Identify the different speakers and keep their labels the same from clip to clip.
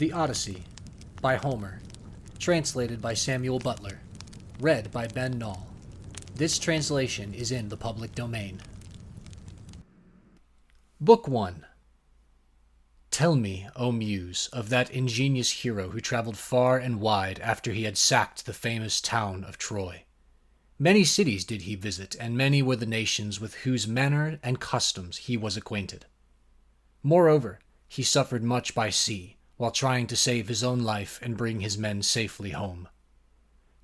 Speaker 1: The Odyssey by Homer, translated by Samuel Butler, read by Ben Nalle. This translation is in the public domain. Book 1. Tell me, O Muse, of that ingenious hero who traveled far and wide after he had sacked the famous town of Troy. Many cities did he visit, and many were the nations with whose manner and customs he was acquainted. Moreover, he suffered much by sea, while trying to save his own life and bring his men safely home.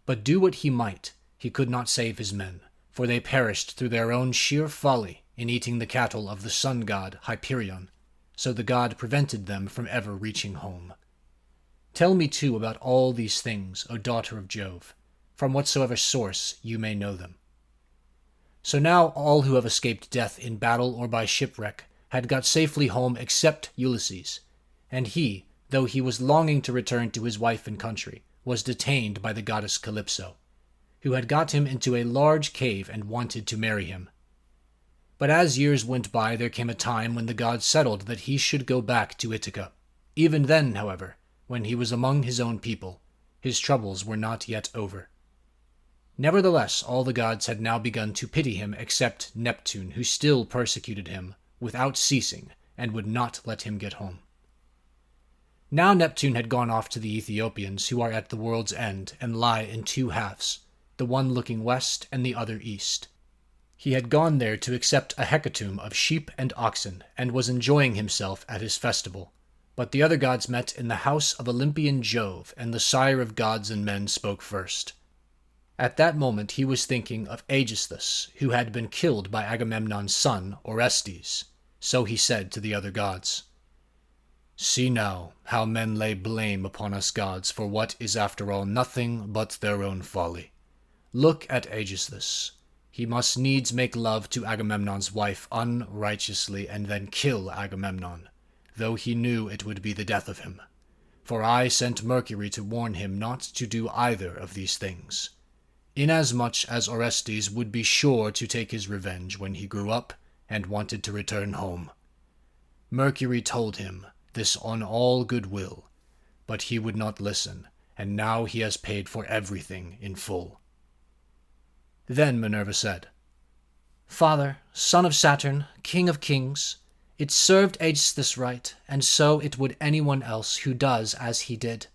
Speaker 1: But do what he might, he could not save his men, for they perished through their own sheer folly in eating the cattle of the sun god Hyperion, so the god prevented them from ever reaching home. Tell me too about all these things, O daughter of Jove, from whatsoever source you may know them. So now all who have escaped death in battle or by shipwreck had got safely home except Ulysses, and he, though he was longing to return to his wife and country, was detained by the goddess Calypso, who had got him into a large cave and wanted to marry him. But as years went by, there came a time when the gods settled that he should go back to Ithaca. Even then, however, when he was among his own people, his troubles were not yet over. Nevertheless, all the gods had now begun to pity him except Neptune, who still persecuted him without ceasing and would not let him get home. Now Neptune had gone off to the Ethiopians, who are at the world's end and lie in two halves, the one looking west and the other east. He had gone there to accept a hecatomb of sheep and oxen, and was enjoying himself at his festival. But the other gods met in the house of Olympian Jove, and the sire of gods and men spoke first. At that moment he was thinking of Aegisthus, who had been killed by Agamemnon's son, Orestes. So he said to the other gods, "See now how men lay blame upon us gods for what is after all nothing but their own folly. Look at Aegisthus. He must needs make love to Agamemnon's wife unrighteously and then kill Agamemnon, though he knew it would be the death of him. For I sent Mercury to warn him not to do either of these things, inasmuch as Orestes would be sure to take his revenge when he grew up and wanted to return home. Mercury told him this on all good will, but he would not listen, and now he has paid for everything in full." Then Minerva said, "Father, son of Saturn, king of kings, it served Aegisthus right, and so it would anyone else who does as he did.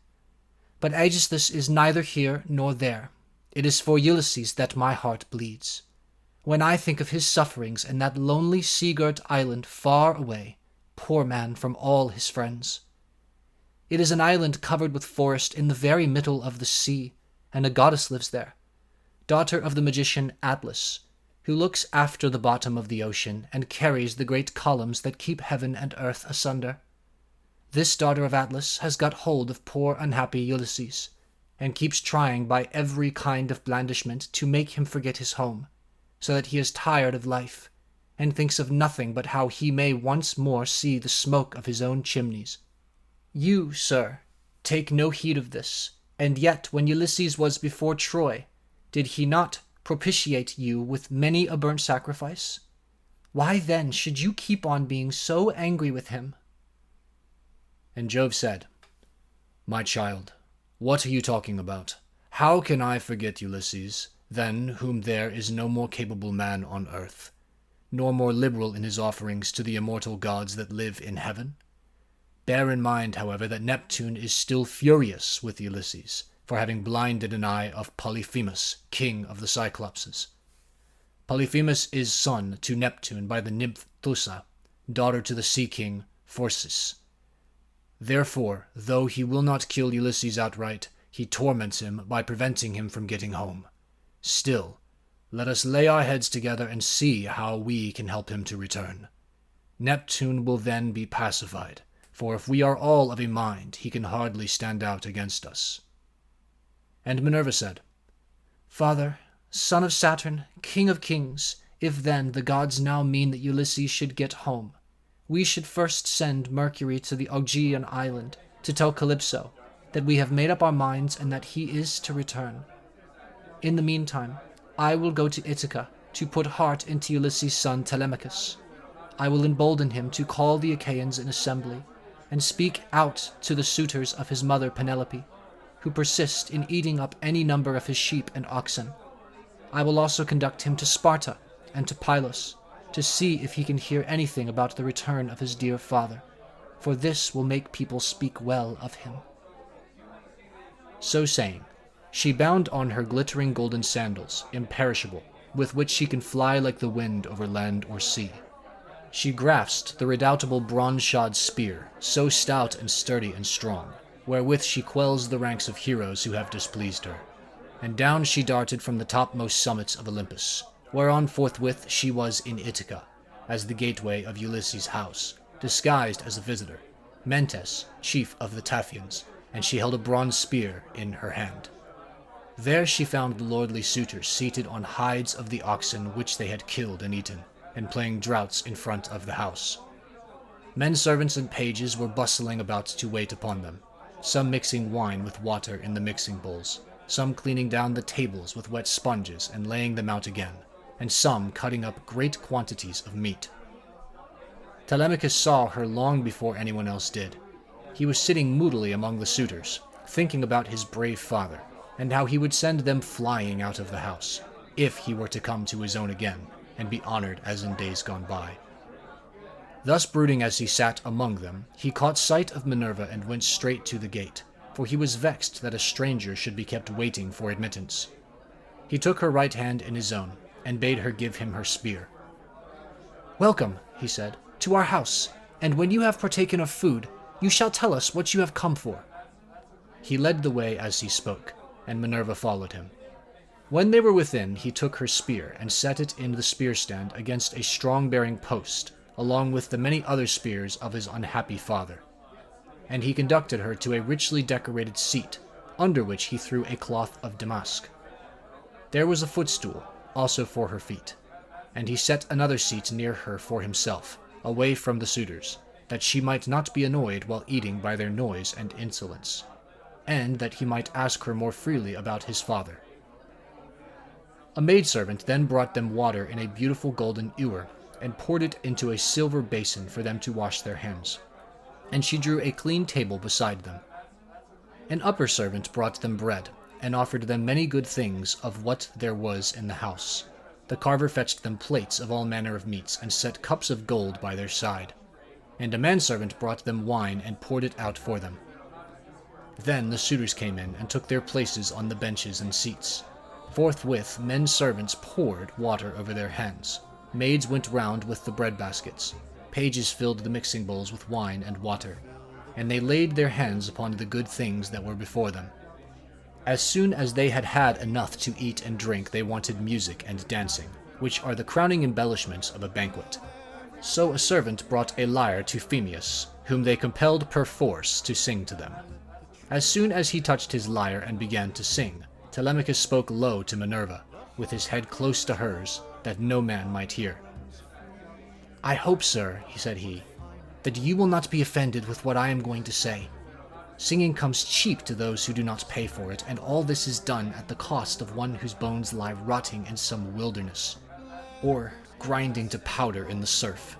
Speaker 1: But Aegisthus is neither here nor there. It is for Ulysses that my heart bleeds. When I think of his sufferings in that lonely sea-girt island far away, poor man from all his friends. It is an island covered with forest in the very middle of the sea, and a goddess lives there, daughter of the magician Atlas, who looks after the bottom of the ocean and carries the great columns that keep heaven and earth asunder. This daughter of Atlas has got hold of poor unhappy Ulysses, and keeps trying by every kind of blandishment to make him forget his home, so that he is tired of life, and thinks of nothing but how he may once more see the smoke of his own chimneys. You, sir, take no heed of this, and yet when Ulysses was before Troy, did he not propitiate you with many a burnt sacrifice? Why then should you keep on being so angry with him?" And Jove said, "My child, what are you talking about? How can I forget Ulysses, than whom there is no more capable man on earth, nor more liberal in his offerings to the immortal gods that live in heaven? Bear in mind, however, that Neptune is still furious with Ulysses for having blinded an eye of Polyphemus, king of the Cyclopses. Polyphemus is son to Neptune by the nymph Thusa, daughter to the sea king Phorcys. Therefore, though he will not kill Ulysses outright, he torments him by preventing him from getting home. Still, let us lay our heads together and see how we can help him to return. Neptune will then be pacified, for if we are all of a mind, he can hardly stand out against us." And Minerva said, "Father, son of Saturn, king of kings, if then the gods now mean that Ulysses should get home, we should first send Mercury to the Augean island to tell Calypso that we have made up our minds and that he is to return. In the meantime, I will go to Ithaca to put heart into Ulysses' son Telemachus. I will embolden him to call the Achaeans in assembly, and speak out to the suitors of his mother Penelope, who persist in eating up any number of his sheep and oxen. I will also conduct him to Sparta and to Pylos, to see if he can hear anything about the return of his dear father, for this will make people speak well of him." So saying, she bound on her glittering golden sandals, imperishable, with which she can fly like the wind over land or sea. She grasped the redoubtable bronze-shod spear, so stout and sturdy and strong, wherewith she quells the ranks of heroes who have displeased her. And down she darted from the topmost summits of Olympus, whereon forthwith she was in Ithaca, as the gateway of Ulysses' house, disguised as a visitor, Mentes, chief of the Taphians, and she held a bronze spear in her hand. There she found the lordly suitors seated on hides of the oxen which they had killed and eaten, and playing draughts in front of the house. Men servants and pages were bustling about to wait upon them, some mixing wine with water in the mixing bowls, some cleaning down the tables with wet sponges and laying them out again, and some cutting up great quantities of meat. Telemachus saw her long before anyone else did. He was sitting moodily among the suitors, thinking about his brave father, and how he would send them flying out of the house, if he were to come to his own again, and be honored as in days gone by. Thus brooding as he sat among them, he caught sight of Minerva and went straight to the gate, for he was vexed that a stranger should be kept waiting for admittance. He took her right hand in his own, and bade her give him her spear. "Welcome," he said, "to our house, and when you have partaken of food, you shall tell us what you have come for." He led the way as he spoke, and Minerva followed him. When they were within, he took her spear and set it in the spear stand against a strong-bearing post, along with the many other spears of his unhappy father. And he conducted her to a richly decorated seat, under which he threw a cloth of damask. There was a footstool, also for her feet, and he set another seat near her for himself, away from the suitors, that she might not be annoyed while eating by their noise and insolence, and that he might ask her more freely about his father. A maidservant then brought them water in a beautiful golden ewer, and poured it into a silver basin for them to wash their hands, and she drew a clean table beside them. An upper servant brought them bread, and offered them many good things of what there was in the house. The carver fetched them plates of all manner of meats, and set cups of gold by their side. And a manservant brought them wine, and poured it out for them. Then the suitors came in, and took their places on the benches and seats. Forthwith men servants poured water over their hands. Maids went round with the bread baskets. Pages filled the mixing bowls with wine and water. And they laid their hands upon the good things that were before them. As soon as they had had enough to eat and drink, they wanted music and dancing, which are the crowning embellishments of a banquet. So a servant brought a lyre to Phemius, whom they compelled perforce to sing to them. As soon as he touched his lyre and began to sing, Telemachus spoke low to Minerva, with his head close to hers, that no man might hear. "I hope, sir," said he, "that you will not be offended with what I am going to say. Singing comes cheap to those who do not pay for it, and all this is done at the cost of one whose bones lie rotting in some wilderness, or grinding to powder in the surf.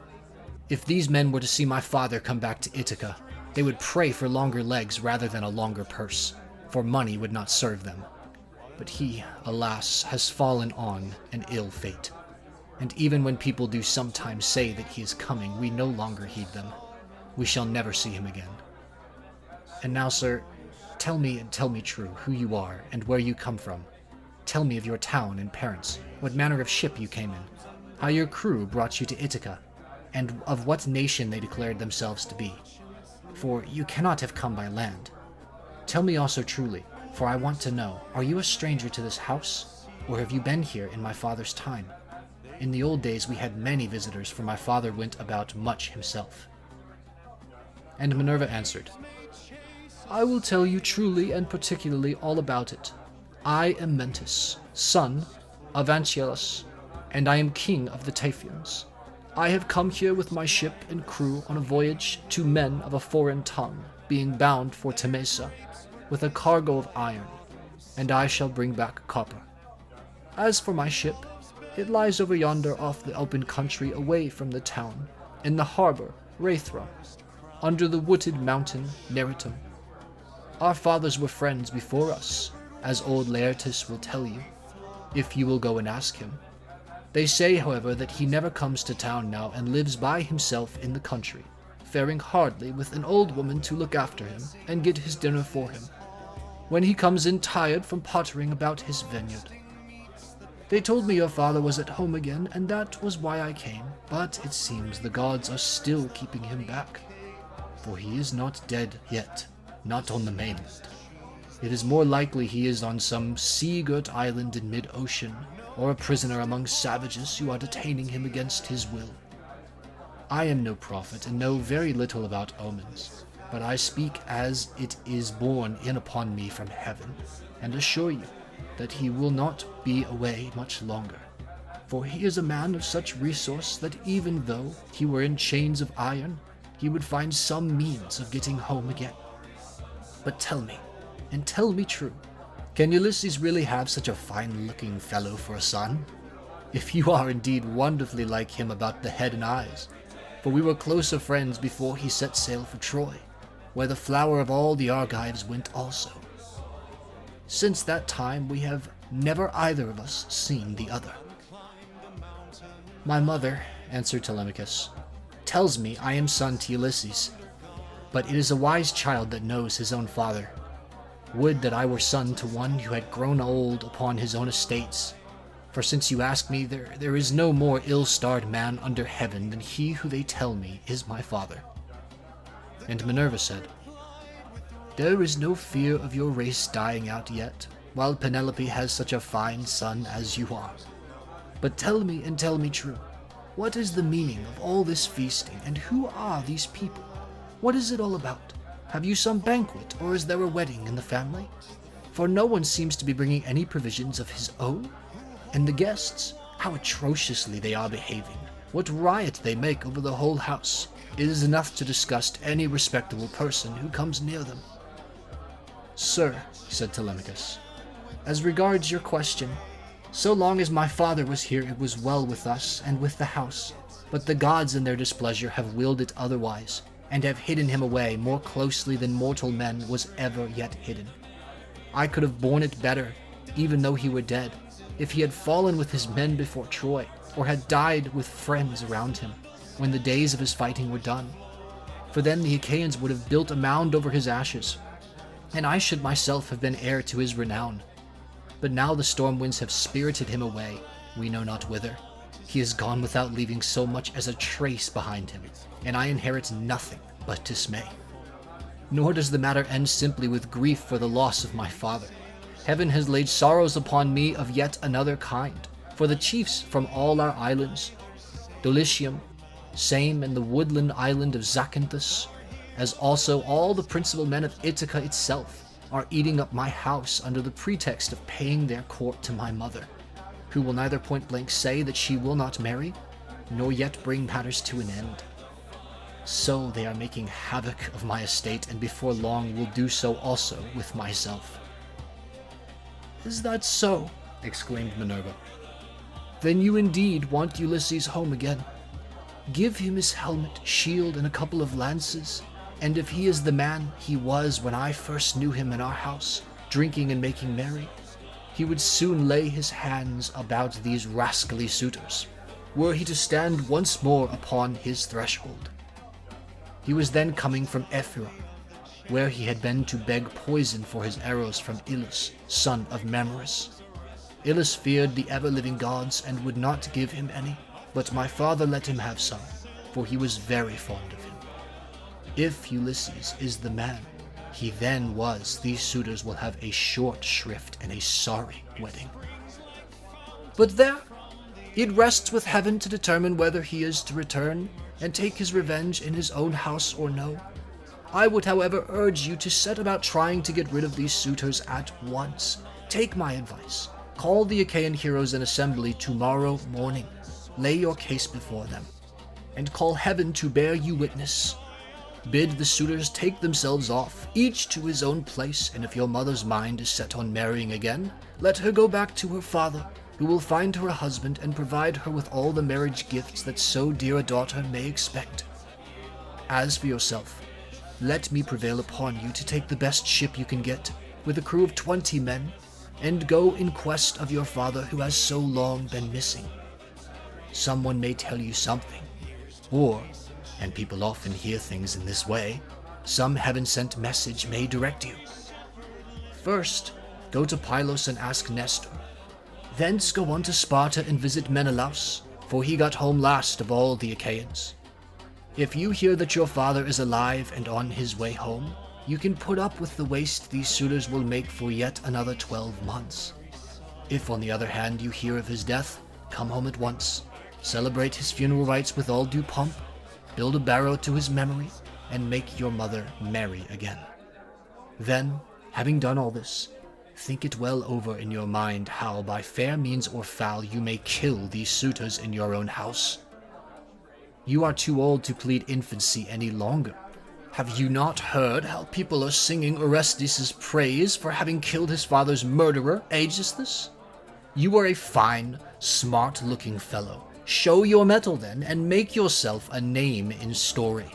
Speaker 1: If these men were to see my father come back to Ithaca, they would pray for longer legs rather than a longer purse, for money would not serve them. But he, alas, has fallen on an ill fate. And even when people do sometimes say that he is coming, we no longer heed them. We shall never see him again. And now, sir, tell me and tell me true who you are and where you come from. Tell me of your town and parents, what manner of ship you came in, how your crew brought you to Ithaca, and of what nation they declared themselves to be. For you cannot have come by land. Tell me also truly, for I want to know, are you a stranger to this house, or have you been here in my father's time? In the old days we had many visitors, for my father went about much himself." And Minerva answered, "I will tell you truly and particularly all about it. I am Mentes, son of Anchialus, and I am king of the Taphians. I have come here with my ship and crew on a voyage to men of a foreign tongue, being bound for Temesa, with a cargo of iron, and I shall bring back copper. As for my ship, it lies over yonder off the open country away from the town, in the harbor, Raethra. under the wooded mountain Narrator. Our fathers were friends before us, as old Laertes will tell you, if you will go and ask him. They say, however, that he never comes to town now and lives by himself in the country, faring hardly with an old woman to look after him and get his dinner for him, when he comes in tired from pottering about his vineyard. They told me your father was at home again, and that was why I came, but it seems the gods are still keeping him back, for he is not dead yet, not on the mainland. It is more likely he is on some sea-girt island in mid-ocean, or a prisoner among savages who are detaining him against his will. I am no prophet and know very little about omens, but I speak as it is borne in upon me from heaven, and assure you that he will not be away much longer, for he is a man of such resource that even though he were in chains of iron, he would find some means of getting home again. But tell me, and tell me true, can Ulysses really have such a fine-looking fellow for a son? If you are indeed wonderfully like him about the head and eyes, for we were closer friends before he set sail for Troy, where the flower of all the Argives went also. Since that time we have never either of us seen the other. My mother, answered Telemachus, tells me I am son to Ulysses, but it is a wise child that knows his own father. Would that I were son to one who had grown old upon his own estates, for since you ask me, there is no more ill-starred man under heaven than he who they tell me is my father. And Minerva said, There is no fear of your race dying out yet, while Penelope has such a fine son as you are. But tell me, and tell me true, what is the meaning of all this feasting, and who are these people? What is it all about? Have you some banquet, or is there a wedding in the family? For no one seems to be bringing any provisions of his own. And the guests, how atrociously they are behaving. What riot they make over the whole house. It is enough to disgust any respectable person who comes near them. Sir, said Telemachus, as regards your question, so long as my father was here it was well with us and with the house, but the gods in their displeasure have willed it otherwise, and have hidden him away more closely than mortal man was ever yet hidden. I could have borne it better, even though he were dead, if he had fallen with his men before Troy, or had died with friends around him, when the days of his fighting were done. For then the Achaeans would have built a mound over his ashes, and I should myself have been heir to his renown. But now the storm winds have spirited him away, we know not whither. He is gone without leaving so much as a trace behind him, and I inherit nothing but dismay. Nor does the matter end simply with grief for the loss of my father. Heaven has laid sorrows upon me of yet another kind, for the chiefs from all our islands, Dulichium, Same and the woodland island of Zacynthus, as also all the principal men of Ithaca itself, are eating up my house under the pretext of paying their court to my mother, who will neither point-blank say that she will not marry, nor yet bring matters to an end. So they are making havoc of my estate, and before long will do so also with myself. Is that so? Exclaimed Minerva. Then you indeed want Ulysses home again. Give him his helmet, shield, and a couple of lances, and if he is the man he was when I first knew him in our house, drinking and making merry, he would soon lay his hands about these rascally suitors, were he to stand once more upon his threshold. He was then coming from Ephyra, where he had been to beg poison for his arrows from Ilus, son of Mamorus. Ilus feared the ever-living gods and would not give him any, but my father let him have some, for he was very fond of him. If Ulysses is the man he then was, these suitors will have a short shrift and a sorry wedding. But there, it rests with heaven to determine whether he is to return and take his revenge in his own house or no. I would, however, urge you to set about trying to get rid of these suitors at once. Take my advice. Call the Achaean heroes in assembly tomorrow morning. Lay your case before them, and call heaven to bear you witness. Bid the suitors take themselves off, each to his own place, and if your mother's mind is set on marrying again, let her go back to her father, who will find her a husband and provide her with all the marriage gifts that so dear a daughter may expect. As for yourself, let me prevail upon you to take the best ship you can get, with a crew of 20 men, and go in quest of your father who has so long been missing. Someone may tell you something, or, and people often hear things in this way, some heaven-sent message may direct you. First, go to Pylos and ask Nestor. Thence go on to Sparta and visit Menelaus, for he got home last of all the Achaeans. If you hear that your father is alive and on his way home, you can put up with the waste these suitors will make for yet another 12 months. If, on the other hand, you hear of his death, come home at once, celebrate his funeral rites with all due pomp, build a barrow to his memory, and make your mother marry again. Then, having done all this, think it well over in your mind how, by fair means or foul, you may kill these suitors in your own house. You are too old to plead infancy any longer. Have you not heard how people are singing Orestes' praise for having killed his father's murderer, Aegisthus? You are a fine, smart-looking fellow. Show your mettle, then, and make yourself a name in story.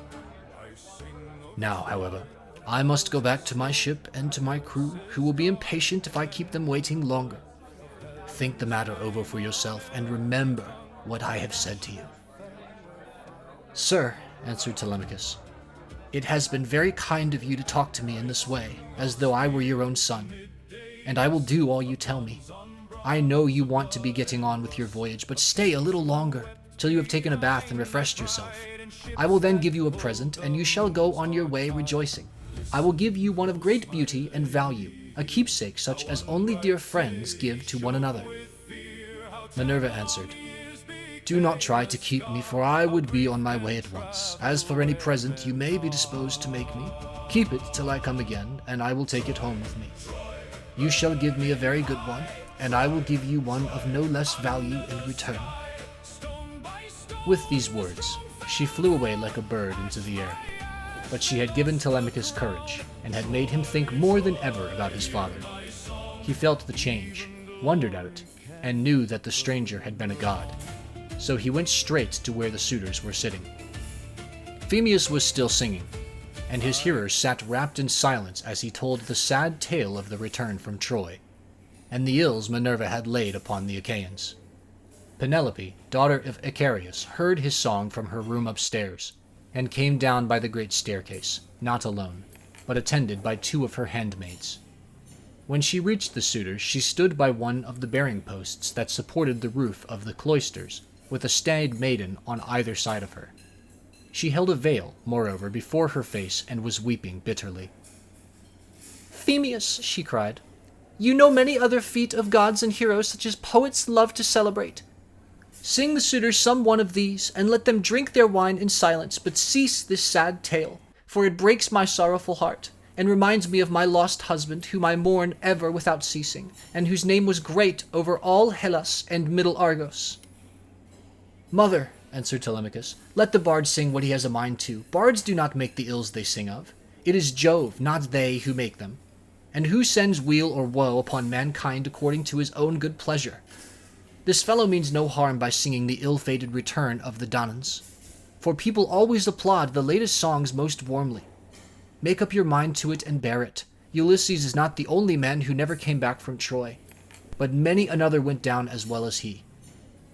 Speaker 1: Now, however, I must go back to my ship and to my crew, who will be impatient if I keep them waiting longer. Think the matter over for yourself, and remember what I have said to you. Sir, answered Telemachus, it has been very kind of you to talk to me in this way, as though I were your own son, and I will do all you tell me. I know you want to be getting on with your voyage, but stay a little longer, till you have taken a bath and refreshed yourself. I will then give you a present, and you shall go on your way rejoicing. I will give you one of great beauty and value, a keepsake such as only dear friends give to one another. Minerva answered, Do not try to keep me, for I would be on my way at once. As for any present you may be disposed to make me, keep it till I come again, and I will take it home with me. You shall give me a very good one, and I will give you one of no less value in return. With these words, she flew away like a bird into the air. But she had given Telemachus courage, and had made him think more than ever about his father. He felt the change, wondered at it, and knew that the stranger had been a god. So he went straight to where the suitors were sitting. Phemius was still singing, and his hearers sat wrapped in silence as he told the sad tale of the return from Troy, and the ills Minerva had laid upon the Achaeans. Penelope, daughter of Icarius, heard his song from her room upstairs, and came down by the great staircase, not alone, but attended by 2 of her handmaids. When she reached the suitors, she stood by one of the bearing posts that supported the roof of the cloisters, with a staid maiden on either side of her. She held a veil, moreover, before her face, and was weeping bitterly. Phemius, she cried, you know many other feats of gods and heroes such as poets love to celebrate. Sing the suitors some one of these, and let them drink their wine in silence, but cease this sad tale, for it breaks my sorrowful heart, and reminds me of my lost husband, whom I mourn ever without ceasing, and whose name was great over all Hellas and middle Argos. Mother, answered Telemachus, let the bard sing what he has a mind to. Bards do not make the ills they sing of. It is Jove, not they, who make them. And who sends weal or woe upon mankind according to his own good pleasure? This fellow means no harm by singing the ill-fated return of the Danans, for people always applaud the latest songs most warmly. Make up your mind to it and bear it. Ulysses is not the only man who never came back from Troy, but many another went down as well as he.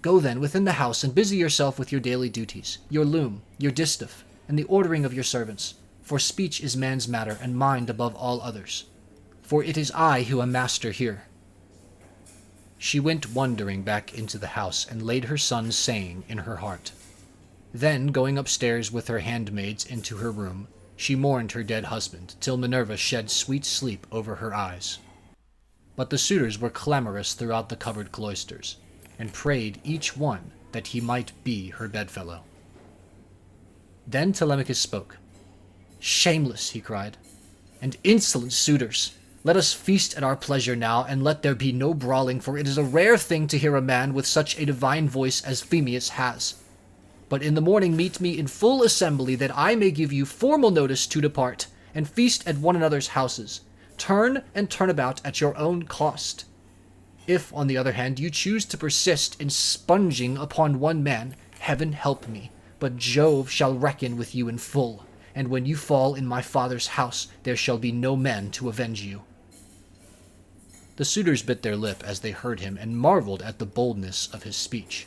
Speaker 1: Go then within the house and busy yourself with your daily duties, your loom, your distaff, and the ordering of your servants, for speech is man's matter, and mind above all others. For it is I who am master here. She went wondering back into the house, and laid her son's saying in her heart. Then, going upstairs with her handmaids into her room, she mourned her dead husband, till Minerva shed sweet sleep over her eyes. But the suitors were clamorous throughout the covered cloisters, and prayed each one that he might be her bedfellow. Then Telemachus spoke. Shameless, he cried, and insolent suitors! Let us feast at our pleasure now, and let there be no brawling, for it is a rare thing to hear a man with such a divine voice as Phemius has. But in the morning meet me in full assembly, that I may give you formal notice to depart, and feast at one another's houses. Turn and turn about at your own cost. If, on the other hand, you choose to persist in sponging upon one man, heaven help me, but Jove shall reckon with you in full, and when you fall in my father's house, there shall be no man to avenge you." The suitors bit their lip as they heard him, and marveled at the boldness of his speech.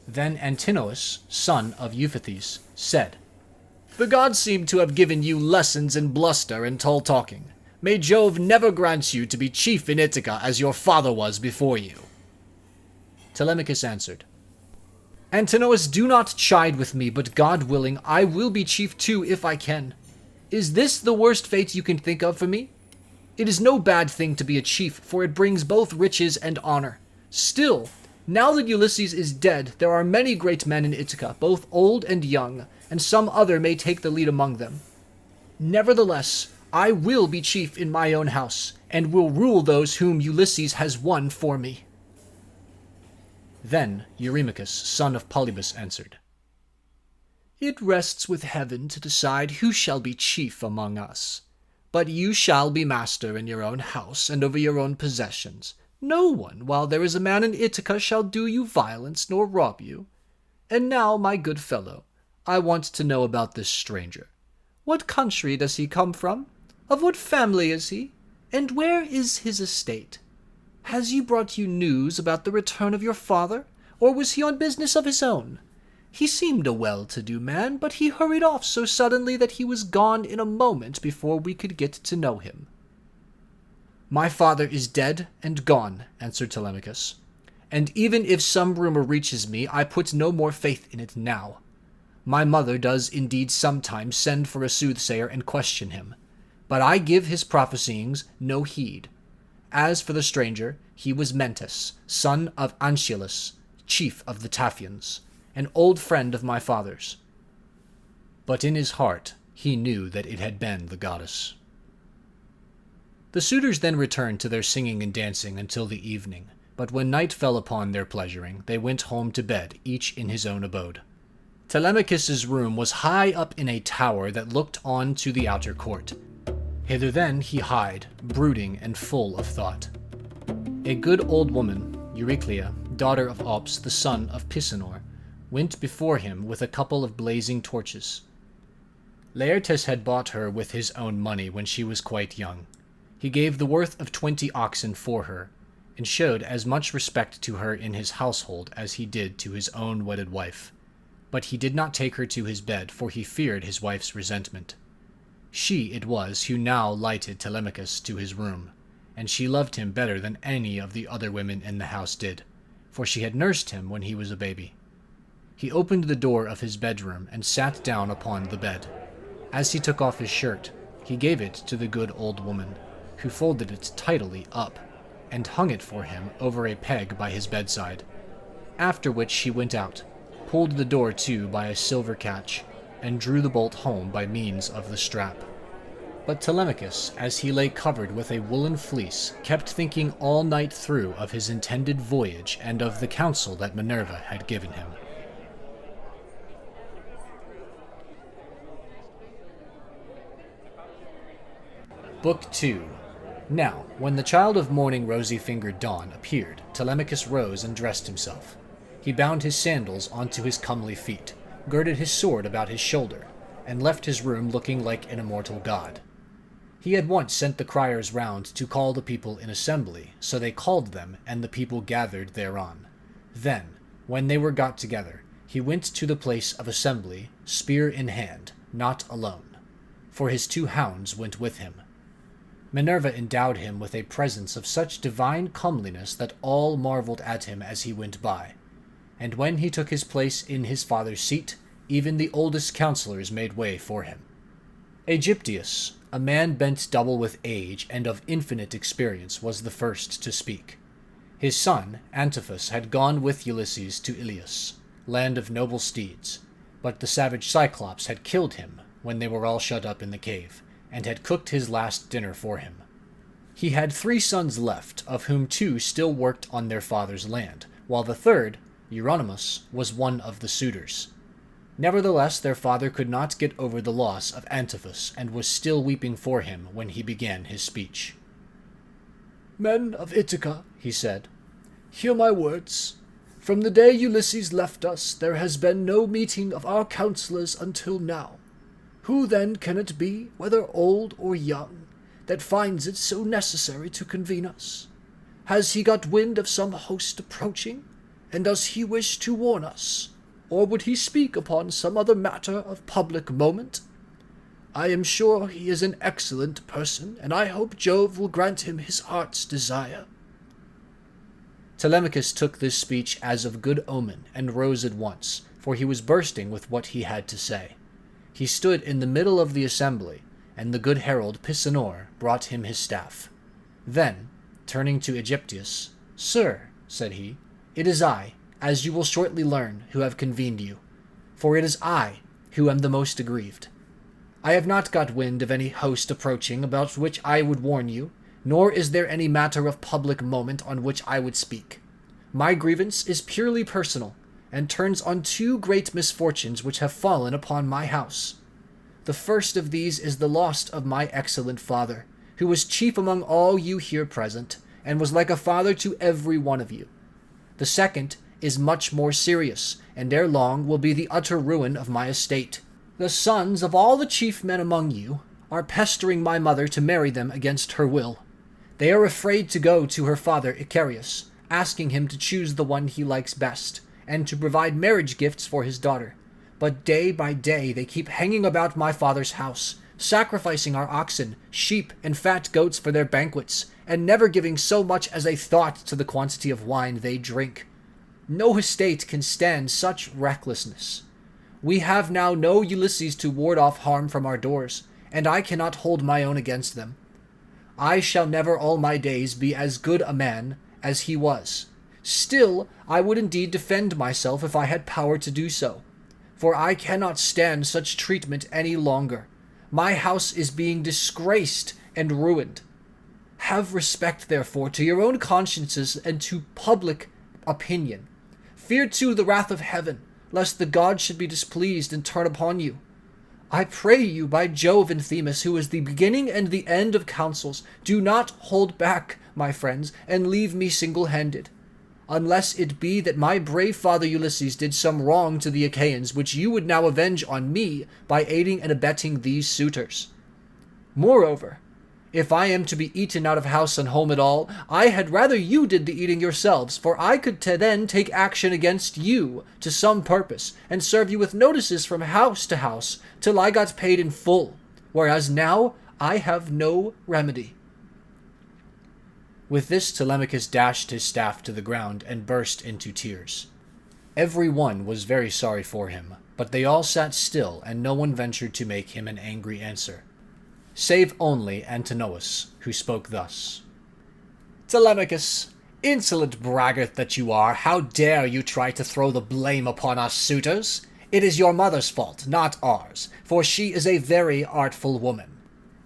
Speaker 1: Then Antinous, son of Euphathes, said, "The gods seem to have given you lessons in bluster and tall talking. May Jove never grant you to be chief in Ithaca as your father was before you." Telemachus answered, "Antinous, do not chide with me, but God willing, I will be chief too if I can. Is this the worst fate you can think of for me? It is no bad thing to be a chief, for it brings both riches and honor. Still, now that Ulysses is dead, there are many great men in Ithaca, both old and young, and some other may take the lead among them. Nevertheless, I will be chief in my own house, and will rule those whom Ulysses has won for me." Then Eurymachus, son of Polybus, answered, "It rests with heaven to decide who shall be chief among us. But you shall be master in your own house and over your own possessions. No one, while there is a man in Ithaca, shall do you violence nor rob you. And now, my good fellow, I want to know about this stranger. What country does he come from? Of what family is he? And where is his estate? Has he brought you news about the return of your father, or was he on business of his own? He seemed a well-to-do man, but he hurried off so suddenly that he was gone in a moment before we could get to know him." "My father is dead and gone," answered Telemachus, "and even if some rumor reaches me, I put no more faith in it now. My mother does indeed sometimes send for a soothsayer and question him, but I give his prophesyings no heed. As for the stranger, he was Mentas, son of Anchialus, chief of the Taphians, an old friend of my father's." But in his heart he knew that it had been the goddess. The suitors then returned to their singing and dancing until the evening, but when night fell upon their pleasuring, they went home to bed, each in his own abode. Telemachus's room was high up in a tower that looked on to the outer court. Hither then he hied, brooding and full of thought. A good old woman, Euryclea, daughter of Ops, the son of Pisanor, went before him with a couple of blazing torches. Laertes had bought her with his own money when she was quite young. He gave the worth of 20 oxen for her, and showed as much respect to her in his household as he did to his own wedded wife. But he did not take her to his bed, for he feared his wife's resentment. She it was who now lighted Telemachus to his room, and she loved him better than any of the other women in the house did, for she had nursed him when he was a baby. He opened the door of his bedroom and sat down upon the bed. As he took off his shirt, he gave it to the good old woman, who folded it tidily up, and hung it for him over a peg by his bedside, after which she went out, pulled the door to by a silver catch, and drew the bolt home by means of the strap. But Telemachus, as he lay covered with a woolen fleece, kept thinking all night through of his intended voyage and of the counsel that Minerva had given him. Book 2. Now, when the child of morning rosy-fingered Dawn appeared, Telemachus rose and dressed himself. He bound his sandals onto his comely feet, girded his sword about his shoulder, and left his room looking like an immortal god. He had once sent the criers round to call the people in assembly, so they called them, and the people gathered thereon. Then, when they were got together, he went to the place of assembly, spear in hand, not alone, for his 2 hounds went with him. Minerva endowed him with a presence of such divine comeliness that all marveled at him as he went by. And when he took his place in his father's seat, even the oldest counselors made way for him. Aegyptius, a man bent double with age and of infinite experience, was the first to speak. His son, Antiphus, had gone with Ulysses to Ilius, land of noble steeds, but the savage Cyclops had killed him when they were all shut up in the cave, and had cooked his last dinner for him. He had 3 sons left, of whom 2 still worked on their father's land, while the third, Euronymous, was one of the suitors. Nevertheless, their father could not get over the loss of Antiphus, and was still weeping for him when he began his speech. "Men of Ithaca," he said, "hear my words. From the day Ulysses left us, there has been no meeting of our counselors until now. Who then can it be, whether old or young, that finds it so necessary to convene us? Has he got wind of some host approaching, and does he wish to warn us, or would he speak upon some other matter of public moment? I am sure he is an excellent person, and I hope Jove will grant him his heart's desire." Telemachus took this speech as of good omen, and rose at once, for he was bursting with what he had to say. He stood in the middle of the assembly, and the good herald Pisanor brought him his staff. Then, turning to Aegyptius, "Sir," said he, "it is I, as you will shortly learn, who have convened you, for it is I who am the most aggrieved. I have not got wind of any host approaching about which I would warn you, nor is there any matter of public moment on which I would speak. My grievance is purely personal, and turns on two great misfortunes which have fallen upon my house. The first of these is the loss of my excellent father, who was chief among all you here present, and was like a father to every one of you. The second is much more serious, and ere long will be the utter ruin of my estate. The sons of all the chief men among you are pestering my mother to marry them against her will. They are afraid to go to her father Icarius, asking him to choose the one he likes best, and to provide marriage gifts for his daughter. But day by day they keep hanging about my father's house, sacrificing our oxen, sheep, and fat goats for their banquets, and never giving so much as a thought to the quantity of wine they drink. No estate can stand such recklessness. We have now no Ulysses to ward off harm from our doors, and I cannot hold my own against them. I shall never all my days be as good a man as he was. Still, I would indeed defend myself if I had power to do so, for I cannot stand such treatment any longer. My house is being disgraced and ruined. Have respect, therefore, to your own consciences and to public opinion. Fear, too, the wrath of heaven, lest the gods should be displeased and turn upon you. I pray you, by Jove and Themis, who is the beginning and the end of counsels, do not hold back, my friends, and leave me single-handed. Unless it be that my brave father Ulysses did some wrong to the Achaeans, which you would now avenge on me by aiding and abetting these suitors. Moreover, if I am to be eaten out of house and home at all, I had rather you did the eating yourselves, for I could then take action against you to some purpose, and serve you with notices from house to house, till I got paid in full, whereas now I have no remedy." With this Telemachus dashed his staff to the ground and burst into tears. Every one was very sorry for him, but they all sat still, and no one ventured to make him an angry answer, save only Antinous, who spoke thus: "Telemachus, insolent braggart that you are, how dare you try to throw the blame upon us suitors? It is your mother's fault, not ours, for she is a very artful woman.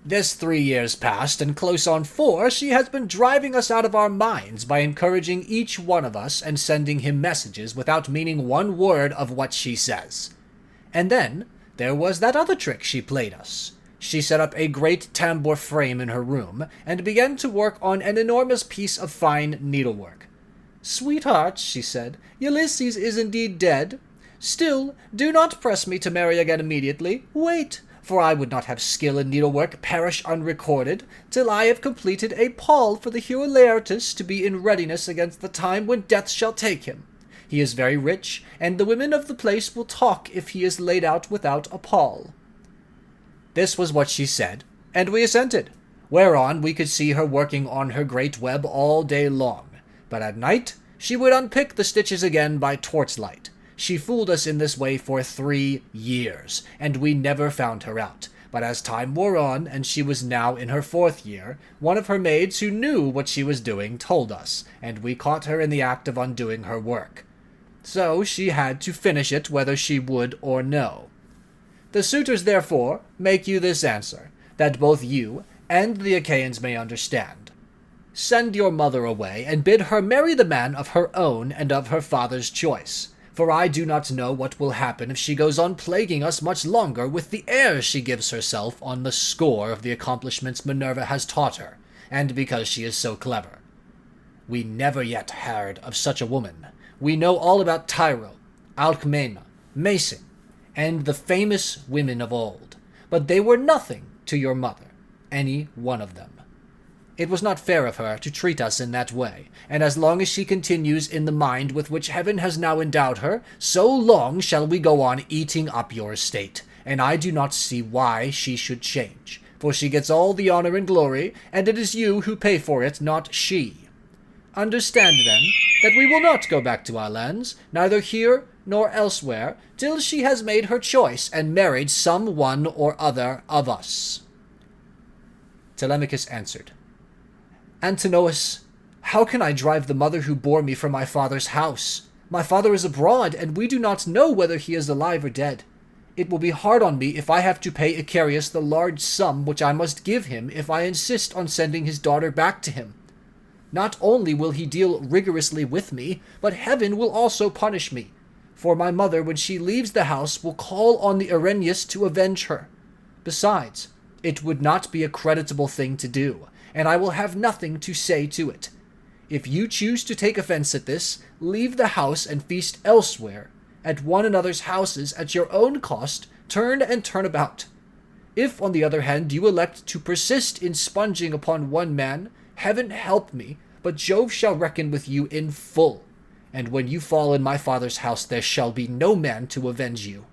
Speaker 1: This 3 years past, and close on 4, she has been driving us out of our minds by encouraging each one of us and sending him messages without meaning one word of what she says. And then there was that other trick she played us. She set up a great tambour frame in her room, and began to work on an enormous piece of fine needlework. 'Sweetheart,' she said, 'Ulysses is indeed dead. Still, do not press me to marry again immediately. Wait, for I would not have skill in needlework perish unrecorded, till I have completed a pall for the hero Laertes to be in readiness against the time when death shall take him. He is very rich, and the women of the place will talk if he is laid out without a pall.' This was what she said, and we assented, whereon we could see her working on her great web all day long, but at night she would unpick the stitches again by torchlight. She fooled us in this way for 3 years, and we never found her out. But as time wore on, and she was now in her 4th year, one of her maids who knew what she was doing told us, and we caught her in the act of undoing her work. So she had to finish it whether she would or no. The suitors, therefore, make you this answer, that both you and the Achaeans may understand. Send your mother away, and bid her marry the man of her own and of her father's choice. For I do not know what will happen if she goes on plaguing us much longer with the airs she gives herself on the score of the accomplishments Minerva has taught her, and because she is so clever. We never yet heard of such a woman. We know all about Tyro, Alcmena, Mason, and the famous women of old, but they were nothing to your mother, any one of them. It was not fair of her to treat us in that way, and as long as she continues in the mind with which heaven has now endowed her, so long shall we go on eating up your estate, and I do not see why she should change, for she gets all the honor and glory, and it is you who pay for it, not she. Understand, then, that we will not go back to our lands, neither here nor elsewhere, till she has made her choice and married some one or other of us." Telemachus answered, "Antinous, how can I drive the mother who bore me from my father's house? My father is abroad, and we do not know whether he is alive or dead. It will be hard on me if I have to pay Icarius the large sum which I must give him if I insist on sending his daughter back to him. Not only will he deal rigorously with me, but heaven will also punish me. For my mother, when she leaves the house, will call on the Erinyes to avenge her. Besides, it would not be a creditable thing to do, and I will have nothing to say to it. If you choose to take offense at this, leave the house and feast elsewhere, at one another's houses at your own cost, turn and turn about. If, on the other hand, you elect to persist in sponging upon one man, heaven help me, but Jove shall reckon with you in full, and when you fall in my father's house there shall be no man to avenge you."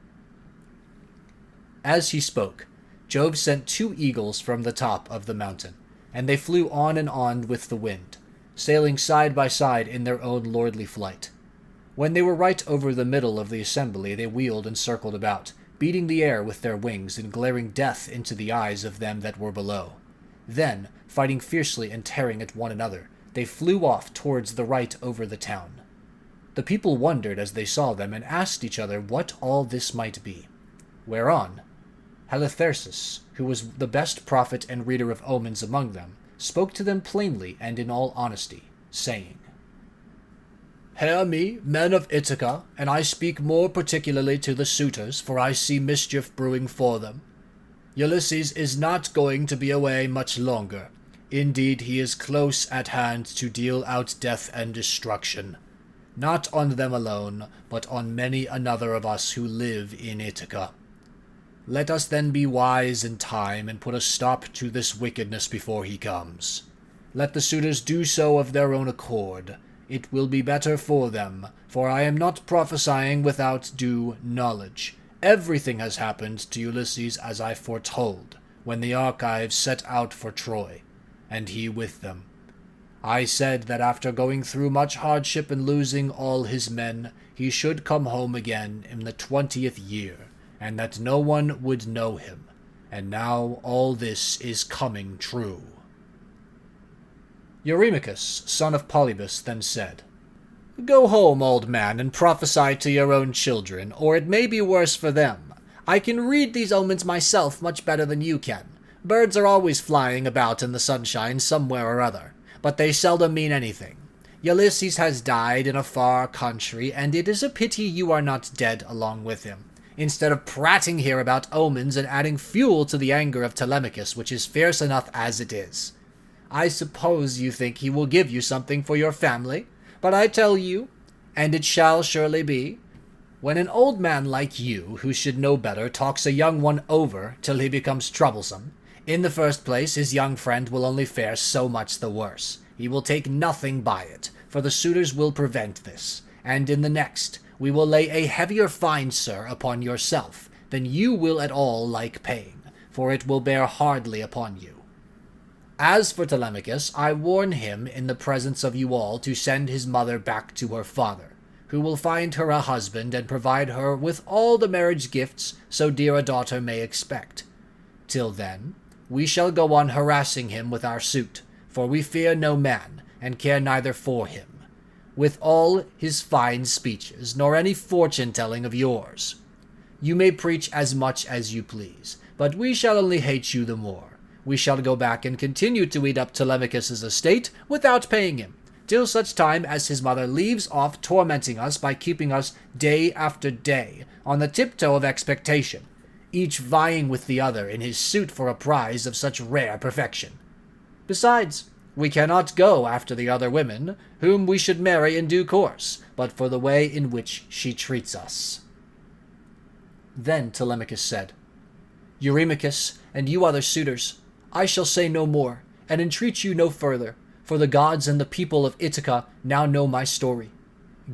Speaker 1: As he spoke, Jove sent 2 eagles from the top of the mountain, and they flew on and on with the wind, sailing side by side in their own lordly flight. When they were right over the middle of the assembly, they wheeled and circled about, beating the air with their wings and glaring death into the eyes of them that were below. Then, fighting fiercely and tearing at one another, they flew off towards the right over the town. The people wondered as they saw them, and asked each other what all this might be. Whereon Halitherses, who was the best prophet and reader of omens among them, spoke to them plainly and in all honesty, saying, "Hear me, men of Ithaca, and I speak more particularly to the suitors, for I see mischief brewing for them. Ulysses is not going to be away much longer. Indeed, he is close at hand to deal out death and destruction, not on them alone, but on many another of us who live in Ithaca. Let us then be wise in time and put a stop to this wickedness before he comes. Let the suitors do so of their own accord. It will be better for them, for I am not prophesying without due knowledge. Everything has happened to Ulysses as I foretold, when the Argives set out for Troy, and he with them. I said that after going through much hardship and losing all his men, he should come home again in the 20th year, and that no one would know him. And now all this is coming true." Eurymachus, son of Polybus, then said, "Go home, old man, and prophesy to your own children, or it may be worse for them. I can read these omens myself much better than you can. Birds are always flying about in the sunshine somewhere or other, but they seldom mean anything. Ulysses has died in a far country, and it is a pity you are not dead along with him, instead of prating here about omens and adding fuel to the anger of Telemachus, which is fierce enough as it is. I suppose you think he will give you something for your family, but I tell you, and it shall surely be, when an old man like you, who should know better, talks a young one over till he becomes troublesome, in the first place his young friend will only fare so much the worse. He will take nothing by it, for the suitors will prevent this, and in the next, we will lay a heavier fine, sir, upon yourself, than you will at all like paying, for it will bear hardly upon you. As for Telemachus, I warn him in the presence of you all to send his mother back to her father, who will find her a husband and provide her with all the marriage gifts so dear a daughter may expect. Till then, we shall go on harassing him with our suit, for we fear no man, and care neither for him, with all his fine speeches, nor any fortune-telling of yours. You may preach as much as you please, but we shall only hate you the more. We shall go back and continue to eat up Telemachus's estate without paying him, till such time as his mother leaves off tormenting us by keeping us day after day on the tiptoe of expectation, each vying with the other in his suit for a prize of such rare perfection. Besides, we cannot go after the other women, whom we should marry in due course, but for the way in which she treats us." Then Telemachus said,
Speaker 2: Eurymachus, and you other suitors, I shall say no more, and entreat you no further, for the gods and the people of Ithaca now know my story.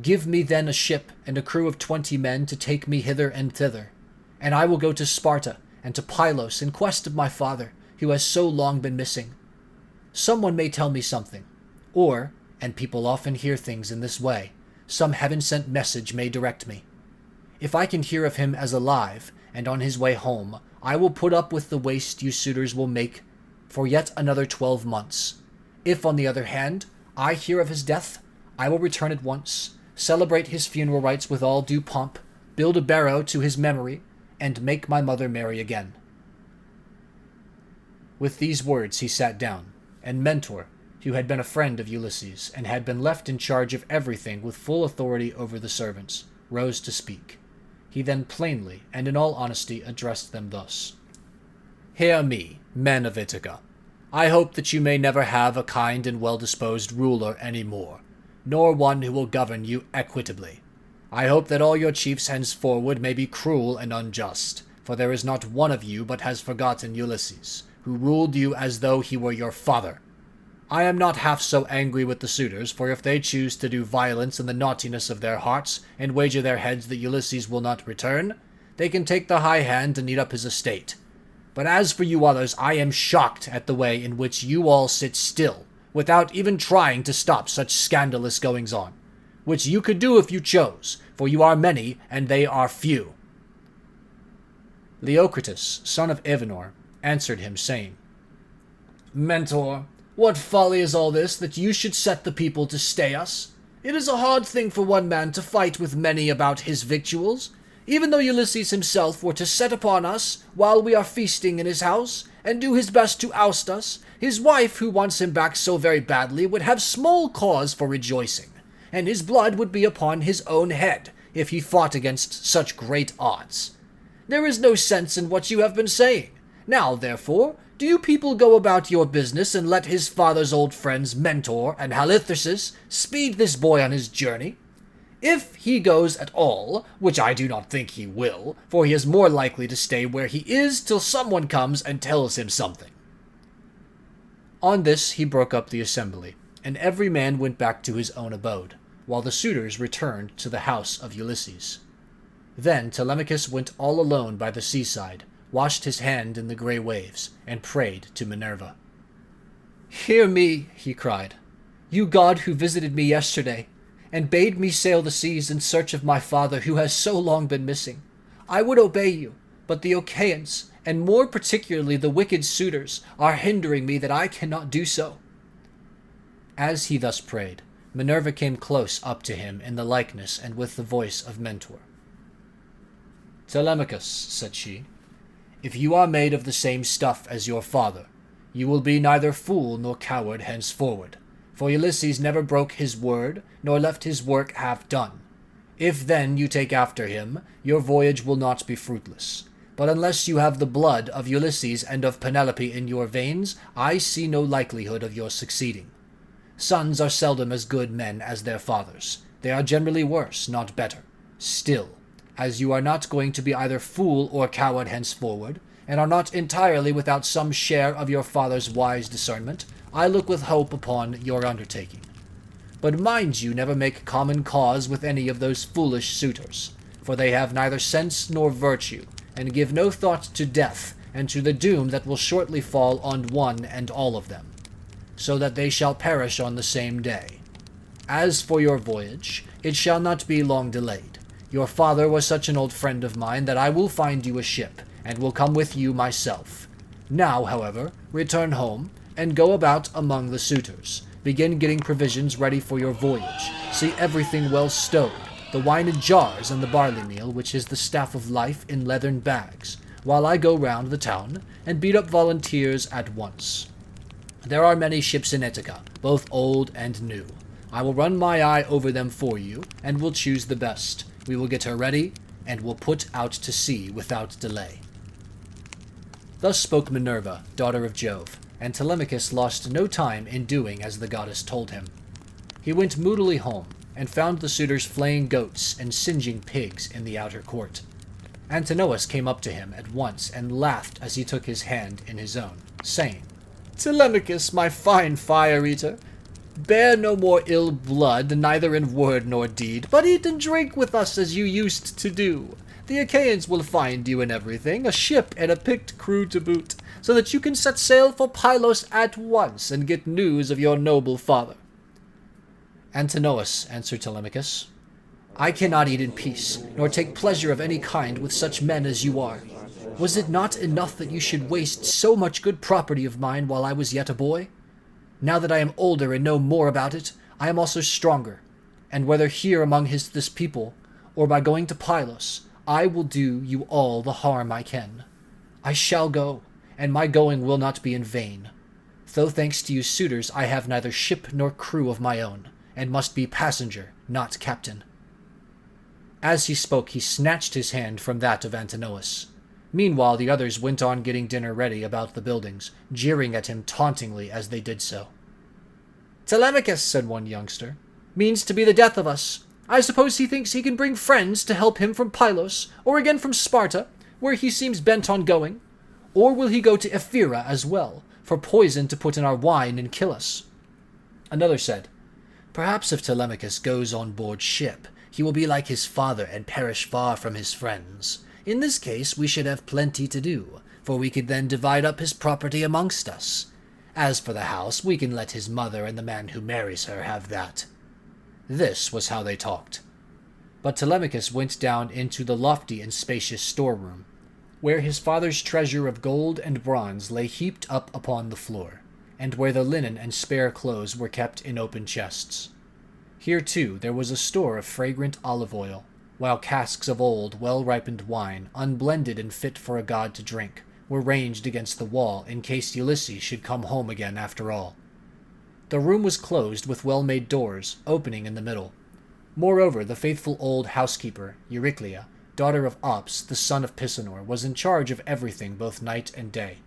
Speaker 2: Give me then a ship and a crew of 20 men to take me hither and thither, and I will go to Sparta and to Pylos in quest of my father, who has so long been missing. Someone may tell me something, or, and people often hear things in this way, some heaven-sent message may direct me. If I can hear of him as alive and on his way home, I will put up with the waste you suitors will make for yet another 12 months. If, on the other hand, I hear of his death, I will return at once, celebrate his funeral rites with all due pomp, build a barrow to his memory, and make my mother marry again." With these words he sat down, and Mentor, who had been a friend of Ulysses and had been left in charge of everything with full authority over the servants, rose to speak. He then plainly and in all honesty addressed them thus: "Hear me, men of Ithaca. I hope that you may never have a kind and well-disposed ruler any more, nor one who will govern you equitably. I hope that all your chiefs henceforward may be cruel and unjust, for there is not one of you but has forgotten Ulysses, who ruled you as though he were your father. I am not half so angry with the suitors, for if they choose to do violence in the naughtiness of their hearts, and wager their heads that Ulysses will not return, they can take the high hand and eat up his estate. But as for you others, I am shocked at the way in which you all sit still, without even trying to stop such scandalous goings-on, which you could do if you chose, for you are many, and they are few." Leocritus, son of Evenor, answered him, saying, "Mentor, what folly is all this, that you should set the people to stay us? It is a hard thing for one man to fight with many about his victuals. Even though Ulysses himself were to set upon us while we are feasting in his house, and do his best to oust us, his wife, who wants him back so very badly, would have small cause for rejoicing, and his blood would be upon his own head, if he fought against such great odds. There is no sense in what you have been saying. Now, therefore, do you people go about your business, and let his father's old friends Mentor and Halitherses speed this boy on his journey. If he goes at all, which I do not think he will, for he is more likely to stay where he is till someone comes and tells him something." On this he broke up the assembly, and every man went back to his own abode, while the suitors returned to the house of Ulysses. Then Telemachus went all alone by the seaside, washed his hand in the grey waves, and prayed to Minerva. "Hear me," he cried, "you god who visited me yesterday, and bade me sail the seas in search of my father who has so long been missing. I would obey you, but the Achaeans, and more particularly the wicked suitors, are hindering me that I cannot do so." As he thus prayed, Minerva came close up to him in the likeness and with the voice of Mentor. "Telemachus," said she, "if you are made of the same stuff as your father, you will be neither fool nor coward henceforward, for Ulysses never broke his word, nor left his work half done. If then you take after him, your voyage will not be fruitless. But unless you have the blood of Ulysses and of Penelope in your veins, I see no likelihood of your succeeding. Sons are seldom as good men as their fathers. They are generally worse, not better. Still, as you are not going to be either fool or coward henceforward, and are not entirely without some share of your father's wise discernment, I look with hope upon your undertaking. But mind you never make common cause with any of those foolish suitors, for they have neither sense nor virtue, and give no thought to death, and to the doom that will shortly fall on one and all of them, so that they shall perish on the same day. As for your voyage, it shall not be long delayed. Your father was such an old friend of mine that I will find you a ship, and will come with you myself. Now, however, return home, and go about among the suitors. Begin getting provisions ready for your voyage. See everything well stowed, the wine in jars and the barley meal, which is the staff of life, in leathern bags, while I go round the town, and beat up volunteers at once. There are many ships in Ithaca, both old and new. I will run my eye over them for you, and will choose the best. We will get her ready, and will put out to sea without delay." Thus spoke Minerva, daughter of Jove, and Telemachus lost no time in doing as the goddess told him. He went moodily home, and found the suitors flaying goats and singeing pigs in the outer court.
Speaker 1: Antinous came up to him at once and laughed as he took his hand in his own, saying,
Speaker 2: "Telemachus, my fine fire-eater, bear no more ill blood, neither in word nor deed, but eat and drink with us as you used to do. The Achaeans will find you in everything, a ship and a picked crew to boot, so that you can set sail for Pylos at once and get news of your noble father."
Speaker 1: "Antinous," answered Telemachus, "I cannot eat in peace, nor take pleasure of any kind with such men as you are. Was it not enough that you should waste so much good property of mine while I was yet a boy? Now that I am older and know more about it, I am also stronger, and whether here among this people, or by going to Pylos, I will do you all the harm I can. I shall go, and my going will not be in vain. Though thanks to you suitors, I have neither ship nor crew of my own, and must be passenger, not captain." As he spoke, he snatched his hand from that of Antinous. Meanwhile, the others went on getting dinner ready about the buildings, jeering at him tauntingly as they did so.
Speaker 2: "Telemachus," said one youngster, "means to be the death of us. I suppose he thinks he can bring friends to help him from Pylos, or again from Sparta, where he seems bent on going. Or will he go to Ephyra as well, for poison to put in our wine and kill us?"
Speaker 1: Another said, "Perhaps if Telemachus goes on board ship, he will be like his father and perish far from his friends. In this case we should have plenty to do, for we could then divide up his property amongst us. As for the house, we can let his mother and the man who marries her have that." This was how they talked. But Telemachus went down into the lofty and spacious storeroom, where his father's treasure of gold and bronze lay heaped up upon the floor, and where the linen and spare clothes were kept in open chests. Here, too, there was a store of fragrant olive oil, while casks of old, well-ripened wine, unblended and fit for a god to drink, were ranged against the wall in case Ulysses should come home again after all. The room was closed with well-made doors, opening in the middle. Moreover, the faithful old housekeeper, Euryclea, daughter of Ops, the son of Pisanor, was in charge of everything both night and day.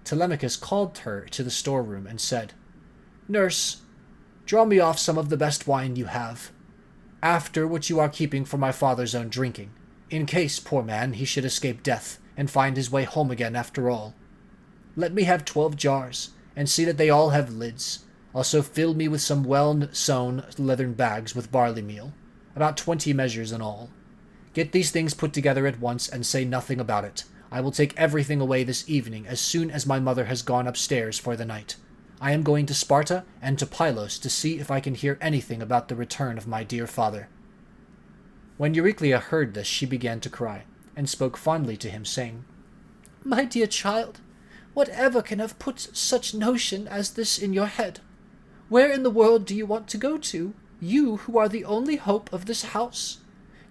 Speaker 1: Telemachus called her to the storeroom and said, "Nurse, draw me off some of the best wine you have. After what you are keeping for my father's own drinking, in case, poor man, he should escape death and find his way home again after all. Let me have 12 jars, and see that they all have lids. Also fill me with some well-sewn leathern bags with barley meal, about 20 measures in all. Get these things put together at once and say nothing about it. I will take everything away this evening as soon as my mother has gone upstairs for the night. I am going to Sparta and to Pylos to see if I can hear anything about the return of my dear father." When Euryclea heard this, she began to cry, and spoke fondly to him, saying,
Speaker 2: "My dear child, whatever can have put such notion as this in your head? Where in the world do you want to go to, you who are the only hope of this house?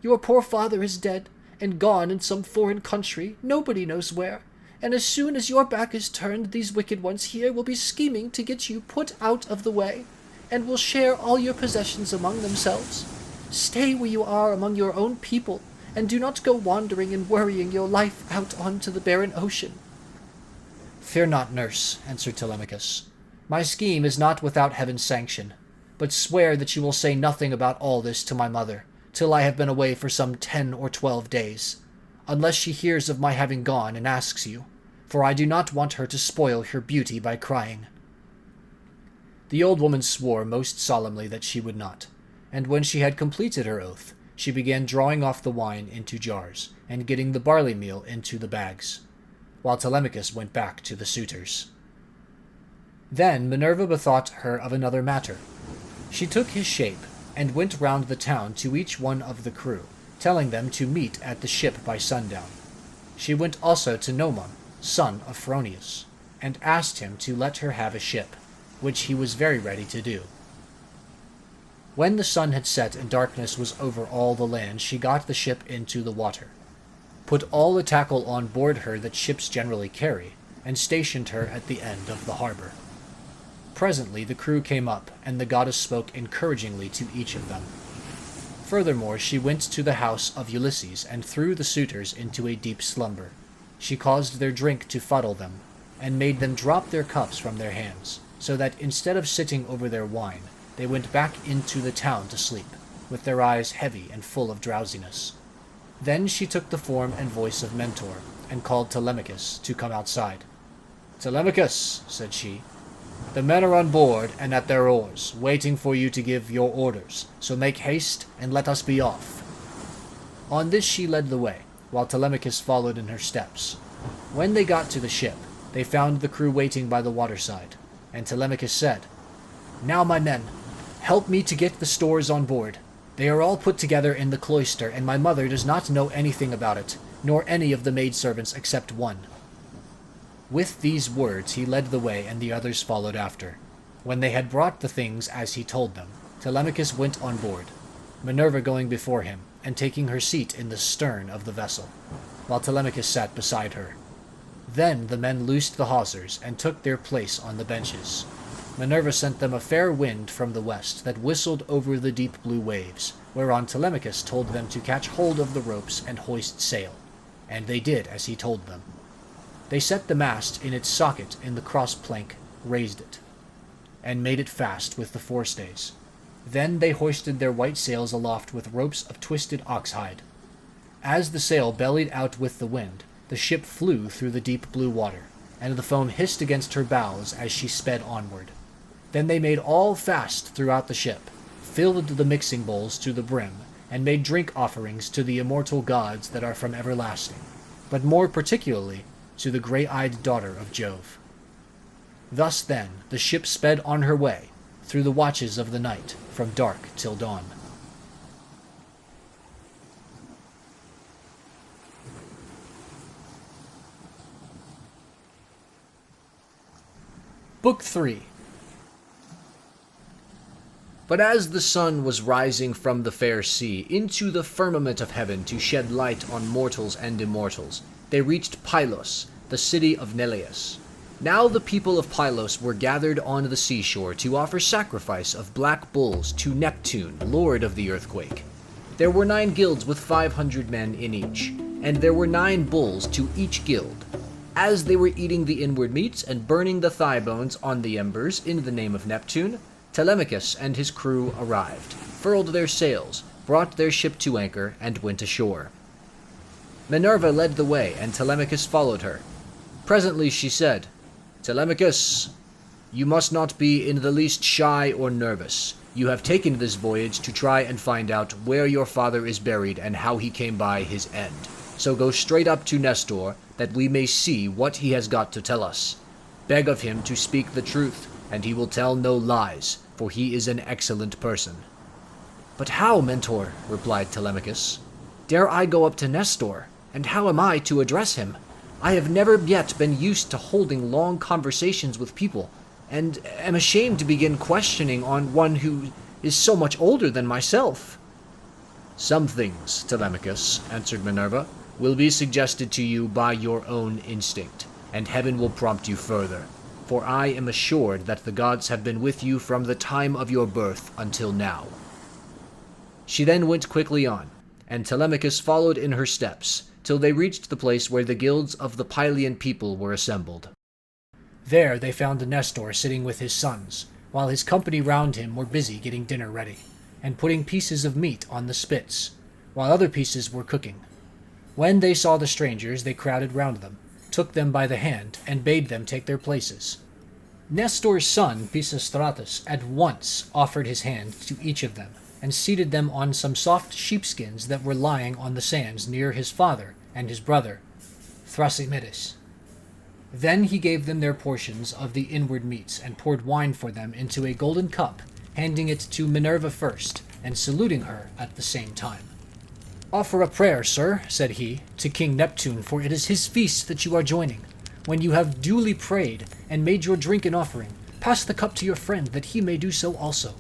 Speaker 2: Your poor father is dead, and gone in some foreign country, nobody knows where, and as soon as your back is turned, these wicked ones here will be scheming to get you put out of the way, and will share all your possessions among themselves. Stay where you are among your own people, and do not go wandering and worrying your life out onto the barren ocean."
Speaker 1: "Fear not, nurse," answered Telemachus. "My scheme is not without heaven's sanction, but swear that you will say nothing about all this to my mother, till I have been away for some 10 or 12 days, unless she hears of my having gone and asks you, for I do not want her to spoil her beauty by crying." The old woman swore most solemnly that she would not, and when she had completed her oath, she began drawing off the wine into jars, and getting the barley meal into the bags, while Telemachus went back to the suitors. Then Minerva bethought her of another matter. She took his shape, and went round the town to each one of the crew, telling them to meet at the ship by sundown. She went also to Nomon, son of Phronius, and asked him to let her have a ship, which he was very ready to do. When the sun had set and darkness was over all the land, she got the ship into the water, put all the tackle on board her that ships generally carry, and stationed her at the end of the harbor. Presently the crew came up, and the goddess spoke encouragingly to each of them. Furthermore, she went to the house of Ulysses, and threw the suitors into a deep slumber. She caused their drink to fuddle them, and made them drop their cups from their hands, so that instead of sitting over their wine, they went back into the town to sleep, with their eyes heavy and full of drowsiness.
Speaker 2: Then she took the form and voice of Mentor, and called Telemachus to come outside. "Telemachus," said she, "the men are on board and at their oars, waiting for you to give your orders, so make haste and let us be off." On this she led the way, while Telemachus followed in her steps. When they got to the ship, they found the crew waiting by the waterside, and Telemachus said, "Now, my men, help me to get the stores on board. They are all put together in the cloister, and my mother does not know anything about it, nor any of the maidservants except one." With these words he led the way, and the others followed after. When they had brought the things as he told them, Telemachus went on board, Minerva going before him, and taking her seat in the stern of the vessel, while Telemachus sat beside her. Then the men loosed the hawsers, and took their place on the benches. Minerva sent them a fair wind from the west that whistled over the deep blue waves, whereon Telemachus told them to catch hold of the ropes and hoist sail, and they did as he told them. They set the mast in its socket in the cross plank, raised it, and made it fast with the forestays. Then they hoisted their white sails aloft with ropes of twisted oxhide. As the sail bellied out with the wind, the ship flew through the deep blue water, and the foam hissed against her bows as she sped onward. Then they made all fast throughout the ship, filled the mixing bowls to the brim, and made drink offerings to the immortal gods that are from everlasting, but more particularly to the grey-eyed daughter of Jove. Thus then the ship sped on her way, through the watches of the night, from dark till dawn. Book 3. But as the sun was rising from the fair sea into the firmament of heaven to shed light on mortals and immortals, they reached Pylos, the city of Neleus. Now the people of Pylos were gathered on the seashore to offer sacrifice of black bulls to Neptune, lord of the earthquake. There were 9 guilds with 500 men in each, and there were 9 bulls to each guild. As they were eating the inward meats and burning the thigh bones on the embers in the name of Neptune, Telemachus and his crew arrived, furled their sails, brought their ship to anchor, and went ashore. Minerva led the way, and Telemachus followed her. Presently she said, "Telemachus, you must not be in the least shy or nervous. You have taken this voyage to try and find out where your father is buried and how he came by his end. So go straight up to Nestor, that we may see what he has got to tell us. Beg of him to speak the truth, and he will tell no lies, for he is an excellent person." "But how, Mentor?" replied Telemachus. "Dare I go up to Nestor? And how am I to address him? I have never yet been used to holding long conversations with people, and am ashamed to begin questioning on one who is so much older than myself." "Some things, Telemachus," answered Minerva, "will be suggested to you by your own instinct, and heaven will prompt you further. For I am assured that the gods have been with you from the time of your birth until now." She then went quickly on, and Telemachus followed in her steps, till they reached the place where the guilds of the Pylian people were assembled. There they found Nestor sitting with his sons, while his company round him were busy getting dinner ready, and putting pieces of meat on the spits, while other pieces were cooking. When they saw the strangers, they crowded round them, took them by the hand, and bade them take their places. Nestor's son, Pisistratus, at once offered his hand to each of them, and seated them on some soft sheepskins that were lying on the sands near his father and his brother, Thrasymedes. Then he gave them their portions of the inward meats, and poured wine for them into a golden cup, handing it to Minerva first, and saluting her at the same time. "Offer a prayer, sir," said he, "to King Neptune, for it is his feast that you are joining. When you have duly prayed and made your drink and offering, pass the cup to your friend, that he may do so also.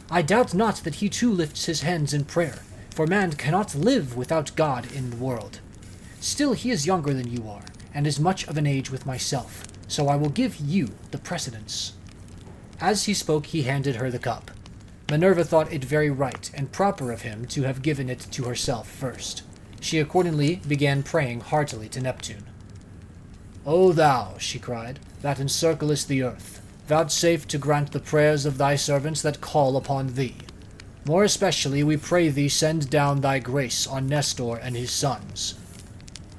Speaker 2: I doubt not that he too lifts his hands in prayer, for man cannot live without God in the world. Still he is younger than you are, and is much of an age with myself, so I will give you the precedence." As he spoke, he handed her the cup. Minerva thought it very right and proper of him to have given it to herself first. She accordingly began praying heartily to Neptune. "O thou," she cried, "that encirclest the earth, vouchsafe to grant the prayers of thy servants that call upon thee. More especially we pray thee send down thy grace on Nestor and his sons.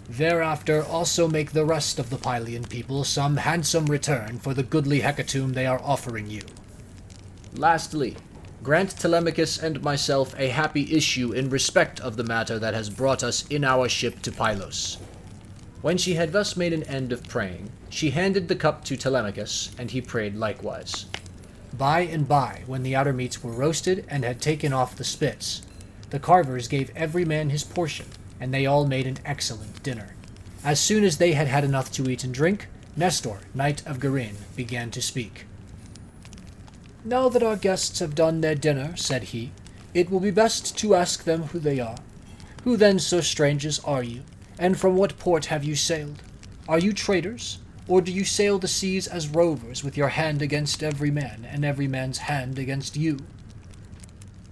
Speaker 2: Thereafter also make the rest of the Pylian people some handsome return for the goodly hecatomb they are offering you. Lastly, grant Telemachus and myself a happy issue in respect of the matter that has brought us in our ship to Pylos." When she had thus made an end of praying, she handed the cup to Telemachus, and he prayed likewise. By and by, when the outer meats were roasted and had taken off the spits, the carvers gave every man his portion, and they all made an excellent dinner. As soon as they had had enough to eat and drink, Nestor, knight of Gerene, began to speak. "Now that our guests have done their dinner," said he, "it will be best to ask them who they are. Who then, so strangers, are you, and from what port have you sailed? Are you traders, or do you sail the seas as rovers with your hand against every man, and every man's hand against you?"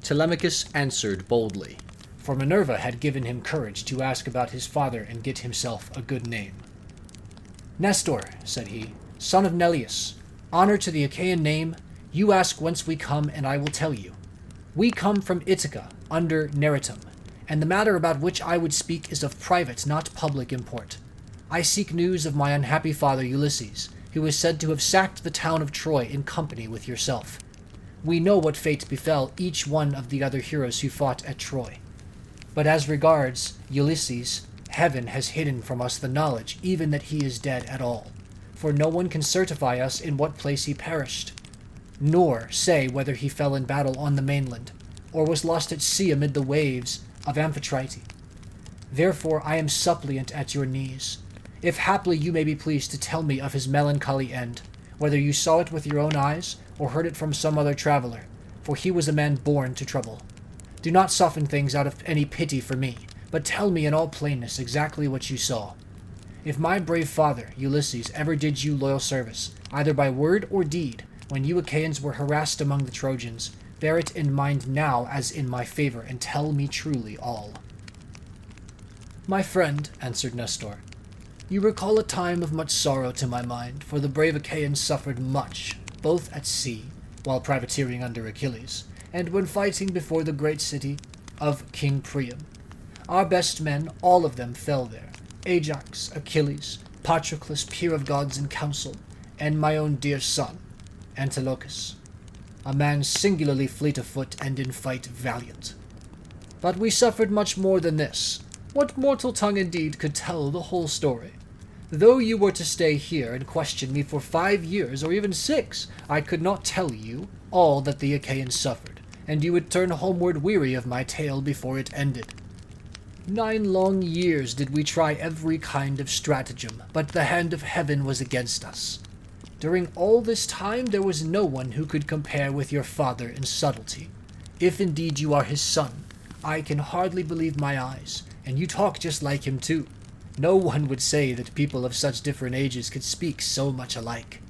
Speaker 2: Telemachus answered boldly, for Minerva had given him courage to ask about his father and get himself a good name. "Nestor," said he, "son of Neleus, honor to the Achaean name, you ask whence we come, and I will tell you. We come from Ithaca, under Neritum, and the matter about which I would speak is of private, not public import. I seek news of my unhappy father Ulysses, who is said to have sacked the town of Troy in company with yourself. We know what fate befell each one of the other heroes who fought at Troy. But as regards Ulysses, heaven has hidden from us the knowledge even that he is dead at all, for no one can certify us in what place he perished, nor say whether he fell in battle on the mainland, or was lost at sea amid the waves of Amphitrite. Therefore I am suppliant at your knees. If haply you may be pleased to tell me of his melancholy end, whether you saw it with your own eyes, or heard it from some other traveler, for he was a man born to trouble. Do not soften things out of any pity for me, but tell me in all plainness exactly what you saw. If my brave father, Ulysses, ever did you loyal service, either by word or deed, when you Achaeans were harassed among the Trojans, bear it in mind now as in my favor, and tell me truly all." "My friend," answered Nestor, "you recall a time of much sorrow to my mind, for the brave Achaeans suffered much, both at sea, while privateering under Achilles, and when fighting before the great city of King Priam. Our best men, all of them, fell there, Ajax, Achilles, Patroclus, peer of gods in council, and my own dear son, Antilochus, a man singularly fleet of foot and in fight valiant. But we suffered much more than this. What mortal tongue indeed could tell the whole story? Though you were to stay here and question me for 5 years, or even 6, I could not tell you all that the Achaeans suffered, and you would turn homeward weary of my tale before it ended. 9 long years did we try every kind of stratagem, but the hand of heaven was against us. During all this time there was no one who could compare with your father in subtlety. If indeed you are his son, I can hardly believe my eyes, and you talk just like him too. No one would say that people of such different ages could speak so much alike.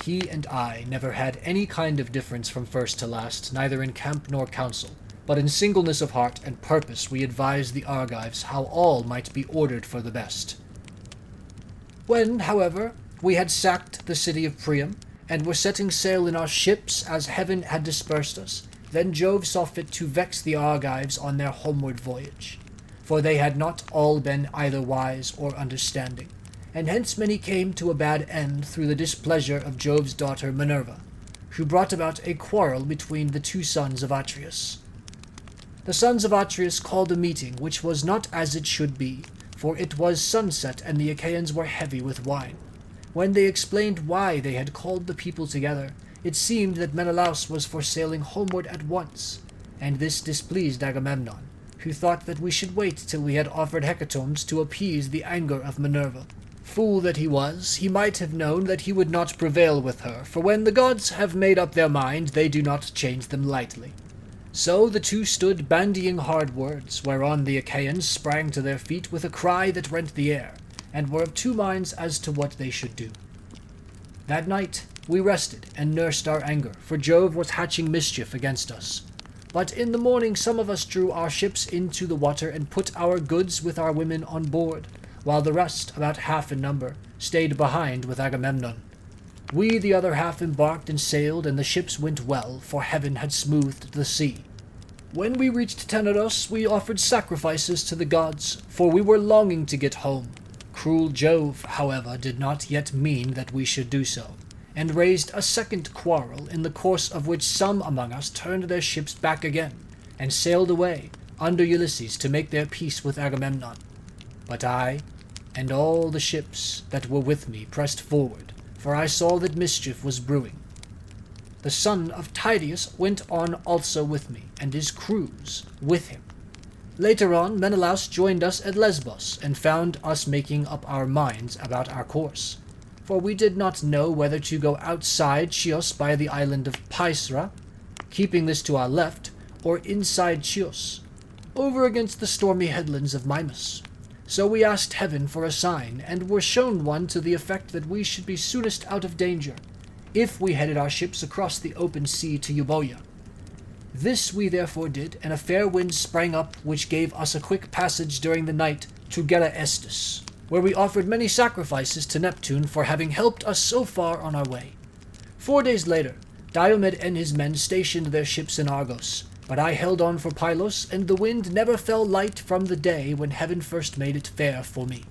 Speaker 2: He and I never had any kind of difference from first to last, neither in camp nor council, but in singleness of heart and purpose we advised the Argives how all might be ordered for the best. When, however, we had sacked the city of Priam, and were setting sail in our ships as heaven had dispersed us, then Jove saw fit to vex the Argives on their homeward voyage. For they had not all been either wise or understanding, and hence many came to a bad end through the displeasure of Jove's daughter Minerva, who brought about a quarrel between the 2 sons of Atreus. The sons of Atreus called a meeting which was not as it should be, for it was sunset and the Achaeans were heavy with wine. When they explained why they had called the people together, it seemed that Menelaus was for sailing homeward at once, and this displeased Agamemnon, who thought that we should wait till we had offered hecatombs to appease the anger of Minerva. Fool that he was, he might have known that he would not prevail with her, for when the gods have made up their mind, they do not change them lightly. So the 2 stood bandying hard words, whereon the Achaeans sprang to their feet with a cry that rent the air, and were of 2 minds as to what they should do. That night we rested and nursed our anger, for Jove was hatching mischief against us. But in the morning some of us drew our ships into the water and put our goods with our women on board, while the rest, about half in number, stayed behind with Agamemnon. We the other half embarked and sailed, and the ships went well, for heaven had smoothed the sea. When we reached Tenedos, we offered sacrifices to the gods, for we were longing to get home. Cruel Jove, however, did not yet mean that we should do so, and raised a second quarrel, in the course of which some among us turned their ships back again, and sailed away under Ulysses to make their peace with Agamemnon. But I, and all the ships that were with me, pressed forward, for I saw that mischief was brewing. The son of Tydeus went on also with me, and his crews with him. Later on, Menelaus joined us at Lesbos, and found us making up our minds about our course. For we did not know whether to go outside Chios by the island of Pysra, keeping this to our left, or inside Chios, over against the stormy headlands of Mimas. So we asked heaven for a sign, and were shown one to the effect that we should be soonest out of danger, if we headed our ships across the open sea to Euboea. This we therefore did, and a fair wind sprang up, which gave us a quick passage during the night to Geraestus, where we offered many sacrifices to Neptune for having helped us so far on our way. 4 days later, Diomed and his men stationed their ships in Argos, but I held on for Pylos, and the wind never fell light from the day when heaven first made it fair for me.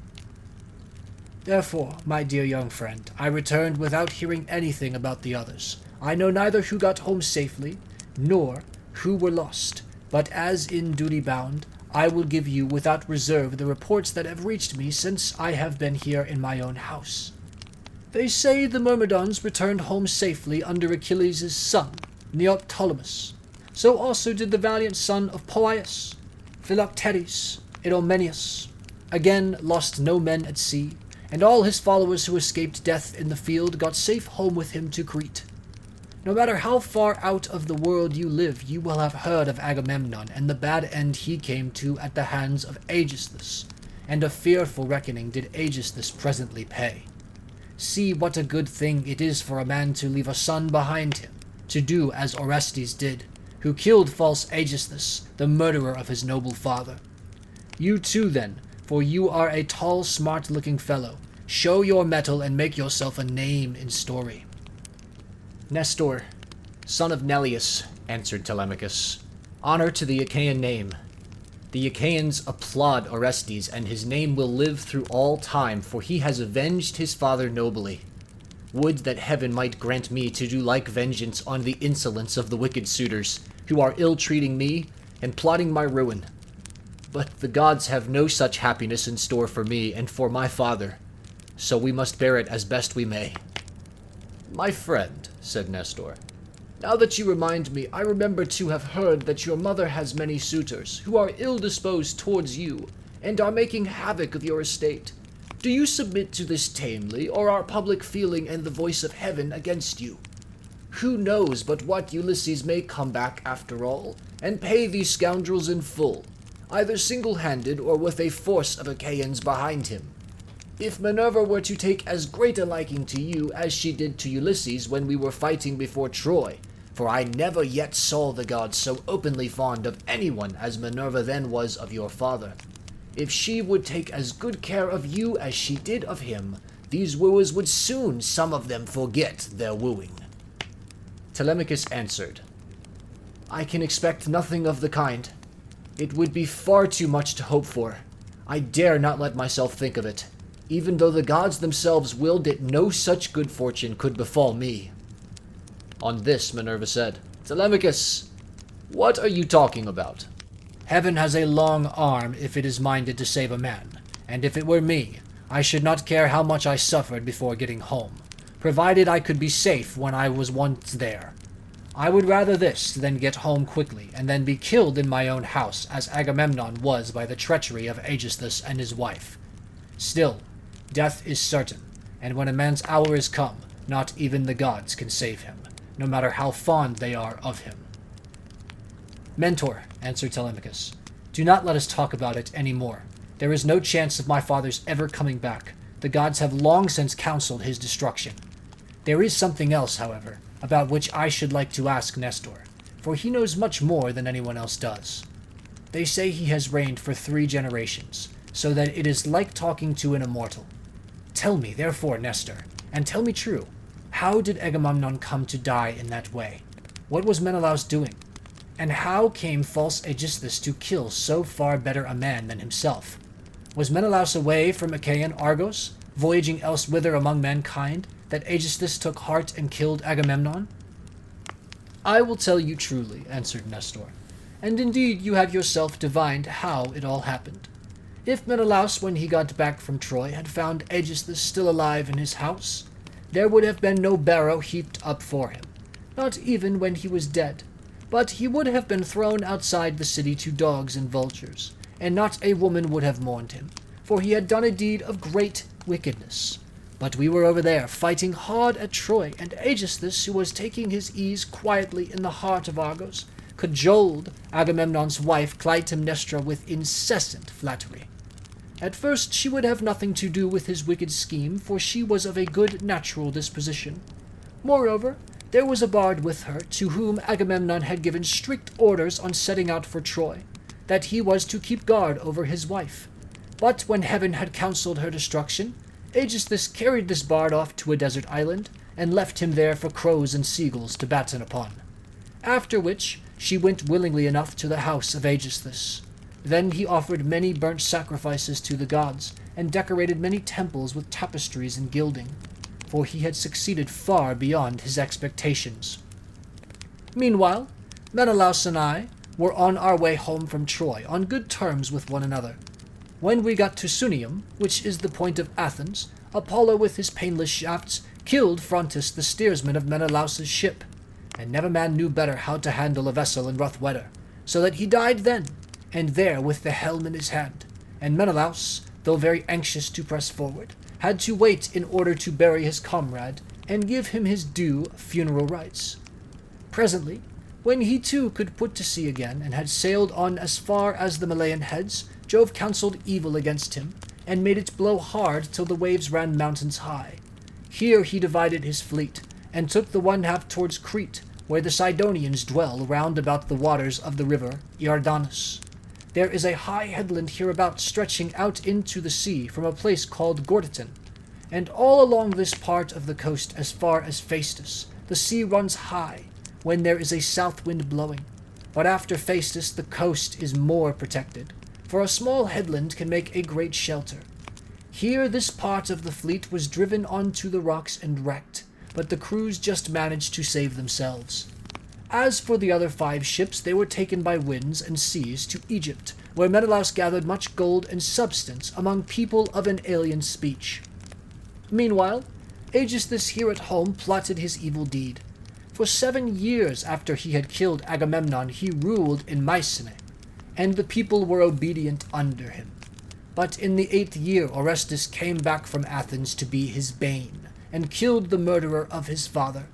Speaker 2: Therefore, my dear young friend, I returned without hearing anything about the others. I know neither who got home safely, nor who were lost, but as in duty bound, I will give you without reserve the reports that have reached me since I have been here in my own house. They say the Myrmidons returned home safely under Achilles' son, Neoptolemus. So also did the valiant son of Poias, Philoctetes, Idomeneus. Again lost no men at sea, and all his followers who escaped death in the field got safe home with him to Crete. No matter how far out of the world you live, you will have heard of Agamemnon and the bad end he came to at the hands of Aegisthus, and a fearful reckoning did Aegisthus presently pay. See what a good thing it is for a man to leave a son behind him, to do as Orestes did, who killed false Aegisthus, the murderer of his noble father. You too, then, for you are a tall, smart-looking fellow, show your mettle and make yourself a name in story.
Speaker 1: Nestor, son of Neleus, answered Telemachus, honor to the Achaean name. The Achaeans applaud Orestes, and his name will live through all time, for he has avenged his father nobly. Would that heaven might grant me to do like vengeance on the insolence of the wicked suitors, who are ill-treating me and plotting my ruin. But the gods have no such happiness in store for me and for my father, so we must bear it as best we may.
Speaker 2: My friend, said Nestor, now that you remind me, I remember to have heard that your mother has many suitors, who are ill-disposed towards you, and are making havoc of your estate. Do you submit to this tamely, or are public feeling and the voice of heaven against you? Who knows but what Ulysses may come back after all, and pay these scoundrels in full, either single-handed or with a force of Achaeans behind him? If Minerva were to take as great a liking to you as she did to Ulysses when we were fighting before Troy, for I never yet saw the gods so openly fond of anyone as Minerva then was of your father, if she would take as good care of you as she did of him, these wooers would soon some of them forget their wooing.
Speaker 1: Telemachus answered,
Speaker 2: I can expect nothing of the kind. It would be far too much to hope for. I dare not let myself think of it, even though the gods themselves willed it no such good fortune could befall me.
Speaker 1: On this Minerva said, Telemachus, what are you talking about?
Speaker 2: Heaven has a long arm if it is minded to save a man, and if it were me, I should not care how much I suffered before getting home, provided I could be safe when I was once there. I would rather this than get home quickly, and then be killed in my own house, as Agamemnon was by the treachery of Aegisthus and his wife. Still, death is certain, and when a man's hour is come, not even the gods can save him, no matter how fond they are of him. Mentor, answered Telemachus, do not let us talk about it any more. There is no chance of my father's ever coming back. The gods have long since counseled his destruction. There is something else, however, about which I should like to ask Nestor, for he knows much more than anyone else does. They say he has reigned for 3 generations, so that it is like talking to an immortal. Tell me, therefore, Nestor, and tell me true, how did Agamemnon come to die in that way? What was Menelaus doing? And how came false Aegisthus to kill so far better a man than himself? Was Menelaus away from Achaean Argos, voyaging elsewhither among mankind, that Aegisthus took heart and killed Agamemnon? I will tell you truly, answered Nestor, and indeed you have yourself divined how it all happened. If Menelaus, when he got back from Troy, had found Aegisthus still alive in his house, there would have been no barrow heaped up for him, not even when he was dead, but he would have been thrown outside the city to dogs and vultures, and not a woman would have mourned him, for he had done a deed of great wickedness. But we were over there, fighting hard at Troy, and Aegisthus, who was taking his ease quietly in the heart of Argos, cajoled Agamemnon's wife Clytemnestra with incessant flattery. At first she would have nothing to do with his wicked scheme, for she was of a good natural disposition. Moreover, there was a bard with her, to whom Agamemnon had given strict orders on setting out for Troy, that he was to keep guard over his wife. But when heaven had counseled her destruction, Aegisthus carried this bard off to a desert island, and left him there for crows and seagulls to batten upon. After which she went willingly enough to the house of Aegisthus. Then he offered many burnt sacrifices to the gods, and decorated many temples with tapestries and gilding, for he had succeeded far beyond his expectations. Meanwhile, Menelaus and I were on our way home from Troy, on good terms with one another. When we got to Sunium, which is the point of Athens, Apollo with his painless shafts killed Phrontis the steersman of Menelaus's ship, and never man knew better how to handle a vessel in rough weather, so that he died then, and there with the helm in his hand, and Menelaus, though very anxious to press forward, had to wait in order to bury his comrade, and give him his due funeral rites. Presently, when he too could put to sea again, and had sailed on as far as the Malayan heads, Jove counselled evil against him, and made it blow hard till the waves ran mountains high. Here he divided his fleet, and took the one half towards Crete, where the Sidonians dwell round about the waters of the river Iardanus. There is a high headland hereabout stretching out into the sea from a place called Gortyton, and all along this part of the coast as far as Phaestus the sea runs high, when there is a south wind blowing. But after Phaestus the coast is more protected, for a small headland can make a great shelter. Here this part of the fleet was driven onto the rocks and wrecked, but the crews just managed to save themselves. As for the other 5 ships, they were taken by winds and seas to Egypt, where Menelaus gathered much gold and substance among people of an alien speech. Meanwhile, Aegisthus here at home plotted his evil deed. For 7 years after he had killed Agamemnon, he ruled in Mycenae, and the people were obedient under him. But in the 8th year Orestes came back from Athens to be his bane, and killed the murderer of his father.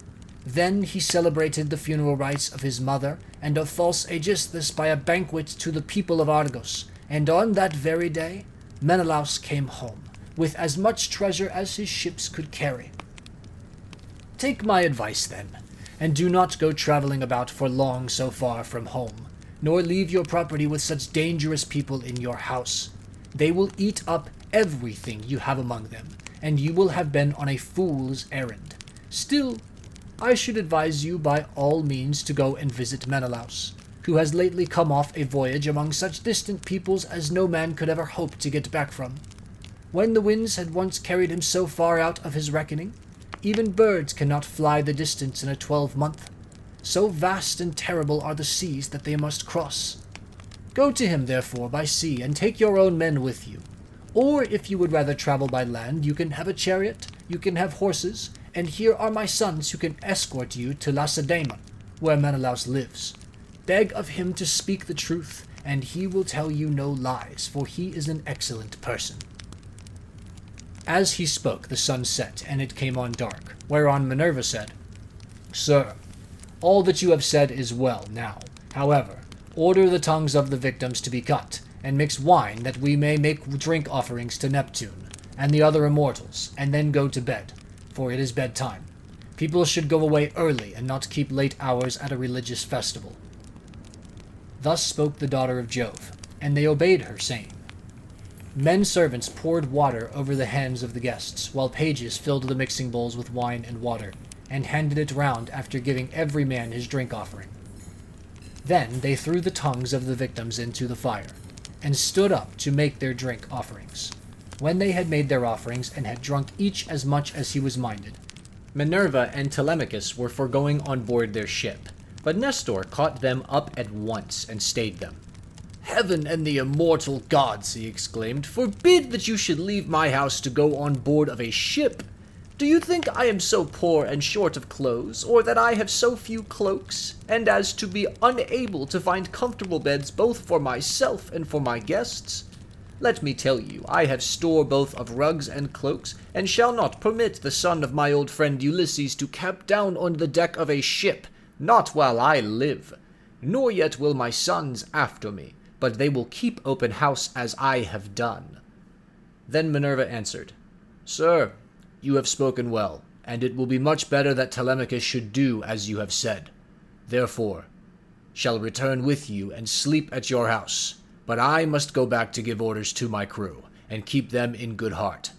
Speaker 2: Then he celebrated the funeral rites of his mother and of false Aegisthus by a banquet to the people of Argos, and on that very day Menelaus came home, with as much treasure as his ships could carry. Take my advice, then, and do not go traveling about for long so far from home, nor leave your property with such dangerous people in your house. They will eat up everything you have among them, and you will have been on a fool's errand. Still, I should advise you by all means to go and visit Menelaus, who has lately come off a voyage among such distant peoples as no man could ever hope to get back from. When the winds had once carried him so far out of his reckoning, even birds cannot fly the distance in a 12-month. So vast and terrible are the seas that they must cross. Go to him, therefore, by sea, and take your own men with you. Or if you would rather travel by land, you can have a chariot, you can have horses, and here are my sons who can escort you to Lacedaemon, where Menelaus lives. Beg of him to speak the truth, and he will tell you no lies, for he is an excellent person. As he spoke, the sun set, and it came on dark, whereon Minerva said, Sir, all that you have said is well now. However, order the tongues of the victims to be cut, and mix wine that we may make drink offerings to Neptune, and the other immortals, and then go to bed, for it is bedtime. People should go away early, and not keep late hours at a religious festival. Thus spoke the daughter of Jove, and they obeyed her, saying, Men servants poured water over the hands of the guests, while pages filled the mixing bowls with wine and water, and handed it round after giving every man his drink offering. Then they threw the tongues of the victims into the fire, and stood up to make their drink offerings. When they had made their offerings, and had drunk each as much as he was minded, Minerva and Telemachus were for going on board their ship, but Nestor caught them up at once and stayed them. "Heaven and the immortal gods," he exclaimed, "forbid that you should leave my house to go on board of a ship! Do you think I am so poor and short of clothes, or that I have so few cloaks, and as to be unable to find comfortable beds both for myself and for my guests? Let me tell you, I have store both of rugs and cloaks, and shall not permit the son of my old friend Ulysses to camp down on the deck of a ship, not while I live. Nor yet will my sons after me, but they will keep open house as I have done." Then Minerva answered, "Sir, you have spoken well, and it will be much better that Telemachus should do as you have said. Therefore, shall return with you and sleep at your house, but I must go back to give orders to my crew, and keep them in good heart.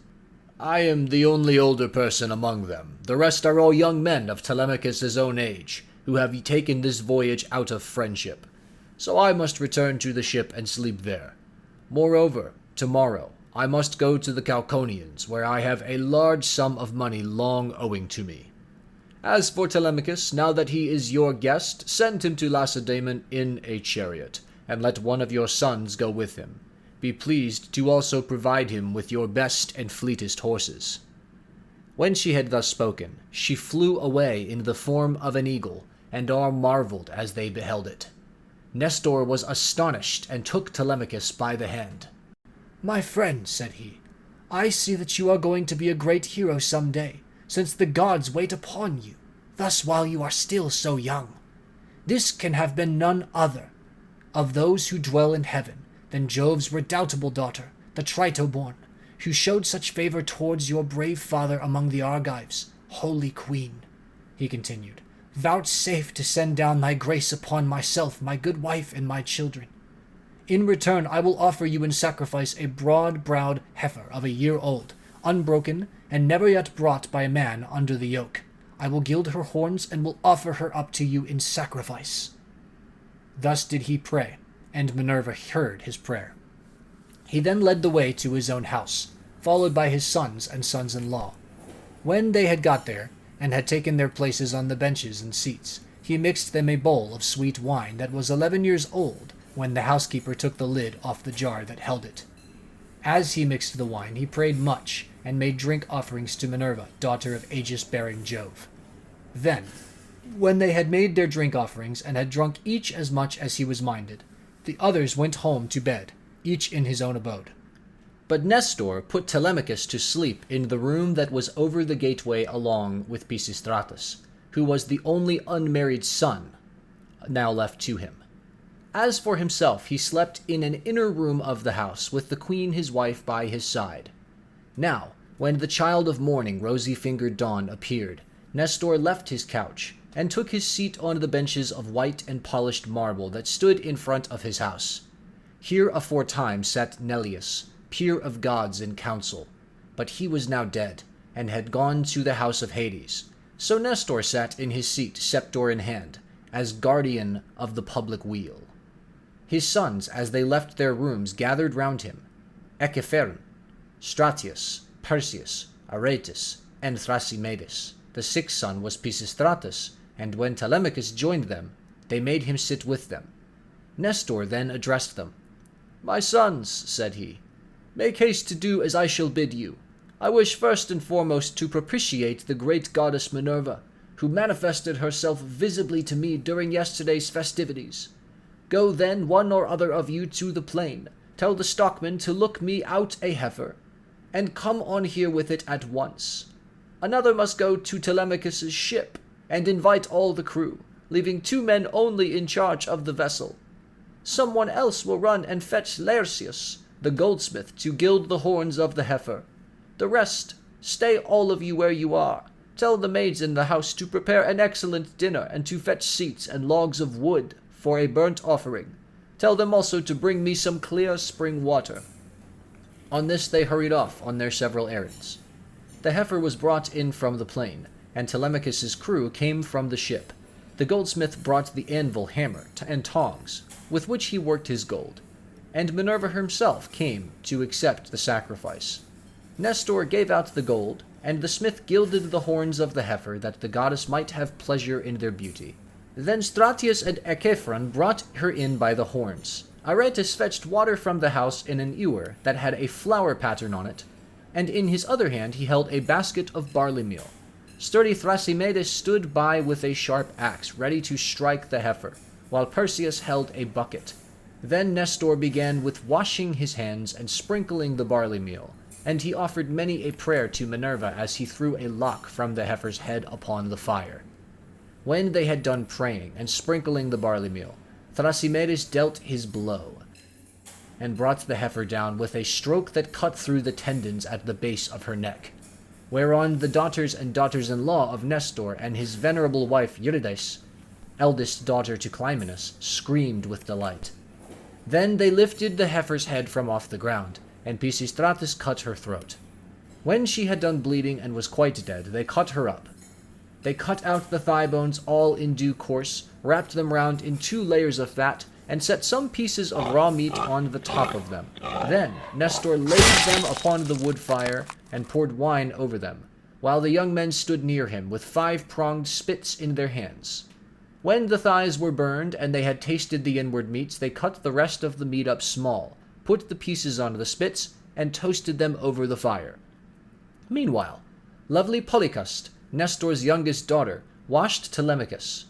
Speaker 2: I am the only older person among them. The rest are all young men of Telemachus' own age, who have taken this voyage out of friendship. So I must return to the ship and sleep there. Moreover, tomorrow I must go to the Cauconians, where I have a large sum of money long owing to me. As for Telemachus, now that he is your guest, send him to Lacedaemon in a chariot, and let one of your sons go with him. Be pleased to also provide him with your best and fleetest horses." When she had thus spoken, she flew away in the form of an eagle, and all marveled as they beheld it. Nestor was astonished, and took Telemachus by the hand.
Speaker 3: "My friend," said he, "I see that you are going to be a great hero some day, since the gods wait upon you, thus while you are still so young. This can have been none other of those who dwell in heaven than Jove's redoubtable daughter, the Trito-born, who showed such favor towards your brave father among the Argives. Holy queen," he continued, "vouchsafe to send down thy grace upon myself, my good wife, and my children. In return I will offer you in sacrifice a broad-browed heifer of a year old, unbroken, and never yet brought by a man under the yoke. I will gild her horns, and will offer her up to you in sacrifice." Thus did he pray, and Minerva heard his prayer. He then led the way to his own house, followed by his sons and sons-in-law. When they had got there, and had taken their places on the benches and seats, he mixed them a bowl of sweet wine that was 11 years old, when the housekeeper took the lid off the jar that held it. As he mixed the wine, he prayed much, and made drink offerings to Minerva, daughter of aegis-bearing Jove. Then, when they had made their drink offerings, and had drunk each as much as he was minded, the others went home to bed, each in his own abode.
Speaker 2: But Nestor put Telemachus to sleep in the room that was over the gateway along with Pisistratus, who was the only unmarried son now left to him. As for himself, he slept in an inner room of the house, with the queen his wife by his side. Now, when the child of morning, rosy-fingered Dawn, appeared, Nestor left his couch, and took his seat on the benches of white and polished marble that stood in front of his house. Here aforetime sat Neleus, peer of gods in council, but he was now dead, and had gone to the house of Hades. So Nestor sat in his seat, scepter in hand, as guardian of the public weal. His sons, as they left their rooms, gathered round him: Echephern, Stratius, Perseus, Aretus, and Thrasymedes. The sixth son was Pisistratus, and when Telemachus joined them, they made him sit with them. Nestor then addressed them. "My sons," said he, "make haste to do as I shall bid you. I wish first and foremost to propitiate the great goddess Minerva, who manifested herself visibly to me during yesterday's festivities. Go then, one or other of you, to the plain. Tell the stockman to look me out a heifer, and come on here with it at once. Another must go to Telemachus' ship, and invite all the crew, leaving 2 men only in charge of the vessel. Someone else will run and fetch Laertius, the goldsmith, to gild the horns of the heifer. The rest, stay all of you where you are. Tell the maids in the house to prepare an excellent dinner, and to fetch seats and logs of wood for a burnt offering. Tell them also to bring me some clear spring water." On this they hurried off on their several errands. The heifer was brought in from the plain, and Telemachus' crew came from the ship.
Speaker 1: the goldsmith brought the anvil, hammer, and tongs, with which he worked his gold, and Minerva herself came to accept the sacrifice. Nestor gave out the gold, and the smith gilded the horns of the heifer that the goddess might have pleasure in their beauty. Then Stratius and Echephron brought her in by the horns. Aretus fetched water from the house in an ewer that had a flower pattern on it, and in his other hand he held a basket of barley meal. Sturdy Thrasymedes stood by with a sharp axe, ready to strike the heifer, while Perseus held a bucket. Then Nestor began with washing his hands and sprinkling the barley meal, and he offered many a prayer to Minerva as he threw a lock from the heifer's head upon the fire. When they had done praying and sprinkling the barley meal, Thrasymedes dealt his blow, and brought the heifer down with a stroke that cut through the tendons at the base of her neck, whereon the daughters and daughters-in-law of Nestor and his venerable wife Eurydice, eldest daughter to Clymenus, screamed with delight. Then they lifted the heifer's head from off the ground, and Pisistratus cut her throat. When she had done bleeding and was quite dead, they cut her up. They cut out the thigh bones all in due course, wrapped them round in 2 layers of fat, and set some pieces of raw meat on the top of them. Then Nestor laid them upon the wood fire, and poured wine over them, while the young men stood near him with 5-pronged spits in their hands. When the thighs were burned, and they had tasted the inward meats, they cut the rest of the meat up small, put the pieces on the spits, and toasted them over the fire. Meanwhile, lovely Polycust, Nestor's youngest daughter, washed Telemachus.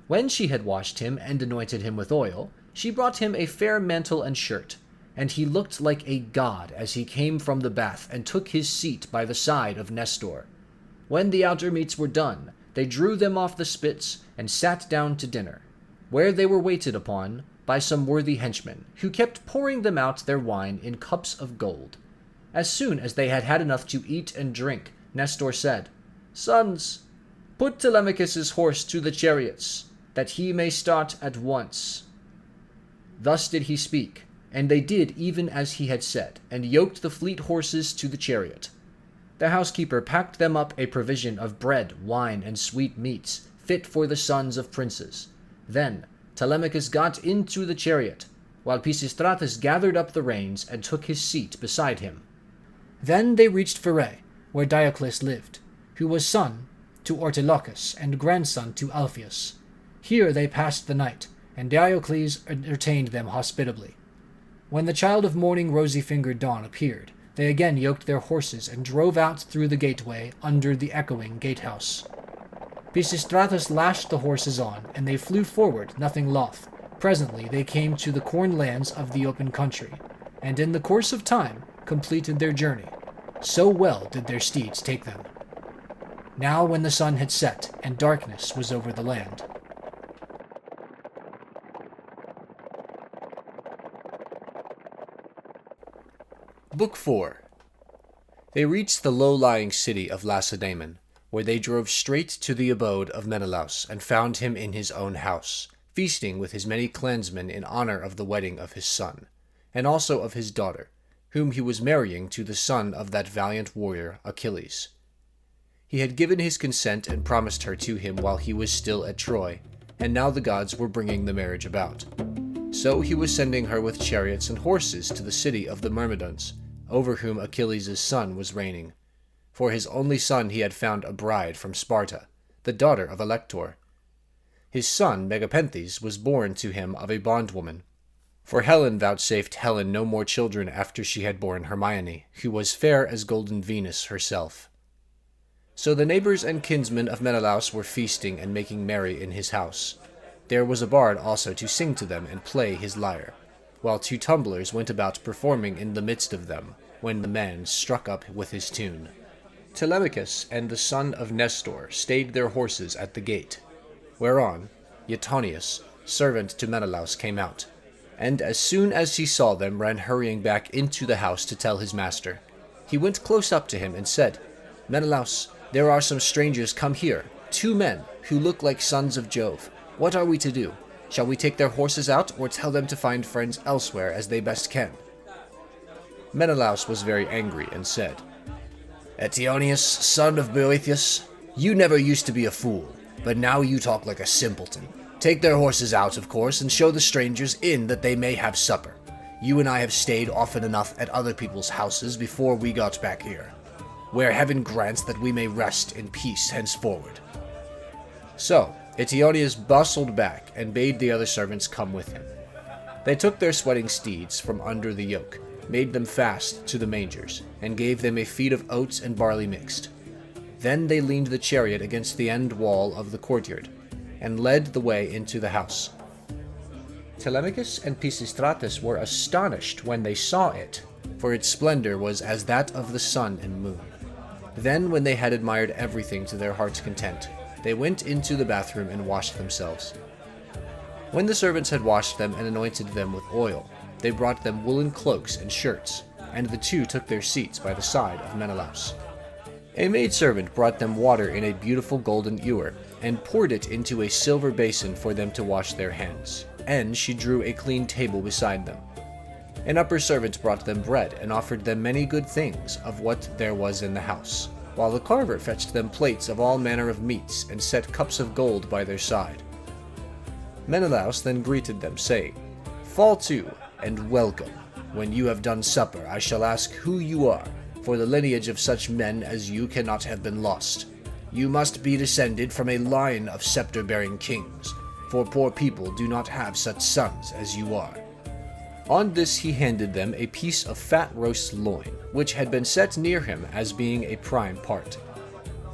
Speaker 1: When she had washed him and anointed him with oil, she brought him a fair mantle and shirt, and he looked like a god as he came from the bath and took his seat by the side of Nestor. When the outer meats were done, they drew them off the spits and sat down to dinner, where they were waited upon by some worthy henchmen, who kept pouring them out their wine in cups of gold. As soon as they had had enough to eat and drink, Nestor said, "Sons, put Telemachus's horse to the chariots, that he may start at once." Thus did he speak, and they did even as he had said, and yoked the fleet horses to the chariot. The housekeeper packed them up a provision of bread, wine, and sweet meats, fit for the sons of princes. Then Telemachus got into the chariot, while Pisistratus gathered up the reins and took his seat beside him.
Speaker 3: Then they reached Pherae, where Diocles lived, who was son to Ortilochus and grandson to Alpheus. Here they passed the night, and Diocles entertained them hospitably. When the child of morning rosy-fingered dawn appeared, they again yoked their horses and drove out through the gateway under the echoing gatehouse. Pisistratus lashed the horses on, and they flew forward, nothing loth. Presently they came to the corn lands of the open country, and in the course of time completed their journey. So well did their steeds take them. Now when the sun had set, and darkness was over the land,
Speaker 1: Book 4. They reached the low-lying city of Lacedaemon, where they drove straight to the abode of Menelaus, and found him in his own house, feasting with his many clansmen in honor of the wedding of his son, and also of his daughter, whom he was marrying to the son of that valiant warrior Achilles. He had given his consent and promised her to him while he was still at Troy, and now the gods were bringing the marriage about. So he was sending her with chariots and horses to the city of the Myrmidons, over whom Achilles' son was reigning. For his only son he had found a bride from Sparta, the daughter of Alector. His son Megapenthes was born to him of a bondwoman, for Helen vouchsafed Helen no more children after she had borne Hermione, who was fair as golden Venus herself. So the neighbors and kinsmen of Menelaus were feasting and making merry in his house. There was a bard also to sing to them and play his lyre, while 2 tumblers went about performing in the midst of them, when the man struck up with his tune. Telemachus and the son of Nestor stayed their horses at the gate, whereon Eutonius, servant to Menelaus, came out, and as soon as he saw them ran hurrying back into the house to tell his master. He went close up to him and said, "Menelaus, there are some strangers come here, 2 men, who look like sons of Jove. What are we to do? Shall we take their horses out, or tell them to find friends elsewhere as they best can?" Menelaus was very angry and said, "Eteonius, son of Boethius, you never used to be a fool.
Speaker 2: But now you talk like a simpleton. Take their horses out, of course, and show the strangers in that they may have supper. You and I have stayed often enough at other people's houses before we got back here, where heaven grants that we may rest in peace henceforward." So Eteonius bustled back and bade the other servants come with him. They took their sweating steeds from under the yoke, made them fast to the mangers, and gave them a feed of oats and barley mixed. Then they leaned the chariot against the end wall of the courtyard, and led the way into the house. Telemachus and Pisistratus were astonished when they saw it, for its splendor was as that of the sun and moon. Then, when they had admired everything to their heart's content, they went into the bathroom and washed themselves. When the servants had washed them and anointed them with oil, they brought them woolen cloaks and shirts, and the two took their seats by the side of Menelaus. A maidservant brought them water in a beautiful golden ewer, and poured it into a silver basin for them to wash their hands, and she drew a clean table beside them. An upper servant brought them bread, and offered them many good things of what there was in the house, while the carver fetched them plates of all manner of meats, and set cups of gold by their side. Menelaus then greeted them, saying, "Fall to, and welcome. When you have done supper, I shall ask who you are, for the lineage of such men as you cannot have been lost. You must be descended from a line of scepter-bearing kings, for poor people do not have such sons as you are." On this he handed them a piece of fat roast loin, which had been set near him as being a prime part.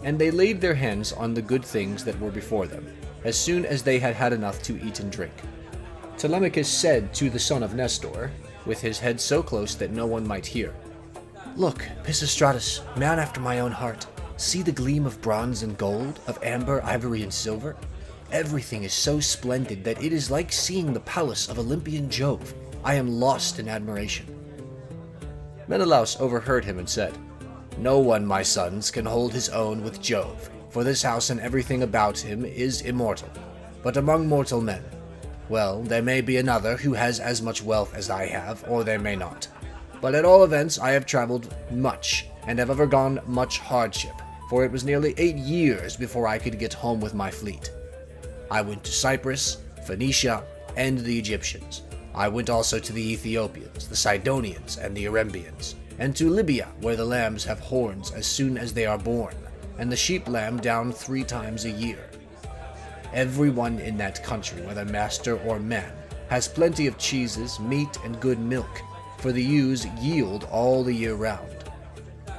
Speaker 2: And they laid their hands on the good things that were before them, as soon as they had had enough to eat and drink. Telemachus said to the son of Nestor, with his head so close that no one might hear, "Look, Pisistratus, man after my own heart, see the gleam of bronze and gold, of amber, ivory, and silver? Everything is so splendid that it is like seeing the palace of Olympian Jove. I am lost in admiration." Menelaus overheard him and said, "No one, my sons, can hold his own with Jove, for this house and everything about him is immortal. But among mortal men, well, there may be another who has as much wealth as I have, or there may not. But at all events I have traveled much, and have undergone much hardship, for it was nearly 8 years before I could get home with my fleet. I went to Cyprus, Phoenicia, and the Egyptians. I went also to the Ethiopians, the Sidonians, and the Erembians, and to Libya, where the lambs have horns as soon as they are born, and the sheep lamb down 3 times a year. Everyone in that country, whether master or man, has plenty of cheeses, meat, and good milk, for the ewes yield all the year round.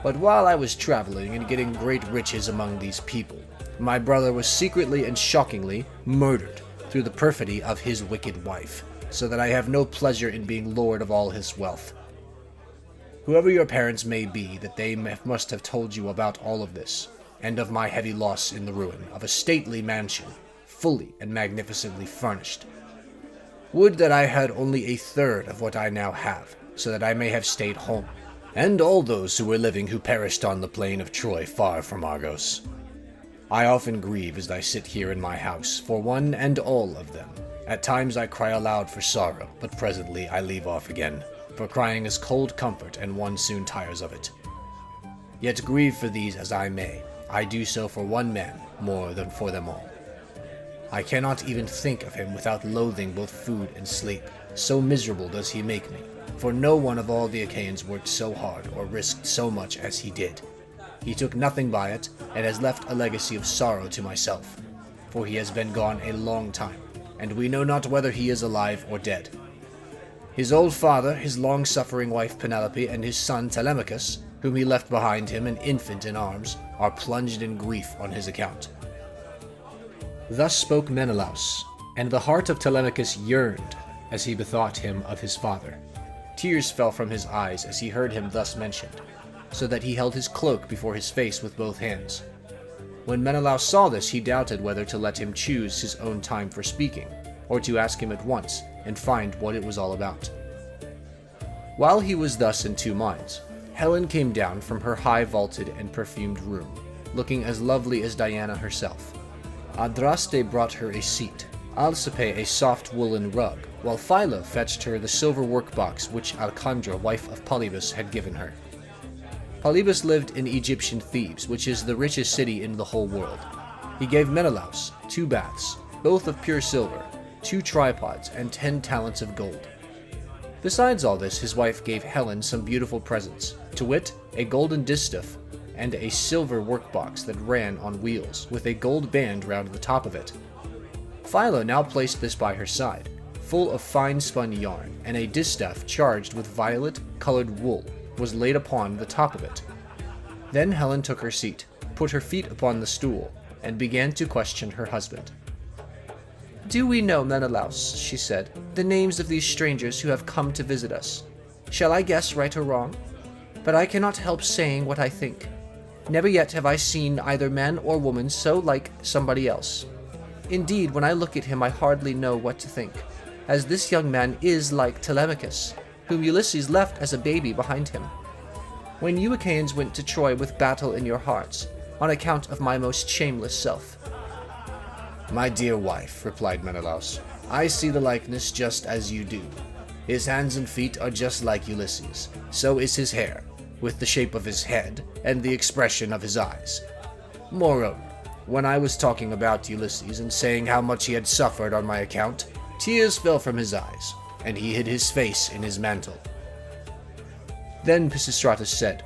Speaker 2: But while I was traveling and getting great riches among these people, my brother was secretly and shockingly murdered through the perfidy of his wicked wife, so that I have no pleasure in being lord of all his wealth. Whoever your parents may be, that they must have told you about all of this, and of my heavy loss in the ruin of a stately mansion, fully and magnificently furnished. Would that I had only a third of what I now have, so that I may have stayed home, and all those who were living who perished on the plain of Troy far from Argos. I often grieve as I sit here in my house for one and all of them. At times I cry aloud for sorrow, but presently I leave off again, for crying is cold comfort and one soon tires of it. Yet grieve for these as I may, I do so for one man more than for them all. I cannot even think of him without loathing both food and sleep, so miserable does he make me, for no one of all the Achaeans worked so hard or risked so much as he did. He took nothing by it, and has left a legacy of sorrow to myself, for he has been gone a long time, and we know not whether he is alive or dead. His old father, his long-suffering wife Penelope, and his son Telemachus, whom he left behind him an infant in arms, are plunged in grief on his account." Thus spoke Menelaus, and the heart of Telemachus yearned as he bethought him of his father. Tears fell from his eyes as he heard him thus mentioned, so that he held his cloak before his face with both hands. When Menelaus saw this, he doubted whether to let him choose his own time for speaking, or to ask him at once and find what it was all about. While he was thus in 2 minds, Helen came down from her high-vaulted and perfumed room, looking as lovely as Diana herself. Adraste brought her a seat, Alcippe a soft woolen rug, while Philo fetched her the silver workbox which Alcandra, wife of Polybus, had given her. Polybus lived in Egyptian Thebes, which is the richest city in the whole world. He gave Menelaus 2 baths, both of pure silver, 2 tripods, and 10 talents of gold. Besides all this, his wife gave Helen some beautiful presents, to wit, a golden distaff and a silver workbox that ran on wheels, with a gold band round the top of it. Philo now placed this by her side, full of fine-spun yarn, and a distaff charged with violet-colored wool was laid upon the top of it. Then Helen took her seat, put her feet upon the stool, and began to question her husband. "Do we know, Menelaus," she said, "the names of these strangers who have come to visit us? Shall I guess right or wrong? But I cannot help saying what I think. Never yet have I seen either man or woman so like somebody else. Indeed, when I look at him, I hardly know what to think, as this young man is like Telemachus, whom Ulysses left as a baby behind him. When you Achaeans went to Troy with battle in your hearts, on account of my most shameless self."
Speaker 1: "My dear wife," replied Menelaus, "I see the likeness just as you do. His hands and feet are just like Ulysses. So is his hair, with the shape of his head and the expression of his eyes. Moreover, when I was talking about Ulysses and saying how much he had suffered on my account, tears fell from his eyes, and he hid his face in his mantle."
Speaker 2: Then Pisistratus said,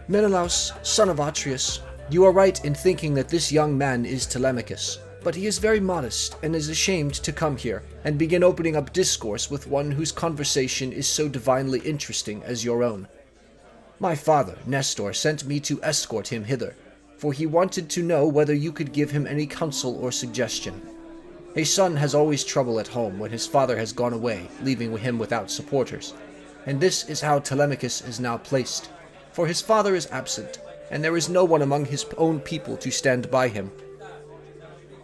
Speaker 2: "Menelaus, son of Atreus, you are right in thinking that this young man is Telemachus, but he is very modest and is ashamed to come here and begin opening up discourse with one whose conversation is so divinely interesting as your own. My father, Nestor, sent me to escort him hither, for he wanted to know whether you could give him any counsel or suggestion. A son has always trouble at home when his father has gone away, leaving him without supporters, and this is how Telemachus is now placed, for his father is absent, and there is no one among his own people to stand by him."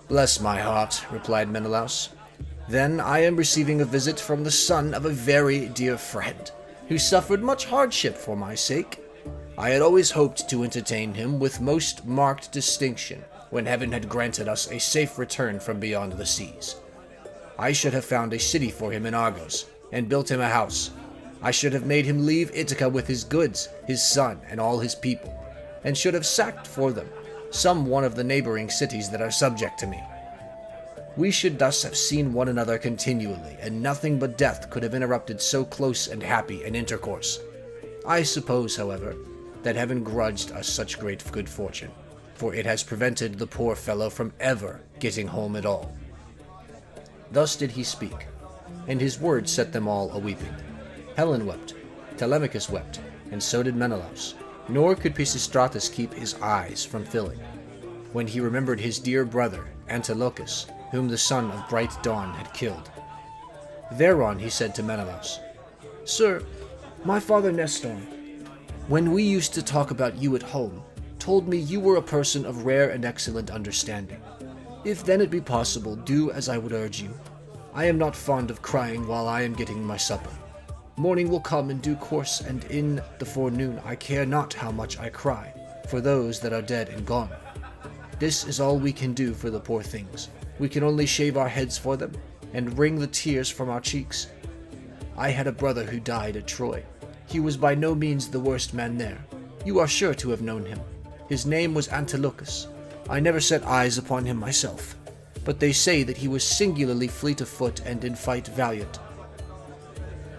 Speaker 1: "Bless my heart," replied Menelaus. "Then I am receiving a visit from the son of a very dear friend, who suffered much hardship for my sake. I had always hoped to entertain him with most marked distinction when heaven had granted us a safe return from beyond the seas. I should have found a city for him in Argos, and built him a house. I should have made him leave Ithaca with his goods, his son, and all his people, and should have sacked for them some one of the neighboring cities that are subject to me. We should thus have seen one another continually, and nothing but death could have interrupted so close and happy an intercourse. I suppose, however, that heaven grudged us such great good fortune, for it has prevented the poor fellow from ever getting home at all." Thus did he speak, and his words set them all a-weeping. Helen wept, Telemachus wept, and so did Menelaus, nor could Pisistratus keep his eyes from filling, when he remembered his dear brother, Antilochus, whom the son of bright dawn had killed. Thereon he said to Menelaus,
Speaker 3: "Sir, my father Nestor, when we used to talk about you at home, told me you were a person of rare and excellent understanding. If then it be possible, do as I would urge you. I am not fond of crying while I am getting my supper. Morning will come in due course, and in the forenoon I care not how much I cry for those that are dead and gone. This is all we can do for the poor things. We can only shave our heads for them, and wring the tears from our cheeks. I had a brother who died at Troy. He was by no means the worst man there. You are sure to have known him. His name was Antilochus. I never set eyes upon him myself, but they say that he was singularly fleet of foot and in fight valiant."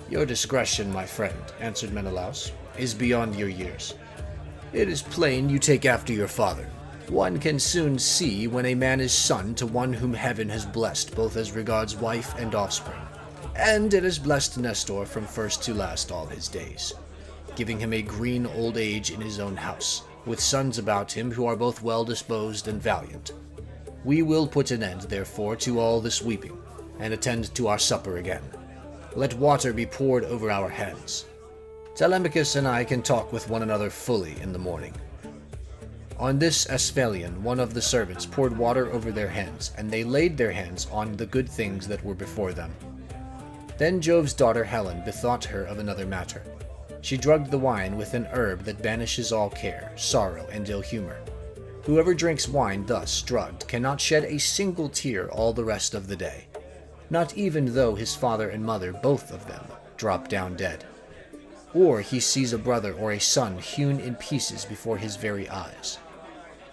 Speaker 1: "Your discretion, my friend," answered Menelaus, "is beyond your years. It is plain you take after your father. One can soon see when a man is son to one whom heaven has blessed both as regards wife and offspring, and it has blessed Nestor from first to last all his days, giving him a green old age in his own house, with sons about him who are both well-disposed and valiant. We will put an end, therefore, to all this weeping, and attend to our supper again. Let water be poured over our heads. Telemachus and I can talk with one another fully in the morning." On this Asphalion, one of the servants, poured water over their hands, and they laid their hands on the good things that were before them. Then Jove's daughter Helen bethought her of another matter. She drugged the wine with an herb that banishes all care, sorrow, and ill humor. Whoever drinks wine thus drugged cannot shed a single tear all the rest of the day, not even though his father and mother, both of them, drop down dead, or he sees a brother or a son hewn in pieces before his very eyes.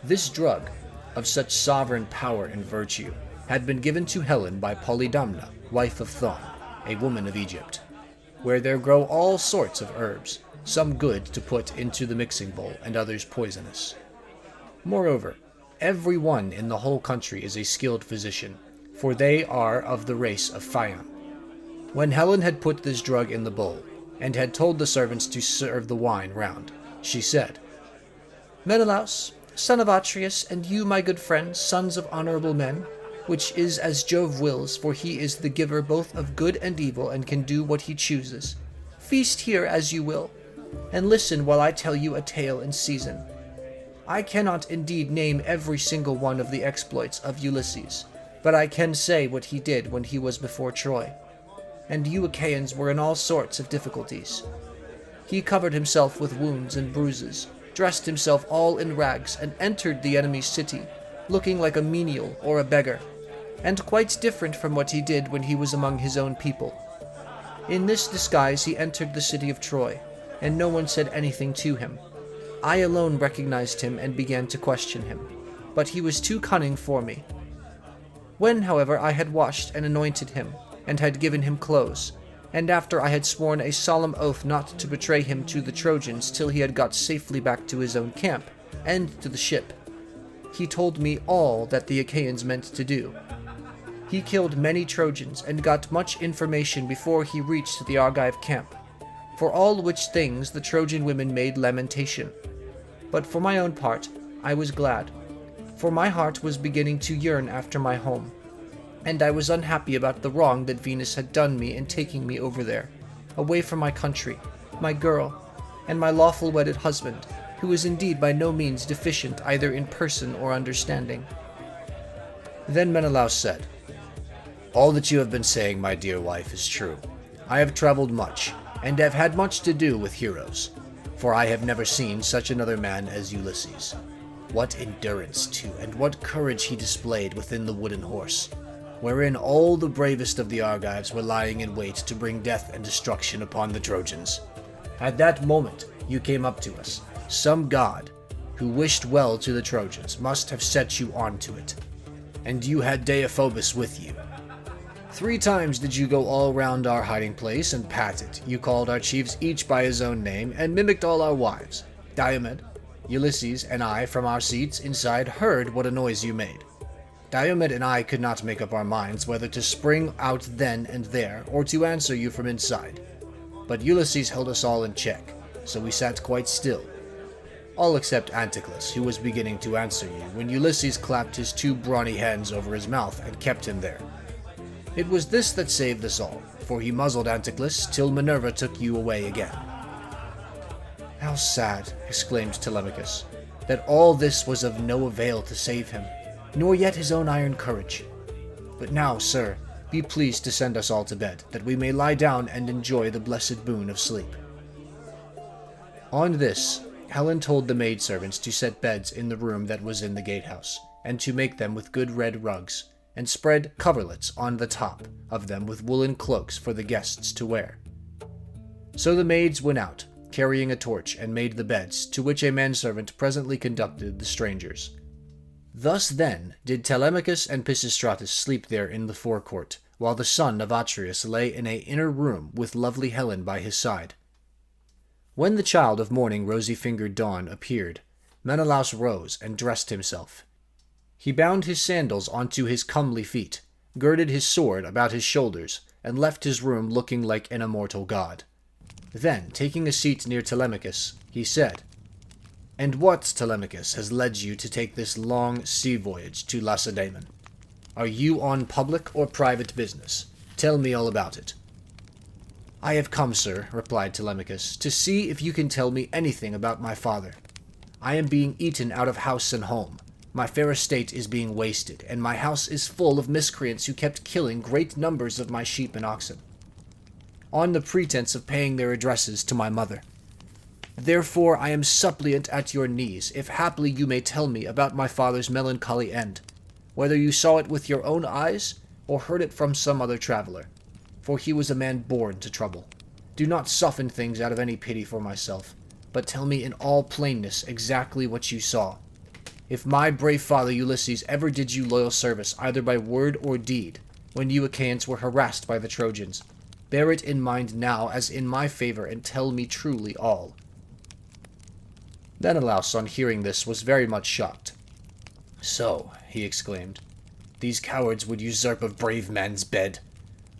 Speaker 1: This drug,
Speaker 2: of such sovereign power and virtue had been given to Helen by Polydamna, wife of Thon, a woman of Egypt, where there grow all sorts of herbs, some good to put into the mixing bowl and others poisonous. Moreover, every one in the whole country is a skilled physician, for they are of the race of Phaon. When Helen had put this drug in the bowl, and had told the servants to serve the wine round, she said,
Speaker 3: Menelaus, son of Atreus, and you, my good friends, sons of honorable men, which is as Jove wills, for he is the giver both of good and evil, and can do what he chooses. Feast here as you will, and listen while I tell you a tale in season. I cannot indeed name every single one of the exploits of Ulysses, but I can say what he did when he was before Troy. And you Achaeans were in all sorts of difficulties. He covered himself with wounds and bruises, dressed himself all in rags, and entered the enemy's city, looking like a menial or a beggar, and quite different from what he did when he was among his own people. In this disguise he entered the city of Troy, and no one said anything to him. I alone recognized him and began to question him, but he was too cunning for me. When, however, I had washed and anointed him, and had given him clothes, and after I had sworn a solemn oath not to betray him to the Trojans till he had got safely back to his own camp, and to the ship, he told me all that the Achaeans meant to do. He killed many Trojans, and got much information before he reached the Argive camp, for all which things the Trojan women made lamentation. But for my own part, I was glad, for my heart was beginning to yearn after my home, and I was unhappy about the wrong that Venus had done me in taking me over there, away from my country, my girl, and my lawful wedded husband, who was indeed by no means deficient either in person or understanding.
Speaker 2: Then Menelaus said, All that you have been saying, my dear wife, is true. I have traveled much, and have had much to do with heroes, for I have never seen such another man as Ulysses. What endurance, too, and what courage he displayed within the wooden horse, wherein all the bravest of the Argives were lying in wait to bring death and destruction upon the Trojans. At that moment you came up to us. Some god, who wished well to the Trojans, must have set you on to it. And you had Deiphobus with you. 3 times did you go all round our hiding place and pat it. You called our chiefs each by his own name, and mimicked all our wives. Diomed, Ulysses, and I from our seats inside heard what a noise you made. Diomed and I could not make up our minds whether to spring out then and there, or to answer you from inside. But Ulysses held us all in check, so we sat quite still. All except Anticlus, who was beginning to answer you, when Ulysses clapped his 2 brawny hands over his mouth and kept him there. It was this that saved us all, for he muzzled Anticlus till Minerva took you away again.
Speaker 3: How sad,
Speaker 2: exclaimed Telemachus, that all this was of no avail to save him, nor yet his own iron courage. But now, sir, be pleased to send us all to bed, that we may lie down and enjoy the blessed boon of sleep. On this, Helen told the maidservants to set beds in the room that was in the gatehouse, and to make them with good red rugs, and spread coverlets on the top of them with woolen cloaks for the guests to wear. So the maids went out, carrying a torch, and made the beds, to which a manservant presently conducted the strangers. Thus then did Telemachus and Pisistratus sleep there in the forecourt, while the son of Atreus lay in an inner room with lovely Helen by his side. When the child of morning rosy-fingered Dawn appeared, Menelaus rose and dressed himself. He bound his sandals onto his comely feet, girded his sword about his shoulders, and left his room looking like an immortal god. Then, taking a seat near Telemachus, he said, "And what, Telemachus, has led you to take this long sea voyage to Lacedaemon? Are you on public or private business? Tell me all about it." "I have come, sir," replied Telemachus, "to see if you can tell me anything about my father. I am being eaten out of house and home. My fair estate is being wasted, and my house is full of miscreants who kept killing great numbers of my sheep and oxen, on the pretense of paying their addresses to my mother. Therefore I am suppliant at your knees, if haply you may tell me about my father's melancholy end, whether you saw it with your own eyes, or heard it from some other traveler, for he was a man born to trouble. Do not soften things out of any pity for myself, but tell me in all plainness exactly what you saw. if my brave father Ulysses ever did you loyal service either by word or deed, when you Achaeans were harassed by the Trojans, bear it in mind now as in my favor and tell me truly all." Menelaus, on hearing this, was very much shocked. "So," he exclaimed, "these cowards would usurp a brave man's bed.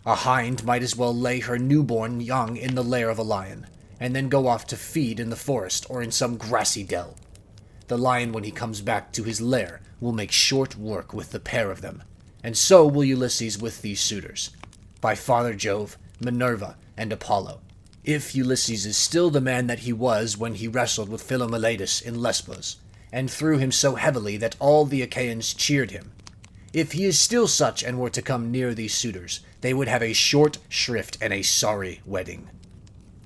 Speaker 2: A hind might as well lay her newborn young in the lair of a lion, and then go off to feed in the forest or in some grassy dell. The lion, when he comes back to his lair, will make short work with the pair of them, and so will Ulysses with these suitors. By Father Jove, Minerva, and Apollo, if Ulysses is still the man that he was when he wrestled with Philomelatus in Lesbos, and threw him so heavily that all the Achaeans cheered him, if he is still such and were to come near these suitors, they would have a short shrift and a sorry wedding.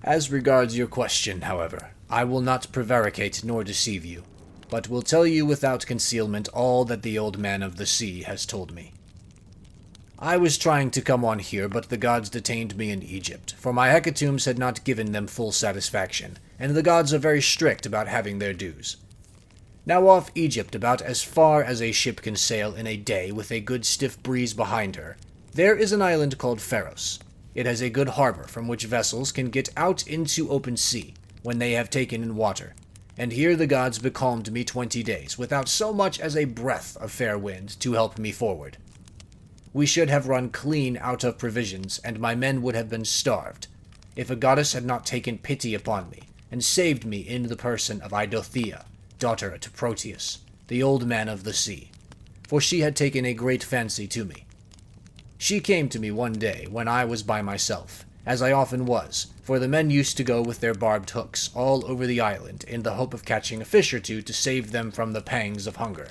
Speaker 2: As regards your question, however, I will not prevaricate nor deceive you, but will tell you without concealment all that the old man of the sea has told me. I was trying to come on here, but the gods detained me in Egypt, for my hecatombs had not given them full satisfaction, and the gods are very strict about having their dues. Now off Egypt, about as far as a ship can sail in a day with a good stiff breeze behind her, there is an island called Pharos. It has a good harbor from which vessels can get out into open sea when they have taken in water, and here the gods becalmed me 20 days, without so much as a breath of fair wind to help me forward. We should have run clean out of provisions, and my men would have been starved, if a goddess had not taken pity upon me, and saved me in the person of Eidothea, daughter to Proteus, the old man of the sea, for she had taken a great fancy to me. She came to me one day when I was by myself, as I often was, for the men used to go with their barbed hooks all over the island in the hope of catching a fish or two to save them from the pangs of hunger.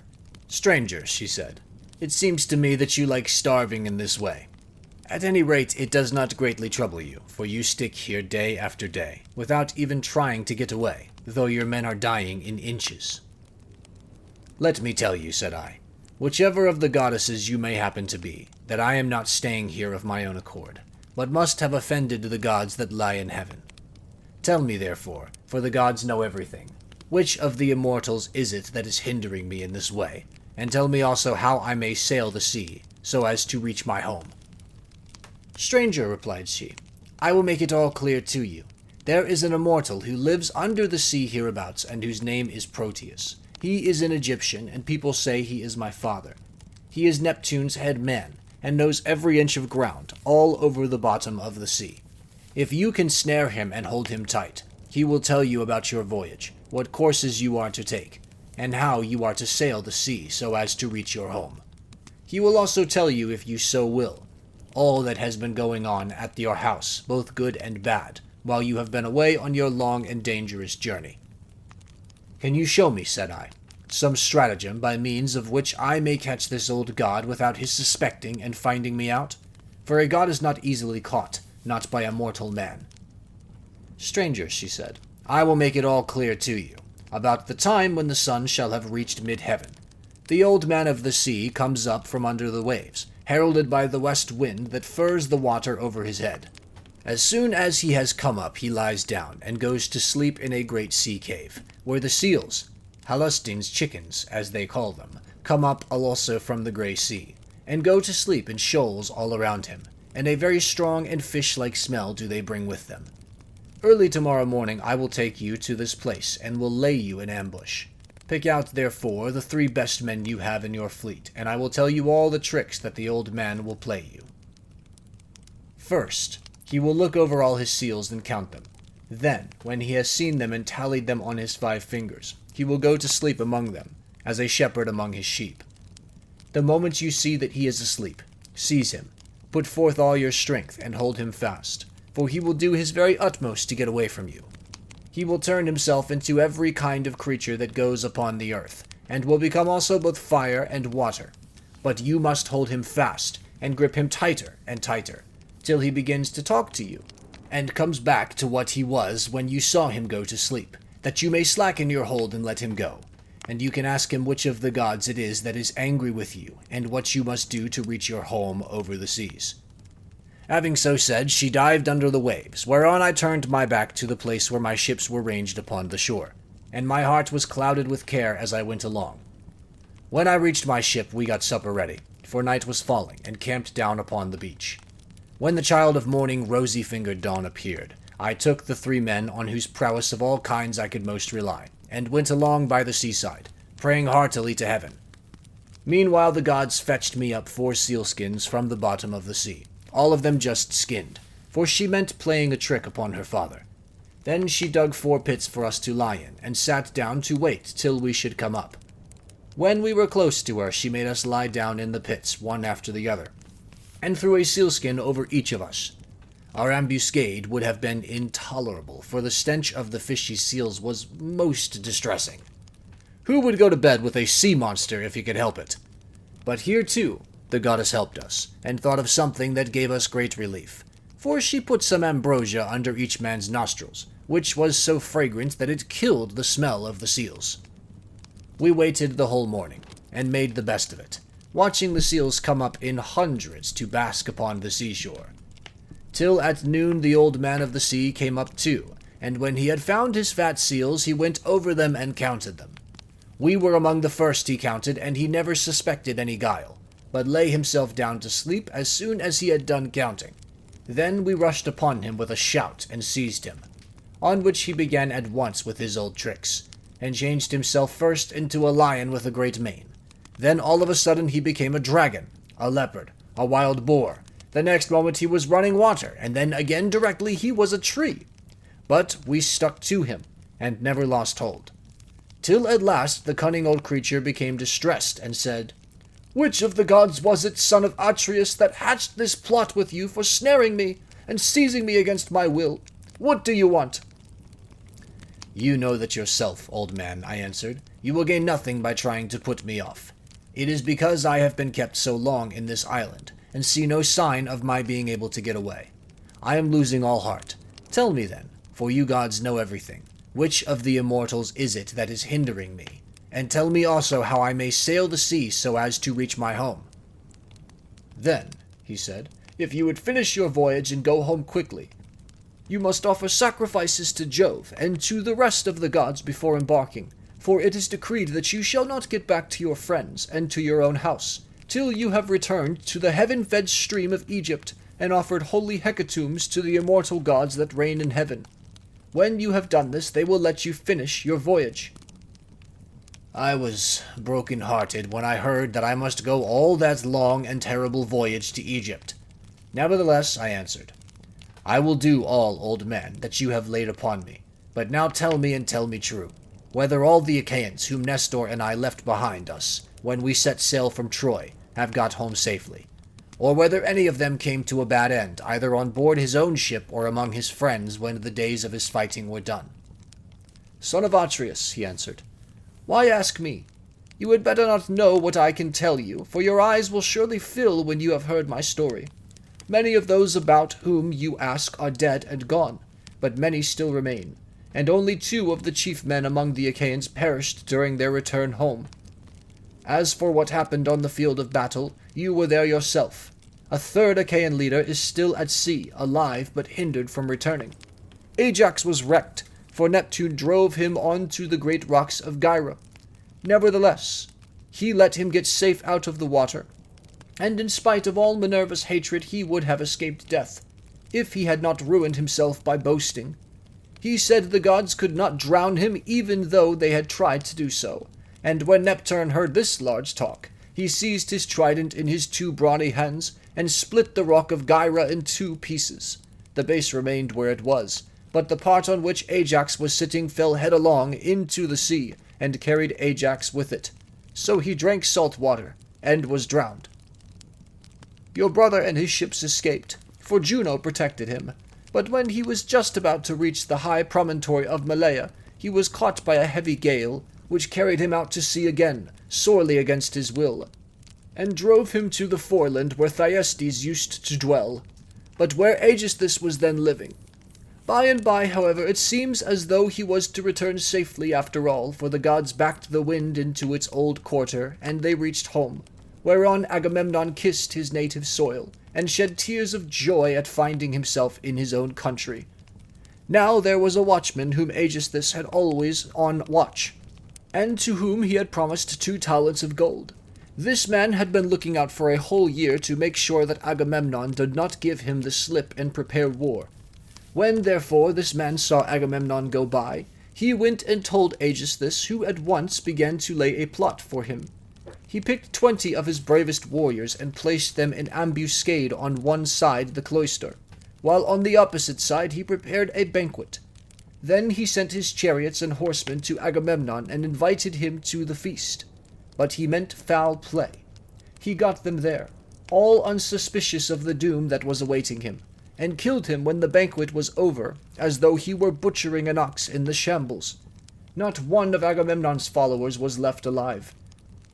Speaker 2: "Stranger," she said, "it seems to me that you like starving in this way. At any rate, it does not greatly trouble you, for you stick here day after day, without even trying to get away, though your men are dying in inches." "Let me tell you," said I, "whichever of the goddesses you may happen to be, that I am not staying here of my own accord, but must have offended the gods that lie in heaven. Tell me, therefore, for the gods know everything, which of the immortals is it that is hindering me in this way, and tell me also how I may sail the sea, so as to reach my home." "Stranger," replied she, "I will make it all clear to you. There is an immortal who lives under the sea hereabouts, and whose name is Proteus. He is an Egyptian, and people say he is my father. He is Neptune's head man, and knows every inch of ground, all over the bottom of the sea. If you can snare him and hold him tight, he will tell you about your voyage, what courses you are to take, and how you are to sail the sea so as to reach your home. He will also tell you, if you so will, all that has been going on at your house, both good and bad, while you have been away on your long and dangerous journey." "Can you show me," said I, "some stratagem by means of which I may catch this old god without his suspecting and finding me out? For a god is not easily caught, not by a mortal man." "Stranger," she said, "I will make it all clear to you. About the time when the sun shall have reached mid-heaven, the old man of the sea comes up from under the waves, heralded by the west wind that furs the water over his head. As soon as he has come up, he lies down, and goes to sleep in a great sea cave, where the seals, Halustines chickens, as they call them, come up also from the grey sea, and go to sleep in shoals all around him, and a very strong and fish-like smell do they bring with them. Early tomorrow morning I will take you to this place, and will lay you in ambush. Pick out, therefore, the 3 best men you have in your fleet, and I will tell you all the tricks that the old man will play you. First, he will look over all his seals and count them. Then, when he has seen them and tallied them on his 5 fingers, he will go to sleep among them, as a shepherd among his sheep. The moment you see that he is asleep, seize him, put forth all your strength, and hold him fast, for he will do his very utmost to get away from you. He will turn himself into every kind of creature that goes upon the earth, and will become also both fire and water. But you must hold him fast, and grip him tighter and tighter, till he begins to talk to you, and comes back to what he was when you saw him go to sleep, that you may slacken your hold and let him go, and you can ask him which of the gods it is that is angry with you, and what you must do to reach your home over the seas." Having so said, she dived under the waves, whereon I turned my back to the place where my ships were ranged upon the shore, and my heart was clouded with care as I went along. When I reached my ship, we got supper ready, for night was falling, and camped down upon the beach. When the child of morning, rosy-fingered dawn appeared, I took the 3 men on whose prowess of all kinds I could most rely, and went along by the seaside, praying heartily to heaven. Meanwhile the gods fetched me up 4 sealskins from the bottom of the sea, all of them just skinned, for she meant playing a trick upon her father. Then she dug 4 pits for us to lie in, and sat down to wait till we should come up. When we were close to her, she made us lie down in the pits, one after the other, and threw a sealskin over each of us. Our ambuscade would have been intolerable, for the stench of the fishy seals was most distressing. Who would go to bed with a sea monster if he could help it? But here, too, the goddess helped us, and thought of something that gave us great relief, for she put some ambrosia under each man's nostrils, which was so fragrant that it killed the smell of the seals. We waited the whole morning, and made the best of it, watching the seals come up in hundreds to bask upon the seashore. Till at noon the old man of the sea came up too, and when he had found his fat seals, he went over them and counted them. We were among the first he counted, and he never suspected any guile, but lay himself down to sleep as soon as he had done counting. Then we rushed upon him with a shout and seized him, on which he began at once with his old tricks, and changed himself first into a lion with a great mane. Then all of a sudden he became a dragon, a leopard, a wild boar. The next moment he was running water, and then again directly he was a tree. But we stuck to him, and never lost hold. Till at last the cunning old creature became distressed, and said, "Which of the gods was it, son of Atreus, that hatched this plot with you for snaring me, and seizing me against my will? What do you want?" "You know that yourself, old man," I answered. "You will gain nothing by trying to put me off. It is because I have been kept so long in this island, and see no sign of my being able to get away. I am losing all heart. Tell me then, for you gods know everything, which of the immortals is it that is hindering me? And tell me also how I may sail the sea so as to reach my home." "Then," he said, "if you would finish your voyage and go home quickly, you must offer sacrifices to Jove and to the rest of the gods before embarking, for it is decreed that you shall not get back to your friends and to your own house, till you have returned to the heaven-fed stream of Egypt, and offered holy hecatombs to the immortal gods that reign in heaven. When you have done this, they will let you finish your voyage." I was broken-hearted when I heard that I must go all that long and terrible voyage to Egypt. Nevertheless, I answered, "I will do all, old man, that you have laid upon me. But now tell me, and tell me true, whether all the Achaeans whom Nestor and I left behind us when we set sail from Troy have got home safely, or whether any of them came to a bad end, either on board his own ship or among his friends when the days of his fighting were done." "Son of Atreus," he answered, "why ask me? You had better not know what I can tell you, for your eyes will surely fill when you have heard my story. Many of those about whom you ask are dead and gone, but many still remain, and only 2 of the chief men among the Achaeans perished during their return home. As for what happened on the field of battle, you were there yourself. A 3rd Achaean leader is still at sea, alive but hindered from returning. Ajax was wrecked, for Neptune drove him onto the great rocks of Gyra. Nevertheless, he let him get safe out of the water, and in spite of all Minerva's hatred he would have escaped death, if he had not ruined himself by boasting. He said the gods could not drown him even though they had tried to do so, and when Neptune heard this large talk, he seized his trident in his 2 brawny hands, and split the rock of Gyra in 2 pieces. The base remained where it was, but the part on which Ajax was sitting fell headlong into the sea, and carried Ajax with it. So he drank salt water, and was drowned. Your brother and his ships escaped, for Juno protected him. But when he was just about to reach the high promontory of Malea, he was caught by a heavy gale, which carried him out to sea again, sorely against his will, and drove him to the foreland where Thyestes used to dwell, but where Aegisthus was then living. By and by, however, it seems as though he was to return safely after all, for the gods backed the wind into its old quarter, and they reached home, whereon Agamemnon kissed his native soil, and shed tears of joy at finding himself in his own country. Now there was a watchman whom Aegisthus had always on watch, and to whom he had promised 2 talents of gold. This man had been looking out for a whole year to make sure that Agamemnon did not give him the slip and prepare war. When, therefore, this man saw Agamemnon go by, he went and told Aegisthus, who at once began to lay a plot for him. He picked 20 of his bravest warriors and placed them in ambuscade on one side the cloister, while on the opposite side he prepared a banquet. Then he sent his chariots and horsemen to Agamemnon and invited him to the feast. But he meant foul play. He got them there, all unsuspicious of the doom that was awaiting him, and killed him when the banquet was over, as though he were butchering an ox in the shambles. Not one of Agamemnon's followers was left alive,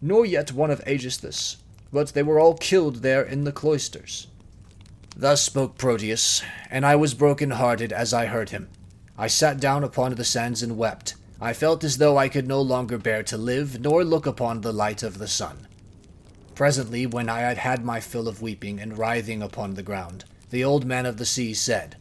Speaker 2: nor yet one of Aegisthus, but they were all killed there in the cloisters.
Speaker 1: Thus spoke Proteus, and I was broken-hearted as I heard him. I sat down upon the sands and wept. I felt as though I could no longer bear to live, nor look upon the light of the sun. Presently, when I had had my fill of weeping and writhing upon the ground, the old man of the sea said,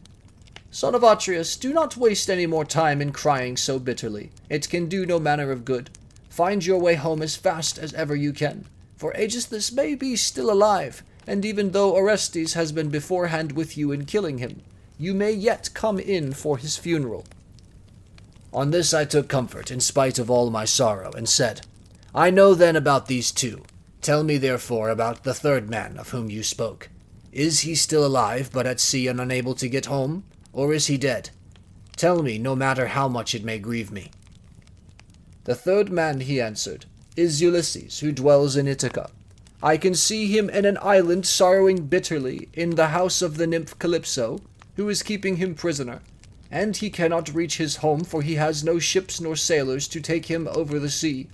Speaker 2: Son of Atreus, do not waste any more time in crying so bitterly. It can do no manner of good. Find your way home as fast as ever you can, for Aegisthus may be still alive, and even though Orestes has been beforehand with you in killing him, you may yet come in for his funeral.
Speaker 1: On this I took comfort, in spite of all my sorrow, and said, I know then about these 2. Tell me therefore about the 3rd man of whom you spoke. Is he still alive, but at sea and unable to get home, or is he dead? Tell me, no matter how much it may grieve me.
Speaker 2: The 3rd man, he answered, is Ulysses, who dwells in Ithaca. I can see him in an island sorrowing bitterly in the house of the nymph Calypso, who is keeping him prisoner, and he cannot reach his home, for he has no ships nor sailors to take him over the sea.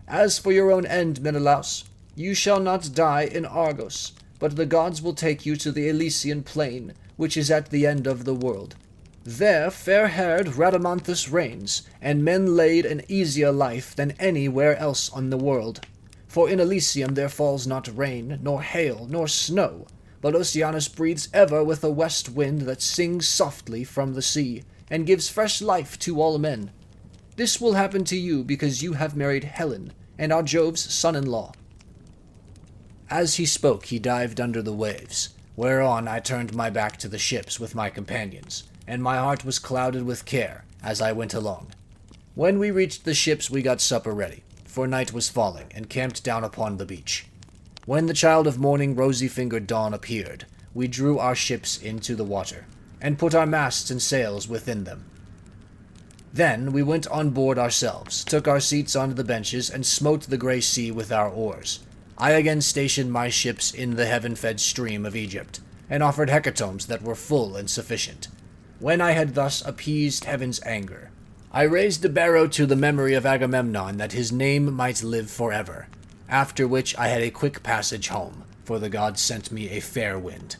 Speaker 2: As for your own end, Menelaus, you shall not die in Argos, but the gods will take you to the Elysian plain, which is at the end of the world. There fair-haired Rhadamanthus reigns, and men lead an easier life than anywhere else on the world. For in Elysium there falls not rain, nor hail, nor snow, but Oceanus breathes ever with a west wind that sings softly from the sea, and gives fresh life to all men. This will happen to you because you have married Helen, and are Jove's son-in-law.
Speaker 1: As he spoke, he dived under the waves, whereon I turned my back to the ships with my companions, and my heart was clouded with care as I went along. When we reached the ships, we got supper ready, for night was falling, and camped down upon the beach. When the child of morning, rosy-fingered dawn appeared, we drew our ships into the water, and put our masts and sails within them. Then we went on board ourselves, took our seats on the benches, and smote the grey sea with our oars. I again stationed my ships in the heaven-fed stream of Egypt, and offered hecatombs that were full and sufficient. When I had thus appeased heaven's anger, I raised a barrow to the memory of Agamemnon that his name might live forever, after which I had a quick passage home, for the gods sent me a fair wind.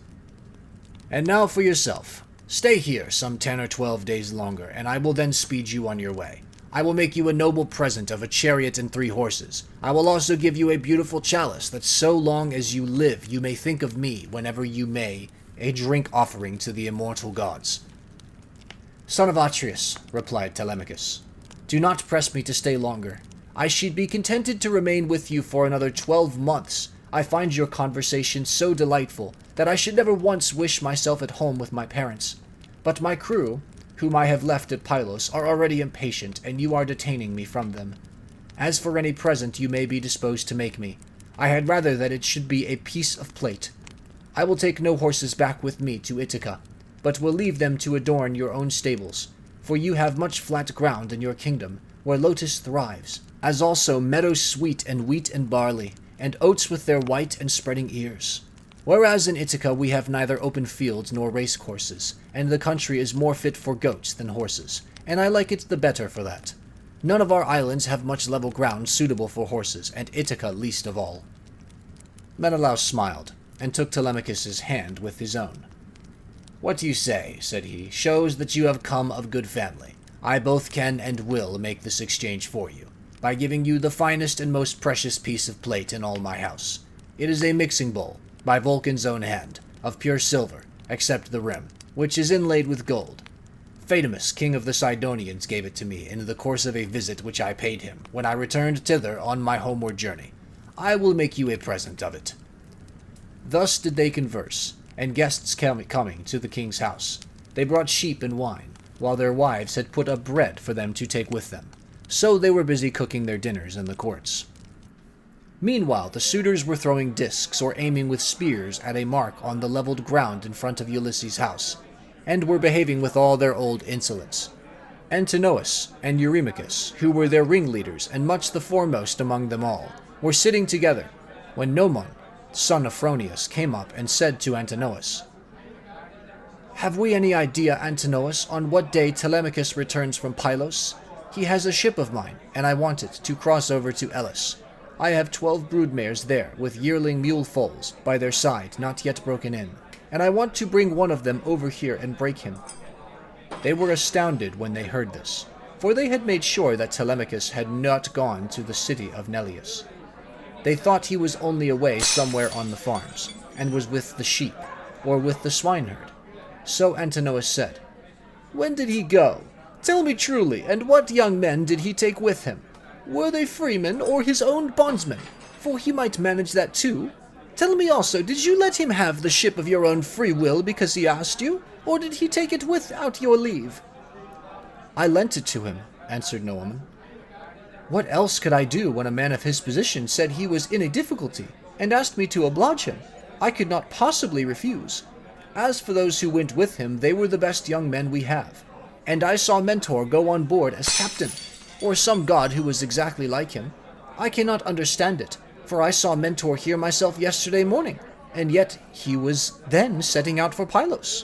Speaker 1: And now for yourself. Stay here some 10 or 12 days longer, and I will then speed you on your way. I will make you a noble present of a chariot and 3 horses. I will also give you a beautiful chalice, that so long as you live you may think of me, whenever you may, a drink offering to the immortal gods.
Speaker 2: Son of Atreus, replied Telemachus, do not press me to stay longer. I should be contented to remain with you for another 12 months. I find your conversation so delightful that I should never once wish myself at home with my parents. But my crew, whom I have left at Pylos, are already impatient, and you are detaining me from them. As for any present you may be disposed to make me, I had rather that it should be a piece of plate. I will take no horses back with me to Ithaca, but will leave them to adorn your own stables, for you have much flat ground in your kingdom, where lotus thrives, as also meadows sweet and wheat and barley, and oats with their white and spreading ears. Whereas in Ithaca we have neither open fields nor race-courses, and the country is more fit for goats than horses, and I like it the better for that. None of our islands have much level ground suitable for horses, and Ithaca least of all. Menelaus smiled, and took Telemachus's hand with his own. What you say, said he, shows that you have come of good family. I both can and will make this exchange for you, by giving you the finest and most precious piece of plate in all my house. It is a mixing bowl, by Vulcan's own hand, of pure silver, except the rim, which is inlaid with gold. Phaedamus, king of the Sidonians, gave it to me in the course of a visit which I paid him when I returned thither on my homeward journey. I will make you a present of it." Thus did they converse, and guests coming to the king's house, they brought sheep and wine, while their wives had put up bread for them to take with them. So they were busy cooking their dinners in the courts. Meanwhile, the suitors were throwing discs or aiming with spears at a mark on the leveled ground in front of Ulysses' house, and were behaving with all their old insolence. Antinous and Eurymachus, who were their ringleaders and much the foremost among them all, were sitting together, when Nomon, son of Phronius, came up and said to Antinous, "Have we any idea, Antinous, on what day Telemachus returns from Pylos? He has a ship of mine, and I want it to cross over to Elis. I have 12 broodmares there, with yearling mule foals by their side, not yet broken in, and I want to bring one of them over here and break him." They were astounded when they heard this, for they had made sure that Telemachus had not gone to the city of Neleus. They thought he was only away somewhere on the farms, and was with the sheep, or with the swineherd. So Antinous said, "When did he go? Tell me truly, and what young men did he take with him? Were they freemen or his own bondsmen? For he might manage that too. Tell me also, did you let him have the ship of your own free will because he asked you, or did he take it without your leave?" "I lent it to him," answered Noemon. "What else could I do when a man of his position said he was in a difficulty, and asked me to oblige him? I could not possibly refuse. As for those who went with him, they were the best young men we have. And I saw Mentor go on board as captain, or some god who was exactly like him. I cannot understand it, for I saw Mentor here myself yesterday morning, and yet he was then setting out for Pylos."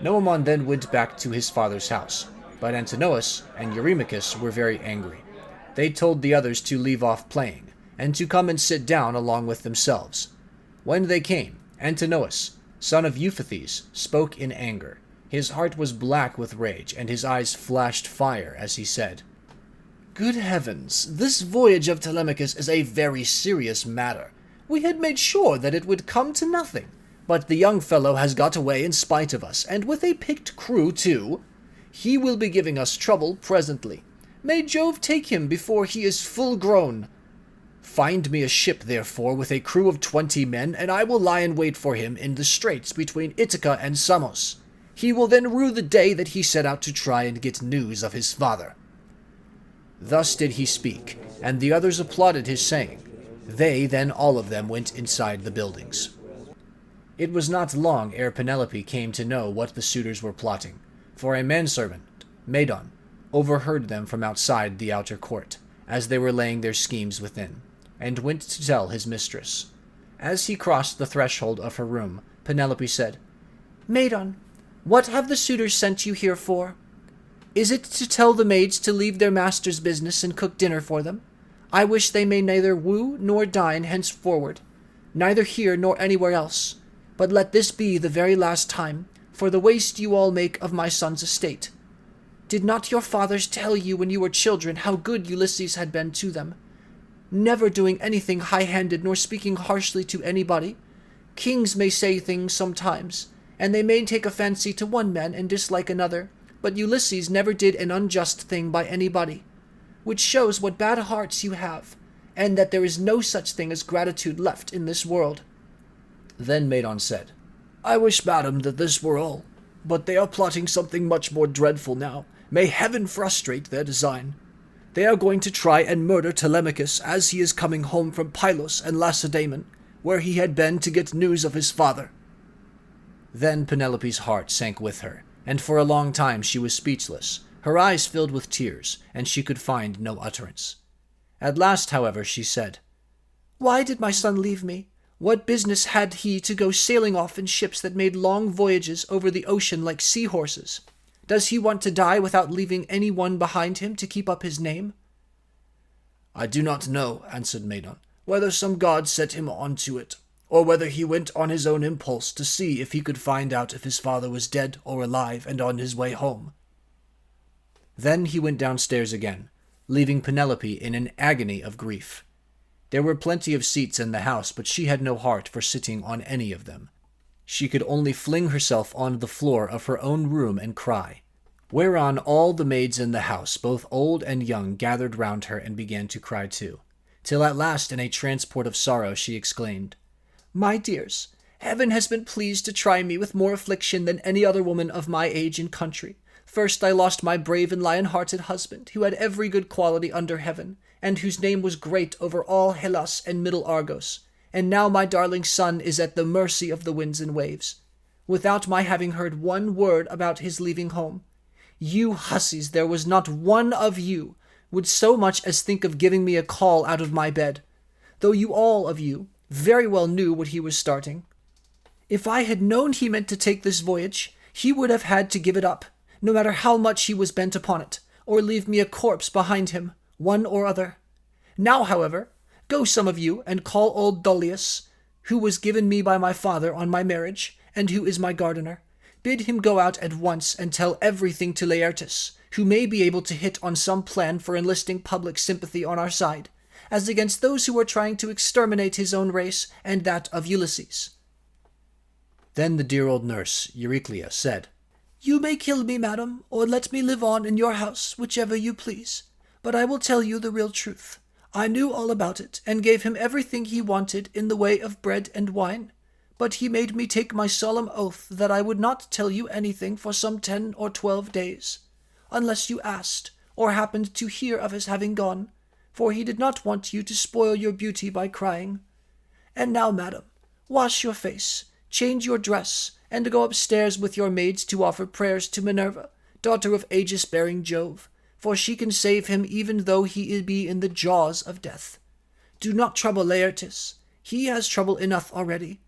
Speaker 2: Noemon then went back to his father's house, but Antinous and Eurymachus were very angry. They told the others to leave off playing, and to come and sit down along with themselves. When they came, Antinous, son of Euphathes, spoke in anger. His heart was black with rage, and his eyes flashed fire as he said, "Good heavens, this voyage of Telemachus is a very serious matter. We had made sure that it would come to nothing, but the young fellow has got away in spite of us, and with a picked crew too. He will be giving us trouble presently. May Jove take him before he is full grown. Find me a ship, therefore, with a crew of 20 men, and I will lie in wait for him in the straits between Ithaca and Samos. He will then rue the day that he set out to try and get news of his father." Thus did he speak, and the others applauded his saying. They then all of them went inside the buildings. It was not long ere Penelope came to know what the suitors were plotting, for a manservant, Medon, overheard them from outside the outer court, as they were laying their schemes within, and went to tell his mistress. As he crossed the threshold of her room, Penelope said, "Medon, what have the suitors sent you here for? Is it to tell the maids to leave their master's business and cook dinner for them? I wish they may neither woo nor dine henceforward, neither here nor anywhere else. But let this be the very last time, for the waste you all make of my son's estate. Did not your fathers tell you when you were children how good Ulysses had been to them, never doing anything high-handed nor speaking harshly to anybody? Kings may say things sometimes, and they may take a fancy to one man and dislike another, but Ulysses never did an unjust thing by anybody, which shows what bad hearts you have, and that there is no such thing as gratitude left in this world." Then Medon said, "I wish, madam, that this were all, but they are plotting something much more dreadful now. May heaven frustrate their design. They are going to try and murder Telemachus as he is coming home from Pylos and Lacedaemon, where he had been to get news of his father." Then Penelope's heart sank with her, and for a long time she was speechless. Her eyes filled with tears, and she could find no utterance. At last, however, she said, "Why did my son leave me? What business had he to go sailing off in ships that made long voyages over the ocean like seahorses? Does he want to die without leaving any one behind him to keep up his name?" "I do not know," answered Medon, "whether some god set him on to it, or whether he went on his own impulse to see if he could find out if his father was dead or alive and on his way home." Then he went downstairs again, leaving Penelope in an agony of grief. There were plenty of seats in the house, but she had no heart for sitting on any of them. She could only fling herself on the floor of her own room and cry,
Speaker 1: Whereon all the maids in the house, both old and young, gathered round her and began to cry too, till at last in a transport of sorrow she exclaimed,
Speaker 3: My dears, heaven has been pleased to try me with more affliction than any other woman of my age and country. First I lost my brave and lion-hearted husband, who had every good quality under heaven, and whose name was great over all Hellas and Middle Argos, and now my darling son is at the mercy of the winds and waves, without my having heard one word about his leaving home. You hussies, there was not one of you would so much as think of giving me a call out of my bed, though you all of you very well knew what he was starting. If I had known he meant to take this voyage, he would have had to give it up, no matter how much he was bent upon it, or leave me a corpse behind him, one or other. Now, however, go some of you and call old Dullius, who was given me by my father on my marriage, and who is my gardener. Bid him go out at once and tell everything to Laertes, who may be able to hit on some plan for enlisting public sympathy on our side, as against those who are trying to exterminate his own race and that of Ulysses.
Speaker 1: Then the dear old nurse, Euryclea, said,
Speaker 3: You may kill me, madam, or let me live on in your house, whichever you please. But I will tell you the real truth. I knew all about it, and gave him everything he wanted in the way of bread and wine. But he made me take my solemn oath that I would not tell you anything for some 10 or 12 days, unless you asked, or happened to hear of his having gone, for he did not want you to spoil your beauty by crying. And now, madam, wash your face, change your dress, and go upstairs with your maids to offer prayers to Minerva, daughter of aegis-bearing Jove, for she can save him even though he be in the jaws of death. Do not trouble Laertes. He has trouble enough already.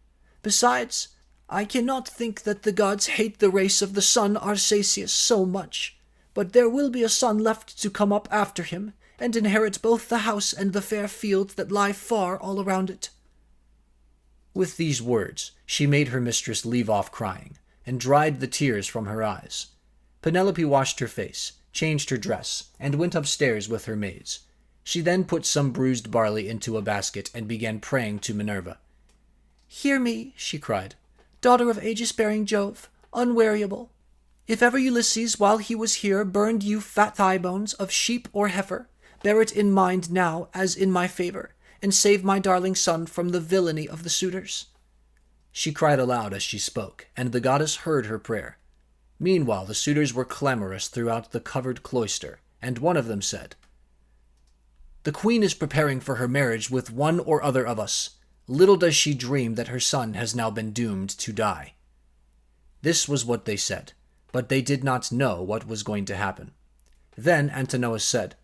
Speaker 3: Besides, I cannot think that the gods hate the race of the son Arsacius so much, but there will be a son left to come up after him, and inherit both the house and the fair fields that lie far all around it.
Speaker 1: With these words, she made her mistress leave off crying, and dried the tears from her eyes. Penelope washed her face, changed her dress, and went upstairs with her maids. She then put some bruised barley into a basket and began praying to Minerva.
Speaker 3: Hear me, she cried, daughter of aegis-bearing Jove, unweariable. If ever Ulysses, while he was here, burned you fat thigh bones of sheep or heifer, bear it in mind now as in my favor, and save my darling son from the villainy of the suitors.
Speaker 1: She cried aloud as she spoke, and the goddess heard her prayer. Meanwhile the suitors were clamorous throughout the covered cloister, and one of them said, The queen is preparing for her marriage with one or other of us. Little does she dream that her son has now been doomed to die. This was what they said, but they did not know what was going to happen. Then Antinous said,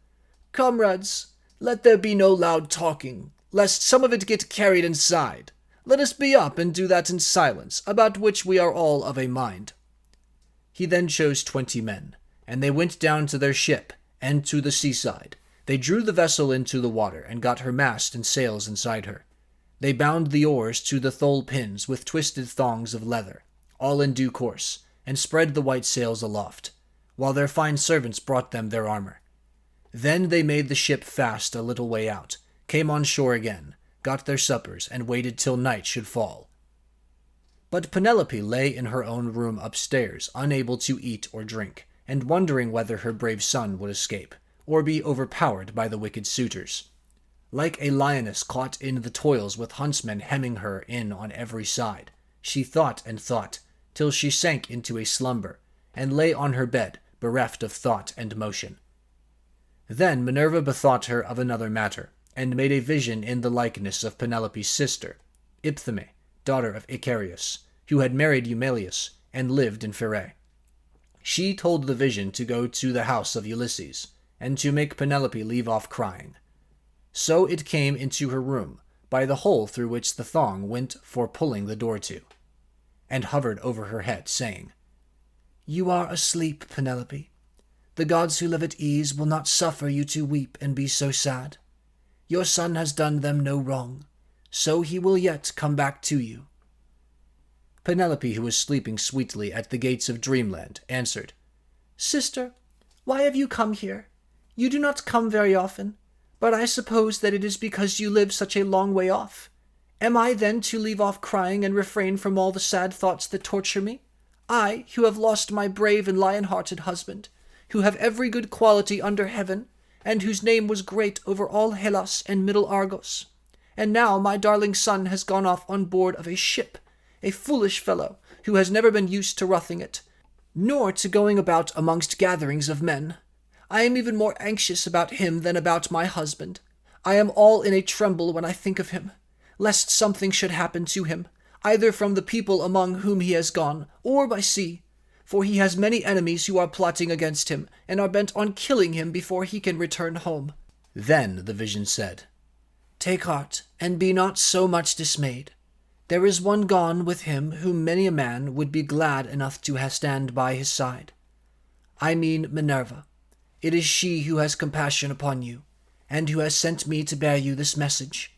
Speaker 1: Comrades, let there be no loud talking, lest some of it get carried inside. Let us be up and do that in silence, about which we are all of a mind. He then chose 20 men, and they went down to their ship and to the seaside. They drew the vessel into the water and got her mast and sails inside her. They bound the oars to the thole pins with twisted thongs of leather, all in due course, and spread the white sails aloft, while their fine servants brought them their armor. Then they made the ship fast a little way out, came on shore again, got their suppers, and waited till night should fall. But Penelope lay in her own room upstairs, unable to eat or drink, and wondering whether her brave son would escape, or be overpowered by the wicked suitors. Like a lioness caught in the toils with huntsmen hemming her in on every side, she thought and thought, till she sank into a slumber, and lay on her bed, bereft of thought and motion. Then Minerva bethought her of another matter, and made a vision in the likeness of Penelope's sister, Iphtime, daughter of Icarius, who had married Eumelus, and lived in Pherae. She told the vision to go to the house of Ulysses, and to make Penelope leave off crying. So it came into her room, by the hole through which the thong went for pulling the door to, and hovered over her head, saying,
Speaker 3: You are asleep, Penelope. The gods who live at ease will not suffer you to weep and be so sad. Your son has done them no wrong, so he will yet come back to you.
Speaker 1: Penelope, who was sleeping sweetly at the gates of dreamland, answered,
Speaker 3: Sister, why have you come here? You do not come very often, but I suppose that it is because you live such a long way off. Am I then to leave off crying and refrain from all the sad thoughts that torture me? I, who have lost my brave and lion-hearted husband, who have every good quality under heaven, and whose name was great over all Hellas and Middle Argos. And now my darling son has gone off on board of a ship, a foolish fellow, who has never been used to roughing it, nor to going about amongst gatherings of men. I am even more anxious about him than about my husband. I am all in a tremble when I think of him, lest something should happen to him, either from the people among whom he has gone, or by sea. For he has many enemies who are plotting against him, and are bent on killing him before he can return home.
Speaker 2: Then the vision said,
Speaker 3: Take heart, and be not so much dismayed. There is one gone with him whom many a man would be glad enough to stand by his side. I mean Minerva. It is she who has compassion upon you, and who has sent me to bear you this message.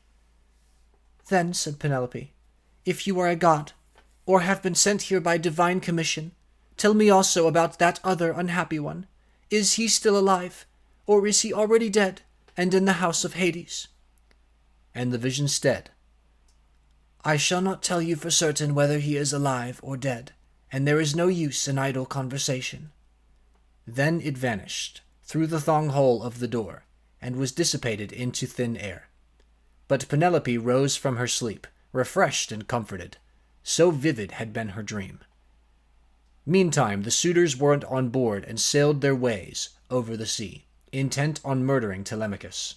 Speaker 3: Then, said Penelope, if you are a god, or have been sent here by divine commission, tell me also about that other unhappy one. Is he still alive, or is he already dead, and in the house of Hades?
Speaker 2: And the vision said,
Speaker 3: I shall not tell you for certain whether he is alive or dead, and there is no use in idle conversation.
Speaker 2: Then it vanished through the thong-hole of the door, and was dissipated into thin air. But Penelope rose from her sleep, refreshed and comforted. So vivid had been her dream. Meantime the suitors went on board and sailed their ways over the sea, intent on murdering Telemachus.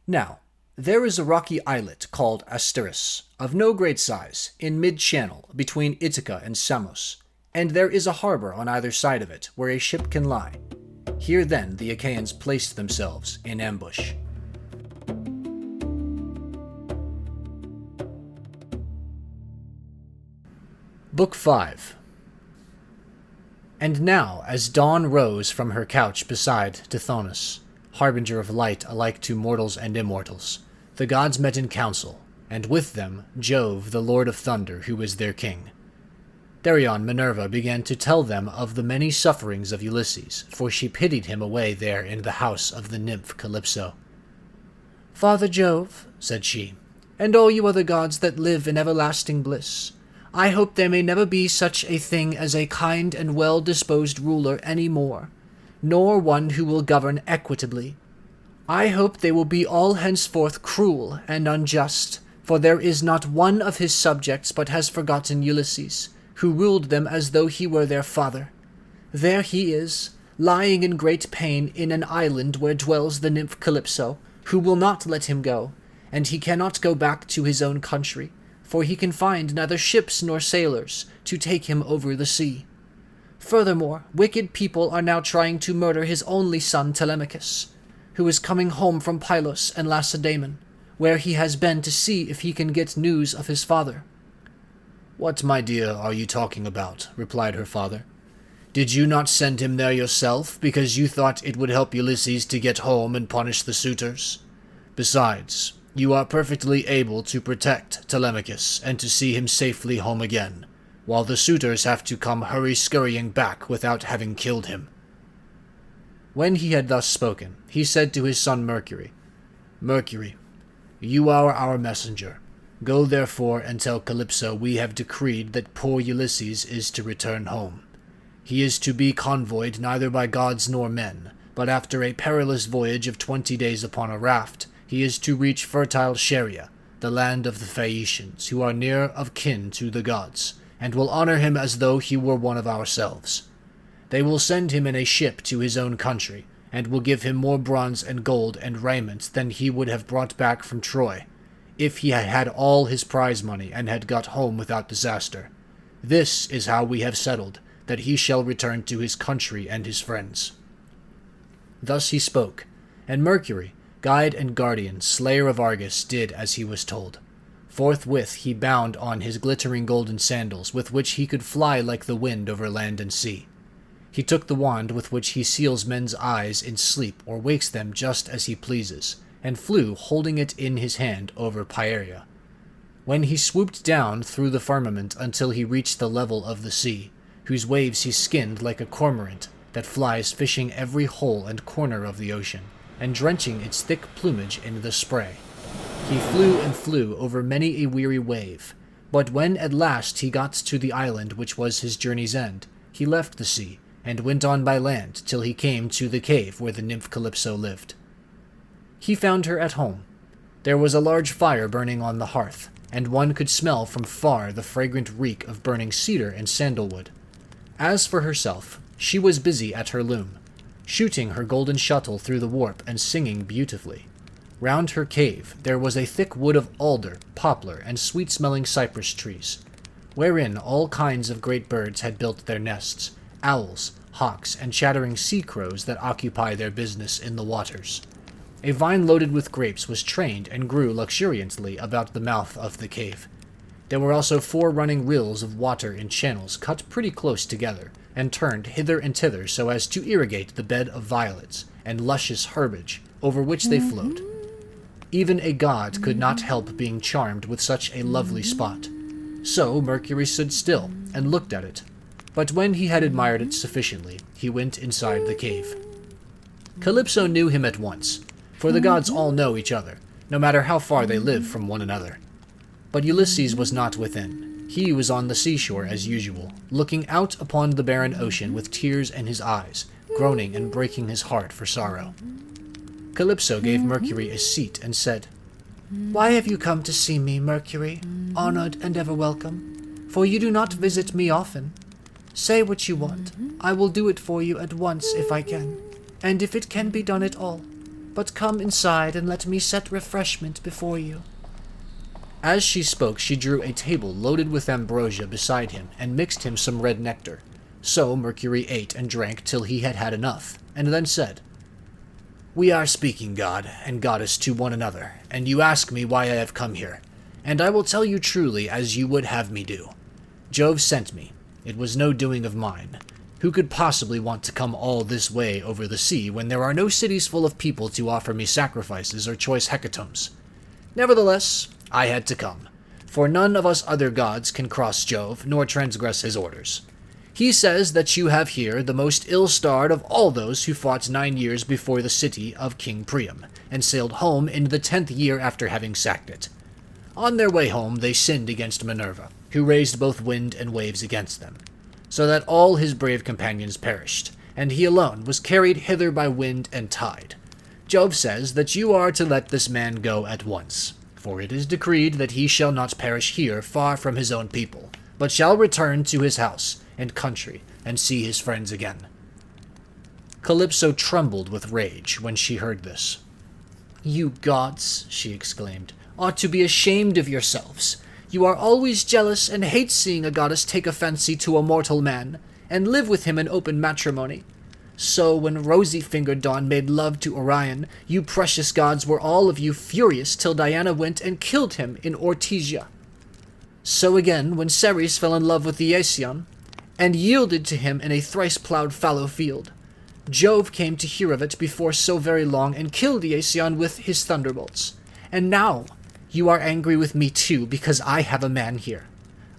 Speaker 2: Now, there is a rocky islet called Asteris, of no great size, in mid-channel between Ithaca and Samos, and there is a harbor on either side of it where a ship can lie. Here then the Achaeans placed themselves in ambush. Book 5. And now, as dawn rose from her couch beside Tithonus, harbinger of light alike to mortals and immortals, the gods met in council, and with them Jove, the lord of thunder, who is their king. Thereon Minerva began to tell them of the many sufferings of Ulysses, for she pitied him away there in the house of the nymph Calypso.
Speaker 3: Father Jove, said she, and all you other gods that live in everlasting bliss, I hope there may never be such a thing as a kind and well-disposed ruler any more, nor one who will govern equitably. I hope they will be all henceforth cruel and unjust, for there is not one of his subjects but has forgotten Ulysses, who ruled them as though he were their father. There he is, lying in great pain in an island where dwells the nymph Calypso, who will not let him go, and he cannot go back to his own country, for he can find neither ships nor sailors to take him over the sea. Furthermore, wicked people are now trying to murder his only son Telemachus, who is coming home from Pylos and Lacedaemon, where he has been to see if he can get news of his father.
Speaker 2: What, my dear, are you talking about? Replied her father. Did you not send him there yourself, because you thought it would help Ulysses to get home and punish the suitors? Besides, you are perfectly able to protect Telemachus and to see him safely home again, while the suitors have to come hurry-scurrying back without having killed him. When he had thus spoken, he said to his son Mercury, Mercury, you are our messenger. Go therefore and tell Calypso we have decreed that poor Ulysses is to return home. He is to be convoyed neither by gods nor men, but after a perilous voyage of 20 days upon a raft, he is to reach fertile Scheria, the land of the Phaeacians, who are near of kin to the gods, and will honor him as though he were one of ourselves. They will send him in a ship to his own country, and will give him more bronze and gold and raiment than he would have brought back from Troy, if he had had all his prize money and had got home without disaster. This is how we have settled, that he shall return to his country and his friends. Thus he spoke, and Mercury, guide and guardian, slayer of Argus, did as he was told. Forthwith he bound on his glittering golden sandals, with which he could fly like the wind over land and sea. He took the wand with which he seals men's eyes in sleep or wakes them just as he pleases, and flew holding it in his hand over Pieria. When he swooped down through the firmament until he reached the level of the sea, whose waves he skinned like a cormorant that flies fishing every hole and corner of the ocean, and drenching its thick plumage in the spray. He flew and flew over many a weary wave,
Speaker 1: But when at last he got to the island which was his journey's end, he left the sea, and went on by land till he came to the cave where the nymph Calypso lived. He found her at home. There was a large fire burning on the hearth, and one could smell from far the fragrant reek of burning cedar and sandalwood. As for herself, she was busy at her loom, shooting her golden shuttle through the warp and singing beautifully. Round her cave there was a thick wood of alder, poplar, and sweet-smelling cypress trees, wherein all kinds of great birds had built their nests, owls, hawks, and chattering sea crows that occupy their business in the waters. A vine loaded with grapes was trained and grew luxuriantly about the mouth of the cave. There were also 4 running rills of water in channels cut pretty close together, and turned hither and thither so as to irrigate the bed of violets and luscious herbage over which they flowed. Even a god could not help being charmed with such a lovely spot. So Mercury stood still and looked at it, but when he had admired it sufficiently, he went inside the cave. Calypso knew him at once, for the gods all know each other, no matter how far they live from one another. But Ulysses was not within. He was on the seashore as usual, looking out upon the barren ocean with tears in his eyes, groaning and breaking his heart for sorrow. Calypso gave Mercury a seat and said,
Speaker 3: "Why have you come to see me, Mercury, honored and ever welcome? For you do not visit me often. Say what you want. I will do it for you at once if I can, and if it can be done at all. But come inside and let me set refreshment before you."
Speaker 1: As she spoke, she drew a table loaded with ambrosia beside him and mixed him some red nectar. So Mercury ate and drank till he had had enough, and then said, "We are speaking, god and goddess, to one another, and you ask me why I have come here, and I will tell you truly as you would have me do. Jove sent me. It was no doing of mine. Who could possibly want to come all this way over the sea when there are no cities full of people to offer me sacrifices or choice hecatombs? Nevertheless, I had to come, for none of us other gods can cross Jove nor transgress his orders. He says that you have here the most ill-starred of all those who fought 9 years before the city of King Priam, and sailed home in the 10th year after having sacked it. On their way home they sinned against Minerva, who raised both wind and waves against them, so that all his brave companions perished, and he alone was carried hither by wind and tide. Jove says that you are to let this man go at once, for it is decreed that he shall not perish here far from his own people, but shall return to his house and country and see his friends again." Calypso trembled with rage when she heard this.
Speaker 3: "You gods," she exclaimed, "ought to be ashamed of yourselves. You are always jealous and hate seeing a goddess take a fancy to a mortal man, and live with him in open matrimony. So when rosy-fingered Dawn made love to Orion, you precious gods were all of you furious till Diana went and killed him in Ortygia. So again, when Ceres fell in love with the Aeson, and yielded to him in a thrice-plowed fallow field, Jove came to hear of it before so very long and killed the Aeson with his thunderbolts. And now you are angry with me too because I have a man here.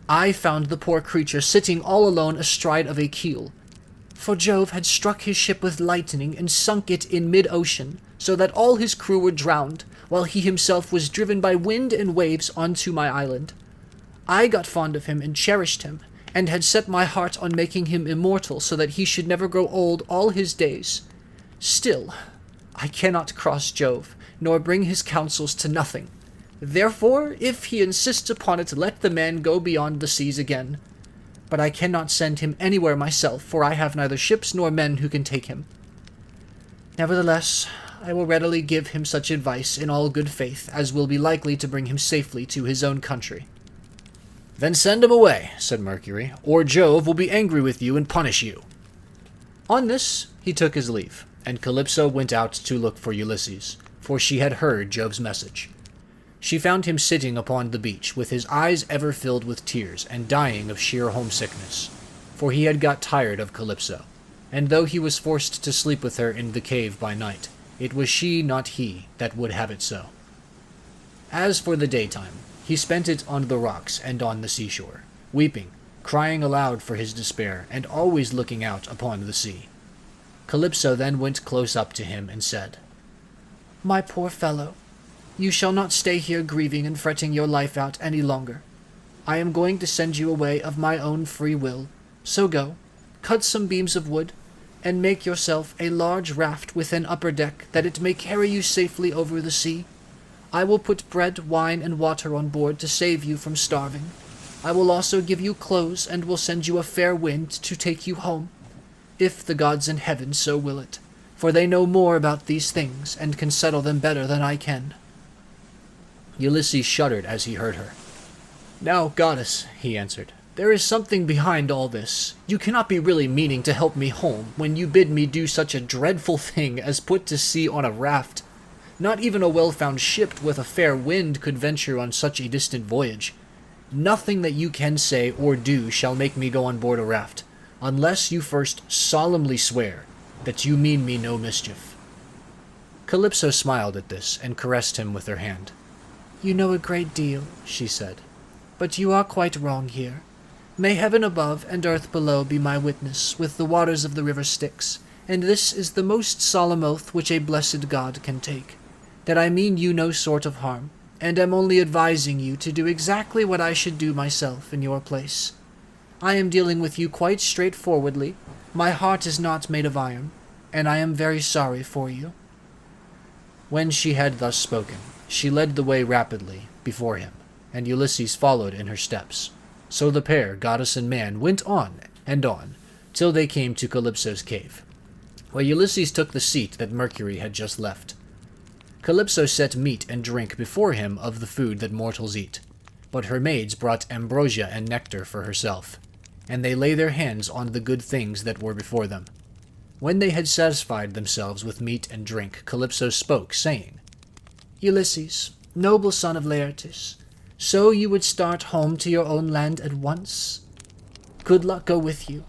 Speaker 3: I found the poor creature sitting all alone astride of a keel, for Jove had struck his ship with lightning and sunk it in mid-ocean, so that all his crew were drowned, while he himself was driven by wind and waves onto my island. I got fond of him and cherished him, and had set my heart on making him immortal so that he should never grow old all his days. Still, I cannot cross Jove, nor bring his counsels to nothing. Therefore, if he insists upon it, let the man go beyond the seas again. But I cannot send him anywhere myself, for I have neither ships nor men who can take him. Nevertheless, I will readily give him such advice in all good faith as will be likely to bring him safely to his own country."
Speaker 1: "Then send him away," said Mercury, "or Jove will be angry with you and punish you." On this he took his leave, and Calypso went out to look for Ulysses, for she had heard Jove's message. She found him sitting upon the beach, with his eyes ever filled with tears, and dying of sheer homesickness, for he had got tired of Calypso, and though he was forced to sleep with her in the cave by night, it was she, not he, that would have it so. As for the daytime, he spent it on the rocks and on the seashore, weeping, crying aloud for his despair, and always looking out upon the sea. Calypso then went close up to him and said,
Speaker 3: "My poor fellow, you shall not stay here grieving and fretting your life out any longer. I am going to send you away of my own free will. So go, cut some beams of wood, and make yourself a large raft with an upper deck, that it may carry you safely over the sea. I will put bread, wine, and water on board to save you from starving. I will also give you clothes, and will send you a fair wind to take you home, if the gods in heaven so will it, for they know more about these things, and can settle them better than I can."
Speaker 1: Ulysses shuddered as he heard her.
Speaker 2: "Now, goddess," he answered, "there is something behind all this. You cannot be really meaning to help me home, when you bid me do such a dreadful thing as put to sea on a raft. Not even a well-found ship with a fair wind could venture on such a distant voyage. Nothing that you can say or do shall make me go on board a raft, unless you first solemnly swear that you mean me no mischief."
Speaker 1: Calypso smiled at this and caressed him with her hand.
Speaker 3: "You know a great deal," she said, "but you are quite wrong here. May heaven above and earth below be my witness with the waters of the river Styx, and this is the most solemn oath which a blessed god can take, that I mean you no sort of harm, and am only advising you to do exactly what I should do myself in your place. I am dealing with you quite straightforwardly. My heart is not made of iron, and I am very sorry for you."
Speaker 1: When she had thus spoken, she led the way rapidly before him, and Ulysses followed in her steps. So the pair, goddess and man, went on, till they came to Calypso's cave, where Ulysses took the seat that Mercury had just left. Calypso set meat and drink before him of the food that mortals eat, but her maids brought ambrosia and nectar for herself, and they lay their hands on the good things that were before them. When they had satisfied themselves with meat and drink, Calypso spoke, saying,
Speaker 3: "Ulysses, noble son of Laertes, so you would start home to your own land at once? Good luck go with you.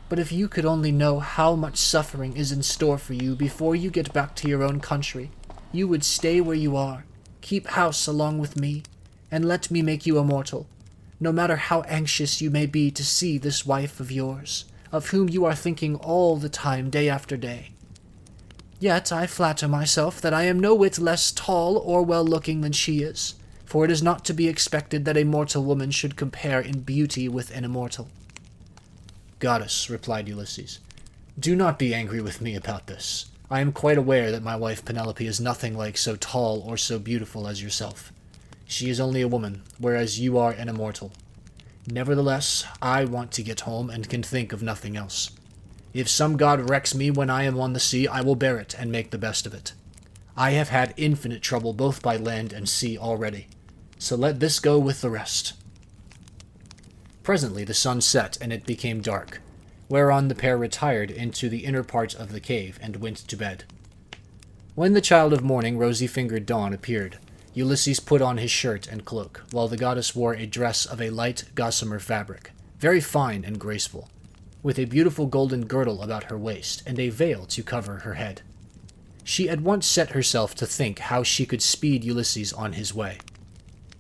Speaker 3: But if you could only know how much suffering is in store for you before you get back to your own country, you would stay where you are, keep house along with me, and let me make you immortal, no matter how anxious you may be to see this wife of yours, of whom you are thinking all the time, day after day. Yet I flatter myself that I am no whit less tall or well-looking than she is, for it is not to be expected that a mortal woman should compare in beauty with an immortal."
Speaker 1: "Goddess," replied Ulysses, "do not be angry with me about this. I am quite aware that my wife Penelope is nothing like so tall or so beautiful as yourself. She is only a woman, whereas you are an immortal. Nevertheless, I want to get home and can think of nothing else. If some god wrecks me when I am on the sea, I will bear it and make the best of it. I have had infinite trouble both by land and sea already, so let this go with the rest." Presently the sun set, and it became dark, whereon the pair retired into the inner part of the cave and went to bed. When the child of morning, rosy-fingered Dawn, appeared, Ulysses put on his shirt and cloak, while the goddess wore a dress of a light gossamer fabric, very fine and graceful, with a beautiful golden girdle about her waist and a veil to cover her head. She at once set herself to think how she could speed Ulysses on his way.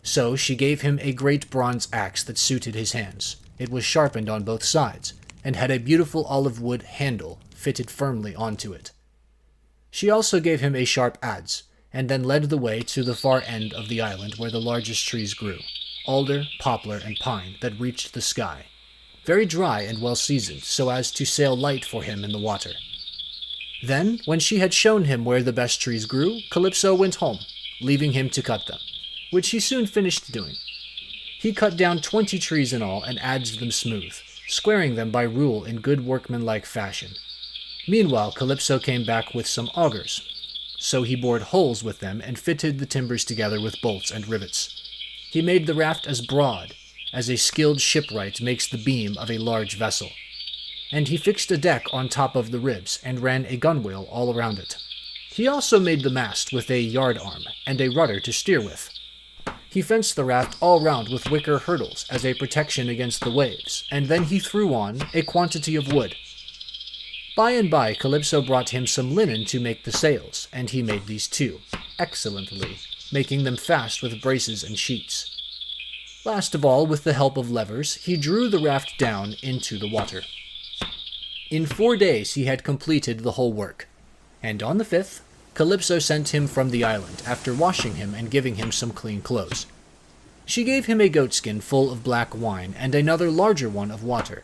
Speaker 1: So she gave him a great bronze axe that suited his hands. It was sharpened on both sides, and had a beautiful olive wood handle fitted firmly onto it. She also gave him a sharp adze, and then led the way to the far end of the island where the largest trees grew, alder, poplar, and pine, that reached the sky, very dry and well seasoned, so as to sail light for him in the water. Then, when she had shown him where the best trees grew, Calypso went home, leaving him to cut them, which he soon finished doing. He cut down 20 trees in all and adzed them smooth, squaring them by rule in good workmanlike fashion. Meanwhile, Calypso came back with some augers, so he bored holes with them and fitted the timbers together with bolts and rivets. He made the raft as broad as a skilled shipwright makes the beam of a large vessel, and he fixed a deck on top of the ribs and ran a gunwale all around it. He also made the mast with a yard arm and a rudder to steer with. He fenced the raft all round with wicker hurdles as a protection against the waves, and then he threw on a quantity of wood. By and by Calypso brought him some linen to make the sails, and he made these too, excellently, making them fast with braces and sheets. Last of all, with the help of levers, he drew the raft down into the water. In 4 days he had completed the whole work, and on the 5th, Calypso sent him from the island, after washing him and giving him some clean clothes. She gave him a goatskin full of black wine and another larger one of water.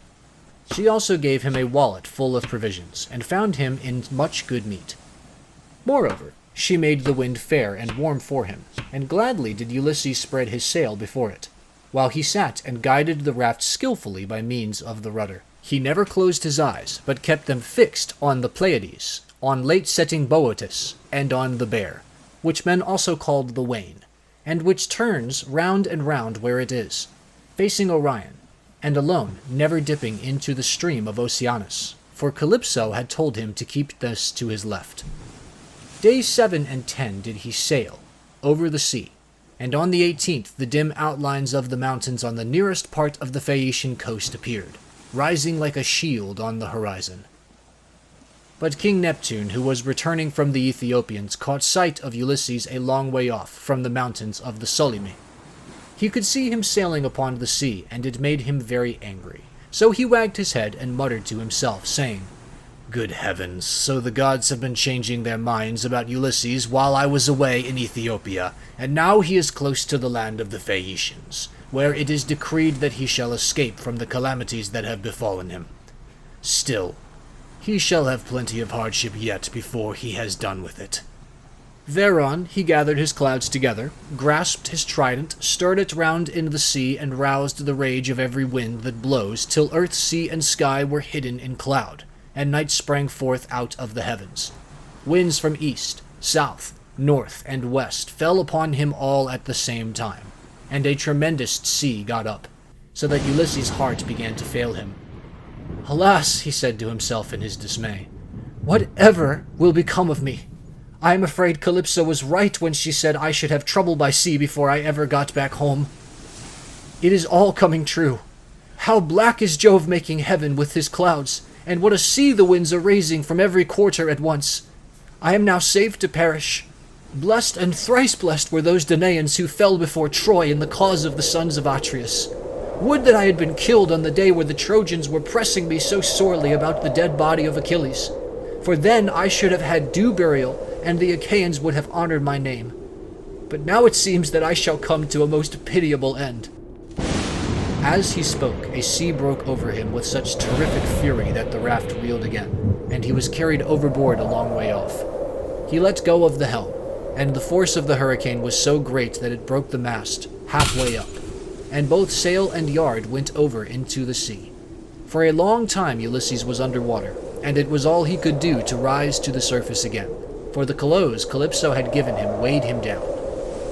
Speaker 1: She also gave him a wallet full of provisions, and found him in much good meat. Moreover, she made the wind fair and warm for him, and gladly did Ulysses spread his sail before it, while he sat and guided the raft skillfully by means of the rudder. He never closed his eyes, but kept them fixed on the Pleiades, on late-setting Boeotis, and on the Bear, which men also called the Wain, and which turns round and round where it is, facing Orion, and alone, never dipping into the stream of Oceanus, for Calypso had told him to keep this to his left. Days 7 and 10 did he sail, over the sea, and on the 18th the dim outlines of the mountains on the nearest part of the Phaeacian coast appeared, rising like a shield on the horizon. But King Neptune, who was returning from the Ethiopians, caught sight of Ulysses a long way off from the mountains of the Solymi. He could see him sailing upon the sea, and it made him very angry. So he wagged his head and muttered to himself, saying, "Good heavens, so the gods have been changing their minds about Ulysses while I was away in Ethiopia, and now he is close to the land of the Phaeacians, where it is decreed that he shall escape from the calamities that have befallen him. Still, he shall have plenty of hardship yet before he has done with it." Thereon he gathered his clouds together, grasped his trident, stirred it round in the sea, and roused the rage of every wind that blows, till earth, sea, and sky were hidden in cloud, and night sprang forth out of the heavens. Winds from east, south, north, and west fell upon him all at the same time, and a tremendous sea got up, so that Ulysses' heart began to fail him. "Alas," he said to himself in his dismay, "whatever will become of me? I am afraid Calypso was right when she said I should have trouble by sea before I ever got back home. It is all coming true. How black is Jove making heaven with his clouds, and what a sea the winds are raising from every quarter at once. I am now safe to perish. Blessed and thrice blessed were those Danaans who fell before Troy in the cause of the sons of Atreus. Would that I had been killed on the day where the Trojans were pressing me so sorely about the dead body of Achilles, for then I should have had due burial, and the Achaeans would have honored my name. But now it seems that I shall come to a most pitiable end." As he spoke, a sea broke over him with such terrific fury that the raft reeled again, and he was carried overboard a long way off. He let go of the helm, and the force of the hurricane was so great that it broke the mast halfway up, and both sail and yard went over into the sea. For a long time Ulysses was underwater, and it was all he could do to rise to the surface again, for the clothes Calypso had given him weighed him down.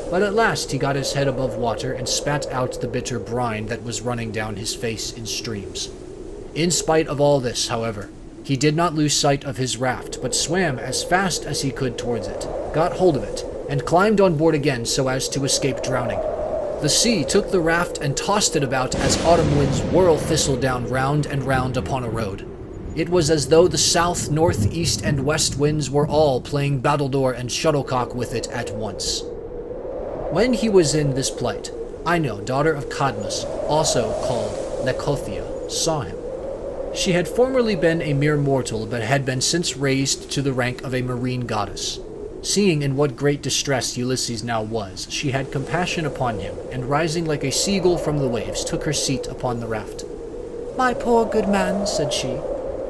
Speaker 1: But at last he got his head above water and spat out the bitter brine that was running down his face in streams. In spite of all this, however, he did not lose sight of his raft, but swam as fast as he could towards it, got hold of it, and climbed on board again so as to escape drowning. The sea took the raft and tossed it about as autumn winds whirl thistledown round and round upon a road. It was as though the south, north, east, and west winds were all playing battledore and shuttlecock with it at once. When he was in this plight, Ino, daughter of Cadmus, also called Leucothea, saw him. She had formerly been a mere mortal, but had been since raised to the rank of a marine goddess. Seeing in what great distress Ulysses now was, she had compassion upon him, and rising like a seagull from the waves, took her seat upon the raft. "My poor good man," said she,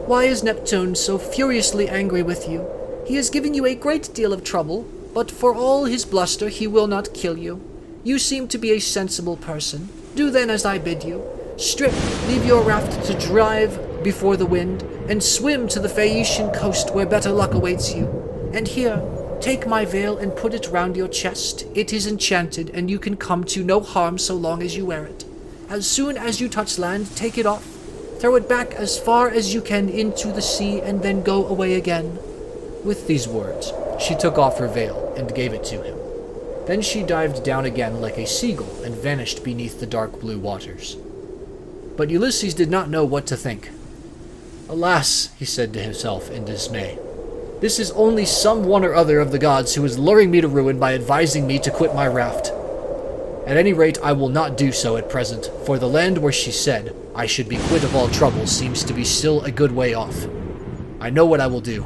Speaker 1: "why is Neptune so furiously angry with you? He has given you a great deal of trouble, but for all his bluster he will not kill you. You seem to be a sensible person. Do then as I bid you. Strip, leave your raft to drive before the wind, and swim to the Phaeacian coast where better luck awaits you. And here, take my veil and put it round your chest. It is enchanted, and you can come to no harm so long as you wear it. As soon as you touch land, take it off. Throw it back as far as you can into the sea, and then go away again." With these words, she took off her veil and gave it to him. Then she dived down again like a seagull and vanished beneath the dark blue waters. But Ulysses did not know what to think. "Alas," he said to himself in dismay, "this is only some one or other of the gods who is luring me to ruin by advising me to quit my raft. At any rate, I will not do so at present, for the land where she said I should be quit of all trouble seems to be still a good way off. I know what I will do.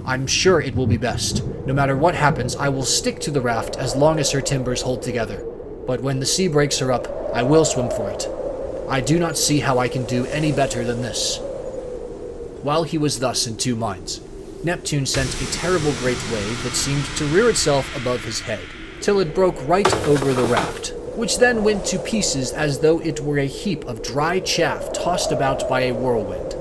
Speaker 1: I'm sure it will be best. No matter what happens, I will stick to the raft as long as her timbers hold together.
Speaker 2: But when the sea breaks her up, I will swim for it. I do not see how I can do any better than this." While he was thus in two minds, Neptune sent a terrible great wave that seemed to rear itself above his head, till it broke right over the raft, which then went to pieces as though it were a heap of dry chaff tossed about by a whirlwind.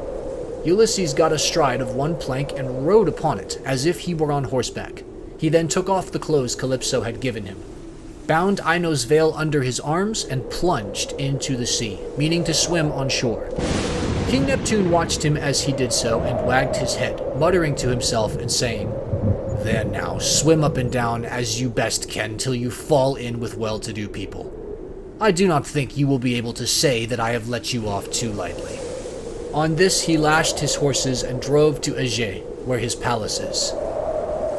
Speaker 2: Ulysses got astride of one plank and rode upon it, as if he were on horseback. He then took off the clothes Calypso had given him, bound Ino's veil under his arms, and plunged into the sea, meaning to swim on shore. King Neptune watched him as he did so and wagged his head, muttering to himself and saying, "There now, swim up and down as you best can till you fall in with well-to-do people. I do not think you will be able to say that I have let you off too lightly." On this he lashed his horses and drove to Aegea, where his palace is.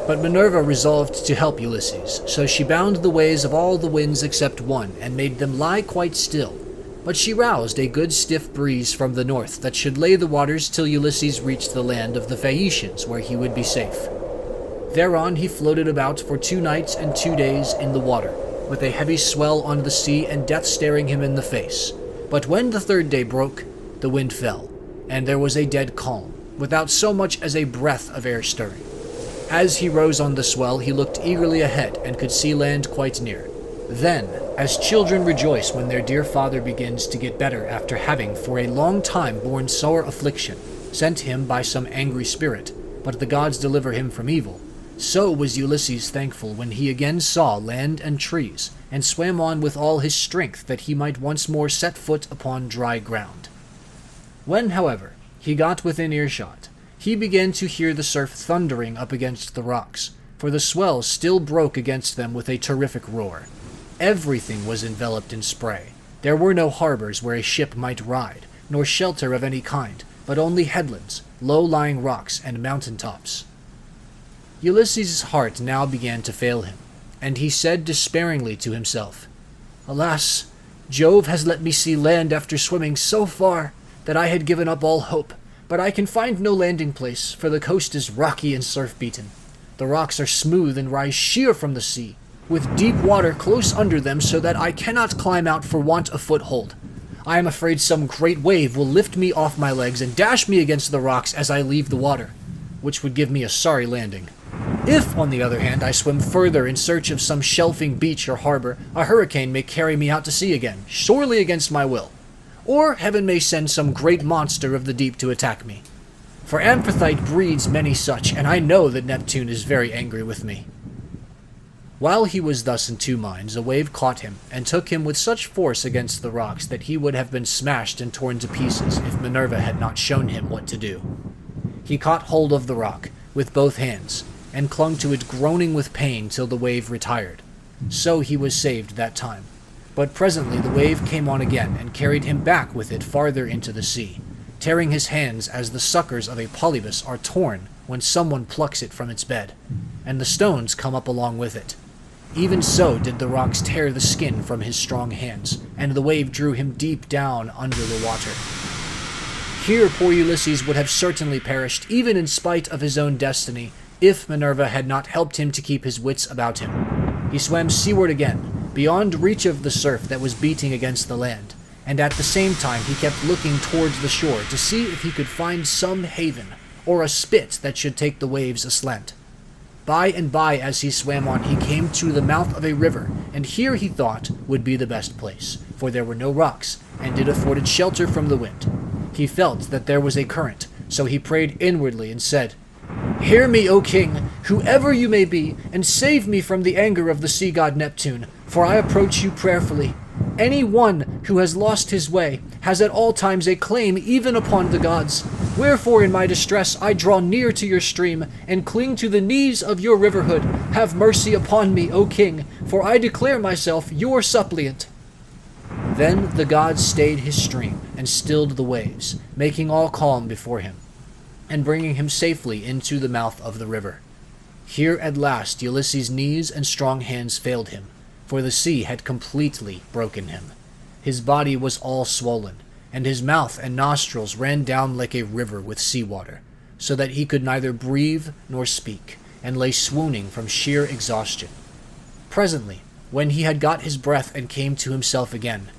Speaker 2: But Minerva resolved to help Ulysses, so she bound the ways of all the winds except one and made them lie quite still. But she roused a good stiff breeze from the north that should lay the waters till Ulysses reached the land of the Phaeacians, where he would be safe. Thereon he floated about for 2 nights and 2 days in the water, with a heavy swell on the sea and death staring him in the face. But when the 3rd day broke, the wind fell, and there was a dead calm, without so much as a breath of air stirring. As he rose on the swell, he looked eagerly ahead and could see land quite near. Then, as children rejoice when their dear father begins to get better after having for a long time borne sore affliction, sent him by some angry spirit, but the gods deliver him from evil, so was Ulysses thankful when he again saw land and trees, and swam on with all his strength that he might once more set foot upon dry ground. When, however, he got within earshot, he began to hear the surf thundering up against the rocks, for the swell still broke against them with a terrific roar. Everything was enveloped in spray. There were no harbors where a ship might ride, nor shelter of any kind, but only headlands, low-lying rocks, and mountain tops. Ulysses' heart now began to fail him, and he said despairingly to himself, "Alas, Jove has let me see land after swimming so far that I had given up all hope, but I can find no landing place, for the coast is rocky and surf-beaten. The rocks are smooth and rise sheer from the sea, with deep water close under them so that I cannot climb out for want of foothold. I am afraid some great wave will lift me off my legs and dash me against the rocks as I leave the water, which would give me a sorry landing. If, on the other hand, I swim further in search of some shelving beach or harbor, a hurricane may carry me out to sea again, sorely against my will. Or heaven may send some great monster of the deep to attack me. For Amphitrite breeds many such, and I know that Neptune is very angry with me." While he was thus in two minds, a wave caught him, and took him with such force against the rocks that he would have been smashed and torn to pieces if Minerva had not shown him what to do. He caught hold of the rock with both hands, and clung to it groaning with pain till the wave retired. So he was saved that time. But presently the wave came on again, and carried him back with it farther into the sea, tearing his hands as the suckers of a polypus are torn when someone plucks it from its bed, and the stones come up along with it. Even so did the rocks tear the skin from his strong hands, and the wave drew him deep down under the water. Here poor Ulysses would have certainly perished, even in spite of his own destiny, if Minerva had not helped him to keep his wits about him. He swam seaward again, beyond reach of the surf that was beating against the land, and at the same time he kept looking towards the shore to see if he could find some haven, or a spit that should take the waves aslant. By and by, as he swam on, he came to the mouth of a river, and here he thought would be the best place, for there were no rocks, and it afforded shelter from the wind. He felt that there was a current, so he prayed inwardly and said, "Hear me, O king, whoever you may be, and save me from the anger of the sea god Neptune, for I approach you prayerfully. Any one who has lost his way has at all times a claim even upon the gods. Wherefore in my distress I draw near to your stream, and cling to the knees of your riverhood. Have mercy upon me, O king, for I declare myself your suppliant." Then the gods stayed his stream, and stilled the waves, making all calm before him, and bringing him safely into the mouth of the river. Here at last Ulysses' knees and strong hands failed him, for the sea had completely broken him. His body was all swollen, and his mouth and nostrils ran down like a river with seawater, so that he could neither breathe nor speak, and lay swooning from sheer exhaustion. Presently When he had got his breath and came to himself again,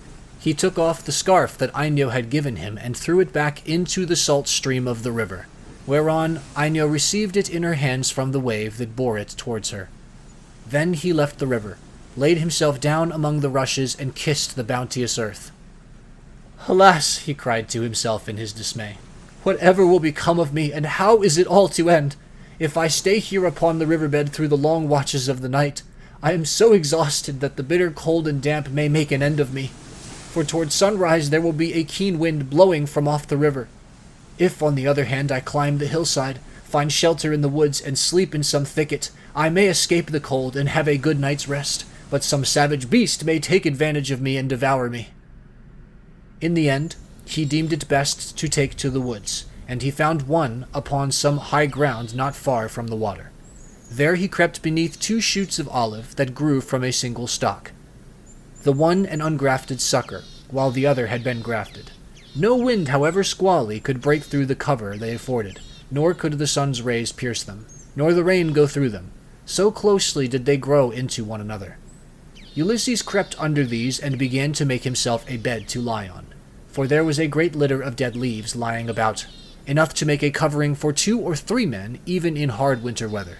Speaker 2: he took off the scarf that Ainio had given him and threw it back into the salt stream of the river, whereon Ainio received it in her hands from the wave that bore it towards her. Then he left the river, laid himself down among the rushes, and kissed the bounteous earth. "Alas," he cried to himself in his dismay, "whatever will become of me, and how is it all to end? If I stay here upon the riverbed through the long watches of the night, I am so exhausted that the bitter cold and damp may make an end of me. For toward sunrise there will be a keen wind blowing from off the river. If, on the other hand, I climb the hillside, find shelter in the woods, and sleep in some thicket, I may escape the cold and have a good night's rest, but some savage beast may take advantage of me and devour me." In the end, he deemed it best to take to the woods, and he found one upon some high ground not far from the water. There he crept beneath 2 shoots of olive that grew from a single stalk, the one an ungrafted sucker, while the other had been grafted. No wind, however squally, could break through the cover they afforded, nor could the sun's rays pierce them, nor the rain go through them. So closely did they grow into one another. Ulysses crept under these and began to make himself a bed to lie on, for there was a great litter of dead leaves lying about, enough to make a covering for 2 or 3 men even in hard winter weather.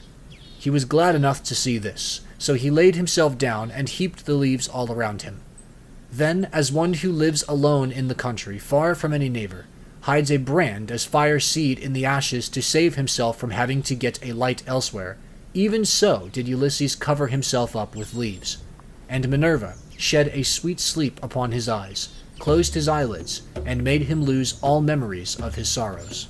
Speaker 2: He was glad enough to see this, so he laid himself down and heaped the leaves all around him. Then, as one who lives alone in the country, far from any neighbor, hides a brand as fire seed in the ashes to save himself from having to get a light elsewhere, even so did Ulysses cover himself up with leaves. And Minerva shed a sweet sleep upon his eyes, closed his eyelids, and made him lose all memories of his sorrows.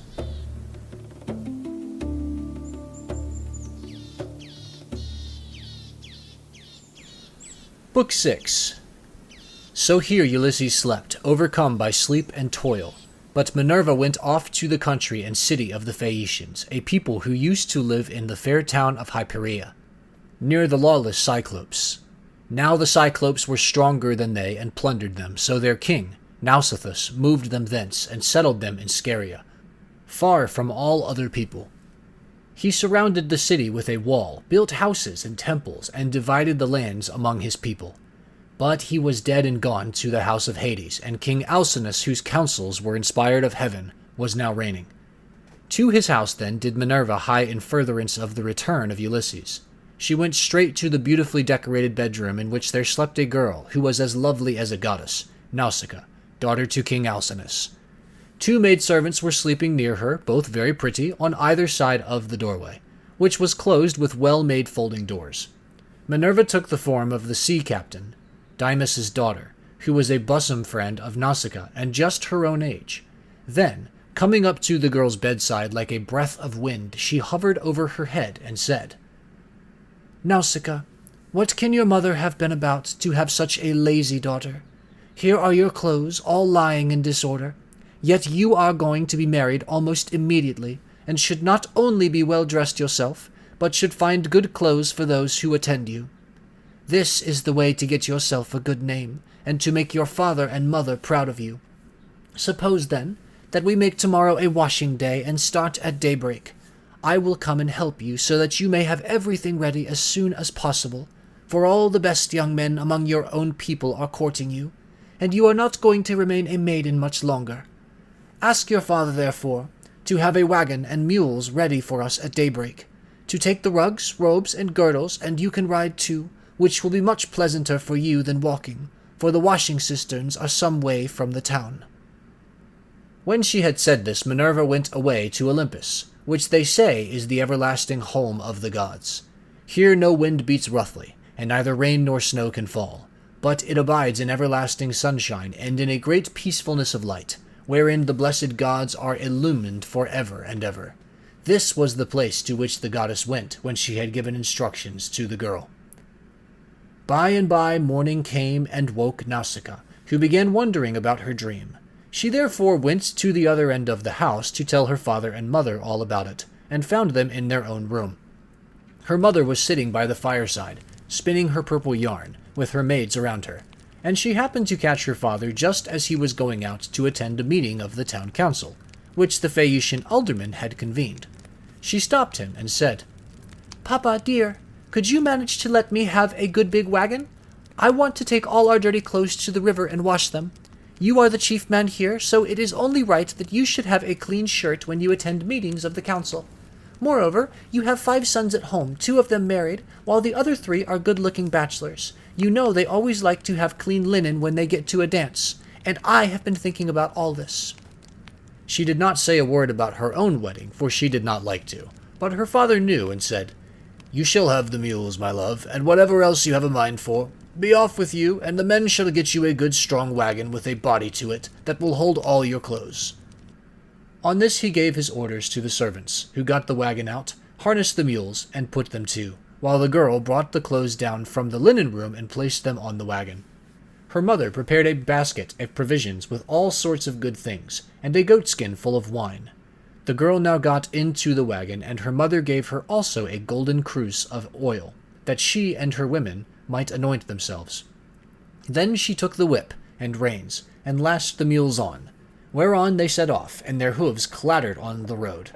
Speaker 2: Book 6. So here Ulysses slept, overcome by sleep and toil. But Minerva went off to the country and city of the Phaeacians, a people who used to live in the fair town of Hypereia, near the lawless Cyclopes. Now the Cyclopes were stronger than they and plundered them, so their king, Nausithous, moved them thence and settled them in Scheria, far from all other people. He surrounded the city with a wall, built houses and temples, and divided the lands among his people. But he was dead and gone to the house of Hades, and King Alcinous, whose counsels were inspired of heaven, was now reigning. To his house then did Minerva hie in furtherance of the return of Ulysses. She went straight to the beautifully decorated bedroom in which there slept a girl who was as lovely as a goddess, Nausicaa, daughter to King Alcinous. 2 maidservants were sleeping near her, both very pretty, on either side of the doorway, which was closed with well-made folding doors. Minerva took the form of the sea captain, Dymas's daughter, who was a bosom friend of Nausicaa and just her own age. Then, coming up to the girl's bedside like a breath of wind, she hovered over her head and said, "Nausicaa, what can your mother have been about to have such a lazy daughter? Here are your clothes, all lying in disorder. Yet you are going to be married almost immediately, and should not only be well dressed yourself, but should find good clothes for those who attend you. This is the way to get yourself a good name, and to make your father and mother proud of you. Suppose, then, that we make tomorrow a washing day and start at daybreak. I will come and help you so that you may have everything ready as soon as possible, for all the best young men among your own people are courting you, and you are not going to remain a maiden much longer. Ask your father, therefore, to have a wagon and mules ready for us at daybreak, to take the rugs, robes, and girdles, and you can ride too, which will be much pleasanter for you than walking, for the washing cisterns are some way from the town." When she had said this, Minerva went away to Olympus, which they say is the everlasting home of the gods. Here no wind beats roughly, and neither rain nor snow can fall, but it abides in everlasting sunshine and in a great peacefulness of light, wherein the blessed gods are illumined for ever and ever. This was the place to which the goddess went when she had given instructions to the girl. By and by morning came and woke Nausicaa, who began wondering about her dream. She therefore went to the other end of the house to tell her father and mother all about it, and found them in their own room. Her mother was sitting by the fireside, spinning her purple yarn, with her maids around her, and she happened to catch her father just as he was going out to attend a meeting of the town council, which the Phaeacian aldermen had convened. She stopped him and said, "Papa, dear, could you manage to let me have a good big wagon?
Speaker 3: I want to take all our dirty clothes to the river and wash them. You are the chief man here, so it is only right that you should have a clean shirt when you attend meetings of the council. Moreover, you have 5 sons at home, 2 of them married, while the other 3 are good-looking bachelors. You know they always like to have clean linen when they get to a dance, and I have been thinking about all this."
Speaker 1: She did not say a word about her own wedding, for she did not like to, but her father knew and said, "You shall have the mules, my love, and whatever else you have a mind for. Be off with you, and the men shall get you a good strong wagon with a body to it that will hold all your clothes." On this he gave his orders to the servants, who got the wagon out, harnessed the mules, and put them to, while the girl brought the clothes down from the linen room and placed them on the wagon. Her mother prepared a basket of provisions with all sorts of good things, and a goatskin full of wine. The girl now got into the wagon, and her mother gave her also a golden cruse of oil, that she and her women might anoint themselves. Then she took the whip and reins, and lashed the mules on, whereon they set off, and their hoofs clattered on the road.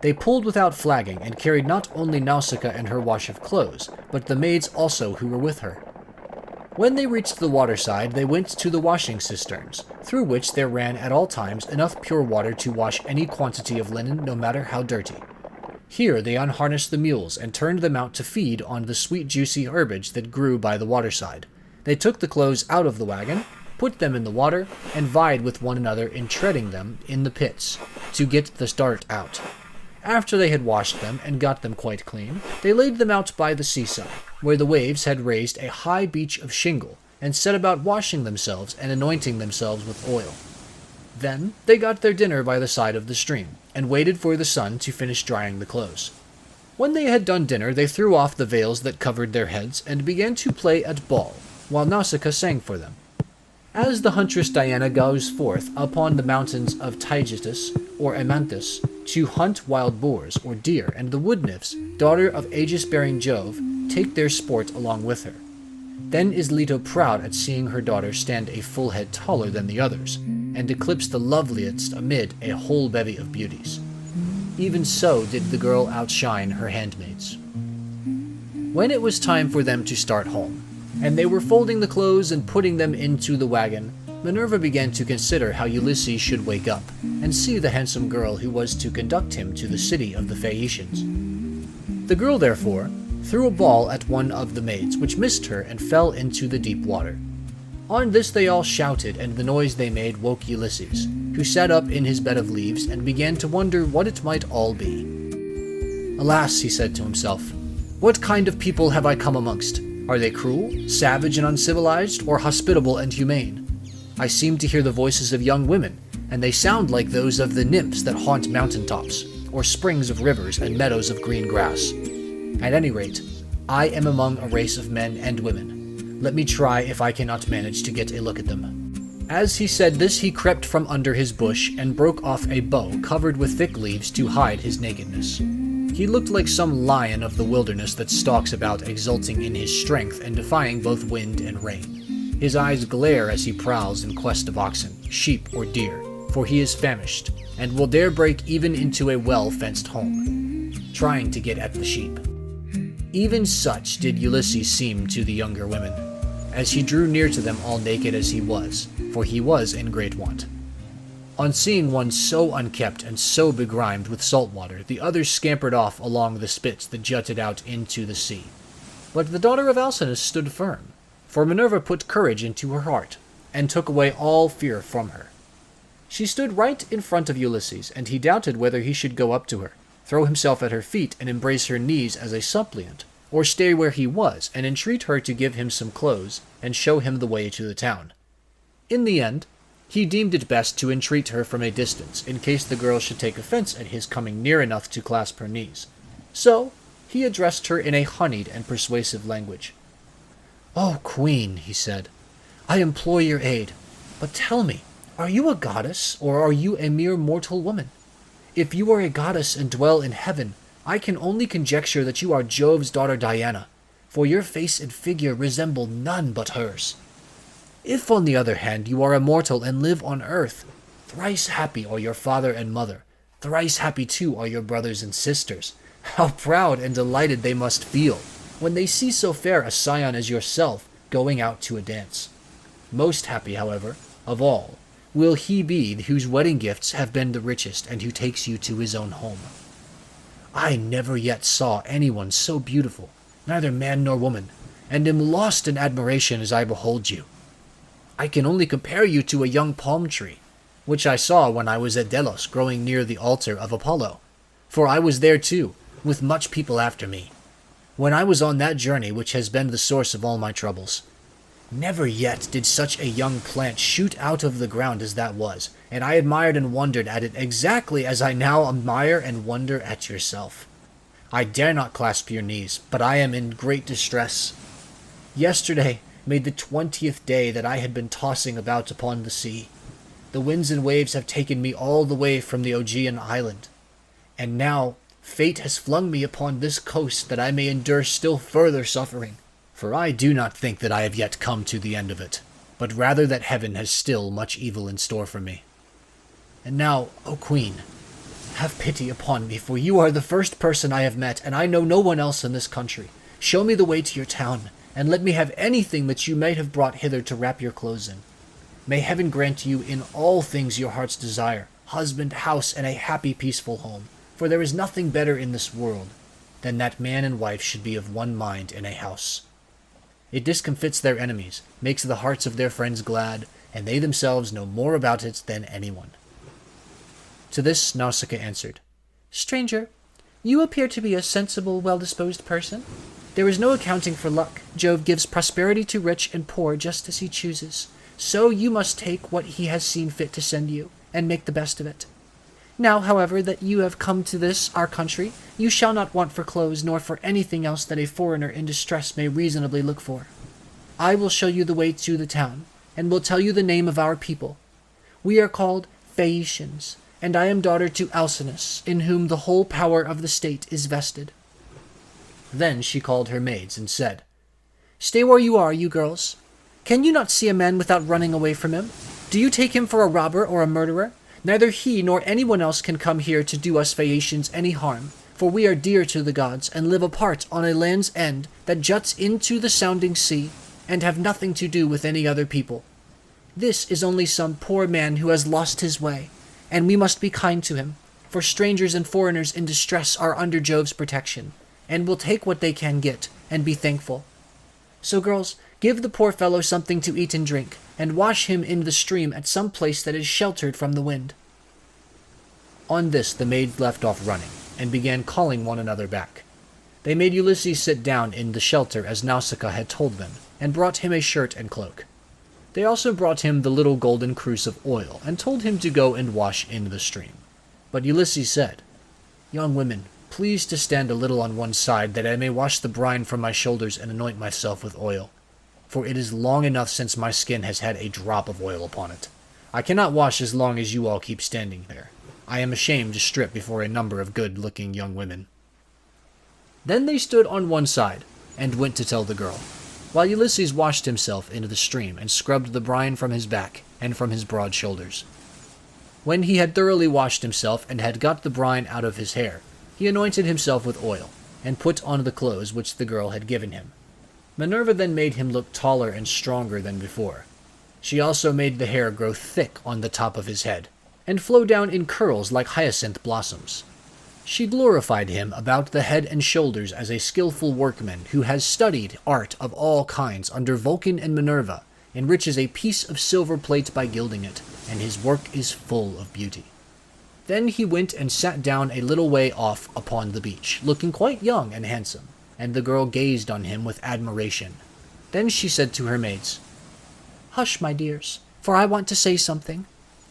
Speaker 1: They pulled without flagging, and carried not only Nausicaa and her wash of clothes, but the maids also who were with her. When they reached the waterside, they went to the washing cisterns, through which there ran at all times enough pure water to wash any quantity of linen, no matter how dirty. Here they unharnessed the mules, and turned them out to feed on the sweet juicy herbage that grew by the waterside. They took the clothes out of the wagon, put them in the water, and vied with one another in treading them in the pits, to get the dirt out. After they had washed them and got them quite clean, they laid them out by the seaside, where the waves had raised a high beach of shingle, and set about washing themselves and anointing themselves with oil. Then they got their dinner by the side of the stream, and waited for the sun to finish drying the clothes. When they had done dinner, they threw off the veils that covered their heads, and began to play at ball, while Nausicaa sang for them. As the huntress Diana goes forth upon the mountains of Taygetus or Amanthus to hunt wild boars or deer, and the wood nymphs, daughter of aegis-bearing Jove, take their sport along with her. Then is Leto proud at seeing her daughter stand a full head taller than the others, and eclipse the loveliest amid a whole bevy of beauties. Even so did the girl outshine her handmaids. When it was time for them to start home, and they were folding the clothes and putting them into the wagon, Minerva began to consider how Ulysses should wake up, and see the handsome girl who was to conduct him to the city of the Phaeacians. The girl, therefore, threw a ball at one of the maids, which missed her and fell into the deep water. On this they all shouted, and the noise they made woke Ulysses, who sat up in his bed of leaves and began to wonder what it might all be. "Alas," he said to himself, "what kind of people have I come amongst? Are they cruel, savage, and uncivilized, or hospitable and humane? I seem to hear the voices of young women, and they sound like those of the nymphs that haunt mountain tops, or springs of rivers and meadows of green grass. At any rate, I am among a race of men and women. Let me try if I cannot manage to get a look at them." As he said this, he crept from under his bush and broke off a bow covered with thick leaves to hide his nakedness. He looked like some lion of the wilderness that stalks about exulting in his strength and defying both wind and rain. His eyes glare as he prowls in quest of oxen, sheep, or deer, for he is famished, and will dare break even into a well-fenced home, trying to get at the sheep. Even such did Ulysses seem to the younger women, as he drew near to them all naked as he was, for he was in great want. On seeing one so unkempt and so begrimed with salt water, the others scampered off along the spits that jutted out into the sea. But the daughter of Alcinous stood firm, for Minerva put courage into her heart, and took away all fear from her. She stood right in front of Ulysses, and he doubted whether he should go up to her, throw himself at her feet and embrace her knees as a suppliant, or stay where he was and entreat her to give him some clothes and show him the way to the town. In the end, he deemed it best to entreat her from a distance, in case the girl should take offense at his coming near enough to clasp her knees. So he addressed her in a honeyed and persuasive language. "O Queen," he said, "I implore your aid, but tell me, are you a goddess, or are you a mere mortal woman? If you are a goddess and dwell in heaven, I can only conjecture that you are Jove's daughter Diana, for your face and figure resemble none but hers. If, on the other hand, you are a mortal and live on earth, thrice happy are your father and mother, thrice happy too are your brothers and sisters. How proud and delighted they must feel when they see so fair a scion as yourself,
Speaker 2: going out to a dance. Most happy, however, of all, will he be whose wedding gifts have been the richest and who takes you to his own home. I never yet saw anyone so beautiful, neither man nor woman, and am lost in admiration as I behold you. I can only compare you to a young palm tree, which I saw when I was at Delos growing near the altar of Apollo, for I was there too, with much people after me, when I was on that journey which has been the source of all my troubles. Never yet did such a young plant shoot out of the ground as that was, and I admired and wondered at it exactly as I now admire and wonder at yourself. I dare not clasp your knees, but I am in great distress. Yesterday made the 20th day that I had been tossing about upon the sea. The winds and waves have taken me all the way from the Aegean island, and now fate has flung me upon this coast that I may endure still further suffering. For I do not think that I have yet come to the end of it, but rather that heaven has still much evil in store for me. And now, O Queen, have pity upon me, for you are the first person I have met, and I know no one else in this country. Show me the way to your town, and let me have anything that you may have brought hither to wrap your clothes in. May heaven grant you in all things your heart's desire, husband, house, and a happy, peaceful home, for there is nothing better in this world than that man and wife should be of one mind in a house. It discomfits their enemies, makes the hearts of their friends glad, and they themselves know more about it than anyone. To this Nausicaa answered, Stranger, you appear to be a sensible, well-disposed person. There is no accounting for luck. Jove gives prosperity to rich and poor just as he chooses. So you must take what he has seen fit to send you, and make the best of it. Now, however, that you have come to this, our country, you shall not want for clothes, nor for anything else that a foreigner in distress may reasonably look for. I will show you the way to the town, and will tell you the name of our people. We are called Phaeacians, and I am daughter to Alcinous, in whom the whole power of the state is vested. Then she called her maids, and said, Stay where you are, you girls. Can you not see a man without running away from him? Do you take him for a robber or a murderer? Neither he nor anyone else can come here to do us Phaeacians any harm, for we are dear to the gods, and live apart on a land's end that juts into the sounding sea, and have nothing to do with any other people. This is only some poor man who has lost his way, and we must be kind to him, for strangers and foreigners in distress are under Jove's protection, and will take what they can get, and be thankful. So girls, give the poor fellow something to eat and drink, and wash him in the stream at some place that is sheltered from the wind. On this the maids left off running, and began calling one another back. They made Ulysses sit down in the shelter as Nausicaa had told them, and brought him a shirt and cloak. They also brought him the little golden cruse of oil, and told him to go and wash in the stream. But Ulysses said, Young women, please to stand a little on one side, that I may wash the brine from my shoulders and anoint myself with oil. For it is long enough since my skin has had a drop of oil upon it. I cannot wash as long as you all keep standing there. I am ashamed to strip before a number of good-looking young women. Then they stood on one side, and went to tell the girl, while Ulysses washed himself into the stream, and scrubbed the brine from his back, and from his broad shoulders. When he had thoroughly washed himself, and had got the brine out of his hair, he anointed himself with oil, and put on the clothes which the girl had given him. Minerva then made him look taller and stronger than before. She also made the hair grow thick on the top of his head, and flow down in curls like hyacinth blossoms. She glorified him about the head and shoulders as a skillful workman who has studied art of all kinds under Vulcan and Minerva, enriches a piece of silver plate by gilding it, and his work is full of beauty. Then he went and sat down a little way off upon the beach, looking quite young and handsome, and the girl gazed on him with admiration. Then she said to her maids, Hush, my dears, for I want to say something.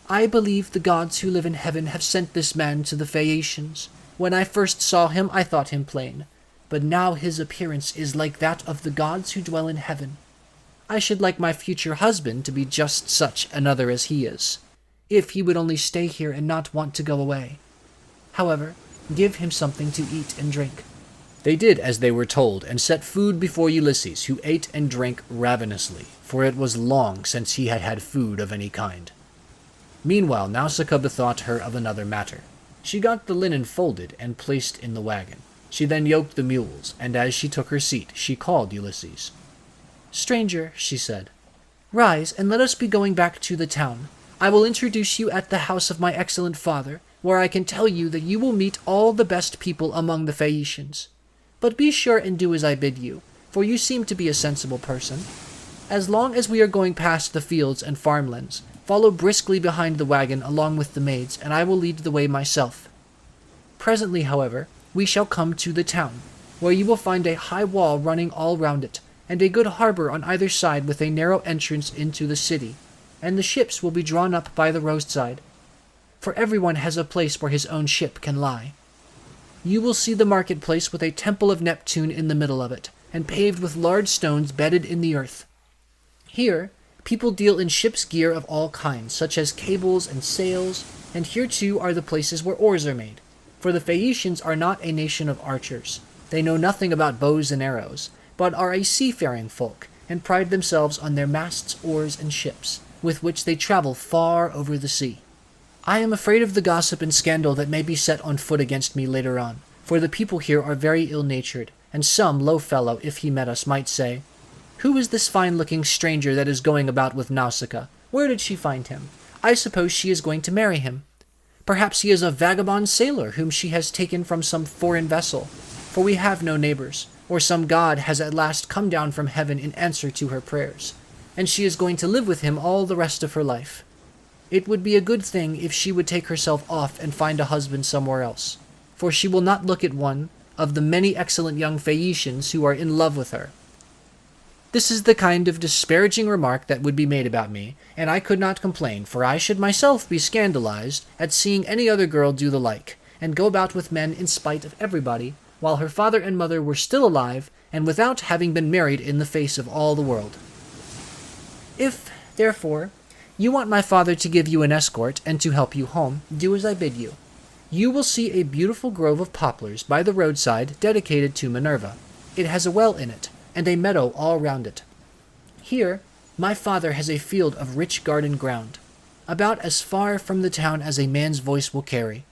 Speaker 2: I believe the gods who live in heaven have sent this man to the Phaeacians. When I first saw him, I thought him plain, but now his appearance is like that of the gods who dwell in heaven. I should like my future husband to be just such another as he is, if he would only stay here and not want to go away. However, give him something to eat and drink. They did as they were told, and set food before Ulysses, who ate and drank ravenously, for it was long since he had had food of any kind. Meanwhile Nausicaa bethought her of another matter. She got the linen folded and placed in the wagon. She then yoked the mules, and as she took her seat, she called Ulysses.
Speaker 3: "Stranger," she said, "rise, and let us be going back to the town. I will introduce you at the house of my excellent father, where I can tell you that you will meet all the best people among the Phaeacians. But be sure and do as I bid you, for you seem to be a sensible person. As long as we are going past the fields and farmlands, follow briskly behind the wagon along with the maids, and I will lead the way myself. Presently, however, we shall come to the town, where you will find a high wall running all round it, and a good harbor on either side with a narrow entrance into the city, and the ships will be drawn up by the roadside. For everyone has a place where his own ship can lie. You will see the marketplace with a temple of Neptune in the middle of it, and paved with large stones bedded in the earth. Here, people deal in ship's gear of all kinds, such as cables and sails, and here too are the places where oars are made. For the Phaeacians are not a nation of archers. They know nothing about bows and arrows, but are a seafaring folk, and pride themselves on their masts, oars, and ships, with which they travel far over the sea. I am afraid of the gossip and scandal that may be set on foot against me later on, for the people here are very ill-natured, and some low fellow, if he met us, might say, 'Who is this fine-looking stranger that is going about with Nausicaa? Where did she find him? I suppose she is going to marry him. Perhaps he is a vagabond sailor whom she has taken from some foreign vessel, for we have no neighbors, or some god has at last come down from heaven in answer to her prayers, and she is going to live with him all the rest of her life. It would be a good thing if she would take herself off and find a husband somewhere else, for she will not look at one of the many excellent young Phaeacians who are in love with her.' This is the kind of disparaging remark that would be made about me, and I could not complain, for I should myself be scandalized at seeing any other girl do the like, and go about with men in spite of everybody, while her father and mother were still alive, and without having been married in the face of all the world. If, therefore, you want my father to give you an escort and to help you home, do as I bid you. You will see a beautiful grove of poplars by the roadside dedicated to Minerva. It has a well in it, and a meadow all round it. Here, my father has a field of rich garden ground, about as far from the town as a man's voice will carry.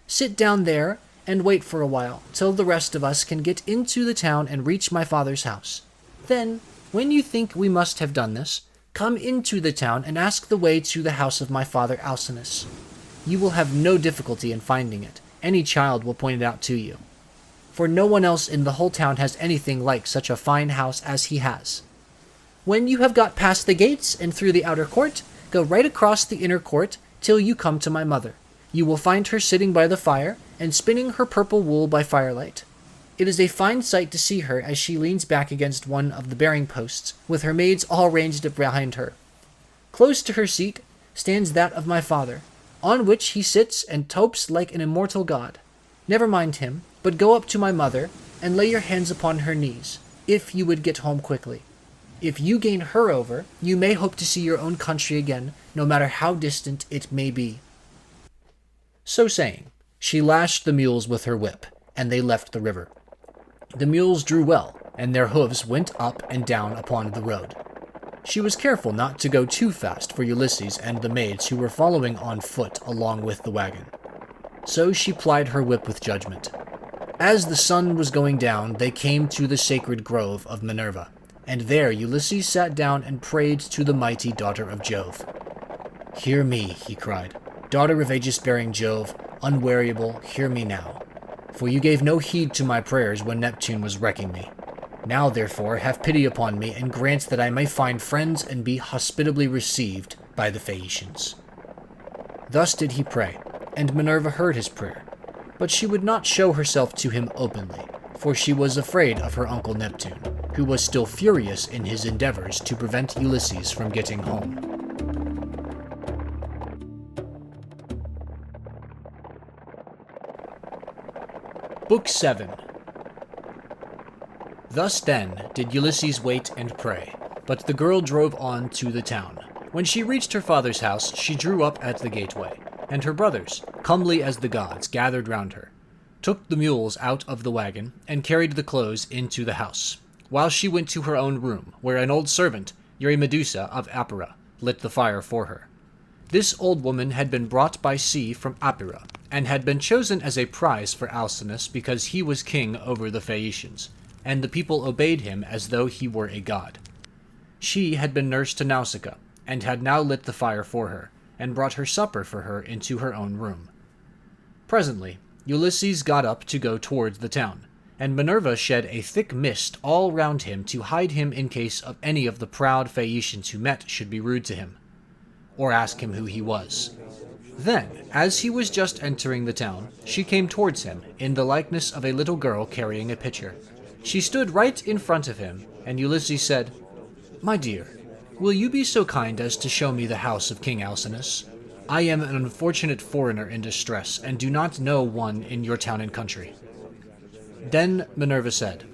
Speaker 3: Sit down there and wait for a while, till the rest of us can get into the town and reach my father's house. Then, when you think we must have done this, come into the town and ask the way to the house of my father Alcinous. You will have no difficulty in finding it. Any child will point it out to you. For no one else in the whole town has anything like such a fine house as he has. When you have got past the gates and through the outer court, go right across the inner court till you come to my mother. You will find her sitting by the fire and spinning her purple wool by firelight. It is a fine sight to see her as she leans back against one of the bearing posts, with her maids all ranged up behind her. Close to her seat stands that of my father, on which he sits and topes like an immortal god. Never mind him, but go up to my mother, and lay your hands upon her knees, if you would get home quickly. If you gain her over, you may hope to see your own country again, no matter how distant it may be." So saying, she lashed the mules with her whip, and they left the river. The mules drew well, and their hooves went up and down upon the road. She was careful not to go too fast for Ulysses and the maids who were following on foot along with the wagon. So she plied her whip with judgment. As the sun was going down, they came to the sacred grove of Minerva, and there Ulysses sat down and prayed to the mighty daughter of Jove. "Hear me," he cried, "daughter of aegis-bearing Jove, unweariable, hear me now. For you gave no heed to my prayers when Neptune was wrecking me. Now, therefore, have pity upon me, and grant that I may find friends and be hospitably received by the Phaeacians." Thus did he pray, and Minerva heard his prayer, but she would not show herself to him openly, for she was afraid of her uncle Neptune, who was still furious in his endeavors to prevent Ulysses from getting home. Book 7. Thus then did Ulysses wait and pray, but the girl drove on to the town. When she reached her father's house, she drew up at the gateway, and her brothers, comely as the gods, gathered round her, took the mules out of the wagon, and carried the clothes into the house, while she went to her own room, where an old servant, Eurymedusa of Apera, lit the fire for her. This old woman had been brought by sea from Apera, and had been chosen as a prize for Alcinous because he was king over the Phaeacians, and the people obeyed him as though he were a god.
Speaker 1: She had been nurse to Nausicaa, and had now lit the fire for her, and brought her supper for her into her own room. Presently, Ulysses got up to go towards the town, and Minerva shed a thick mist all round him to hide him in case of any of the proud Phaeacians who met should be rude to him, or ask him who he was. Then, as he was just entering the town, she came towards him, in the likeness of a little girl carrying a pitcher. She stood right in front of him, and Ulysses said, "My dear, will you be so kind as to show me the house of King Alcinous? I am an unfortunate foreigner in distress, and do not know one in your town and country." Then Minerva said,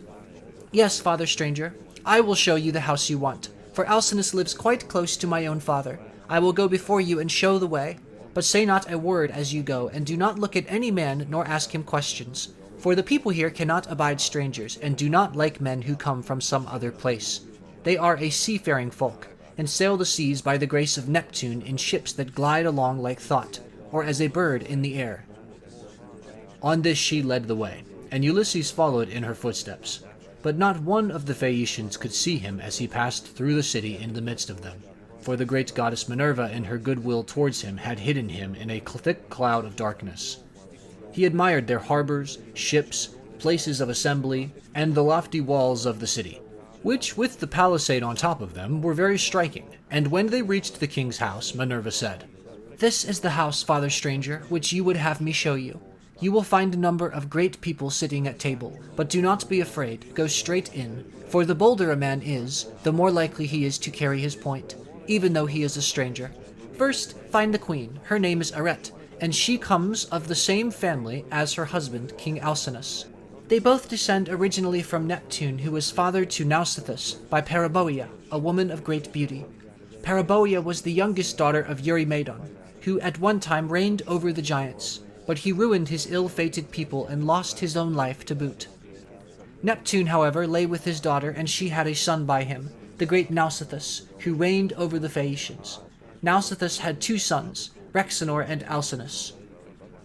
Speaker 3: "Yes, father stranger, I will show you the house you want, for Alcinous lives quite close to my own father. I will go before you and show the way. But say not a word as you go, and do not look at any man nor ask him questions. For the people here cannot abide strangers, and do not like men who come from some other place. They are a seafaring folk, and sail the seas by the grace of Neptune in ships that glide along like thought, or as a bird in the air." On this she led the way, and Ulysses followed in her footsteps. But not one of the Phaeacians could see him as he passed through the city in the midst of them, for the great goddess Minerva in her goodwill towards him had hidden him in a thick cloud of darkness. He admired their harbors, ships, places of assembly, and the lofty walls of the city, which, with the palisade on top of them, were very striking, and when they reached the king's house, Minerva said, "This is the house, father stranger, which you would have me show you. You will find a number of great people sitting at table, but do not be afraid, go straight in, for the bolder a man is, the more likely he is to carry his point, even though he is a stranger. First, find the queen. Her name is Arete, and she comes of the same family as her husband, King Alcinous. They both descend originally from Neptune, who was father to Nausithous by Paraboea, a woman of great beauty. Paraboea was the youngest daughter of Eurymedon, who at one time reigned over the giants, but he ruined his ill-fated people and lost his own life to boot. Neptune, however, lay with his daughter, and she had a son by him, the great Nausithous, who reigned over the Phaeacians. Nausithous had 2 sons, Rhexenor and Alcinous.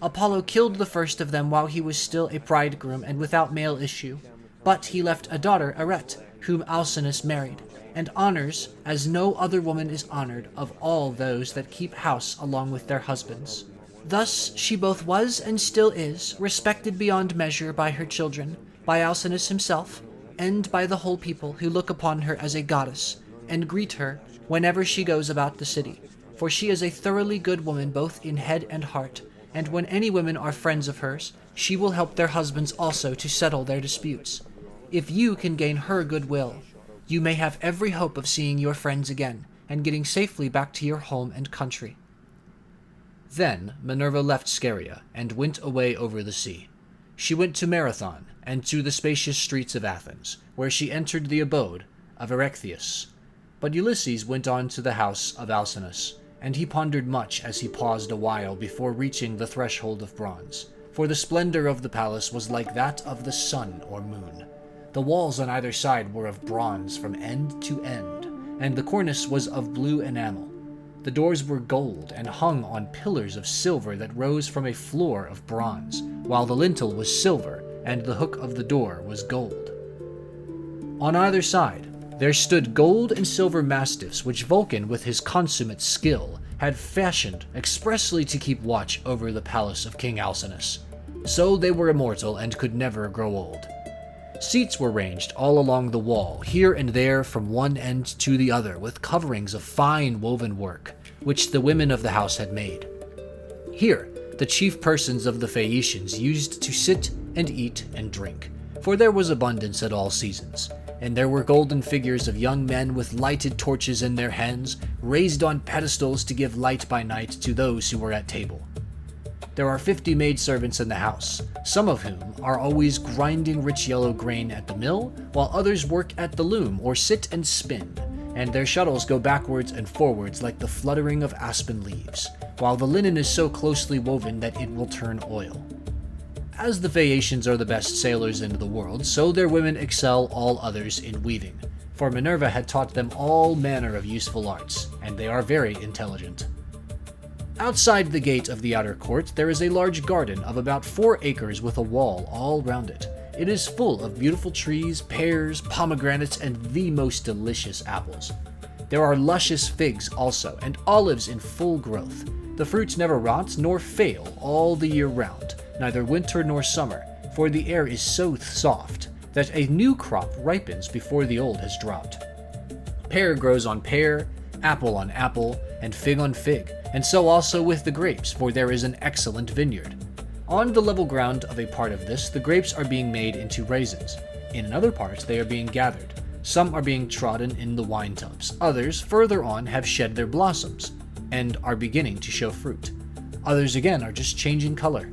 Speaker 3: Apollo killed the first of them while he was still a bridegroom and without male issue, but he left a daughter, Arete, whom Alcinous married, and honors, as no other woman is honored, of all those that keep house along with their husbands. Thus she both was and still is respected beyond measure by her children, by Alcinous himself, and by the whole people, who look upon her as a goddess, and greet her whenever she goes about the city, for she is a thoroughly good woman both in head and heart, and when any women are friends of hers, she will help their husbands also to settle their disputes. If you can gain her goodwill, you may have every hope of seeing your friends again, and getting safely back to your home and country."
Speaker 1: Then Minerva left Scheria, and went away over the sea. She went to Marathon, and to the spacious streets of Athens, where she entered the abode of Erechtheus. But Ulysses went on to the house of Alcinous, and he pondered much as he paused a while before reaching the threshold of bronze, for the splendor of the palace was like that of the sun or moon. The walls on either side were of bronze from end to end, and the cornice was of blue enamel. The doors were gold and hung on pillars of silver that rose from a floor of bronze, while the lintel was silver and the hook of the door was gold. On either side there stood gold and silver mastiffs which Vulcan, with his consummate skill, had fashioned expressly to keep watch over the palace of King Alcinous. So they were immortal and could never grow old. Seats were ranged all along the wall, here and there from one end to the other, with coverings of fine woven work, which the women of the house had made. Here, the chief persons of the Phaeacians used to sit and eat and drink, for there was abundance at all seasons, and there were golden figures of young men with lighted torches in their hands, raised on pedestals to give light by night to those who were at table. There are 50 maidservants in the house, some of whom are always grinding rich yellow grain at the mill, while others work at the loom or sit and spin, and their shuttles go backwards and forwards like the fluttering of aspen leaves, while the linen is so closely woven that it will turn oil. As the Phaeacians are the best sailors in the world, so their women excel all others in weaving, for Minerva had taught them all manner of useful arts, and they are very intelligent. Outside the gate of the outer court there is a large garden of about 4 acres with a wall all round it. It is full of beautiful trees, pears, pomegranates, and the most delicious apples. There are luscious figs also, and olives in full growth. The fruits never rot nor fail all the year round, neither winter nor summer, for the air is so soft that a new crop ripens before the old has dropped. Pear grows on pear, apple on apple, and fig on fig, and so also with the grapes, for there is an excellent vineyard. On the level ground of a part of this, the grapes are being made into raisins. In another part, they are being gathered. Some are being trodden in the wine tubs. Others, further on, have shed their blossoms and are beginning to show fruit. Others again are just changing color.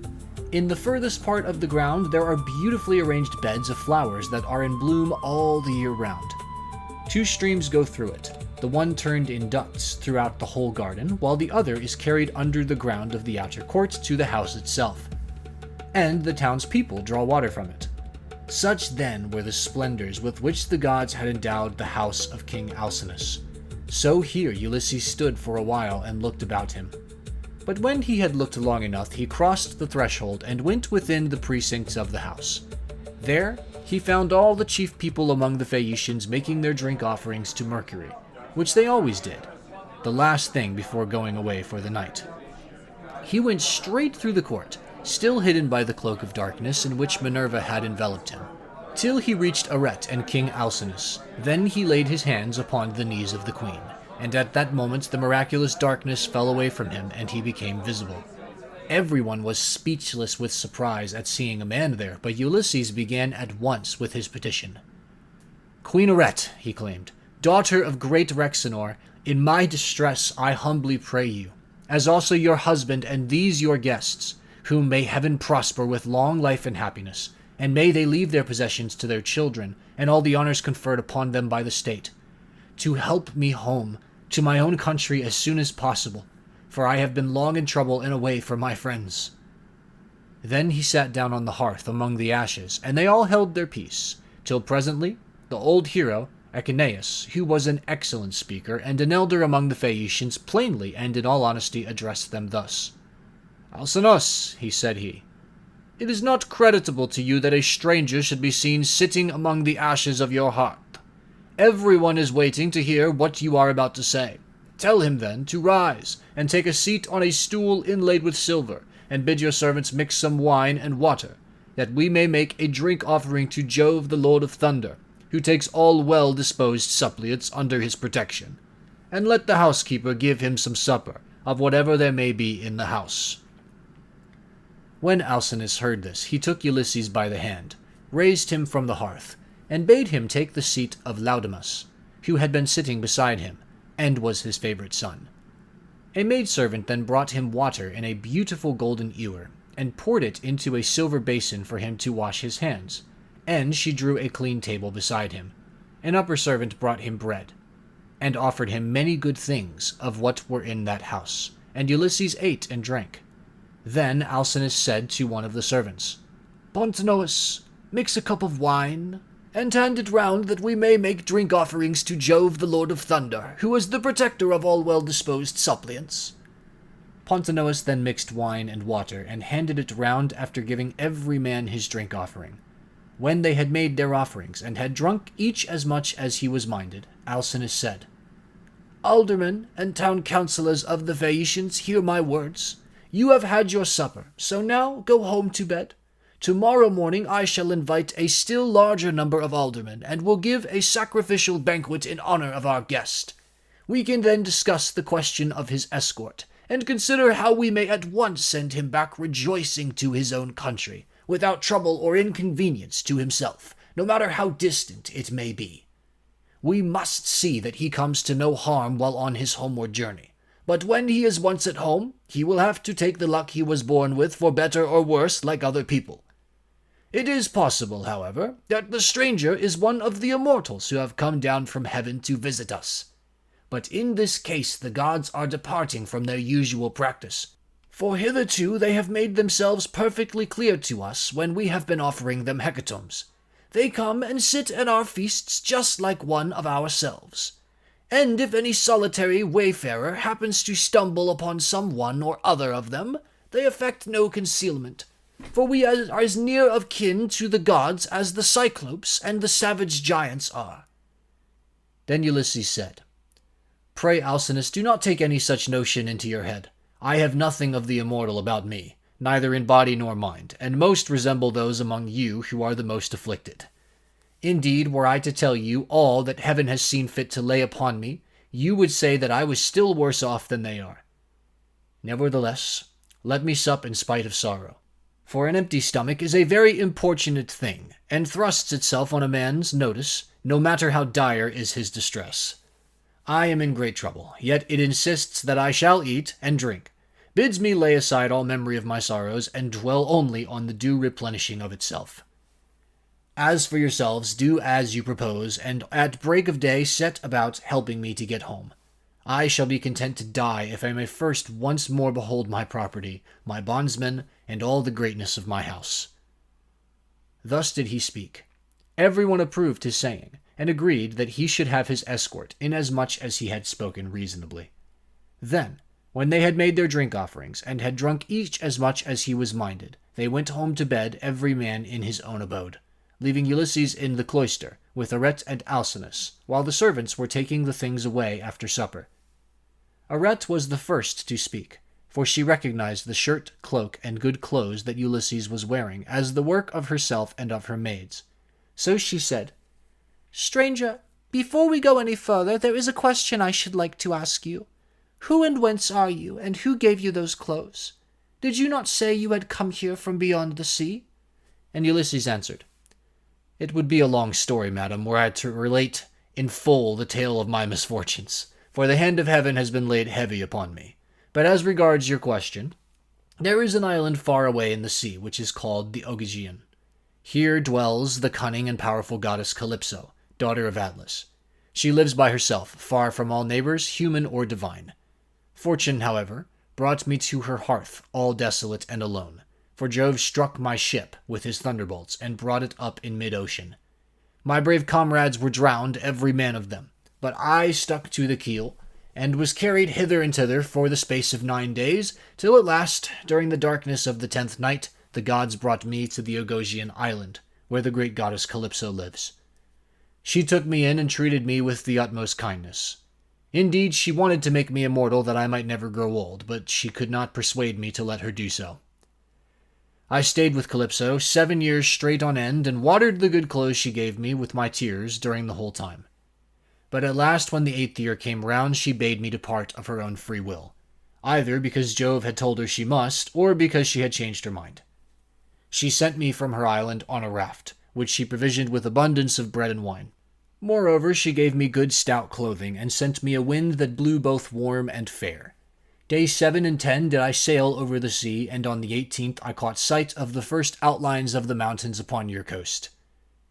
Speaker 1: In the furthest part of the ground, there are beautifully arranged beds of flowers that are in bloom all the year round. 2 streams go through it, the one turned in ducts throughout the whole garden, while the other is carried under the ground of the outer court to the house itself. And the townspeople draw water from it. Such then were the splendors with which the gods had endowed the house of King Alcinous. So here Ulysses stood for a while and looked about him. But when he had looked long enough, he crossed the threshold and went within the precincts of the house. There he found all the chief people among the Phaeacians making their drink offerings to Mercury, which they always did, the last thing before going away for the night. He went straight through the court, still hidden by the cloak of darkness in which Minerva had enveloped him, till he reached Arete and King Alcinous. Then he laid his hands upon the knees of the queen, and at that moment the miraculous darkness fell away from him, and he became visible. Everyone was speechless with surprise at seeing a man there, but Ulysses began at once with his petition. "Queen Arete," he claimed, "daughter of great Rhexenor, in my distress I humbly pray you, as also your husband and these your guests, whom may heaven prosper with long life and happiness, and may they leave their possessions to their children, and all the honors conferred upon them by the state, to help me home to my own country as soon as possible, for I have been long in trouble and away from my friends." Then he sat down on the hearth among the ashes, and they all held their peace, till presently the old hero, Aeneas, who was an excellent speaker and an elder among the Phaeacians, plainly and in all honesty addressed them thus. "Alcinous," said he, "it is not creditable to you that a stranger should be seen sitting among the ashes of your hearth. Everyone is waiting to hear what you are about to say. Tell him, then, to rise and take a seat on a stool inlaid with silver, and bid your servants mix some wine and water, that we may make a drink offering to Jove the Lord of Thunder, who takes all well-disposed suppliants under his protection. And let the housekeeper give him some supper, of whatever there may be in the house." When Alcinous heard this, he took Ulysses by the hand, raised him from the hearth, and bade him take the seat of Laodamas, who had been sitting beside him, and was his favorite son. A maidservant then brought him water in a beautiful golden ewer, and poured it into a silver basin for him to wash his hands, and she drew a clean table beside him. An upper servant brought him bread, and offered him many good things of what were in that house, and Ulysses ate and drank. Then Alcinous said to one of the servants, "Pontonous, mix a cup of wine, and hand it round that we may make drink offerings to Jove the Lord of Thunder, who is the protector of all well-disposed suppliants." Pontonous then mixed wine and water, and handed it round after giving every man his drink offering. When they had made their offerings, and had drunk each as much as he was minded, Alcinous said, "Aldermen and town councillors of the Phaeacians, hear my words. You have had your supper, so now go home to bed. Tomorrow morning I shall invite a still larger number of aldermen, and will give a sacrificial banquet in honor of our guest. We can then discuss the question of his escort, and consider how we may at once send him back rejoicing to his own country, without trouble or inconvenience to himself, no matter how distant it may be. We must see that he comes to no harm while on his homeward journey. But when he is once at home, he will have to take the luck he was born with for better or worse, like other people. It is possible, however, that the stranger is one of the immortals who have come down from heaven to visit us. But in this case the gods are departing from their usual practice, for hitherto they have made themselves perfectly clear to us when we have been offering them hecatombs. They come and sit at our feasts just like one of ourselves. And if any solitary wayfarer happens to stumble upon some one or other of them, they affect no concealment, for we are as near of kin to the gods as the Cyclopes and the savage giants are." Then Ulysses said,
Speaker 2: Pray, Alcinous, do not take any such notion into your head. I have nothing of the immortal about me, neither in body nor mind, and most resemble those among you who are the most afflicted. Indeed, were I to tell you all that heaven has seen fit to lay upon me, you would say that I was still worse off than they are. Nevertheless, let me sup in spite of sorrow. For an empty stomach is a very importunate thing, and thrusts itself on a man's notice, no matter how dire is his distress. I am in great trouble, yet it insists that I shall eat and drink, bids me lay aside all memory of my sorrows, and dwell only on the due replenishing of itself. As for yourselves, do as you propose, and at break of day set about helping me to get home. I shall be content to die if I may first once more behold my property, my bondsmen, and all the greatness of my house. Thus did he speak. Everyone approved his saying, and agreed that he should have his escort, inasmuch as he had spoken reasonably. Then, when they had made their drink offerings, and had drunk each as much as he was minded, they went home to bed, every man in his own abode, leaving Ulysses in the cloister, with Arete and Alcinous, while the servants were taking the things away after supper. Arete was the first to speak, for she recognized the shirt, cloak, and good clothes that Ulysses was wearing as the work of herself and of her maids. So she said,
Speaker 3: "Stranger, before we go any further, there is a question I should like to ask you. Who and whence are you, and who gave you those clothes? Did you not say you had come here from beyond the sea?"
Speaker 2: And Ulysses answered, "It would be a long story, madam, were I to relate in full the tale of my misfortunes, for the hand of heaven has been laid heavy upon me. But as regards your question, there is an island far away in the sea which is called the Ogygian. Here dwells the cunning and powerful goddess Calypso, daughter of Atlas. She lives by herself, far from all neighbors, human or divine. Fortune, however, brought me to her hearth, all desolate and alone, for Jove struck my ship with his thunderbolts and brought it up in mid-ocean. My brave comrades were drowned, every man of them, but I stuck to the keel, and was carried hither and thither for the space of 9 days, till at last, during the darkness of the 10th night, the gods brought me to the Ogygian island, where the great goddess Calypso lives. She took me in and treated me with the utmost kindness. Indeed, she wanted to make me immortal that I might never grow old, but she could not persuade me to let her do so. I stayed with Calypso 7 years straight on end, and watered the good clothes she gave me with my tears during the whole time. But at last, when the 8th year came round, she bade me depart of her own free will, either because Jove had told her she must, or because she had changed her mind. She sent me from her island on a raft, which she provisioned with abundance of bread and wine. Moreover, she gave me good stout clothing, and sent me a wind that blew both warm and fair. Days 7 and 10 did I sail over the sea, and on the 18th I caught sight of the first outlines of the mountains upon your coast.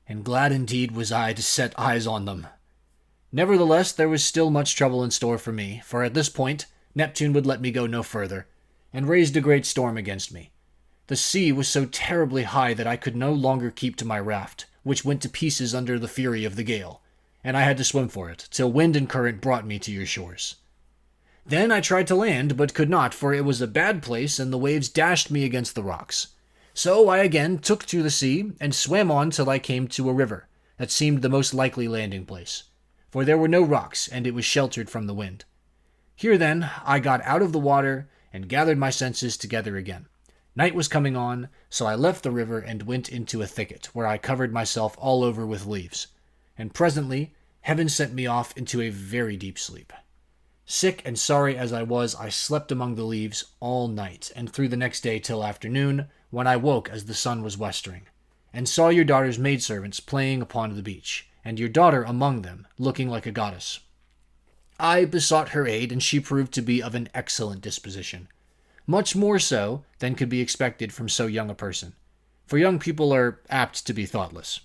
Speaker 2: And glad indeed was I to set eyes on them. Nevertheless, there was still much trouble in store for me, for at this point Neptune would let me go no further, and raised a great storm against me. The sea was so terribly high that I could no longer keep to my raft, which went to pieces under the fury of the gale, and I had to swim for it, till wind and current brought me to your shores. Then I tried to land, but could not, for it was a bad place, and the waves dashed me against the rocks. So I again took to the sea, and swam on till I came to a river, that seemed the most likely landing place, for there were no rocks, and it was sheltered from the wind. Here then I got out of the water, and gathered my senses together again. Night was coming on, so I left the river and went into a thicket, where I covered myself all over with leaves. And presently heaven sent me off into a very deep sleep. Sick and sorry as I was, I slept among the leaves all night, and through the next day till afternoon, when I woke as the sun was westering, and saw your daughter's maidservants playing upon the beach, and your daughter among them, looking like a goddess. I besought her aid, and she proved to be of an excellent disposition, much more so than could be expected from so young a person, for young people are apt to be thoughtless.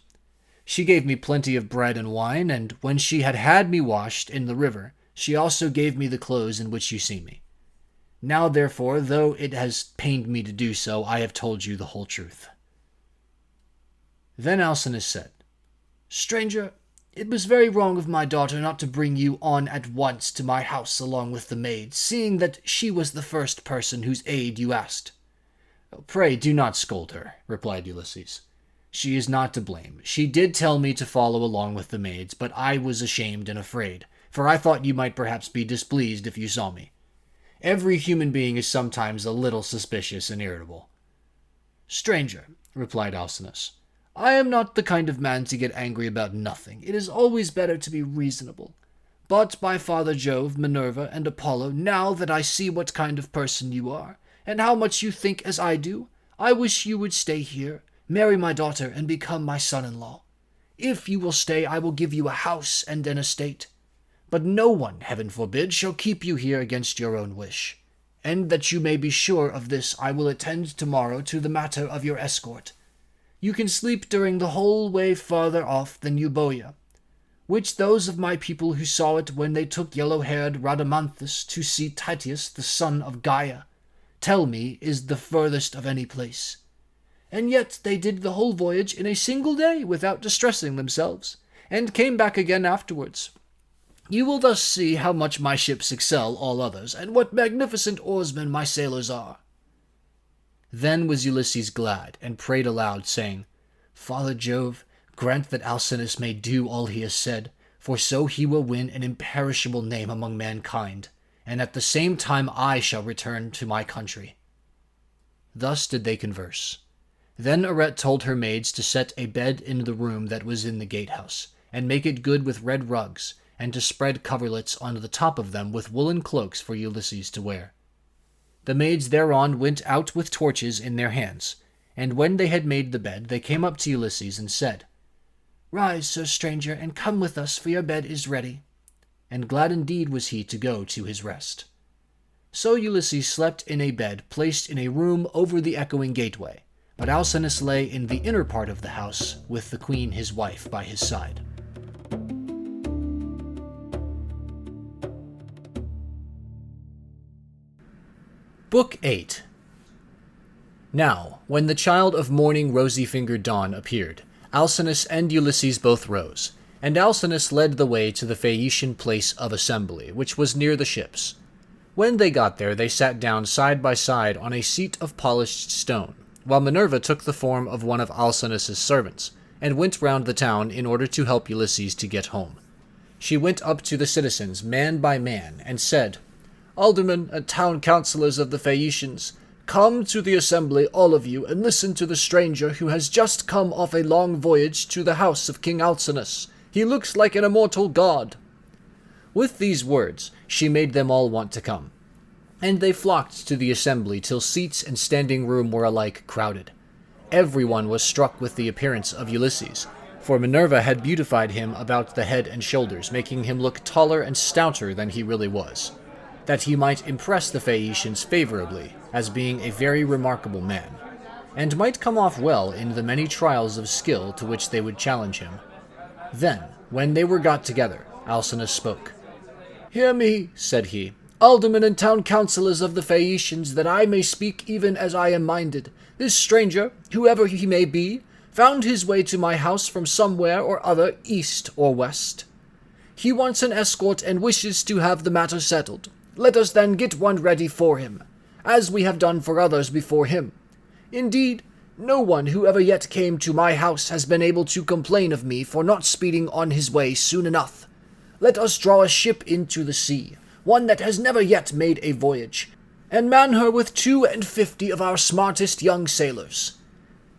Speaker 2: She gave me plenty of bread and wine, and when she had had me washed in the river, she also gave me the clothes in which you see me. Now, therefore, though it has pained me to do so, I have told you the whole truth." Then Alcinous said,
Speaker 3: "Stranger, it was very wrong of my daughter not to bring you on at once to my house along with the maid, seeing that she was the first person whose aid you asked."
Speaker 2: "Pray do not scold her," replied Ulysses. "She is not to blame. She did tell me to follow along with the maids, but I was ashamed and afraid,
Speaker 1: for I thought you might perhaps be displeased if you saw me. Every human being is sometimes a little suspicious and irritable."
Speaker 2: "Stranger," replied Alcinous, "I am not the kind of man to get angry about nothing. It is always better to be reasonable. But by Father Jove, Minerva, and Apollo, now that I see what kind of person you are, and how much you think as I do, I wish you would stay here, marry my daughter, and become my son-in-law. If you will stay, I will give you a house and an estate. But no one, heaven forbid, shall keep you here against your own wish. And that you may be sure of this, I will attend tomorrow to the matter of your escort. You can sleep during the whole way farther off than Euboea, which those of my people who saw it when they took yellow-haired Rhadamanthus to see Titius, the son of Gaia, tell me is the furthest of any place. And yet they did the whole voyage in a single day without distressing themselves, and came back again afterwards. You will thus see how much my ships excel all others, and what magnificent oarsmen my sailors are."
Speaker 1: Then was Ulysses glad, and prayed aloud, saying, "Father Jove, grant that Alcinous may do all he has said, for so he will win an imperishable name among mankind, and at the same time I shall return to my country." Thus did they converse. Then Arete told her maids to set a bed in the room that was in the gatehouse, and make it good with red rugs, and to spread coverlets on the top of them with woolen cloaks for Ulysses to wear. The maids thereon went out with torches in their hands, and when they had made the bed, they came up to Ulysses and said,
Speaker 2: "Rise, sir stranger, and come with us, for your bed is ready."
Speaker 1: And glad indeed was he to go to his rest. So Ulysses slept in a bed placed in a room over the echoing gateway, but Alcinous lay in the inner part of the house with the queen his wife by his side. Book 8. Now, when the child of morning rosy-fingered dawn appeared, Alcinous and Ulysses both rose, and Alcinous led the way to the Phaeacian place of assembly, which was near the ships. When they got there, they sat down side by side on a seat of polished stone, while Minerva took the form of one of Alcinous's servants, and went round the town in order to help Ulysses to get home. She went up to the citizens, man by man, and said, "Aldermen and town councillors of the Phaeacians, come to the assembly, all of you, and listen to the stranger who has just come off a long voyage to the house of King Alcinous. He looks like an immortal god." With these words she made them all want to come, and they flocked to the assembly till seats and standing room were alike crowded. Everyone was struck with the appearance of Ulysses, for Minerva had beautified him about the head and shoulders, making him look taller and stouter than he really was, that he might impress the Phaeacians favorably as being a very remarkable man, and might come off well in the many trials of skill to which they would challenge him. Then, when they were got together, Alcinous spoke. "Hear me," said he, "aldermen and town councillors of the Phaeacians, that I may speak even as I am minded. This stranger, whoever he may be, found his way to my house from somewhere or other, east or west. He wants an escort and wishes to have the matter settled. Let us then get one ready for him, as we have done for others before him. Indeed, no one who ever yet came to my house has been able to complain of me for not speeding on his way soon enough. Let us draw a ship into the sea, one that has never yet made a voyage, and man her with 52 of our smartest young sailors.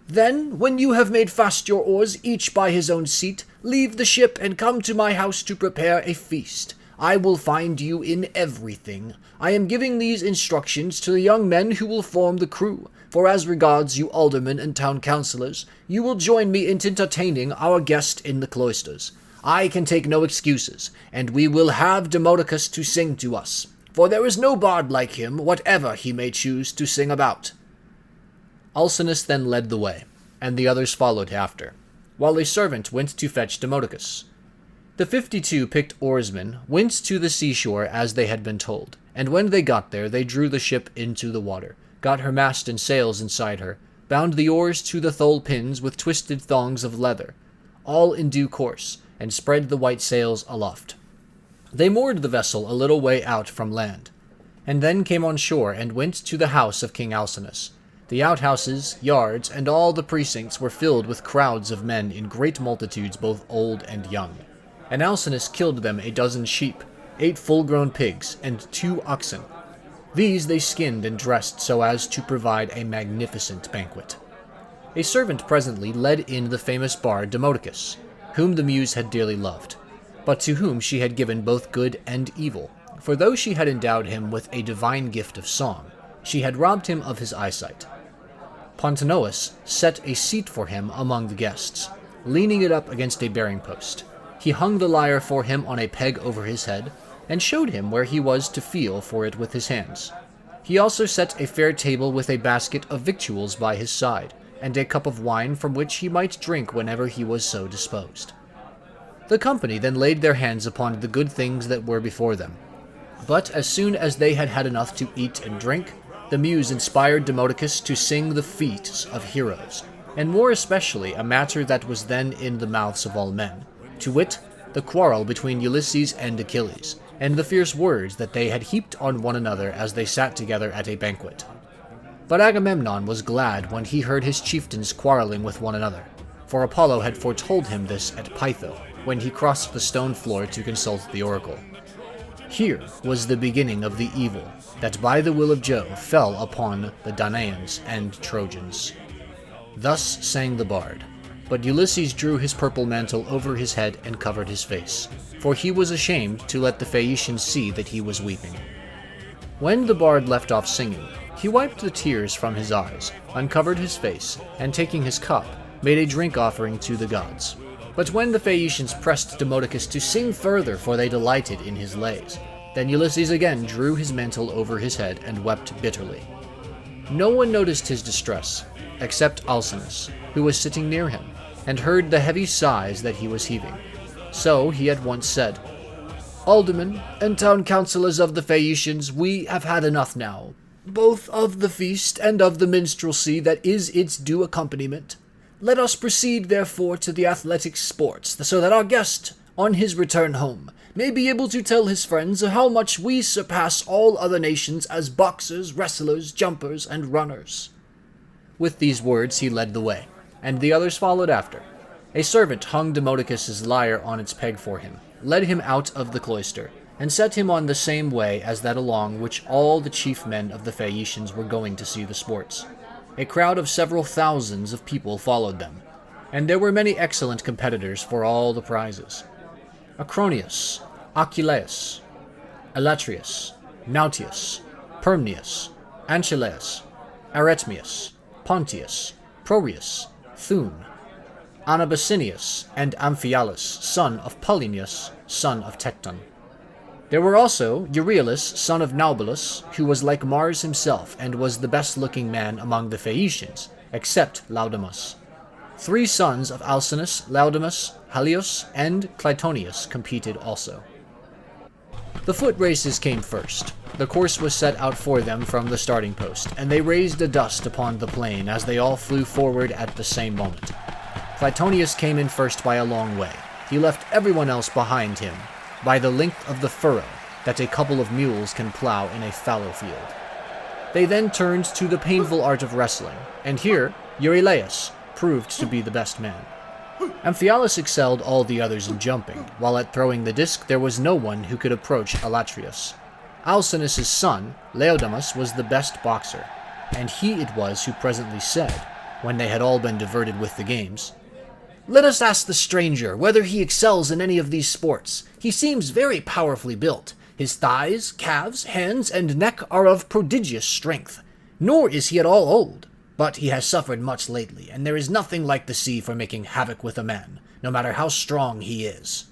Speaker 1: Then, when you have made fast your oars, each by his own seat, leave the ship and come to my house to prepare a feast. I will find you in everything. I am giving these instructions to the young men who will form the crew, for as regards you aldermen and town councillors, you will join me in entertaining our guest in the cloisters. I can take no excuses, and we will have Demodocus to sing to us, for there is no bard like him, whatever he may choose to sing about." Alcinous then led the way, and the others followed after, while a servant went to fetch Demodocus. The 52 picked oarsmen went to the seashore as they had been told, and when they got there they drew the ship into the water, got her mast and sails inside her, bound the oars to the thole pins with twisted thongs of leather, all in due course, and spread the white sails aloft. They moored the vessel a little way out from land, and then came on shore and went to the house of King Alcinous. The outhouses, yards, and all the precincts were filled with crowds of men in great multitudes, both old and young. and Alcinous killed them 12 sheep, 8 full-grown pigs, and 2 oxen. These they skinned and dressed so as to provide a magnificent banquet. A servant presently led in the famous bard Demodocus, whom the muse had dearly loved, but to whom she had given both good and evil, for though she had endowed him with a divine gift of song, she had robbed him of his eyesight. Pontonous set a seat for him among the guests, leaning it up against a bearing post. He hung the lyre for him on a peg over his head, and showed him where he was to feel for it with his hands. He also set a fair table with a basket of victuals by his side, and a cup of wine from which he might drink whenever he was so disposed. The company then laid their hands upon the good things that were before them. But as soon as they had had enough to eat and drink, the muse inspired Demodocus to sing the feats of heroes, and more especially a matter that was then in the mouths of all men, to wit, the quarrel between Ulysses and Achilles, and the fierce words that they had heaped on one another as they sat together at a banquet. But Agamemnon was glad when he heard his chieftains quarreling with one another, for Apollo had foretold him this at Pytho, when he crossed the stone floor to consult the oracle. Here was the beginning of the evil that by the will of Jove fell upon the Danaans and Trojans. Thus sang the bard, but Ulysses drew his purple mantle over his head and covered his face, for he was ashamed to let the Phaeacians see that he was weeping. When the bard left off singing, he wiped the tears from his eyes, uncovered his face, and taking his cup, made a drink offering to the gods. But when the Phaeacians pressed Demodocus to sing further, for they delighted in his lays, then Ulysses again drew his mantle over his head and wept bitterly. No one noticed his distress, except Alcinous, who was sitting near him, and heard the heavy sighs that he was heaving. So he at once said, "Aldermen and town councillors of the Phaeacians, we have had enough now, both of the feast and of the minstrelsy that is its due accompaniment. Let us proceed, therefore, to the athletic sports, so that our guest, on his return home, may be able to tell his friends how much we surpass all other nations as boxers, wrestlers, jumpers, and runners." With these words he led the way, and the others followed after. A servant hung Demodocus's lyre on its peg for him, led him out of the cloister, and set him on the same way as that along which all the chief men of the Phaeacians were going to see the sports. A crowd of several thousands of people followed them, and there were many excellent competitors for all the prizes. Acronius, Achilleus, Elatrius, Nautius, Permnius, Anchileus, Aretmius, Pontius, Proreus, Thune, Anabasinius, and Amphialus, son of Polynius, son of Tecton. There were also Euryalus, son of Naubolus, who was like Mars himself, and was the best-looking man among the Phaeacians, except Laodamas. 3 sons of Alcinous, Laodamas, Halios, and Clytonius competed also. The foot races came first. The course was set out for them from the starting post, and they raised a dust upon the plain as they all flew forward at the same moment. Clytonius came in first by a long way. He left everyone else behind him, by the length of the furrow that a couple of mules can plow in a fallow field. They then turned to the painful art of wrestling, and here Euryalus proved to be the best man. Amphialus excelled all the others in jumping, while at throwing the disc there was no one who could approach Elatrius. Alcinous' son, Laodamas, was the best boxer, and he it was who presently said, when they had all been diverted with the games, "Let us ask the stranger whether he excels in any of these sports. He seems very powerfully built. His thighs, calves, hands, and neck are of prodigious strength. Nor is he at all old, but he has suffered much lately, and there is nothing like the sea for making havoc with a man, no matter how strong he is."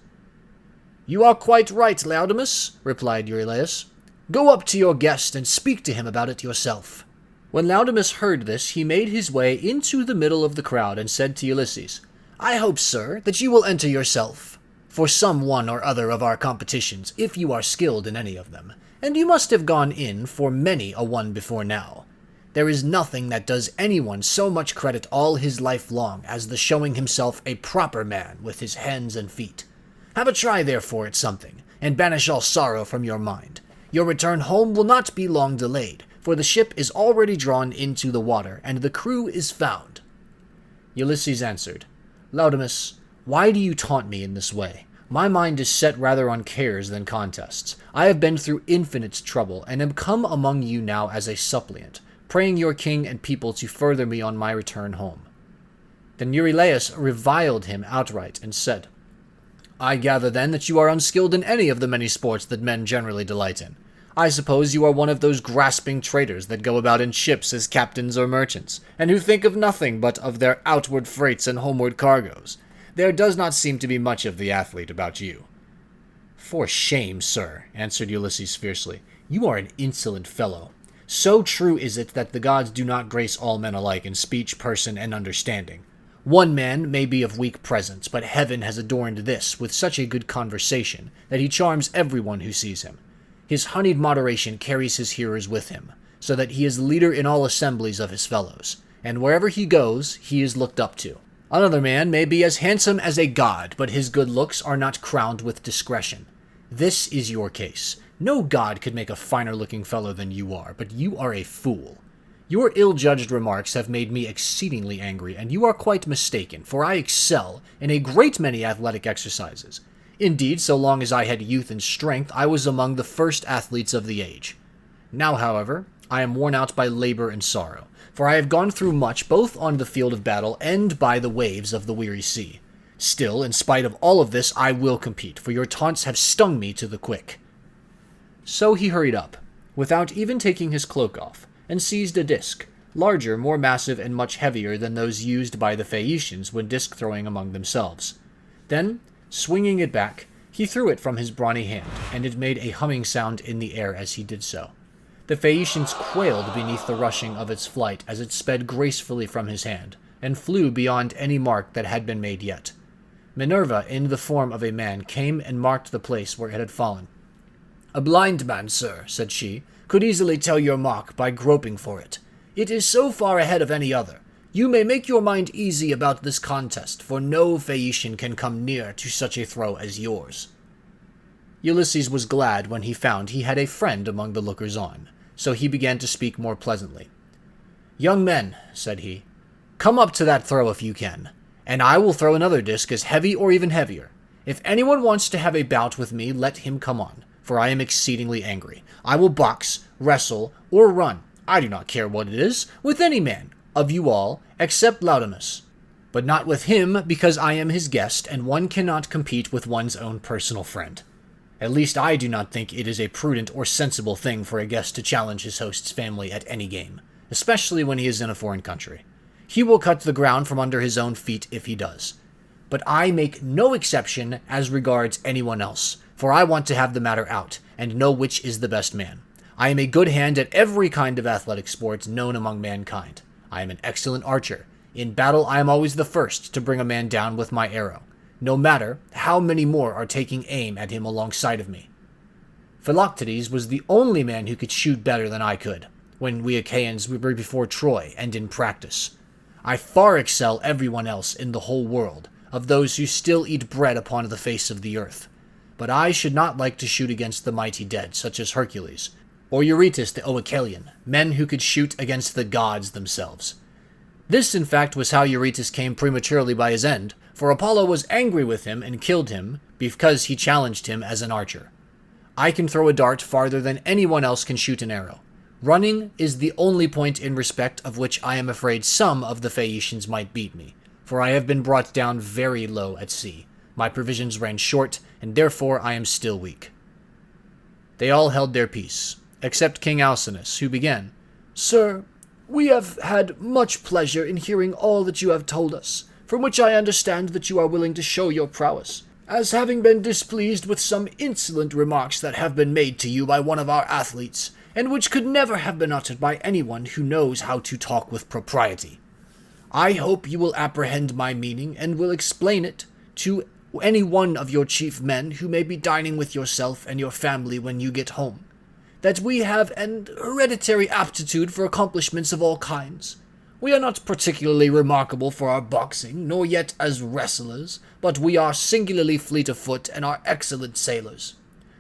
Speaker 1: "You are quite right, Laodamas," replied Euryalus. "Go up to your guest and speak to him about it yourself." When Laodamas heard this, he made his way into the middle of the crowd and said to Ulysses, "I hope, sir, that you will enter yourself for some one or other of our competitions, if you are skilled in any of them, and you must have gone in for many a one before now. There is nothing that does anyone so much credit all his life long as the showing himself a proper man with his hands and feet. Have a try, therefore, at something, and banish all sorrow from your mind. Your return home will not be long delayed, for the ship is already drawn into the water, and the crew is found." Ulysses answered, "Laodamas, why do you taunt me in this way? My mind is set rather on cares than contests. I have been through infinite trouble, and am come among you now as a suppliant, praying your king and people to further me on my return home." Then Eurylaus reviled him outright, and said, "I gather then that you are unskilled in any of the many sports that men generally delight in. I suppose you are one of those grasping traders that go about in ships as captains or merchants, and who think of nothing but of their outward freights and homeward cargoes. There does not seem to be much of the athlete about you." "For shame, sir," answered Ulysses fiercely. "You are an insolent fellow. So true is it that the gods do not grace all men alike in speech, person, and understanding. One man may be of weak presence, but heaven has adorned this with such a good conversation that he charms everyone who sees him. His honeyed moderation carries his hearers with him, so that he is leader in all assemblies of his fellows, and wherever he goes, he is looked up to. Another man may be as handsome as a god, but his good looks are not crowned with discretion. This is your case. No god could make a finer-looking fellow than you are, but you are a fool. Your ill-judged remarks have made me exceedingly angry, and you are quite mistaken, for I excel in a great many athletic exercises. Indeed, so long as I had youth and strength, I was among the first athletes of the age. Now, however, I am worn out by labor and sorrow, for I have gone through much both on the field of battle and by the waves of the weary sea. Still, in spite of all of this, I will compete, for your taunts have stung me to the quick." So he hurried up, without even taking his cloak off, and seized a disc, larger, more massive, and much heavier than those used by the Phaeacians when disc-throwing among themselves. Then, swinging it back, he threw it from his brawny hand, and it made a humming sound in the air as he did so. The Phaeacians quailed beneath the rushing of its flight as it sped gracefully from his hand, and flew beyond any mark that had been made yet. Minerva, in the form of a man, came and marked the place where it had fallen. "A blind man, sir," said she, "could easily tell your mark by groping for it. It is so far ahead of any other. You may make your mind easy about this contest, for no Phaeacian can come near to such a throw as yours." Ulysses was glad when he found he had a friend among the lookers-on, so he began to speak more pleasantly. "Young men," said he, "come up to that throw if you can, and I will throw another disc as heavy or even heavier. If anyone wants to have a bout with me, let him come on, for I am exceedingly angry. I will box, wrestle, or run, I do not care what it is, with any man, of you all, except Laodamas. But not with him, because I am his guest, and one cannot compete with one's own personal friend. At least I do not think it is a prudent or sensible thing for a guest to challenge his host's family at any game, especially when he is in a foreign country. He will cut the ground from under his own feet if he does. But I make no exception as regards anyone else, for I want to have the matter out, and know which is the best man. I am a good hand at every kind of athletic sport known among mankind. I am an excellent archer. In battle I am always the first to bring a man down with my arrow, no matter how many more are taking aim at him alongside of me. Philoctetes was the only man who could shoot better than I could, when we Achaeans were before Troy and in practice. I far excel everyone else in the whole world, of those who still eat bread upon the face of the earth. But I should not like to shoot against the mighty dead, such as Hercules, or Eurytus the Oechalian, men who could shoot against the gods themselves. This, in fact, was how Eurytus came prematurely by his end, for Apollo was angry with him and killed him because he challenged him as an archer. I can throw a dart farther than anyone else can shoot an arrow. Running is the only point in respect of which I am afraid some of the Phaeacians might beat me, for I have been brought down very low at sea. My provisions ran short, and therefore I am still weak." They all held their peace, except King Alcinous, who began, "Sir, we have had much pleasure in hearing all that you have told us, from which I understand that you are willing to show your prowess, as having been displeased with some insolent remarks that have been made to you by one of our athletes, and which could never have been uttered by anyone who knows how to talk with propriety. I hope you will apprehend my meaning, and will explain it to any one of your chief men who may be dining with yourself and your family when you get home, that we have an hereditary aptitude for accomplishments of all kinds. We are not particularly remarkable for our boxing, nor yet as wrestlers, but we are singularly fleet of foot and are excellent sailors.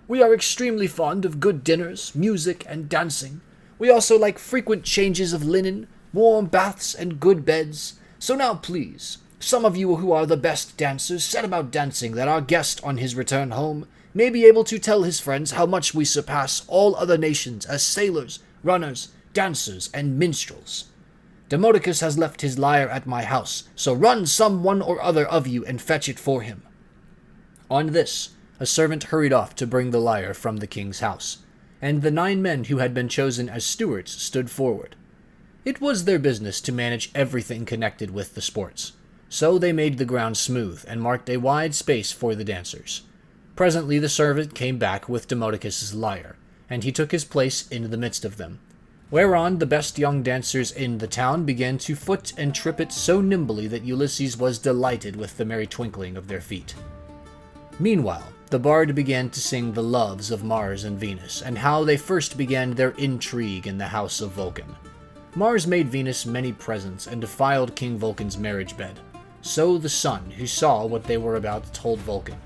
Speaker 1: We are extremely fond of good dinners, music, and dancing. We also like frequent changes of linen, warm baths, and good beds. So now please,
Speaker 3: Some of you who are the best dancers set about dancing, that our guest on his return home may be able to tell his friends how much we surpass all other nations as sailors, runners, dancers, and minstrels. Demodocus has left his lyre at my house, so run some one or other of you and fetch it for him." On this, a servant hurried off to bring the lyre from the king's house, and the 9 men who had been chosen as stewards stood forward. It was their business to manage everything connected with the sports, so they made the ground smooth and marked a wide space for the dancers. Presently the servant came back with Demodocus's lyre, and he took his place in the midst of them, whereon the best young dancers in the town began to foot and trip it so nimbly that Ulysses was delighted with the merry twinkling of their feet. Meanwhile, the bard began to sing the loves of Mars and Venus, and how they first began their intrigue in the house of Vulcan. Mars made Venus many presents and defiled King Vulcan's marriage bed. So the sun, who saw what they were about, told Vulcan.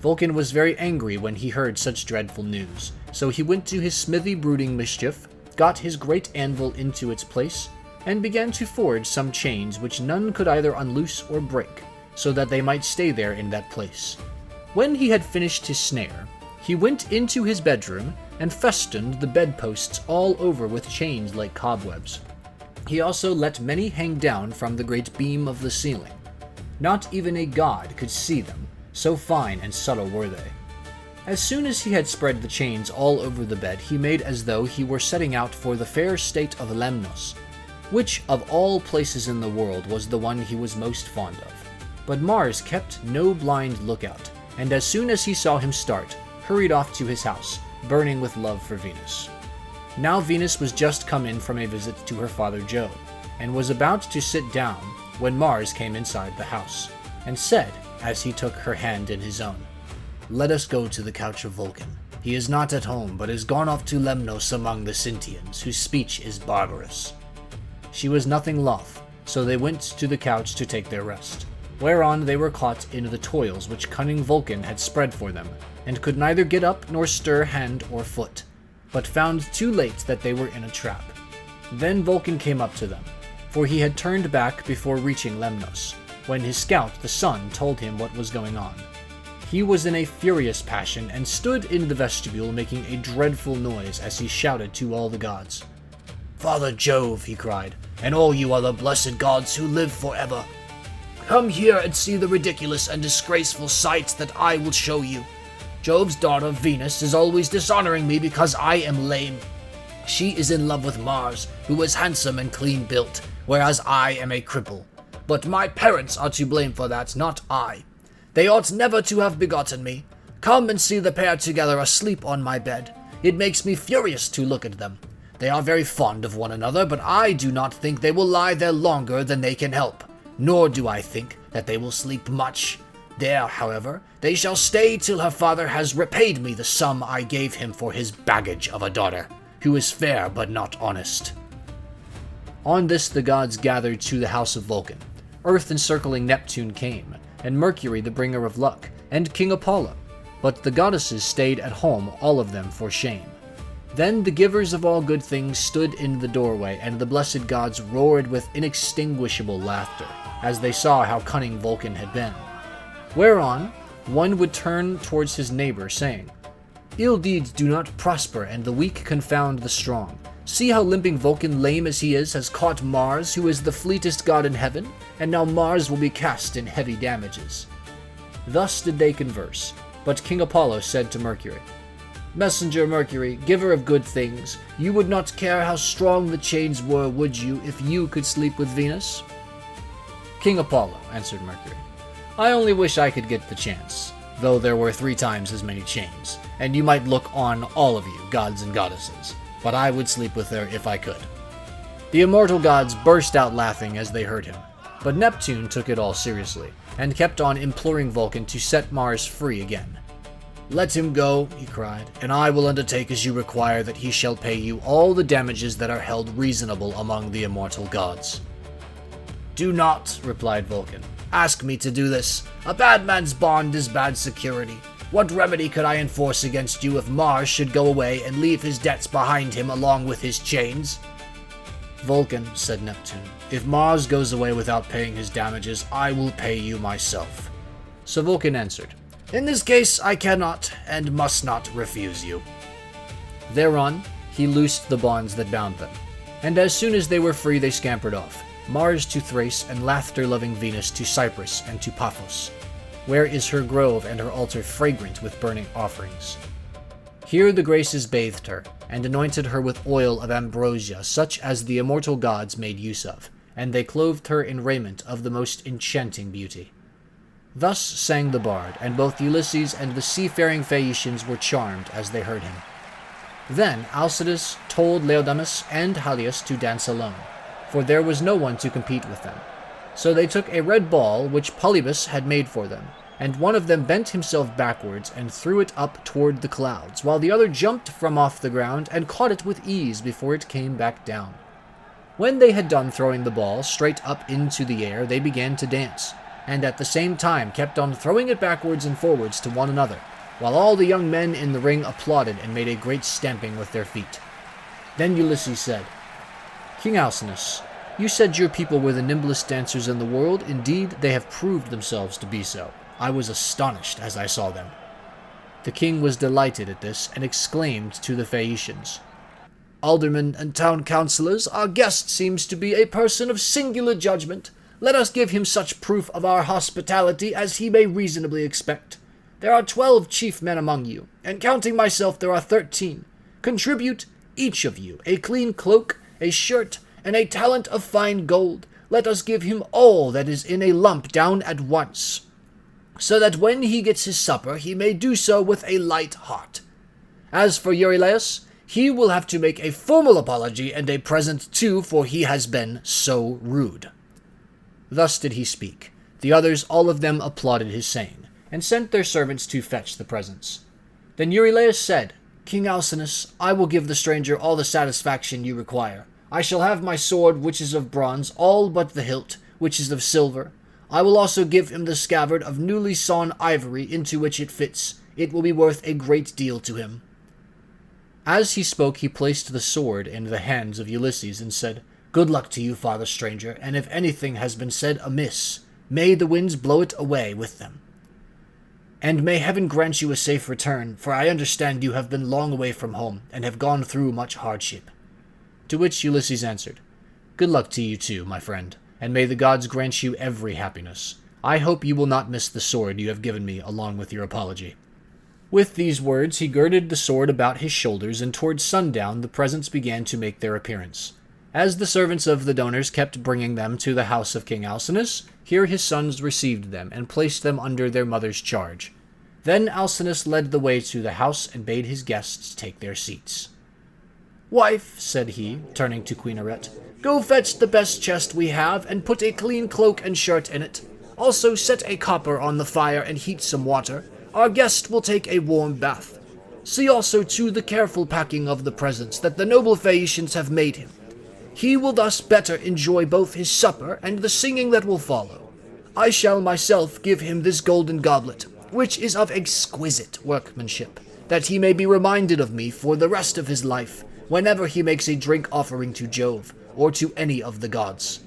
Speaker 3: Vulcan was very angry when he heard such dreadful news, so he went to his smithy brooding mischief, got his great anvil into its place, and began to forge some chains which none could either unloose or break, so that they might stay there in that place. When he had finished his snare, he went into his bedroom and festooned the bedposts all over with chains like cobwebs. He also let many hang down from the great beam of the ceiling. Not even a god could see them, so fine and subtle were they. As soon as he had spread the chains all over the bed, he made as though he were setting out for the fair state of Lemnos, which of all places in the world was the one he was most fond of. But Mars kept no blind lookout, and as soon as he saw him start, hurried off to his house, burning with love for Venus. Now Venus was just come in from a visit to her father Jove, and was about to sit down when Mars came inside the house, and said, as he took her hand in his own, "Let us go to the couch of Vulcan. He is not at home, but is gone off to Lemnos among the Sintians, whose speech is barbarous." She was nothing loth, so they went to the couch to take their rest, whereon they were caught in the toils which cunning Vulcan had spread for them, and could neither get up nor stir hand or foot, but found too late that they were in a trap. Then Vulcan came up to them, for he had turned back before reaching Lemnos, when his scout the sun told him what was going on. He was in a furious passion, and stood in the vestibule making a dreadful noise as he shouted to all the gods. "Father Jove," he cried, "and all you other blessed gods who live forever, come here and see the ridiculous and disgraceful sight that I will show you. Jove's daughter Venus is always dishonoring me because I am lame. She is in love with Mars, who is handsome and clean built, whereas I am a cripple. But my parents are to blame for that, not I. They ought never to have begotten me. Come and see the pair together asleep on my bed. It makes me furious to look at them. They are very fond of one another, but I do not think they will lie there longer than they can help, nor do I think that they will sleep much. There, however, they shall stay till her father has repaid me the sum I gave him for his baggage of a daughter, who is fair but not honest." On this the gods gathered to the house of Vulcan. Earth-encircling Neptune came, and Mercury the bringer of luck, and King Apollo, but the goddesses stayed at home, all of them for shame. Then the givers of all good things stood in the doorway, and the blessed gods roared with inextinguishable laughter, as they saw how cunning Vulcan had been. Whereon one would turn towards his neighbor, saying, "Ill deeds do not prosper, and the weak confound the strong. See how limping Vulcan, lame as he is, has caught Mars, who is the fleetest god in heaven, and now Mars will be cast in heavy damages." Thus did they converse, but King Apollo said to Mercury, "Messenger Mercury, giver of good things, you would not care how strong the chains were, would you, if you could sleep with Venus?" "King Apollo," answered Mercury, "I only wish I could get the chance, though there were 3 times as many chains, and you might look on all of you, gods and goddesses, but I would sleep with her if I could." The immortal gods burst out laughing as they heard him, but Neptune took it all seriously, and kept on imploring Vulcan to set Mars free again. "Let him go," he cried, "and I will undertake as you require that he shall pay you all the damages that are held reasonable among the immortal gods." "Do not," replied Vulcan, "ask me to do this. A bad man's bond is bad security. What remedy could I enforce against you if Mars should go away and leave his debts behind him along with his chains?"
Speaker 2: Vulcan, said Neptune, if Mars goes away without paying his damages, I will pay you myself. So Vulcan answered, in this case I cannot and must not refuse you. Thereon, he loosed the bonds that bound them, and as soon as they were free they scampered off, Mars to Thrace and laughter-loving Venus to Cyprus and to Paphos, where is her grove and her altar fragrant with burning offerings. Here the Graces bathed her, and anointed her with oil of ambrosia such as the immortal gods made use of, and they clothed her in raiment of the most enchanting beauty. Thus sang the bard, and both Ulysses and the seafaring Phaeacians were charmed as they heard him. Then Alcides told Laodamas and Halius to dance alone, for there was no one to compete with them. So they took a red ball which Polybus had made for them, and one of them bent himself backwards and threw it up toward the clouds, while the other jumped from off the ground and caught it with ease before it came back down. When they had done throwing the ball straight up into the air, they began to dance, and at the same time kept on throwing it backwards and forwards to one another, while all the young men in the ring applauded and made a great stamping with their feet. Then Ulysses said, King Alcinous, you said your people were the nimblest dancers in the world. Indeed, they have proved themselves to be so. I was astonished as I saw them. The king was delighted at this, and exclaimed to the Phaeacians, Aldermen and town councillors, our guest seems to be a person of singular judgment. Let us give him such proof of our hospitality as he may reasonably expect. There are 12 chief men among you, and counting myself there are 13. Contribute, each of you, a clean cloak, a shirt, and a talent of fine gold. Let us give him all that is in a lump down at once, so that when he gets his supper he may do so with a light heart. As for Euryalus, he will have to make a formal apology and a present too, for he has been so rude. Thus did he speak. The others all of them applauded his saying, and sent their servants to fetch the presents. Then Euryalus said, King Alcinous, I will give the stranger all the satisfaction you require. I shall have my sword, which is of bronze, all but the hilt, which is of silver. I will also give him the scabbard of newly sawn ivory into which it fits. It will be worth a great deal to him. As he spoke, he placed the sword in the hands of Ulysses and said, Good luck to you, father stranger, and if anything has been said amiss, may the winds blow it away with them. And may heaven grant you a safe return, for I understand you have been long away from home, and have gone through much hardship. To which Ulysses answered, Good luck to you too, my friend, and may the gods grant you every happiness. I hope you will not miss the sword you have given me along with your apology. With these words he girded the sword about his shoulders, and towards sundown the presents began to make their appearance. As the servants of the donors kept bringing them to the house of King Alcinous, here his sons received them, and placed them under their mother's charge. Then Alcinous led the way to the house, and bade his guests take their seats. Wife, said he, turning to Queen Arete, go fetch the best chest we have, and put a clean cloak and shirt in it. Also set a copper on the fire, and heat some water. Our guest will take a warm bath. See also to the careful packing of the presents that the noble Phaeacians have made him. He will thus better enjoy both his supper and the singing that will follow. I shall myself give him this golden goblet, which is of exquisite workmanship, that he may be reminded of me for the rest of his life, whenever he makes a drink offering to Jove, or to any of the gods.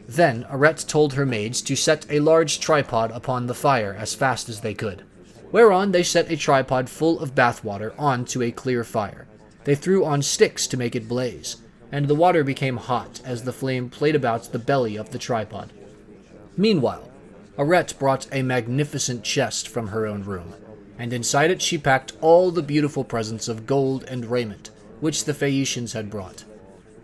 Speaker 2: Then Arete told her maids to set a large tripod upon the fire as fast as they could, whereon they set a tripod full of bath-water on to a clear fire. They threw on sticks to make it blaze, and the water became hot as the flame played about the belly of the tripod. Meanwhile, Arete brought a magnificent chest from her own room, and inside it she packed all the beautiful presents of gold and raiment, which the Phaeacians had brought.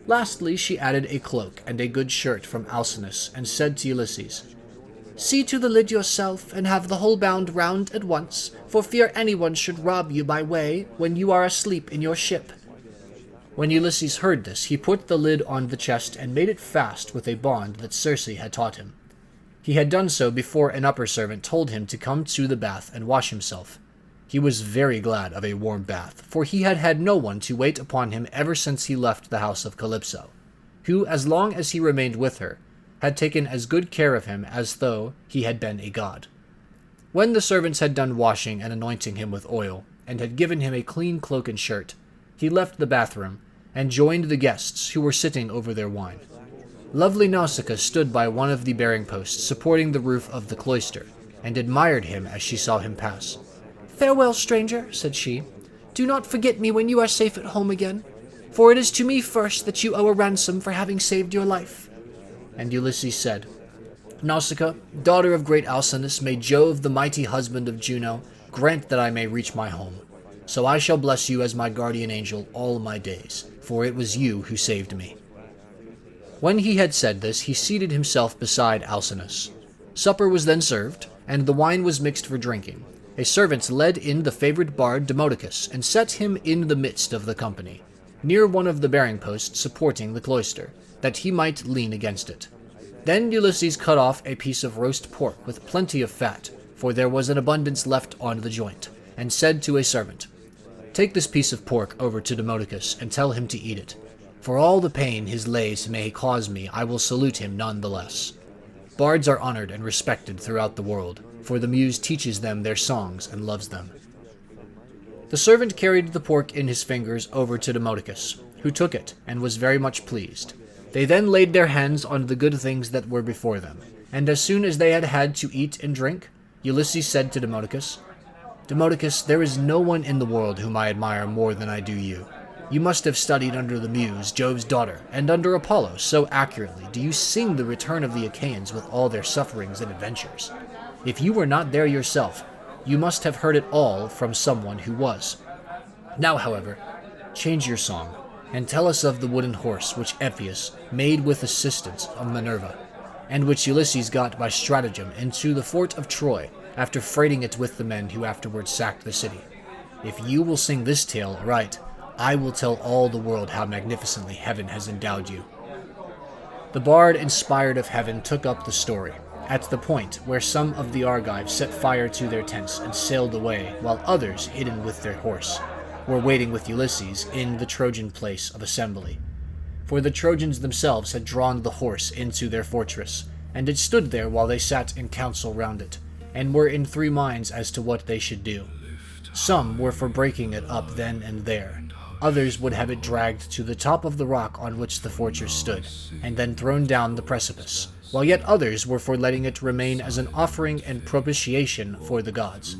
Speaker 2: Lastly, she added a cloak and a good shirt from Alcinous, and said to Ulysses, See to the lid yourself, and have the whole bound round at once, for fear anyone should rob you by way when you are asleep in your ship. When Ulysses heard this, he put the lid on the chest and made it fast with a bond that Circe had taught him. He had done so before an upper servant told him to come to the bath and wash himself. He was very glad of a warm bath, for he had had no one to wait upon him ever since he left the house of Calypso, who, as long as he remained with her, had taken as good care of him as though he had been a god. When the servants had done washing and anointing him with oil, and had given him a clean cloak and shirt, he left the bathroom,
Speaker 1: and joined the guests who were sitting over their wine. Lovely Nausicaa stood by one of the bearing posts supporting the roof of the cloister, and admired him as she saw him pass.
Speaker 3: "Farewell, stranger," said she. "Do not forget me when you are safe at home again, for it is to me first that you owe a ransom for having saved your life."
Speaker 1: And Ulysses said, "Nausicaa, daughter of great Alcinous, may Jove, the mighty husband of Juno, grant that I may reach my home. So I shall bless you as my guardian angel all my days, for it was you who saved me." When he had said this, he seated himself beside Alcinous. Supper was then served, and the wine was mixed for drinking. A servant led in the favorite bard Demodocus, and set him in the midst of the company, near one of the bearing posts supporting the cloister, that he might lean against it. Then Ulysses cut off a piece of roast pork with plenty of fat, for there was an abundance left on the joint, and said to a servant, "Take this piece of pork over to Demodocus, and tell him to eat it. For all the pain his lays may cause me, I will salute him none the less." Bards are honored and respected throughout the world, for the muse teaches them their songs and loves them. The servant carried the pork in his fingers over to Demodocus, who took it and was very much pleased. They then laid their hands on the good things that were before them, and as soon as they had had to eat and drink, Ulysses said to Demodocus, "Demodocus, there is no one in the world whom I admire more than I do you. You must have studied under the muse, Jove's daughter, and under Apollo, so accurately do you sing the return of the Achaeans with all their sufferings and adventures. If you were not there yourself, you must have heard it all from someone who was. Now, however, change your song, and tell us of the wooden horse which Epheus made with assistance of Minerva, and which Ulysses got by stratagem into the fort of Troy, after freighting it with the men who afterwards sacked the city. If you will sing this tale aright, I will tell all the world how magnificently heaven has endowed you." The bard, inspired of heaven, took up the story, at the point where some of the Argives set fire to their tents and sailed away, while others, hidden with their horse, were waiting with Ulysses in the Trojan place of assembly. For the Trojans themselves had drawn the horse into their fortress, and it stood there while they sat in council round it, and were in 3 minds as to what they should do. Some were for breaking it up then and there. Others would have it dragged to the top of the rock on which the fortress stood, and then thrown down the precipice, while yet others were for letting it remain as an offering and propitiation for the gods.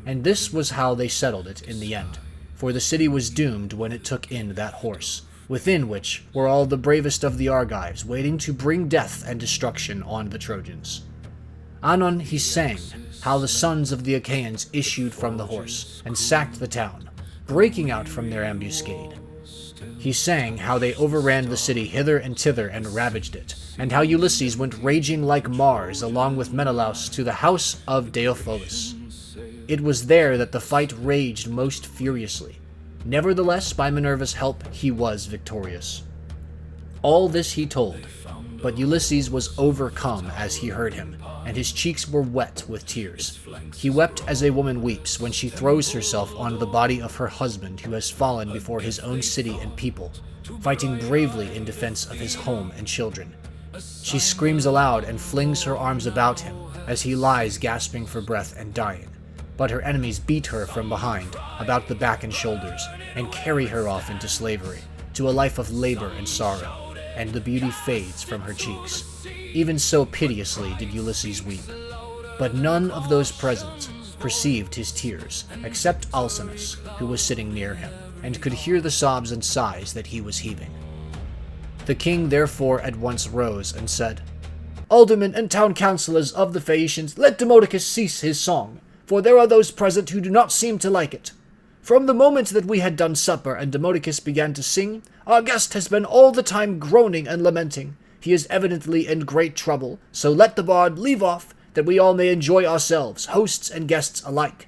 Speaker 1: And this was how they settled it in the end, for the city was doomed when it took in that horse, within which were all the bravest of the Argives, waiting to bring death and destruction on the Trojans. Anon he sang how the sons of the Achaeans issued from the horse, and sacked the town, breaking out from their ambuscade. He sang how they overran the city hither and thither and ravaged it, and how Ulysses went raging like Mars along with Menelaus to the house of Deipholis. It was there that the fight raged most furiously. Nevertheless, by Minerva's help, he was victorious. All this he told, but Ulysses was overcome as he heard him, and his cheeks were wet with tears. He wept as a woman weeps when she throws herself on the body of her husband who has fallen before his own city and people, fighting bravely in defense of his home and children. She screams aloud and flings her arms about him as he lies gasping for breath and dying, but her enemies beat her from behind, about the back and shoulders, and carry her off into slavery, to a life of labor and sorrow, and the beauty fades from her cheeks. Even so piteously did Ulysses weep. But none of those present perceived his tears, except Alcinous, who was sitting near him, and could hear the sobs and sighs that he was heaving. The king therefore at once rose and said, "Aldermen and town councillors of the Phaeacians, let Demodocus cease his song, for there are those present who do not seem to like it. From the moment that we had done supper and Demodocus began to sing, our guest has been all the time groaning and lamenting. He is evidently in great trouble, so let the bard leave off, that we all may enjoy ourselves, hosts and guests alike.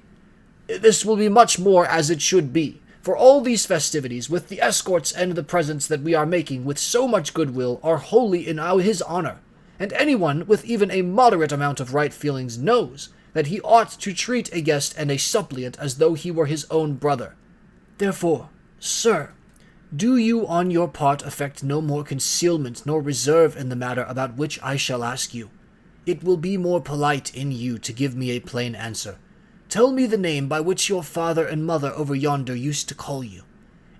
Speaker 1: This will be much more as it should be, for all these festivities, with the escorts and the presents that we are making with so much goodwill, are wholly in his honor, and anyone with even a moderate amount of right feelings knows that he ought to treat a guest and a suppliant as though he were his own brother. Therefore, sir, do you on your part affect no more concealment nor reserve in the matter about which I shall ask you. It will be more polite in you to give me a plain answer. Tell me the name by which your father and mother over yonder used to call you,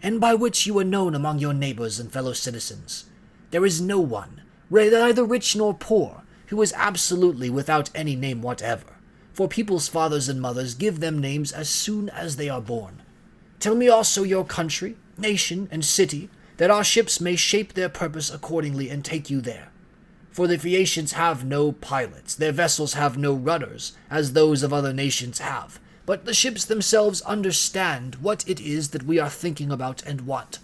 Speaker 3: and by which you are known among your neighbors and fellow citizens. There is no one, neither rich nor poor, who is absolutely without any name whatever, for people's fathers and mothers give them names as soon as they are born. Tell me also your country, nation, and city, that our ships may shape their purpose accordingly and take you there. For the Phaeacians have no pilots, their vessels have no rudders, as those of other nations have, but the ships themselves understand what it is that we are thinking about and what.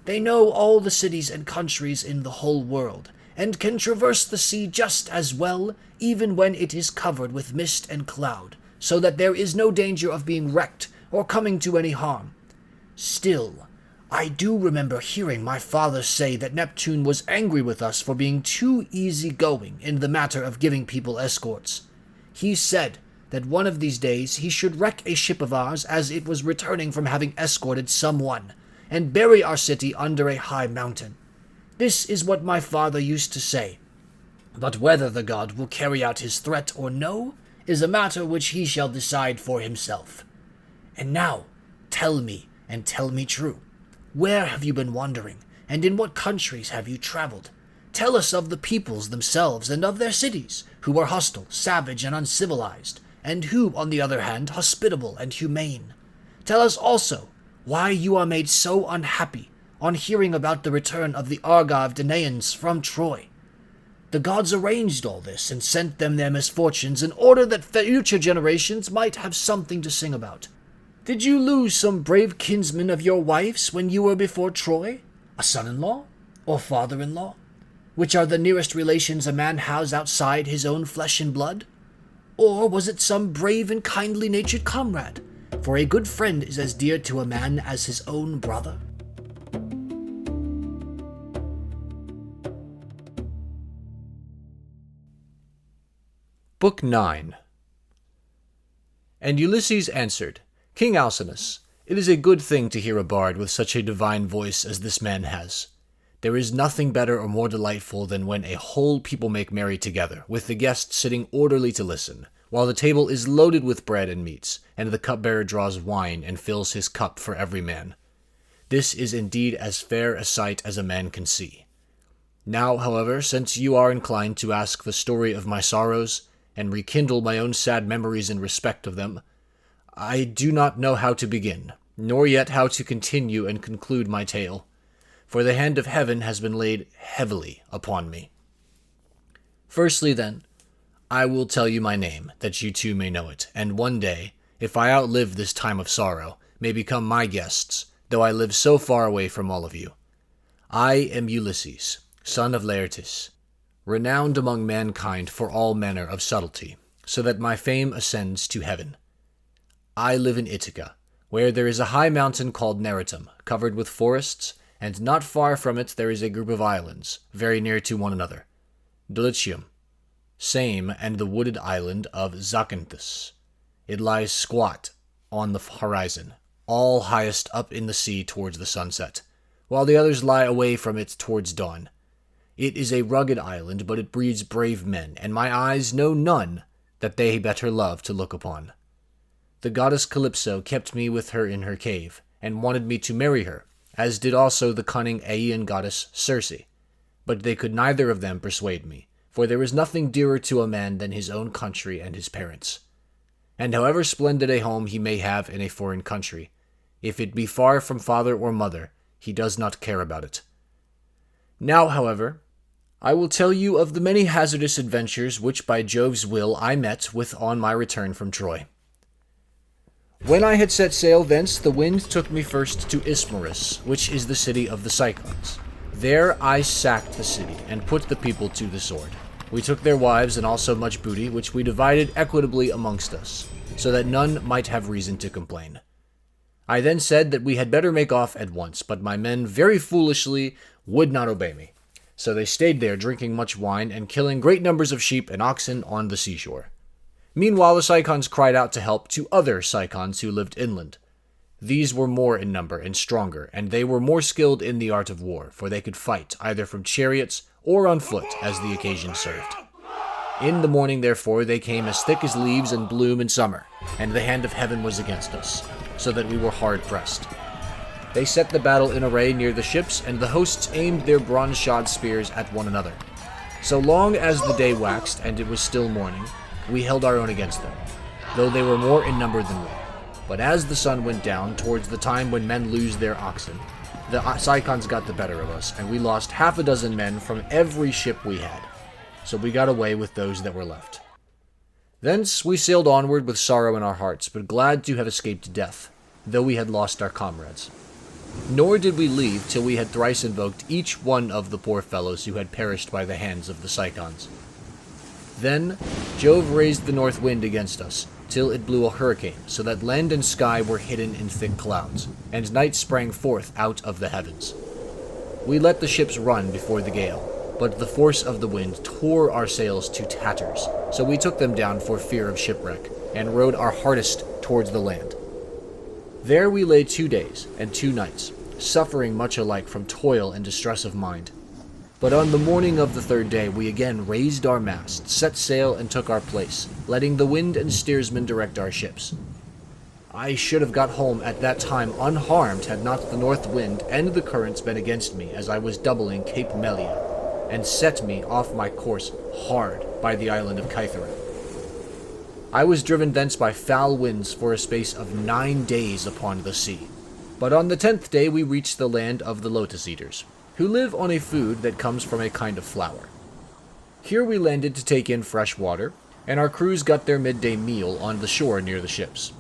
Speaker 3: They know all the cities and countries in the whole world, and can traverse the sea just as well, even when it is covered with mist and cloud, so that there is no danger of being wrecked or coming to any harm. Still, I do remember hearing my father say that Neptune was angry with us for being too easygoing in the matter of giving people escorts. He said that one of these days he should wreck a ship of ours as it was returning from having escorted someone, and bury our city under a high mountain. This is what my father used to say, but whether the god will carry out his threat or no is a matter which he shall decide for himself. And now, tell me, and tell me true. Where have you been wandering, and in what countries have you traveled? Tell us of the peoples themselves and of their cities, who are hostile, savage, and uncivilized, and who, on the other hand, hospitable and humane. Tell us also why you are made so unhappy on hearing about the return of the Argive Danaans from Troy. The gods arranged all this and sent them their misfortunes in order that future generations might have something to sing about. Did you lose some brave kinsman of your wife's when you were before Troy? A son-in-law? Or father-in-law? Which are the nearest relations a man has outside his own flesh and blood? Or was it some brave and kindly-natured comrade? For a good friend is as dear to a man as his own brother.
Speaker 1: Book 9. And Ulysses answered, King Alcinous, it is a good thing to hear a bard with such a divine voice as this man has. There is nothing better or more delightful than when a whole people make merry together, with the guests sitting orderly to listen, while the table is loaded with bread and meats, and the cupbearer draws wine and fills his cup for every man. This is indeed as fair a sight as a man can see. Now, however, since you are inclined to ask the story of my sorrows, and rekindle my own sad memories in respect of them, I do not know how to begin, nor yet how to continue and conclude my tale, for the hand of heaven has been laid heavily upon me. Firstly, then, I will tell you my name, that you too may know it, and one day, if I outlive this time of sorrow, may become my guests, though I live so far away from all of you. I am Ulysses, son of Laertes, renowned among mankind for all manner of subtlety, so that my fame ascends to heaven. I live in Ithaca, where there is a high mountain called Neritum, covered with forests, and not far from it there is a group of islands, very near to one another. Dulichium, same, and the wooded island of Zakynthus. It lies squat on the horizon, all highest up in the sea towards the sunset, while the others lie away from it towards dawn. It is a rugged island, but it breeds brave men, and my eyes know none that they better love to look upon. The goddess Calypso kept me with her in her cave, and wanted me to marry her, as did also the cunning Aeaean goddess Circe. But they could neither of them persuade me, for there is nothing dearer to a man than his own country and his parents. And however splendid a home he may have in a foreign country, if it be far from father or mother, he does not care about it. Now, however, I will tell you of the many hazardous adventures which by Jove's will I met with on my return from Troy. When I had set sail thence, the wind took me first to Ismarus, which is the city of the Cyclones. There I sacked the city, and put the people to the sword. We took their wives and also much booty, which we divided equitably amongst us, so that none might have reason to complain. I then said that we had better make off at once, but my men very foolishly would not obey me. So they stayed there, drinking much wine, and killing great numbers of sheep and oxen on the seashore. Meanwhile the Cicons cried out to help to other Cicons who lived inland. These were more in number and stronger, and they were more skilled in the art of war, for they could fight either from chariots or on foot as the occasion served. In the morning, therefore, they came as thick as leaves in bloom in summer, and the hand of heaven was against us, so that we were hard pressed. They set the battle in array near the ships, and the hosts aimed their bronze-shod spears at one another. So long as the day waxed and it was still morning, we held our own against them, though they were more in number than we. But as the sun went down, towards the time when men lose their oxen, the Psychons got the better of us, and we lost 6 men from every ship we had. So we got away with those that were left. Thence we sailed onward with sorrow in our hearts, but glad to have escaped death, though we had lost our comrades. Nor did we leave till we had thrice invoked each one of the poor fellows who had perished by the hands of the Psychons. Then Jove raised the north wind against us, till it blew a hurricane, so that land and sky were hidden in thick clouds, and night sprang forth out of the heavens. We let the ships run before the gale, but the force of the wind tore our sails to tatters, so we took them down for fear of shipwreck, and rowed our hardest towards the land. There we lay 2 days and 2 nights, suffering much alike from toil and distress of mind. But on the morning of the 3rd day we again raised our mast, set sail, and took our place, letting the wind and steersman direct our ships. I should have got home at that time unharmed had not the north wind and the currents been against me as I was doubling Cape Melia, and set me off my course hard by the island of Kythera. I was driven thence by foul winds for a space of 9 days upon the sea. But on the 10th day we reached the land of the Lotus Eaters, who live on a food that comes from a kind of flower. Here we landed to take in fresh water, and our crews got their midday meal on the shore near the ships.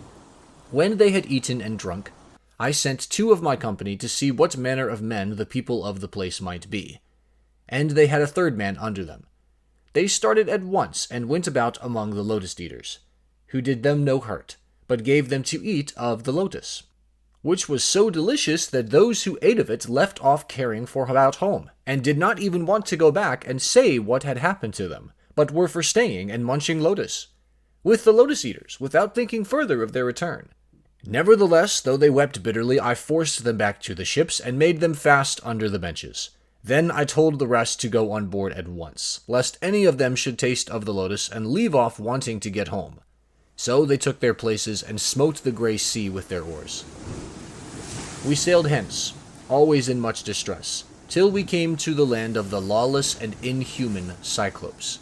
Speaker 1: When they had eaten and drunk, I sent 2 of my company to see what manner of men the people of the place might be, and they had a 3rd man under them. They started at once and went about among the Lotus Eaters, who did them no hurt, but gave them to eat of the lotus, which was so delicious that those who ate of it left off caring for about home, and did not even want to go back and say what had happened to them, but were for staying and munching lotus, with the Lotus Eaters, without thinking further of their return. Nevertheless, though they wept bitterly, I forced them back to the ships, and made them fast under the benches. Then I told the rest to go on board at once, lest any of them should taste of the lotus and leave off wanting to get home. So they took their places and smote the grey sea with their oars. We sailed hence, always in much distress, till we came to the land of the lawless and inhuman Cyclopes.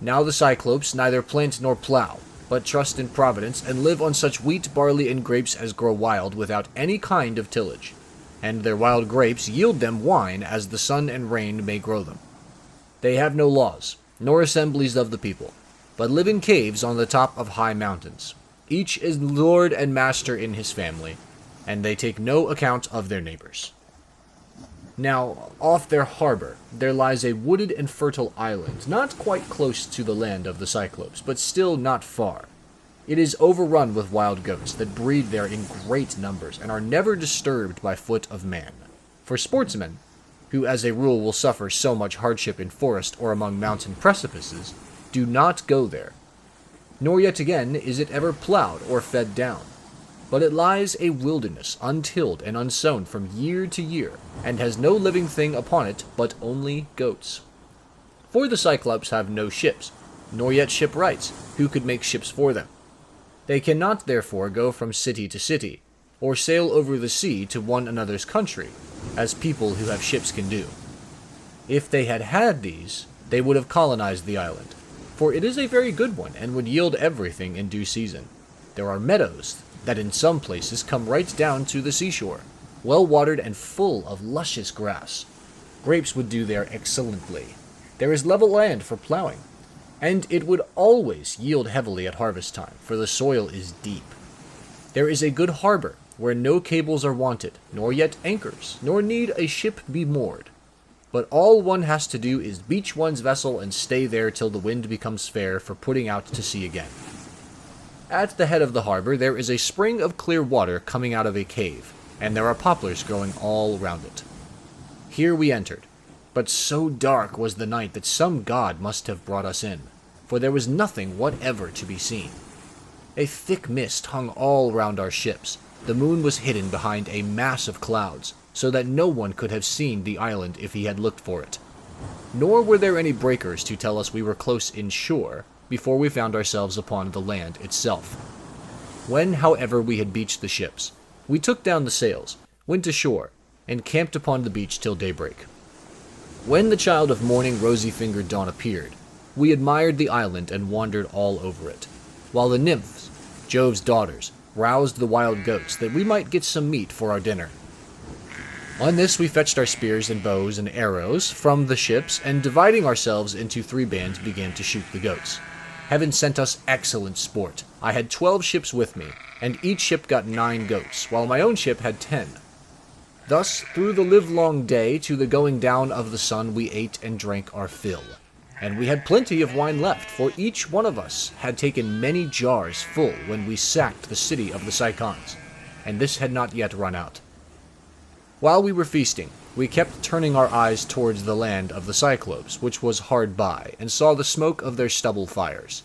Speaker 1: Now the Cyclopes neither plant nor plough, but trust in Providence, and live on such wheat, barley, and grapes as grow wild without any kind of tillage, and their wild grapes yield them wine as the sun and rain may grow them. They have no laws, nor assemblies of the people, but live in caves on the top of high mountains. Each is lord and master in his family, and they take no account of their neighbors. Now, off their harbor, there lies a wooded and fertile island, not quite close to the land of the Cyclopes, but still not far. It is overrun with wild goats that breed there in great numbers, and are never disturbed by foot of man. For sportsmen, who as a rule will suffer so much hardship in forest or among mountain precipices, do not go there. Nor yet again is it ever plowed or fed down, but it lies a wilderness, untilled and unsown from year to year, and has no living thing upon it but only goats. For the Cyclops have no ships, nor yet shipwrights, who could make ships for them. They cannot therefore go from city to city, or sail over the sea to one another's country, as people who have ships can do. If they had had these, they would have colonized the island, for it is a very good one, and would yield everything in due season. There are meadows that in some places come right down to the seashore, well watered and full of luscious grass. Grapes would do there excellently. There is level land for plowing, and it would always yield heavily at harvest time, for the soil is deep. There is a good harbor, where no cables are wanted, nor yet anchors, nor need a ship be moored. But all one has to do is beach one's vessel and stay there till the wind becomes fair for putting out to sea again. At the head of the harbor there is a spring of clear water coming out of a cave, and there are poplars growing all round it. Here we entered, but so dark was the night that some god must have brought us in, for there was nothing whatever to be seen. A thick mist hung all round our ships. The moon was hidden behind a mass of clouds, so that no one could have seen the island if he had looked for it. Nor were there any breakers to tell us we were close inshore before we found ourselves upon the land itself. When, however, we had beached the ships, we took down the sails, went ashore, and camped upon the beach till daybreak. When the child of morning rosy-fingered dawn appeared, we admired the island and wandered all over it, while the nymphs, Jove's daughters, roused the wild goats that we might get some meat for our dinner. On this we fetched our spears and bows and arrows from the ships, and dividing ourselves into 3 bands began to shoot the goats. Heaven sent us excellent sport. I had 12 ships with me, and each ship got 9 goats, while my own ship had 10. Thus, through the livelong day to the going down of the sun, we ate and drank our fill. And we had plenty of wine left, for each one of us had taken many jars full when we sacked the city of the Cycons, and this had not yet run out. While we were feasting, we kept turning our eyes towards the land of the Cyclopes, which was hard by, and saw the smoke of their stubble fires.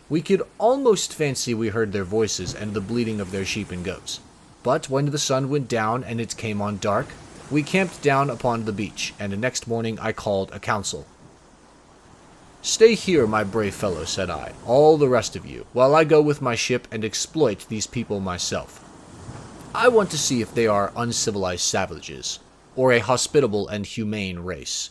Speaker 1: We could almost fancy we heard their voices and the bleating of their sheep and goats. But when the sun went down and it came on dark, we camped down upon the beach, and the next morning I called a council. "Stay here, my brave fellow," said I, "all the rest of you, while I go with my ship and exploit these people myself. I want to see if they are uncivilized savages, or a hospitable and humane race."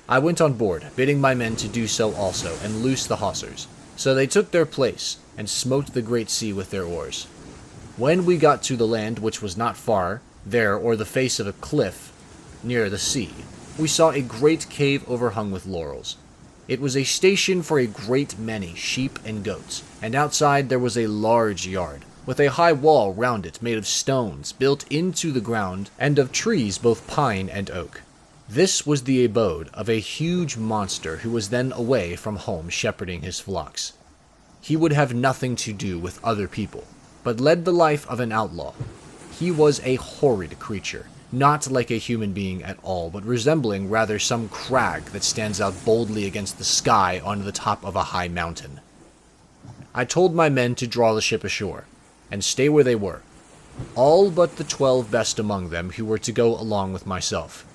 Speaker 1: I went on board, bidding my men to do so also, and loose the hawsers. So they took their place, and smote the great sea with their oars. When we got to the land, which was not far, there, or the face of a cliff, near the sea, we saw a great cave overhung with laurels. It was a station for a great many sheep and goats, and outside there was a large yard, with a high wall round it made of stones built into the ground, and of trees both pine and oak. This was the abode of a huge monster who was then away from home shepherding his flocks. He would have nothing to do with other people, but led the life of an outlaw. He was a horrid creature, not like a human being at all, but resembling rather some crag that stands out boldly against the sky on the top of a high mountain. I told my men to draw the ship ashore, and stay where they were, all but the 12 best among them who were to go along with myself.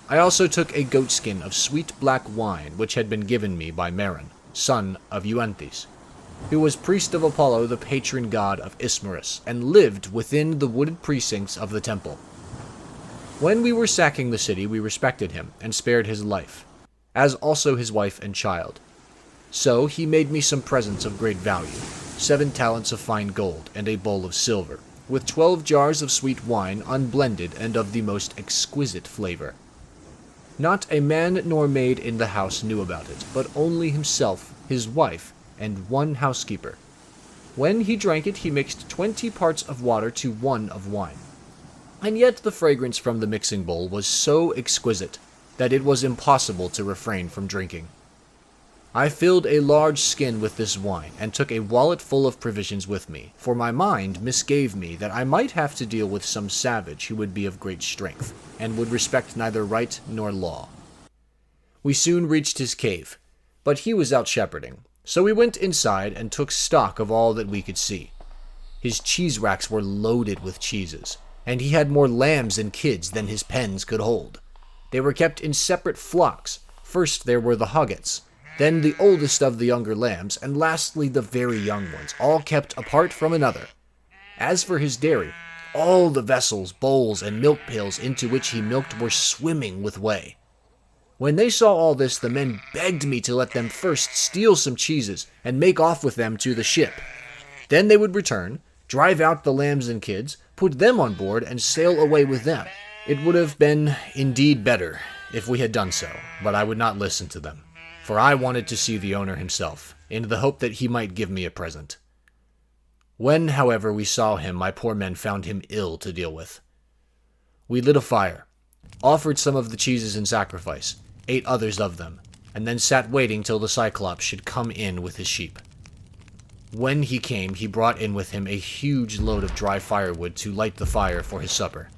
Speaker 1: I also took a goatskin of sweet black wine which had been given me by Maron, son of Euanthes, who was priest of Apollo, the patron god of Ismarus, and lived within the wooded precincts of the temple. When we were sacking the city, we respected him and spared his life, as also his wife and child. So he made me some presents of great value, 7 talents of fine gold and a bowl of silver, with 12 jars of sweet wine unblended and of the most exquisite flavor. Not a man nor maid in the house knew about it, but only himself, his wife, and 1 housekeeper. When he drank it, he mixed 20 parts of water to 1 of wine. And yet the fragrance from the mixing bowl was so exquisite that it was impossible to refrain from drinking. I filled a large skin with this wine, and took a wallet full of provisions with me, for my mind misgave me that I might have to deal with some savage who would be of great strength, and would respect neither right nor law. We soon reached his cave, but he was out shepherding, so we went inside and took stock of all that we could see. His cheese racks were loaded with cheeses, and he had more lambs and kids than his pens could hold. They were kept in separate flocks. First there were the hoggets, then the oldest of the younger lambs, and lastly the very young ones, all kept apart from another. As for his dairy, all the vessels, bowls, and milk pails into which he milked were swimming with whey. When they saw all this, the men begged me to let them first steal some cheeses and make off with them to the ship. Then they would return, drive out the lambs and kids, put them on board, and sail away with them. It would have been indeed better if we had done so, but I would not listen to them, for I wanted to see the owner himself, in the hope that he might give me a present. When, however, we saw him, my poor men found him ill to deal with. We lit a fire, offered some of the cheeses in sacrifice, ate others of them, and then sat waiting till the Cyclops should come in with his sheep. When he came, he brought in with him a huge load of dry firewood to light the fire for his supper,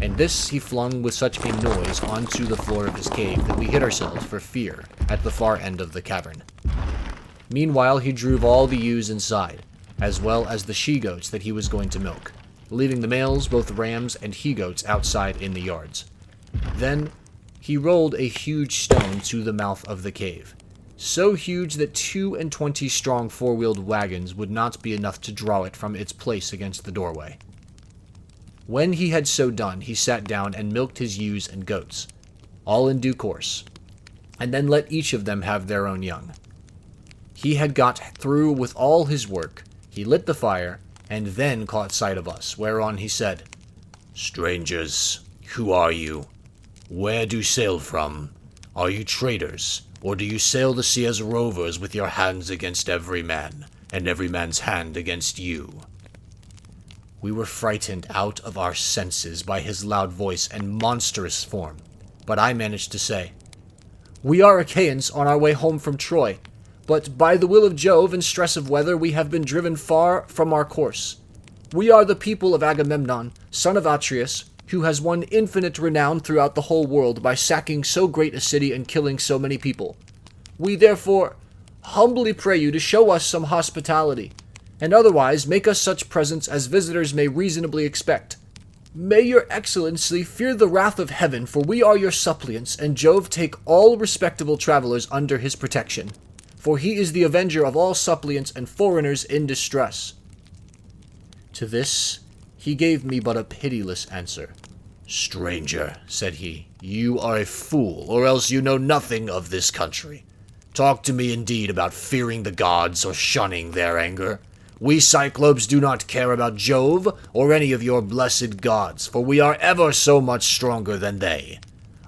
Speaker 1: and this he flung with such a noise onto the floor of his cave that we hid ourselves for fear at the far end of the cavern. Meanwhile he drove all the ewes inside, as well as the she-goats that he was going to milk, leaving the males, both rams and he-goats, outside in the yards. Then he rolled a huge stone to the mouth of the cave, so huge that 22 strong 4-wheeled wagons would not be enough to draw it from its place against the doorway. When he had so done, he sat down and milked his ewes and goats, all in due course, and then let each of them have their own young. He had got through with all his work. He lit the fire, and then caught sight of us, whereon he said, "Strangers, who are you? Where do you sail from? Are you traders, or do you sail the sea as rovers with your hands against every man, and every man's hand against you?" We were frightened out of our senses by his loud voice and monstrous form, but I managed to say, "We are Achaeans on our way home from Troy, but by the will of Jove and stress of weather we have been driven far from our course. We are the people of Agamemnon, son of Atreus, who has won infinite renown throughout the whole world by sacking so great a city and killing so many people. We therefore humbly pray you to show us some hospitality, and otherwise make us such presents as visitors may reasonably expect. May your excellency fear the wrath of heaven, for we are your suppliants, and Jove take all respectable travelers under his protection, for he is the avenger of all suppliants and foreigners in distress." To this he gave me but a pitiless answer. "Stranger," said he, "you are a fool, or else you know nothing of this country. Talk to me indeed about fearing the gods or shunning their anger. We Cyclopes do not care about Jove or any of your blessed gods, for we are ever so much stronger than they.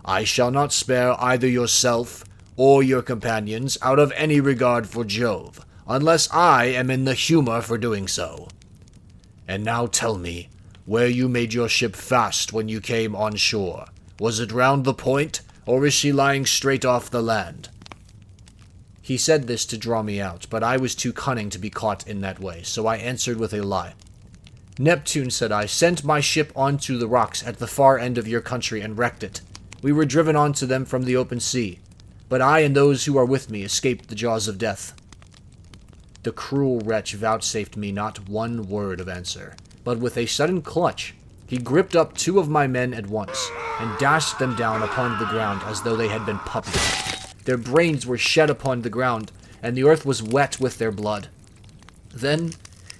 Speaker 1: I shall not spare either yourself or your companions out of any regard for Jove, unless I am in the humor for doing so. And now tell me where you made your ship fast when you came on shore. Was it round the point, or is she lying straight off the land?" He said this to draw me out, but I was too cunning to be caught in that way, so I answered with a lie. "Neptune," said I, "sent my ship onto the rocks at the far end of your country and wrecked it. We were driven onto them from the open sea, but I and those who are with me escaped the jaws of death." The cruel wretch vouchsafed me not one word of answer, but with a sudden clutch, he gripped up 2 of my men at once, and dashed them down upon the ground as though they had been puppies. Their brains were shed upon the ground, and the earth was wet with their blood. Then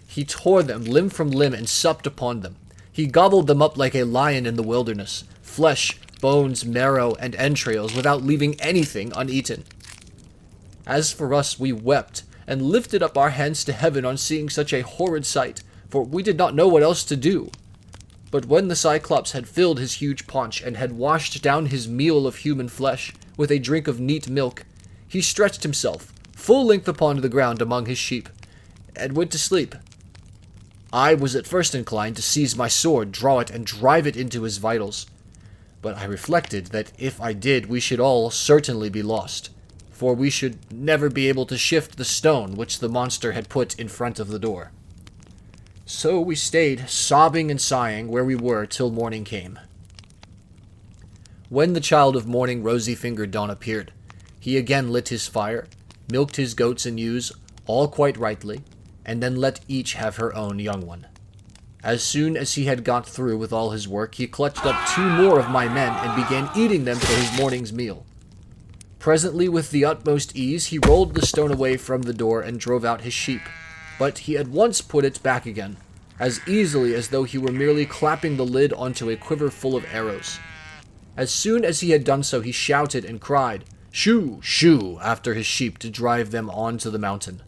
Speaker 1: he tore them limb from limb and supped upon them. He gobbled them up like a lion in the wilderness, flesh, bones, marrow, and entrails, without leaving anything uneaten. As for us, we wept, and lifted up our hands to heaven on seeing such a horrid sight, for we did not know what else to do. But when the Cyclops had filled his huge paunch, and had washed down his meal of human flesh with a drink of neat milk, he stretched himself, full length upon the ground among his sheep, and went to sleep. I was at first inclined to seize my sword, draw it, and drive it into his vitals, but I reflected that if I did, we should all certainly be lost, for we should never be able to shift the stone which the monster had put in front of the door. So we stayed, sobbing and sighing, where we were till morning came. When the child of morning, rosy-fingered Dawn, appeared, he again lit his fire, milked his goats and ewes, all quite rightly, and then let each have her own young one. As soon as he had got through with all his work, he clutched up 2 more of my men and began eating them for his morning's meal. Presently, with the utmost ease, he rolled the stone away from the door and drove out his sheep, but he at once put it back again, as easily as though he were merely clapping the lid onto a quiver full of arrows. As soon as he had done so, he shouted and cried, "Shoo! Shoo!" after his sheep to drive them on to the mountain.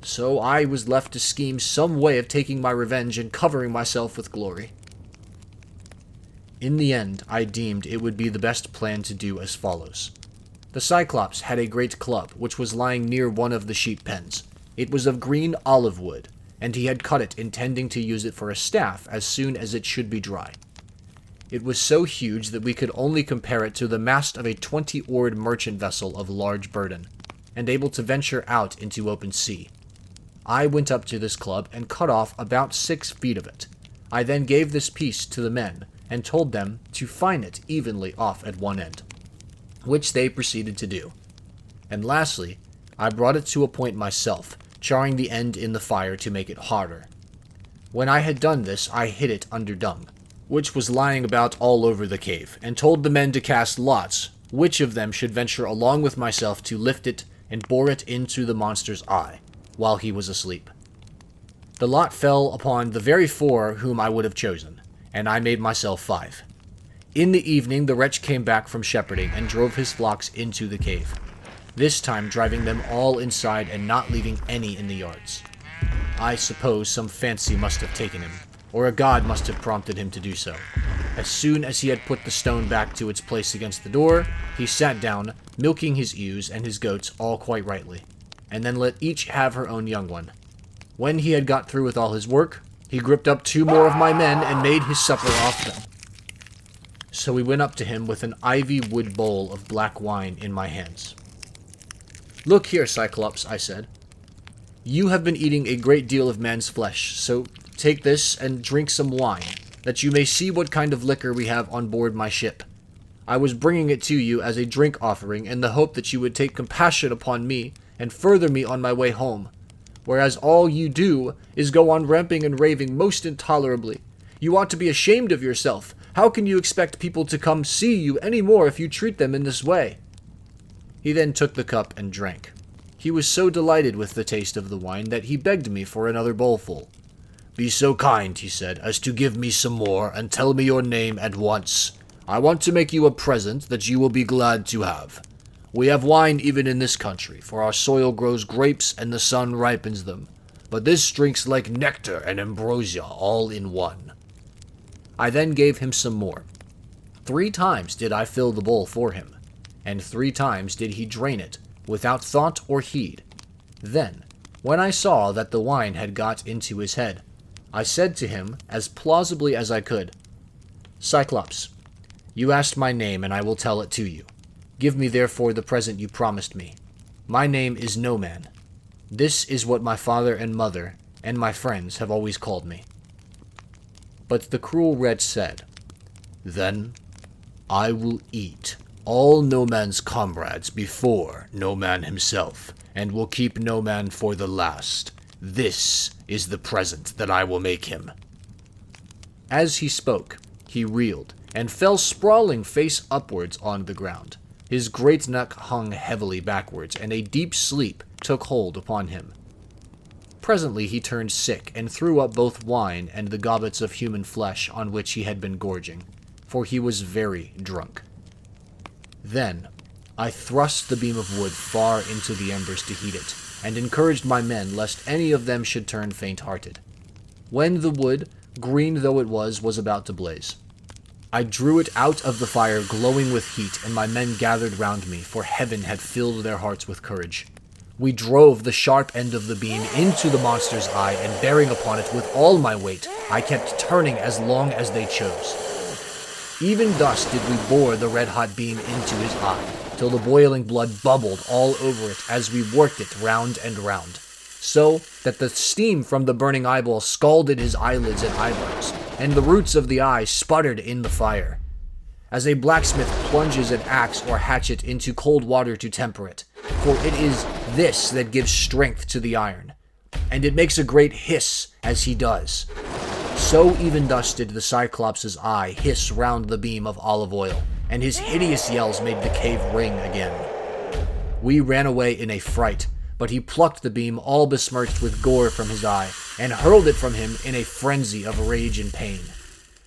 Speaker 1: So I was left to scheme some way of taking my revenge and covering myself with glory. In the end, I deemed it would be the best plan to do as follows. The Cyclops had a great club, which was lying near one of the sheep pens. It was of green olive wood, and he had cut it intending to use it for a staff as soon as it should be dry. It was so huge that we could only compare it to the mast of a 20-oared merchant vessel of large burden, and able to venture out into open sea. I went up to this club and cut off about 6 feet of it. I then gave this piece to the men, and told them to fine it evenly off at one end, which they proceeded to do. And lastly, I brought it to a point myself, charring the end in the fire to make it harder. When I had done this, I hid it under dung, which was lying about all over the cave, and told the men to cast lots, which of them should venture along with myself to lift it and bore it into the monster's eye, while he was asleep. The lot fell upon the very 4 whom I would have chosen, and I made myself 5. In the evening, the wretch came back from shepherding and drove his flocks into the cave, this time driving them all inside and not leaving any in the yards. I suppose some fancy must have taken him, or a god must have prompted him to do so. As soon as he had put the stone back to its place against the door, he sat down, milking his ewes and his goats all quite rightly, and then let each have her own young one. When he had got through with all his work, he gripped up 2 more of my men and made his supper off them. So we went up to him with an ivy wood bowl of black wine in my hands. "Look here, Cyclops," I said. "You have been eating a great deal of man's flesh, so take this and drink some wine, that you may see what kind of liquor we have on board my ship. I was bringing it to you as a drink offering in the hope that you would take compassion upon me and further me on my way home, whereas all you do is go on ramping and raving most intolerably. You ought to be ashamed of yourself. How can you expect people to come see you any more if you treat them in this way?" He then took the cup and drank. He was so delighted with the taste of the wine that he begged me for another bowlful. "Be so kind," he said, "as to give me some more, and tell me your name at once. I want to make you a present that you will be glad to have. We have wine even in this country, for our soil grows grapes and the sun ripens them. But this drinks like nectar and ambrosia all in one." I then gave him some more. 3 times did I fill the bowl for him, and 3 times did he drain it, without thought or heed. Then, when I saw that the wine had got into his head, I said to him, as plausibly as I could, "Cyclops, you asked my name, and I will tell it to you. Give me therefore the present you promised me. My name is No Man. This is what my father and mother and my friends have always called me." But the cruel wretch said, "Then I will eat all No Man's comrades before No Man himself, and will keep No Man for the last. This is the present that I will make him." As he spoke, he reeled, and fell sprawling face upwards on the ground. His great neck hung heavily backwards, and a deep sleep took hold upon him. Presently he turned sick, and threw up both wine and the gobbets of human flesh on which he had been gorging, for he was very drunk. Then I thrust the beam of wood far into the embers to heat it, and encouraged my men lest any of them should turn faint-hearted. When the wood, green though it was about to blaze, I drew it out of the fire glowing with heat, and my men gathered round me, for heaven had filled their hearts with courage. We drove the sharp end of the beam into the monster's eye, and bearing upon it with all my weight, I kept turning as long as they chose. Even thus did we bore the red-hot beam into his eye, till the boiling blood bubbled all over it as we worked it round and round, so that the steam from the burning eyeball scalded his eyelids and eyebrows, and the roots of the eye sputtered in the fire. As a blacksmith plunges an axe or hatchet into cold water to temper it, for it is this that gives strength to the iron, and it makes a great hiss as he does. So even thus did the Cyclops' eye hiss round the beam of olive oil, and his hideous yells made the cave ring again. We ran away in a fright, but he plucked the beam all besmirched with gore from his eye, and hurled it from him in a frenzy of rage and pain,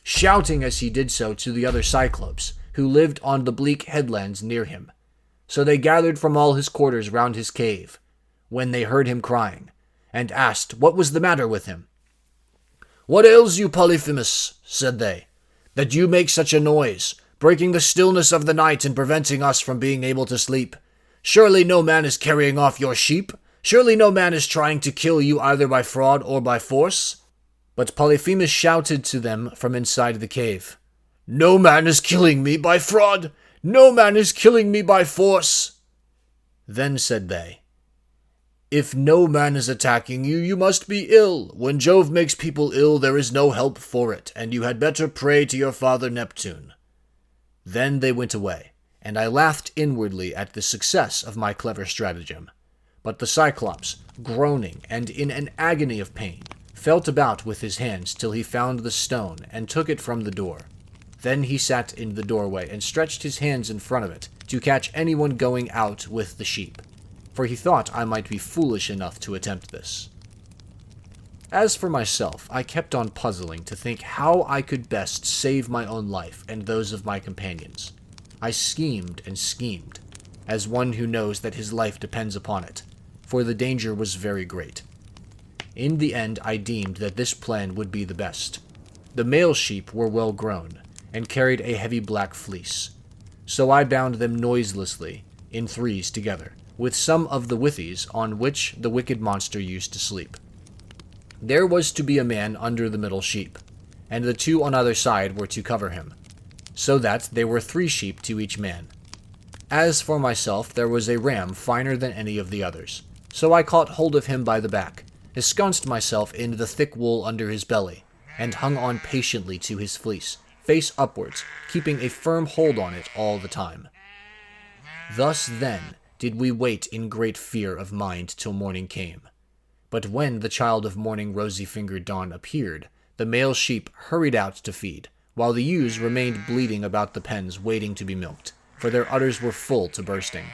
Speaker 1: shouting as he did so to the other Cyclopes, who lived on the bleak headlands near him. So they gathered from all his quarters round his cave, when they heard him crying, and asked what was the matter with him. "What ails you, Polyphemus?" said they, "that you make such a noise, breaking the stillness of the night and preventing us from being able to sleep? Surely no man is carrying off your sheep? Surely no man is trying to kill you either by fraud or by force?" But Polyphemus shouted to them from inside the cave, "No man is killing me by fraud! No man is killing me by force!" Then said they, "If no man is attacking you, you must be ill. When Jove makes people ill, there is no help for it, and you had better pray to your father Neptune." Then they went away, and I laughed inwardly at the success of my clever stratagem. But the Cyclops, groaning and in an agony of pain, felt about with his hands till he found the stone and took it from the door. Then he sat in the doorway and stretched his hands in front of it to catch anyone going out with the sheep, for he thought I might be foolish enough to attempt this. As for myself, I kept on puzzling to think how I could best save my own life and those of my companions. I schemed and schemed, as one who knows that his life depends upon it, for the danger was very great. In the end, I deemed that this plan would be the best. The male sheep were well grown, and carried a heavy black fleece, so I bound them noiselessly, in threes together, with some of the withies on which the wicked monster used to sleep. There was to be a man under the middle sheep, and the two on either side were to cover him, so that there were 3 sheep to each man. As for myself, there was a ram finer than any of the others, so I caught hold of him by the back, ensconced myself in the thick wool under his belly, and hung on patiently to his fleece, face upwards, keeping a firm hold on it all the time. Thus then did we wait in great fear of mind till morning came. But when the child of morning rosy-fingered dawn appeared, the male sheep hurried out to feed, while the ewes remained bleating about the pens waiting to be milked, for their udders were full to bursting.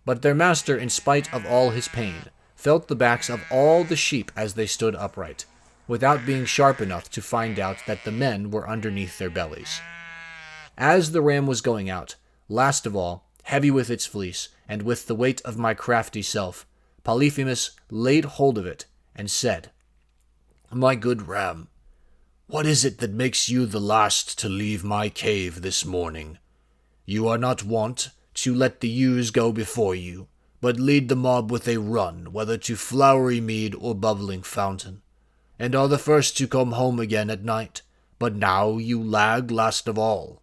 Speaker 1: But their master, in spite of all his pain, felt the backs of all the sheep as they stood upright, without being sharp enough to find out that the men were underneath their bellies. As the ram was going out, last of all, heavy with its fleece, and with the weight of my crafty self, Polyphemus laid hold of it, and said, "My good ram, what is it that makes you the last to leave my cave this morning? You are not wont to let the ewes go before you, but lead the mob with a run, whether to flowery mead or bubbling fountain, and are the first to come home again at night, but now you lag last of all.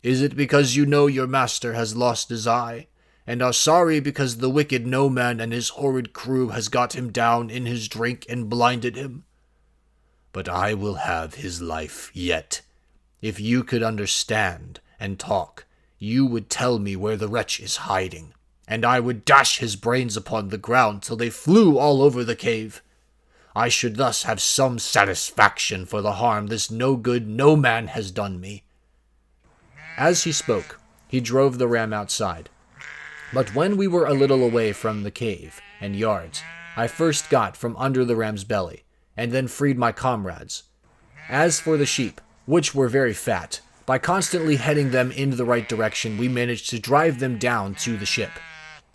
Speaker 1: Is it because you know your master has lost his eye, and are sorry because the wicked No-Man and his horrid crew has got him down in his drink and blinded him? But I will have his life yet. If you could understand and talk, you would tell me where the wretch is hiding, and I would dash his brains upon the ground till they flew all over the cave. I should thus have some satisfaction for the harm this no-good No-Man has done me." As he spoke, he drove the ram outside. But when we were a little away from the cave and yards, I first got from under the ram's belly, and then freed my comrades. As for the sheep, which were very fat, by constantly heading them in the right direction, we managed to drive them down to the ship.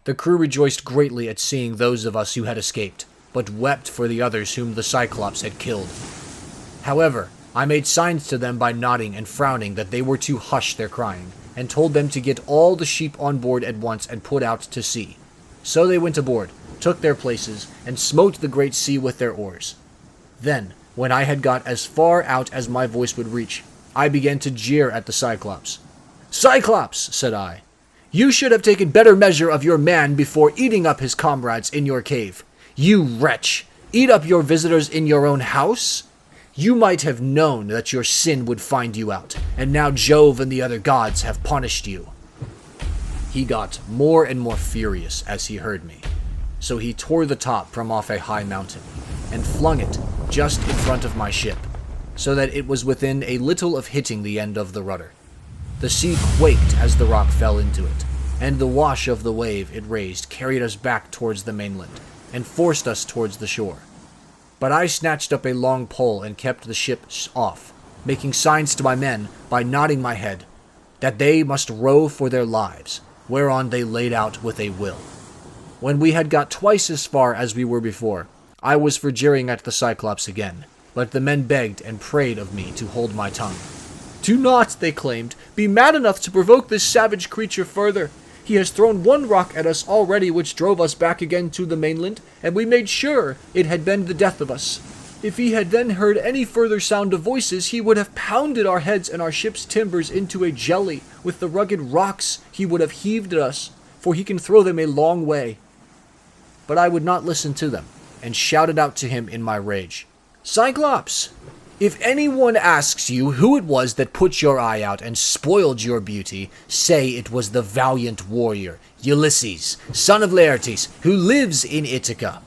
Speaker 1: The crew rejoiced greatly at seeing those of us who had escaped, but wept for the others whom the Cyclops had killed. However, I made signs to them by nodding and frowning that they were to hush their crying, and told them to get all the sheep on board at once and put out to sea. So they went aboard, took their places, and smote the great sea with their oars. Then, when I had got as far out as my voice would reach, I began to jeer at the Cyclops. "Cyclops," said I, "you should have taken better measure of your man before eating up his comrades in your cave. You wretch! Eat up your visitors in your own house? You might have known that your sin would find you out, and now Jove and the other gods have punished you." He got more and more furious as he heard me, so he tore the top from off a high mountain, and flung it just in front of my ship, so that it was within a little of hitting the end of the rudder. The sea quaked as the rock fell into it, and the wash of the wave it raised carried us back towards the mainland, and forced us towards the shore. But I snatched up a long pole and kept the ship off, making signs to my men, by nodding my head, that they must row for their lives, whereon they laid out with a will. When we had got twice as far as we were before, I was for jeering at the Cyclops again, but the men begged and prayed of me to hold my tongue. "Do not," they claimed, "be mad enough to provoke this savage creature further. He has thrown one rock at us already which drove us back again to the mainland, and we made sure it had been the death of us. If he had then heard any further sound of voices, he would have pounded our heads and our ship's timbers into a jelly. With the rugged rocks he would have heaved at us, for he can throw them a long way." But I would not listen to them, and shouted out to him in my rage, "Cyclops, if anyone asks you who it was that put your eye out and spoiled your beauty, say it was the valiant warrior, Ulysses, son of Laertes, who lives in Ithaca."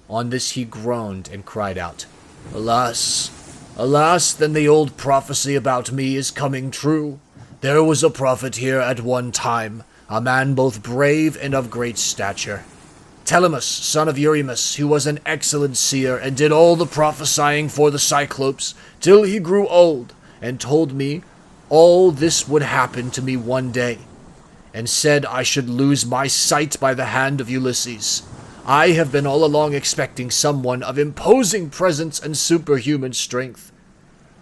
Speaker 1: On this he groaned and cried out, "Alas, alas, then the old prophecy about me is coming true. There was a prophet here at one time, a man both brave and of great stature.
Speaker 2: Telemus, son of Eurymus, who was an excellent seer and did all the prophesying for the Cyclopes, till he grew old, and told me all this would happen to me one day, and said I should lose my sight by the hand of Ulysses. I have been all along expecting someone of imposing presence and superhuman strength,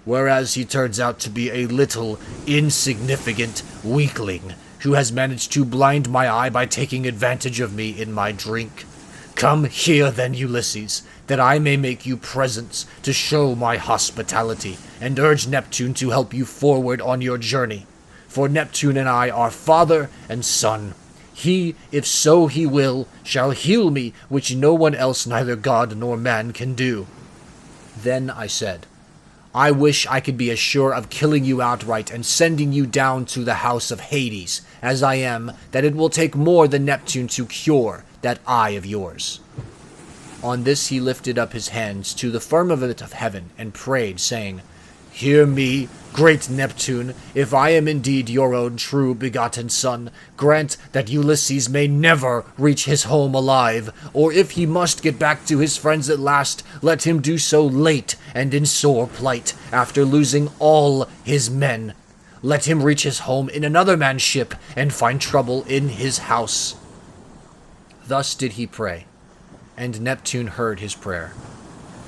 Speaker 2: whereas he turns out to be a little, insignificant weakling who has managed to blind my eye by taking advantage of me in my drink. Come here then, Ulysses, that I may make you presents to show my hospitality, and urge Neptune to help you forward on your journey. For Neptune and I are father and son. He, if so he will, shall heal me, which no one else, neither god nor man, can do. Then I said, I wish I could be as sure of killing you outright and sending you down to the house of Hades, as I am, that it will take more than Neptune to cure that eye of yours. On this he lifted up his hands to the firmament of heaven and prayed, saying, Hear me, great Neptune, if I am indeed your own true begotten son, grant that Ulysses may never reach his home alive, or if he must get back to his friends at last, let him do so late and in sore plight, after losing all his men. Let him reach his home in another man's ship, and find trouble in his house. Thus did he pray, and Neptune heard his prayer.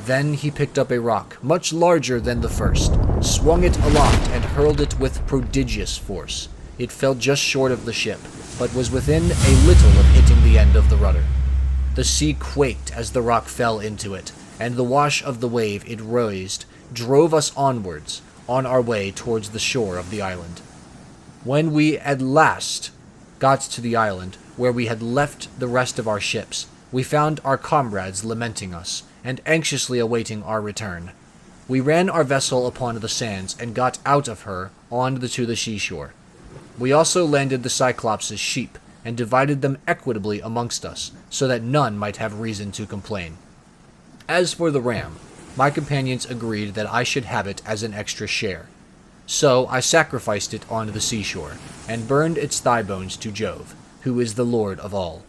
Speaker 2: Then he picked up a rock, much larger than the first, swung it aloft, and hurled it with prodigious force. It fell just short of the ship, but was within a little of hitting the end of the rudder. The sea quaked as the rock fell into it, and the wash of the wave it raised drove us onwards, on our way towards the shore of the island. When we at last got to the island, where we had left the rest of our ships, we found our comrades lamenting us, and anxiously awaiting our return. We ran our vessel upon the sands, and got out of her to the seashore. We also landed the Cyclops' sheep, and divided them equitably amongst us, so that none might have reason to complain. As for the ram, my companions agreed that I should have it as an extra share. So I sacrificed it on the seashore, and burned its thigh bones to Jove, who is the Lord of all.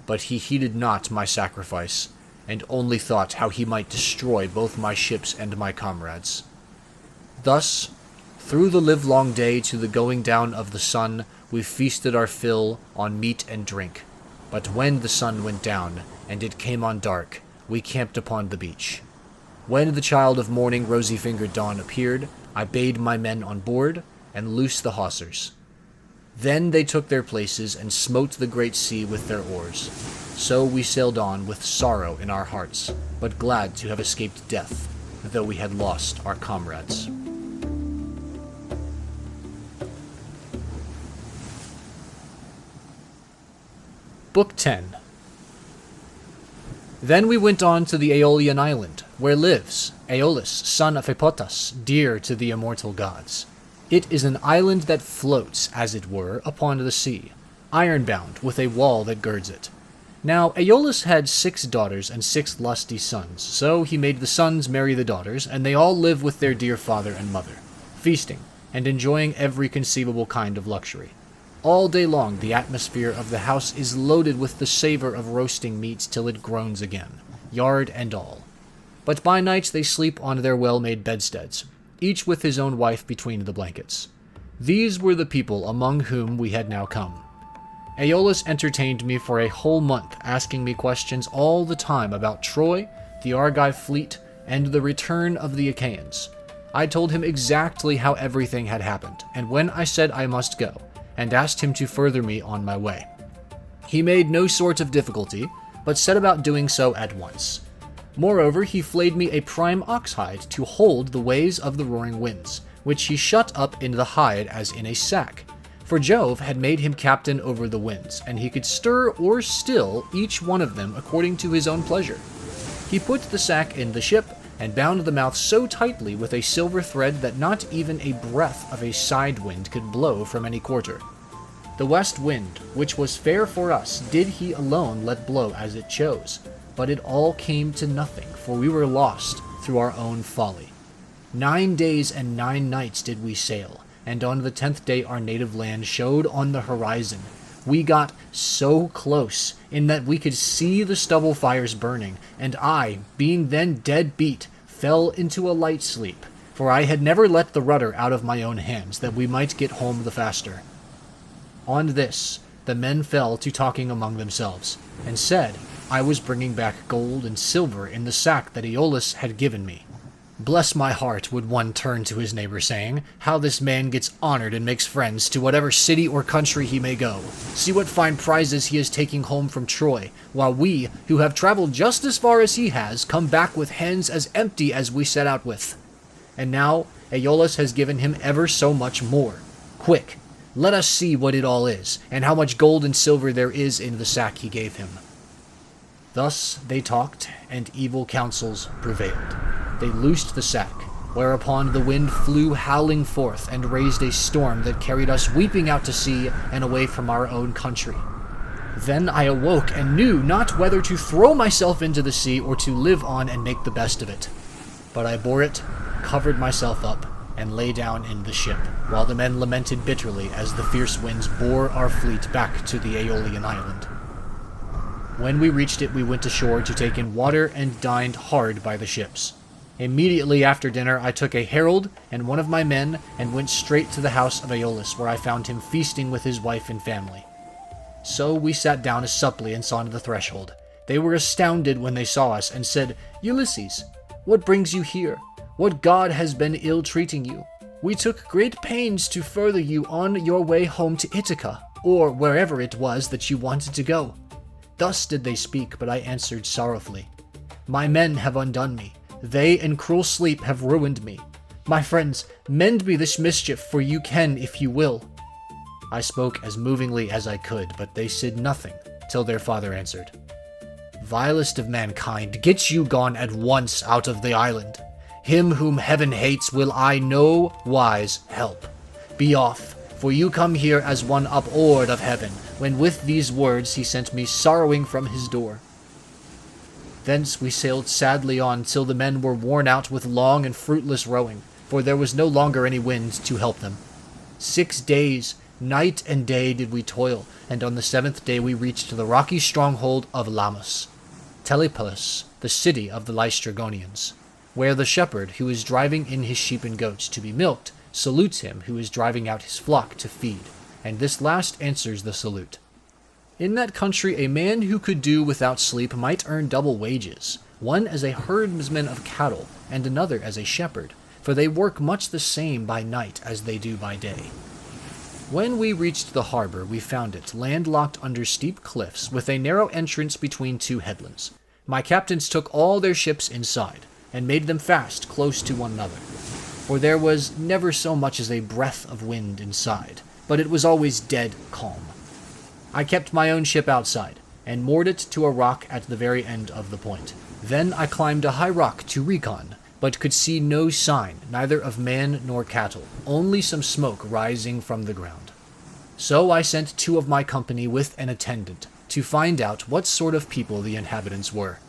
Speaker 2: But he heeded not my sacrifice, and only thought how he might destroy both my ships and my comrades. Thus, through the livelong day to the going down of the sun, we feasted our fill on meat and drink. But when the sun went down, and it came on dark, we camped upon the beach. When the child of morning, rosy-fingered dawn, appeared, I bade my men on board, and loosed the hawsers. Then they took their places, and smote the great sea with their oars. So we sailed on with sorrow in our hearts, but glad to have escaped death, though we had lost our comrades. Book 10. Then we went on to the Aeolian island, where lives Aeolus, son of Hippotas, dear to the immortal gods. It is an island that floats, as it were, upon the sea, iron-bound, with a wall that girds it. Now Aeolus had 6 daughters and 6 lusty sons, so he made the sons marry the daughters, and they all live with their dear father and mother, feasting, and enjoying every conceivable kind of luxury. All day long the atmosphere of the house is loaded with the savor of roasting meats till it groans again, yard and all. But by night they sleep on their well-made bedsteads, each with his own wife between the blankets. These were the people among whom we had now come. Aeolus entertained me for a whole month, asking me questions all the time about Troy, the Argive fleet, and the return of the Achaeans. I told him exactly how everything had happened, and when I said I must go, and asked him to further me on my way. He made no sort of difficulty, but set about doing so at once. Moreover, he flayed me a prime ox hide to hold the ways of the roaring winds, which he shut up in the hide as in a sack. For Jove had made him captain over the winds, and he could stir or still each one of them according to his own pleasure. He put the sack in the ship, and bound the mouth so tightly with a silver thread that not even a breath of a side wind could blow from any quarter. The west wind, which was fair for us, did he alone let blow as it chose, but it all came to nothing, for we were lost through our own folly. 9 days and 9 nights did we sail, and on the 10th day our native land showed on the horizon,
Speaker 1: We got so close in that we could see the stubble fires burning, and I, being then dead beat, fell into a light sleep, for I had never let the rudder out of my own hands that we might get home the faster. On this, the men fell to talking among themselves, and said I was bringing back gold and silver in the sack that Aeolus had given me. Bless my heart, would one turn to his neighbor, saying, how this man gets honored and makes friends to whatever city or country he may go. See what fine prizes he is taking home from Troy, while we, who have traveled just as far as he has, come back with hands as empty as we set out with. And now Aeolus has given him ever so much more. Quick, let us see what it all is, and how much gold and silver there is in the sack he gave him. Thus they talked, and evil counsels prevailed. They loosed the sack, whereupon the wind flew howling forth and raised a storm that carried us weeping out to sea and away from our own country. Then I awoke and knew not whether to throw myself into the sea or to live on and make the best of it. But I bore it, covered myself up, and lay down in the ship, while the men lamented bitterly as the fierce winds bore our fleet back to the Aeolian island. When we reached it, we went ashore to take in water and dined hard by the ships. Immediately after dinner, I took a herald and one of my men and went straight to the house of Aeolus, where I found him feasting with his wife and family. So we sat down as suppliants on the threshold. They were astounded when they saw us and said, Ulysses, what brings you here? What god has been ill-treating you? We took great pains to further you on your way home to Ithaca, or wherever it was that you wanted to go. Thus did they speak, but I answered sorrowfully, my men have undone me. They in cruel sleep have ruined me. My friends, mend me this mischief, for you can if you will. I spoke as movingly as I could, but they said nothing, till their father answered, vilest of mankind, get you gone at once out of the island. Him whom heaven hates will I no wise help. Be off, for you come here as one upward of heaven, when with these words he sent me sorrowing from his door. Thence we sailed sadly on till the men were worn out with long and fruitless rowing, for there was no longer any wind to help them. 6 days, night and day did we toil, and on the 7th day we reached the rocky stronghold of Lamus, Telepolis, the city of the Lystragonians, where the shepherd who is driving in his sheep and goats to be milked salutes him who is driving out his flock to feed, and this last answers the salute. In that country, a man who could do without sleep might earn double wages, one as a herdsman of cattle, and another as a shepherd, for they work much the same by night as they do by day. When we reached the harbor, we found it landlocked under steep cliffs, with a narrow entrance between two headlands. My captains took all their ships inside, and made them fast close to one another, for there was never so much as a breath of wind inside, but it was always dead calm. I kept my own ship outside, and moored it to a rock at the very end of the point. Then I climbed a high rock to recon, but could see no sign, neither of man nor cattle, only some smoke rising from the ground. So I sent 2 of my company with an attendant, to find out what sort of people the inhabitants were.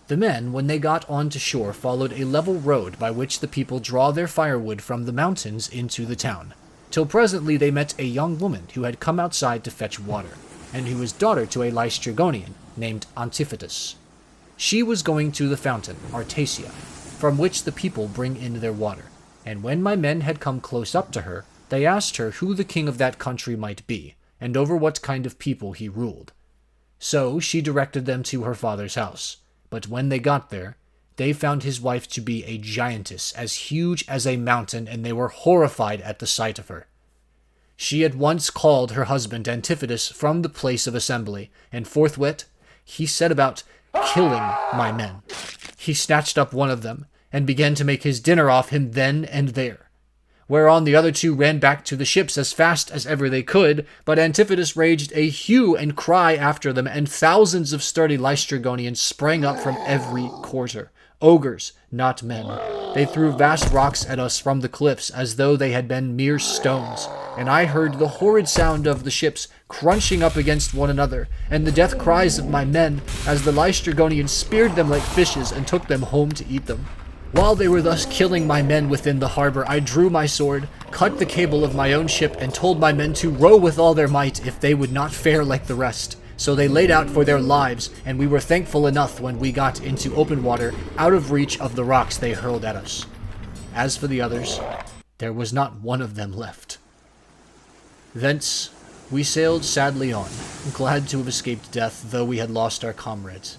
Speaker 1: The men, when they got on to shore, followed a level road by which the people draw their firewood from the mountains into the town, till presently they met a young woman who had come outside to fetch water, and who was daughter to a Lystragonian named Antiphatus. She was going to the fountain, Artacia, from which the people bring in their water, and when my men had come close up to her, they asked her who the king of that country might be, and over what kind of people he ruled. So she directed them to her father's house, but when they got there, they found his wife to be a giantess as huge as a mountain, and they were horrified at the sight of her. She at once called her husband Antiphatus from the place of assembly, and forthwith he set about killing my men. He snatched up one of them, and began to make his dinner off him then and there. Whereon the other 2 ran back to the ships as fast as ever they could, but Antiphatus raged a hue and cry after them, and thousands of sturdy Lystragonians sprang up from every quarter. Ogres, not men. They threw vast rocks at us from the cliffs as though they had been mere stones, and I heard the horrid sound of the ships crunching up against one another, and the death cries of my men as the Lystragonians speared them like fishes and took them home to eat them.
Speaker 2: While they were thus killing my men within the harbor, I drew my sword, cut the cable of my own ship, and told my men to row with all their might if they would not fare like the rest. So they laid out for their lives, and we were thankful enough when we got into open water, out of reach of the rocks they hurled at us. As for the others, there was not one of them left. Thence we sailed sadly on, glad to have escaped death, though we had lost our comrades,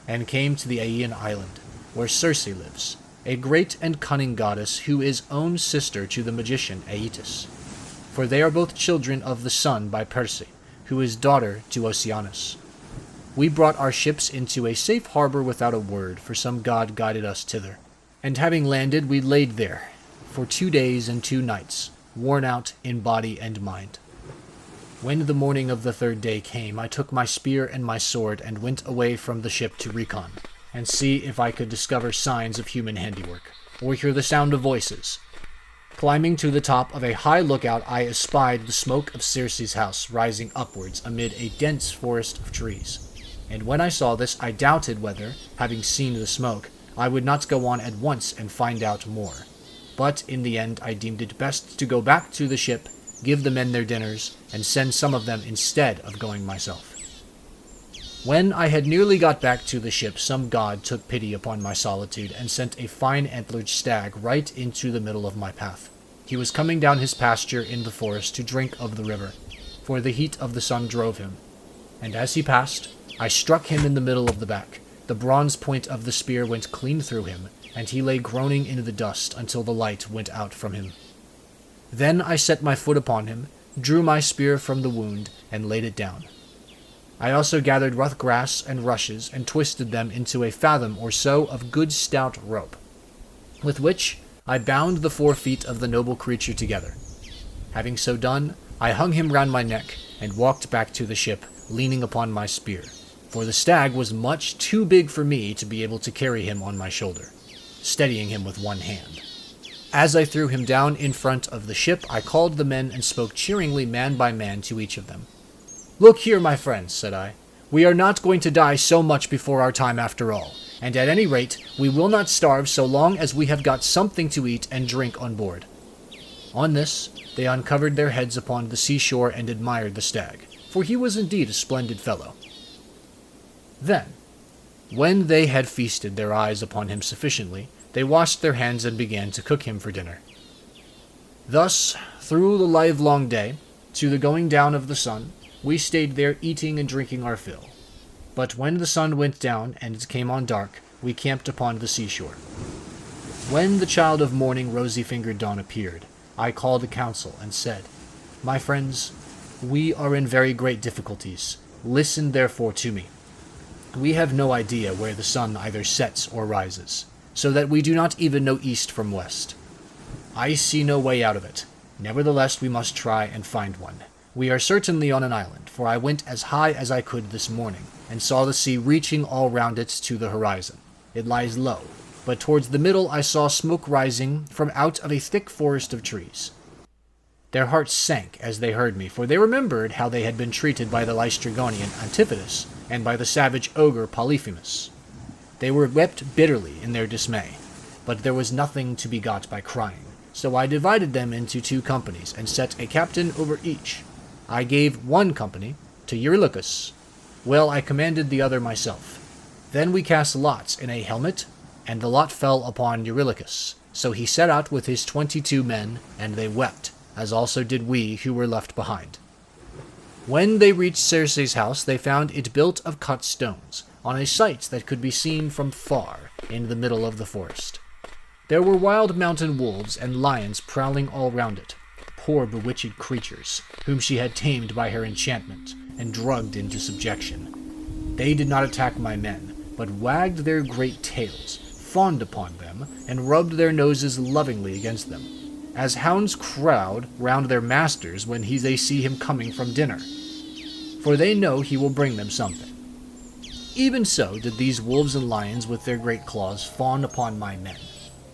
Speaker 2: and came to the Aeaean island, where Circe lives, a great and cunning goddess who is own sister to the magician Aeetes. For they are both children of the sun by Perse, who is daughter to Oceanus. We brought our ships into a safe harbor without a word, for some god guided us thither. And having landed, we laid there for 2 days and 2 nights, worn out in body and mind. When the morning of the 3rd day came, I took my spear and my sword and went away from the ship to recon, and see if I could discover signs of human handiwork, or hear the sound of voices. Climbing to the top of a high lookout, I espied the smoke of Circe's house rising upwards amid a dense forest of trees. And when I saw this, I doubted whether, having seen the smoke, I would not go on at once and find out more. But in the end, I deemed it best to go back to the ship, give the men their dinners, and send some of them instead of going myself. When I had nearly got back to the ship, some god took pity upon my solitude and sent a fine antlered stag right into the middle of my path. He was coming down his pasture in the forest to drink of the river, for the heat of the sun drove him. And as he passed, I struck him in the middle of the back. The bronze point of the spear went clean through him, and he lay groaning in the dust until the light went out from him. Then I set my foot upon him, drew my spear from the wound, and laid it down. I also gathered rough grass and rushes, and twisted them into a fathom or so of good stout rope, with which I bound the 4 feet of the noble creature together. Having so done, I hung him round my neck, and walked back to the ship, leaning upon my spear, for the stag was much too big for me to be able to carry him on my shoulder, steadying him with one hand. As I threw him down in front of the ship, I called the men and spoke cheeringly man by man to each of them. "Look here, my friends," said I. "We are not going to die so much before our time after all, and at any rate we will not starve so long as we have got something to eat and drink on board." On this, they uncovered their heads upon the seashore and admired the stag, for he was indeed a splendid fellow. Then, when they had feasted their eyes upon him sufficiently, they washed their hands and began to cook him for dinner. Thus, through the livelong day, to the going down of the sun, we stayed there eating and drinking our fill. But when the sun went down and it came on dark, we camped upon the seashore. When the child of morning, rosy-fingered dawn, appeared, I called a council and said, "My friends, we are in very great difficulties. Listen therefore to me. We have no idea where the sun either sets or rises, so that we do not even know east from west. I see no way out of it. Nevertheless, we must try and find one. We are certainly on an island, for I went as high as I could this morning, and saw the sea reaching all round it to the horizon. It lies low, but towards the middle I saw smoke rising from out of a thick forest of trees." Their hearts sank as they heard me, for they remembered how they had been treated by the Laestrygonian Antiphatus, and by the savage ogre Polyphemus. They were wept bitterly in their dismay, but there was nothing to be got by crying, so I divided them into 2 companies, and set a captain over each. I gave one company to Eurylochus, while I commanded the other myself. Then we cast lots in a helmet, and the lot fell upon Eurylochus. So he set out with his 22 men, and they wept, as also did we who were left behind. When they reached Circe's house, they found it built of cut stones, on a site that could be seen from far in the middle of the forest. There were wild mountain wolves and lions prowling all round it, poor bewitched creatures, whom she had tamed by her enchantment, and drugged into subjection. They did not attack my men, but wagged their great tails, fawned upon them, and rubbed their noses lovingly against them, as hounds crowd round their masters when they see him coming from dinner, for they know he will bring them something. Even so did these wolves and lions with their great claws fawn upon my men.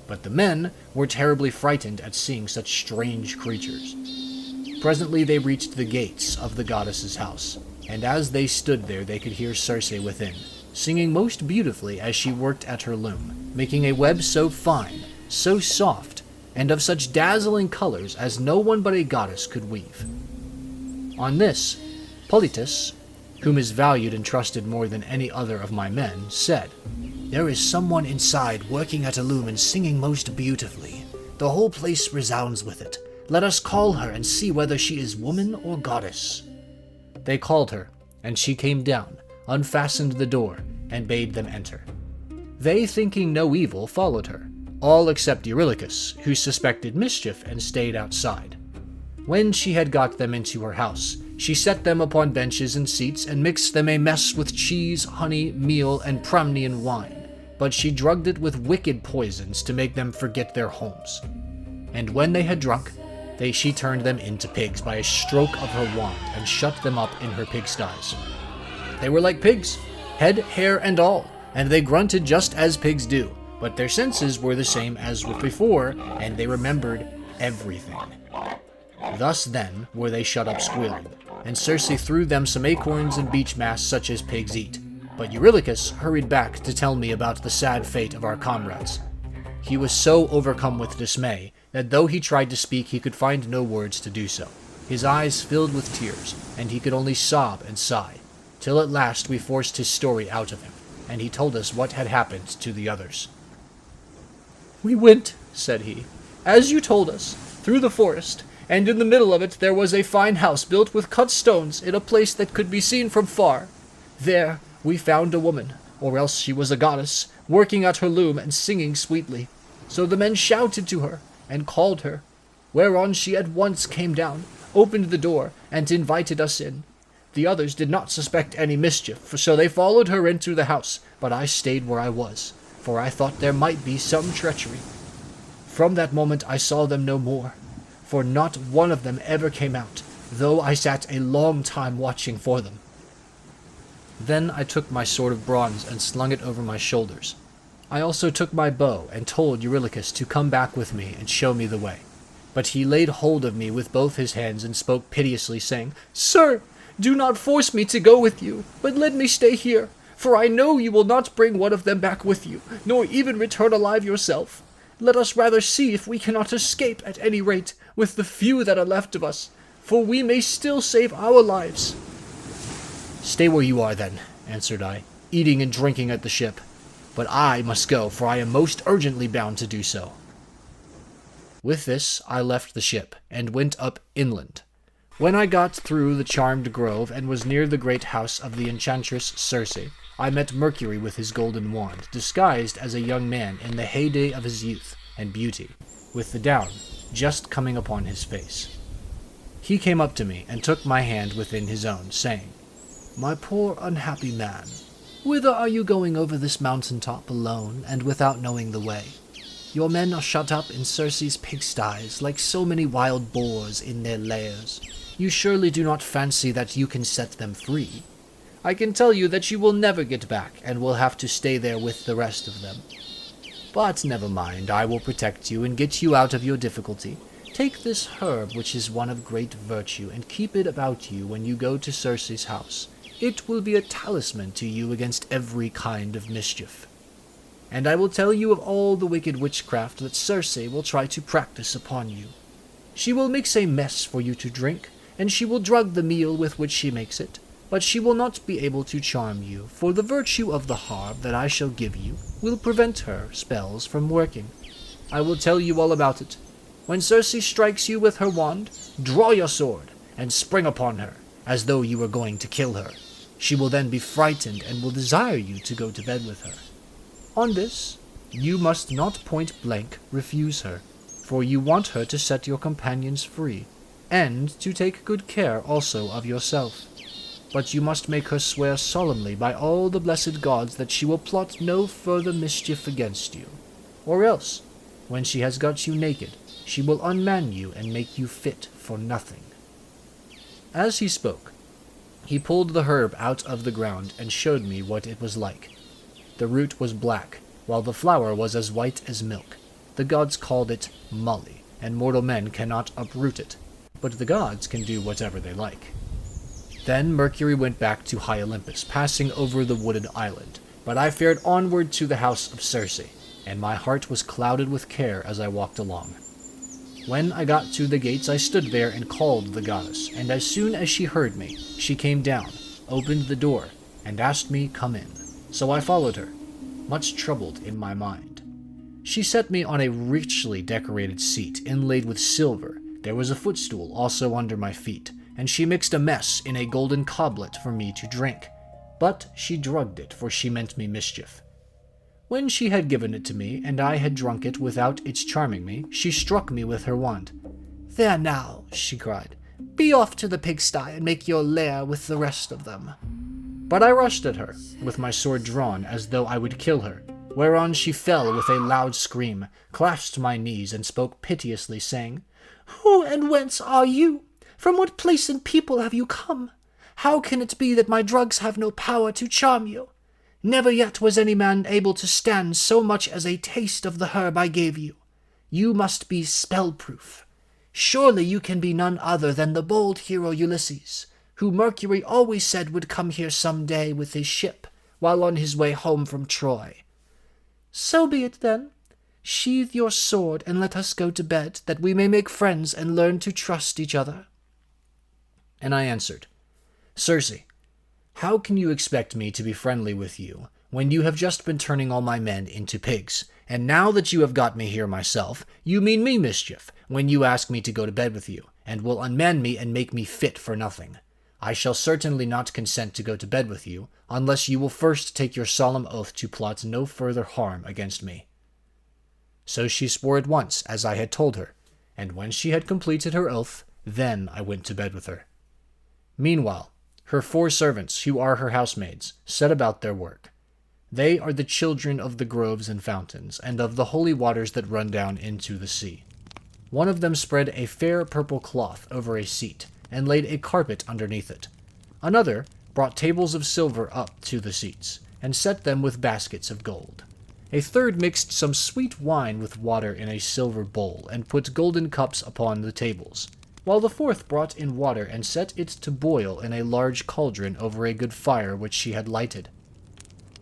Speaker 2: But the men were terribly frightened at seeing such strange creatures. Presently they reached the gates of the goddess's house, and as they stood there they could hear Circe within,
Speaker 1: singing most beautifully as she worked at her loom, making a web so fine, so soft, and of such dazzling colors as no one but a goddess could weave. On this, Politis, whom is valued and trusted more than any other of my men, said,
Speaker 3: "There is someone inside working at a loom and singing most beautifully. The whole place resounds with it. Let us call her and see whether she is woman or goddess."
Speaker 1: They called her, and she came down, unfastened the door, and bade them enter. They, thinking no evil, followed her, all except Eurylochus, who suspected mischief and stayed outside. When she had got them into her house, she set them upon benches and seats and mixed them a mess with cheese, honey, meal, and Pramnian wine, but she drugged it with wicked poisons to make them forget their homes. And when they had drunk, she turned them into pigs by a stroke of her wand and shut them up in her pigsties. They were like pigs, head, hair, and all, and they grunted just as pigs do, but their senses were the same as with before, and they remembered everything. Thus then were they shut up squealing, and Circe threw them some acorns and beech mast such as pigs eat. But Eurylochus hurried back to tell me about the sad fate of our comrades. He was so overcome with dismay that though he tried to speak, he could find no words to do so. His eyes filled with tears, and he could only sob and sigh, till at last we forced his story out of him, and he told us what had happened to the others. "We went," said he, "as you told us, through the forest, and in the middle of it there was a fine house built with cut stones in a place that could be seen from far. There we found a woman, or else she was a goddess, working at her loom and singing sweetly. So the men shouted to her and called her, whereon she at once came down, opened the door, and invited us in. The others did not suspect any mischief, so they followed her into the house, but I stayed where I was, for I thought there might be some treachery. From that moment I saw them no more, for not one of them ever came out, though I sat a long time watching for them." Then I took my sword of bronze and slung it over my shoulders. I also took my bow and told Eurylochus to come back with me and show me the way. But he laid hold of me with both his hands and spoke piteously, saying, "Sir, do not force me to go with you, but let me stay here, for I know you will not bring one of them back with you, nor even return alive yourself. Let us rather see if we cannot escape at any rate with the few that are left of us, for we may still save our lives." "Stay where you are, then," answered I, "eating and drinking at the ship. But I must go, for I am most urgently bound to do so." With this I left the ship, and went up inland. When I got through the charmed grove, and was near the great house of the enchantress Circe, I met Mercury with his golden wand, disguised as a young man in the heyday of his youth and beauty, with the down just coming upon his face. He came up to me, and took my hand within his own, saying, "My poor unhappy man, whither are you going over this mountain top alone, and without knowing the way? Your men are shut up in Circe's pigsties, like so many wild boars in their lairs. You surely do not fancy that you can set them free? I can tell you that you will never get back, and will have to stay there with the rest of them. But never mind, I will protect you and get you out of your difficulty. Take this herb, which is one of great virtue, and keep it about you when you go to Circe's house. It will be a talisman to you against every kind of mischief. And I will tell you of all the wicked witchcraft that Circe will try to practice upon you. She will mix a mess for you to drink, and she will drug the meal with which she makes it, but she will not be able to charm you, for the virtue of the harp that I shall give you will prevent her spells from working. I will tell you all about it. When Circe strikes you with her wand, draw your sword, and spring upon her, as though you were going to kill her. She will then be frightened and will desire you to go to bed with her. On this, you must not point blank refuse her, for you want her to set your companions free, and to take good care also of yourself. But you must make her swear solemnly by all the blessed gods that she will plot no further mischief against you, or else, when she has got you naked, she will unman you and make you fit for nothing." As he spoke, he pulled the herb out of the ground and showed me what it was like. The root was black, while the flower was as white as milk. The gods called it Nalle, and mortal men cannot uproot it, but the gods can do whatever they like. Then Mercury went back to high Olympus, passing over the wooded island, But I fared onward to the house of Circe, and my heart was clouded with care as I walked along. When I got to the gates, I stood there and called the goddess, and as soon as she heard me, she came down, opened the door, and asked me come in. So I followed her, much troubled in my mind. She set me on a richly decorated seat inlaid with silver. There was a footstool also under my feet, and she mixed a mess in a golden goblet for me to drink. But she drugged it, for she meant me mischief. When she had given it to me, and I had drunk it without its charming me, she struck me with her wand.
Speaker 3: "There now," she cried, "be off to the pigsty and make your lair with the rest of them."
Speaker 1: But I rushed at her, with my sword drawn, as though I would kill her, whereon she fell with a loud scream, clasped my knees, and spoke piteously, saying,
Speaker 3: "Who and whence are you? From what place and people have you come? How can it be that my drugs have no power to charm you? Never yet was any man able to stand so much as a taste of the herb I gave you. You must be spell-proof. Surely you can be none other than the bold hero Ulysses, who Mercury always said would come here some day with his ship, while on his way home from Troy. So be it then. Sheathe your sword and let us go to bed, that we may make friends and learn to trust each other."
Speaker 1: And I answered, "Circe, how can you expect me to be friendly with you, when you have just been turning all my men into pigs, and now that you have got me here myself, you mean me mischief, when you ask me to go to bed with you, and will unman me and make me fit for nothing? I shall certainly not consent to go to bed with you, unless you will first take your solemn oath to plot no further harm against me." So she swore at once, as I had told her, and when she had completed her oath, then I went to bed with her. Meanwhile, her 4 servants, who are her housemaids, set about their work. They are the children of the groves and fountains, and of the holy waters that run down into the sea. One of them spread a fair purple cloth over a seat, and laid a carpet underneath it. Another brought tables of silver up to the seats, and set them with baskets of gold. A third mixed some sweet wine with water in a silver bowl, and put golden cups upon the tables, while the fourth brought in water and set it to boil in a large cauldron over a good fire which she had lighted.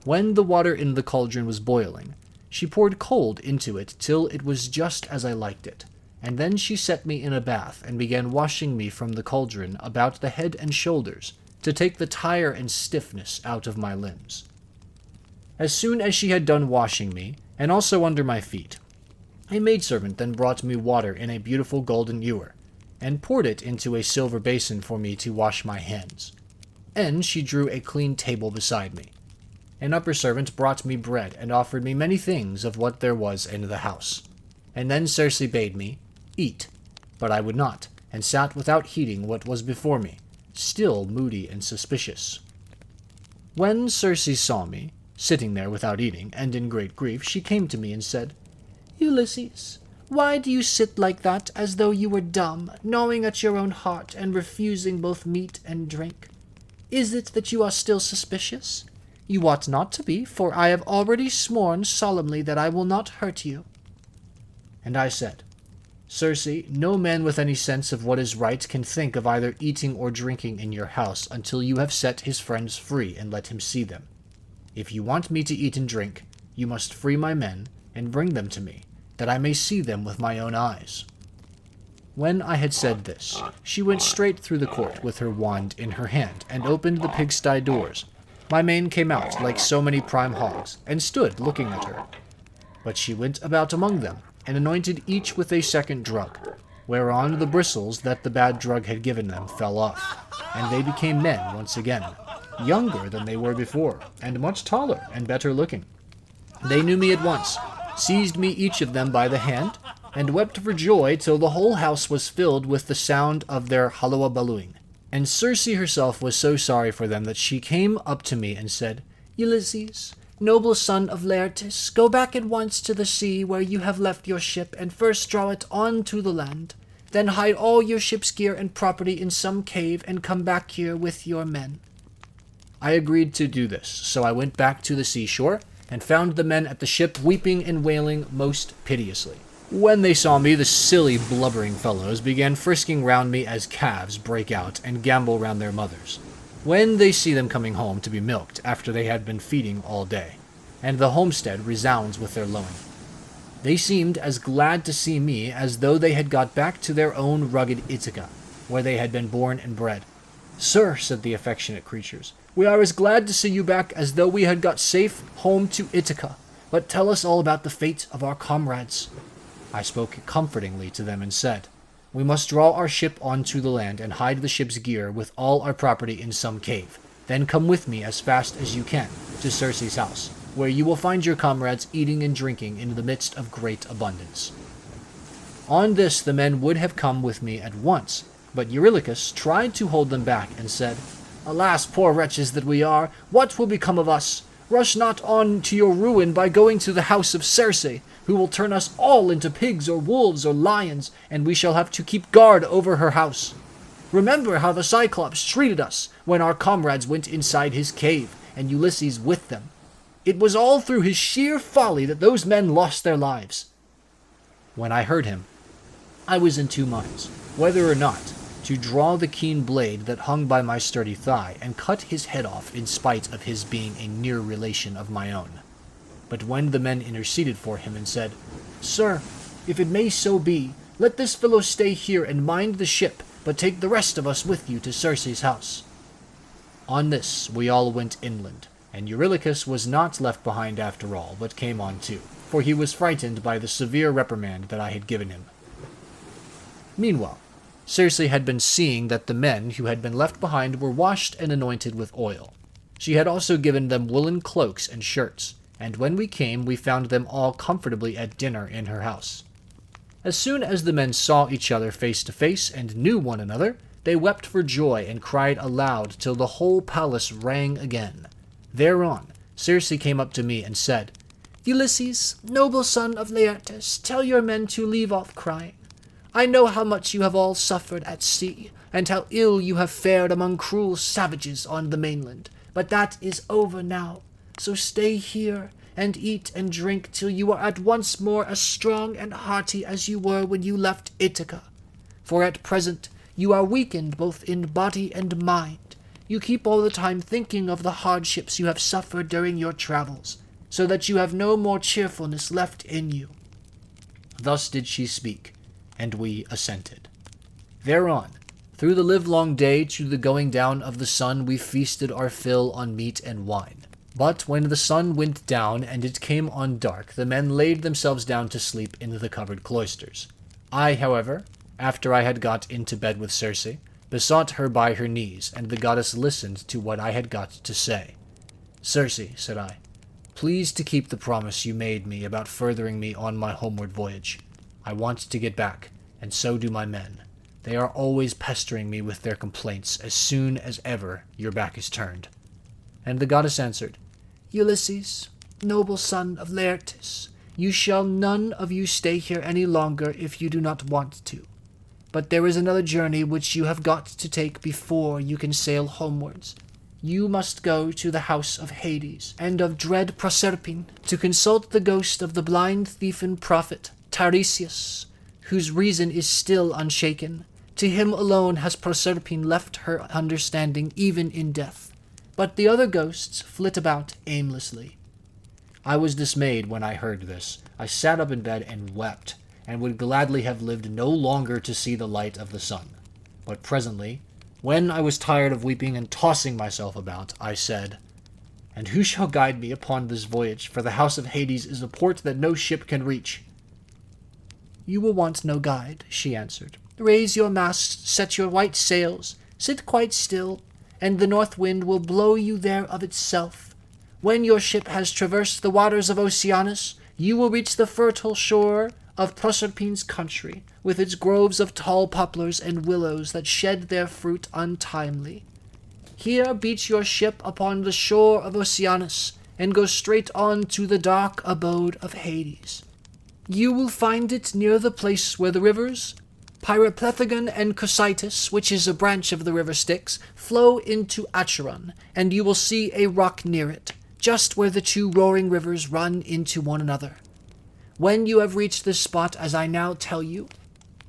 Speaker 1: When the water in the cauldron was boiling, she poured cold into it till it was just as I liked it, and then she set me in a bath and began washing me from the cauldron about the head and shoulders, to take the tire and stiffness out of my limbs. As soon as she had done washing me, and also under my feet, a maidservant then brought me water in a beautiful golden ewer, and poured it into a silver basin for me to wash my hands. And she drew a clean table beside me. An upper servant brought me bread, and offered me many things of what there was in the house. And then Circe bade me eat, but I would not, and sat without heeding what was before me, still moody and suspicious. When Circe saw me, sitting there without eating, and in great grief, she came to me and said,
Speaker 3: "Ulysses, why do you sit like that, as though you were dumb, gnawing at your own heart, and refusing both meat and drink? Is it that you are still suspicious? You ought not to be, for I have already sworn solemnly that I will not hurt you."
Speaker 1: And I said, "Circe, no man with any sense of what is right can think of either eating or drinking in your house until you have set his friends free and let him see them. If you want me to eat and drink, you must free my men and bring them to me, that I may see them with my own eyes." When I had said this, she went straight through the court with her wand in her hand, and opened the pigsty doors. My men came out like so many prime hogs, and stood looking at her. But she went about among them, and anointed each with a second drug, whereon the bristles that the bad drug had given them fell off, and they became men once again, younger than they were before, and much taller and better looking. They knew me at once, seized me each of them by the hand, and wept for joy till the whole house was filled with the sound of their hullabalooing. And Circe herself was so sorry for them that she came up to me and said,
Speaker 3: "Ulysses, noble son of Laertes, go back at once to the sea where you have left your ship, and first draw it on to the land. Then hide all your ship's gear and property in some cave, and come back here with your men."
Speaker 1: I agreed to do this, so I went back to the seashore, and found the men at the ship weeping and wailing most piteously. When they saw me, the silly, blubbering fellows began frisking round me as calves break out and gambol round their mothers. when they see them coming home to be milked after they had been feeding all day, and the homestead resounds with their lowing. They seemed as glad to see me as though they had got back to their own rugged Ithaca, where they had been born and bred. "Sir," said the affectionate creatures, "we are as glad to see you back as though we had got safe home to Ithaca. But tell us all about the fate of our comrades." I spoke comfortingly to them and said, "We must draw our ship onto the land and hide the ship's gear with all our property in some cave. Then come with me as fast as you can to Circe's house, where you will find your comrades eating and drinking in the midst of great abundance." On this the men would have come with me at once, but Eurylochus tried to hold them back and said, "Alas, poor wretches that we are, what will become of us? Rush not on to your ruin by going to the house of Circe, who will turn us all into pigs or wolves or lions, and we shall have to keep guard over her house. Remember how the Cyclops treated us when our comrades went inside his cave, and Ulysses with them. It was all through his sheer folly that those men lost their lives." When I heard him, I was in two minds, whether or not to draw the keen blade that hung by my sturdy thigh and cut his head off in spite of his being a near relation of my own. But when the men interceded for him and said, "Sir, if it may so be, let this fellow stay here and mind the ship, but take the rest of us with you to Circe's house." On this we all went inland, and Eurylochus was not left behind after all, but came on too, for he was frightened by the severe reprimand that I had given him. Meanwhile, Circe had been seeing that the men who had been left behind were washed and anointed with oil. She had also given them woolen cloaks and shirts, and when we came we found them all comfortably at dinner in her house. As soon as the men saw each other face to face and knew one another, they wept for joy and cried aloud till the whole palace rang again. Thereon, Circe came up to me and said, "Ulysses, noble son of Laertes, tell your men to leave off crying. I know how much you have all suffered at sea, and how ill you have fared among cruel savages on the mainland, but that is over now. So stay here, and eat and drink till you are at once more as strong and hearty as you were when you left Ithaca. For at present you are weakened both in body and mind. You keep all the time thinking of the hardships you have suffered during your travels, so that you have no more cheerfulness left in you." Thus did she speak, and we assented. Thereon, through the livelong day to the going down of the sun, we feasted our fill on meat and wine. But when the sun went down and it came on dark, the men laid themselves down to sleep in the covered cloisters. I, however, after I had got into bed with Circe, besought her by her knees, and the goddess listened to what I had got to say. "Circe," said I, "please to keep the promise you made me about furthering me on my homeward voyage. I want to get back, and so do my men. They are always pestering me with their complaints as soon as ever your back is turned." And the goddess answered, "Ulysses, noble son of Laertes, you shall none of you stay here any longer if you do not want to. But there is another journey which you have got to take before you can sail homewards. You must go to the house of Hades and of dread Proserpine to consult the ghost of the blind thief and prophet Tiresias, whose reason is still unshaken. To him alone has Proserpine left her understanding even in death, but the other ghosts flit about aimlessly." I was dismayed when I heard this. I sat up in bed and wept, and would gladly have lived no longer to see the light of the sun. But presently, when I was tired of weeping and tossing myself about, I said, "And who shall guide me upon this voyage? For the house of Hades is a port that no ship can reach." "You will want no guide," she answered. "Raise your mast, set your white sails, sit quite still, and the north wind will blow you there of itself. When your ship has traversed the waters of Oceanus, you will reach the fertile shore of Proserpine's country, with its groves of tall poplars and willows that shed their fruit untimely. Here beach your ship upon the shore of Oceanus, and go straight on to the dark abode of Hades. You will find it near the place where the rivers Pyriplethygon and Cocytus, which is a branch of the river Styx, flow into Acheron, and you will see a rock near it, just where the two roaring rivers run into one another. When you have reached this spot, as I now tell you,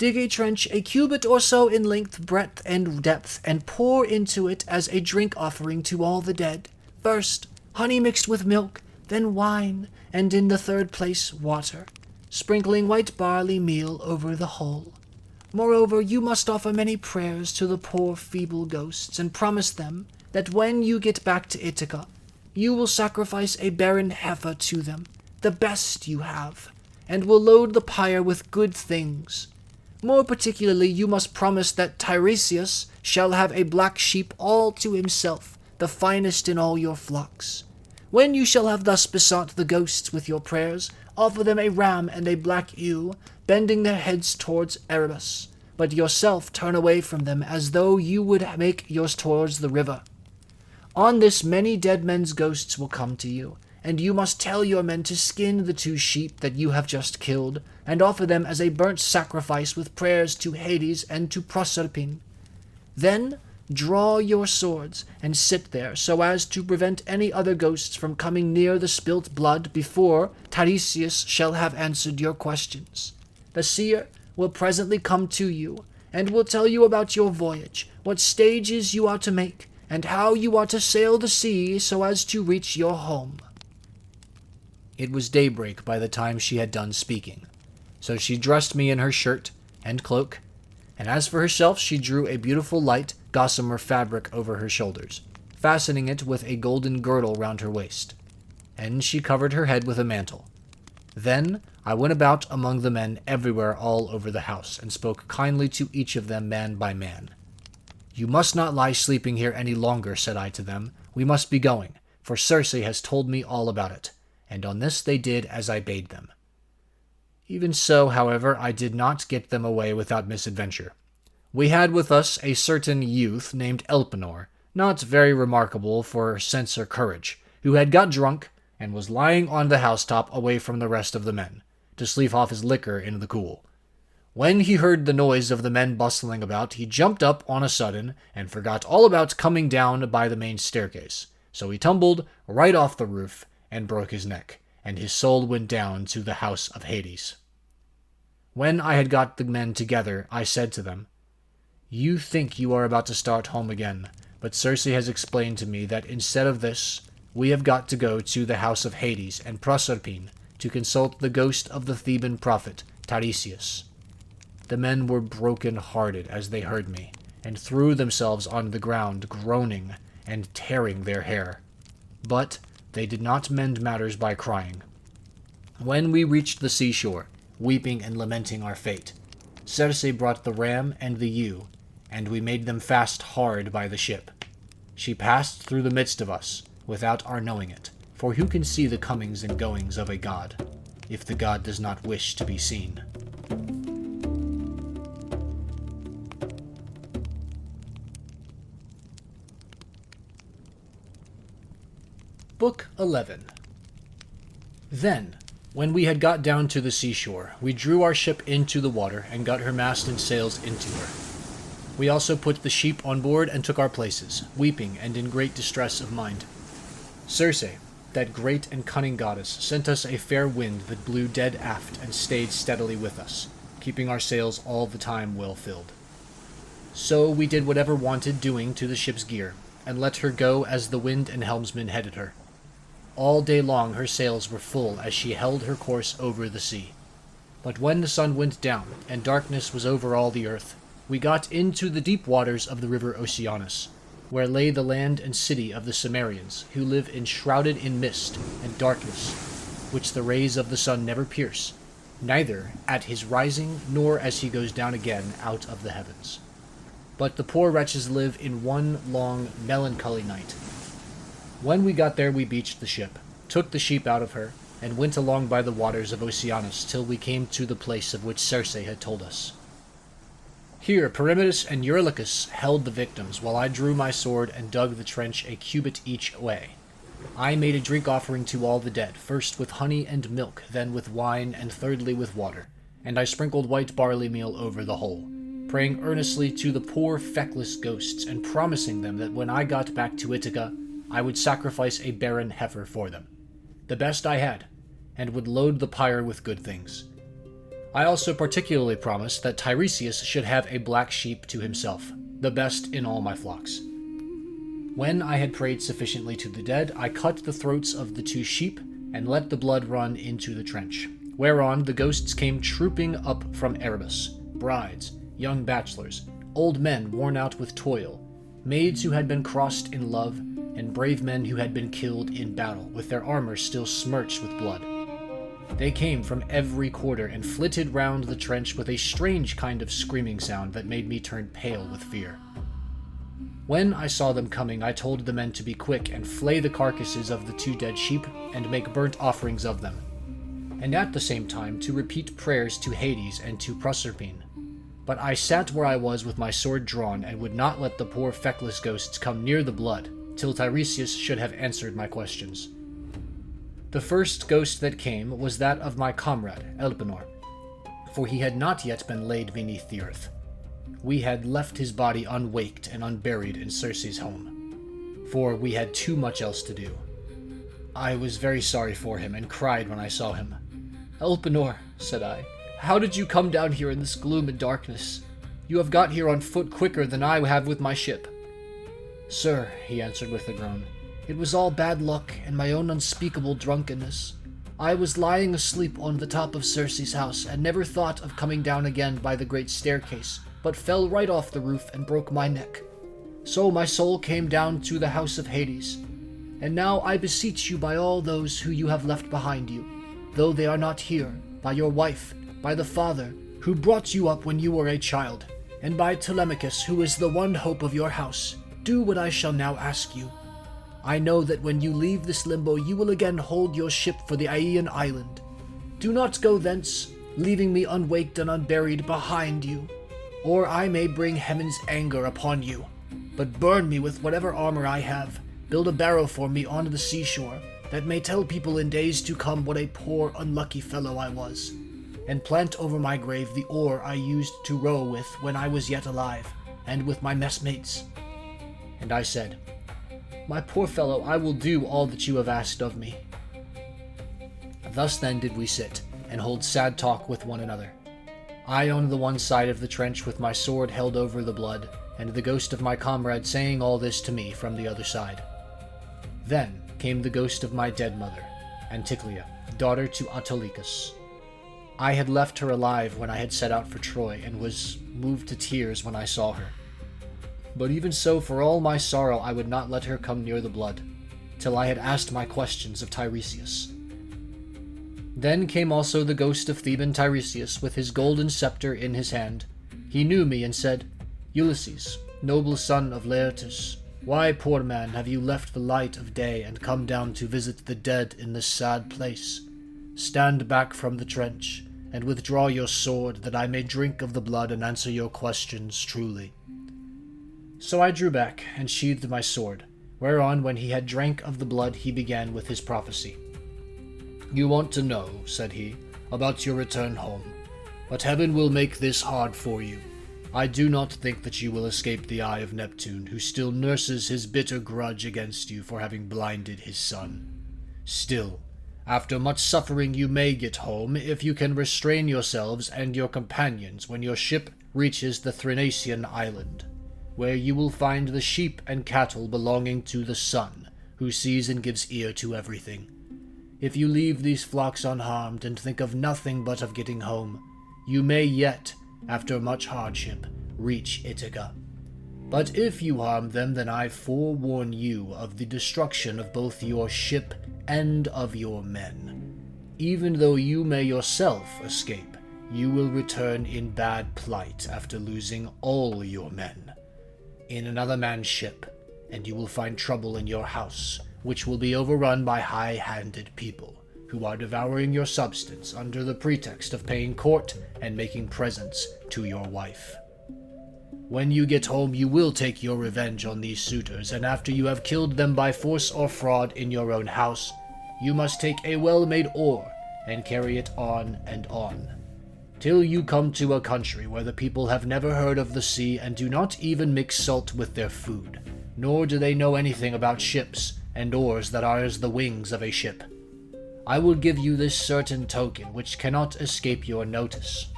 Speaker 3: Dig a trench a cubit or so in length, breadth, and depth, and pour into it as a drink offering to all the dead. First, honey mixed with milk, then wine, and in the third place, water, sprinkling white barley meal over the whole. Moreover, you must offer many prayers to the poor feeble ghosts, and promise them that when you get back to Ithaca, you will sacrifice a barren heifer to them, the best you have, and will load the pyre with good things. More particularly, you must promise that Tiresias shall have a black sheep all to himself, the finest in all your flocks. When you shall have thus besought the ghosts with your prayers, offer them a ram and a black ewe, bending their heads towards Erebus, but yourself turn away from them as though you would make yours towards the river. On this many dead men's ghosts will come to you, and you must tell your men to skin the 2 sheep that you have just killed, and offer them as a burnt sacrifice with prayers to Hades and to Proserpine. Then draw your swords, and sit there, so as to prevent any other ghosts from coming near the spilt blood before Tiresias shall have answered your questions. The seer will presently come to you, and will tell you about your voyage, what stages you are to make, and how you are to sail the sea so as to reach your home."
Speaker 1: It was daybreak by the time she had done speaking, so she dressed me in her shirt and cloak, and as for herself she drew a beautiful light gossamer fabric over her shoulders, fastening it with a golden girdle round her waist, and she covered her head with a mantle. Then I went about among the men everywhere all over the house, and spoke kindly to each of them man by man. "You must not lie sleeping here any longer," said I to them. "We must be going, for Circe has told me all about it." And on this they did as I bade them. Even so, however, I did not get them away without misadventure. We had with us a certain youth named Elpenor, not very remarkable for sense or courage, who had got drunk and was lying on the housetop away from the rest of the men, to sleep off his liquor in the cool. When he heard the noise of the men bustling about, he jumped up on a sudden and forgot all about coming down by the main staircase. So he tumbled right off the roof and broke his neck, and his soul went down to the house of Hades. When I had got the men together, I said to them, "You think you are about to start home again, but Circe has explained to me that instead of this, we have got to go to the house of Hades and Proserpine to consult the ghost of the Theban prophet, Tiresias." The men were broken-hearted as they heard me, and threw themselves on the ground, groaning and tearing their hair. But they did not mend matters by crying. When we reached the seashore, weeping and lamenting our fate, Circe brought the ram and the ewe, and we made them fast hard by the ship. She passed through the midst of us, without our knowing it, for who can see the comings and goings of a god, if the god does not wish to be seen? Book 11. Then, when we had got down to the seashore, we drew our ship into the water and got her mast and sails into her. We also put the sheep on board and took our places, weeping and in great distress of mind. Circe, that great and cunning goddess, sent us a fair wind that blew dead aft and stayed steadily with us, keeping our sails all the time well filled. So we did whatever wanted doing to the ship's gear, and let her go as the wind and helmsman headed her. All day long her sails were full as she held her course over the sea. But when the sun went down, and darkness was over all the earth, we got into the deep waters of the river Oceanus, where lay the land and city of the Cimmerians, who live enshrouded in mist and darkness, which the rays of the sun never pierce, neither at his rising nor as he goes down again out of the heavens. But the poor wretches live in one long, melancholy night. When we got there we beached the ship, took the sheep out of her, and went along by the waters of Oceanus till we came to the place of which Circe had told us. Here Perimetus and Eurylochus held the victims, while I drew my sword and dug the trench a cubit each way. I made a drink offering to all the dead, first with honey and milk, then with wine, and thirdly with water, and I sprinkled white barley meal over the whole, praying earnestly to the poor feckless ghosts, and promising them that when I got back to Ithaca, I would sacrifice a barren heifer for them, the best I had, and would load the pyre with good things. I also particularly promised that Tiresias should have a black sheep to himself, the best in all my flocks. When I had prayed sufficiently to the dead, I cut the throats of the 2 sheep and let the blood run into the trench, whereon the ghosts came trooping up from Erebus, brides, young bachelors, old men worn out with toil, maids who had been crossed in love, and brave men who had been killed in battle, with their armor still smirched with blood. They came from every quarter and flitted round the trench with a strange kind of screaming sound that made me turn pale with fear. When I saw them coming, I told the men to be quick and flay the carcasses of the 2 dead sheep and make burnt offerings of them, and at the same time to repeat prayers to Hades and to Proserpine. But I sat where I was with my sword drawn and would not let the poor feckless ghosts come near the blood, till Tiresias should have answered my questions. The first ghost that came was that of my comrade, Elpenor, for he had not yet been laid beneath the earth. We had left his body unwaked and unburied in Circe's home, for we had too much else to do. I was very sorry for him and cried when I saw him. "Elpenor," said I, "how did you come down here in this gloom and darkness? You have got here on foot quicker than I have with my ship." "Sir," he answered with a groan, "it was all bad luck and my own unspeakable drunkenness. I was lying asleep on the top of Circe's house and never thought of coming down again by the great staircase, but fell right off the roof and broke my neck. So my soul came down to the house of Hades. And now I beseech you by all those who you have left behind you, though they are not here, by your wife, by the father who brought you up when you were a child, and by Telemachus, who is the one hope of your house, do what I shall now ask you. I know that when you leave this limbo you will again hold your ship for the Aeaean island. Do not go thence, leaving me unwaked and unburied behind you, or I may bring heaven's anger upon you. But burn me with whatever armor I have, build a barrow for me on the seashore, that may tell people in days to come what a poor, unlucky fellow I was, and plant over my grave the oar I used to row with when I was yet alive, and with my messmates." And I said, "My poor fellow, I will do all that you have asked of me." Thus then did we sit, and hold sad talk with one another. I on the one side of the trench with my sword held over the blood, and the ghost of my comrade saying all this to me from the other side. Then came the ghost of my dead mother, Anticlea, daughter to Autolycus. I had left her alive when I had set out for Troy, and was moved to tears when I saw her. But even so, for all my sorrow, I would not let her come near the blood, till I had asked my questions of Tiresias. Then came also the ghost of Theban Tiresias, with his golden scepter in his hand. He knew me, and said, "Ulysses, noble son of Laertus, why, poor man, have you left the light of day, and come down to visit the dead in this sad place? Stand back from the trench, and withdraw your sword, that I may drink of the blood and answer your questions truly." So I drew back, and sheathed my sword, whereon when he had drank of the blood he began with his prophecy. "You want to know," said he, "about your return home, but heaven will make this hard for you. I do not think that you will escape the eye of Neptune, who still nurses his bitter grudge against you for having blinded his son. Still, after much suffering you may get home, if you can restrain yourselves and your companions when your ship reaches the Thrinacian island, where you will find the sheep and cattle belonging to the sun, who sees and gives ear to everything. If you leave these flocks unharmed and think of nothing but of getting home, you may yet, after much hardship, reach Ithaca. But if you harm them, then I forewarn you of the destruction of both your ship and of your men. Even though you may yourself escape, you will return in bad plight after losing all your men. In another man's ship, and you will find trouble in your house, which will be overrun by high-handed people, who are devouring your substance under the pretext of paying court and making presents to your wife. When you get home, you will take your revenge on these suitors, and after you have killed them by force or fraud in your own house, you must take a well-made oar and carry it on, till you come to a country where the people have never heard of the sea and do not even mix salt with their food, nor do they know anything about ships and oars that are as the wings of a ship.
Speaker 2: I will give you this certain token which cannot escape your notice.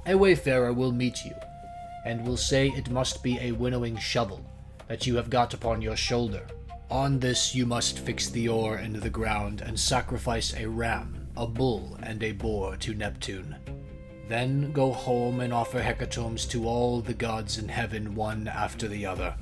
Speaker 2: A wayfarer will meet you, and will say it must be a winnowing shovel that you have got upon your shoulder. On this you must fix the ore into the ground and sacrifice a ram, a bull, and a boar to Neptune. Then go home and offer hecatombs to all the gods in heaven one after the other.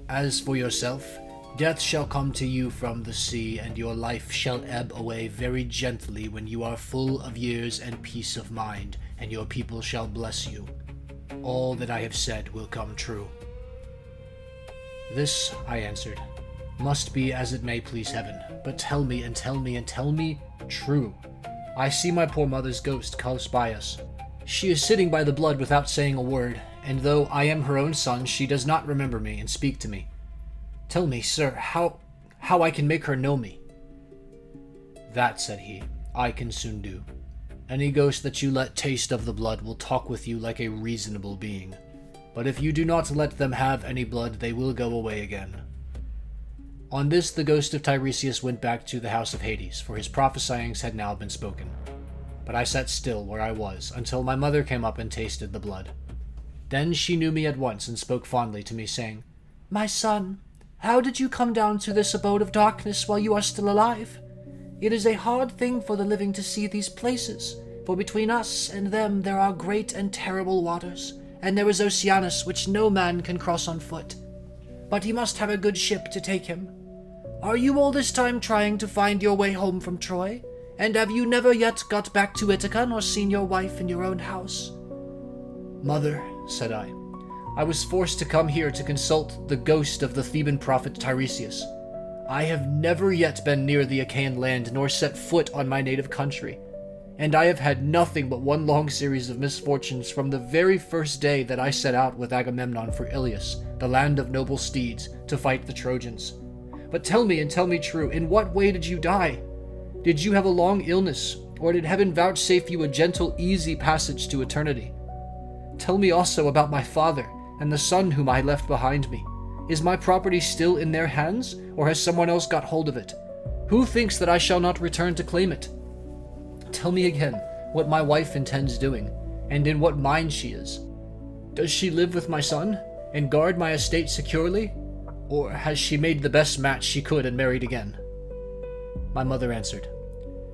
Speaker 2: As for yourself, death shall come to you from the sea, and your life shall ebb away very gently when you are full of years and peace of mind, and your people shall bless you. All that I have said will come true." "This," I answered, "must be as it may please heaven, but tell me, and tell me, and tell me true. I see my poor mother's ghost close by us. She is sitting by the blood without saying a word, and though I am her own son, she does not remember me and speak to me. Tell me, sir, how I can make her know me." "That," said he, "I can soon do. Any ghost that you let taste of the blood will talk with you like a reasonable being. But if you do not let them have any blood, they will go away again." On this the ghost of Tiresias went back to the house of Hades, for his prophesyings had now been spoken. But I sat still where I was, until my mother came up and tasted the blood. Then she knew me at once and spoke fondly to me, saying,
Speaker 3: "My son, how did you come down to this abode of darkness while you are still alive? It is a hard thing for the living to see these places, for between us and them there are great and terrible waters, and there is Oceanus which no man can cross on foot. But he must have a good ship to take him. Are you all this time trying to find your way home from Troy? And have you never yet got back to Ithaca nor seen your wife in your own house?"
Speaker 2: "Mother," said I was forced to come here to consult the ghost of the Theban prophet Tiresias. I have never yet been near the Achaean land nor set foot on my native country, and I have had nothing but one long series of misfortunes from the very first day that I set out with Agamemnon for Ilius, the land of noble steeds, to fight the Trojans. But tell me, and tell me true, in what way did you die? Did you have a long illness, or did heaven vouchsafe you a gentle, easy passage to eternity? Tell me also about my father and the son whom I left behind me. Is my property still in their hands, or has someone else got hold of it? Who thinks that I shall not return to claim it? Tell me again what my wife intends doing, and in what mind she is. Does she live with my son, and guard my estate securely? Or has she made the best match she could and married again?" My mother answered,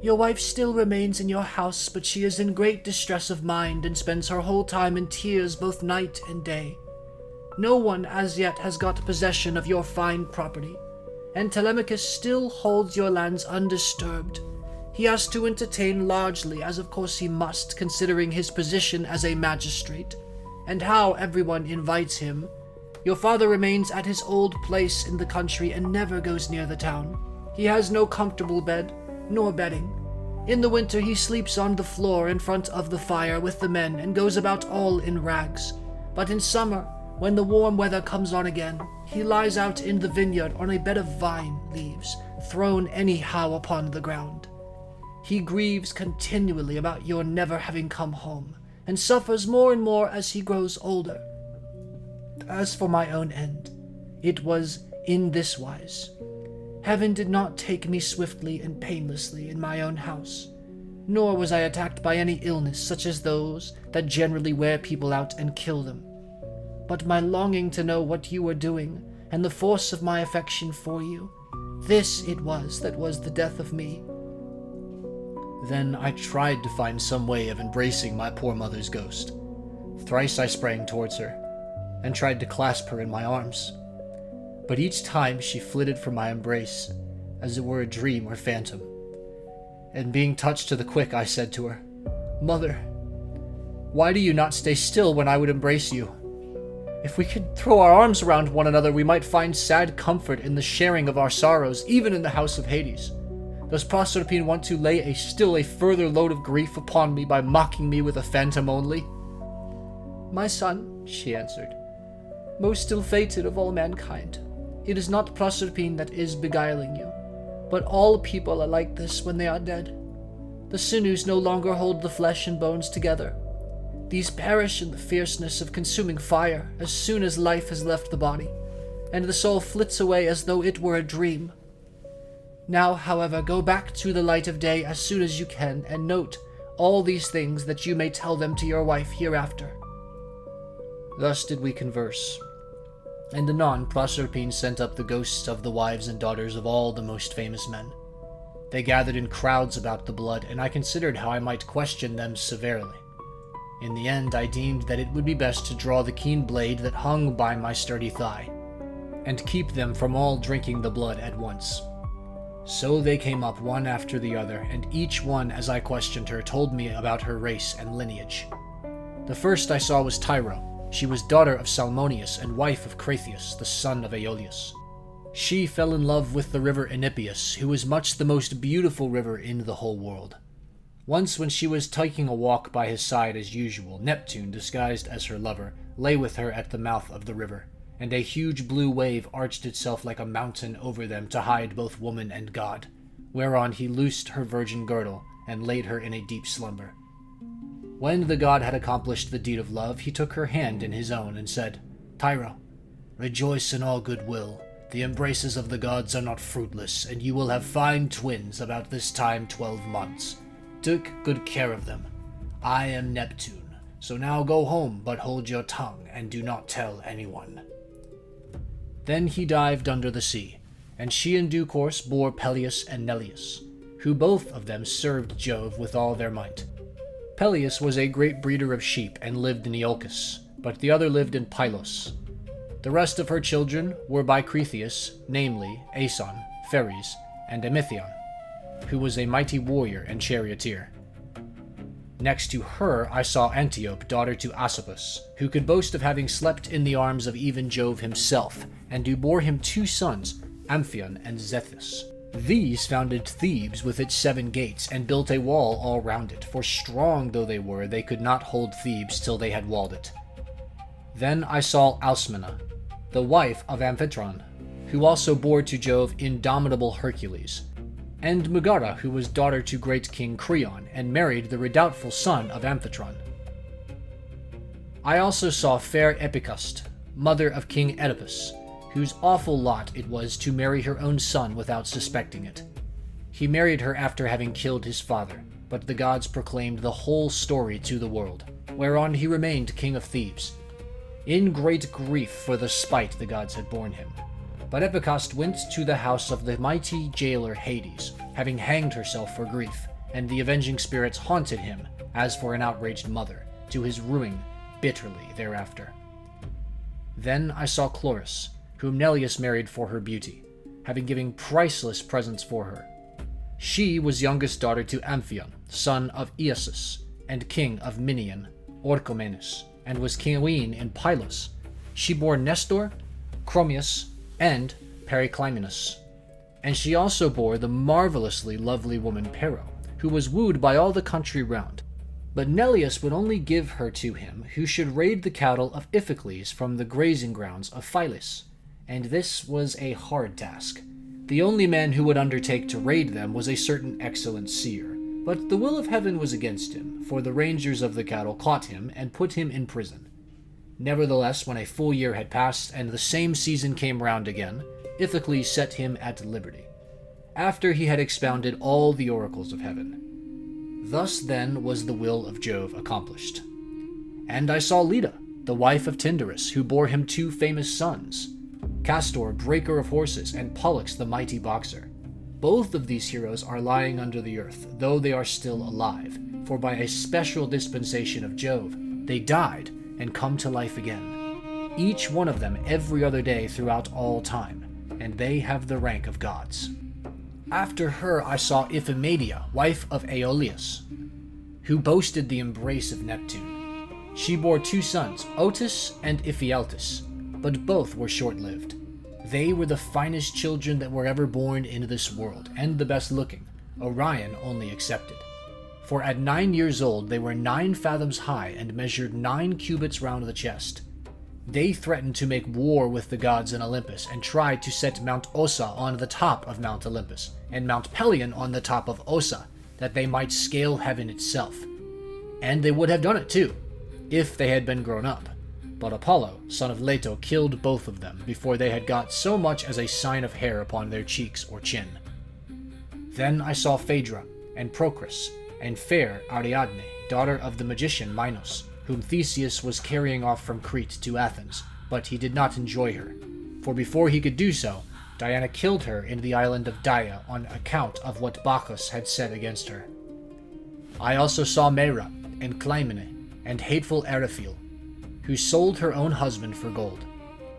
Speaker 3: "Your wife still remains in your house, but she is in great distress of mind and spends her whole time in tears both night and day. No one as yet has got possession of your fine property, and Telemachus still holds your lands undisturbed. He has to entertain largely, as of course he must, considering his position as a magistrate, and how everyone invites him. Your father remains at his old place in the country and never goes near the town. He has no comfortable bed, nor bedding. In the winter he sleeps on the floor in front of the fire with the men and goes about all in rags. But in summer, when the warm weather comes on again, he lies out in the vineyard on a bed of vine leaves, thrown anyhow upon the ground. He grieves continually about your never having come home, and suffers more and more as he grows older. As for my own end, it was in this wise. Heaven did not take me swiftly and painlessly in my own house, nor was I attacked by any illness such as those that generally wear people out and kill them. But my longing to know what you were doing, and the force of my affection for you, this it was that was the death of me." Then I tried to find some way of embracing my poor mother's ghost. Thrice I sprang towards her, and tried to clasp her in my arms. But each time she flitted from my embrace, as it were a dream or phantom. And being touched to the quick, I said to her, "Mother, why do you not stay still when I would embrace you? If we could throw our arms around one another, we might find sad comfort in the sharing of our sorrows, even in the house of Hades. Does Proserpine want to lay still a further load of grief upon me by mocking me with a phantom only?" "My son," she answered, "most ill-fated of all mankind, it is not Proserpine that is beguiling you, but all people are like this when they are dead. The sinews no longer hold the flesh and bones together. These perish in the fierceness of consuming fire as soon as life has left the body, and the soul flits away as though it were a dream. Now, however, go back to the light of day as soon as you can, and note all these things that you may tell them to your wife hereafter."
Speaker 2: Thus did we converse. And anon Proserpine sent up the ghosts of the wives and daughters of all the most famous men. They gathered in crowds about the blood, and I considered how I might question them severely. In the end, I deemed that it would be best to draw the keen blade that hung by my sturdy thigh, and keep them from all drinking the blood at once. So they came up one after the other, and each one, as I questioned her, told me about her race and lineage. The first I saw was Tyro. She was daughter of Salmoneus and wife of Crathius, the son of Aeolus. She fell in love with the river Enipeus, who was much the most beautiful river in the whole world. Once, when she was taking a walk by his side as usual, Neptune, disguised as her lover, lay with her at the mouth of the river, and a huge blue wave arched itself like a mountain over them to hide both woman and god, whereon he loosed her virgin girdle and laid her in a deep slumber. When the god had accomplished the deed of love, he took her hand in his own and said, "Tyro, rejoice in all goodwill. The embraces of the gods are not fruitless, and you will have fine twins about this time 12 months. Take good care of them. I am Neptune, so now go home, but hold your tongue and do not tell anyone." Then he dived under the sea, and she in due course bore Peleus and Neleus, who both of them served Jove with all their might. Peleus was a great breeder of sheep and lived in Iolcus, but the other lived in Pylos. The rest of her children were by Crathius, namely Aeson, Pheres, and Emithion, who was a mighty warrior and charioteer. Next to her I saw Antiope, daughter to Asopus, who could boast of having slept in the arms of even Jove himself, and who bore him 2 sons, Amphion and Zethus. These founded Thebes with its 7 gates, and built a wall all round it, for strong though they were, they could not hold Thebes till they had walled it. Then I saw Alcmena, the wife of Amphitryon, who also bore to Jove indomitable Hercules, and Megara, who was daughter to great King Creon, and married the redoubtful son of Amphitryon. I also saw fair Epicust, mother of King Oedipus, whose awful lot it was to marry her own son without suspecting it. He married her after having killed his father, but the gods proclaimed the whole story to the world, whereon he remained king of Thebes, in great grief for the spite the gods had borne him. But Epicust went to the house of the mighty jailer Hades, having hanged herself for grief, and the avenging spirits haunted him, as for an outraged mother, to his ruin bitterly thereafter. Then I saw Chloris, whom Neleus married for her beauty, having given priceless presents for her. She was youngest daughter to Amphion, son of Iasus, and king of Minion, Orchomenus, and was queen in Pylos. She bore Nestor, Chromius, and Periclymenus. And she also bore the marvelously lovely woman Pero, who was wooed by all the country round. But Neleus would only give her to him who should raid the cattle of Iphicles from the grazing grounds of Phylis, and this was a hard task. The only man who would undertake to raid them was a certain excellent seer, but the will of heaven was against him, for the rangers of the cattle caught him and put him in prison. Nevertheless, when a full year had passed, and the same season came round again, Iphicles set him at liberty, after he had expounded all the oracles of heaven. Thus then was the will of Jove accomplished. And I saw Leda, the wife of Tyndarus, who bore him 2 famous sons, Castor, breaker of horses, and Pollux, the mighty boxer. Both of these heroes are lying under the earth, though they are still alive, for by a special dispensation of Jove, they died and come to life again, each one of them every other day throughout all time, and they have the rank of gods. After her I saw Iphimedia, wife of Aeolus, who boasted the embrace of Neptune. She bore 2 sons, Otus and Iphialtus, but both were short-lived. They were the finest children that were ever born into this world, and the best looking, Orion only excepted. For at 9 years old they were 9 fathoms high and measured 9 cubits round the chest. They threatened to make war with the gods in Olympus, and tried to set Mount Ossa on the top of Mount Olympus, and Mount Pelion on the top of Ossa, that they might scale heaven itself. And they would have done it too, if they had been grown up. But Apollo, son of Leto, killed both of them before they had got so much as a sign of hair upon their cheeks or chin.
Speaker 1: Then I saw Phaedra, and Procrus, and fair Ariadne, daughter of the magician Minos, whom Theseus was carrying off from Crete to Athens, but he did not enjoy her. For before he could do so, Diana killed her in the island of Dia on account of what Bacchus had said against her. I also saw Mera, and Clymene, and hateful Eriphyle, who sold her own husband for gold.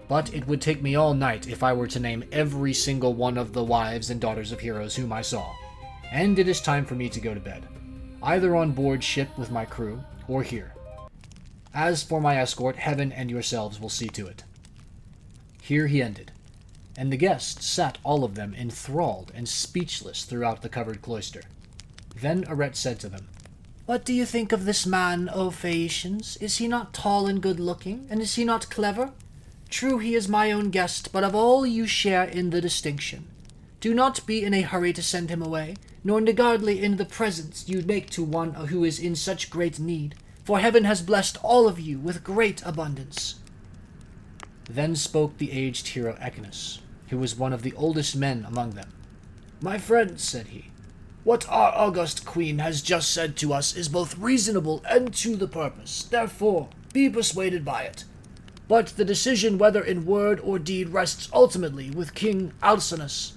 Speaker 1: But it would take me all night if I were to name every single one of the wives and daughters of heroes whom I saw. And it is time for me to go to bed, either on board ship with my crew, or here. As for my escort, heaven and yourselves will see to it." Here he ended, and the guests sat all of them enthralled and speechless throughout the covered cloister. Then Arete said to them,
Speaker 3: "What do you think of this man, O Phaeacians? Is he not tall and good-looking, and is he not clever? True, he is my own guest, but of all you share in the distinction. Do not be in a hurry to send him away, nor niggardly in the presents you make to one who is in such great need, for heaven has blessed all of you with great abundance."
Speaker 1: Then spoke the aged hero Echinus, who was one of the oldest men among them.
Speaker 2: "My friends," said he, "what our august queen has just said to us is both reasonable and to the purpose. Therefore, be persuaded by it. But the decision whether in word or deed rests ultimately with King Alcinous."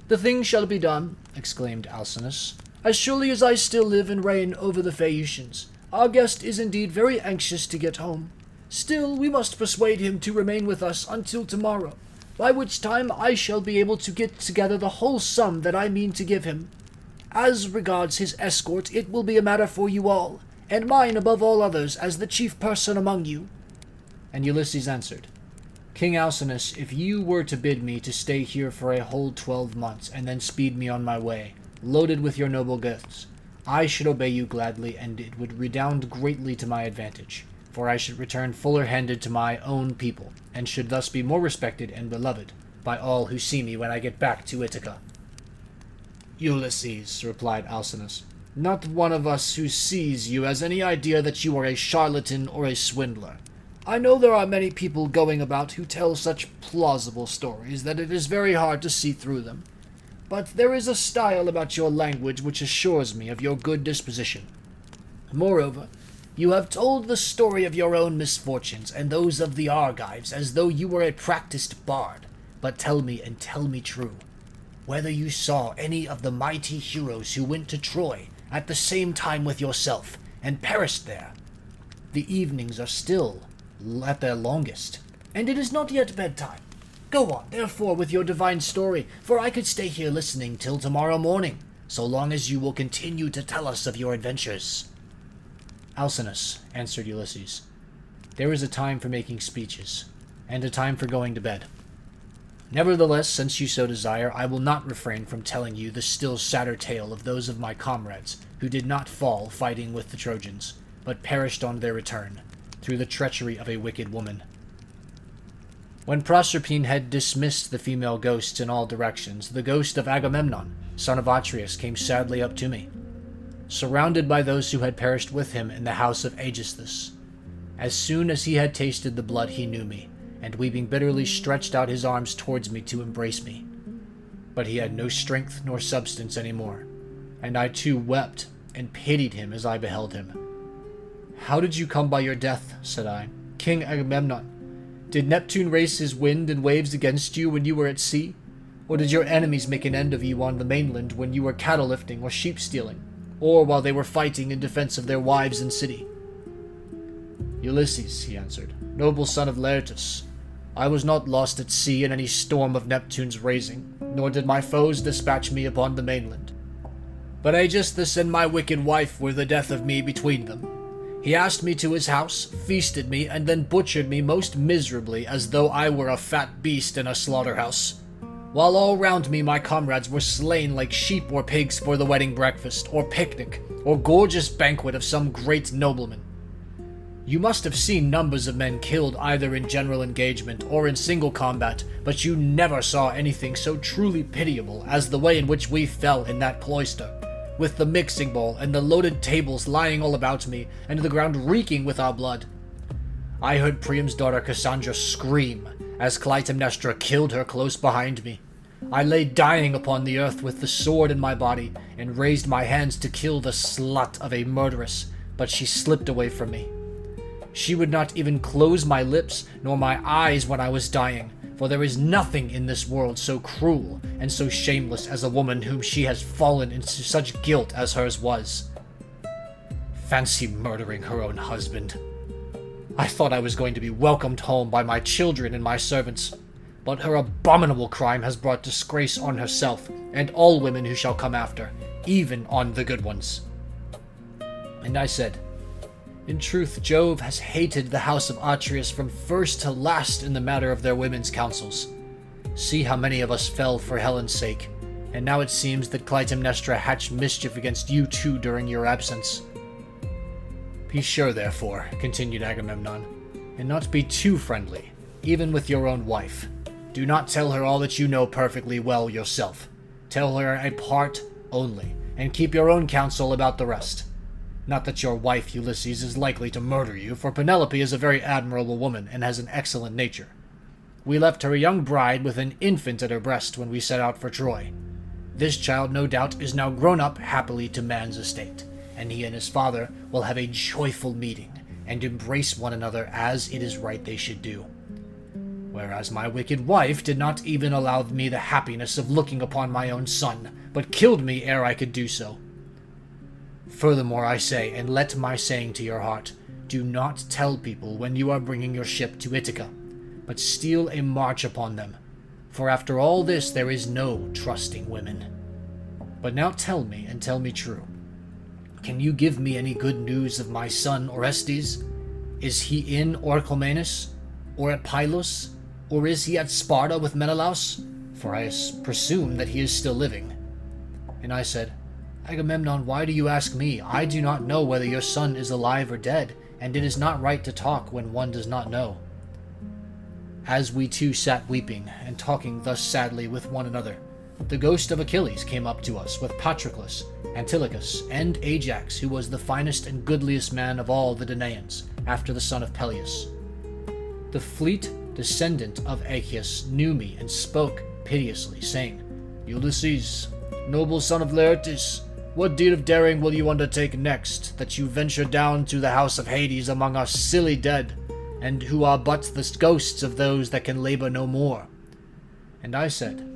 Speaker 2: "The thing shall be done," exclaimed Alcinous, "as surely as I still live and reign over the Phaeacians. Our guest is indeed very anxious to get home. Still, we must persuade him to remain with us until tomorrow, by which time I shall be able to get together the whole sum that I mean to give him. As regards his escort, it will be a matter for you all, and mine above all others as the chief person among you."
Speaker 1: And Ulysses answered, "King Alcinous, if you were to bid me to stay here for a whole 12 months, and then speed me on my way, loaded with your noble gifts, I should obey you gladly, and it would redound greatly to my advantage, for I should return fuller-handed to my own people, and should thus be more respected and beloved by all who see me when I get back to Ithaca."
Speaker 2: "Ulysses," replied Alcinous, "not one of us who sees you has any idea that you are a charlatan or a swindler. I know there are many people going about who tell such plausible stories that it is very hard to see through them. But there is a style about your language which assures me of your good disposition. Moreover, you have told the story of your own misfortunes and those of the Argives as though you were a practiced bard. But tell me, and tell me true, whether you saw any of the mighty heroes who went to Troy at the same time with yourself and perished there. The evenings are still at their longest, and it is not yet bedtime. Go on, therefore, with your divine story, for I could stay here listening till tomorrow morning, so long as you will continue to tell us of your adventures."
Speaker 1: "Alcinous," answered Ulysses, "there is a time for making speeches, and a time for going to bed. Nevertheless, since you so desire, I will not refrain from telling you the still sadder tale of those of my comrades who did not fall fighting with the Trojans, but perished on their return, through the treachery of a wicked woman." When Proserpine had dismissed the female ghosts in all directions, the ghost of Agamemnon, son of Atreus, came sadly up to me, surrounded by those who had perished with him in the house of Aegisthus. As soon as he had tasted the blood, he knew me, and weeping bitterly stretched out his arms towards me to embrace me. But he had no strength nor substance any more, and I too wept and pitied him as I beheld him. "How did you come by your death?" said I. "King Agamemnon, did Neptune raise his wind and waves against you when you were at sea? Or did your enemies make an end of you on the mainland when you were cattle lifting or sheep stealing, or while they were fighting in defense of their wives and city?" "Ulysses," he answered, "noble son of Laertus, I was not lost at sea in any storm of Neptune's raising, nor did my foes dispatch me upon the mainland. But Aegisthus and my wicked wife were the death of me between them. He asked me to his house, feasted me, and then butchered me most miserably as though I were a fat beast in a slaughterhouse, while all round me my comrades were slain like sheep or pigs for the wedding breakfast, or picnic, or gorgeous banquet of some great nobleman. You must have seen numbers of men killed either in general engagement or in single combat, but you never saw anything so truly pitiable as the way in which we fell in that cloister, with the mixing bowl and the loaded tables lying all about me, and the ground reeking with our blood. I heard Priam's daughter Cassandra scream as Clytemnestra killed her close behind me.
Speaker 2: I lay dying upon the earth with the sword in my body, and raised my hands to kill the slut of a murderess, but she slipped away from me. She would not even close my lips nor my eyes when I was dying, for there is nothing in this world so cruel and so shameless as a woman whom she has fallen into such guilt as hers was. Fancy murdering her own husband. I thought I was going to be welcomed home by my children and my servants, but her abominable crime has brought disgrace on herself and all women who shall come after, even on the good ones. And I said, in truth, Jove has hated the house of Atreus from first to last in the matter of their women's counsels. See how many of us fell for Helen's sake, and now it seems that Clytemnestra hatched mischief against you too during your absence. Be sure, therefore, continued Agamemnon, and not be too friendly, even with your own wife. Do not tell her all that you know perfectly well yourself. Tell her a part only, and keep your own counsel about the rest. Not that your wife, Ulysses, is likely to murder you, for Penelope is a very admirable woman and has an excellent nature. We left her a young bride with an infant at her breast when we set out for Troy. This child, no doubt, is now grown up happily to man's estate, and he and his father will have a joyful meeting, and embrace one another as it is right they should do. Whereas my wicked wife did not even allow me the happiness of looking upon my own son, but killed me ere I could do so. Furthermore, I say, and let my saying to your heart, do not tell people when you are bringing your ship to Ithaca, but steal a march upon them, for after all this there is no trusting women. But now tell me, and tell me true. Can you give me any good news of my son Orestes? Is he in Orchomenus, or at Pylos, or is he at Sparta with Menelaus? For I presume that he is still living. And I said, Agamemnon, why do you ask me? I do not know whether your son is alive or dead, and it is not right to talk when one does not know. As we two sat weeping and talking thus sadly with one another, the ghost of Achilles came up to us with Patroclus, Antilochus, and Ajax, who was the finest and goodliest man of all the Danaans, after the son of Peleus. The fleet descendant of Aeacus knew me and spoke piteously, saying, Ulysses, noble son of Laertes, what deed of daring will you undertake next, that you venture down to the house of Hades among our silly dead, and who are but the ghosts of those that can labor no more? And I said,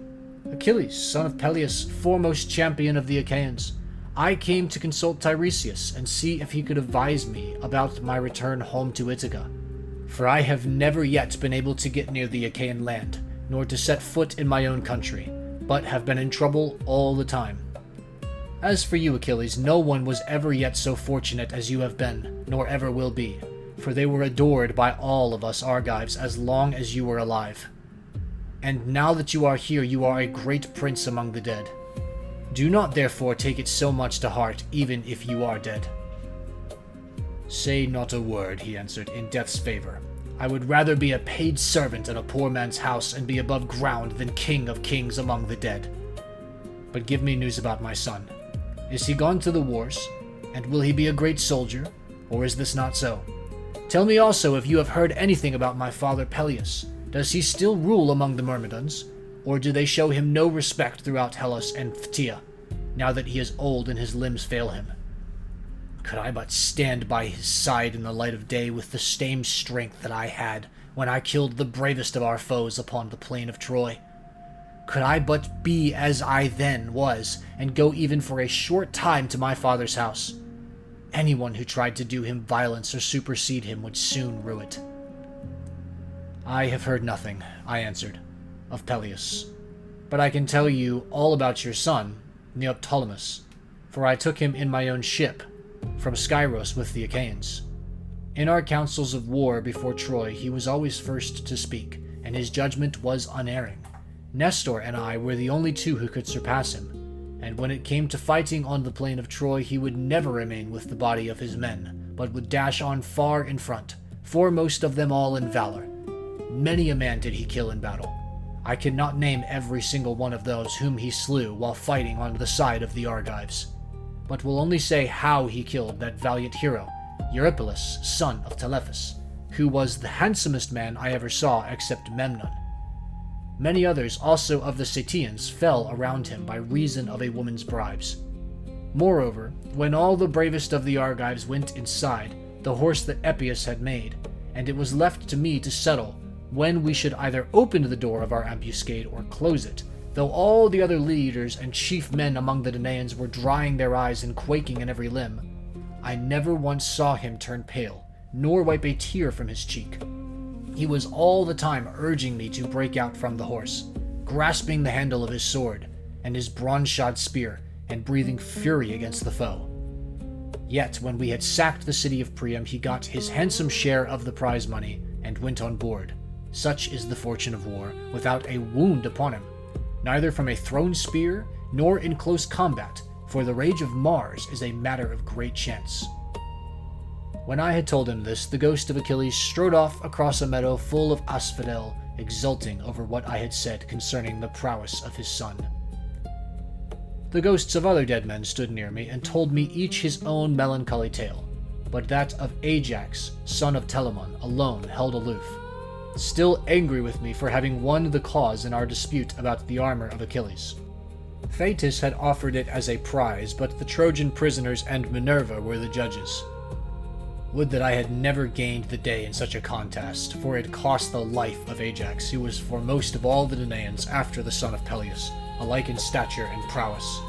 Speaker 2: Achilles, son of Peleus, foremost champion of the Achaeans, I came to consult Tiresias and see if he could advise me about my return home to Ithaca, for I have never yet been able to get near the Achaean land, nor to set foot in my own country, but have been in trouble all the time. As for you, Achilles, no one was ever yet so fortunate as you have been, nor ever will be, for they were adored by all of us Argives as long as you were alive. And now that you are here, you are a great prince among the dead. Do not therefore take it so much to heart, even if you are dead. Say not a word, he answered, in death's favor. I would rather be a paid servant in a poor man's house and be above ground than king of kings among the dead. But give me news about my son. Is he gone to the wars, and will he be a great soldier, or is this not so? Tell me also if you have heard anything about my father Peleus. Does he still rule among the Myrmidons, or do they show him no respect throughout Hellas and Phthia, now that he is old and his limbs fail him? Could I but stand by his side in the light of day with the same strength that I had when I killed the bravest of our foes upon the plain of Troy. Could I but be as I then was, and go even for a short time to my father's house, anyone who tried to do him violence or supersede him would soon rue it. I have heard nothing, I answered, of Peleus, but I can tell you all about your son, Neoptolemus, for I took him in my own ship, from Skyros with the Achaeans. In our councils of war before Troy, he was always first to speak, and his judgment was unerring. Nestor and I were the only two who could surpass him, and when it came to fighting on the plain of Troy, he would never remain with the body of his men, but would dash on far in front, foremost of them all in valor. Many a man did he kill in battle. I cannot name every single one of those whom he slew while fighting on the side of the Argives, but will only say how he killed that valiant hero, Eurypylus, son of Telephus, who was the handsomest man I ever saw except Memnon. Many others also of the Satians fell around him by reason of a woman's bribes. Moreover, when all the bravest of the Argives went inside the horse that Epeius had made, and it was left to me to settle when we should either open the door of our ambuscade or close it, though all the other leaders and chief men among the Danaans were drying their eyes and quaking in every limb, I never once saw him turn pale, nor wipe a tear from his cheek. He was all the time urging me to break out from the horse, grasping the handle of his sword and his bronze-shod spear, and breathing fury against the foe. Yet when we had sacked the city of Priam, he got his handsome share of the prize money and went on board. Such is the fortune of war, without a wound upon him, neither from a thrown spear nor in close combat, for the rage of Mars is a matter of great chance. When I had told him this, the ghost of Achilles strode off across a meadow full of asphodel, exulting over what I had said concerning the prowess of his son. The ghosts of other dead men stood near me and told me each his own melancholy tale, but that of Ajax, son of Telamon, alone held aloof, still angry with me for having won the cause in our dispute about the armor of Achilles. Thetis had offered it as a prize, but the Trojan prisoners and Minerva were the judges. Would that I had never gained the day in such a contest, for it cost the life of Ajax, who was foremost of all the Danaans after the son of Peleus, alike in stature and prowess.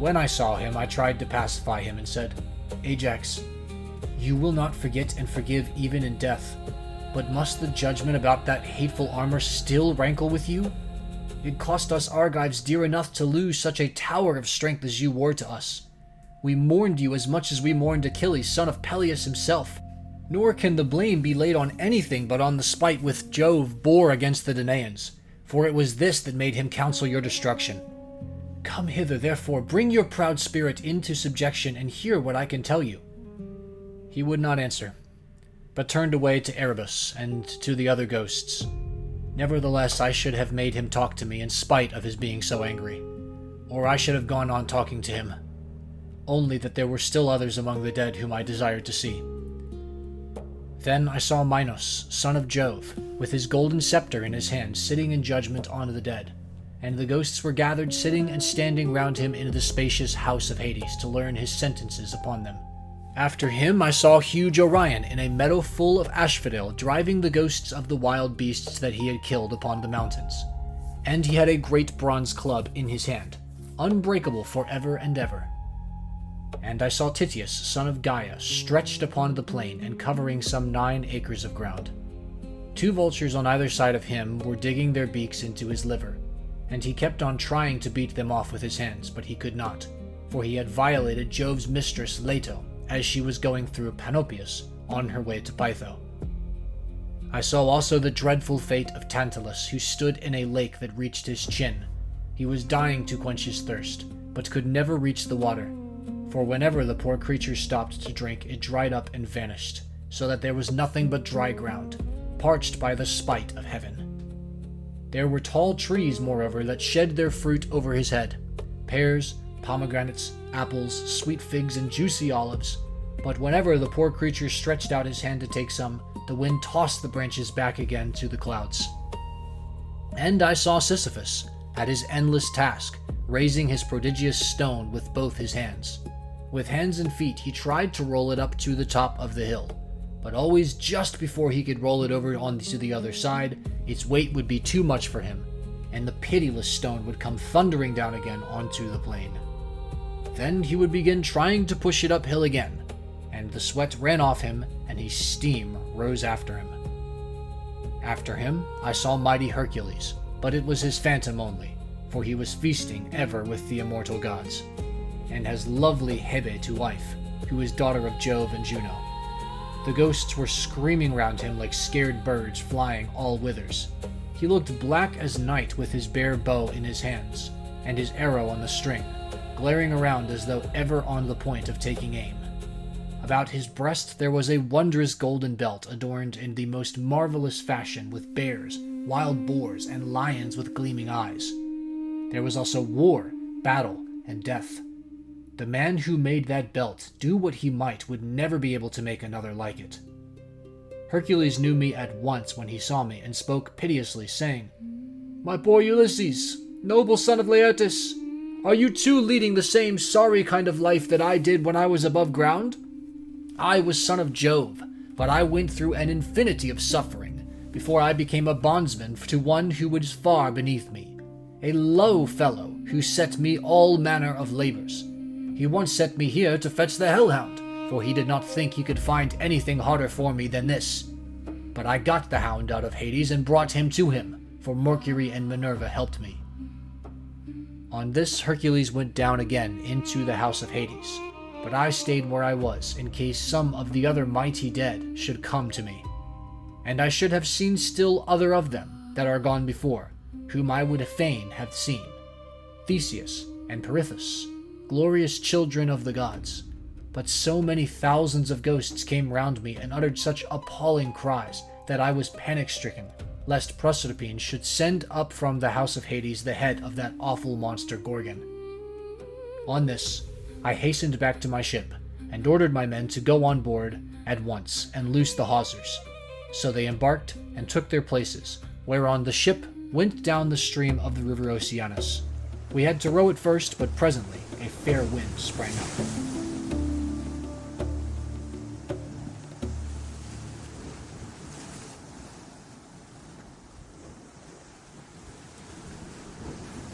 Speaker 2: When I saw him, I tried to pacify him and said, "Ajax, you will not forget and forgive even in death, but must the judgment about that hateful armor still rankle with you? It cost us Argives dear enough to lose such a tower of strength as you were to us. We mourned you as much as we mourned Achilles, son of Peleus himself. Nor can the blame be laid on anything but on the spite which Jove bore against the Danaans, for it was this that made him counsel your destruction. Come hither, therefore, bring your proud spirit into subjection, and hear what I can tell you." He would not answer, but turned away to Erebus and to the other ghosts. Nevertheless, I should have made him talk to me in spite of his being so angry, or I should have gone on talking to him, only that there were still others among the dead whom I desired to see. Then I saw Minos, son of Jove, with his golden scepter in his hand, sitting in judgment on the dead, and the ghosts were gathered sitting and standing round him in the spacious house of Hades to learn his sentences upon them. After him I saw huge Orion in a meadow full of asphodel, driving the ghosts of the wild beasts that he had killed upon the mountains, and he had a great bronze club in his hand, unbreakable for ever and ever. And I saw Tityus, son of Gaia, stretched upon the plain and covering some 9 acres of ground. 2 vultures on either side of him were digging their beaks into his liver, and he kept on trying to beat them off with his hands, but he could not, for he had violated Jove's mistress Leto as she was going through Panopeus on her way to Pytho. I saw also the dreadful fate of Tantalus, who stood in a lake that reached his chin. He was dying to quench his thirst, but could never reach the water, for whenever the poor creature stopped to drink, it dried up and vanished, so that there was nothing but dry ground, parched by the spite of heaven. There were tall trees, moreover, that shed their fruit over his head, pears, pomegranates, apples, sweet figs, and juicy olives, but whenever the poor creature stretched out his hand to take some, the wind tossed the branches back again to the clouds. And I saw Sisyphus, at his endless task, raising his prodigious stone with both his hands. With hands and feet he tried to roll it up to the top of the hill, but always just before he could roll it over onto the other side, its weight would be too much for him, and the pitiless stone would come thundering down again onto the plain. Then he would begin trying to push it uphill again, and the sweat ran off him, and his steam rose after him. After him I saw mighty Hercules, but it was his phantom only, for he was feasting ever with the immortal gods, and has lovely Hebe to wife, who is daughter of Jove and Juno. The ghosts were screaming round him like scared birds flying all whithers. He looked black as night with his bare bow in his hands, and his arrow on the string, glaring around as though ever on the point of taking aim. About his breast there was a wondrous golden belt adorned in the most marvelous fashion with bears, wild boars, and lions with gleaming eyes. There was also war, battle, and death. The man who made that belt, do what he might, would never be able to make another like it. Hercules knew me at once when he saw me, and spoke piteously, saying, My poor Ulysses, noble son of Laertes, are you too leading the same sorry kind of life that I did when I was above ground? I was son of Jove, but I went through an infinity of suffering before I became a bondsman to one who was far beneath me, a low fellow who set me all manner of labors. He once set me here to fetch the hellhound, for he did not think he could find anything harder for me than this. But I got the hound out of Hades and brought him to him, for Mercury and Minerva helped me. On this, Hercules went down again into the house of Hades, but I stayed where I was in case some of the other mighty dead should come to me. And I should have seen still other of them that are gone before, whom I would fain have seen, Theseus and Perithous, glorious children of the gods. But so many thousands of ghosts came round me and uttered such appalling cries that I was panic-stricken, lest Proserpine should send up from the house of Hades the head of that awful monster Gorgon. On this, I hastened back to my ship, and ordered my men to go on board at once and loose the hawsers. So they embarked and took their places, whereon the ship went down the stream of the river Oceanus. We had to row at first, but presently a fair wind sprang up.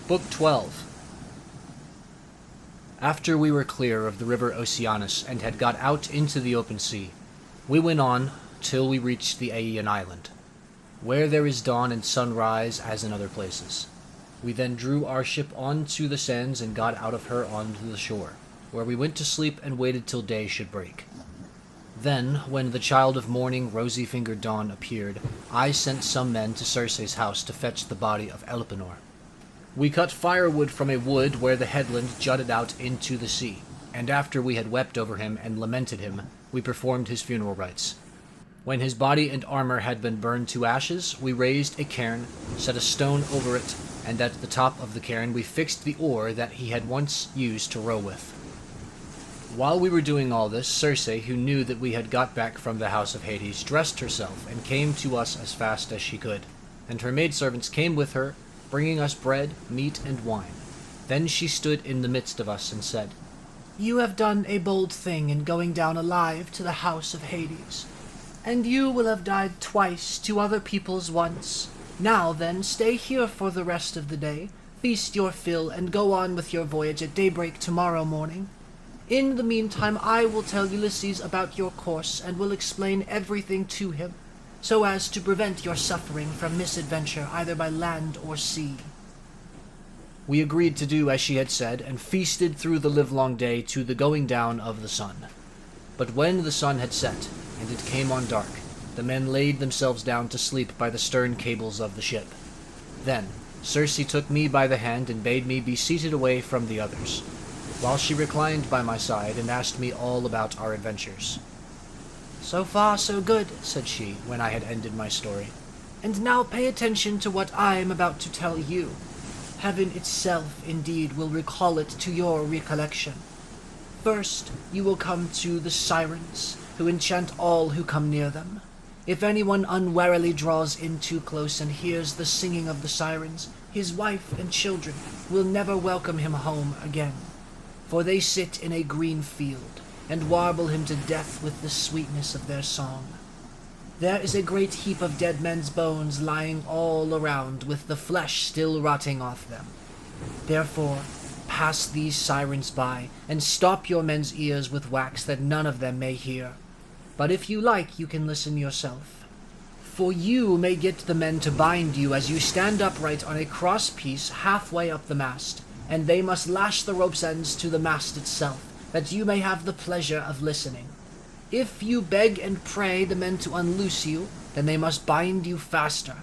Speaker 2: Book 12. After we were clear of the river Oceanus and had got out into the open sea, we went on till we reached the Aeaean island, where there is dawn and sunrise as in other places. We then drew our ship on to the sands and got out of her onto the shore, where we went to sleep and waited till day should break. Then, when the child of morning, rosy-fingered Dawn, appeared, I sent some men to Circe's house to fetch the body of Elpenor. We cut firewood from a wood where the headland jutted out into the sea, and after we had wept over him and lamented him, we performed his funeral rites. When his body and armor had been burned to ashes, we raised a cairn, set a stone over it, and at the top of the cairn we fixed the oar that he had once used to row with. While we were doing all this, Circe, who knew that we had got back from the house of Hades, dressed herself and came to us as fast as she could, and her maidservants came with her, bringing us bread, meat, and wine. Then she stood in the midst of us and said,
Speaker 3: "You have done a bold thing in going down alive to the house of Hades, and you will have died twice to other peoples once. Now then, stay here for the rest of the day, feast your fill, and go on with your voyage at daybreak tomorrow morning. In the meantime, I will tell Ulysses about your course, and will explain everything to him, so as to prevent your suffering from misadventure either by land or sea."
Speaker 2: We agreed to do as she had said, and feasted through the livelong day to the going down of the sun. But when the sun had set, and it came on dark, the men laid themselves down to sleep by the stern cables of the ship. Then Circe took me by the hand and bade me be seated away from the others, while she reclined by my side and asked me all about our adventures.
Speaker 3: "So far, so good," said she, when I had ended my story. "And now pay attention to what I am about to tell you. Heaven itself, indeed, will recall it to your recollection. First, you will come to the sirens, who enchant all who come near them. If anyone unwarily draws in too close and hears the singing of the sirens, his wife and children will never welcome him home again, for they sit in a green field, and warble him to death with the sweetness of their song. There is a great heap of dead men's bones lying all around, with the flesh still rotting off them. Therefore, pass these sirens by, and stop your men's ears with wax that none of them may hear. But if you like, you can listen yourself. For you may get the men to bind you as you stand upright on a cross piece halfway up the mast, and they must lash the rope's ends to the mast itself, that you may have the pleasure of listening. If you beg and pray the men to unloose you, then they must bind you faster.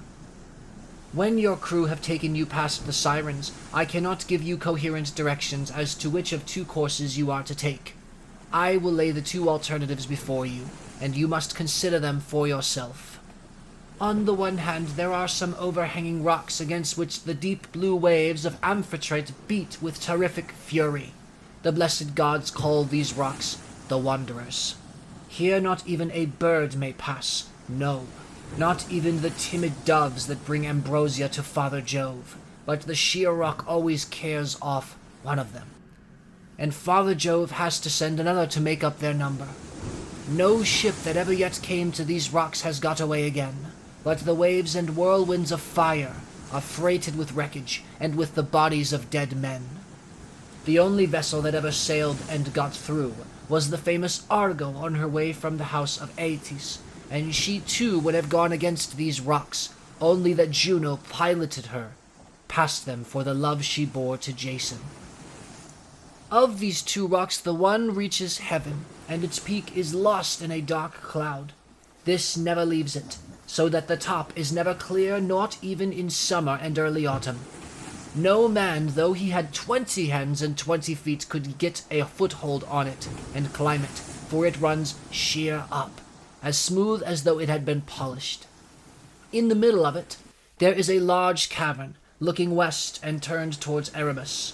Speaker 3: When your crew have taken you past the sirens, I cannot give you coherent directions as to which of two courses you are to take. I will lay the two alternatives before you, and you must consider them for yourself. On the one hand, there are some overhanging rocks against which the deep blue waves of Amphitrite beat with terrific fury. The blessed gods call these rocks the Wanderers. Here not even a bird may pass, no, Not even the timid doves that bring ambrosia to Father Jove, but the sheer rock always carries off one of them. And Father Jove has to send another to make up their number. No ship that ever yet came to these rocks has got away again, but the waves and whirlwinds of fire are freighted with wreckage and with the bodies of dead men. The only vessel that ever sailed and got through was the famous Argo on her way from the house of Aeetes, and she too would have gone against these rocks, only that Juno piloted her past them for the love she bore to Jason. Of these two rocks, the one reaches heaven, and its peak is lost in a dark cloud. This never leaves it, so that the top is never clear, not even in summer and early autumn. No man, though he had 20 hands and 20 feet, could get a foothold on it and climb it, for it runs sheer up, as smooth as though it had been polished. In the middle of it, there is a large cavern, looking west and turned towards Erebus.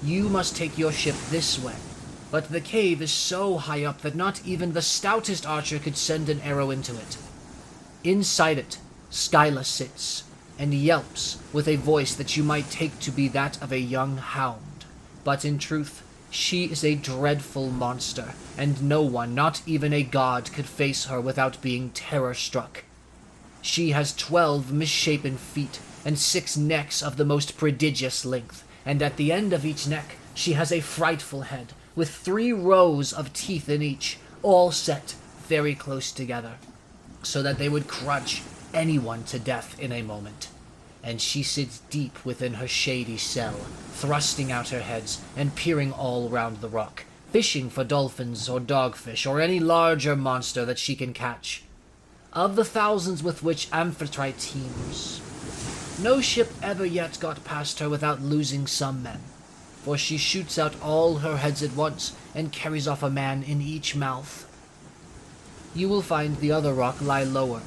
Speaker 3: You must take your ship this way, but the cave is so high up that not even the stoutest archer could send an arrow into it. Inside it, Scylla sits, and yelps with a voice that you might take to be that of a young hound. But in truth, she is a dreadful monster, and no one, not even a god, could face her without being terror-struck. She has 12 misshapen feet, and 6 necks of the most prodigious length, and at the end of each neck she has a frightful head, with 3 rows of teeth in each, all set very close together, so that they would crunch anyone to death in a moment. And she sits deep within her shady cell, thrusting out her heads and peering all round the rock, fishing for dolphins or dogfish or any larger monster that she can catch. Of the thousands with which Amphitrite teems, no ship ever yet got past her without losing some men, for she shoots out all her heads at once and carries off a man in each mouth. You will find the other rock lie lower,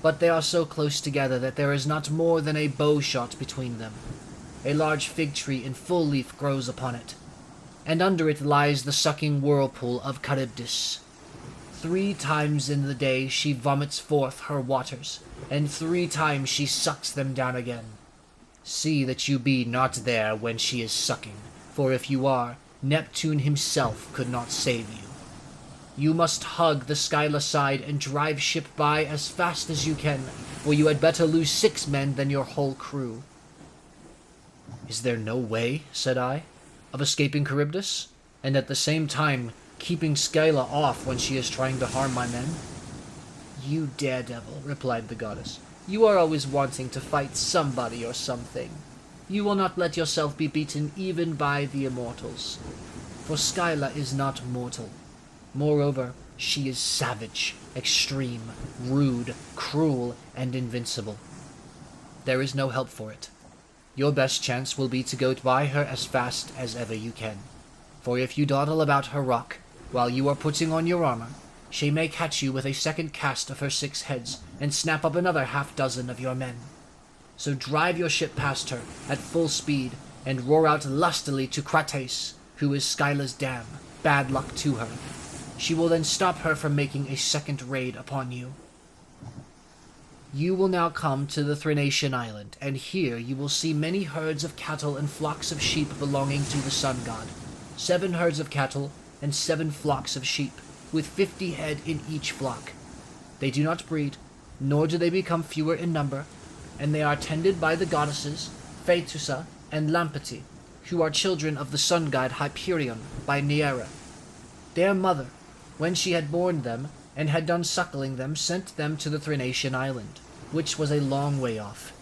Speaker 3: but they are so close together that there is not more than a bow shot between them. A large fig tree in full leaf grows upon it, and under it lies the sucking whirlpool of Charybdis. 3 times in the day she vomits forth her waters, and 3 times she sucks them down again. See that you be not there when she is sucking, for if you are, Neptune himself could not save you. You must hug the Scylla side and drive ship by as fast as you can, for you had better lose 6 men than your whole crew. Is there no way, said I, of escaping Charybdis, and at the same time keeping Scylla off when she is trying to harm my men? You daredevil, replied the goddess, you are always wanting to fight somebody or something. You will not let yourself be beaten even by the immortals, for Scylla is not mortal. Moreover, she is savage, extreme, rude, cruel, and invincible. There is no help for it. Your best chance will be to go by her as fast as ever you can, for if you dawdle about her rock while you are putting on your armor, she may catch you with a second cast of her 6 heads and snap up another 6 of your men. So drive your ship past her at full speed and roar out lustily to Crates, who is Scylla's dam. Bad luck to her. She will then stop her from making a second raid upon you. You will now come to the Thrinacian island, and here you will see many herds of cattle and flocks of sheep belonging to the sun god. 7 herds of cattle and 7 flocks of sheep, with 50 head in each flock. They do not breed, nor do they become fewer in number, and they are tended by the goddesses Phaetusa and Lampete, who are children of the sun god Hyperion by Neaera. Their mother, when she had borne them and had done suckling them, sent them to the Thrinacian island, which was a long way off,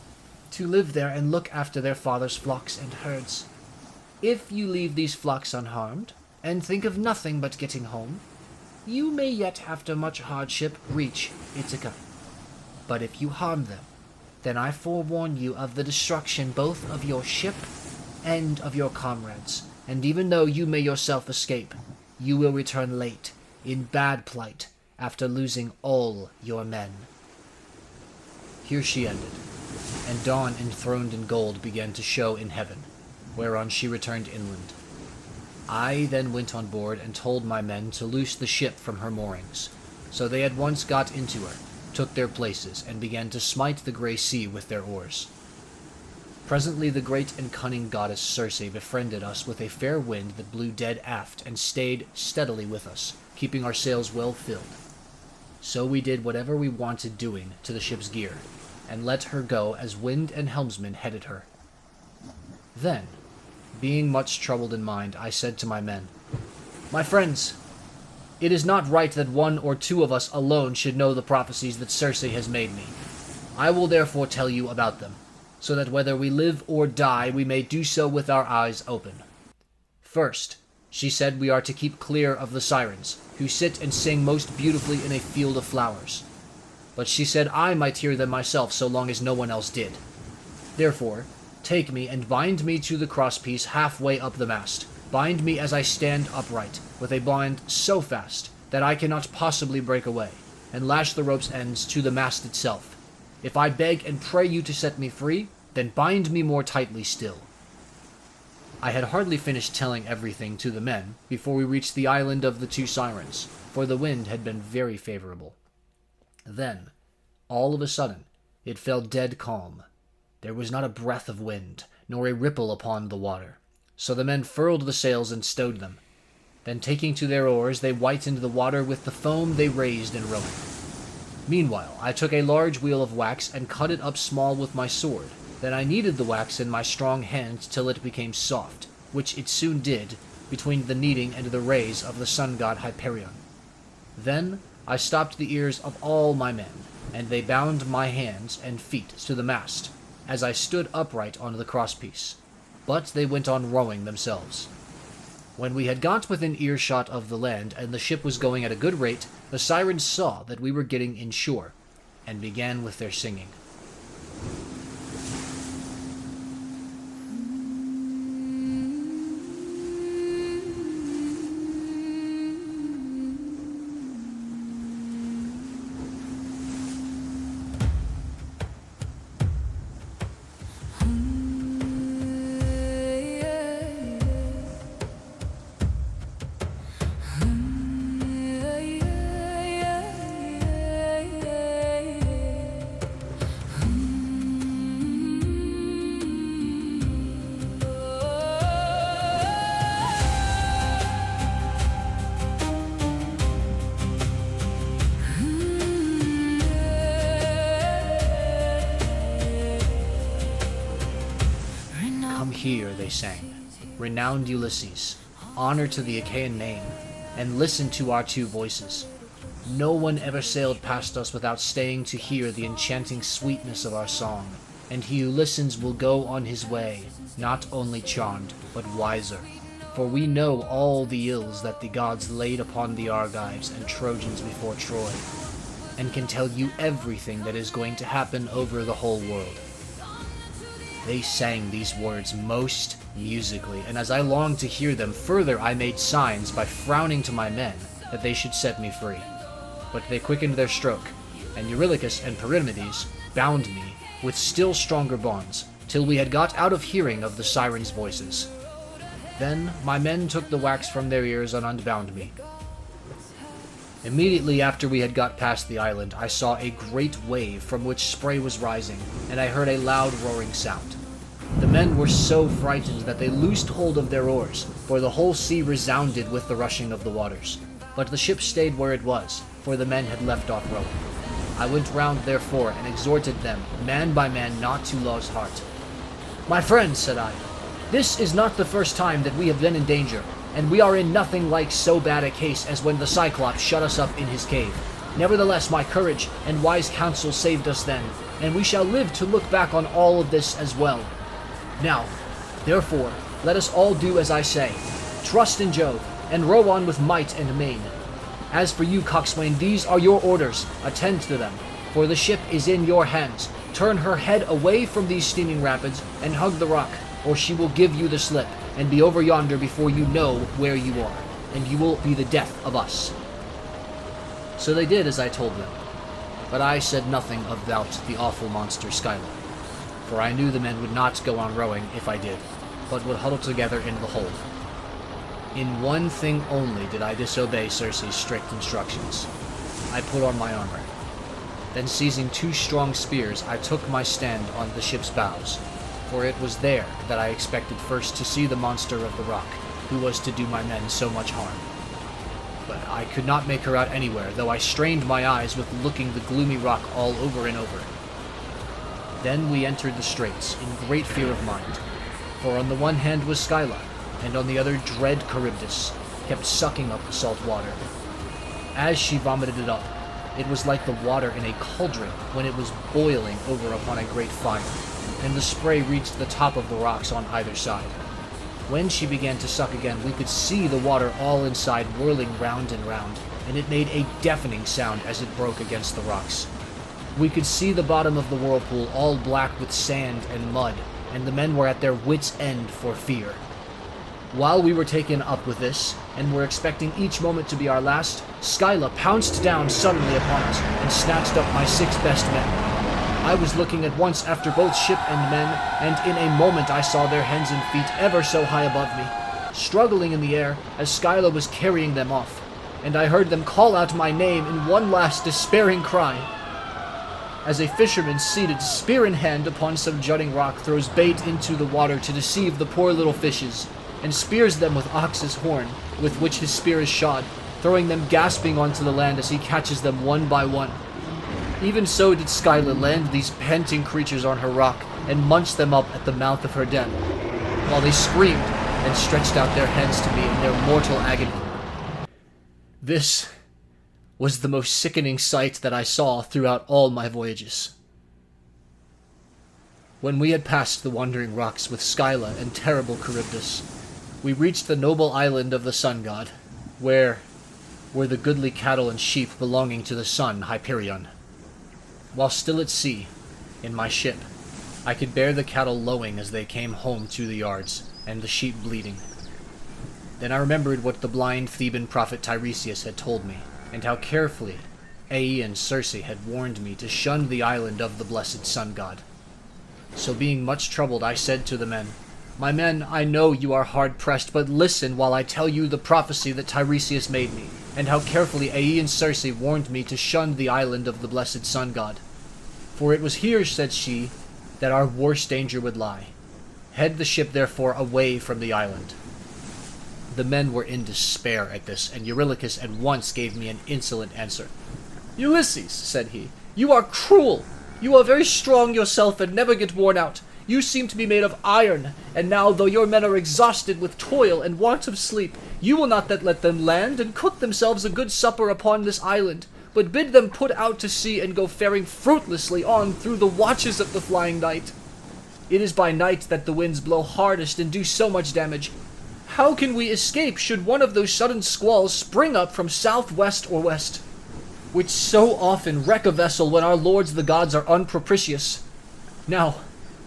Speaker 3: to live there and look after their father's flocks and herds. If you leave these flocks unharmed, and think of nothing but getting home, you may yet after much hardship reach Ithaca. But if you harm them, then I forewarn you of the destruction both of your ship and of your comrades, and even though you may yourself escape, you will return late, in bad plight, after losing all your men. Here she ended, and dawn enthroned in gold began to show in heaven, whereon she returned inland. I then went on board and told my men to loose the ship from her moorings, so they at once got into her,
Speaker 1: took their places and began to smite the grey sea with their oars. Presently the great and cunning goddess Circe befriended us with a fair wind that blew dead aft and stayed steadily with us, keeping our sails well filled. So we did whatever we wanted doing to the ship's gear, and let her go as wind and helmsman headed her. Then, being much troubled in mind, I said to my men, "My friends, it is not right that one or two of us alone should know the prophecies that Circe has made me. I will therefore tell you about them, so that whether we live or die, we may do so with our eyes open. First, she said we are to keep clear of the sirens, who sit and sing most beautifully in a field of flowers. But she said I might hear them myself so long as no one else did. Therefore, take me and bind me to the crosspiece halfway up the mast. Bind me as I stand upright, with a bond so fast that I cannot possibly break away, and lash the rope's ends to the mast itself. If I beg and pray you to set me free, then bind me more tightly still." I had hardly finished telling everything to the men before we reached the island of the two sirens, for the wind had been very favorable. Then, all of a sudden, it fell dead calm. There was not a breath of wind, nor a ripple upon the water. So the men furled the sails and stowed them. Then taking to their oars, they whitened the water with the foam they raised in rowing. Meanwhile, I took a large wheel of wax and cut it up small with my sword. Then I kneaded the wax in my strong hands till it became soft, which it soon did, between the kneading and the rays of the sun god Hyperion. Then I stopped the ears of all my men, and they bound my hands and feet to the mast, as I stood upright on the crosspiece. But they went on rowing themselves. When we had got within earshot of the land, and the ship was going at a good rate, the sirens saw that we were getting inshore, and began with their singing. Here, they sang, renowned Ulysses, honor to the Achaean name, and listen to our two voices. No one ever sailed past us without staying to hear the enchanting sweetness of our song, and he who listens will go on his way, not only charmed, but wiser. For we know all the ills that the gods laid upon the Argives and Trojans before Troy, and can tell you everything that is going to happen over the whole world. They sang these words most musically, and as I longed to hear them further, I made signs by frowning to my men that they should set me free. But they quickened their stroke, and Eurylochus and Perimedes bound me with still stronger bonds, till we had got out of hearing of the sirens' voices. Then my men took the wax from their ears and unbound me. Immediately after we had got past the island, I saw a great wave from which spray was rising, and I heard a loud roaring sound. The men were so frightened that they loosed hold of their oars, for the whole sea resounded with the rushing of the waters. But the ship stayed where it was, for the men had left off rowing. I went round therefore and exhorted them, man by man, not to lose heart. "My friends," said I, "this is not the first time that we have been in danger, and we are in nothing like so bad a case as when the Cyclops shut us up in his cave. Nevertheless, my courage and wise counsel saved us then, and we shall live to look back on all of this as well. Now, therefore, let us all do as I say. Trust in Jove, and row on with might and main. As for you, coxswain, these are your orders. Attend to them, for the ship is in your hands. Turn her head away from these steaming rapids, and hug the rock, or she will give you the slip, and be over yonder before you know where you are, and you will be the death of us." So they did as I told them, but I said nothing about the awful monster Scylla, for I knew the men would not go on rowing if I did, but would huddle together in the hold. In one thing only did I disobey Circe's strict instructions. I put on my armor. Then seizing 2 strong spears, I took my stand on the ship's bows, for it was there that I expected first to see the monster of the rock, who was to do my men so much harm. But I could not make her out anywhere, though I strained my eyes with looking the gloomy rock all over and over. Then we entered the straits, in great fear of mind, for on the one hand was Scylla, and on the other dread Charybdis, kept sucking up the salt water. As she vomited it up, it was like the water in a cauldron when it was boiling over upon a great fire, and the spray reached the top of the rocks on either side. When she began to suck again, we could see the water all inside whirling round and round, and it made a deafening sound as it broke against the rocks. We could see the bottom of the whirlpool all black with sand and mud, and the men were at their wits' end for fear. While we were taken up with this, and were expecting each moment to be our last, Scylla pounced down suddenly upon us, and snatched up my 6 best men. I was looking at once after both ship and men, and in a moment I saw their hands and feet ever so high above me, struggling in the air as Scylla was carrying them off, and I heard them call out my name in one last despairing cry. As a fisherman seated, spear in hand, upon some jutting rock throws bait into the water to deceive the poor little fishes, and spears them with ox's horn, with which his spear is shod, throwing them gasping onto the land as he catches them one by one. Even so did Scylla land these panting creatures on her rock, and munch them up at the mouth of her den, while they screamed and stretched out their hands to me in their mortal agony. This was the most sickening sight that I saw throughout all my voyages. When we had passed the wandering rocks with Scylla and terrible Charybdis, we reached the noble island of the sun god, where were the goodly cattle and sheep belonging to the sun Hyperion. While still at sea, in my ship, I could bear the cattle lowing as they came home to the yards, and the sheep bleating. Then I remembered what the blind Theban prophet Tiresias had told me, and how carefully Ae and Circe had warned me to shun the island of the blessed sun god. So being much troubled, I said to the men, "My men, I know you are hard-pressed, but listen while I tell you the prophecy that Tiresias made me, and how carefully Ae and Circe warned me to shun the island of the blessed sun god. For it was here, said she, that our worst danger would lie. Head the ship, therefore, away from the island." The men were in despair at this, and Eurylochus at once gave me an insolent answer. "Ulysses," said he, "you are cruel. You are very strong yourself and never get worn out. You seem to be made of iron, and now, though your men are exhausted with toil and want of sleep, you will not let them land and cook themselves a good supper upon this island, but bid them put out to sea and go faring fruitlessly on through the watches of the flying night. It is by night that the winds blow hardest and do so much damage. How can we escape should one of those sudden squalls spring up from southwest or west, which so often wreck a vessel when our lords the gods are unpropitious? Now,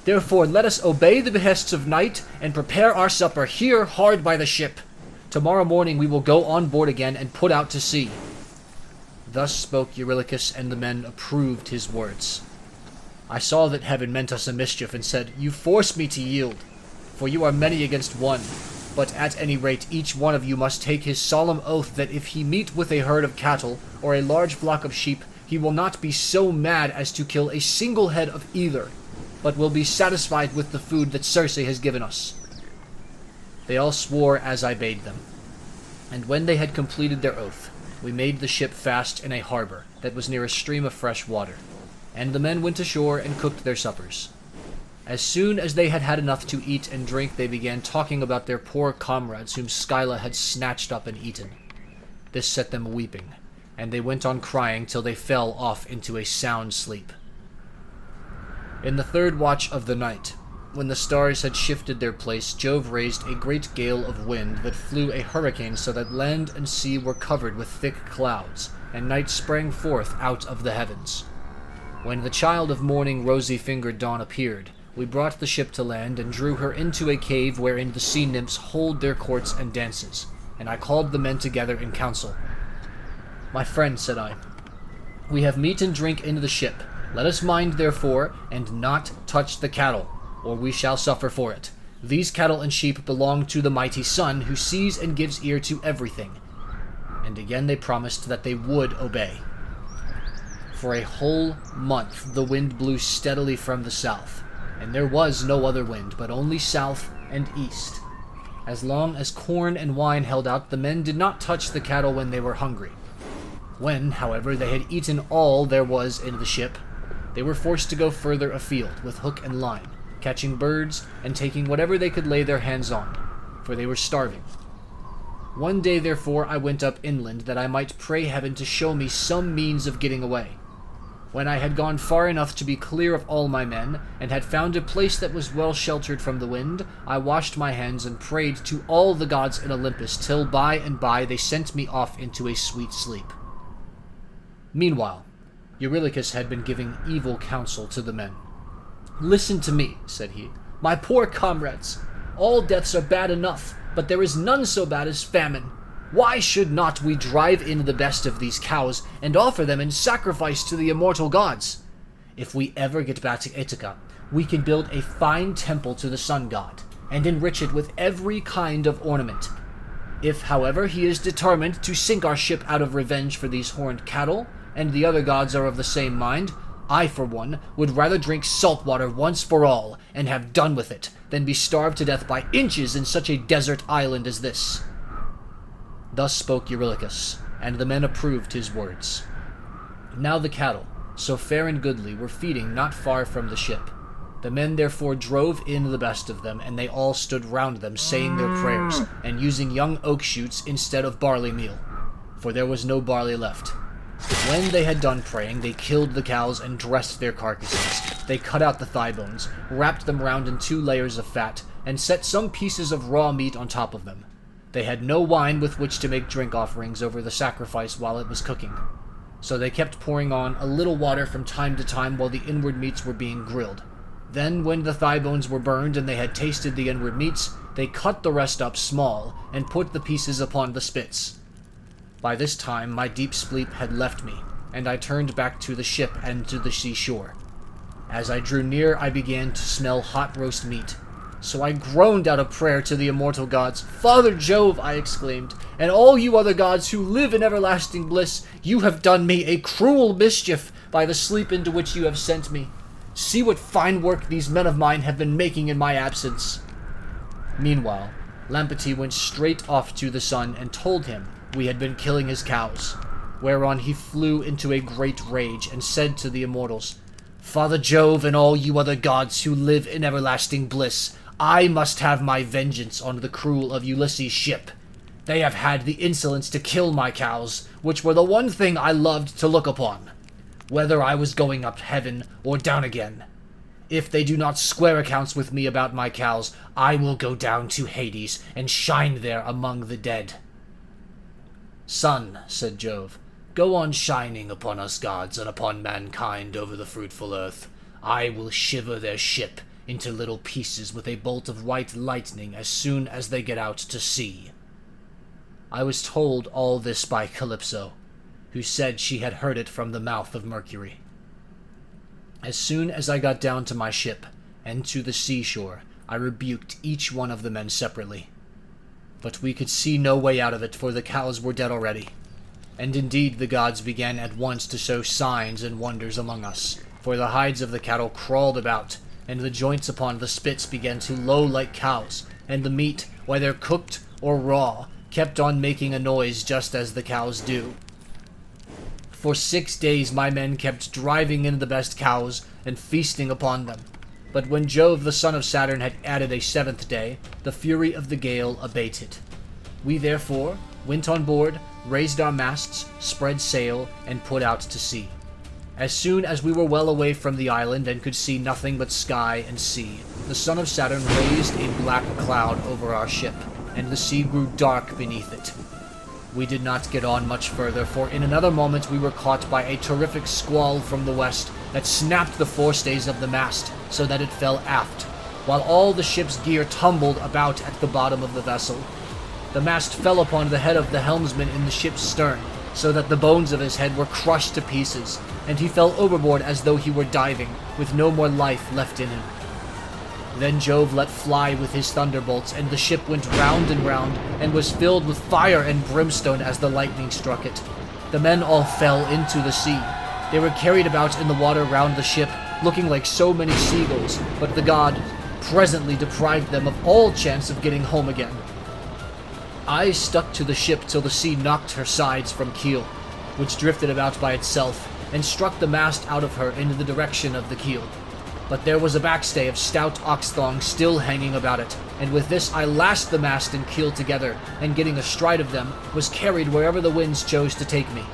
Speaker 1: therefore, let us obey the behests of night and prepare our supper here hard by the ship. Tomorrow morning we will go on board again and put out to sea." Thus spoke Eurylochus, and the men approved his words. I saw that heaven meant us a mischief, and said, "You force me to yield, for you are many against one. But at any rate, each one of you must take his solemn oath that if he meet with a herd of cattle or a large flock of sheep, he will not be so mad as to kill a single head of either, but will be satisfied with the food that Circe has given us." They all swore as I bade them, and when they had completed their oath, we made the ship fast in a harbor that was near a stream of fresh water, and the men went ashore and cooked their suppers. As soon as they had had enough to eat and drink, they began talking about their poor comrades whom Scylla had snatched up and eaten. This set them weeping, and they went on crying till they fell off into a sound sleep. In the 3rd watch of the night, when the stars had shifted their place, Jove raised a great gale of wind that flew a hurricane so that land and sea were covered with thick clouds, and night sprang forth out of the heavens. When the child of morning, rosy-fingered dawn appeared, we brought the ship to land and drew her into a cave wherein the sea nymphs hold their courts and dances, and I called the men together in council. "My friends," said I, "we have meat and drink in the ship. Let us mind, therefore, and not touch the cattle, or we shall suffer for it. These cattle and sheep belong to the mighty sun, who sees and gives ear to everything." And again they promised that they would obey. For a whole month the wind blew steadily from the south, and there was no other wind, but only south and east. As long as corn and wine held out, the men did not touch the cattle when they were hungry. When, however, they had eaten all there was in the ship, they were forced to go further afield with hook and line, catching birds and taking whatever they could lay their hands on, for they were starving. One day, therefore, I went up inland that I might pray heaven to show me some means of getting away. When I had gone far enough to be clear of all my men, and had found a place that was well sheltered from the wind, I washed my hands and prayed to all the gods in Olympus, till by and by they sent me off into a sweet sleep. Meanwhile, Eurylochus had been giving evil counsel to the men. "Listen to me," said he, "my poor comrades. All deaths are bad enough, but there is none so bad as famine. Why should not we drive in the best of these cows and offer them in sacrifice to the immortal gods? If we ever get back to Ithaca, we can build a fine temple to the sun god, and enrich it with every kind of ornament. If, however, he is determined to sink our ship out of revenge for these horned cattle, and the other gods are of the same mind, I, for one, would rather drink salt water once for all, and have done with it, than be starved to death by inches in such a desert island as this." Thus spoke Eurylochus, and the men approved his words. Now the cattle, so fair and goodly, were feeding not far from the ship. The men therefore drove in the best of them, and they all stood round them, saying their prayers, and using young oak shoots instead of barley meal, for there was no barley left. When they had done praying, they killed the cows and dressed their carcasses. They cut out the thigh bones, wrapped them round in 2 layers of fat, and set some pieces of raw meat on top of them. They had no wine with which to make drink offerings over the sacrifice while it was cooking, so they kept pouring on a little water from time to time while the inward meats were being grilled. Then, when the thigh bones were burned and they had tasted the inward meats, they cut the rest up small and put the pieces upon the spits. By this time my deep sleep had left me, and I turned back to the ship and to the seashore. As I drew near, I began to smell hot roast meat. So I groaned out a prayer to the immortal gods. "Father Jove," I exclaimed, "and all you other gods who live in everlasting bliss, you have done me a cruel mischief by the sleep into which you have sent me. See what fine work these men of mine have been making in my absence." Meanwhile, Lampeter went straight off to the sun and told him we had been killing his cows, whereon he flew into a great rage and said to the immortals, "Father Jove and all you other gods who live in everlasting bliss, I must have my vengeance on the crew of Ulysses' ship. They have had the insolence to kill my cows, which were the one thing I loved to look upon, whether I was going up heaven or down again. If they do not square accounts with me about my cows, I will go down to Hades and shine there among the dead." "Sun," said Jove, "go on shining upon us gods and upon mankind over the fruitful earth. I will shiver their ship into little pieces with a bolt of white lightning as soon as they get out to sea." I was told all this by Calypso, who said she had heard it from the mouth of Mercury. As soon as I got down to my ship and to the seashore, I rebuked each one of the men separately. But we could see no way out of it, for the cows were dead already. And indeed the gods began at once to show signs and wonders among us, for the hides of the cattle crawled about, and the joints upon the spits began to low like cows, and the meat, whether cooked or raw, kept on making a noise just as the cows do. For 6 days my men kept driving in the best cows and feasting upon them. But when Jove the son of Saturn had added a 7th day, the fury of the gale abated. We therefore went on board, raised our masts, spread sail, and put out to sea. As soon as we were well away from the island and could see nothing but sky and sea, the son of Saturn raised a black cloud over our ship, and the sea grew dark beneath it. We did not get on much further, for in another moment we were caught by a terrific squall from the west that snapped the forestays of the mast so that it fell aft, while all the ship's gear tumbled about at the bottom of the vessel. The mast fell upon the head of the helmsman in the ship's stern, so that the bones of his head were crushed to pieces, and he fell overboard as though he were diving, with no more life left in him. Then Jove let fly with his thunderbolts, and the ship went round and round, and was filled with fire and brimstone as the lightning struck it. The men all fell into the sea.
Speaker 2: They were carried about in the water round the ship, looking like so many seagulls, but the god presently deprived them of all chance of getting home again. I stuck to the ship till the sea knocked her sides from keel, which drifted about by itself, and struck the mast out of her into the direction of the keel. But there was a backstay of stout ox thong still hanging about it, and with this I lashed the mast and keel together, and getting astride of them, was carried wherever the winds chose to take me.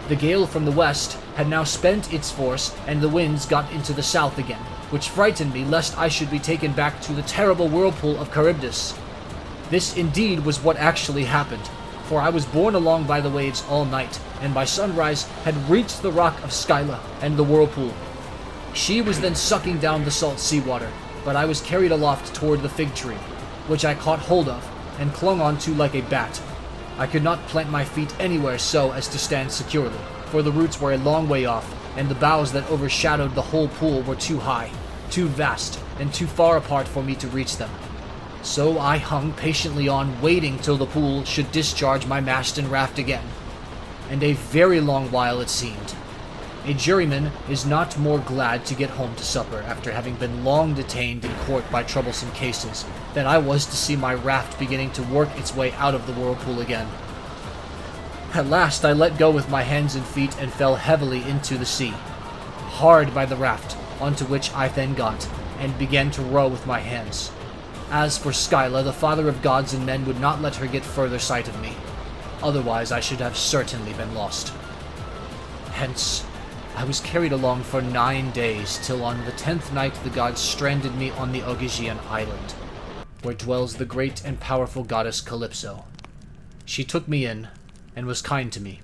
Speaker 2: The gale from the west had now spent its force, and the winds got into the south again, which frightened me lest I should be taken back to the terrible whirlpool of Charybdis. This indeed was what actually happened, for I was borne along by the waves all night, and by sunrise had reached the rock of Scylla and the whirlpool. She was then sucking down the salt seawater, but I was carried aloft toward the fig tree, which I caught hold of and clung on to like a bat. I could not plant my feet anywhere so as to stand securely, for the roots were a long way off, and the boughs that overshadowed the whole pool were too high, too vast, and too far apart for me to reach them. So I hung patiently on, waiting till the pool should discharge my mast and raft again. And a very long while it seemed. A juryman is not more glad to get home to supper after having been long detained in court by troublesome cases than I was to see my raft beginning to work its way out of the whirlpool again. At last I let go with my hands and feet and fell heavily into the sea, hard by the raft, onto which I then got, and began to row with my hands. As for Scylla, the father of gods and men would not let her get further sight of me. Otherwise I should have certainly been lost. Hence, I was carried along for 9 days, till on the 10th night the gods stranded me on the Ogygian island, where dwells the great and powerful goddess Calypso. She took me in, and was kind to me.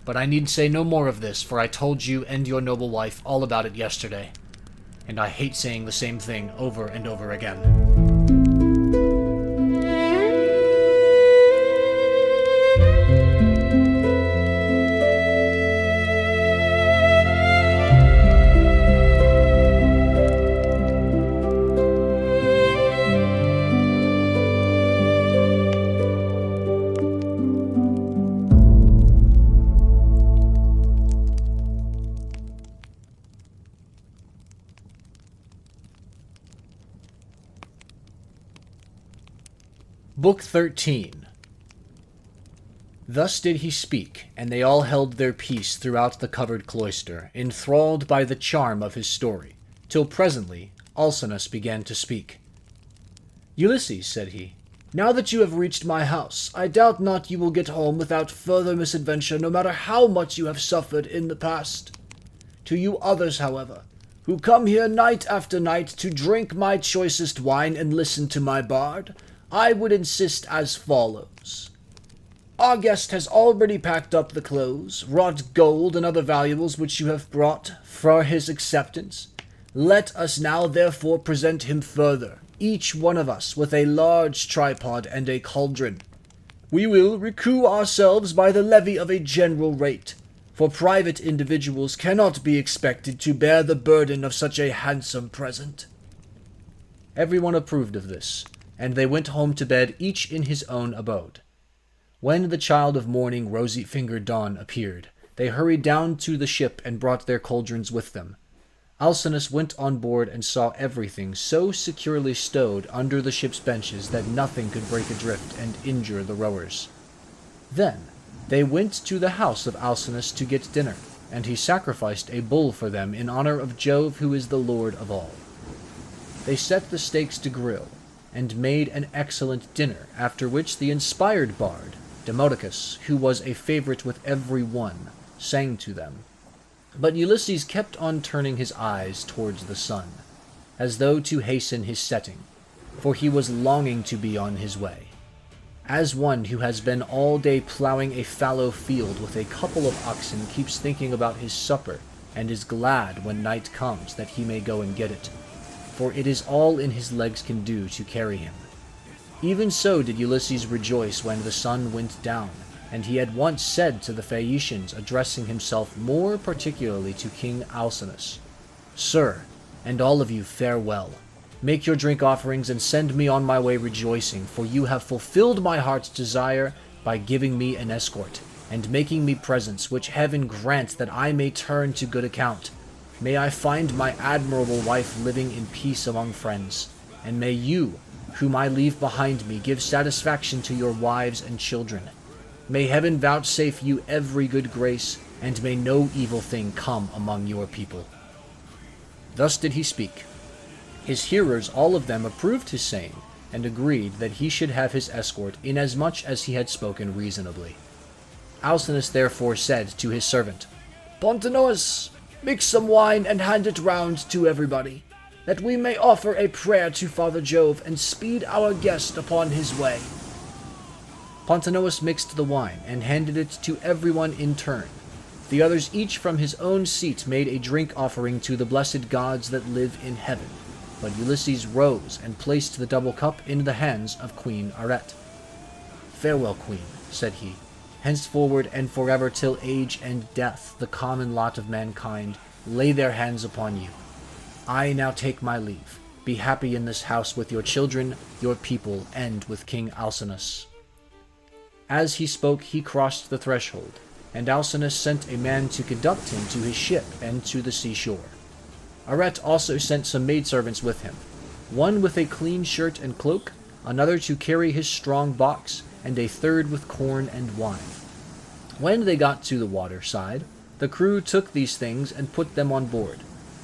Speaker 2: But I need say no more of this, for I told you and your noble wife all about it yesterday, and I hate saying the same thing over and over again. Book 13. Thus did he speak, and they all held their peace throughout the covered cloister, enthralled by the charm of his story, till presently Alcinous began to speak.
Speaker 3: Ulysses, said he, now that you have reached my house, I doubt not you will get home without further misadventure, no matter how much you have suffered in the past. To you others, however, who come here night after night to drink my choicest wine and listen to my bard, I would insist as follows. Our guest has already packed up the clothes, wrought gold, and other valuables which you have brought for his acceptance. Let us now therefore present him further, each one of us with a large tripod and a cauldron. We will recoup ourselves by the levy of a general rate, for private individuals cannot be expected to bear the burden of such a handsome present.
Speaker 2: Everyone approved of this, and they went home to bed each in his own abode. When the child of morning, rosy-fingered Dawn, appeared, they hurried down to the ship and brought their cauldrons with them. Alcinous went on board and saw everything so securely stowed under the ship's benches that nothing could break adrift and injure the rowers. Then they went to the house of Alcinous to get dinner, and he sacrificed a bull for them in honor of Jove, who is the Lord of all. They set the steaks to grill, and made an excellent dinner, after which the inspired bard, Demodocus, who was a favorite with every one, sang to them. But Ulysses kept on turning his eyes towards the sun, as though to hasten his setting, for he was longing to be on his way, as one who has been all day ploughing a fallow field with a couple of oxen keeps thinking about his supper, and is glad when night comes that he may go and get it, for it is all in his legs can do to carry him. Even so did Ulysses rejoice when the sun went down, and he had once said to the Phaeacians, addressing himself more particularly to King Alcinous, Sir, and all of you farewell. Make your drink offerings and send me on my way rejoicing, for you have fulfilled my heart's desire by giving me an escort, and making me presents which heaven grant that I may turn to good account. May I find my admirable wife living in peace among friends, and may you, whom I leave behind me, give satisfaction to your wives and children. May heaven vouchsafe you every good grace, and may no evil thing come among your people." Thus did he speak. His hearers, all of them, approved his saying, and agreed that he should have his escort, inasmuch as he had spoken reasonably. Alcinous therefore said to his servant, "Pontonous, mix some wine and hand it round to everybody, that we may offer a prayer to Father Jove and speed our guest upon his way." Pontonous mixed the wine and handed it to everyone in turn. The others each from his own seat made a drink offering to the blessed gods that live in heaven. But Ulysses rose and placed the double cup in the hands of Queen Arete. "Farewell, Queen," said he. "Henceforward and forever till age and death, the common lot of mankind, lay their hands upon you. I now take my leave. Be happy in this house with your children, your people, and with King Alcinous." As he spoke, he crossed the threshold, and Alcinous sent a man to conduct him to his ship and to the seashore. Arete also sent some maidservants with him, one with a clean shirt and cloak, another to carry his strong box, and a third with corn and wine. When they got to the water side, the crew took these things and put them on board,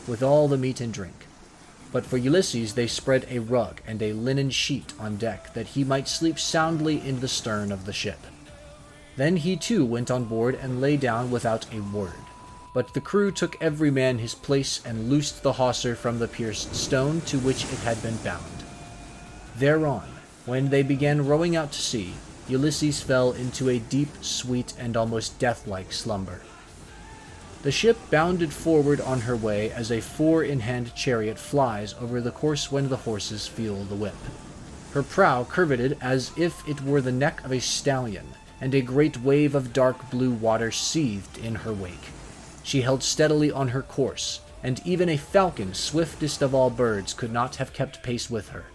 Speaker 2: with all the meat and drink. But for Ulysses they spread a rug and a linen sheet on deck, that he might sleep soundly in the stern of the ship. Then he too went on board and lay down without a word. But the crew took every man his place and loosed the hawser from the pierced stone to which it had been bound. Thereon, when they began rowing out to sea, Ulysses fell into a deep, sweet, and almost death-like slumber. The ship bounded forward on her way as a four-in-hand chariot flies over the course when the horses feel the whip. Her prow curveted as if it were the neck of a stallion, and a great wave of dark blue water seethed in her wake. She held steadily on her course, and even a falcon, swiftest of all birds, could not have kept pace with her.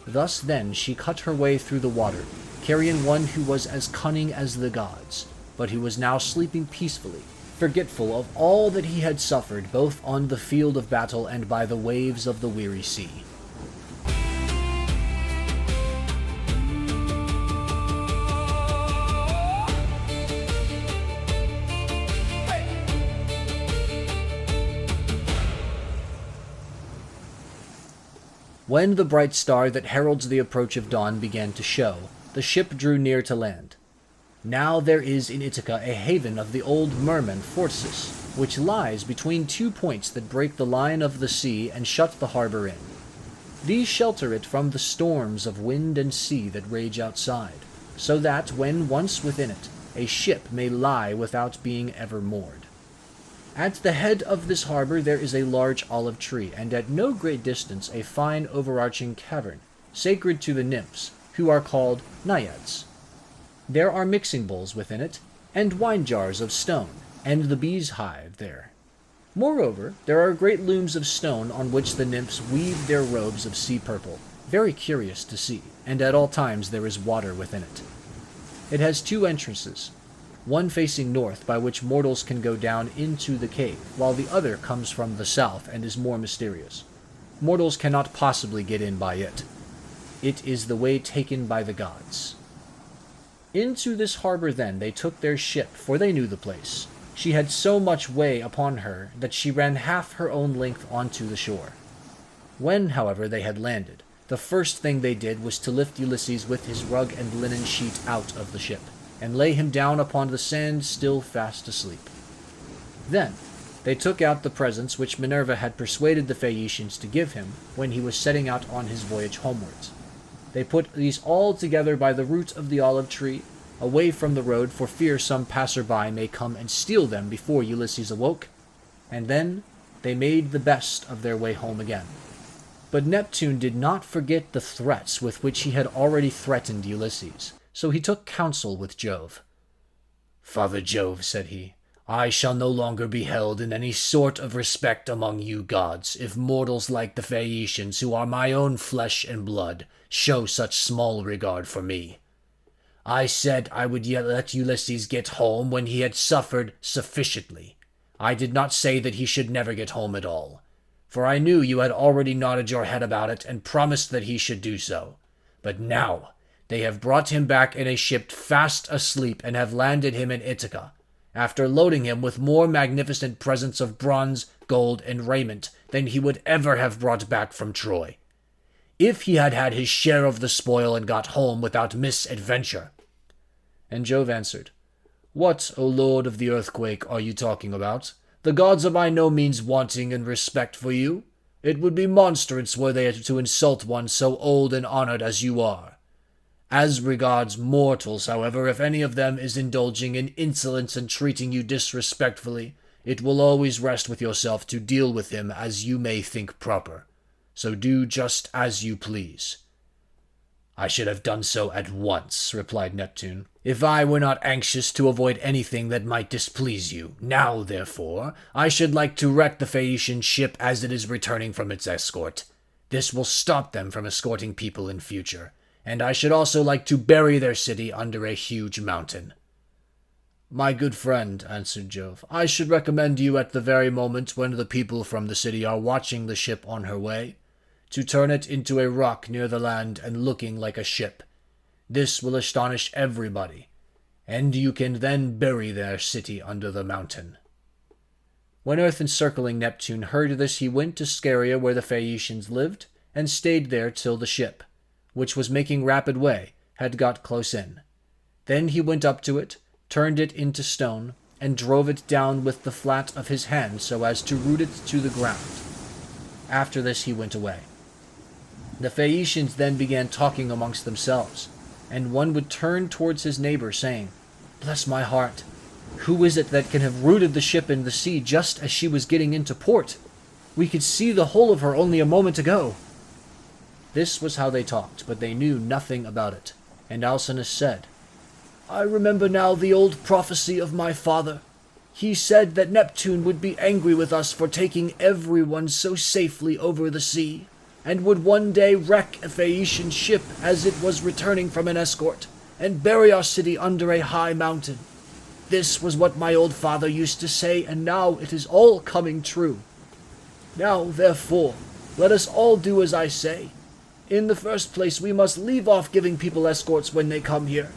Speaker 2: Thus then she cut her way through the water, carrying one who was as cunning as the gods, but who was now sleeping peacefully, forgetful of all that he had suffered both on the field of battle and by the waves of the weary sea. When the bright star that heralds the approach of dawn began to show, the ship drew near to land. Now there is in Ithaca a haven of the old merman Phorcys, which lies between 2 points that break the line of the sea and shut the harbor in. These shelter it from the storms of wind and sea that rage outside, so that, when once within it, a ship may lie without being ever moored. At the head of this harbor there is a large olive tree, and at no great distance a fine overarching cavern, sacred to the nymphs, who are called naiads. There are mixing bowls within it, and wine jars of stone, and the bees hive there. Moreover, there are great looms of stone on which the nymphs weave their robes of sea purple, very curious to see, and at all times there is water within it. It has 2 entrances, one facing north, by which mortals can go down into the cave, while the other comes from the south and is more mysterious. Mortals cannot possibly get in by it. It is the way taken by the gods. Into this harbor then they took their ship, for they knew the place. She had so much way upon her that she ran half her own length onto the shore. When, however, they had landed, the first thing they did was to lift Ulysses with his rug and linen sheet out of the ship, and lay him down upon the sand, still fast asleep. Then they took out the presents which Minerva had persuaded the Phaeacians to give him when he was setting out on his voyage homewards. They put these all together by the root of the olive tree, away from the road, for fear some passer-by may come and steal them before Ulysses awoke, and then they made the best of their way home again. But Neptune did not forget the threats with which he had already threatened Ulysses, so he took counsel with Jove. "Father Jove," said he, "I shall no longer be held in any sort of respect among you gods, if mortals like the Phaeacians, who are my own flesh and blood, show such small regard for me. I said I would let Ulysses get home when he had suffered sufficiently. I did not say that he should never get home at all, for I knew you had already nodded your head about it and promised that he should do so. But now they have brought him back in a ship fast asleep and have landed him in Ithaca, after loading him with more magnificent presents of bronze, gold, and raiment than he would ever have brought back from Troy. If he had had his share of the spoil and got home without misadventure.
Speaker 1: And Jove answered, What, O Lord of the earthquake, are you talking about? The gods are by no means wanting in respect for you. It would be monstrous were they to insult one so old and honored as you are. As regards mortals, however, if any of them is indulging in insolence and treating you disrespectfully, it will always rest with yourself to deal with him as you may think proper. So do just as you please.
Speaker 2: I should have done so at once, replied Neptune, if I were not anxious to avoid anything that might displease you. Now, therefore, I should like to wreck the Phaeacian ship as it is returning from its escort. This will stop them from escorting people in future, and I should also like to bury their city under a huge mountain.
Speaker 1: My good friend, answered Jove, I should recommend you at the very moment when the people from the city are watching the ship on her way, to turn it into a rock near the land and looking like a ship. This will astonish everybody, and you can then bury their city under the mountain. When earth-encircling Neptune heard this, he went to Scheria where the Phaeacians lived, and stayed there till the ship, which was making rapid way, had got close in. Then he went up to it, turned it into stone, and drove it down with the flat of his hand so as to root it to the ground. After this he went away. The Phaeacians then began talking amongst themselves, and one would turn towards his neighbor, saying, Bless my heart, who is it that can have rooted the ship in the sea just as she was getting into port? We could see the whole of her only a moment ago. This was how they talked, but they knew nothing about it. And Alcinous said, I remember now the old prophecy of my father. He said that Neptune would be angry with us for taking everyone so safely over the sea, and would one day wreck a Phaeacian ship as it was returning from an escort, and bury our city under a high mountain. This was what my old father used to say, and now it is all coming true. Now, therefore, let us all do as I say. In the first place, we must leave off giving people escorts when they come here,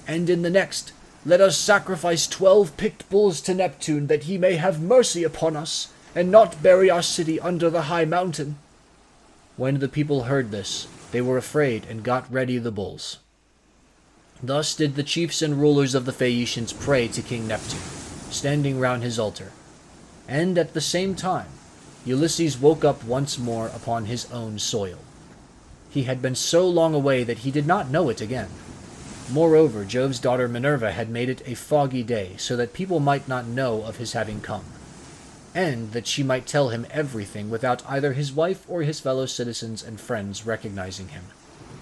Speaker 1: and in the next, let us sacrifice 12 picked bulls to Neptune, that he may have mercy upon us, and not bury our city under the high mountain. When the people heard this, they were afraid and got ready the bulls. Thus did the chiefs and rulers of the Phaeacians pray to King Neptune, standing round his altar. And at the same time, Ulysses woke up once more upon his own soil. He had been so long away that he did not know it again. Moreover, Jove's daughter Minerva had made it a foggy day, so that people might not know of his having come, and that she might tell him everything without either his wife or his fellow citizens and friends recognizing him,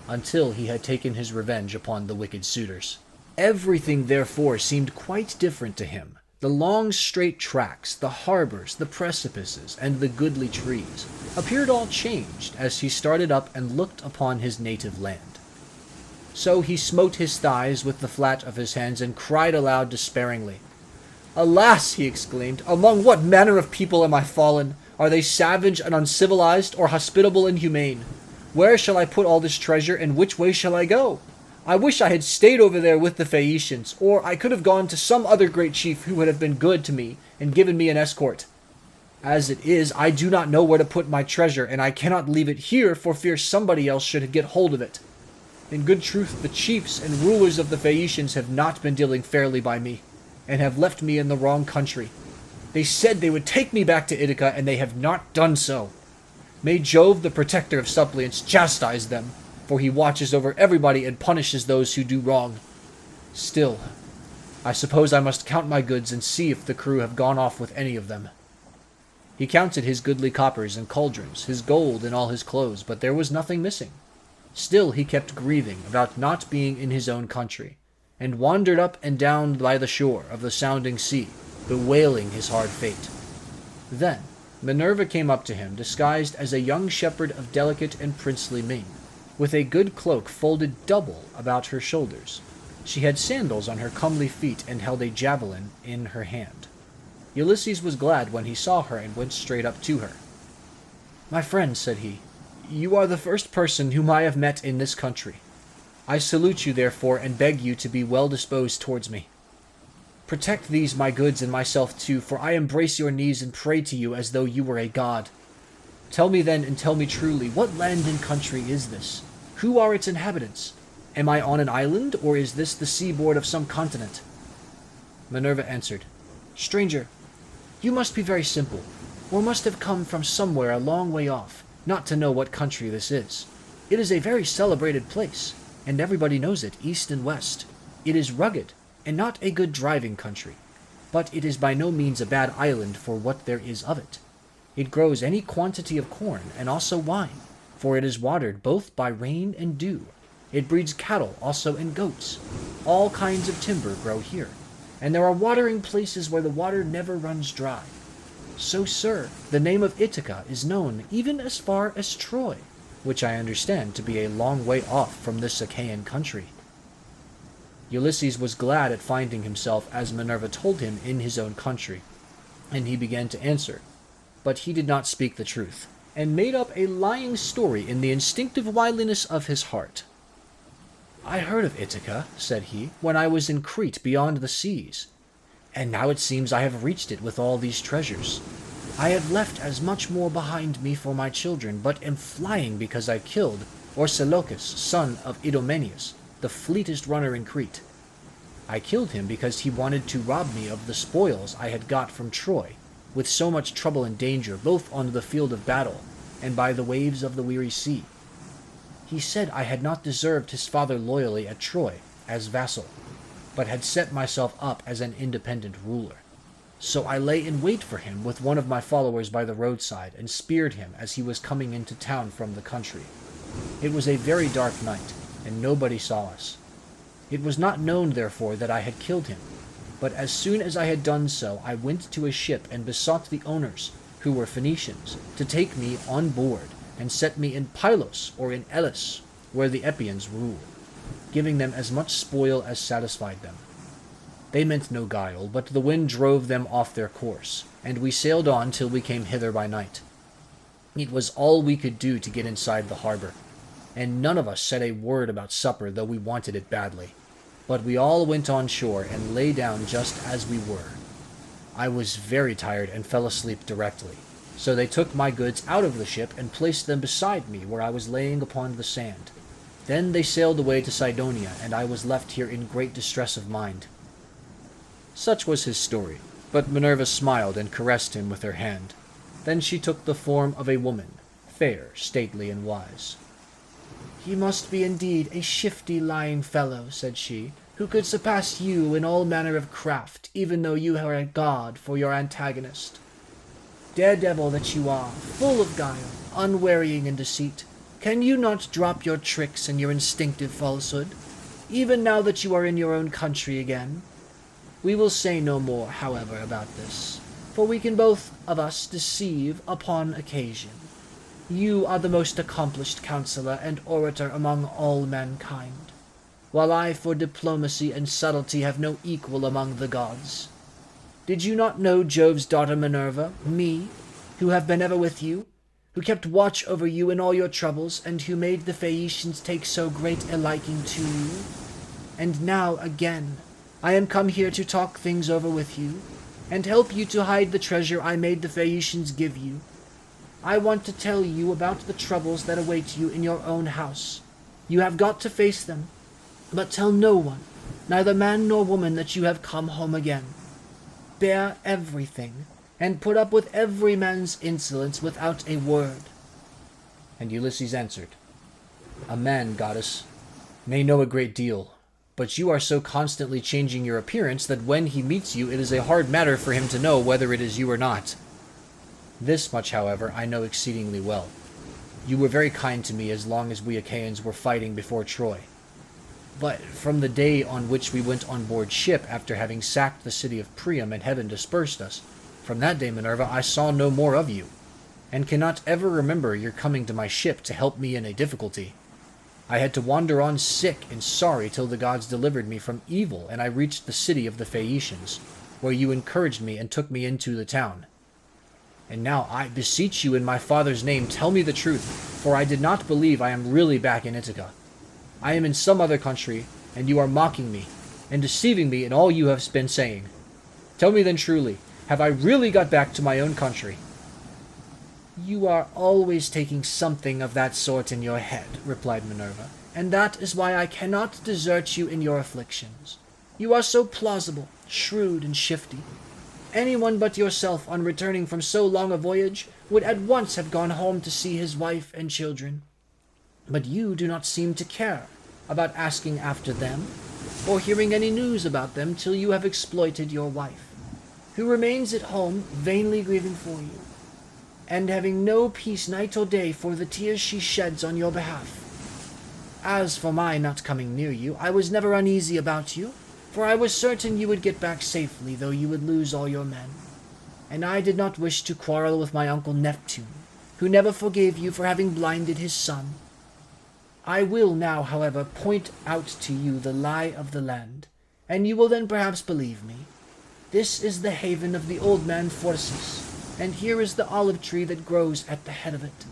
Speaker 1: until he had taken his revenge upon the wicked suitors. Everything, therefore, seemed quite different to him. The long straight tracks, the harbors, the precipices, and the goodly trees appeared all changed as he started up and looked upon his native land. So he smote his thighs with the flat of his hands and cried aloud despairingly. Alas, he exclaimed, among what manner of people am I fallen? Are they savage and uncivilized, or hospitable and humane? Where shall I put all this treasure, and which way shall I go? I wish I had stayed over there with the Phaeacians, or I could have gone to some other great chief who would have been good to me and given me an escort. As it is, I do not know where to put my treasure, and I cannot leave it here for fear somebody else should get hold of it. In good truth, the chiefs and rulers of the Phaeacians have not been dealing fairly by me, and have left me in the wrong country. They said they would take me back to Ithaca, and they have not done so. May Jove, the protector of suppliants, chastise them, for he watches over everybody and punishes those who do wrong. Still, I suppose I must count my goods and see if the crew have gone off with any of them. He counted his goodly coppers and cauldrons, his gold and all his clothes, but there was nothing missing. Still he kept grieving about not being in his own country, and wandered up and down by the shore of the sounding sea, bewailing his hard fate. Then Minerva came up to him, disguised as a young shepherd of delicate and princely mien, with a good cloak folded double about her shoulders. She had sandals on her comely feet and held a javelin in her hand. Ulysses was glad when he saw her and went straight up to her. "My friend," said he, "you are the first person whom I have met in this country. I salute you, therefore, and beg you to be well disposed towards me. Protect these my goods and myself too, for I embrace your knees and pray to you as though you were a god. Tell me then, and tell me truly, what land and country is this? Who are its inhabitants? Am I on an island, or is this the seaboard of some continent?" Minerva answered, "Stranger, you must be very simple, or must have come from somewhere a long way off, not to know what country this is. It is a very celebrated place, and everybody knows it, east and west. It is rugged, and not a good driving country, but it is by no means a bad island for what there is of it. It grows any quantity of corn, and also wine, for it is watered both by rain and dew. It breeds cattle also and goats. All kinds of timber grow here, and there are watering places where the water never runs dry. So, sir, the name of Ithaca is known even as far as Troy, which I understand to be a long way off from this Achaean country." Ulysses was glad at finding himself, as Minerva told him, in his own country, and he began to answer, but he did not speak the truth, and made up a lying story in the instinctive wiliness of his heart. "I heard of Ithaca," said he, "when I was in Crete beyond the seas, and now it seems I have reached it with all these treasures. I have left as much more behind me for my children, but am flying because I killed Orsilochus, son of Idomeneus, the fleetest runner in Crete. I killed him because he wanted to rob me of the spoils I had got from Troy, with so much trouble and danger, both on the field of battle and by the waves of the weary sea. He said I had not deserved his father loyally at Troy as vassal, but had set myself up as an independent ruler. So I lay in wait for him with one of my followers by the roadside, and speared him as he was coming into town from the country. It was a very dark night, and nobody saw us. It was not known, therefore, that I had killed him, but as soon as I had done so, I went to a ship and besought the owners, who were Phoenicians, to take me on board and set me in Pylos or in Elis, where the Epeans rule, giving them as much spoil as satisfied them. They meant no guile, but the wind drove them off their course, and we sailed on till we came hither by night. It was all we could do to get inside the harbor, and none of us said a word about supper, though we wanted it badly. But we all went on shore and lay down just as we were. I was very tired and fell asleep directly, so they took my goods out of the ship and placed them beside me where I was laying upon the sand. Then they sailed away to Cydonia, and I was left here in great distress of mind." Such was his story, but Minerva smiled and caressed him with her hand. Then she took the form of a woman, fair, stately, and wise. "He must be indeed a shifty, lying fellow," said she, "who could surpass you in all manner of craft, even though you are a god for your antagonist. Daredevil that you are, full of guile, unwearying in deceit, can you not drop your tricks and your instinctive falsehood, even now that you are in your own country again? We will say no more, however, about this, for we can both of us deceive upon occasion. You are the most accomplished counselor and orator among all mankind, while I for diplomacy and subtlety have no equal among the gods. Did you not know Jove's daughter Minerva, me, who have been ever with you, who kept watch over you in all your troubles, and who made the Phaeacians take so great a liking to you? And now again I am come here to talk things over with you, and help you to hide the treasure I made the Phaeacians give you. I want to tell you about the troubles that await you in your own house. You have got to face them, but tell no one, neither man nor woman, that you have come home again. Bear everything, and put up with every man's insolence without a word." And Ulysses answered, "A man, goddess, may know a great deal, but you are so constantly changing your appearance that when he meets you it is a hard matter for him to know whether it is you or not. This much, however, I know exceedingly well. You were very kind to me as long as we Achaeans were fighting before Troy. But from the day on which we went on board ship after having sacked the city of Priam and heaven dispersed us, from that day, Minerva, I saw no more of you, and cannot ever remember your coming to my ship to help me in a difficulty.
Speaker 2: I had to wander on sick and sorry till the gods delivered me from evil, and I reached the city of the Phaeacians, where you encouraged me and took me into the town. And now I beseech you in my father's name, tell me the truth, for I did not believe I am really back in Ithaca. I am in some other country, and you are mocking me, and deceiving me in all you have been saying. Tell me then truly, have I really got back to my own country?"
Speaker 3: "You are always taking something of that sort in your head," replied Minerva, "and that is why I cannot desert you in your afflictions. You are so plausible, shrewd, and shifty. Anyone but yourself, on returning from so long a voyage, would at once have gone home to see his wife and children. But you do not seem to care about asking after them, or hearing any news about them till you have exploited your wife, who remains at home vainly grieving for you, and having no peace night or day for the tears she sheds on your behalf. As for my not coming near you, I was never uneasy about you, for I was certain you would get back safely, though you would lose all your men. And I did not wish to quarrel with my uncle Neptune, who never forgave you for having blinded his son. I will now, however, point out to you the lie of the land, and you will then perhaps believe me. This is the haven of the old man Phorcys, and here is the olive tree that grows at the head of it.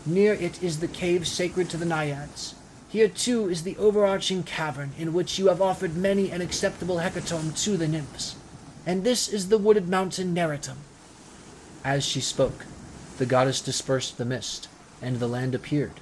Speaker 3: Near it is the cave sacred to the Naiads. Here too is the overarching cavern in which you have offered many an acceptable hecatomb to the nymphs. And this is the wooded mountain Neritum."
Speaker 2: As she spoke, the goddess dispersed the mist, and the land appeared.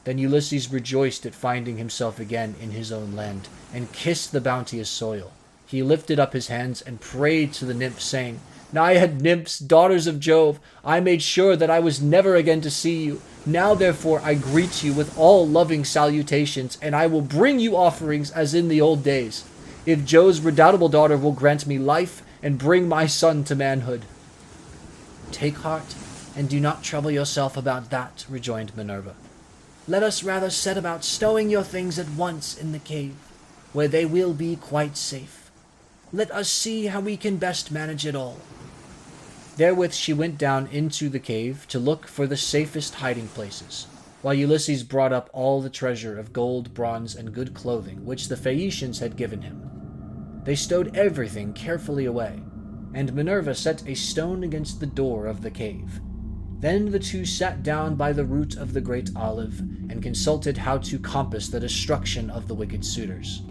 Speaker 2: Then Ulysses rejoiced at finding himself again in his own land, and kissed the bounteous soil. He lifted up his hands and prayed to the nymphs, saying, "Naiad nymphs, daughters of Jove, I made sure that I was never again to see you. Now therefore I greet you with all loving salutations, and I will bring you offerings as in the old days, if Jove's redoubtable daughter will grant me life and bring my son to manhood."
Speaker 3: "Take heart, and do not trouble yourself about that," rejoined Minerva. "Let us rather set about stowing your things at once in the cave, where they will be quite safe. Let us see how we can best manage it all."
Speaker 2: Therewith she went down into the cave to look for the safest hiding places, while Ulysses brought up all the treasure of gold, bronze, and good clothing which the Phaeacians had given him. They stowed everything carefully away, and Minerva set a stone against the door of the cave. Then the two sat down by the root of the great olive, and consulted how to compass the destruction of the wicked suitors.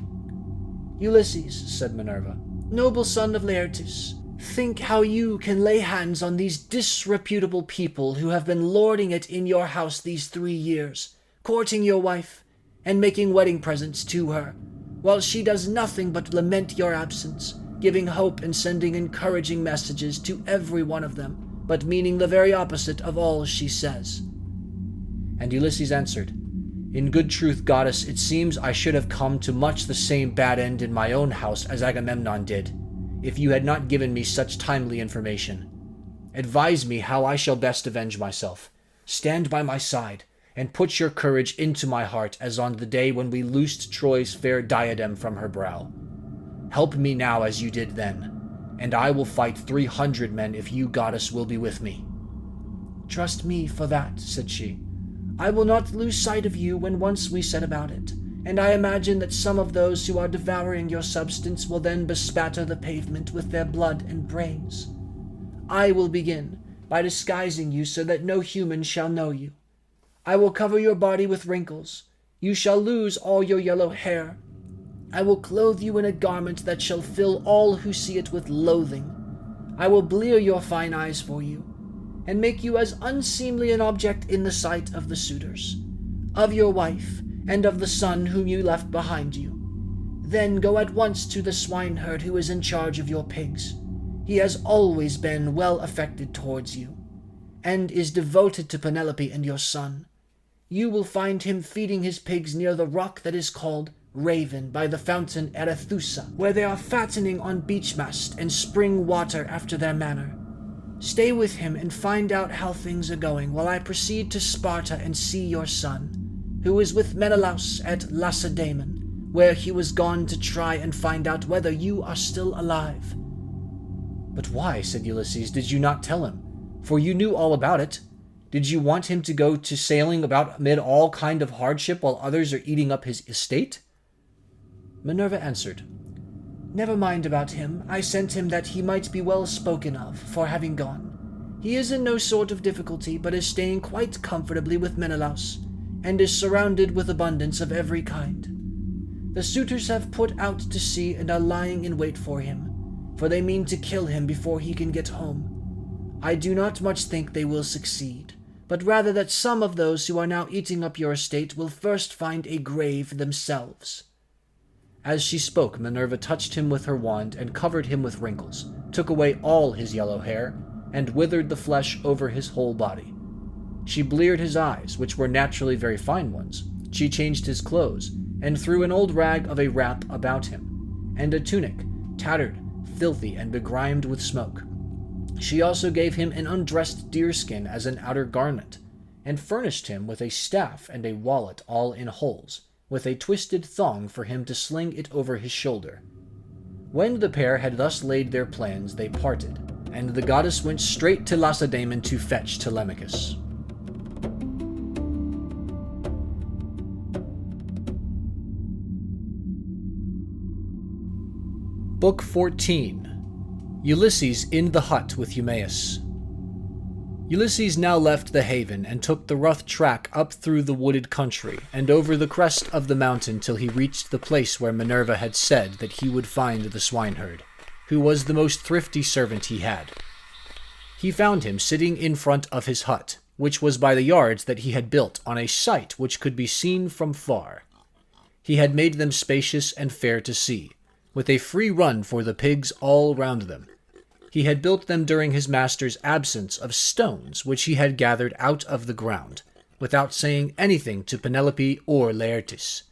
Speaker 3: "Ulysses," said Minerva, "noble son of Laertes, think how you can lay hands on these disreputable people who have been lording it in your house these 3 years, courting your wife, and making wedding presents to her, while she does nothing but lament your absence, giving hope and sending encouraging messages to every one of them, but meaning the very opposite of all she says."
Speaker 2: And Ulysses answered, "In good truth, goddess, it seems I should have come to much the same bad end in my own house as Agamemnon did, if you had not given me such timely information. Advise me how I shall best avenge myself. Stand by my side, and put your courage into my heart as on the day when we loosed Troy's fair diadem from her brow. Help me now as you did then, and I will fight 300 men if you, goddess, will be with me."
Speaker 3: "Trust me for that," said she. "I will not lose sight of you when once we set about it, and I imagine that some of those who are devouring your substance will then bespatter the pavement with their blood and brains. I will begin by disguising you so that no human shall know you. I will cover your body with wrinkles. You shall lose all your yellow hair. I will clothe you in a garment that shall fill all who see it with loathing. I will blear your fine eyes for you, and make you as unseemly an object in the sight of the suitors, of your wife, and of the son whom you left behind you. Then go at once to the swineherd who is in charge of your pigs. He has always been well affected towards you, and is devoted to Penelope and your son. You will find him feeding his pigs near the rock that is called Raven by the fountain Arethusa, where they are fattening on beech mast and spring water after their manner. Stay with him and find out how things are going, while I proceed to Sparta and see your son, who is with Menelaus at Lacedaemon, where he was gone to try and find out whether you are still alive."
Speaker 2: "But why," said Ulysses, "did you not tell him? For you knew all about it.
Speaker 1: Did you want him to go to sailing about amid all kind of hardship while others are eating up his estate?"
Speaker 3: Minerva answered, "Never mind about him. I sent him that he might be well spoken of for having gone. He is in no sort of difficulty, but is staying quite comfortably with Menelaus, and is surrounded with abundance of every kind. The suitors have put out to sea and are lying in wait for him, for they mean to kill him before he can get home. I do not much think they will succeed, but rather that some of those who are now eating up your estate will first find a grave themselves."
Speaker 1: As she spoke, Minerva touched him with her wand and covered him with wrinkles, took away all his yellow hair, and withered the flesh over his whole body. She bleared his eyes, which were naturally very fine ones. She changed his clothes, and threw an old rag of a wrap about him, and a tunic, tattered, filthy, and begrimed with smoke. She also gave him an undressed deerskin as an outer garment, and furnished him with a staff and a wallet all in holes, with a twisted thong for him to sling it over his shoulder. When the pair had thus laid their plans, they parted, and the goddess went straight to Lacedaemon to fetch Telemachus. Book 14. Ulysses in the hut with Eumaeus. Ulysses now left the haven and took the rough track up through the wooded country and over the crest of the mountain till he reached the place where Minerva had said that he would find the swineherd, who was the most thrifty servant he had. He found him sitting in front of his hut, which was by the yards that he had built on a site which could be seen from far. He had made them spacious and fair to see, with a free run for the pigs all round them. He had built them during his master's absence of stones which he had gathered out of the ground, without saying anything to Penelope or Laertes,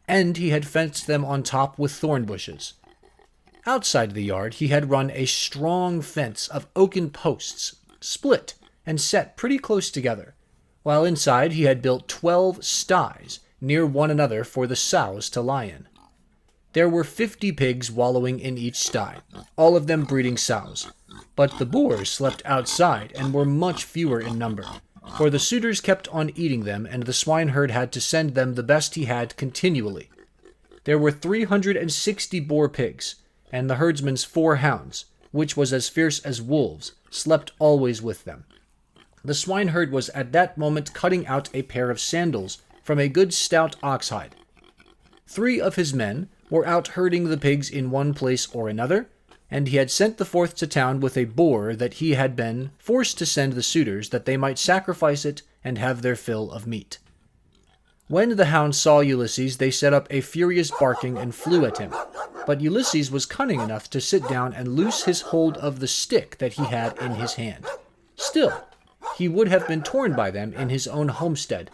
Speaker 1: and he had fenced them on top with thorn bushes. Outside the yard he had run a strong fence of oaken posts, split and set pretty close together, while inside he had built 12 sties near one another for the sows to lie in. There were 50 pigs wallowing in each sty, all of them breeding sows, but the boars slept outside and were much fewer in number, for the suitors kept on eating them, and the swineherd had to send them the best he had continually. There were 360 boar pigs, and the herdsman's 4 hounds, which was as fierce as wolves, slept always with them. The swineherd was at that moment cutting out a pair of sandals from a good stout ox-hide. 3 of his men were out herding the pigs in one place or another, and he had sent the 4th to town with a boar that he had been forced to send the suitors that they might sacrifice it and have their fill of meat. When the hounds saw Ulysses, they set up a furious barking and flew at him, but Ulysses was cunning enough to sit down and loose his hold of the stick that he had in his hand. Still, he would have been torn by them in his own homestead,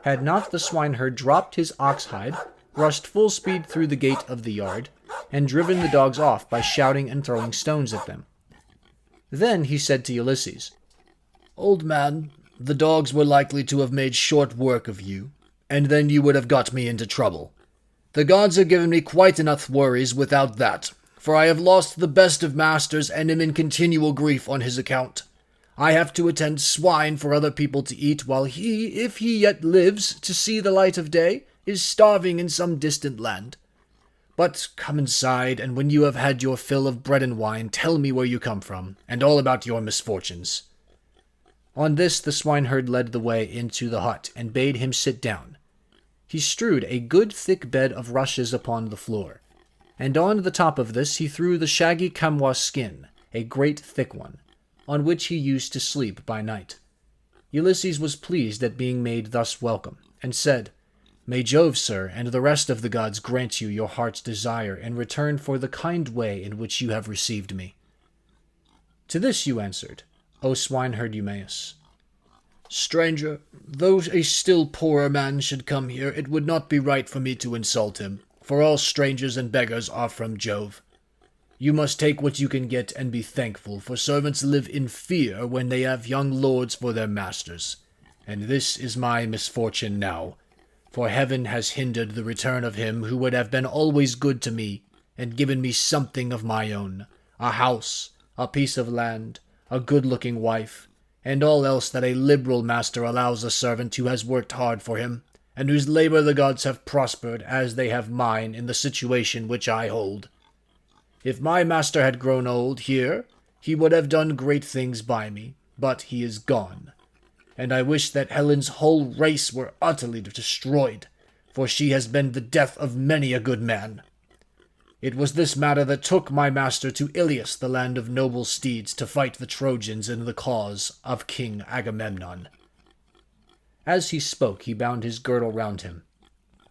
Speaker 1: had not the swineherd dropped his ox-hide, rushed full speed through the gate of the yard, and driven the dogs off by shouting and throwing stones at them. Then he said to Ulysses, "Old man, the dogs were likely to have made short work of you, and then you would have got me into trouble. The gods have given me quite enough worries without that, for I have lost the best of masters and am in continual grief on his account. I have to attend swine for other people to eat, while he, if he yet lives to see the light of day, is starving in some distant land. But come inside, and when you have had your fill of bread and wine, tell me where you come from, and all about your misfortunes." On this the swineherd led the way into the hut, and bade him sit down. He strewed a good thick bed of rushes upon the floor, and on the top of this he threw the shaggy chamois skin, a great thick one, on which he used to sleep by night. Ulysses was pleased at being made thus welcome, and said, "May Jove, sir, and the rest of the gods grant you your heart's desire in return for the kind way in which you have received me." To this you answered, O swineherd Eumaeus, "Stranger, though a still poorer man should come here, it would not be right for me to insult him, for all strangers and beggars are from Jove. You must take what you can get and be thankful, for servants live in fear when they have young lords for their masters, and this is my misfortune now. For heaven has hindered the return of him who would have been always good to me, and given me something of my own, a house, a piece of land, a good-looking wife,
Speaker 2: and all else that a liberal master allows a servant who has worked hard for him, and whose labor the gods have prospered as they have mine in the situation which I hold. If my master had grown old here, he would have done great things by me, but he is gone. And I wish that Helen's whole race were utterly destroyed, for she has been the death of many a good man. It was this matter that took my master to Ilios, the land of noble steeds, to fight the Trojans in the cause of King Agamemnon."
Speaker 1: As he spoke, he bound his girdle round him,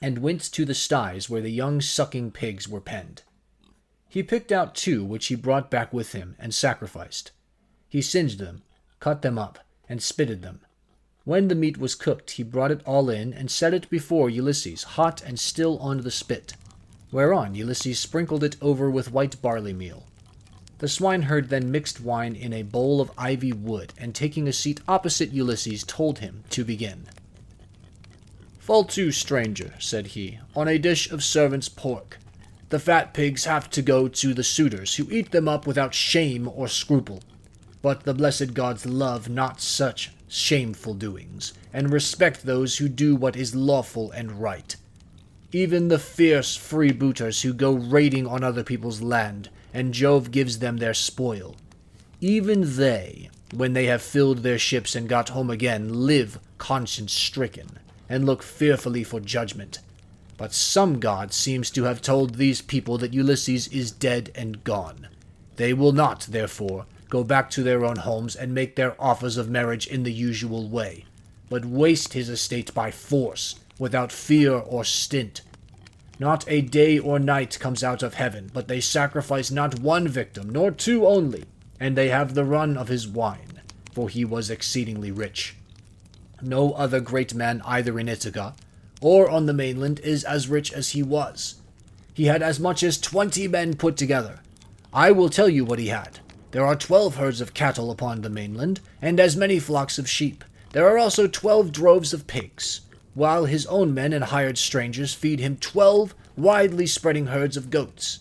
Speaker 1: and went to the sties where the young sucking pigs were penned. He picked out 2 which he brought back with him, and sacrificed. He singed them, cut them up, and spitted them. When the meat was cooked, he brought it all in, and set it before Ulysses, hot and still on the spit, whereon Ulysses sprinkled it over with white barley meal. The swineherd then mixed wine in a bowl of ivy wood, and taking a seat opposite Ulysses, told him to begin. "Fall to, stranger," said he, "on a dish of servant's pork. The fat pigs have to go to the suitors, who eat them up without shame or scruple. But the blessed gods love not such shameful doings, and respect those who do what is lawful and right. Even the fierce freebooters who go raiding on other people's land, and Jove gives them their spoil. Even they, when they have filled their ships and got home again, live conscience-stricken, and look fearfully for judgment. But some god seems to have told these people that Ulysses is dead and gone. They will not, therefore, go back to their own homes and make their offers of marriage in the usual way, but waste his estate by force, without fear or stint. Not a day or night comes out of heaven, but they sacrifice not 1 victim, nor 2 only, and they have the run of his wine, for he was exceedingly rich. No other great man either in Ithaca or on the mainland is as rich as he was. He had as much as 20 men put together. I will tell you what he had. There are 12 herds of cattle upon the mainland, and as many flocks of sheep. There are also 12 droves of pigs, while his own men and hired strangers feed him 12 widely spreading herds of goats.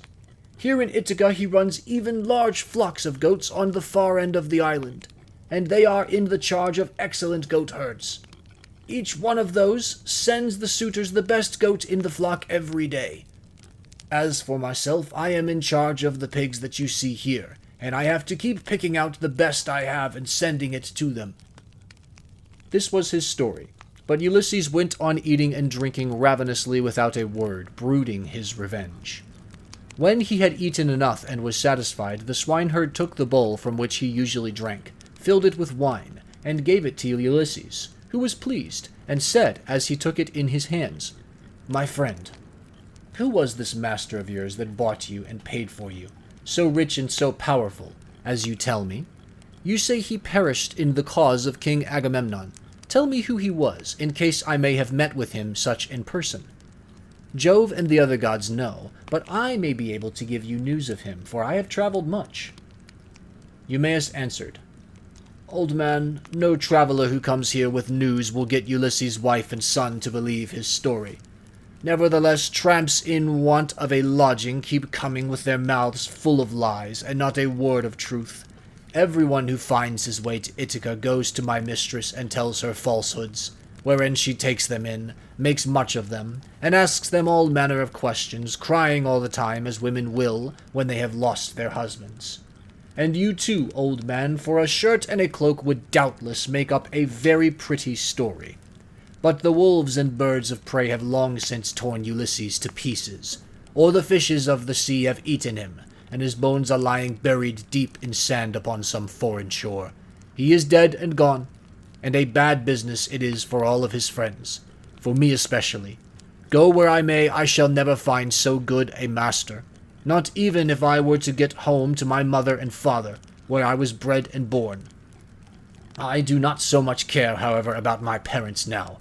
Speaker 1: Here in Ithaca he runs even large flocks of goats on the far end of the island, and they are in the charge of excellent goat herds. Each one of those sends the suitors the best goat in the flock every day. As for myself, I am in charge of the pigs that you see here, and I have to keep picking out the best I have and sending it to them." This was his story, but Ulysses went on eating and drinking ravenously without a word, brooding his revenge. When he had eaten enough and was satisfied, the swineherd took the bowl from which he usually drank, filled it with wine, and gave it to Ulysses, who was pleased, and said as he took it in his hands, "My friend, who was this master of yours that bought you and paid for you, so rich and so powerful, as you tell me? You say he perished in the cause of King Agamemnon. Tell me who he was, in case I may have met with him such in person. Jove and the other gods know, but I may be able to give you news of him, for I have traveled much." Eumaeus answered, "Old man, no traveler who comes here with news will get Ulysses' wife and son to believe his story. Nevertheless, tramps in want of a lodging keep coming with their mouths full of lies, and not a word of truth. Everyone who finds his way to Ithaca goes to my mistress and tells her falsehoods, wherein she takes them in, makes much of them, and asks them all manner of questions, crying all the time as women will when they have lost their husbands. And you too, old man, for a shirt and a cloak would doubtless make up a very pretty story. But the wolves and birds of prey have long since torn Ulysses to pieces, or the fishes of the sea have eaten him, and his bones are lying buried deep in sand upon some foreign shore. He is dead and gone, and a bad business it is for all of his friends, for me especially. Go where I may, I shall never find so good a master, not even if I were to get home to my mother and father, where I was bred and born. I do not so much care, however, about my parents now,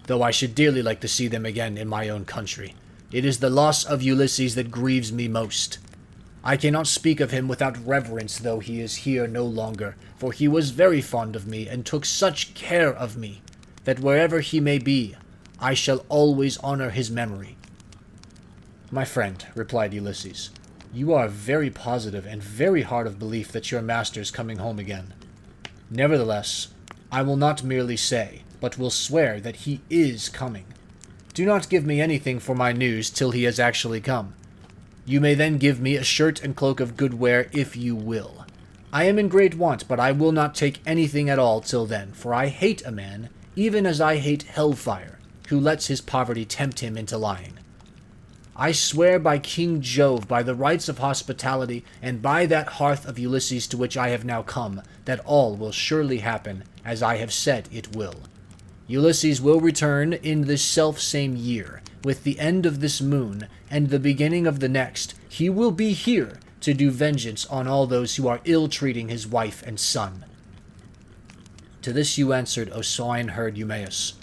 Speaker 1: though I should dearly like to see them again in my own country. It is the loss of Ulysses that grieves me most. I cannot speak of him without reverence, though he is here no longer, for he was very fond of me, and took such care of me, that wherever he may be, I shall always honor his memory." "My friend," replied Ulysses, "you are very positive and very hard of belief that your master is coming home again. Nevertheless,
Speaker 2: I will not merely say, but will swear that he is coming. Do not give me anything for my news till he has actually come. You may then give me a shirt and cloak of good wear if you will. I am in great want, but I will not take anything at all till then, for I hate a man, even as I hate hellfire, who lets his poverty tempt him into lying. I swear by King Jove, by the rights of hospitality, and by that hearth of Ulysses to which I have now come, that all will surely happen as I have said it will. Ulysses will return in this self-same year, with the end of this moon, and the beginning of the next. He will be here to do vengeance on all those who are ill-treating his wife and son. To this you answered, O swineherd Eumaeus,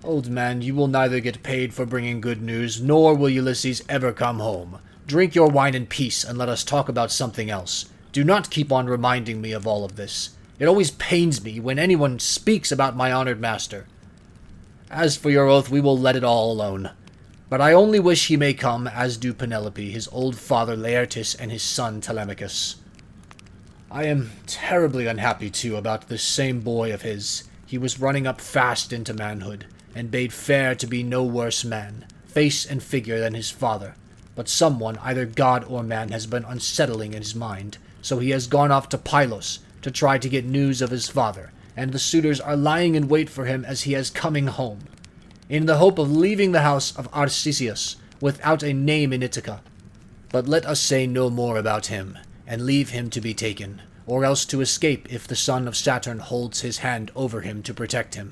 Speaker 2: Old man, you will neither get paid for bringing good news, nor will Ulysses ever come home. Drink your wine in peace, and let us talk about something else. Do not keep on reminding me of all of this. It always pains me when anyone speaks about my honored master. As for your oath, we will let it all alone. But I only wish he may come, as do Penelope, his old father Laertes, and his son Telemachus. I am terribly unhappy, too, about this same boy of his. He was running up fast into manhood, and bade fair to be no worse man, face and figure, than his father. But someone, either god or man, has been unsettling in his mind, so he has gone off to Pylos to try to get news of his father, and the suitors are lying in wait for him as he is coming home, in the hope of leaving the house of Arcesius without a name in Ithaca. But let us say no more about him, and leave him to be taken, or else to escape if the son of Saturn holds his hand over him to protect him.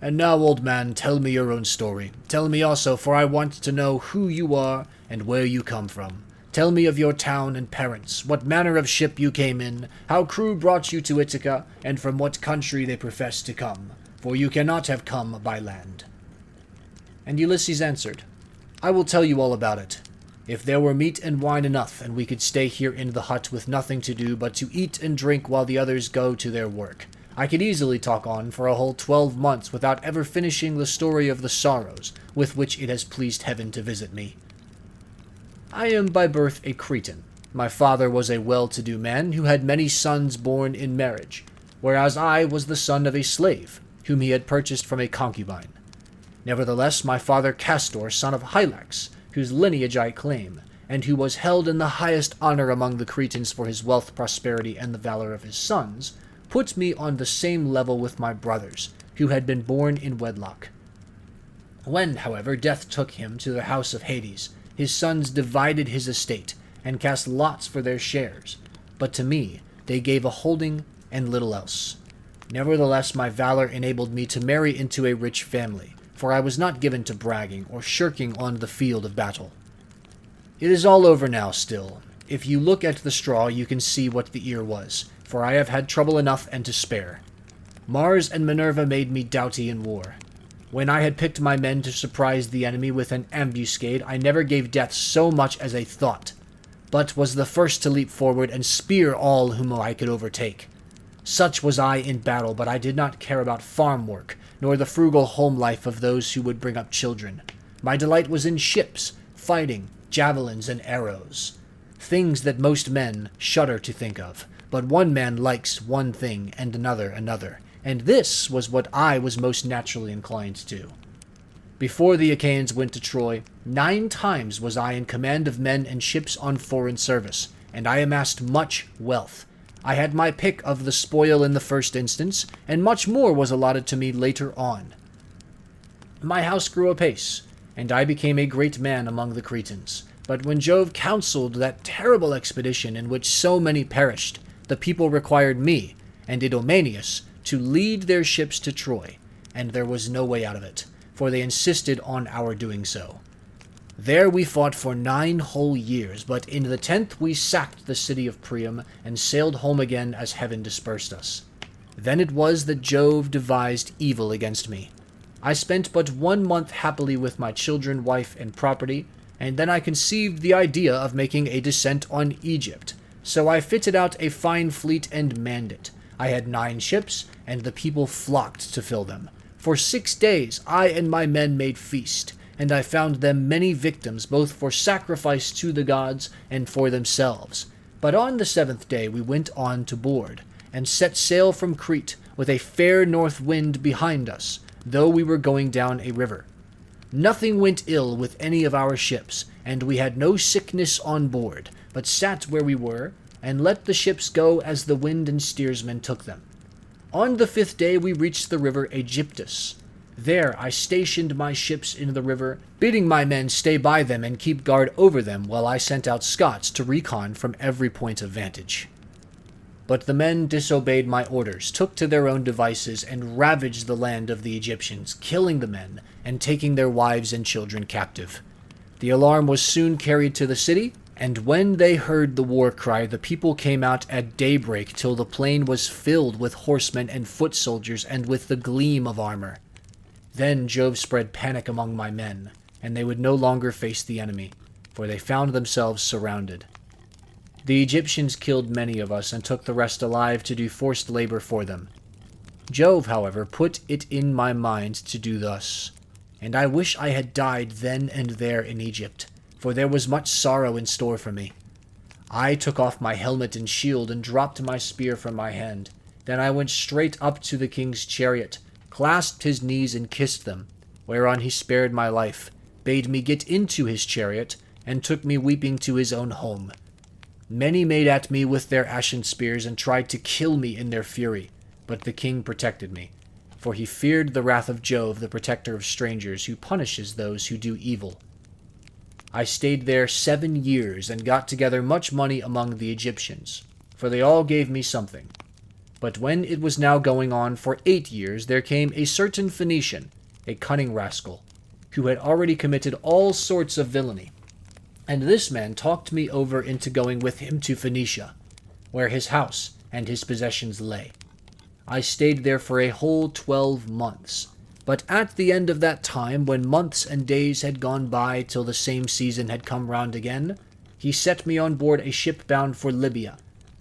Speaker 2: And now, old man, tell me your own story. Tell me also, for I want to know who you are and where you come from. Tell me of your town and parents, what manner of ship you came in, how crew brought you to Ithaca, and from what country they profess to come, for you cannot have come by land. And Ulysses answered, I will tell you all about it. If there were meat and wine enough, and we could stay here in the hut with nothing to do but to eat and drink while the others go to their work, I could easily talk on for a whole 12 months without ever finishing the story of the sorrows with which it has pleased heaven to visit me. I am by birth a Cretan. My father was a well-to-do man who had many sons born in marriage, whereas I was the son of a slave, whom he had purchased from a concubine. Nevertheless, my father Castor, son of Hylax, whose lineage I claim, and who was held in the highest honor among the Cretans for his wealth, prosperity, and the valor of his sons, put me on the same level with my brothers, who had been born in wedlock. When, however, death took him to the house of Hades, his sons divided his estate, and cast lots for their shares, but to me they gave a holding and little else. Nevertheless, my valor enabled me to marry into a rich family, for I was not given to bragging or shirking on the field of battle. It is all over now still. If you look at the straw, you can see what the ear was, for I have had trouble enough and to spare. Mars and Minerva made me doughty in war. When I had picked my men to surprise the enemy with an ambuscade, I never gave death so much as a thought, but was the first to leap forward and spear all whom I could overtake. Such was I in battle, but I did not care about farm work, nor the frugal home life of those who would bring up children. My delight was in ships, fighting, javelins, and arrows, things that most men shudder to think of. But one man likes one thing, and another, and this was what I was most naturally inclined to. Before the Achaeans went to Troy, 9 times was I in command of men and ships on foreign service, and I amassed much wealth. I had my pick of the spoil in the first instance, and much more was allotted to me later on. My house grew apace, and I became a great man among the Cretans. But when Jove counseled that terrible expedition in which so many perished, the people required me, and Idomeneus, to lead their ships to Troy, and there was no way out of it, for they insisted on our doing so. There we fought for 9 whole years, but in the 10th we sacked the city of Priam, and sailed home again as heaven dispersed us. Then it was that Jove devised evil against me. I spent but 1 month happily with my children, wife, and property, and then I conceived the idea of making a descent on Egypt. So I fitted out a fine fleet and manned it. I had 9 ships, and the people flocked to fill them. For 6 days I and my men made feast, and I found them many victims, both for sacrifice to the gods and for themselves. But on the 7th day we went on to board, and set sail from Crete, with a fair north wind behind us, though we were going down a river. Nothing went ill with any of our ships, and we had no sickness on board, but sat where we were, and let the ships go as the wind and steersman took them. On the 5th day we reached the river Aegyptus. There I stationed my ships in the river, bidding my men stay by them and keep guard over them while I sent out Scots to recon from every point of vantage. But the men disobeyed my orders, took to their own devices, and ravaged the land of the Egyptians, killing the men and taking their wives and children captive. The alarm was soon carried to the city, and when they heard the war cry, the people came out at daybreak till the plain was filled with horsemen and foot soldiers and with the gleam of armor. Then Jove spread panic among my men, and they would no longer face the enemy, for they found themselves surrounded. The Egyptians killed many of us and took the rest alive to do forced labor for them. Jove, however, put it in my mind to do thus, and I wish I had died then and there in Egypt, for there was much sorrow in store for me. I took off my helmet and shield and dropped my spear from my hand. Then I went straight up to the king's chariot, clasped his knees and kissed them, whereon he spared my life, bade me get into his chariot, and took me weeping to his own home. Many made at me with their ashen spears and tried to kill me in their fury, but the king protected me, for he feared the wrath of Jove, the protector of strangers, who punishes those who do evil. I stayed there 7 years and got together much money among the Egyptians, for they all gave me something. But when it was now going on for 8 years, there came a certain Phoenician, a cunning rascal, who had already committed all sorts of villainy. And this man talked me over into going with him to Phoenicia, where his house and his possessions lay. I stayed there for a whole 12 months. But at the end of that time, when months and days had gone by till the same season had come round again, he set me on board a ship bound for Libya,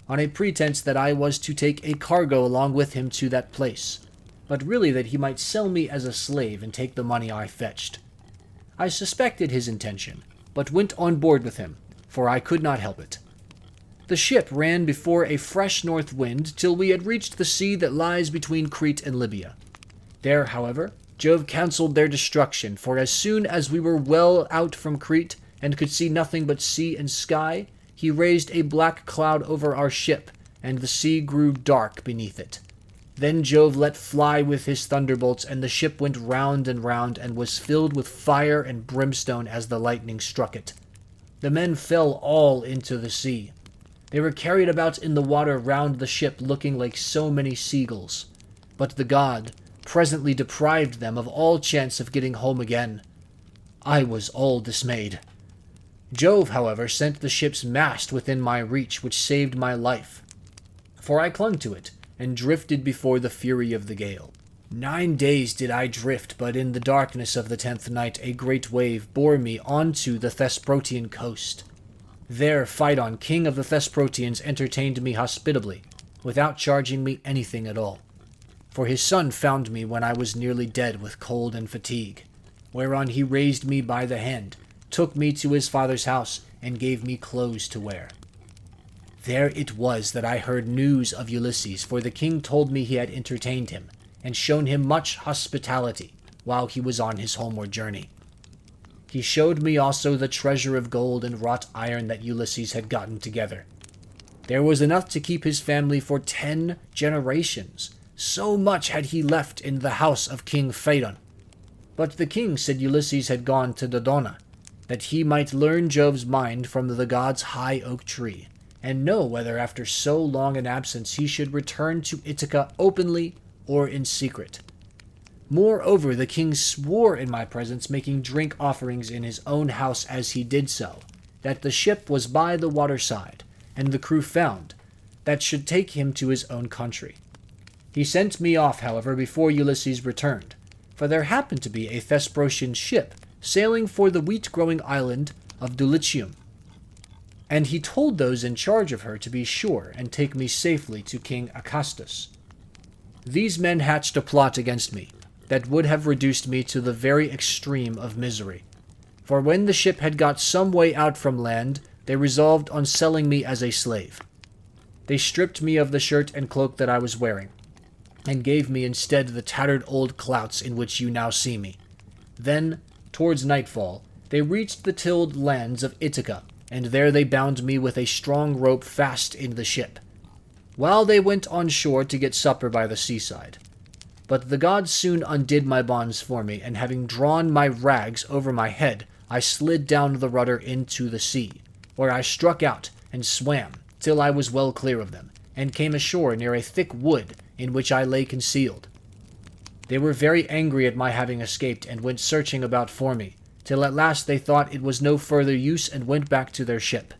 Speaker 2: on a pretense that I was to take a cargo along with him to that place, but really that he might sell me as a slave and take the money I fetched. I suspected his intention, but went on board with him, for I could not help it. The ship ran before a fresh north wind till we had reached the sea that lies between Crete and Libya. There, however, Jove cancelled their destruction, for as soon as we were well out from Crete and could see nothing but sea and sky, he raised a black cloud over our ship, and the sea grew dark beneath it. Then Jove let fly with his thunderbolts, and the ship went round and was filled with fire and brimstone as the lightning struck it. The men fell all into the sea. They were carried about in the water round the ship, looking like so many seagulls. But the god presently deprived them of all chance of getting home again. I was all dismayed. Jove, however, sent the ship's mast within my reach, which saved my life, for I clung to it, and drifted before the fury of the gale. 9 days did I drift, but in the darkness of the 10th night a great wave bore me onto the Thesprotian coast. There Phaedon, king of the Thesprotians, entertained me hospitably, without charging me anything at all. For his son found me when I was nearly dead with cold and fatigue, whereon he raised me by the hand, took me to his father's house, and gave me clothes to wear. There it was that I heard news of Ulysses, for the king told me he had entertained him, and shown him much hospitality, while he was on his homeward journey. He showed me also the treasure of gold and wrought iron that Ulysses had gotten together. There was enough to keep his family for 10 generations. So much had he left in the house of King Phaedon. But the king said Ulysses had gone to Dodona, that he might learn Jove's mind from the god's high oak tree, and know whether after so long an absence he should return to Ithaca openly or in secret. Moreover, the king swore in my presence, making drink offerings in his own house as he did so, that the ship was by the waterside, and the crew found, that should take him to his own country. He sent me off, however, before Ulysses returned, for there happened to be a Thesprotian ship sailing for the wheat-growing island of Dulichium, and he told those in charge of her to be sure and take me safely to King Acastus. These men hatched a plot against me that would have reduced me to the very extreme of misery, for when the ship had got some way out from land, they resolved on selling me as a slave. They stripped me of the shirt and cloak that I was wearing, and gave me instead the tattered old clouts in which you now see me. Then, towards nightfall, they reached the tilled lands of Ithaca, and there they bound me with a strong rope fast in the ship, while they went on shore to get supper by the seaside. But the gods soon undid my bonds for me, and having drawn my rags over my head, I slid down the rudder into the sea, where I struck out and swam till I was well clear of them, and came ashore near a thick wood in which I lay concealed. They were very angry at my having escaped, and went searching about for me, till at last they thought it was no further use, and went back to their ship.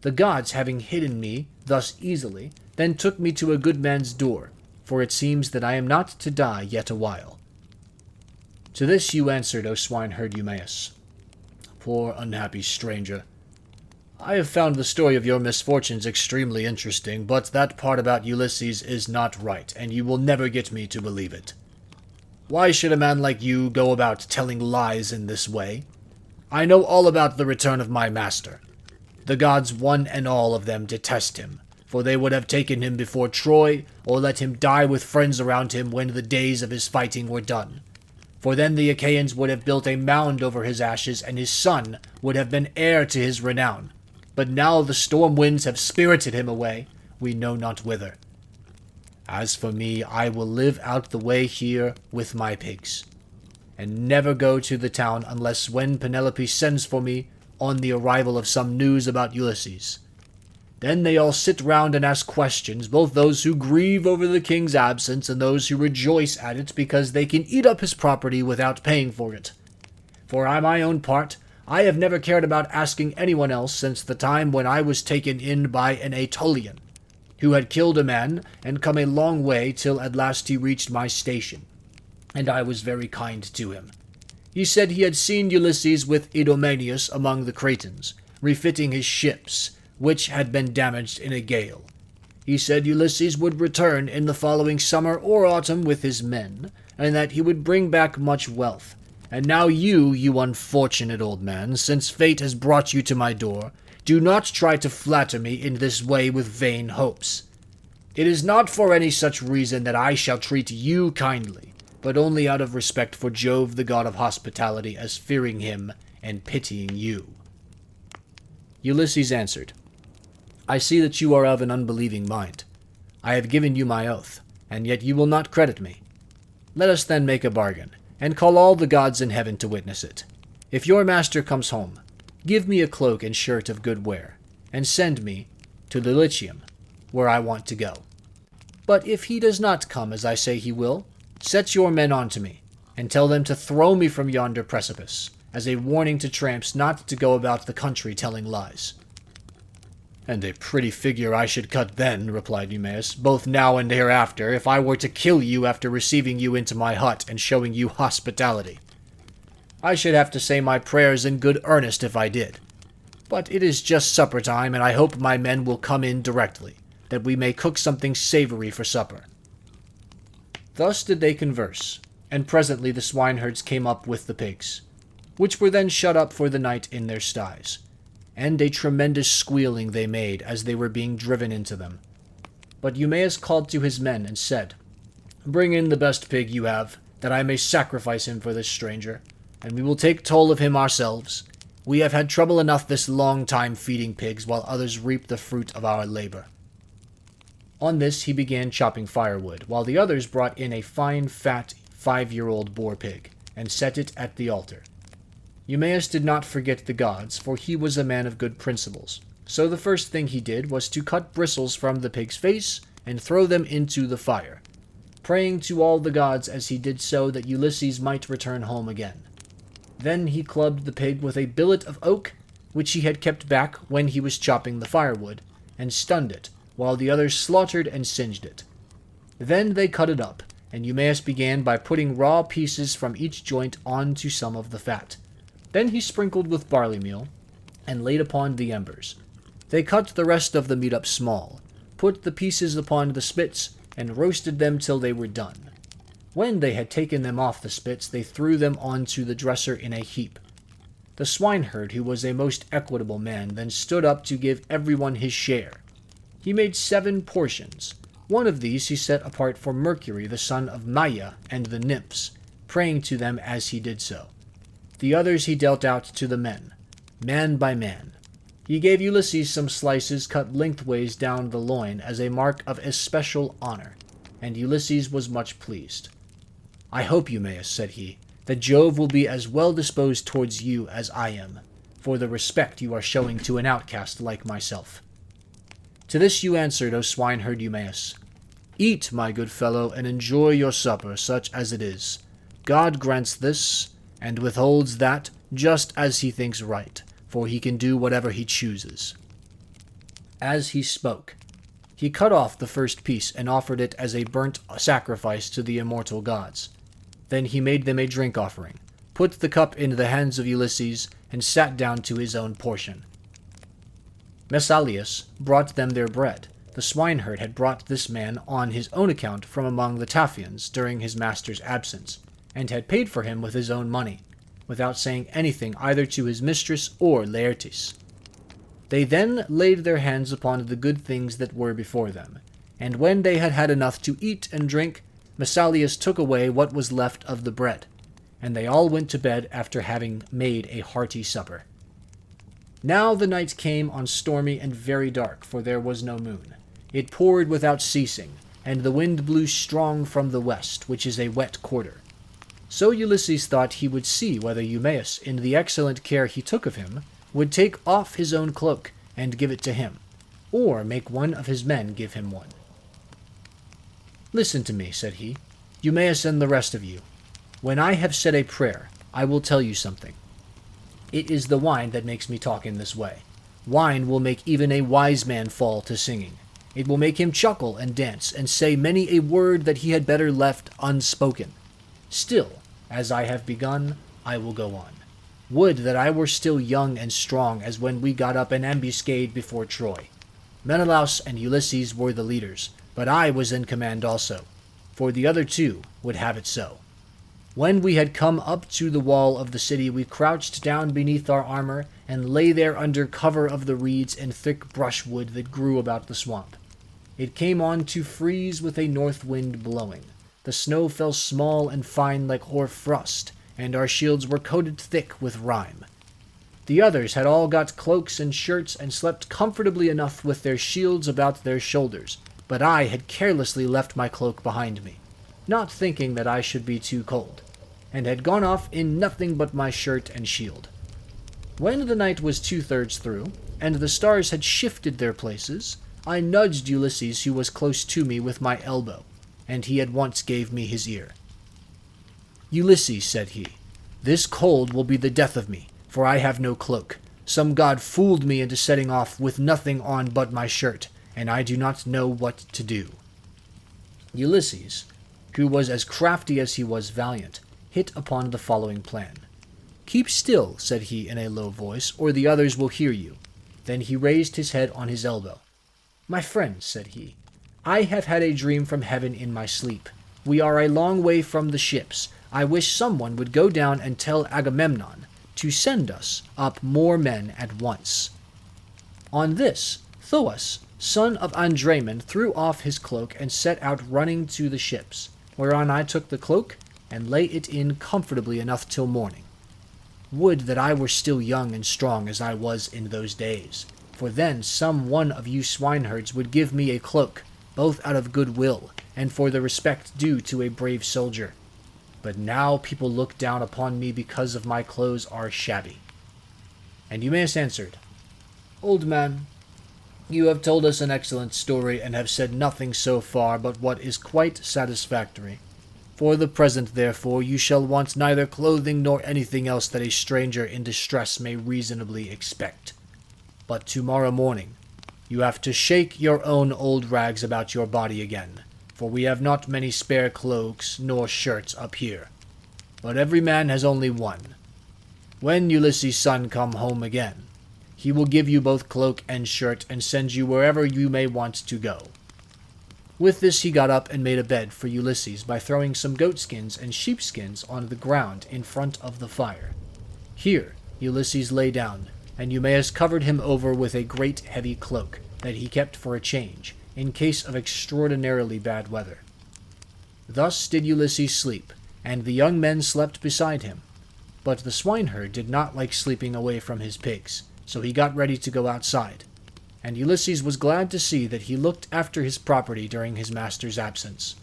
Speaker 2: The gods, having hidden me thus easily, then took me to a good man's door, for it seems that I am not to die yet a while. To this you answered, O swineherd Eumaeus, "Poor unhappy stranger, I have found the story of your misfortunes extremely interesting, but that part about Ulysses is not right, and you will never get me to believe it. Why should a man like you go about telling lies in this way? I know all about the return of my master. The gods, one and all of them, detest him, for they would have taken him before Troy, or let him die with friends around him when the days of his fighting were done. For then the Achaeans would have built a mound over his ashes, and his son would have been heir to his renown. But now the storm winds have spirited him away, we know not whither. As for me, I will live out the way here with my pigs, and never go to the town unless when Penelope sends for me on the arrival of some news about Ulysses. Then they all sit round and ask questions, both those who grieve over the king's absence and those who rejoice at it because they can eat up his property without paying for it. For my own part, I have never cared about asking anyone else since the time when I was taken in by an Aetolian, who had killed a man and come a long way till at last he reached my station, and I was very kind to him. He said he had seen Ulysses with Idomeneus among the Cretans, refitting his ships, which had been damaged in a gale. He said Ulysses would return in the following summer or autumn with his men, and that he would bring back much wealth. And now you unfortunate old man, since fate has brought you to my door, do not try to flatter me in this way with vain hopes. It is not for any such reason that I shall treat you kindly, but only out of respect for Jove, the god of hospitality, as fearing him and pitying you." Ulysses answered, "I see that you are of an unbelieving mind. I have given you my oath, and yet you will not credit me. Let us then make a bargain, and call all the gods in heaven to witness it. If your master comes home, give me a cloak and shirt of good wear, and send me to the Lycium, where I want to go. But if he does not come as I say he will, set your men on to me, and tell them to throw me from yonder precipice, as a warning to tramps not to go about the country telling lies." "And a pretty figure I should cut then," replied Eumaeus, "both now and hereafter, if I were to kill you after receiving you into my hut and showing you hospitality. I should have to say my prayers in good earnest if I did. But it is just supper time, and I hope my men will come in directly, that we may cook something savory for supper." Thus did they converse, and presently the swineherds came up with the pigs, which were then shut up for the night in their sties, and a tremendous squealing they made as they were being driven into them. But Eumaeus called to his men and said, "Bring in the best pig you have, that I may sacrifice him for this stranger, and we will take toll of him ourselves. We have had trouble enough this long time feeding pigs, while others reap the fruit of our labor." On this he began chopping firewood, while the others brought in a fine, fat, 5-year-old boar pig, and set it at the altar. Eumaeus did not forget the gods, for he was a man of good principles. So the first thing he did was to cut bristles from the pig's face and throw them into the fire, praying to all the gods as he did so that Ulysses might return home again. Then he clubbed the pig with a billet of oak, which he had kept back when he was chopping the firewood, and stunned it, while the others slaughtered and singed it. Then they cut it up, and Eumaeus began by putting raw pieces from each joint onto some of the fat. Then he sprinkled with barley meal, and laid upon the embers. They cut the rest of the meat up small, put the pieces upon the spits, and roasted them till they were done. When they had taken them off the spits, they threw them onto the dresser in a heap. The swineherd, who was a most equitable man, then stood up to give everyone his share. He made 7 portions, One of these he set apart for Mercury, the son of Maia, and the nymphs, praying to them as he did so. The others he dealt out to the men, man by man. He gave Ulysses some slices cut lengthways down the loin as a mark of especial honor, and Ulysses was much pleased. "I hope, Eumaeus," said he, "that Jove will be as well disposed towards you as I am, for the respect you are showing to an outcast like myself." To this you answered, O swineherd Eumaeus, "Eat, my good fellow, and enjoy your supper, such as it is. God grants this, and withholds that, just as he thinks right, for he can do whatever he chooses." As he spoke, he cut off the first piece and offered it as a burnt sacrifice to the immortal gods. Then he made them a drink offering, put the cup into the hands of Ulysses, and sat down to his own portion. Messalius brought them their bread. The swineherd had brought this man on his own account from among the Taphians during his master's absence, and had paid for him with his own money, without saying anything either to his mistress or Laertes. They then laid their hands upon the good things that were before them, and when they had had enough to eat and drink, Messalius took away what was left of the bread, and they all went to bed after having made a hearty supper. Now the night came on stormy and very dark, for there was no moon. It poured without ceasing, and the wind blew strong from the west, which is a wet quarter. So Ulysses thought he would see whether Eumaeus, in the excellent care he took of him, would take off his own cloak and give it to him, or make one of his men give him one. "Listen to me," said he, "Eumaeus and the rest of you. When I have said a prayer, I will tell you something. It is the wine that makes me talk in this way. Wine will make even a wise man fall to singing. It will make him chuckle and dance, and say many a word that he had better left unspoken. Still, as I have begun, I will go on. Would that I were still young and strong as when we got up an ambuscade before Troy. Menelaus and Ulysses were the leaders, but I was in command also, for the other two would have it so. When we had come up to the wall of the city, we crouched down beneath our armor, and lay there under cover of the reeds and thick brushwood that grew about the swamp. It came on to freeze with a north wind blowing. The snow fell small and fine like hoar frost, and our shields were coated thick with rime. The others had all got cloaks and shirts, and slept comfortably enough with their shields about their shoulders, but I had carelessly left my cloak behind me, not thinking that I should be too cold, and had gone off in nothing but my shirt and shield. When the night was 2/3 through, and the stars had shifted their places, I nudged Ulysses, who was close to me, with my elbow, and he at once gave me his ear. "Ulysses," said he, "this cold will be the death of me, for I have no cloak. Some god fooled me into setting off with nothing on but my shirt, and I do not know what to do." Ulysses, who was as crafty as he was valiant, hit upon the following plan. "Keep still," said he in a low voice, "or the others will hear you." Then he raised his head on his elbow. "My friends," said he, "I have had a dream from heaven in my sleep. We are a long way from the ships. I wish someone would go down and tell Agamemnon to send us up more men at once." On this, Thoas, son of Andraemon, threw off his cloak and set out running to the ships, whereon I took the cloak and lay it in comfortably enough till morning. Would that I were still young and strong as I was in those days, for then some one of you swineherds would give me a cloak, both out of good will and for the respect due to a brave soldier. But now people look down upon me because of my clothes are shabby." And Eumaeus answered, "Old man, you have told us an excellent story, and have said nothing so far but what is quite satisfactory. For the present, therefore, you shall want neither clothing nor anything else that a stranger in distress may reasonably expect. But tomorrow morning you have to shake your own old rags about your body again, for we have not many spare cloaks nor shirts up here, but every man has only one. When Ulysses' son come home again, he will give you both cloak and shirt, and send you wherever you may want to go." With this he got up and made a bed for Ulysses by throwing some goatskins and sheepskins on the ground in front of the fire. Here Ulysses lay down, and Eumaeus covered him over with a great heavy cloak that he kept for a change,
Speaker 1: in case of extraordinarily bad weather. Thus did Ulysses sleep, and the young men slept beside him. But the swineherd did not like sleeping away from his pigs, so he got ready to go outside, and Ulysses was glad to see that he looked after his property during his master's absence.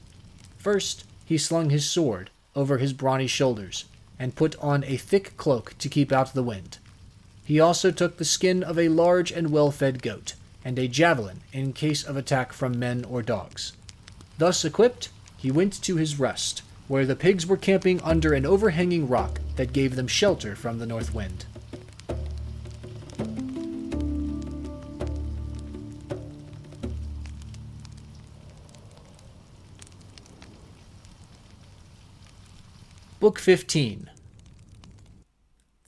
Speaker 1: First, he slung his sword over his brawny shoulders, and put on a thick cloak to keep out the wind. He also took the skin of a large and well-fed goat, and a javelin in case of attack from men or dogs. Thus equipped, he went to his rest, where the pigs were camping under an overhanging rock that gave them shelter from the north wind. Book 15.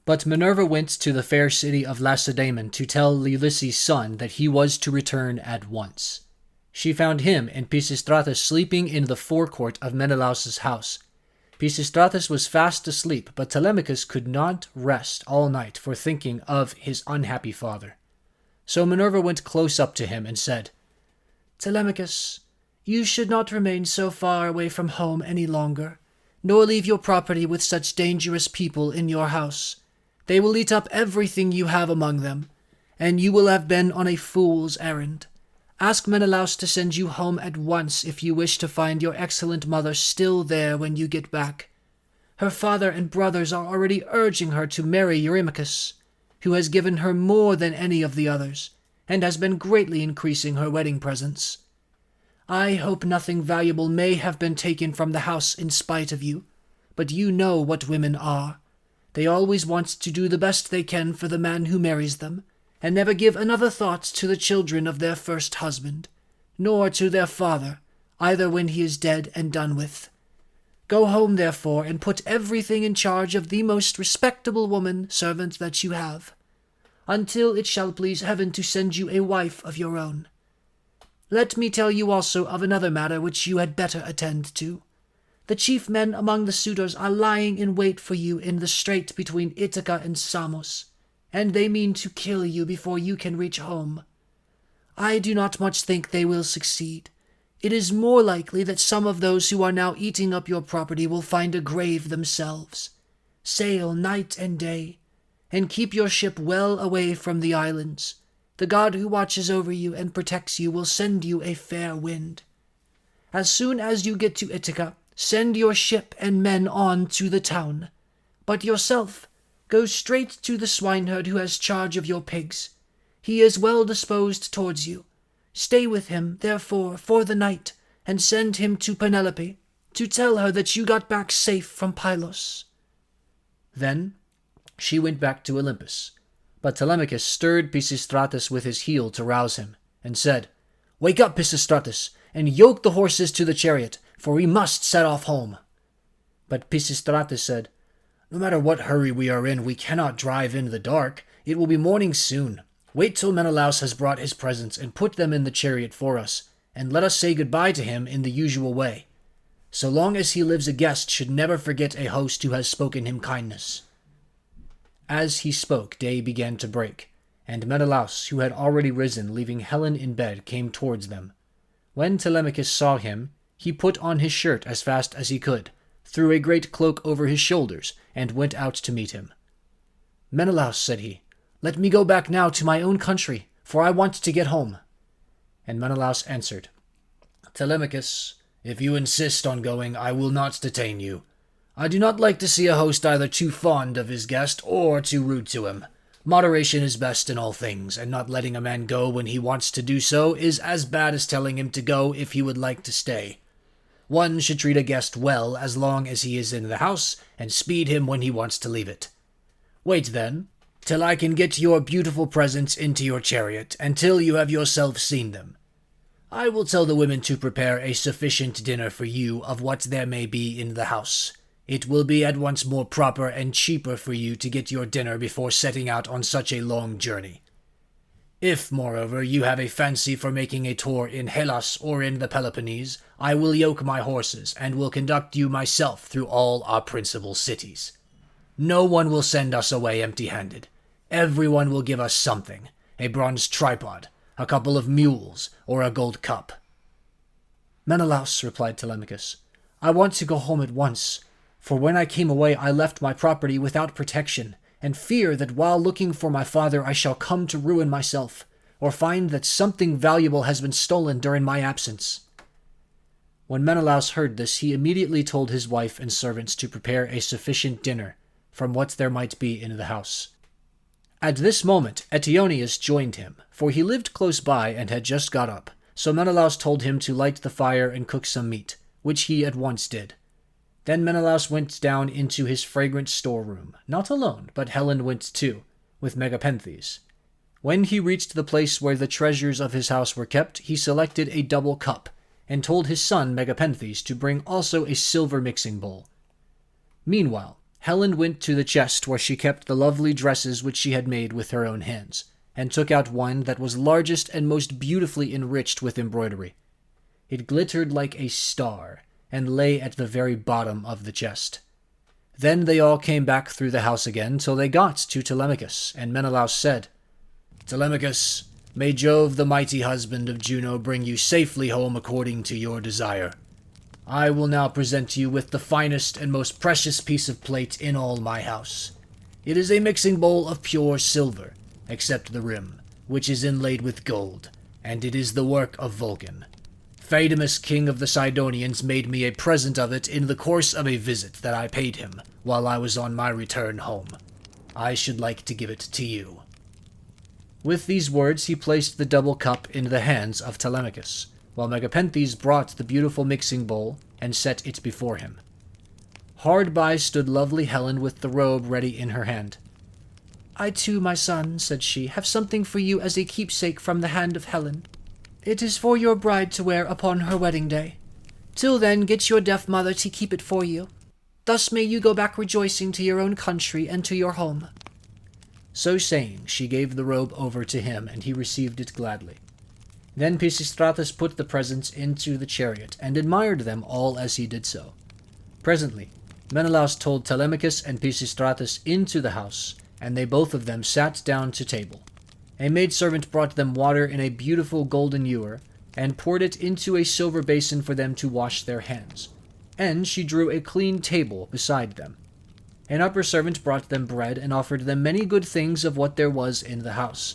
Speaker 1: But Minerva went to the fair city of Lacedaemon to tell Ulysses' son that he was to return at once. She found him and Pisistratus sleeping in the forecourt of Menelaus's house. Pisistratus was fast asleep, but Telemachus could not rest all night for thinking of his unhappy father. So Minerva went close up to him and said,
Speaker 3: Telemachus, you should not remain so far away from home any longer, nor leave your property with such dangerous people in your house. They will eat up everything you have among them, and you will have been on a fool's errand. Ask Menelaus to send you home at once if you wish to find your excellent mother still there when you get back. Her father and brothers are already urging her to marry Eurymachus, who has given her more than any of the others, and has been greatly increasing her wedding presents. I hope nothing valuable may have been taken from the house in spite of you, but you know what women are. They always want to do the best they can for the man who marries them, and never give another thought to the children of their first husband, nor to their father, either when he is dead and done with. Go home, therefore, and put everything in charge of the most respectable woman servant that you have, until it shall please heaven to send you a wife of your own. Let me tell you also of another matter which you had better attend to. The chief men among the suitors are lying in wait for you in the strait between Ithaca and Samos, and they mean to kill you before you can reach home. I do not much think they will succeed. It is more likely that some of those who are now eating up your property will find a grave themselves. Sail night and day, and keep your ship well away from the islands. The god who watches over you and protects you will send you a fair wind. As soon as you get to Ithaca, send your ship and men on to the town. But yourself, go straight to the swineherd who has charge of your pigs. He is well disposed towards you. Stay with him, therefore, for the night, and send him to Penelope, to tell her that you got back safe from Pylos.
Speaker 1: Then she went back to Olympus. But Telemachus stirred Pisistratus with his heel to rouse him, and said, Wake up, Pisistratus, and yoke the horses to the chariot, for we must set off home. But Pisistratus said, No matter what hurry we are in, we cannot drive in the dark. It will be morning soon. Wait till Menelaus has brought his presents and put them in the chariot for us, and let us say goodbye to him in the usual way. So long as he lives, a guest should never forget a host who has spoken him kindness. As he spoke, day began to break, and Menelaus, who had already risen, leaving Helen in bed, came towards them. When Telemachus saw him, he put on his shirt as fast as he could, threw a great cloak over his shoulders, and went out to meet him. Menelaus, said he, let me go back now to my own country, for I want to get home. And Menelaus answered, Telemachus, if you insist on going, I will not detain you. I do not like to see a host either too fond of his guest or too rude to him. Moderation is best in all things, and not letting a man go when he wants to do so is as bad as telling him to go if he would like to stay. One should treat a guest well as long as he is in the house, and speed him when he wants to leave it. Wait, then, till I can get your beautiful presents into your chariot, and till you have yourself seen them. I will tell the women to prepare a sufficient dinner for you of what there may be in the house. It will be at once more proper and cheaper for you to get your dinner before setting out on such a long journey. If, moreover, you have a fancy for making a tour in Hellas or in the Peloponnese, I will yoke my horses, and will conduct you myself through all our principal cities. No one will send us away empty-handed. Everyone will give us something, a bronze tripod,
Speaker 2: a couple of mules, or a gold cup?"
Speaker 3: "Menelaus," replied Telemachus, "I want to go home at once, for when I came away I left my property without protection, and fear that while looking for my father I shall come to ruin myself, or find that something valuable has been stolen during my absence." When Menelaus heard this, he immediately told his wife and servants to prepare a sufficient dinner from what there might be in the house. At this moment Eteoneus joined him, for he lived close by and had just got up, so Menelaus told him to light the fire and cook some meat, which he at once did. Then Menelaus went down into his fragrant storeroom, not alone, but Helen went too, with Megapenthes. When he reached the place where the treasures of his house were kept, he selected a double cup, and told his son Megapenthes to bring also a silver mixing bowl. Meanwhile, Helen went to the chest where she kept the lovely dresses which she had made with her own hands, and took out one that was largest and most beautifully enriched with embroidery. It glittered like a star, and lay at the very bottom of the chest. Then they all came back through the house again till they got to Telemachus, and Menelaus said, "Telemachus, may Jove, the mighty husband of Juno, bring you safely home according to your desire. I will now present you with the finest and most precious piece of plate in all my house. It is a mixing bowl of pure silver, except the rim, which is inlaid with gold, and it is the work of Vulcan. Phaedamus, king of the Sidonians, made me a present of it in the course of a visit that I paid him while I was on my return home. I should like to give it to you." With these words he placed the double cup in the hands of Telemachus, while Megapenthes brought the beautiful mixing bowl and set it before him. Hard by stood lovely Helen with the robe ready in her hand. "I too, my son," said she, "have something for you as a keepsake from the hand of Helen. It is for your bride to wear upon her wedding day. Till then, get your deaf mother to keep it for you. Thus may you go back rejoicing to your own country and to your home."
Speaker 2: So saying, she gave the robe over to him, and he received it gladly. Then Pisistratus put the presents into the chariot, and admired them all as he did so. Presently, Menelaus told Telemachus and Pisistratus into the house, and they both of them sat down to table. A maidservant brought them water in a beautiful golden ewer, and poured it into a silver basin for them to wash their hands, and she drew a clean table beside them. An upper servant brought them bread, and offered them many good things of what there was in the house.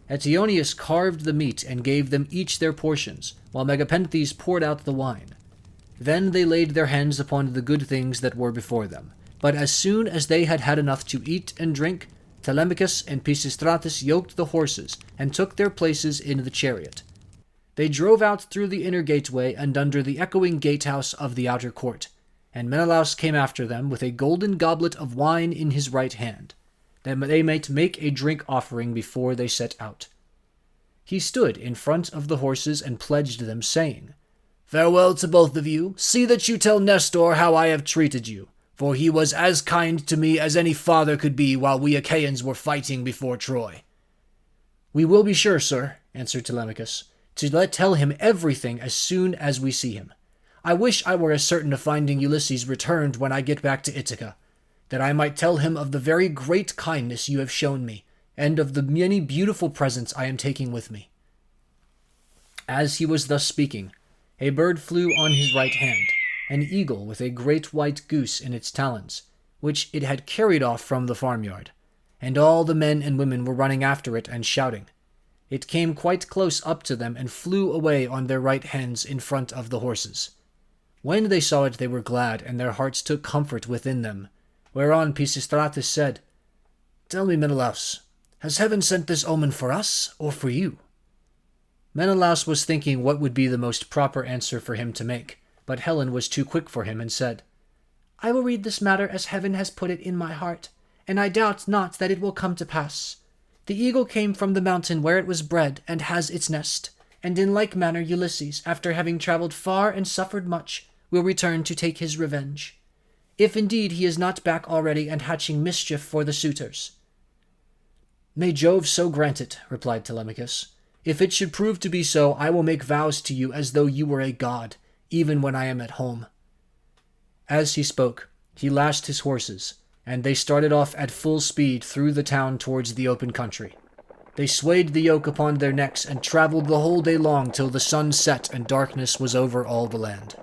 Speaker 2: Eteoneus carved the meat and gave them each their portions, while Megapenthes poured out the wine. Then they laid their hands upon the good things that were before them. But as soon as they had had enough to eat and drink, Telemachus and Pisistratus yoked the horses and took their places in the chariot. They drove out through the inner gateway and under the echoing gatehouse of the outer court, and Menelaus came after them with a golden goblet of wine in his right hand, that they might make a drink offering before they set out. He stood in front of the horses and pledged them, saying, "Farewell to both of you. See that you tell Nestor how I have treated you, for he was as kind to me as any father could be while we Achaeans were fighting before Troy." "We will be sure, sir," answered Telemachus, "to tell him everything as soon as we see him. I wish I were as certain of finding Ulysses returned when I get back to Ithaca, that I might tell him of the very great kindness you have shown me, and of the many beautiful presents I am taking with me." As he was thus speaking, a bird flew on his right hand, an eagle with a great white goose in its talons, which it had carried off from the farmyard, and all the men and women were running after it and shouting. It came quite close up to them and flew away on their right hands in front of the horses. When they saw it they were glad, and their hearts took comfort within them, whereon Pisistratus said, "Tell me, Menelaus, has heaven sent this omen for us or for you?" Menelaus was thinking what would be the most proper answer for him to make, but Helen was too quick for him and said,
Speaker 3: "I will read this matter as heaven has put it in my heart, and I doubt not that it will come to pass. The eagle came from the mountain where it was bred and has its nest, and in like manner Ulysses, after having traveled far and suffered much, will return to take his revenge, if indeed he is not back already and hatching mischief for the suitors." "May Jove so grant it," replied Telemachus. "If it should prove to be so, I will make vows to you as though you were a god, even when I am at home." As he spoke, he lashed his horses, and they started off at full speed through the town towards the open country.
Speaker 2: They swayed the yoke upon their necks and traveled the whole day long till the sun set and darkness was over all the land.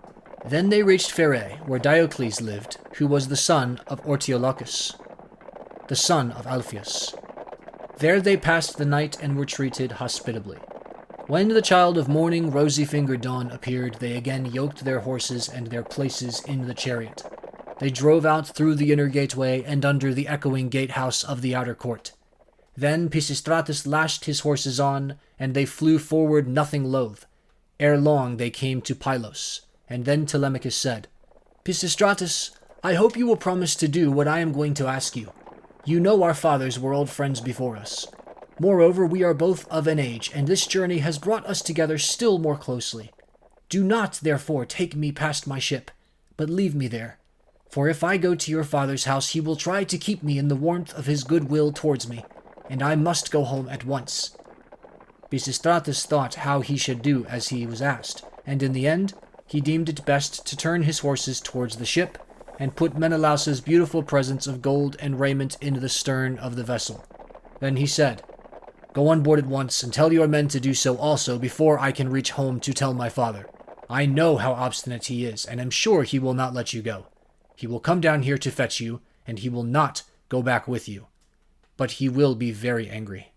Speaker 2: Then they reached Pherae, where Diocles lived, who was the son of Ortiolochus, the son of Alpheus. There they passed the night and were treated hospitably. When the child of morning, rosy-fingered dawn, appeared, they again yoked their horses and their places in the chariot. They drove out through the inner gateway and under the echoing gatehouse of the outer court. Then Pisistratus lashed his horses on, and they flew forward nothing loath. Ere long they came to Pylos, and then Telemachus said, "Pisistratus, I hope you will promise to do what I am going to ask you. You know our fathers were old friends before us. Moreover, we are both of an age, and this journey has brought us together still more closely. Do not, therefore, take me past my ship, but leave me there. For if I go to your father's house, he will try to keep me in the warmth of his good will towards me, and I must go home at once." Pisistratus thought how he should do as he was asked, and in the end he deemed it best to turn his horses towards the ship, and put Menelaus's beautiful presents of gold and raiment into the stern of the vessel. Then he said, "Go on board at once, and tell your men to do so also before I can reach home to tell my father. I know how obstinate he is, and am sure he will not let you go. He will come down here to fetch you, and he will not go back with you. But he will be very angry."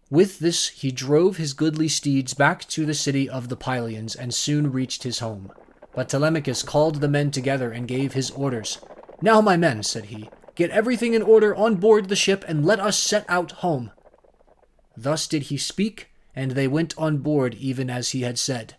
Speaker 2: With this he drove his goodly steeds back to the city of the Pylians, and soon reached his home. But Telemachus called the men together and gave his orders. "Now, my men," said he, "get everything in order on board the ship, and let us set out home." Thus did he speak, and they went on board even as he had said.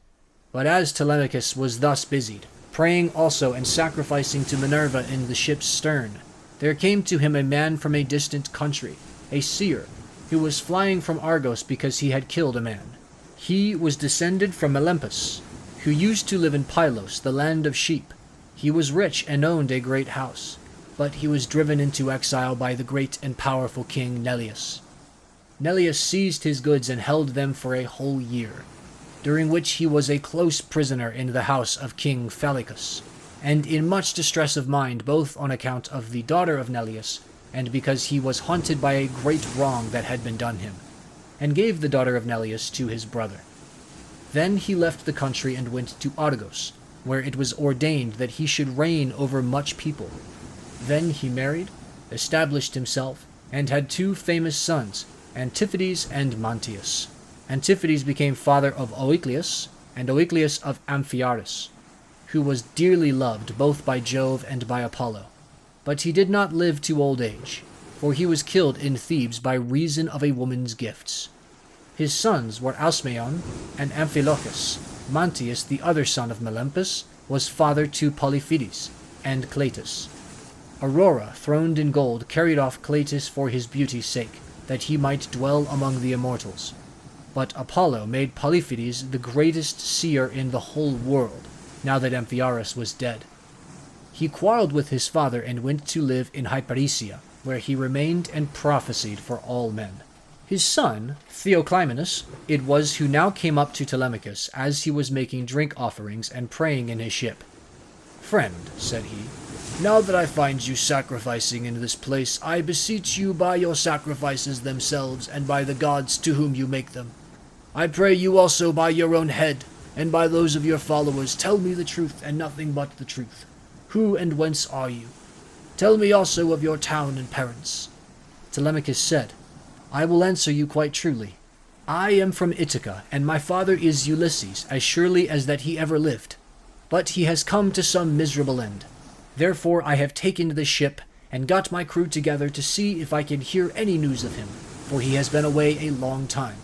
Speaker 2: But as Telemachus was thus busied, praying also and sacrificing to Minerva in the ship's stern, there came to him a man from a distant country, a seer, who was flying from Argos because he had killed a man. He was descended from Melampus, who used to live in Pylos, the land of sheep. He was rich and owned a great house, but he was driven into exile by the great and powerful king Neleus. Neleus seized his goods and held them for a whole year, during which he was a close prisoner in the house of King Phalicus, and in much distress of mind, both on account of the daughter of Neleus, and because he was haunted by a great wrong that had been done him, and gave the daughter of Neleus to his brother. Then he left the country and went to Argos, where it was ordained that he should reign over much people. Then he married, established himself, and had two famous sons, Antiphates and Mantius. Antiphates became father of Oicleus, and Oicleus of Amphiaraus, who was dearly loved both by Jove and by Apollo. But he did not live to old age, for he was killed in Thebes by reason of a woman's gifts. His sons were Alcmaeon and Amphilochus. Mantius, the other son of Melampus, was father to Polyphetes and Cleitus. Aurora, throned in gold, carried off Cleitus for his beauty's sake, that he might dwell among the immortals. But Apollo made Polyphetes the greatest seer in the whole world, now that Amphiaraus was dead. He quarreled with his father and went to live in Hyparesia, where he remained and prophesied for all men. His son, Theoclymenus, it was who now came up to Telemachus as he was making drink offerings and praying in his ship. "Friend," said he, "now that I find you sacrificing in this place, I beseech you by your sacrifices themselves and by the gods to whom you make them. I pray you also by your own head and by those of your followers, tell me the truth and nothing but the truth. Who and whence are you? Tell me also of your town and parents." Telemachus said, "I will answer you quite truly. I am from Ithaca, and my father is Ulysses, as surely as that he ever lived. But he has come to some miserable end. Therefore I have taken this ship, and got my crew together to see if I can hear any news of him, for he has been away a long time."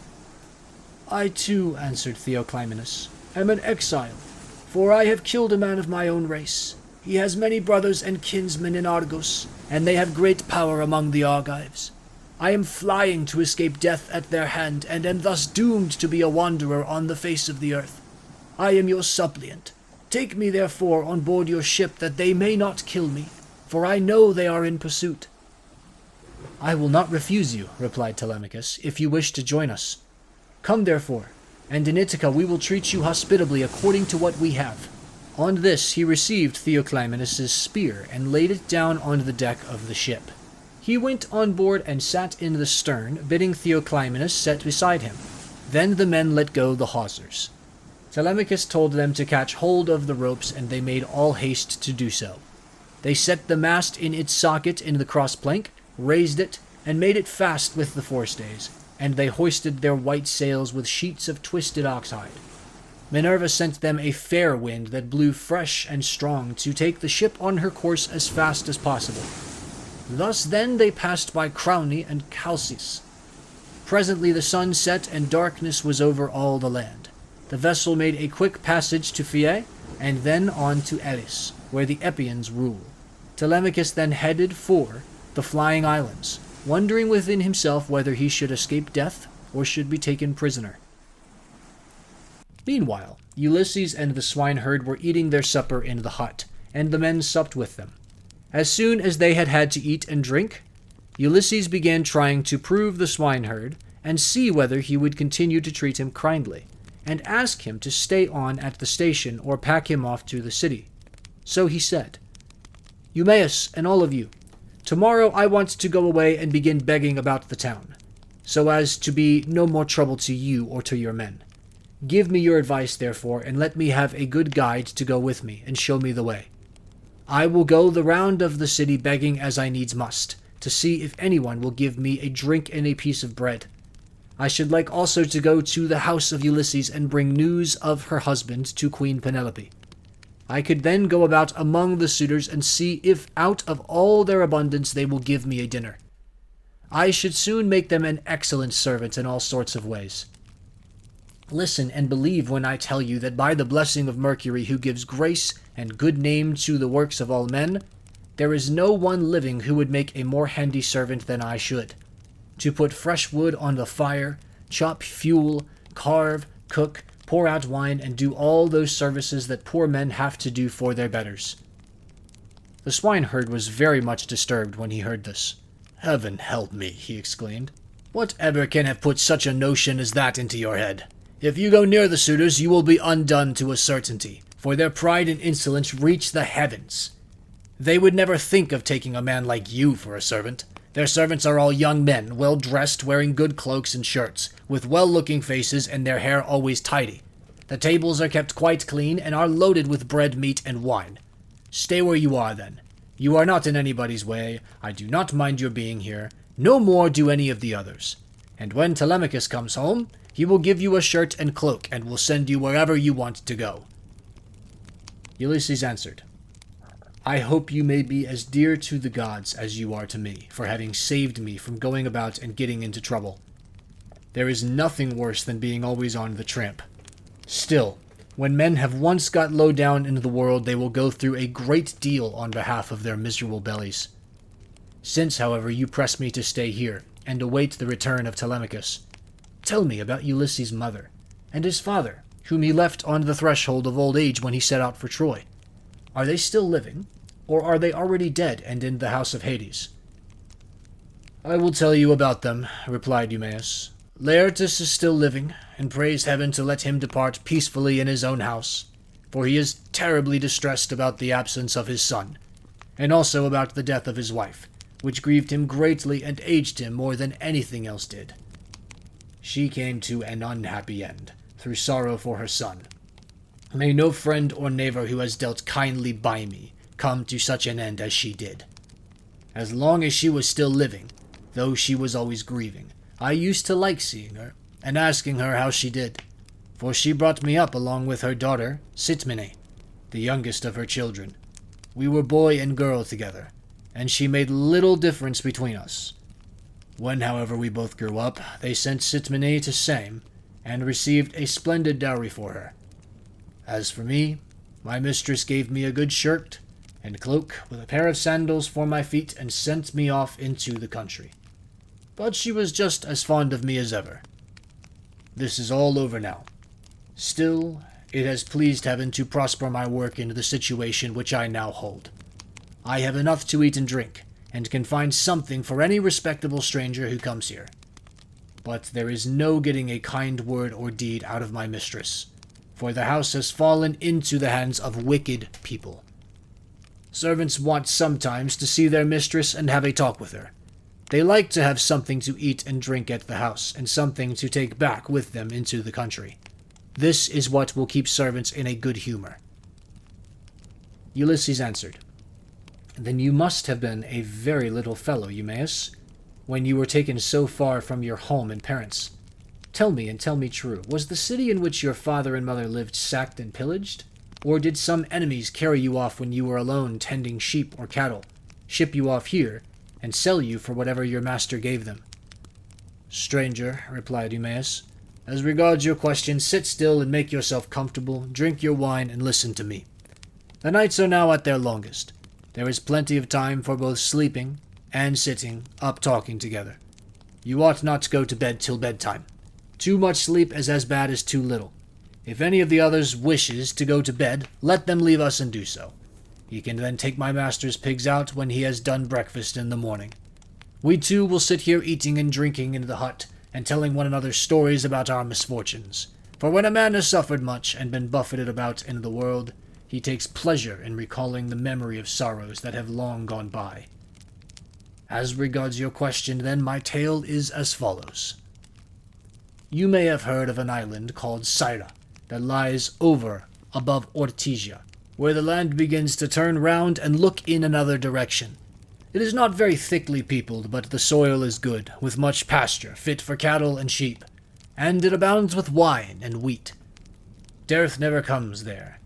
Speaker 2: "I too," answered Theoclymenus, "am an exile, for I have killed a man of my own race. He has many brothers and kinsmen in Argos, and they have great power among the Argives. I am flying to escape death at their hand, and am thus doomed to be a wanderer on the face of the earth. I am your suppliant. Take me therefore on board your ship, that they may not kill me, for I know they are in pursuit." "I will not refuse you," replied Telemachus, "if you wish to join us. Come therefore, and in Ithaca we will treat you hospitably according to what we have." On this he received Theoclymenus' spear, and laid it down on the deck of the ship.
Speaker 1: He went on board and sat in the stern, bidding Theoclymenus sit beside him. Then the men let go the hawsers. Telemachus told them to catch hold of the ropes, and they made all haste to do so. They set the mast in its socket in the cross-plank, raised it, and made it fast with the forestays, and they hoisted their white sails with sheets of twisted oxhide. Minerva sent them a fair wind that blew fresh and strong to take the ship on her course as fast as possible. Thus then they passed by Crowne and Chalcis. Presently the sun set and darkness was over all the land. The vessel made a quick passage to Phyae, and then on to Elis, where the Epeans rule. Telemachus then headed for the Flying Islands, wondering within himself whether he should escape death or should be taken prisoner. Meanwhile, Ulysses and the swineherd were eating their supper in the hut, and the men supped with them. As soon as they had had to eat and drink, Ulysses began trying to prove the swineherd and see whether he would continue to treat him kindly, and ask him to stay on at the station or pack him off to the city. So he said, "Eumaeus and all of you, tomorrow I want to go away and begin begging about the town, so as to be no more trouble to you or to your men. Give me your advice, therefore, and let me have a good guide to go with me and show me the way. I will go the round of the city begging as I needs must, to see if anyone will give me a drink and a piece of bread. I should like also to go to the house of Ulysses and bring news of her husband to Queen Penelope. I could then go about among the suitors and see if out of all their abundance they will give me a dinner. I should soon make them an excellent servant in all sorts of ways. Listen and believe when I tell you that by the blessing of Mercury, who gives grace and good name to the works of all men, there is no one living who would make a more handy servant than I should. To put fresh wood on the fire, chop fuel, carve, cook, pour out wine, and do all those services that poor men have to do for their betters." The swineherd was very much disturbed when he heard this. "Heaven help me," he exclaimed. "Whatever can have put such a notion as that into your head? If you go near the suitors, you will be undone to a certainty, for their pride and insolence reach the heavens. They would never think of taking a man like you for a servant. Their servants are all young men, well-dressed, wearing good cloaks and shirts, with well-looking faces and their hair always tidy. The tables are kept quite clean and are loaded with bread, meat, and wine. Stay where you are, then. You are not in anybody's way. I do not mind your being here. No more do any of the others. And when Telemachus comes home, he will give you a shirt and cloak, and will send you wherever you want to go." Ulysses answered, "I hope you may be as dear to the gods as you are to me, for having saved me from going about and getting into trouble. There is nothing worse than being always on the tramp. Still, when men have once got low down into the world, they will go through a great deal on behalf of their miserable bellies. Since, however, you press me to stay here, and await the return of Telemachus, tell me about Ulysses' mother, and his father, whom he left on the threshold of old age when he set out for Troy. Are they still living, or are they already dead and in the house of Hades?" "I will tell you about them," replied Eumaeus. "Laertes is still living, and prays heaven to let him depart peacefully in his own house, for he is terribly distressed about the absence of his son, and also about the death of his wife, which grieved him greatly and aged him more than anything else did. She came to an unhappy end, through sorrow for her son. May no friend or neighbor who has dealt kindly by me come to such an end as she did. As long as she was still living, though she was always grieving, I used to like seeing her, and asking her how she did, for she brought me up along with her daughter, Sitmine, the youngest of her children. We were boy and girl together, and she made little difference between us. When, however, we both grew up, they sent Sitmine to Same, and received a splendid dowry for her. As for me, my mistress gave me a good shirt and cloak with a pair of sandals for my feet and sent me off into the country. But she was just as fond of me as ever. This is all over now. Still, it has pleased heaven to prosper my work into the situation which I now hold. I have enough to eat and drink, and can find something for any respectable stranger who comes here. But there is no getting a kind word or deed out of my mistress, for the house has fallen into the hands of wicked people. Servants want sometimes to see their mistress and have a talk with her, They like to have something to eat and drink at the house, and something to take back with them into the country. This is what will keep servants in a good humor." Ulysses answered, "Then you must have been a very little fellow, Eumaeus, when you were taken so far from your home and parents. Tell me, and tell me true, was the city in which your father and mother lived sacked and pillaged? Or did some enemies carry you off when you were alone tending sheep or cattle, ship you off here, and sell you for whatever your master gave them?" "Stranger," replied Eumaeus, "as regards your question, sit still and make yourself comfortable, drink your wine, and listen to me. The nights are now at their longest. There is plenty of time for both sleeping and sitting up talking together. You ought not to go to bed till bedtime. Too much sleep is as bad as too little. If any of the others wishes to go to bed, let them leave us and do so. He can then take my master's pigs out when he has done breakfast in the morning. We two will sit here eating and drinking in the hut, and telling one another stories about our misfortunes. For when a man has suffered much and been buffeted about in the world, he takes pleasure in recalling the memory of sorrows that have long gone by. As regards your question, then, my tale is as follows. You may have heard of an island called Syra that lies over above Ortygia, where the land begins to turn round and look in another direction. It is not very thickly peopled, but the soil is good, with much pasture, fit for cattle and sheep, and it abounds with wine and wheat. Dearth never comes there,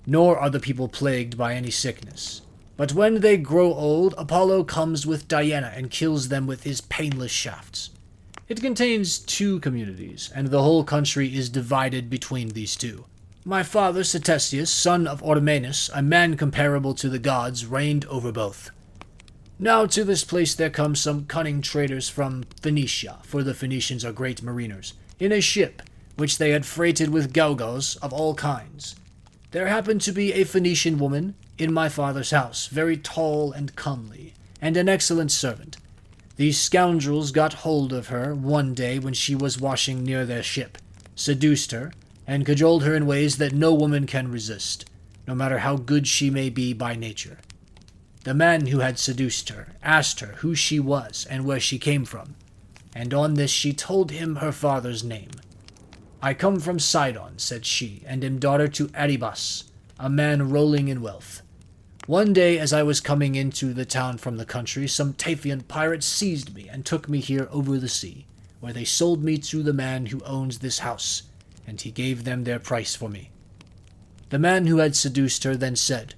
Speaker 1: nor are the people plagued by any sickness. But when they grow old, Apollo comes with Diana and kills them with his painless shafts. It contains 2 communities, and the whole country is divided between these 2. My father, Ctesias, son of Ormenus, a man comparable to the gods, reigned over both. Now to this place there come some cunning traders from Phoenicia, for the Phoenicians are great mariners, in a ship, which they had freighted with gewgaws of all kinds. There happened to be a Phoenician woman in my father's house, very tall and comely, and an excellent servant. These scoundrels got hold of her one day when she was washing near their ship, seduced her, and cajoled her in ways that no woman can resist, no matter how good she may be by nature. The man who had seduced her asked her who she was and where she came from, and on this she told him her father's name. "I come from Sidon," said she, "and am daughter to Arybas, a man rolling in wealth. One day, as I was coming into the town from the country, some Taphian pirates seized me and took me here over the sea, where they sold me to the man who owns this house, and he gave them their price for me. The man who had seduced her then said,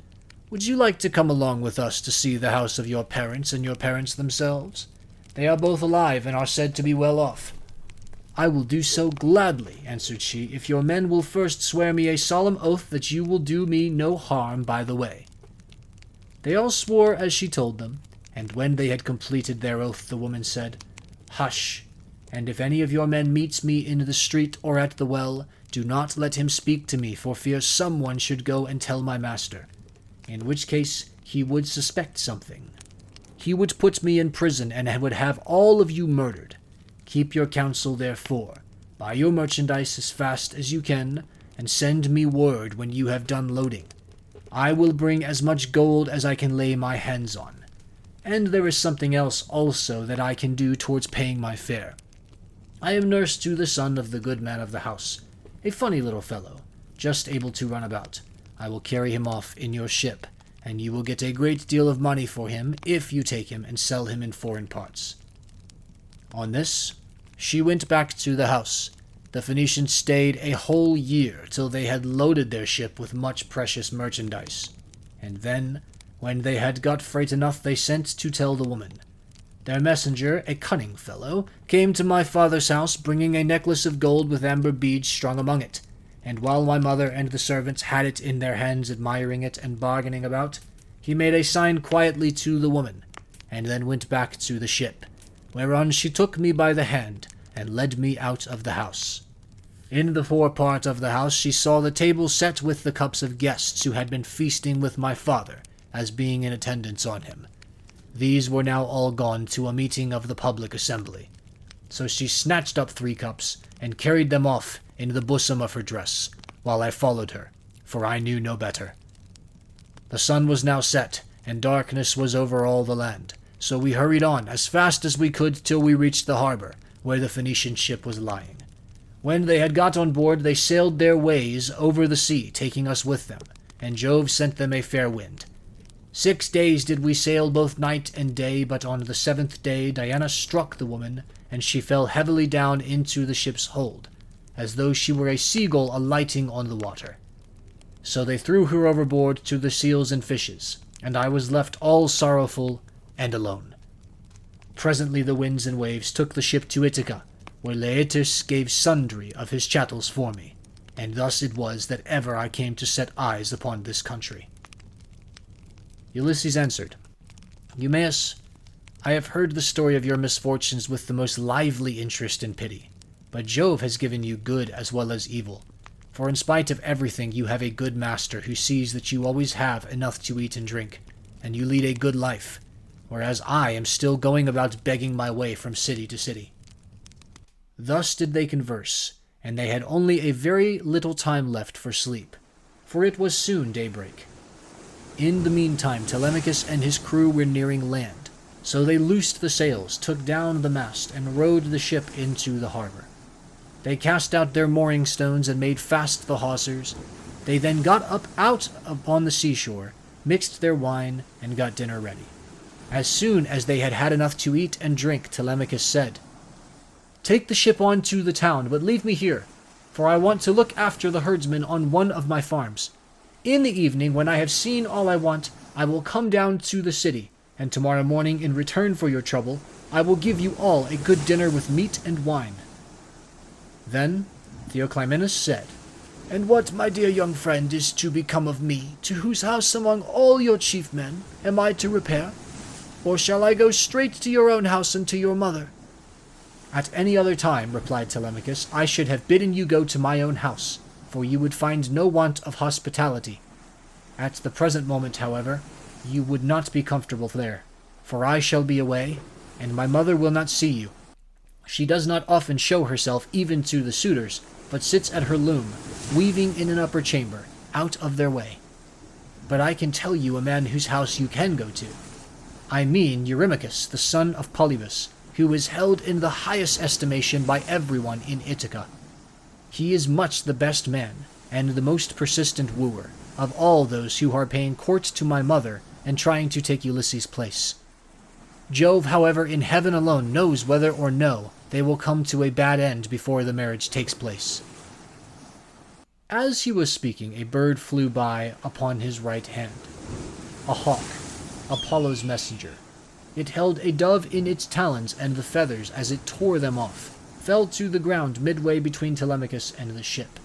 Speaker 1: 'Would you like to come along with us to see the house of your parents and your parents themselves? They are both alive and are said to be well off.' 'I will do so gladly,' answered she, 'if your men will first swear me a solemn oath that you will do me no harm by the way.' They all swore as she told them, and when they had completed their oath, the woman said, 'Hush, and if any of your men meets me in the street or at the well, do not let him speak to me, for fear someone should go and tell my master, in which case he would suspect something. He would put me in prison and would have all of you murdered. Keep your counsel, therefore. Buy your merchandise as fast as you can, and send me word when you have done loading. I will bring as much gold as I can lay my hands on. And there is something else also that I can do towards paying my fare. I am nurse to the son of the good man of the house, a funny little fellow, just able to run about. I will carry him off in your ship, and you will get a great deal of money for him if you take him and sell him in foreign parts.' On this, she went back to the house. The Phoenicians stayed a whole year till they had loaded their ship with much precious merchandise, and then, when they had got freight enough, they sent to tell the woman. Their messenger, a cunning fellow, came to my father's house, bringing a necklace of gold with amber beads strung among it, and while my mother and the servants had it in their hands, admiring it and bargaining about, he made a sign quietly to the woman, and then went back to the ship, whereon she took me by the hand, and led me out of the house. In the forepart of the house she saw the table set with the cups of guests who had been feasting with my father, as being in attendance on him. These were now all gone to a meeting of the public assembly. So she snatched up 3 cups, and carried them off in the bosom of her dress, while I followed her, for I knew no better. The sun was now set, and darkness was over all the land,
Speaker 2: So we hurried on as fast as we could till we reached the harbor, where the Phoenician ship was lying. When they had got on board, they sailed their ways over the sea, taking us with them, and Jove sent them a fair wind. 6 days did we sail both night and day, but on the 7th day Diana struck the woman, and she fell heavily down into the ship's hold, as though she were a seagull alighting on the water. So they threw her overboard to the seals and fishes, and I was left all sorrowful and alone. Presently the winds and waves took the ship to Ithaca, where Laertes gave sundry of his chattels for me, and thus it was that ever I came to set eyes upon this country. Ulysses answered, Eumaeus, I have heard the story of your misfortunes with the most lively interest and pity, but Jove has given you good as well as evil. For in spite of everything you have a good master who sees that you always have enough to eat and drink, and you lead a good life, whereas I am still going about begging my way from city to city. Thus did they converse, and they had only a very little time left for sleep, for it was soon daybreak. In the meantime Telemachus and his crew were nearing land, so they loosed the sails, took down the mast, and rowed the ship into the harbor. They cast out their mooring stones and made fast the hawsers. They then got up out upon the seashore, mixed their wine, and got dinner ready. As soon as they had had enough to eat and drink, Telemachus said, Take the ship on to the town, but leave me here, for I want to look after the herdsmen on one of my farms. In the evening, when I have seen all I want, I will come down to the city, and tomorrow morning, in return for your trouble, I will give you all a good dinner with meat and wine. Then Theoclymenus said, And what, my dear young friend, is to become of me, to whose house among all your chief men am I to repair? Or shall I go straight to your own house and to your mother? At any other time, replied Telemachus, I should have bidden you go to my own house, for you would find no want of hospitality. At the present moment, however, you would not be comfortable there, for I shall be away, and my mother will not see you. She does not often show herself even to the suitors, but sits at her loom, weaving in an upper chamber, out of their way. But I can tell you a man whose house you can go to. I mean Eurymachus, the son of Polybus, who is held in the highest estimation by everyone in Ithaca. He is much the best man, and the most persistent wooer, of all those who are paying court to my mother and trying to take Ulysses' place. Jove, however, in heaven alone knows whether or no they will come to a bad end before the marriage takes place. As he was speaking, a bird flew by upon his right hand. A hawk, Apollo's messenger. It held a dove in its talons, and the feathers, as it tore them off, fell to the ground midway between Telemachus and the ship.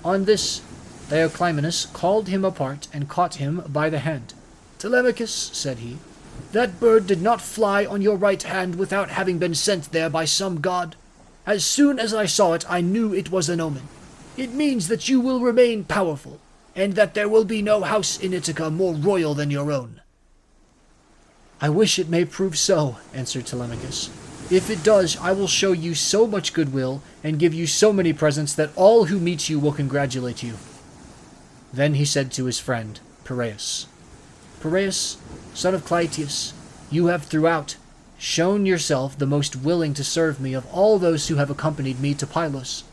Speaker 2: On this, Theoclymenus called him apart and caught him by the hand. Telemachus, said he, that bird did not fly on your right hand without having been sent there by some god. As soon as I saw it, I knew it was an omen. It means that you will remain powerful, and that there will be no house in Ithaca more royal than your own. I wish it may prove so, answered Telemachus. If it does, I will show you so much goodwill, and give you so many presents that all who meet you will congratulate you. Then he said to his friend, Piraeus, Piraeus, son of Clytius, you have throughout shown yourself the most willing to serve me of all those who have accompanied me to Pylos.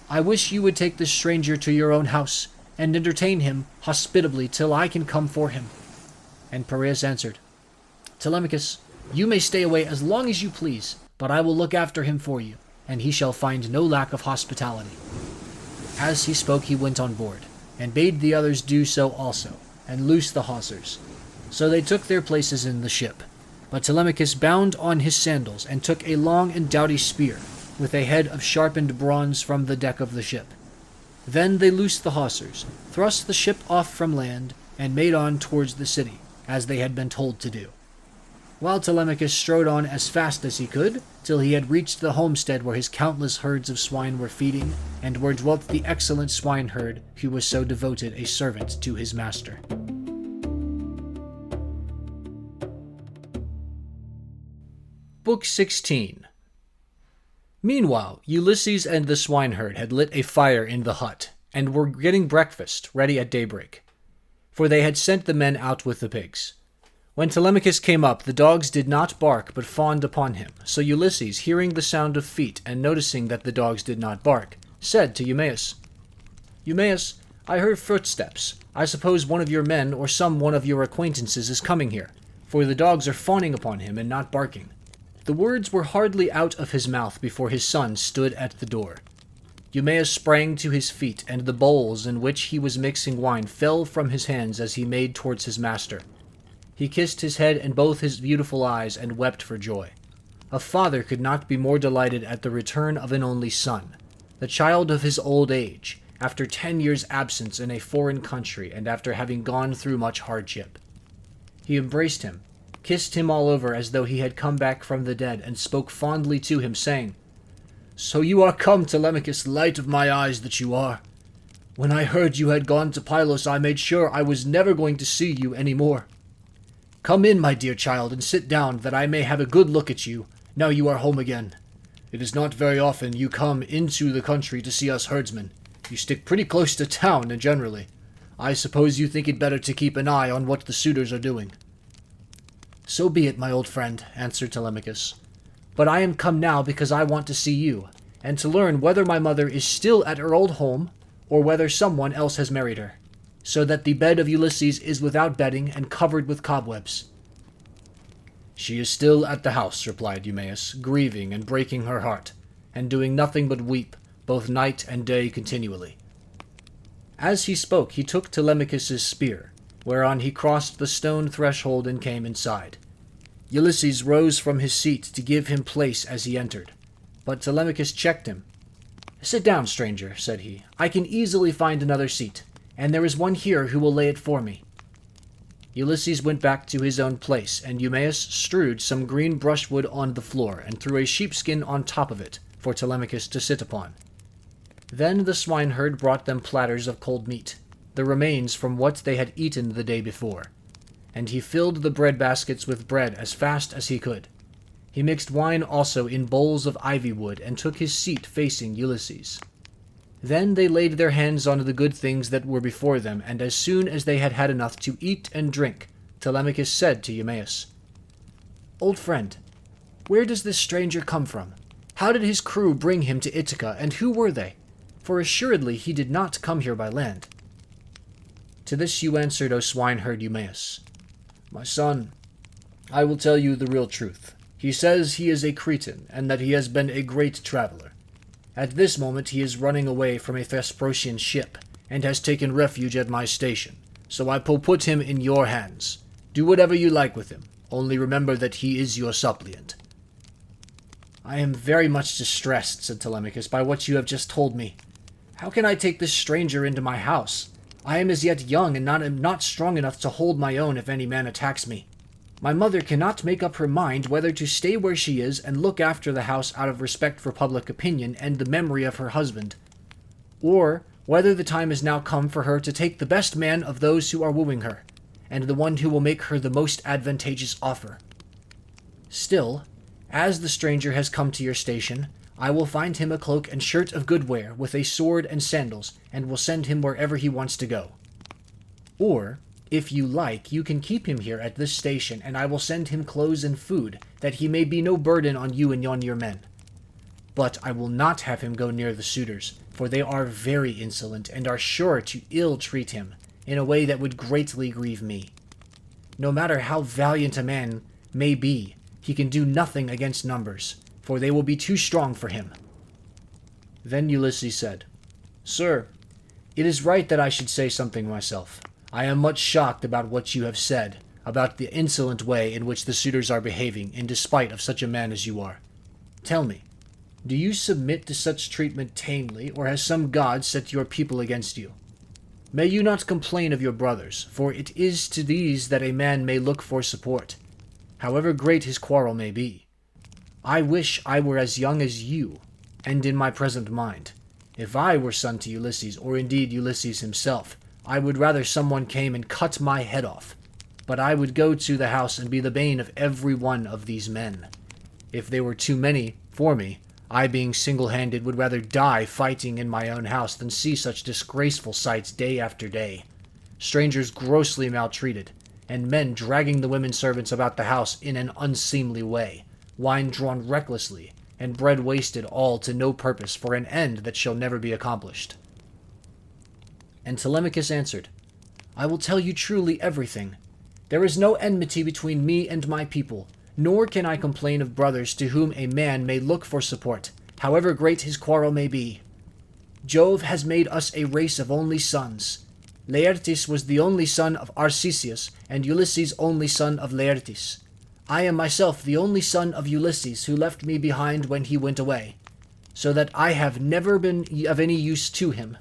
Speaker 2: I wish you would take this stranger to your own house, and entertain him hospitably till I can come for him. And Piraeus answered, Telemachus, you may stay away as long as you please, but I will look after him for you, and he shall find no lack of hospitality. As he spoke, he went on board, and bade the others do so also, and loose the hawsers. So they took their places in the ship. But Telemachus bound on his sandals, and took a long and doughty spear, with a head of sharpened bronze from the deck of the ship. Then they loosed the hawsers, thrust the ship off from land, and made on towards the city, as they had been told to do. While Telemachus strode on as fast as he could, till he had reached the homestead where his countless herds of swine were feeding, and where dwelt the excellent swineherd who was so devoted a servant to his master. Book 16. Meanwhile, Ulysses and the swineherd had lit a fire in the hut, and were getting breakfast ready at daybreak, for they had sent the men out with the pigs.
Speaker 1: When Telemachus came up, the dogs did not bark but fawned upon him. So Ulysses, hearing the sound of feet and noticing that the dogs did not bark, said to Eumaeus, "Eumaeus, I heard footsteps. I suppose one of your men or some one of your acquaintances is coming here, for the dogs are fawning upon him and not barking." The words were hardly out of his mouth before his son stood at the door. Eumaeus sprang to his feet, and the bowls in which he was mixing wine fell from his hands as he made towards his master. He kissed his head and both his beautiful eyes and wept for joy. A father could not be more delighted at the return of an only son, the child of his old age, after 10 years' absence in a foreign country and after having gone through much hardship. He embraced him, kissed him all over as though he had come back from the dead, and spoke fondly to him, saying, "So you are come, Telemachus, light of my eyes that you are. When I heard you had gone to Pylos, I made sure I was never going to see you any more. Come in, my dear child, and sit down, that I may have a good look at you, now you are home again. It is not very often you come into the country to see us herdsmen. You stick pretty close to town, and generally. I suppose you think it better to keep an eye on what the suitors are doing." "So be it, my old friend," answered Telemachus. "But I am come now because I want to see you, and to learn whether my mother is still at her old home, or whether someone else has married her, so that the bed of Ulysses is without bedding and covered with cobwebs." "She is still at the house," replied Eumaeus, grieving and breaking her heart, and doing nothing but weep, both night and day continually. As he spoke, he took Telemachus's spear, whereon he crossed the stone threshold and came inside. Ulysses rose from his seat to give him place as he entered, but Telemachus checked him. "Sit down, stranger," said he. "I can easily find another seat, and there is one here who will lay it for me." Ulysses went back to his own place, and Eumaeus strewed some green brushwood on the floor and threw a sheepskin on top of it for Telemachus to sit upon. Then the swineherd brought them platters of cold meat, the remains from what they had eaten the day before, and he filled the bread baskets with bread as fast as he could. He mixed wine also in bowls of ivy wood and took his seat facing Ulysses. Then they laid their hands on the good things that were before them, and as soon as they had had enough to eat and drink, Telemachus said to Eumaeus, "Old friend, where does this stranger come from? How did his crew bring him to Ithaca, and who were they? For assuredly he did not come here by land." To this you answered, O swineherd Eumaeus, "My son, I will tell you the real truth. He says he is a Cretan, and that he has been a great traveler. At this moment he is running away from a Thesprotian ship, and has taken refuge at my station, so I will put him in your hands. Do whatever you like with him, only remember that he is your suppliant." "I am very much distressed," said Telemachus, "by what you have just told me. How can I take this stranger into my house? I am as yet young, and am not strong enough to hold my own if any man attacks me. My mother cannot make up her mind whether to stay where she is and look after the house out of respect for public opinion and the memory of her husband, or whether the time is now come for her to take the best man of those who are wooing her, and the one who will make her the most advantageous offer. Still, as the stranger has come to your station, I will find him a cloak and shirt of good wear, with a sword and sandals, and will send him wherever he wants to go. Or, if you like, you can keep him here at this station, and I will send him clothes and food, that he may be no burden on you and on your men. But I will not have him go near the suitors, for they are very insolent, and are sure to ill-treat him, in a way that would greatly grieve me. No matter how valiant a man may be, he can do nothing against numbers, for they will be too strong for him." Then Ulysses said, "Sir, it is right that I should say something myself. I am much shocked about what you have said, about the insolent way in which the suitors are behaving, in despite of such a man as you are. Tell me, do you submit to such treatment tamely, or has some god set your people against you? May you not complain of your brothers, for it is to these that a man may look for support, however great his quarrel may be. I wish I were as young as you, and in my present mind. If I were son to Ulysses, or indeed Ulysses himself, I would rather someone came and cut my head off. But I would go to the house and be the bane of every one of these men. If they were too many for me, I being single-handed would rather die fighting in my own house than see such disgraceful sights day after day. Strangers grossly maltreated,
Speaker 2: and men dragging the women servants about the house in an unseemly way, wine drawn recklessly, and bread wasted all to no purpose for an end that shall never be accomplished. And Telemachus answered, I will tell you truly everything. There is no enmity between me and my people, nor can I complain of brothers to whom a man may look for support, however great his quarrel may be. Jove has made us a race of only sons. Laertes was the only son of Arcesius, and Ulysses only son of Laertes. I am myself the only son of Ulysses, who left me behind when he went away, so that I have never been of any use to him.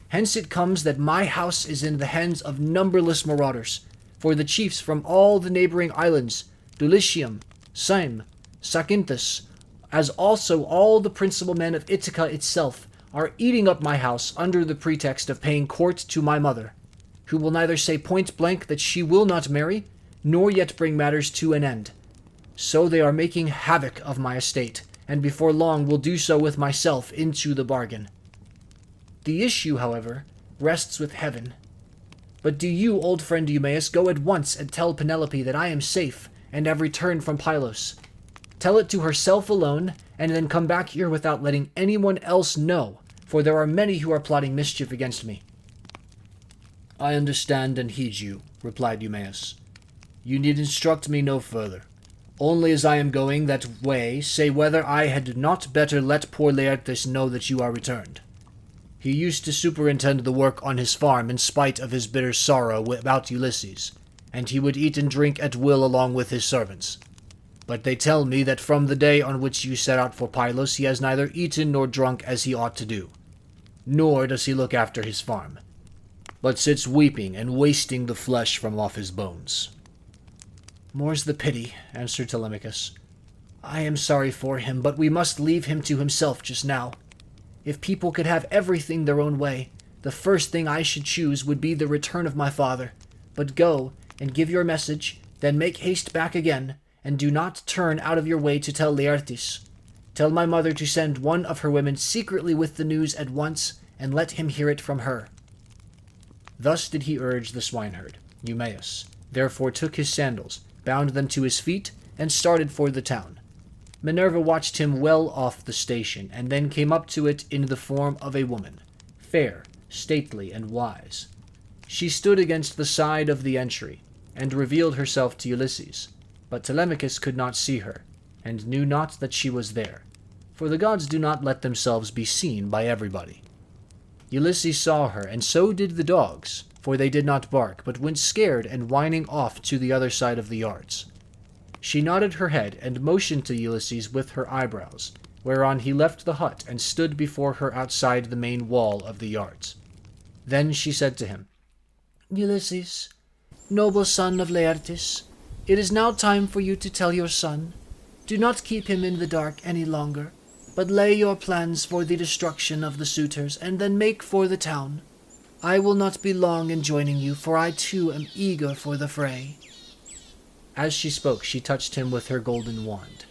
Speaker 2: Hence it comes that my house is in the hands of numberless marauders, for the chiefs from all the neighboring islands, Dulichium, Syme, Zacynthus, as also all the principal men of Ithaca itself, are eating up my house under the pretext of paying court to my mother, who will neither say point blank that she will not marry, nor yet bring matters to an end. So they are making havoc of my estate, and before long will do so with myself into the bargain. The issue, however, rests with heaven. But do you, old friend Eumaeus, go at once and tell Penelope that I am safe and have returned from Pylos. Tell it to herself alone, and then come back here without letting anyone else know, for there are many who are plotting mischief against me.
Speaker 1: I understand and heed you, replied Eumaeus. You need instruct me no further. Only as I am going that way, say whether I had not better let poor Laertes know that you are returned. He used to superintend the work on his farm in spite of his bitter sorrow about Ulysses, and he would eat and drink at will along with his servants. But they tell me that from the day on which you set out for Pylos he has neither eaten nor drunk as he ought to do, nor does he look after his farm, but sits weeping and wasting the flesh from off his bones.
Speaker 2: More's the pity, answered Telemachus. I am sorry for him, but we must leave him to himself just now. If people could have everything their own way, the first thing I should choose would be the return of my father. But go, and give your message, then make haste back again, and do not turn out of your way to tell Laertes. Tell my mother to send one of her women secretly with the news at once, and let him hear it from her. Thus did he urge the swineherd. Eumaeus therefore took his sandals, bound them to his feet, and started for the town. Minerva watched him well off the station, and then came up to it in the form of a woman, fair, stately, and wise. She stood against the side of the entry, and revealed herself to Ulysses, but Telemachus could not see her, and knew not that she was there, for the gods do not let themselves be seen by everybody. Ulysses saw her, and so did the dogs, for they did not bark, but went scared and whining off to the other side of the yards. She nodded her head and motioned to Ulysses with her eyebrows, whereon he left the hut and stood before her outside the main wall of the yards. Then she said to him,
Speaker 3: Ulysses, noble son of Laertes, it is now time for you to tell your son. Do not keep him in the dark any longer, but lay your plans for the destruction of the suitors, and then make for the town. I will not be long in joining you, for I too am eager for the fray.
Speaker 2: As she spoke, she touched him with her golden wand.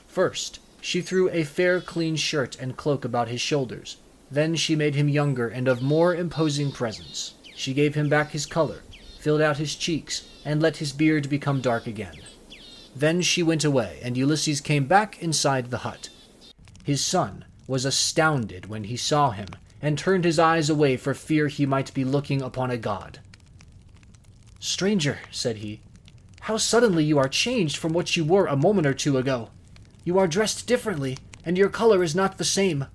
Speaker 2: First, she threw a fair clean shirt and cloak about his shoulders. Then she made him younger and of more imposing presence. She gave him back his color, filled out his cheeks, and let his beard become dark again. Then she went away, and Ulysses came back inside the hut. His son was astounded when he saw him, and turned his eyes away for fear he might be looking upon a god. "Stranger," said he, "how suddenly you are changed from what you were a moment or two ago. You are dressed differently, and your color is not the same.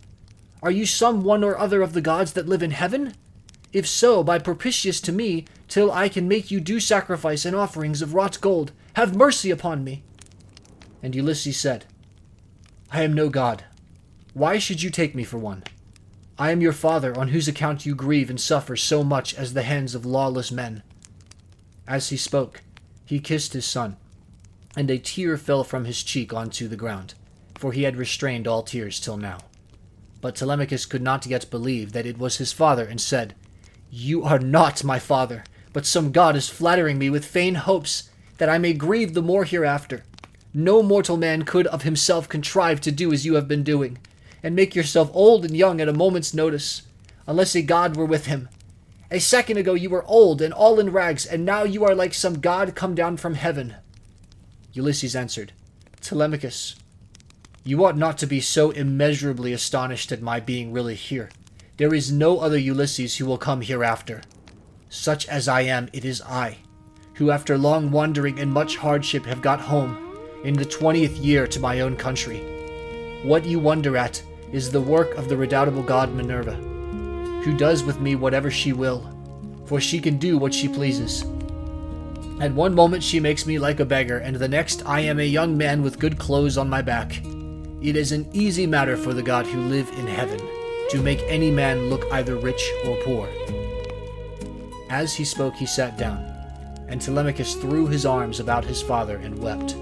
Speaker 2: Are you some one or other of the gods that live in heaven? If so, be propitious to me, till I can make you due sacrifice and offerings of wrought gold. Have mercy upon me." And Ulysses said, "I am no god. Why should you take me for one? I am your father, on whose account you grieve and suffer so much as the hands of lawless men." As he spoke, he kissed his son, and a tear fell from his cheek onto the ground, for he had restrained all tears till now. But Telemachus could not yet believe that it was his father, and said, "You are not my father, but some god is flattering me with vain hopes, that I may grieve the more hereafter. No mortal man could of himself contrive to do as you have been doing, and make yourself old and young at a moment's notice, unless a god were with him.
Speaker 3: A second ago you were old and all in rags, and now you are like some god come down from heaven."
Speaker 2: Ulysses answered, "Telemachus, you ought not to be so immeasurably astonished at my being really here. There is no other Ulysses who will come hereafter. Such as I am, it is I, who after long wandering and much hardship have got home, in the 20th year, to my own country. What you wonder at is the work of the redoubtable god Minerva, who does with me whatever she will, for she can do what she pleases. At one moment she makes me like a beggar, and the next I am a young man with good clothes on my back. It is an easy matter for the god who live in heaven to make any man look either rich or poor." As he spoke, he sat down, and Telemachus threw his arms about his father and wept.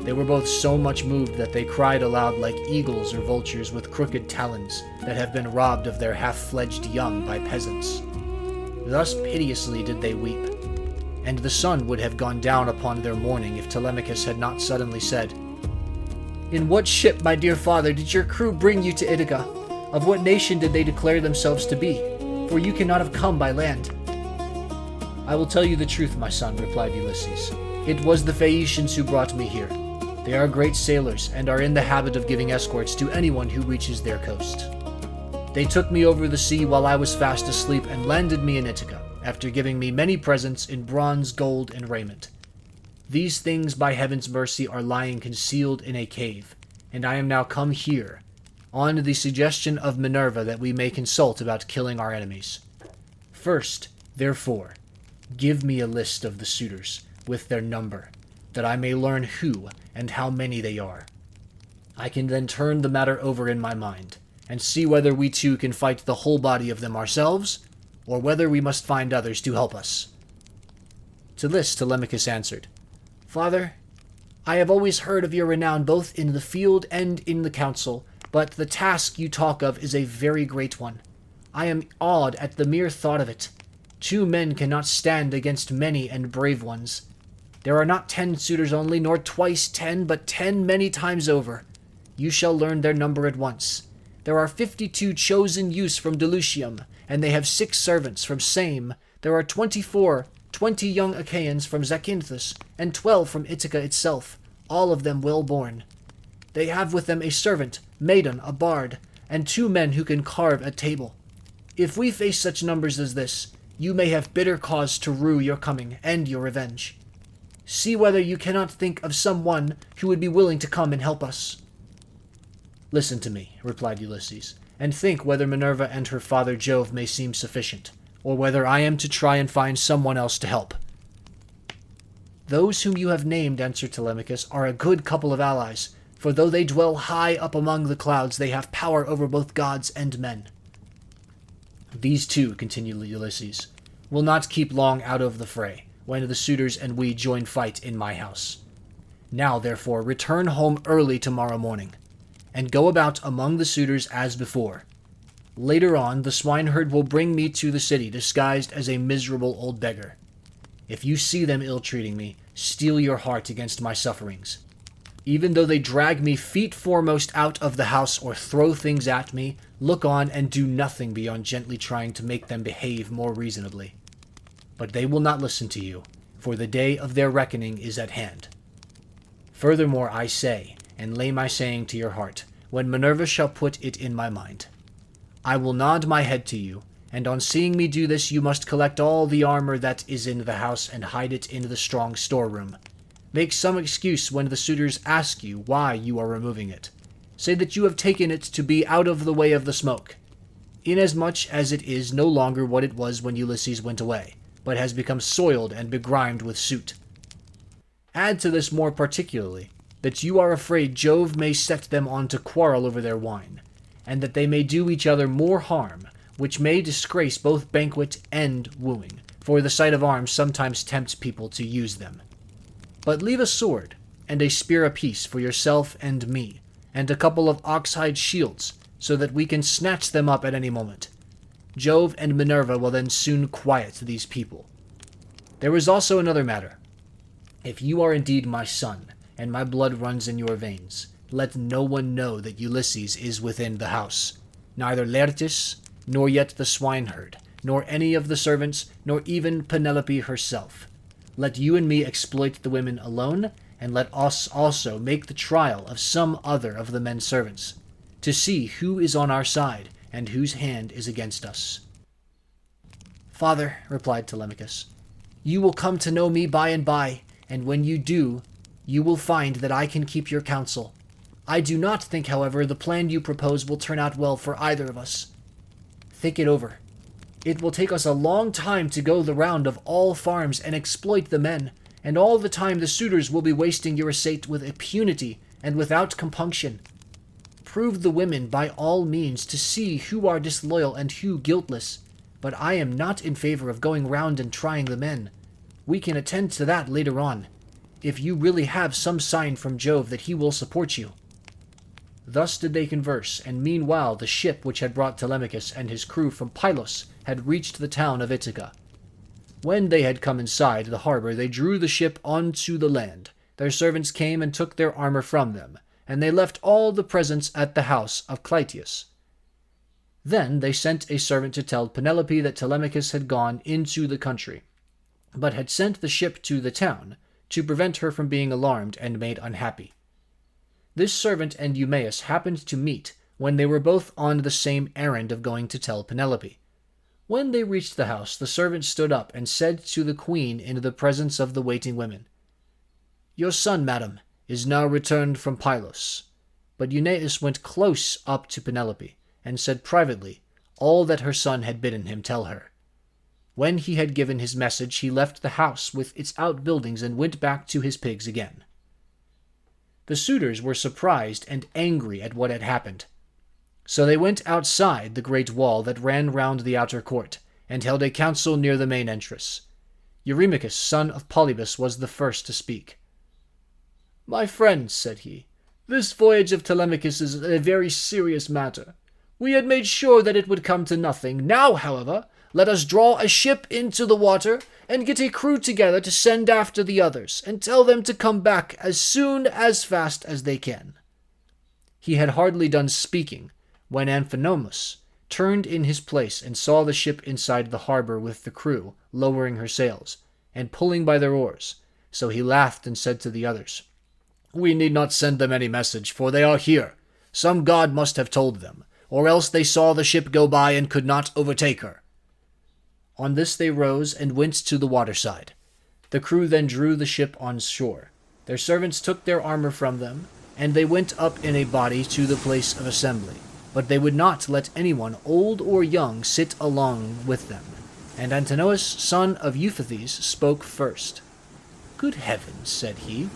Speaker 2: They were both so much moved that they cried aloud like eagles or vultures with crooked talons that have been robbed of their half-fledged young by peasants. Thus piteously did they weep, and the sun would have gone down upon their mourning if Telemachus had not suddenly said,
Speaker 3: "In what ship, my dear father, did your crew bring you to Ithaca? Of what nation did they declare themselves to be? For you cannot have come by land."
Speaker 2: "I will tell you the truth, my son," replied Ulysses. "It was the Phaeacians who brought me here. They are great sailors, and are in the habit of giving escorts to anyone who reaches their coast. They took me over the sea while I was fast asleep, and landed me in Ithaca, after giving me many presents in bronze, gold, and raiment. These things, by heaven's mercy, are lying concealed in a cave, and I am now come here, on the suggestion of Minerva, that we may consult about killing our enemies. First, therefore, give me a list of the suitors, with their number, that I may learn who and how many they are. I can then turn the matter over in my mind, and see whether we two can fight the whole body of them ourselves, or whether we must find others to help us." To this Telemachus answered,
Speaker 3: "Father, I have always heard of your renown both in the field and in the council, but the task you talk of is a very great one. I am awed at the mere thought of it. 2 men cannot stand against many and brave ones. There are not 10 suitors only, nor twice 10, but 10 many times over. You shall learn their number at once. There are 52 chosen youths from Dulichium, and they have 6 servants from Same. There are 20 young Achaeans from Zacynthus, and 12 from Ithaca itself, all of them well born. They have with them a servant, Maiden, a bard, and 2 men who can carve at table. If we face such numbers as this, you may have bitter cause to rue your coming and your revenge. See whether you cannot think of some one who would be willing to come and help us."
Speaker 2: "Listen to me," replied Ulysses, "and think whether Minerva and her father Jove may seem sufficient, or whether I am to try and find someone else to help."
Speaker 3: "Those whom you have named," answered Telemachus, "are a good couple of allies, for though they dwell high up among the clouds, they have power over both gods and men."
Speaker 2: "These two," continued Ulysses, "will not keep long out of the fray, when the suitors and we join fight in my house. Now, therefore, return home early tomorrow morning, and go about among the suitors as before. Later on, the swineherd will bring me to the city disguised as a miserable old beggar. If you see them ill-treating me, steel your heart against my sufferings. Even though they drag me feet foremost out of the house or throw things at me, look on and do nothing beyond gently trying to make them behave more reasonably. But they will not listen to you, for the day of their reckoning is at hand. Furthermore, I say, and lay my saying to your heart, when Minerva shall put it in my mind, I will nod my head to you, and on seeing me do this you must collect all the armor that is in the house and hide it in the strong storeroom. Make some excuse when the suitors ask you why you are removing it. Say that you have taken it to be out of the way of the smoke, inasmuch as it is no longer what it was when Ulysses went away, but has become soiled and begrimed with soot. Add to this more particularly that you are afraid Jove may set them on to quarrel over their wine, and that they may do each other more harm, which may disgrace both banquet and wooing, for the sight of arms sometimes tempts people to use them. But leave a sword and a spear apiece for yourself and me, and a couple of ox-hide shields, so that we can snatch them up at any moment. Jove and Minerva will then soon quiet these people. There is also another matter. If you are indeed my son, and my blood runs in your veins, let no one know that Ulysses is within the house, neither Laertes, nor yet the swineherd, nor any of the servants, nor even Penelope herself. Let you and me exploit the women alone, and let us also make the trial of some other of the men servants, to see who is on our side and whose hand is against us."
Speaker 3: "Father," replied Telemachus, "you will come to know me by and by, and when you do, you will find that I can keep your counsel. I do not think, however, the plan you propose will turn out well for either of us. Think it over. It will take us a long time to go the round of all farms and exploit the men, and all the time the suitors will be wasting your estate with impunity and without compunction. Prove the women by all means to see who are disloyal and who guiltless, but I am not in favor of going round and trying the men. We can attend to that later on, if you really have some sign from Jove that he will support you." Thus did they converse, and meanwhile the ship which had brought Telemachus and his crew from Pylos had reached the town of Ithaca. When they had come inside the harbor, they drew the ship onto the land. Their servants came and took their armor from them, and they left all the presents at the house of Clytius. Then they sent a servant to tell Penelope that Telemachus had gone into the country, but had sent the ship to the town, to prevent her from being alarmed and made unhappy. This servant and Eumaeus happened to meet when they were both on the same errand of going to tell Penelope. When they reached the house, the servant stood up and said to the queen in the presence of the waiting women, "Your son, madam, is now returned from Pylos." But Eumaeus went close up to Penelope and said privately all that her son had bidden him tell her. When he had given his message, he left the house with its outbuildings and went back to his pigs again. The suitors were surprised and angry at what had happened. So they went outside the great wall that ran round the outer court, and held a council near the main entrance. Eurymachus, son of Polybus, was the first to speak. "My friends," said he, "this voyage of Telemachus is a very serious matter. We had made sure that it would come to nothing. Now, however, let us draw a ship into the water, and get a crew together to send after the others, and tell them to come back as fast as they can." He had hardly done speaking, when Amphinomus turned in his place and saw the ship inside the harbor with the crew, lowering her sails, and pulling by their oars. So he laughed and said to the others, "We need not send them any message, for they are here. Some god must have told them, or else they saw the ship go by and could not overtake her." On this they rose and went to the waterside. The crew then drew the ship on shore. Their servants took their armor from them, and they went up in a body to the place of assembly. But they would not let anyone, old or young, sit along with them. And Antinous, son of Euphathes, spoke first. "Good heavens," said he,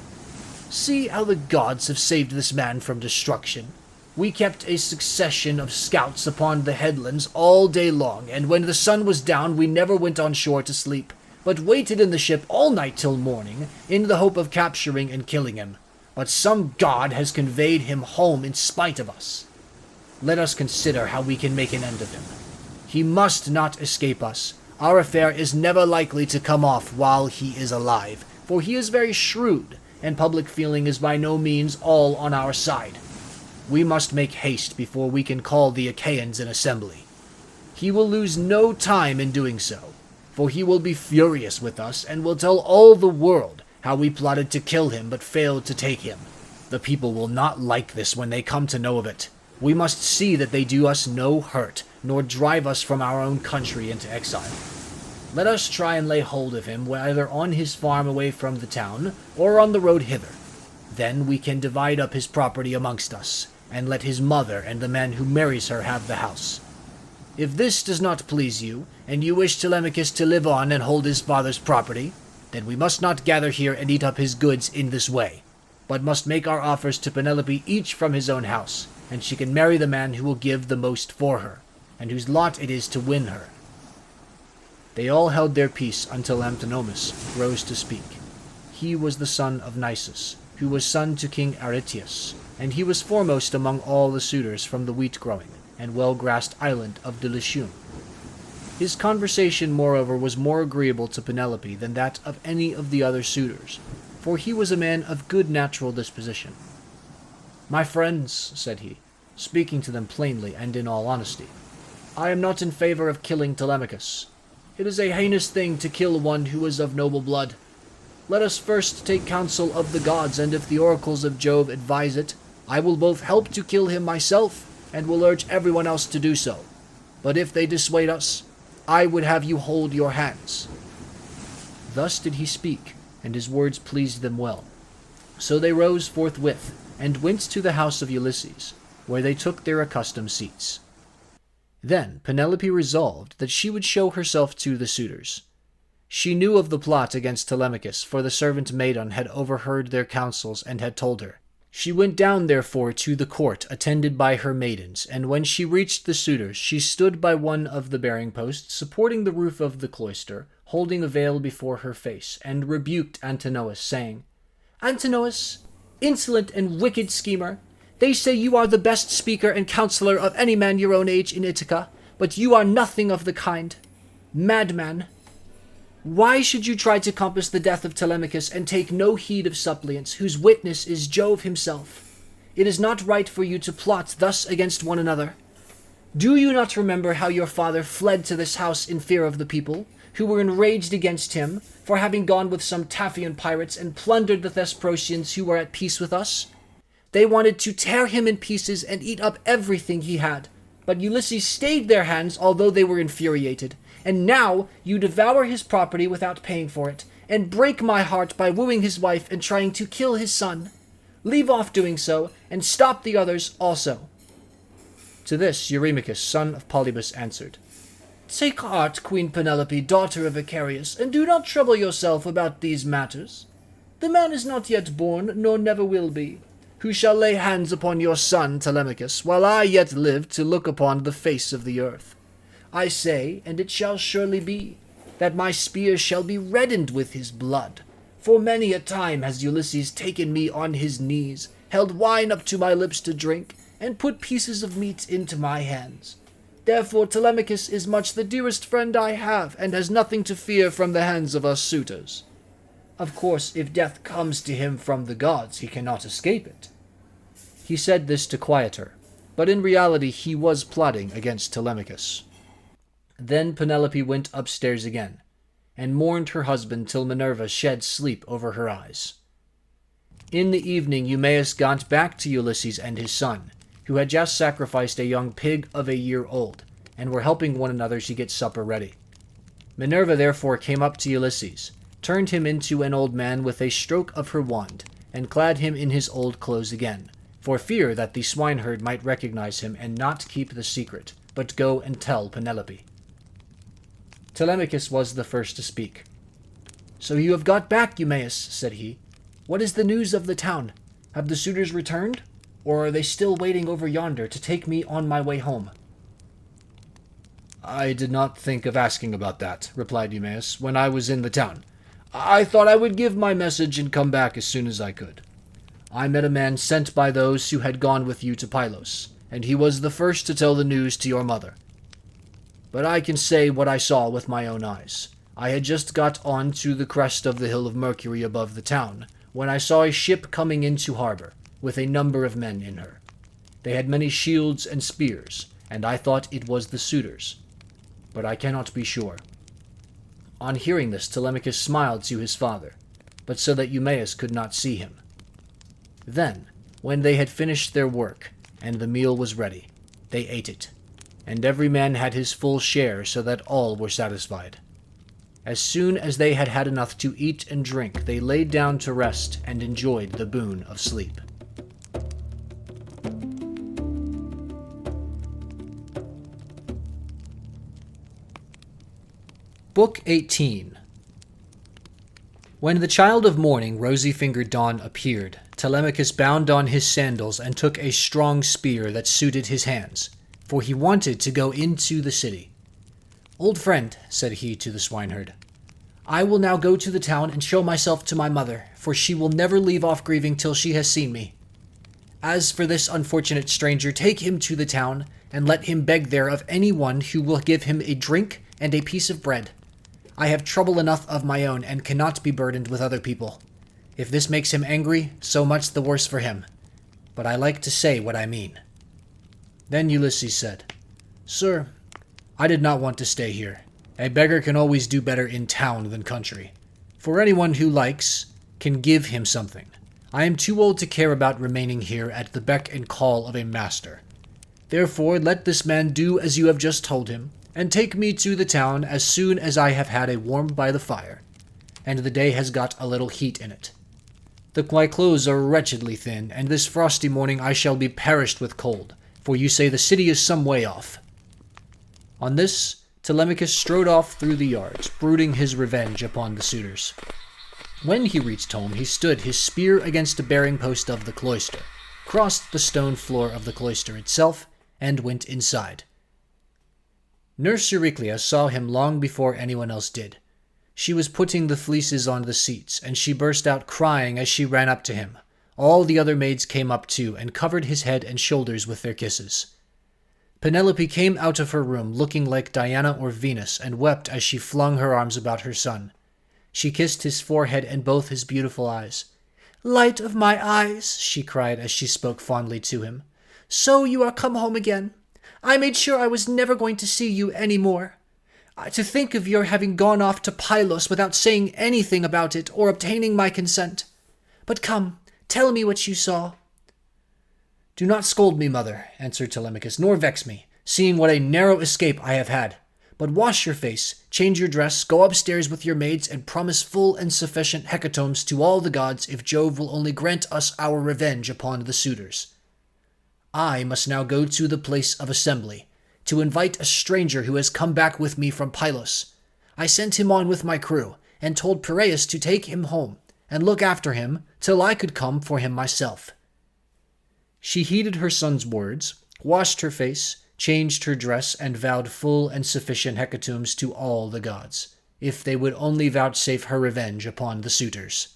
Speaker 3: "see how the gods have saved this man from destruction. We kept a succession of scouts upon the headlands all day long, and when the sun was down we never went on shore to sleep, but waited in the ship all night till morning, in the hope of capturing and killing him. But some god has conveyed him home in spite of us. Let us consider how we can make an end of him. He must not escape us. Our affair is never likely to come off while he is alive, for he is very shrewd, and public feeling is by no means all on our side. We must make haste before we can call the Achaeans in assembly. He will lose no time in doing so, for he will be furious with us and will tell all the world how we plotted to kill him but failed to take him. The people will not like this when they come to know of it. We must see that they do us no hurt, nor drive us from our own country into exile. Let us try and lay hold of him, whether on his farm away from the town, or on the road hither. Then we can divide up his property amongst us, and let his mother and the man who marries her have the house. If this does not please you, and you wish Telemachus to live on and hold his father's property, then we must not gather here and eat up his goods in this way, but must make our offers to Penelope each from his own house, and she can marry the man who will give the most for her, and whose lot it is to win her." They all held their peace until Amphinomus rose to speak. He was the son of Nisus, who was son to King Aretius, and he was foremost among all the suitors from the wheat-growing and well-grassed island of Dulichium. His conversation, moreover, was more agreeable to Penelope than that of any of the other suitors, for he was a man of good natural disposition. "My friends," said he, speaking to them plainly and in all honesty,
Speaker 2: I am not in favor of killing Telemachus. It is a heinous thing to kill one who is of noble blood. Let us first take counsel of the gods, and if the oracles of Jove advise it, I will both help to kill him myself, and will urge everyone else to do so. But if they dissuade us, I would have you hold your hands." Thus did he speak, and his words pleased them well. So they rose forthwith, and went to the house of Ulysses, where they took their accustomed seats. Then Penelope resolved that she would show herself to the suitors. She knew of the plot against Telemachus, for the servant maiden had overheard their counsels and had told her. She went down therefore to the court, attended by her maidens, and when she reached the suitors, she stood by one of the bearing posts, supporting the roof of the cloister, holding a veil before her face, and rebuked Antinous, saying, "Antinous, insolent and wicked schemer, they say you are the best speaker and counselor of any man your own age in Ithaca, but you are nothing of the kind. Madman! Why should you try to compass the death of Telemachus and take no heed of suppliants, whose witness is Jove himself? It is not right for you to plot thus against one another. Do you not remember how your father fled to this house in fear of the people, who were enraged against him for having gone with some Taphian pirates and plundered the Thesprotians who were at peace with us? They wanted to tear him in pieces and eat up everything he had, but Ulysses stayed their hands although they were infuriated. And now you devour his property without paying for it, and break my heart by wooing his wife and trying to kill his son. Leave off doing so, and stop the others also." To this Eurymachus, son of Polybus, answered, "Take heart, Queen Penelope, daughter of Icarius, and do not trouble yourself about these matters. The man is not yet born, nor never will be, who shall lay hands upon your son Telemachus, while I yet live to look upon the face of the earth. I say, and it shall surely be, that my spear shall be reddened with his blood. For many a time has Ulysses taken me on his knees, held wine up to my lips to drink, and put pieces of meat into my hands. Therefore Telemachus is much the dearest friend I have, and has nothing to fear from the hands of us suitors. Of course, if death comes to him from the gods, he cannot escape it." He said this to quiet her, but in reality he was plotting against Telemachus. Then Penelope went upstairs again, and mourned her husband till Minerva shed sleep over her eyes. In the evening Eumaeus got back to Ulysses and his son, who had just sacrificed a young pig of a year old, and were helping one another to get supper ready. Minerva therefore came up to Ulysses, turned him into an old man with a stroke of her wand, and clad him in his old clothes again, for fear that the swineherd might recognize him and not keep the secret, but go and tell Penelope. Telemachus was the first to speak. "So you have got back, Eumaeus," said he. "What is the news of the town? Have the suitors returned, or are they still waiting over yonder to take me on my way home?"
Speaker 1: "I did not think of asking about that," replied Eumaeus, "when I was in the town. I thought I would give my message and come back as soon as I could. I met a man sent by those who had gone with you to Pylos, and he was the first to tell the news to your mother. But I can say what I saw with my own eyes. I had just got on to the crest of the hill of Mercury above the town, when I saw a ship coming into harbor, with a number of men in her. They had many shields and spears, and I thought it was the suitors, but I cannot be sure." On hearing this, Telemachus smiled to his father, but so that Eumaeus could not see him. Then, when they had finished their work, and the meal was ready, they ate it, and every man had his full share, so that all were satisfied. As soon as they had had enough to eat and drink, they laid down to rest and enjoyed the boon of sleep. Book 18. When the child of morning, rosy-fingered Dawn, appeared, Telemachus bound on his sandals and took a strong spear that suited his hands, for he wanted to go into the city. "Old friend," said he to the swineherd, "I will now go to the town and show myself to my mother, for she will never leave off grieving till she has seen me. As for this unfortunate stranger, take him to the town, and let him beg there of any one who will give him a drink and a piece of bread. I have trouble enough of my own, and cannot be burdened with other people. If this makes him angry, so much the worse for him. But I like to say what I mean." Then Ulysses said, "Sir, I did not want to stay here. A beggar can always do better in town than country. For anyone who likes can give him something. I am too old to care about remaining here at the beck and call of a master. Therefore, let this man do as you have just told him, and take me to the town as soon as I have had a warm by the fire, and the day has got a little heat in it. My clothes are wretchedly thin, and this frosty morning I shall be perished with cold, for you say the city is some way off." On this, Telemachus strode off through the yards, brooding his revenge upon the suitors. When he reached home, he stood his spear against a bearing post of the cloister, crossed the stone floor of the cloister itself, and went inside. Nurse Euryclea saw him long before anyone else did. She was putting the fleeces on the seats, and she burst out crying as she ran up to him. All the other maids came up too, and covered his head and shoulders with their kisses. Penelope came out of her room looking like Diana or Venus, and wept as she flung her arms about her son. She kissed his forehead and both his beautiful eyes. "Light of my eyes," she cried as she spoke fondly to him. "So you are come home again. I made sure I was never going to see you any more. To think of your having gone off to Pylos without saying anything about it or obtaining my consent. But come, tell me what you saw." "Do not scold me, mother," answered Telemachus, "nor vex me, seeing what a narrow escape I have had. But wash your face, change your dress, go upstairs with your maids, and promise full and sufficient hecatombs to all the gods if Jove will only grant us our revenge upon the suitors. I must now go to the place of assembly, to invite a stranger who has come back with me from Pylos. I sent him on with my crew, and told Piraeus to take him home, and look after him till I could come for him myself." She heeded her son's words, washed her face, changed her dress, and vowed full and sufficient hecatombs to all the gods, if they would only vouchsafe her revenge upon the suitors.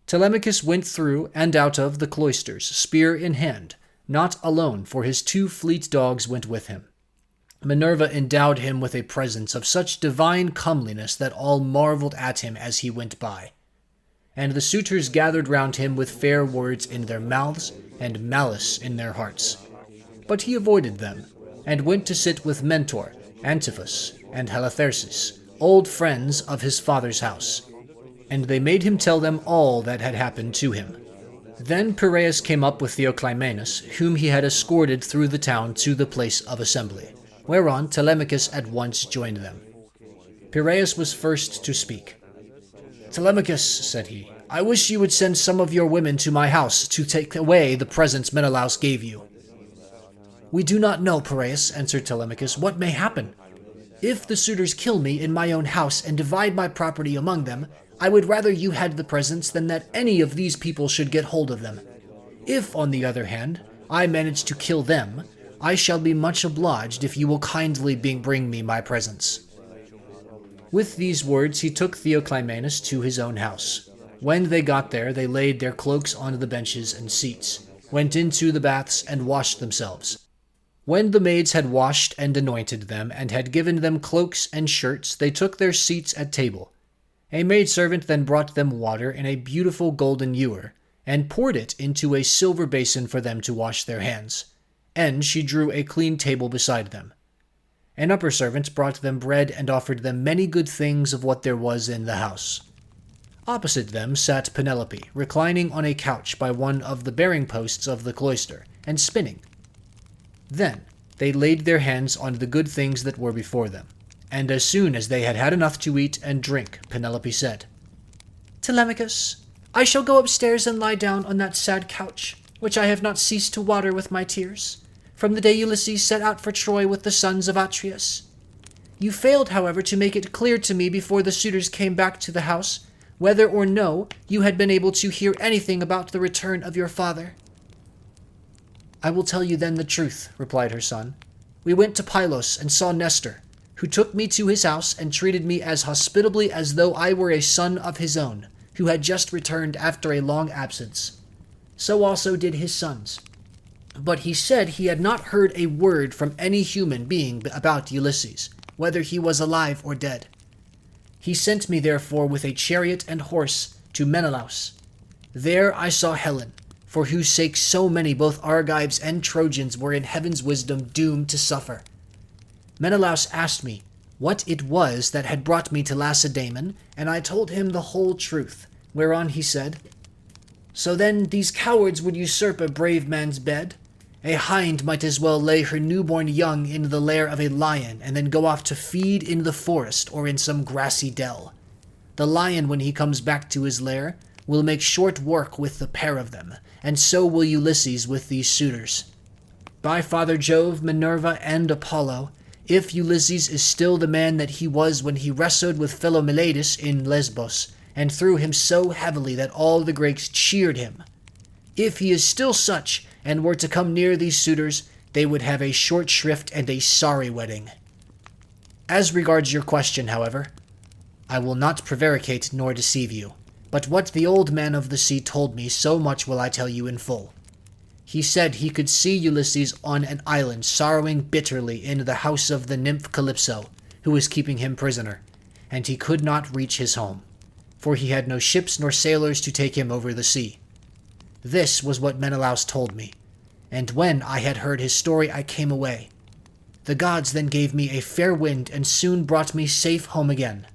Speaker 1: Telemachus went through and out of the cloisters, spear in hand, not alone, for his 2 fleet dogs went with him. Minerva endowed him with a presence of such divine comeliness that all marveled at him as he went by. And the suitors gathered round him with fair words in their mouths and malice in their hearts. But he avoided them, and went to sit with Mentor, Antiphus, and Halitherses, old friends of his father's house. And they made him tell them all that had happened to him. Then Piraeus came up with Theoclymenus, whom he had escorted through the town to the place of assembly, whereon Telemachus at once joined them. Piraeus was first to speak. "Telemachus," said he, "I wish you would send some of your women to my house to take away the presents Menelaus gave you." "We do not know, Piraeus," answered Telemachus, "what may happen. If the suitors kill me in my own house and divide my property among them, I would rather you had the presents than that any of these people should get hold of them. If, on the other hand, I manage to kill them, I shall be much obliged if you will kindly bring me my presents." With these words he took Theoclymenus to his own house. When they got there, they laid their cloaks on the benches and seats, went into the baths, and washed themselves. When the maids had washed and anointed them, and had given them cloaks and shirts, they took their seats at table. A maidservant then brought them water in a beautiful golden ewer, and poured it into a silver basin for them to wash their hands, and she drew a clean table beside them. An upper servant brought them bread and offered them many good things of what there was in the house. Opposite them sat Penelope, reclining on a couch by one of the bearing posts of the cloister, and spinning. Then they laid their hands on the good things that were before them, and as soon as they had had enough to eat and drink, Penelope said, "Telemachus, I shall go upstairs and lie down on that sad couch, which I have not ceased to water with my tears, from the day Ulysses set out for Troy with the sons of Atreus. You failed, however, to make it clear to me before the suitors came back to the house, whether or no you had been able to hear anything about the return of your father." "I will tell you then the truth," replied her son. "We went to Pylos and saw Nestor, who took me to his house and treated me as hospitably as though I were a son of his own, who had just returned after a long absence. So also did his sons. But he said he had not heard a word from any human being about Ulysses, whether he was alive or dead. He sent me therefore with a chariot and horse to Menelaus. There I saw Helen, for whose sake so many both Argives and Trojans were in heaven's wisdom doomed to suffer.
Speaker 3: Menelaus asked me what it was that had brought me to Lacedaemon, and I told him the whole truth, whereon he said, "So then these cowards would usurp a brave man's bed? A hind might as well lay her newborn young in the lair of a lion and then go off to feed in the forest or in some grassy dell. The lion, when he comes back to his lair, will make short work with the pair of them, and so will Ulysses with these suitors. By Father Jove, Minerva, and Apollo, if Ulysses is still the man that he was when he wrestled with Philomelides in Lesbos, and threw him so heavily that all the Greeks cheered him, if he is still such, and were to come near these suitors, they would have a short shrift and a sorry wedding. As regards your question, however, I will not prevaricate nor deceive you, but what the old man of the sea told me, so much will I tell you in full. He said he could see Ulysses on an island sorrowing bitterly in the house of the nymph Calypso, who was keeping him prisoner, and he could not reach his home, for he had no ships nor sailors to take him over the sea. This was what Menelaus told me, and when I had heard his story I came away. The gods then gave me a fair wind and soon brought me safe home again."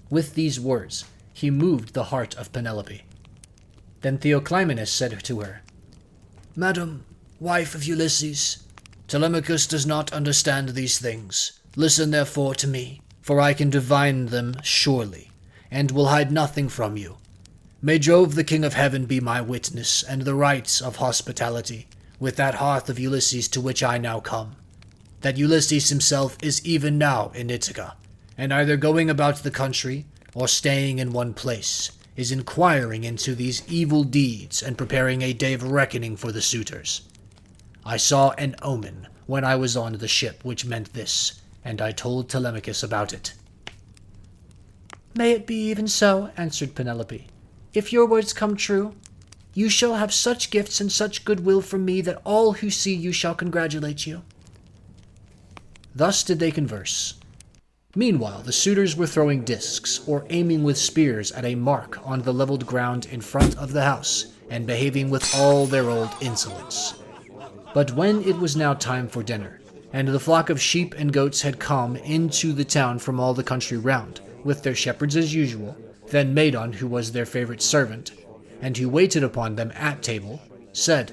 Speaker 3: With these words, he moved the heart of Penelope. Then Theoclymenus said to her, "Madam, wife of Ulysses, Telemachus does not understand these things. Listen therefore to me, for I can divine them surely, and will hide nothing from you. May Jove the King of Heaven be my witness, and the rites of hospitality, with that hearth of Ulysses to which I now come, that Ulysses himself is even now in Ithaca, and either going about the country, or staying in one place, is inquiring into these evil deeds and preparing a day of reckoning for the suitors. I saw an omen when I was on the ship which meant this, and I told Telemachus about it."
Speaker 2: "May it be even so," answered Penelope. "If your words come true, you shall have such gifts and such goodwill from me that all who see you shall congratulate you."
Speaker 1: Thus did they converse. Meanwhile, the suitors were throwing discs, or aiming with spears at a mark on the leveled ground in front of the house, and behaving with all their old insolence. But when it was now time for dinner, and the flock of sheep and goats had come into the town from all the country round, with their shepherds as usual, then Medon, who was their favorite servant, and who waited upon them at table, said,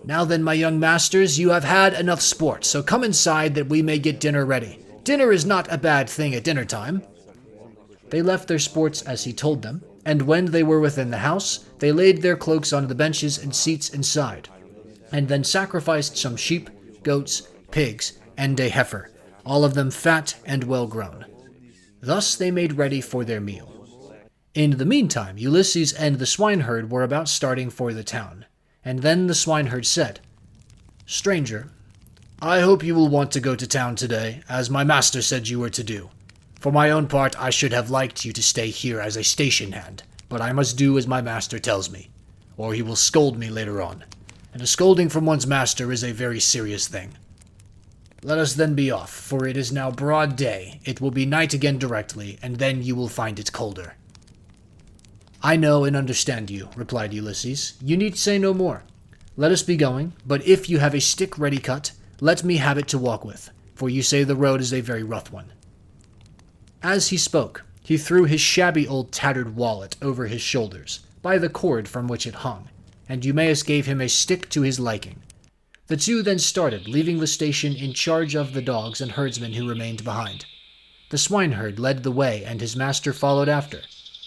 Speaker 1: "Now then, my young masters, you have had enough sport, so come inside that we may get dinner ready. Dinner is not a bad thing at dinner time." They left their sports as he told them, and when they were within the house, they laid their cloaks on the benches and seats inside, and then sacrificed some sheep, goats, pigs, and a heifer, all of them fat and well grown. Thus they made ready for their meal. In the meantime, Ulysses and the swineherd were about starting for the town, and then the swineherd said, "Stranger, I hope you will want to go to town today, as my master said you were to do. For my own part, I should have liked you to stay here as a station hand, but I must do as my master tells me, or he will scold me later on, and a scolding from one's master is a very serious thing. Let us then be off, for it is now broad day, it will be night again directly, and then you will find it colder." "I know and understand you," replied Ulysses. "You need say no more. Let us be going, but if you have a stick ready cut, let me have it to walk with, for you say the road is a very rough one." As he spoke, he threw his shabby old tattered wallet over his shoulders, by the cord from which it hung, and Eumaeus gave him a stick to his liking. The two then started, leaving the station in charge of the dogs and herdsmen who remained behind. The swineherd led the way, and his master followed after,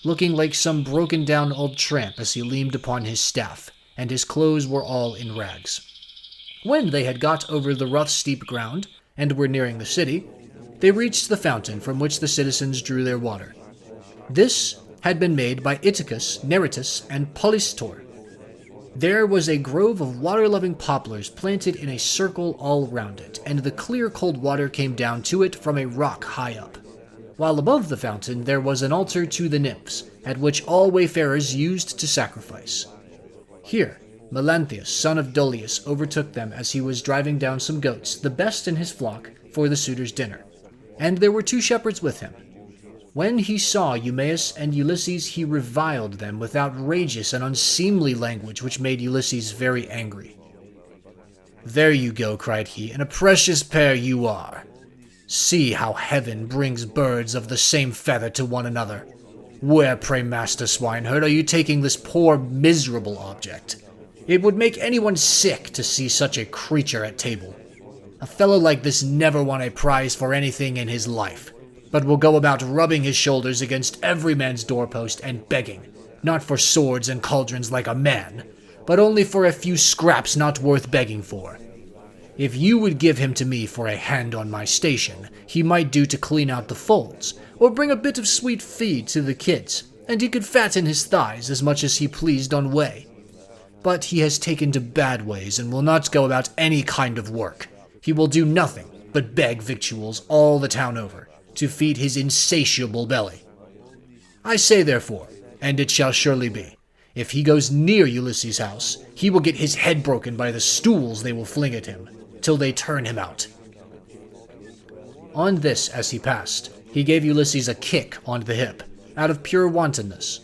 Speaker 1: looking like some broken-down old tramp as he leaned upon his staff, and his clothes were all in rags. When they had got over the rough, steep ground, and were nearing the city, they reached the fountain from which the citizens drew their water. This had been made by Ithacus, Neritus, and Polystor. There was a grove of water-loving poplars planted in a circle all round it, and the clear cold water came down to it from a rock high up. While above the fountain there was an altar to the nymphs, at which all wayfarers used to sacrifice. Here, Melanthius, son of Dolius, overtook them as he was driving down some goats, the best in his flock, for the suitors' dinner, and there were 2 shepherds with him. When he saw Eumaeus and Ulysses, he reviled them with outrageous and unseemly language which made Ulysses very angry. "There you go," cried he, "and a precious pair you are. See how heaven brings birds of the same feather to one another. Where, pray, Master Swineherd, are you taking this poor, miserable object? It would make anyone sick to see such a creature at table. A fellow like this never won a prize for anything in his life, but will go about rubbing his shoulders against every man's doorpost and begging, not for swords and cauldrons like a man, but only for a few scraps not worth begging for. If you would give him to me for a hand on my station, he might do to clean out the folds, or bring a bit of sweet feed to the kids, and he could fatten his thighs as much as he pleased on way. But he has taken to bad ways and will not go about any kind of work. He will do nothing but beg victuals all the town over, to feed his insatiable belly. I say therefore, and it shall surely be, if he goes near Ulysses' house, he will get his head broken by the stools they will fling at him, till they turn him out." On this, as he passed, he gave Ulysses a kick on the hip, out of pure wantonness.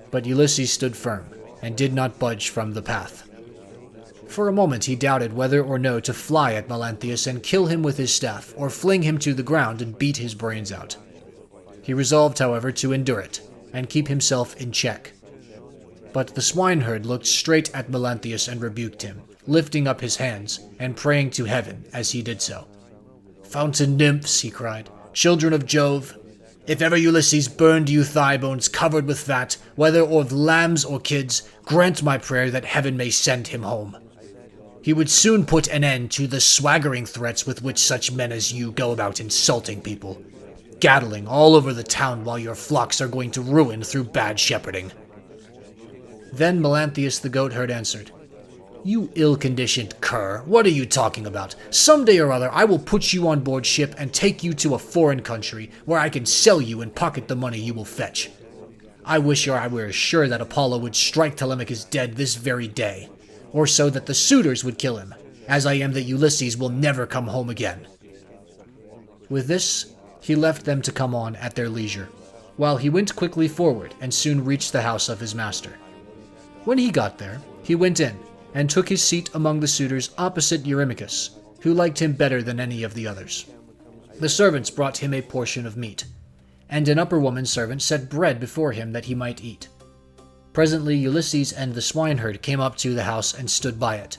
Speaker 1: But Ulysses stood firm, and did not budge from the path. For a moment he doubted whether or no to fly at Melanthius and kill him with his staff, or fling him to the ground and beat his brains out. He resolved, however, to endure it, and keep himself in check. But the swineherd looked straight at Melanthius and rebuked him, lifting up his hands and praying to heaven as he did so. "Fountain nymphs," he cried, "children of Jove, if ever Ulysses burned you thigh bones covered with fat, whether of lambs or kids, grant my prayer that heaven may send him home. He would soon put an end to the swaggering threats with which such men as you go about insulting people, gaddling all over the town while your flocks are going to ruin through bad shepherding." Then Melanthius the goatherd answered, "You ill-conditioned cur, what are you talking about? Some day or other I will put you on board ship and take you to a foreign country, where I can sell you and pocket the money you will fetch. I wish I were sure that Apollo would strike Telemachus dead this very day, or so that the suitors would kill him, as I am that Ulysses will never come home again." With this, he left them to come on at their leisure, while he went quickly forward and soon reached the house of his master. When he got there, he went in, and took his seat among the suitors opposite Eurymachus, who liked him better than any of the others. The servants brought him a portion of meat, and an upper woman servant set bread before him that he might eat. Presently Ulysses and the swineherd came up to the house and stood by it,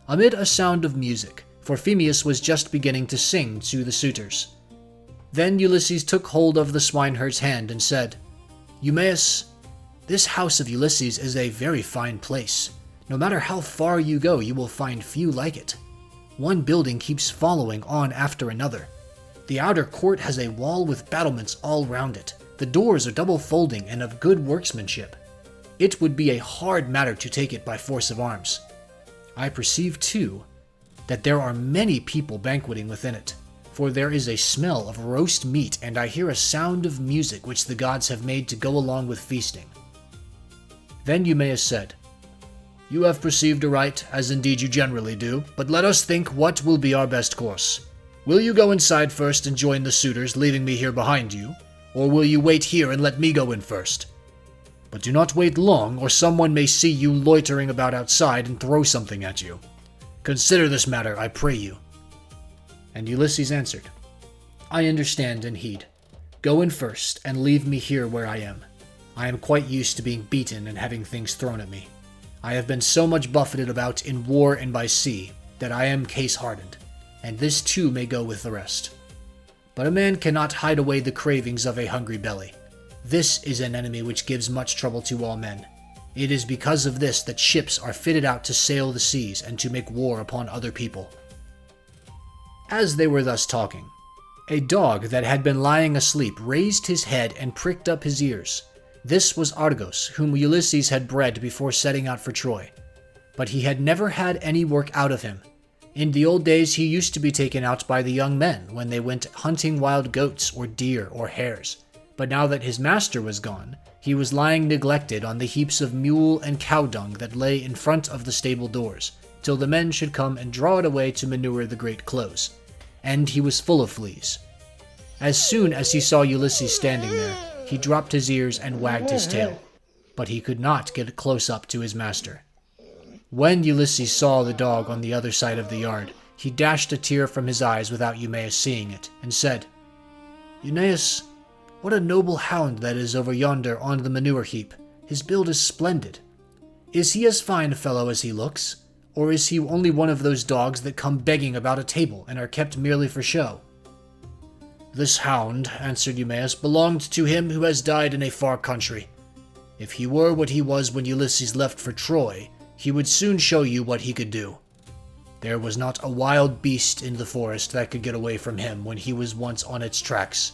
Speaker 1: amid a sound of music, for Phemius was just beginning to sing to the suitors. Then Ulysses took hold of the swineherd's hand and said, "Eumaeus, this house of Ulysses is a very fine place. No matter how far you go, you will find few like it. One building keeps following on after another. The outer court has a wall with battlements all round it. The doors are double folding and of good workmanship. It would be a hard matter to take it by force of arms. I perceive, too, that there are many people banqueting within it, for there is a smell of roast meat, and I hear a sound of music which the gods have made to go along with feasting." Then Eumaeus said, "You have perceived aright, as indeed you generally do, but let us think what will be our best course. Will you go inside first and join the suitors, leaving me here behind you, or will you wait here and let me go in first? But do not wait long, or someone may see you loitering about outside and throw something at you. Consider this matter, I pray you." And Ulysses answered, "I understand and heed. Go in first, and leave me here where I am. I am quite used to being beaten and having things thrown at me. I have been so much buffeted about in war and by sea, that I am case-hardened, and this too may go with the rest. But a man cannot hide away the cravings of a hungry belly. This is an enemy which gives much trouble to all men. It is because of this that ships are fitted out to sail the seas and to make war upon other people." As they were thus talking, a dog that had been lying asleep raised his head and pricked up his ears. This was Argos, whom Ulysses had bred before setting out for Troy. But he had never had any work out of him. In the old days he used to be taken out by the young men when they went hunting wild goats or deer or hares. But now that his master was gone, he was lying neglected on the heaps of mule and cow dung that lay in front of the stable doors, till the men should come and draw it away to manure the great close. And he was full of fleas. As soon as he saw Ulysses standing there, he dropped his ears and wagged his tail, but he could not get close up to his master. When Ulysses saw the dog on the other side of the yard, he dashed a tear from his eyes without Eumaeus seeing it, and said, "Eumaeus, what a noble hound that is over yonder on the manure heap. His build is splendid. Is he as fine a fellow as he looks, or is he only one of those dogs that come begging about a table and are kept merely for show?" "This hound," answered Eumaeus, "belonged to him who has died in a far country. If he were what he was when Ulysses left for Troy, he would soon show you what he could do. There was not a wild beast in the forest that could get away from him when he was once on its tracks.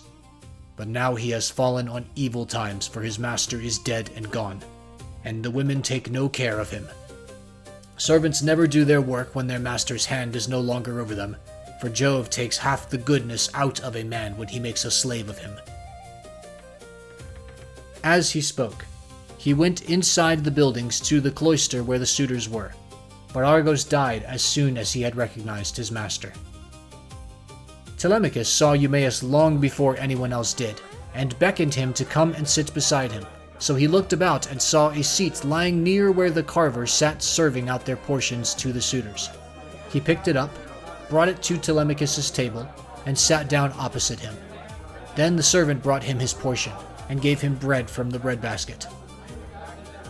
Speaker 1: But now he has fallen on evil times, for his master is dead and gone, and the women take no care of him. Servants never do their work when their master's hand is no longer over them, for Jove takes half the goodness out of a man when he makes a slave of him." As he spoke, he went inside the buildings to the cloister where the suitors were, but Argos died as soon as he had recognized his master. Telemachus saw Eumaeus long before anyone else did, and beckoned him to come and sit beside him. So he looked about and saw a seat lying near where the carvers sat serving out their portions to the suitors. He picked it up, brought it to Telemachus's table, and sat down opposite him. Then the servant brought him his portion, and gave him bread from the breadbasket.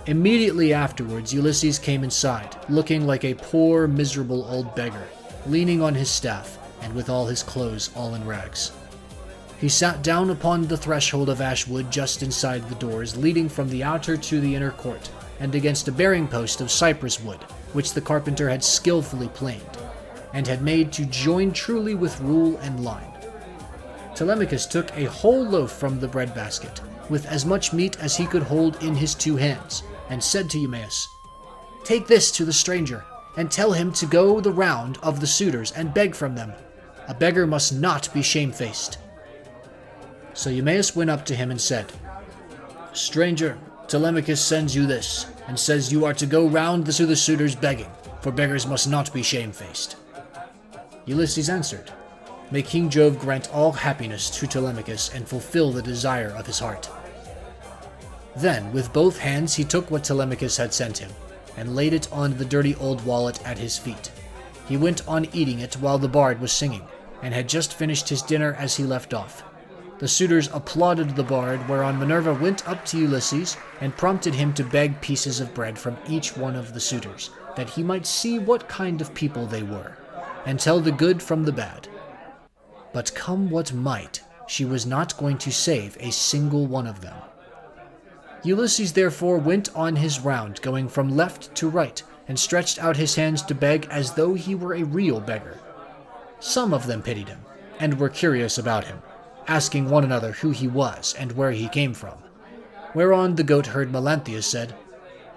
Speaker 1: Immediately afterwards Ulysses came inside, looking like a poor, miserable old beggar, leaning on his staff, and with all his clothes all in rags. He sat down upon the threshold of ash wood just inside the doors leading from the outer to the inner court, and against a bearing post of cypress wood, which the carpenter had skillfully planed, and had made to join truly with rule and line. Telemachus took a whole loaf from the breadbasket, with as much meat as he could hold in his 2 hands, and said to Eumaeus, "Take this to the stranger, and tell him to go the round of the suitors and beg from them. A beggar must not be shamefaced." So Eumaeus went up to him and said, "Stranger, Telemachus sends you this, and says you are to go round to the suitors begging, for beggars must not be shamefaced." Ulysses answered, "May King Jove grant all happiness to Telemachus and fulfill the desire of his heart." Then, with both hands, he took what Telemachus had sent him, and laid it on the dirty old wallet at his feet. He went on eating it while the bard was singing, and had just finished his dinner as he left off. The suitors applauded the bard, whereon Minerva went up to Ulysses and prompted him to beg pieces of bread from each one of the suitors, that he might see what kind of people they were, and tell the good from the bad. But come what might, she was not going to save a single one of them. Ulysses therefore went on his round, going from left to right, and stretched out his hands to beg as though he were a real beggar. Some of them pitied him, and were curious about him, asking one another who he was and where he came from. Whereon the goatherd Melanthius said,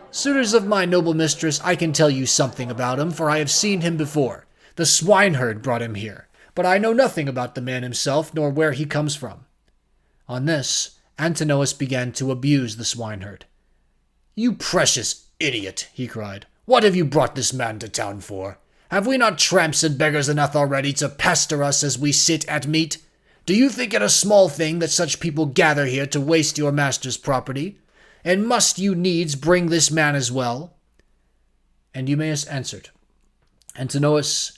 Speaker 1: "Suitors of my noble mistress, I can tell you something about him, for I have seen him before. The swineherd brought him here, but I know nothing about the man himself, nor where he comes from." On this, Antinous began to abuse the swineherd. "You precious idiot," he cried. "What have you brought this man to town for? Have we not tramps and beggars enough already to pester us as we sit at meat? Do you think it a small thing that such people gather here to waste your master's property? And must you needs bring this man as well?" And Eumaeus answered, "Antinous,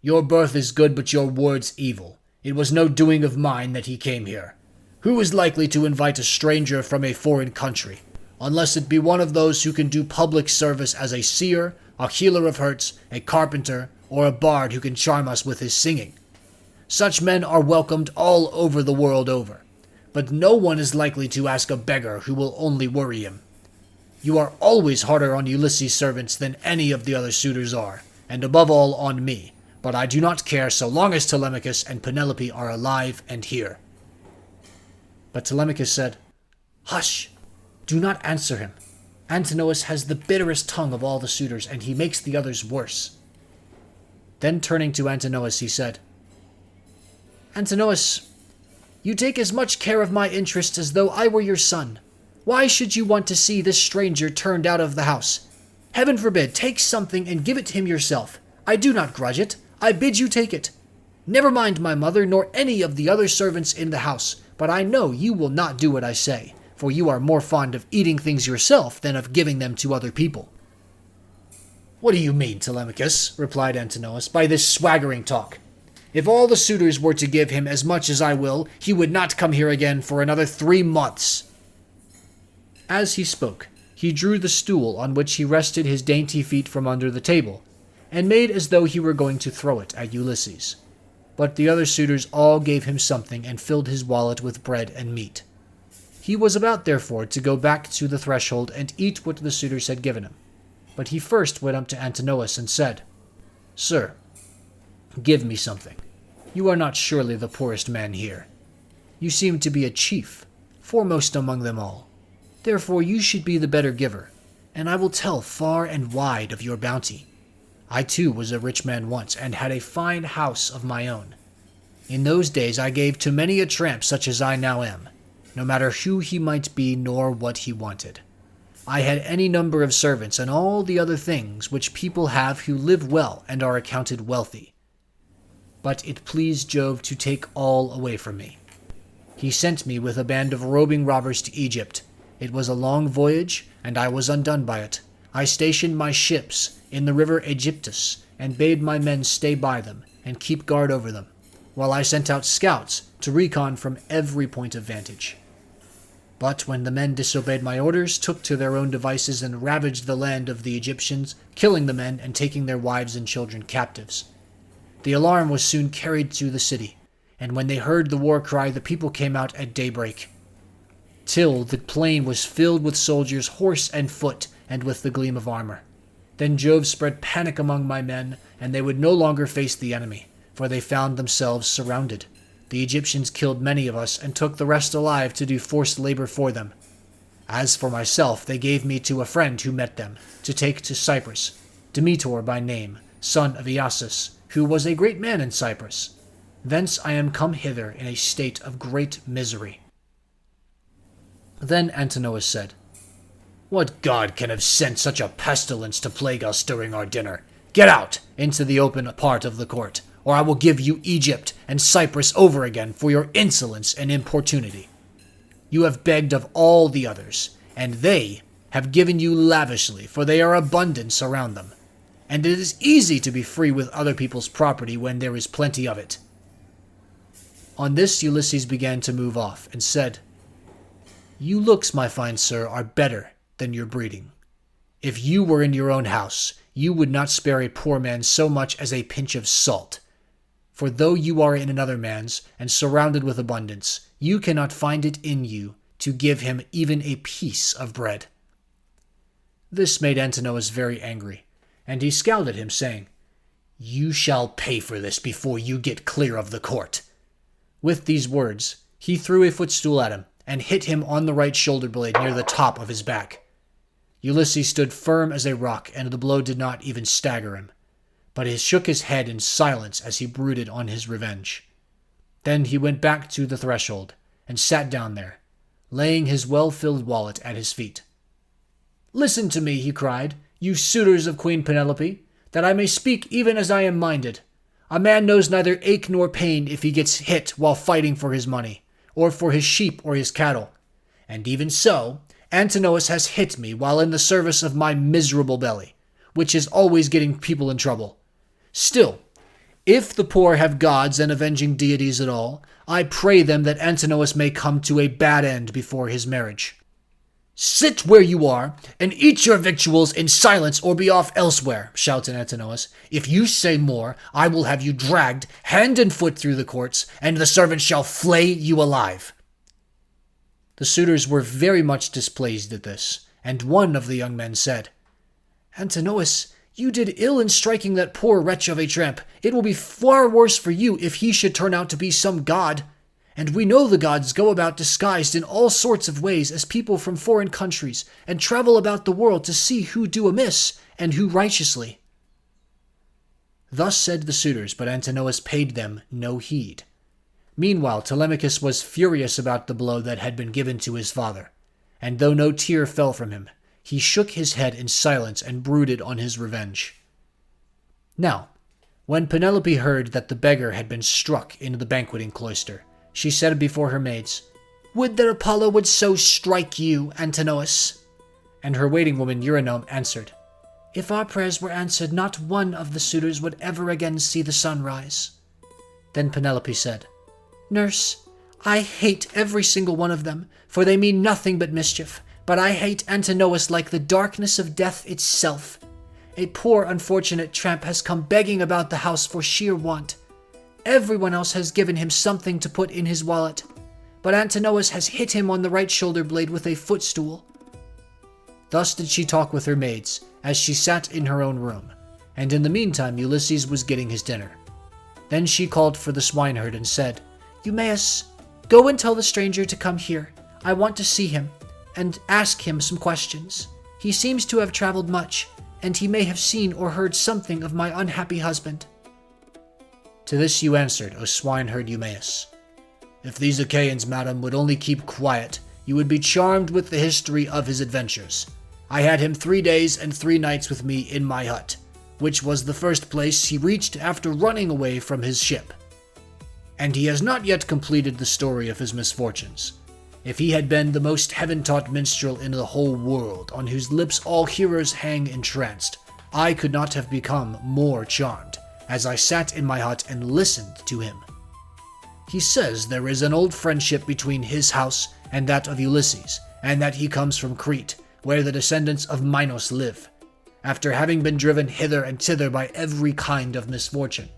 Speaker 1: your birth is good, but your words evil. It was no doing of mine that he came here. Who is likely to invite a stranger from a foreign country, unless it be one of those who can do public service as a seer, a healer of hurts, a carpenter, or a bard who can charm us with his singing? Such men are welcomed all over the world over, but no one is likely to ask a beggar who will only worry him. You are always harder on Ulysses' servants than any of the other suitors are, and above all on me, but I do not care so long as Telemachus and Penelope are alive and here." But Telemachus said, "Hush! Do not answer him. Antinous has the bitterest tongue of all the suitors, and he makes the others worse." Then turning to Antinous, he said, "Antinous, you take as much care of my interests as though I were your son. Why should you want to see this stranger turned out of the house? Heaven forbid, take something and give it to him yourself. I do not grudge it. I bid you take it. Never mind my mother, nor any of the other servants in the house, but I know you will not do what I say, for you are more fond of eating things yourself than of giving them to other people."
Speaker 2: "What do you mean, Telemachus," replied Antinous, "by this swaggering talk? If all the suitors were to give him as much as I will, he would not come here again for another 3 months. As he spoke, he drew the stool on which he rested his dainty feet from under the table, and made as though he were going to throw it at Ulysses. But the other suitors all gave him something and filled his wallet with bread and meat. He was about, therefore, to go back to the threshold and eat what the suitors had given him. But he first went up to Antinous and said, "Sir, give me something. You are not surely the poorest man here. You seem to be a chief, foremost among them all. Therefore you should be the better giver, and I will tell far and wide of your bounty. I too was a rich man once, and had a fine house of my own. In those days I gave to many a tramp such as I now am, no matter who he might be nor what he wanted. I had any number of servants and all the other things which people have who live well and are accounted wealthy. But it pleased Jove to take all away from me. He sent me with a band of roving robbers to Egypt. It was a long voyage, and I was undone by it. I stationed my ships in the river Aegyptus, and bade my men stay by them and keep guard over them, while I sent out scouts to recon from every point of vantage. But when the men disobeyed my orders, took to their own devices, and ravaged the land of the Egyptians, killing the men and taking their wives and children captives, the alarm was soon carried to the city, and when they heard the war cry, the people came out at daybreak, till the plain was filled with soldiers, horse and foot, and with the gleam of armor. Then Jove spread panic among my men, and they would no longer face the enemy, for they found themselves surrounded. The Egyptians killed many of us, and took the rest alive to do forced labor for them. As for myself, they gave me to a friend who met them, to take to Cyprus, Demeter by name, son of Iasus, who was a great man in Cyprus. Thence I am come hither in a state of great misery." Then Antinous said, "What god can have sent such a pestilence to plague us during our dinner? Get out into the open part of the court, or I will give you Egypt and Cyprus over again for your insolence and importunity. You have begged of all the others, and they have given you lavishly, for they are abundance around them. And it is easy to be free with other people's property when there is plenty of it." On this Ulysses began to move off, and said, "You looks, my fine sir, are better than your breeding. If you were in your own house, you would not spare a poor man so much as a pinch of salt. For though you are in another man's, and surrounded with abundance, you cannot find it in you to give him even a piece of bread." This made Antinous very angry, and he scowled at him, saying, "You shall pay for this before you get clear of the court." With these words, he threw a footstool at him, and hit him on the right shoulder blade near the top of his back. Ulysses stood firm as a rock, and the blow did not even stagger him, but he shook his head in silence as he brooded on his revenge. Then he went back to the threshold, and sat down there, laying his well-filled wallet at his feet. "Listen to me," he cried, "you suitors of Queen Penelope, that I may speak even as I am minded. A man knows neither ache nor pain if he gets hit while fighting for his money, or for his sheep or his cattle. And even so, Antinous has hit me while in the service of my miserable belly, which is always getting people in trouble. Still, if the poor have gods and avenging deities at all, I pray them that Antinous may come to a bad end before his marriage." "Sit where you are, and eat your victuals in silence, or be off elsewhere," shouted Antinous. "If you say more, I will have you dragged hand and foot through the courts, and the servants shall flay you alive." The suitors were very much displeased at this, and one of the young men said, "Antinous, you did ill in striking that poor wretch of a tramp. It will be far worse for you if he should turn out to be some god. And we know the gods go about disguised in all sorts of ways as people from foreign countries, and travel about the world to see who do amiss and who righteously." Thus said the suitors, but Antinous paid them no heed. Meanwhile Telemachus was furious about the blow that had been given to his father, and though no tear fell from him, he shook his head in silence and brooded on his revenge. Now, when Penelope heard that the beggar had been struck in the banqueting cloister, she said before her maids, "Would that Apollo would so strike you, Antinous." And her waiting woman Eurynome answered,
Speaker 3: If our prayers were answered, not one of the suitors would ever again see the sun rise."
Speaker 2: Then Penelope said,
Speaker 3: "Nurse, I hate every single one of them, for they mean nothing but mischief. But I hate Antinous like the darkness of death itself. A poor unfortunate tramp has come begging about the house for sheer want. Everyone else has given him something to put in his wallet, but Antinous has hit him on the right shoulder blade with a footstool."
Speaker 2: Thus did she talk with her maids, as she sat in her own room, and in the meantime Ulysses was getting his dinner. Then she called for the swineherd and said,
Speaker 3: "Eumaeus, go and tell the stranger to come here. I want to see him, and ask him some questions. He seems to have traveled much, and he may have seen or heard something of my unhappy husband."
Speaker 2: To this you answered, O swineherd Eumaeus, "If these Achaeans, madam, would only keep quiet, you would be charmed with the history of his adventures. I had him 3 days and 3 nights with me in my hut, which was the first place he reached after running away from his ship. And he has not yet completed the story of his misfortunes. If he had been the most heaven-taught minstrel in the whole world, on whose lips all hearers hang entranced, I could not have become more charmed, as I sat in my hut and listened to him. He says there is an old friendship between his house and that of Ulysses, and that he comes from Crete, where the descendants of Minos live, after having been driven hither and thither by every kind of misfortune.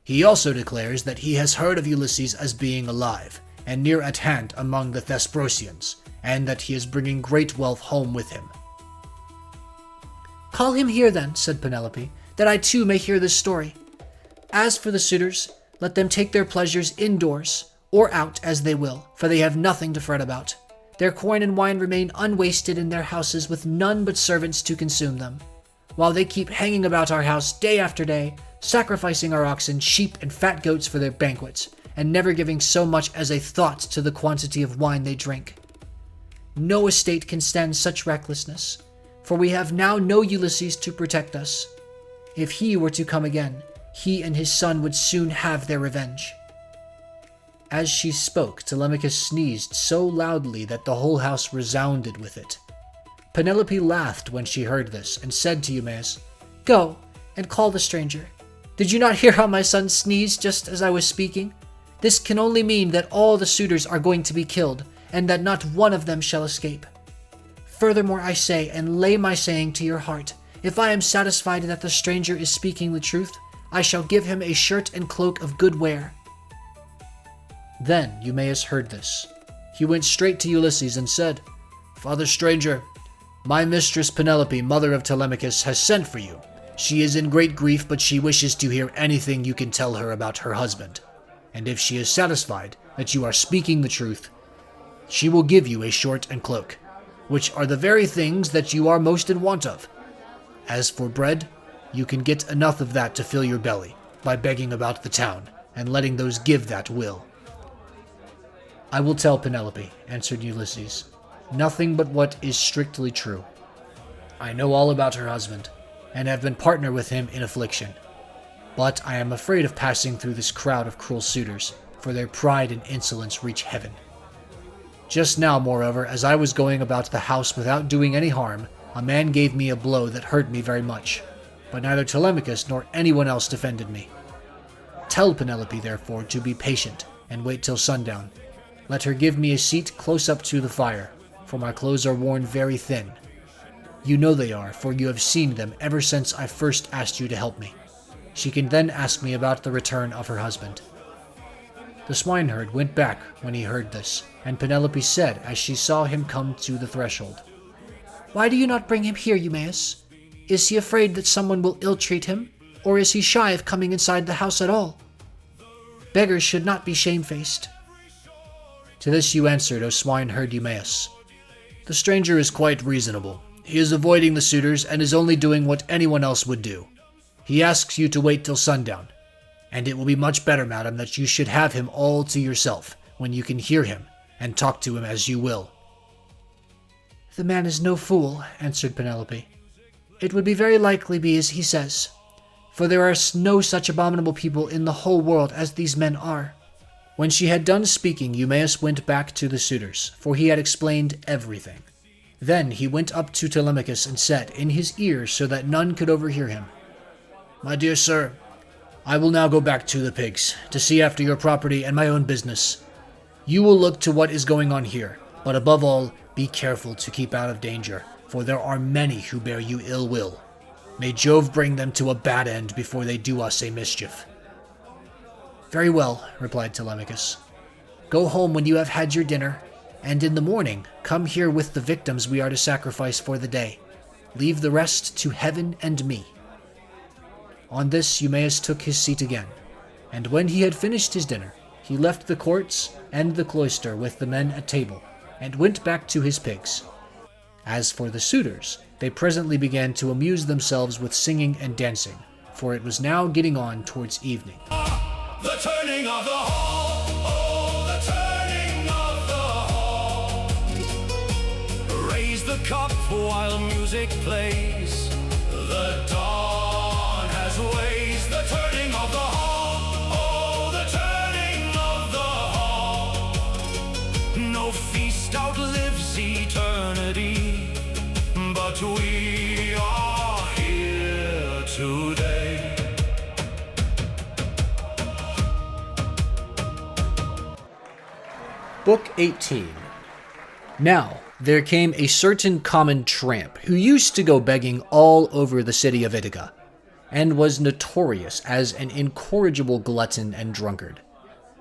Speaker 2: He also declares that he has heard of Ulysses as being alive, and near at hand among the Thesprotians, and that he is bringing great wealth home with him."
Speaker 3: "Call him here then," said Penelope, "that I too may hear this story. As for the suitors, let them take their pleasures indoors, or out as they will, for they have nothing to fret about. Their corn and wine remain unwasted in their houses with none but servants to consume them, while they keep hanging about our house day after day, sacrificing our oxen, sheep, and fat goats for their banquets, and never giving so much as a thought to the quantity of wine they drink. No estate can stand such recklessness, for we have now no Ulysses to protect us. If he were to come again, he and his son would soon have their revenge."
Speaker 2: As she spoke, Telemachus sneezed so loudly that the whole house resounded with it. Penelope laughed when she heard this, and said to Eumaeus,
Speaker 3: "Go, and call the stranger. Did you not hear how my son sneezed just as I was speaking? This can only mean that all the suitors are going to be killed, and that not one of them shall escape. Furthermore, I say, and lay my saying to your heart, if I am satisfied that the stranger is speaking the truth, I shall give him a shirt and cloak of good wear."
Speaker 2: Then Eumaeus heard this. He went straight to Ulysses and said, "Father stranger, my mistress Penelope, mother of Telemachus, has sent for you. She is in great grief, but she wishes to hear anything you can tell her about her husband. And if she is satisfied that you are speaking the truth, she will give you a shirt and cloak, which are the very things that you are most in want of. As for bread, you can get enough of that to fill your belly, by begging about the town, and letting those give that will." "I will tell Penelope," answered Ulysses, "nothing but what is strictly true. I know all about her husband, and have been partner with him in affliction. But I am afraid of passing through this crowd of cruel suitors, for their pride and insolence reach heaven. Just now, moreover, as I was going about the house without doing any harm, a man gave me a blow that hurt me very much, but neither Telemachus nor anyone else defended me. Tell Penelope, therefore, to be patient, and wait till sundown. Let her give me a seat close up to the fire, for my clothes are worn very thin. You know they are, for you have seen them ever since I first asked you to help me. She can then ask me about the return of her husband." The swineherd went back when he heard this, and Penelope said as she saw him come to the threshold,
Speaker 3: "Why do you not bring him here, Eumaeus? Is he afraid that someone will ill-treat him, or is he shy of coming inside the house at all? Beggars should not be shamefaced."
Speaker 2: To this you answered, O swineherd Eumaeus, "The stranger is quite reasonable. He is avoiding the suitors and is only doing what anyone else would do. He asks you to wait till sundown, and it will be much better, madam, that you should have him all to yourself, when you can hear him, and talk to him as you will."
Speaker 3: "The man is no fool," answered Penelope. "It would be very likely be as he says, for there are no such abominable people in the whole world as these men are."
Speaker 2: When she had done speaking, Eumaeus went back to the suitors, for he had explained everything. Then he went up to Telemachus and said in his ear so that none could overhear him, "My dear sir, I will now go back to the pigs, to see after your property and my own business. You will look to what is going on here, but above all, be careful to keep out of danger, for there are many who bear you ill will. May Jove bring them to a bad end before they do us a mischief." "Very well," replied Telemachus. "Go home when you have had your dinner, and in the morning come here with the victims we are to sacrifice for the day. Leave the rest to heaven and me." On this Eumaeus took his seat again, and when he had finished his dinner, he left the courts and the cloister with the men at table, and went back to his pigs. As for the suitors, they presently began to amuse themselves with singing and dancing, for it was now getting on towards evening.
Speaker 4: The turning of the hall, oh, the turning of the hall. Raise the cup while music plays. The dawn has ways. The turning of the hall, oh, the turning of the hall. No feast outlives eternity, but we are here today.
Speaker 1: Book 18. Now, there came a certain common tramp who used to go begging all over the city of Ithaca, and was notorious as an incorrigible glutton and drunkard.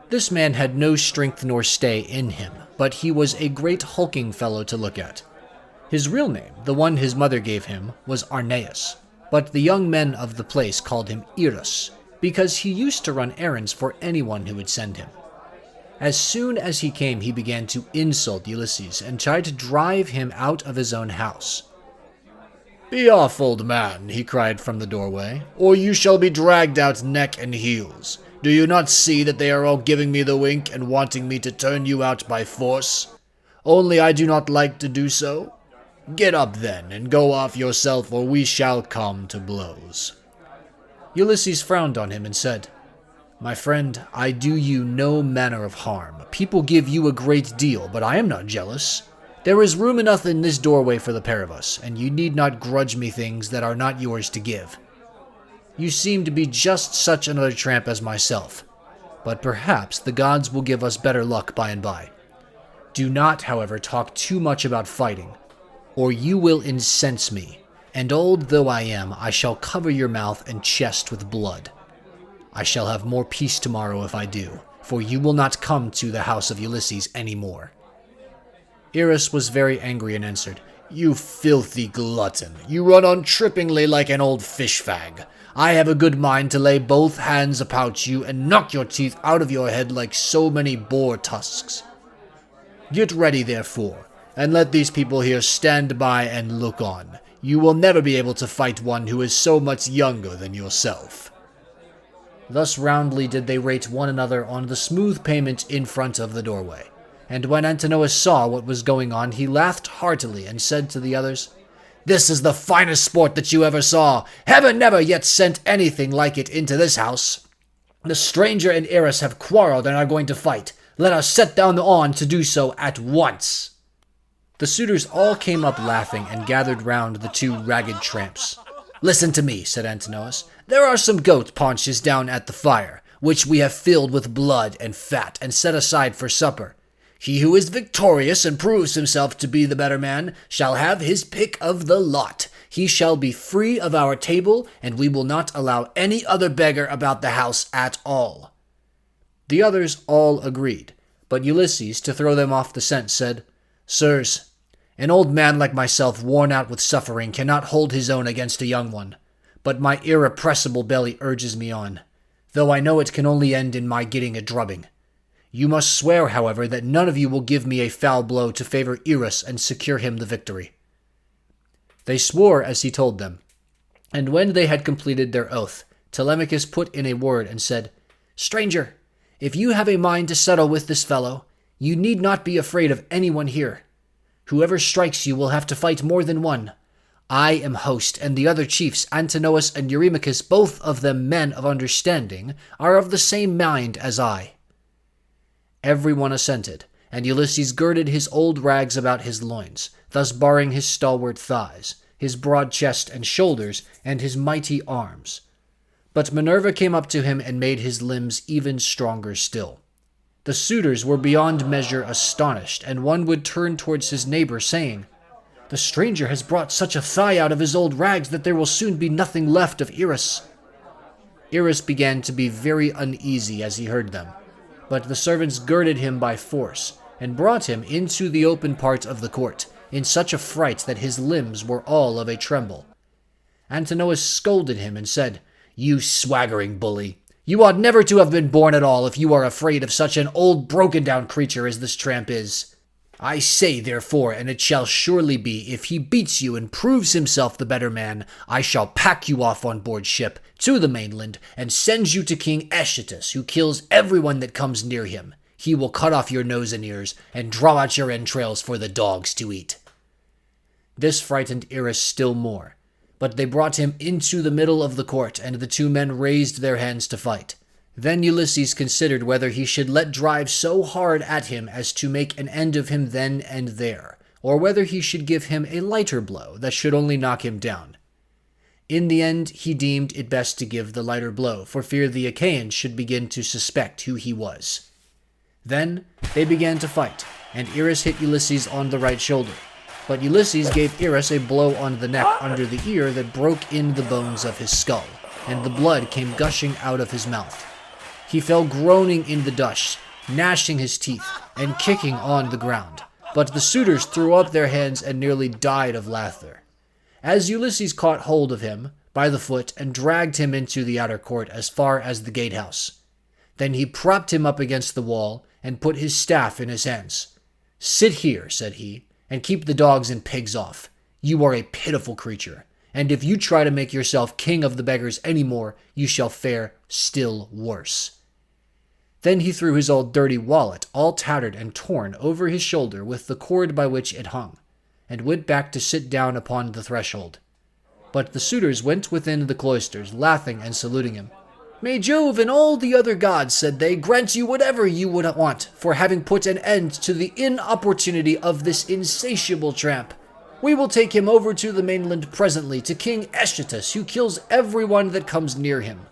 Speaker 1: This man had no strength nor stay in him, but he was a great hulking fellow to look at. His real name, the one his mother gave him, was Arneus, but the young men of the place called him Eros, because he used to run errands for anyone who would send him. As soon as he came, he began to insult Ulysses and tried to drive him out of his own house. "Be off, old man," he cried from the doorway, "or you shall be dragged out neck and heels. Do you not see that they are all giving me the wink and wanting me to turn you out by force? Only I do not like to do so. Get up then, and go off yourself, or we shall come to blows." Ulysses frowned on him and said, "My friend, I do you no manner of harm. People give you a great deal, but I am not jealous. There is room enough in this doorway for the pair of us, and you need not grudge me things that are not yours to give. You seem to be just such another tramp as myself, but perhaps the gods will give us better luck by and by. Do not, however, talk too much about fighting, or you will incense me, and old though I am, I shall cover your mouth and chest with blood. I shall have more peace tomorrow if I do, for you will not come to the house of Ulysses any more." Eros was very angry and answered, "You filthy glutton, you run on trippingly like an old fish fag. I have a good mind to lay both hands about you and knock your teeth out of your head like so many boar tusks. Get ready, therefore, and let these people here stand by and look on. You will never be able to fight one who is so much younger than yourself." Thus roundly did they rate one another on the smooth pavement in front of the doorway. And when Antinous saw what was going on, he laughed heartily and said to the others, "This is the finest sport that you ever saw. Heaven never yet sent anything like it into this house. The stranger and Eros have quarreled and are going to fight. Let us set down on to do so at once." The suitors all came up laughing and gathered round the two ragged tramps. "Listen to me," said Antinous. "There are some goat paunches down at the fire, which we have filled with blood and fat and set aside for supper. He who is victorious and proves himself to be the better man shall have his pick of the lot. He shall be free of our table, and we will not allow any other beggar about the house at all." The others all agreed, but Ulysses, to throw them off the scent, said, "Sirs, an old man like myself, worn out with suffering, cannot hold his own against a young one, but my irrepressible belly urges me on, though I know it can only end in my getting a drubbing. You must swear, however, that none of you will give me a foul blow to favor Eros and secure him the victory." They swore as he told them, and when they had completed their oath, Telemachus put in a word and said, "Stranger, if you have a mind to settle with this fellow, you need not be afraid of anyone here. Whoever strikes you will have to fight more than one. I am host, and the other chiefs, Antinous and Eurymachus, both of them men of understanding, are of the same mind as I." Everyone assented,
Speaker 2: and Ulysses girded his old rags about his loins, thus barring his stalwart thighs, his broad chest and shoulders, and his mighty arms. But Minerva came up to him and made his limbs even stronger still. The suitors were beyond measure astonished, and one would turn towards his neighbor, saying, "The stranger has brought such a thigh out of his old rags that there will soon be nothing left of Eris." Eris began to be very uneasy as he heard them, but the servants girded him by force, and brought him into the open part of the court, in such a fright that his limbs were all of a tremble. Antinous scolded him and said, "You swaggering bully! You ought never to have been born at all if you are afraid of such an old broken-down creature as this tramp is. I say, therefore, and it shall surely be, if he beats you and proves himself the better man, I shall pack you off on board ship to the mainland and send you to King Echetus, who kills everyone that comes near him. He will cut off your nose and ears and draw out your entrails for the dogs to eat." This frightened Eris still more, but they brought him into the middle of the court, and the two men raised their hands to fight. Then Ulysses considered whether he should let drive so hard at him as to make an end of him then and there, or whether he should give him a lighter blow that should only knock him down. In the end, he deemed it best to give the lighter blow, for fear the Achaeans should begin to suspect who he was. Then they began to fight, and Eris hit Ulysses on the right shoulder. But Ulysses gave Eris a blow on the neck under the ear that broke in the bones of his skull, and the blood came gushing out of his mouth. He fell groaning in the dust, gnashing his teeth, and kicking on the ground. But the suitors threw up their hands and nearly died of laughter. As Ulysses caught hold of him by the foot and dragged him into the outer court as far as the gatehouse. Then he propped him up against the wall and put his staff in his hands. "Sit here," said he, "and keep the dogs and pigs off. You are a pitiful creature, and if you try to make yourself king of the beggars any more, you shall fare still worse." Then he threw his old dirty wallet, all tattered and torn, over his shoulder with the cord by which it hung, and went back to sit down upon the threshold. But the suitors went within the cloisters, laughing and saluting him. "May Jove and all the other gods," said they, "grant you whatever you would want, for having put an end to the inopportunity of this insatiable tramp. We will take him over to the mainland presently, to King Echetus, who kills everyone that comes near him."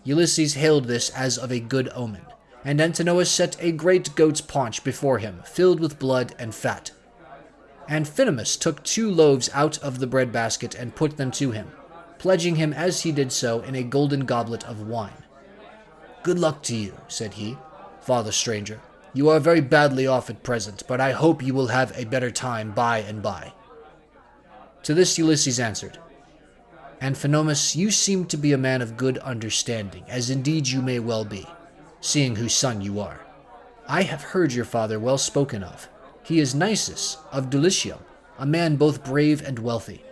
Speaker 2: Ulysses hailed this as of a good omen, and Antinous set a great goat's paunch before him, filled with blood and fat. Amphinomus took 2 loaves out of the bread basket and put them to him, pledging him as he did so in a golden goblet of wine. "Good luck to you," said he, "father stranger. You are very badly off at present, but I hope you will have a better time by and by." To this Ulysses answered, "Amphinomus, you seem to be a man of good understanding, as indeed you may well be, seeing whose son you are. I have heard your father well spoken of. He is Nisus of Dulichium, a man both brave and wealthy.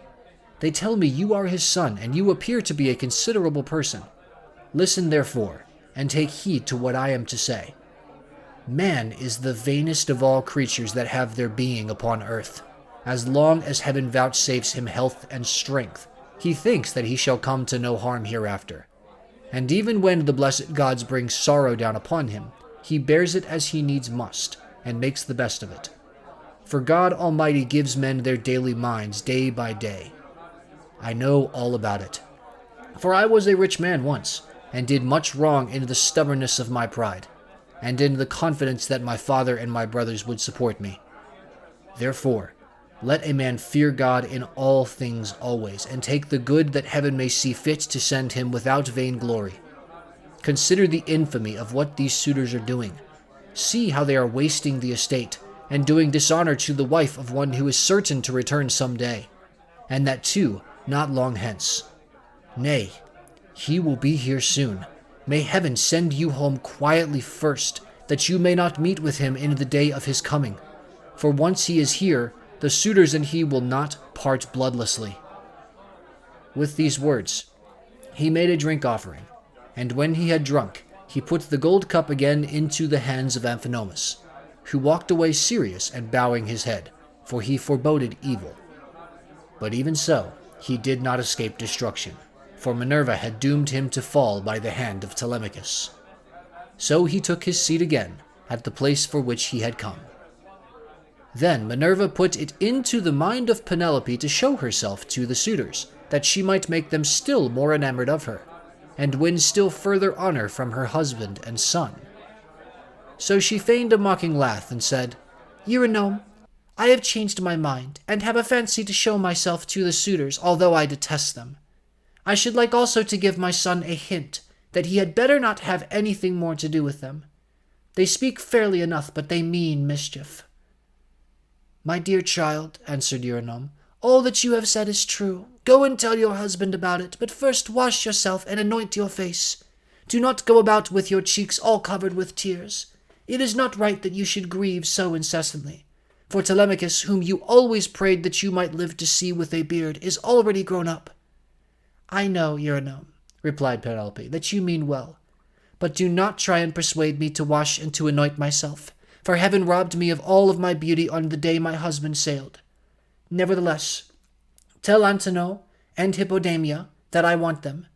Speaker 2: They tell me you are his son, and you appear to be a considerable person. Listen, therefore, and take heed to what I am to say. Man is the vainest of all creatures that have their being upon earth. As long as heaven vouchsafes him health and strength, he thinks that he shall come to no harm hereafter. And even when the blessed gods bring sorrow down upon him, he bears it as he needs must, and makes the best of it. For God Almighty gives men their daily minds day by day. I know all about it. For I was a rich man once, and did much wrong in the stubbornness of my pride, and in the confidence that my father and my brothers would support me. Therefore, let a man fear God in all things always, and take the good that heaven may see fit to send him without vainglory. Consider the infamy of what these suitors are doing. See how they are wasting the estate, and doing dishonor to the wife of one who is certain to return some day, and that too not long hence. Nay, he will be here soon. May heaven send you home quietly first, that you may not meet with him in the day of his coming. For once he is here, the suitors and he will not part bloodlessly." With these words, he made a drink offering, and when he had drunk, he put the gold cup again into the hands of Amphinomus, who walked away serious and bowing his head, for he foreboded evil. But even so, he did not escape destruction, for Minerva had doomed him to fall by the hand of Telemachus. So he took his seat again, at the place for which he had come. Then Minerva put it into the mind of Penelope to show herself to the suitors, that she might make them still more enamored of her, and win still further honor from her husband and son. So she feigned a mocking laugh and said, "Eurynome, I have changed my mind, and have a fancy to show myself to the suitors, although I detest them. I should like also to give my son a hint that he had better not have anything more to do with them. They speak fairly enough, but they mean mischief." "My dear child," answered Eurynome, "all that you have said is true. Go and tell your husband about it, but first wash yourself and anoint your face. Do not go about with your cheeks all covered with tears. It is not right that you should grieve so incessantly. For Telemachus, whom you always prayed that you might live to see with a beard, is already grown up." "I know, Eurynome," replied Penelope, "that you mean well. But do not try and persuade me to wash and to anoint myself, for heaven robbed me of all of my beauty on the day my husband sailed. Nevertheless, tell Antenor and Hippodamia that I want them.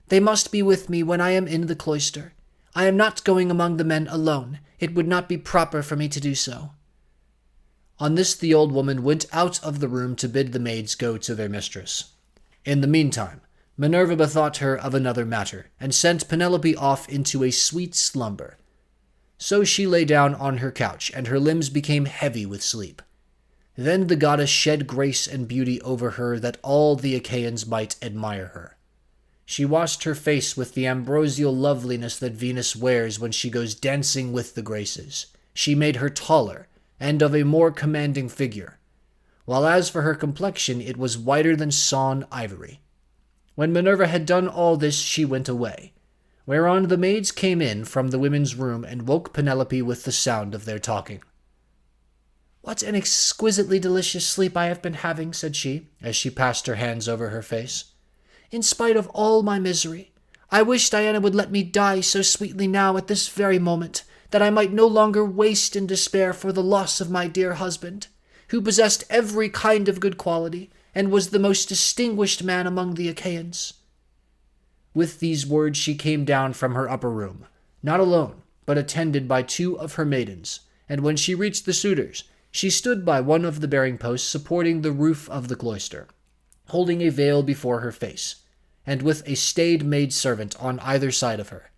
Speaker 2: They must be with me when I am in the cloister. I am not going among the men alone. It would not be proper for me to do so." On this the old woman went out of the room to bid the maids go to their mistress. In the meantime, Minerva bethought her of another matter, and sent Penelope off into a sweet slumber. So she lay down on her couch, and her limbs became heavy with sleep. Then the goddess shed grace and beauty over her that all the Achaeans might admire her. She washed her face with the ambrosial loveliness that Venus wears when she goes dancing with the Graces. She made her taller, and of a more commanding figure, while as for her complexion it was whiter than sawn ivory. When Minerva had done all this, she went away, whereon the maids came in from the women's room and woke Penelope with the sound of their talking. "What an exquisitely delicious sleep I have been having," said she, as she passed her hands over her face. "In spite of all my misery, I wish Diana would let me die so sweetly now at this very moment, that I might no longer waste in despair for the loss of my dear husband, who possessed every kind of good quality, and was the most distinguished man among the Achaeans." With these words she came down from her upper room, not alone, but attended by 2 of her maidens, and when she reached the suitors, she stood by one of the bearing posts supporting the roof of the cloister, holding a veil before her face, and with a staid maid-servant on either side of her.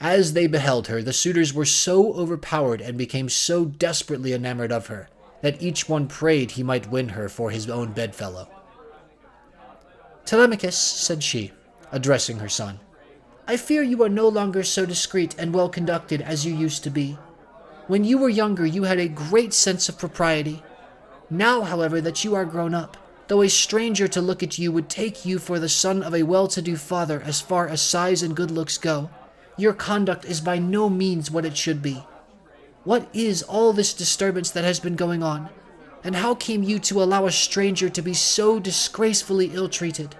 Speaker 2: As they beheld her, the suitors were so overpowered and became so desperately enamored of her, that each one prayed he might win her for his own bedfellow. "Telemachus," said she, addressing her son, "I fear you are no longer so discreet and well-conducted as you used to be. When you were younger, you had a great sense of propriety. Now, however, that you are grown up, though a stranger to look at you would take you for the son of a well-to-do father as far as size and good looks go, your conduct is by no means what it should be. What is all this disturbance that has been going on? And how came you to allow a stranger to be so disgracefully ill-treated?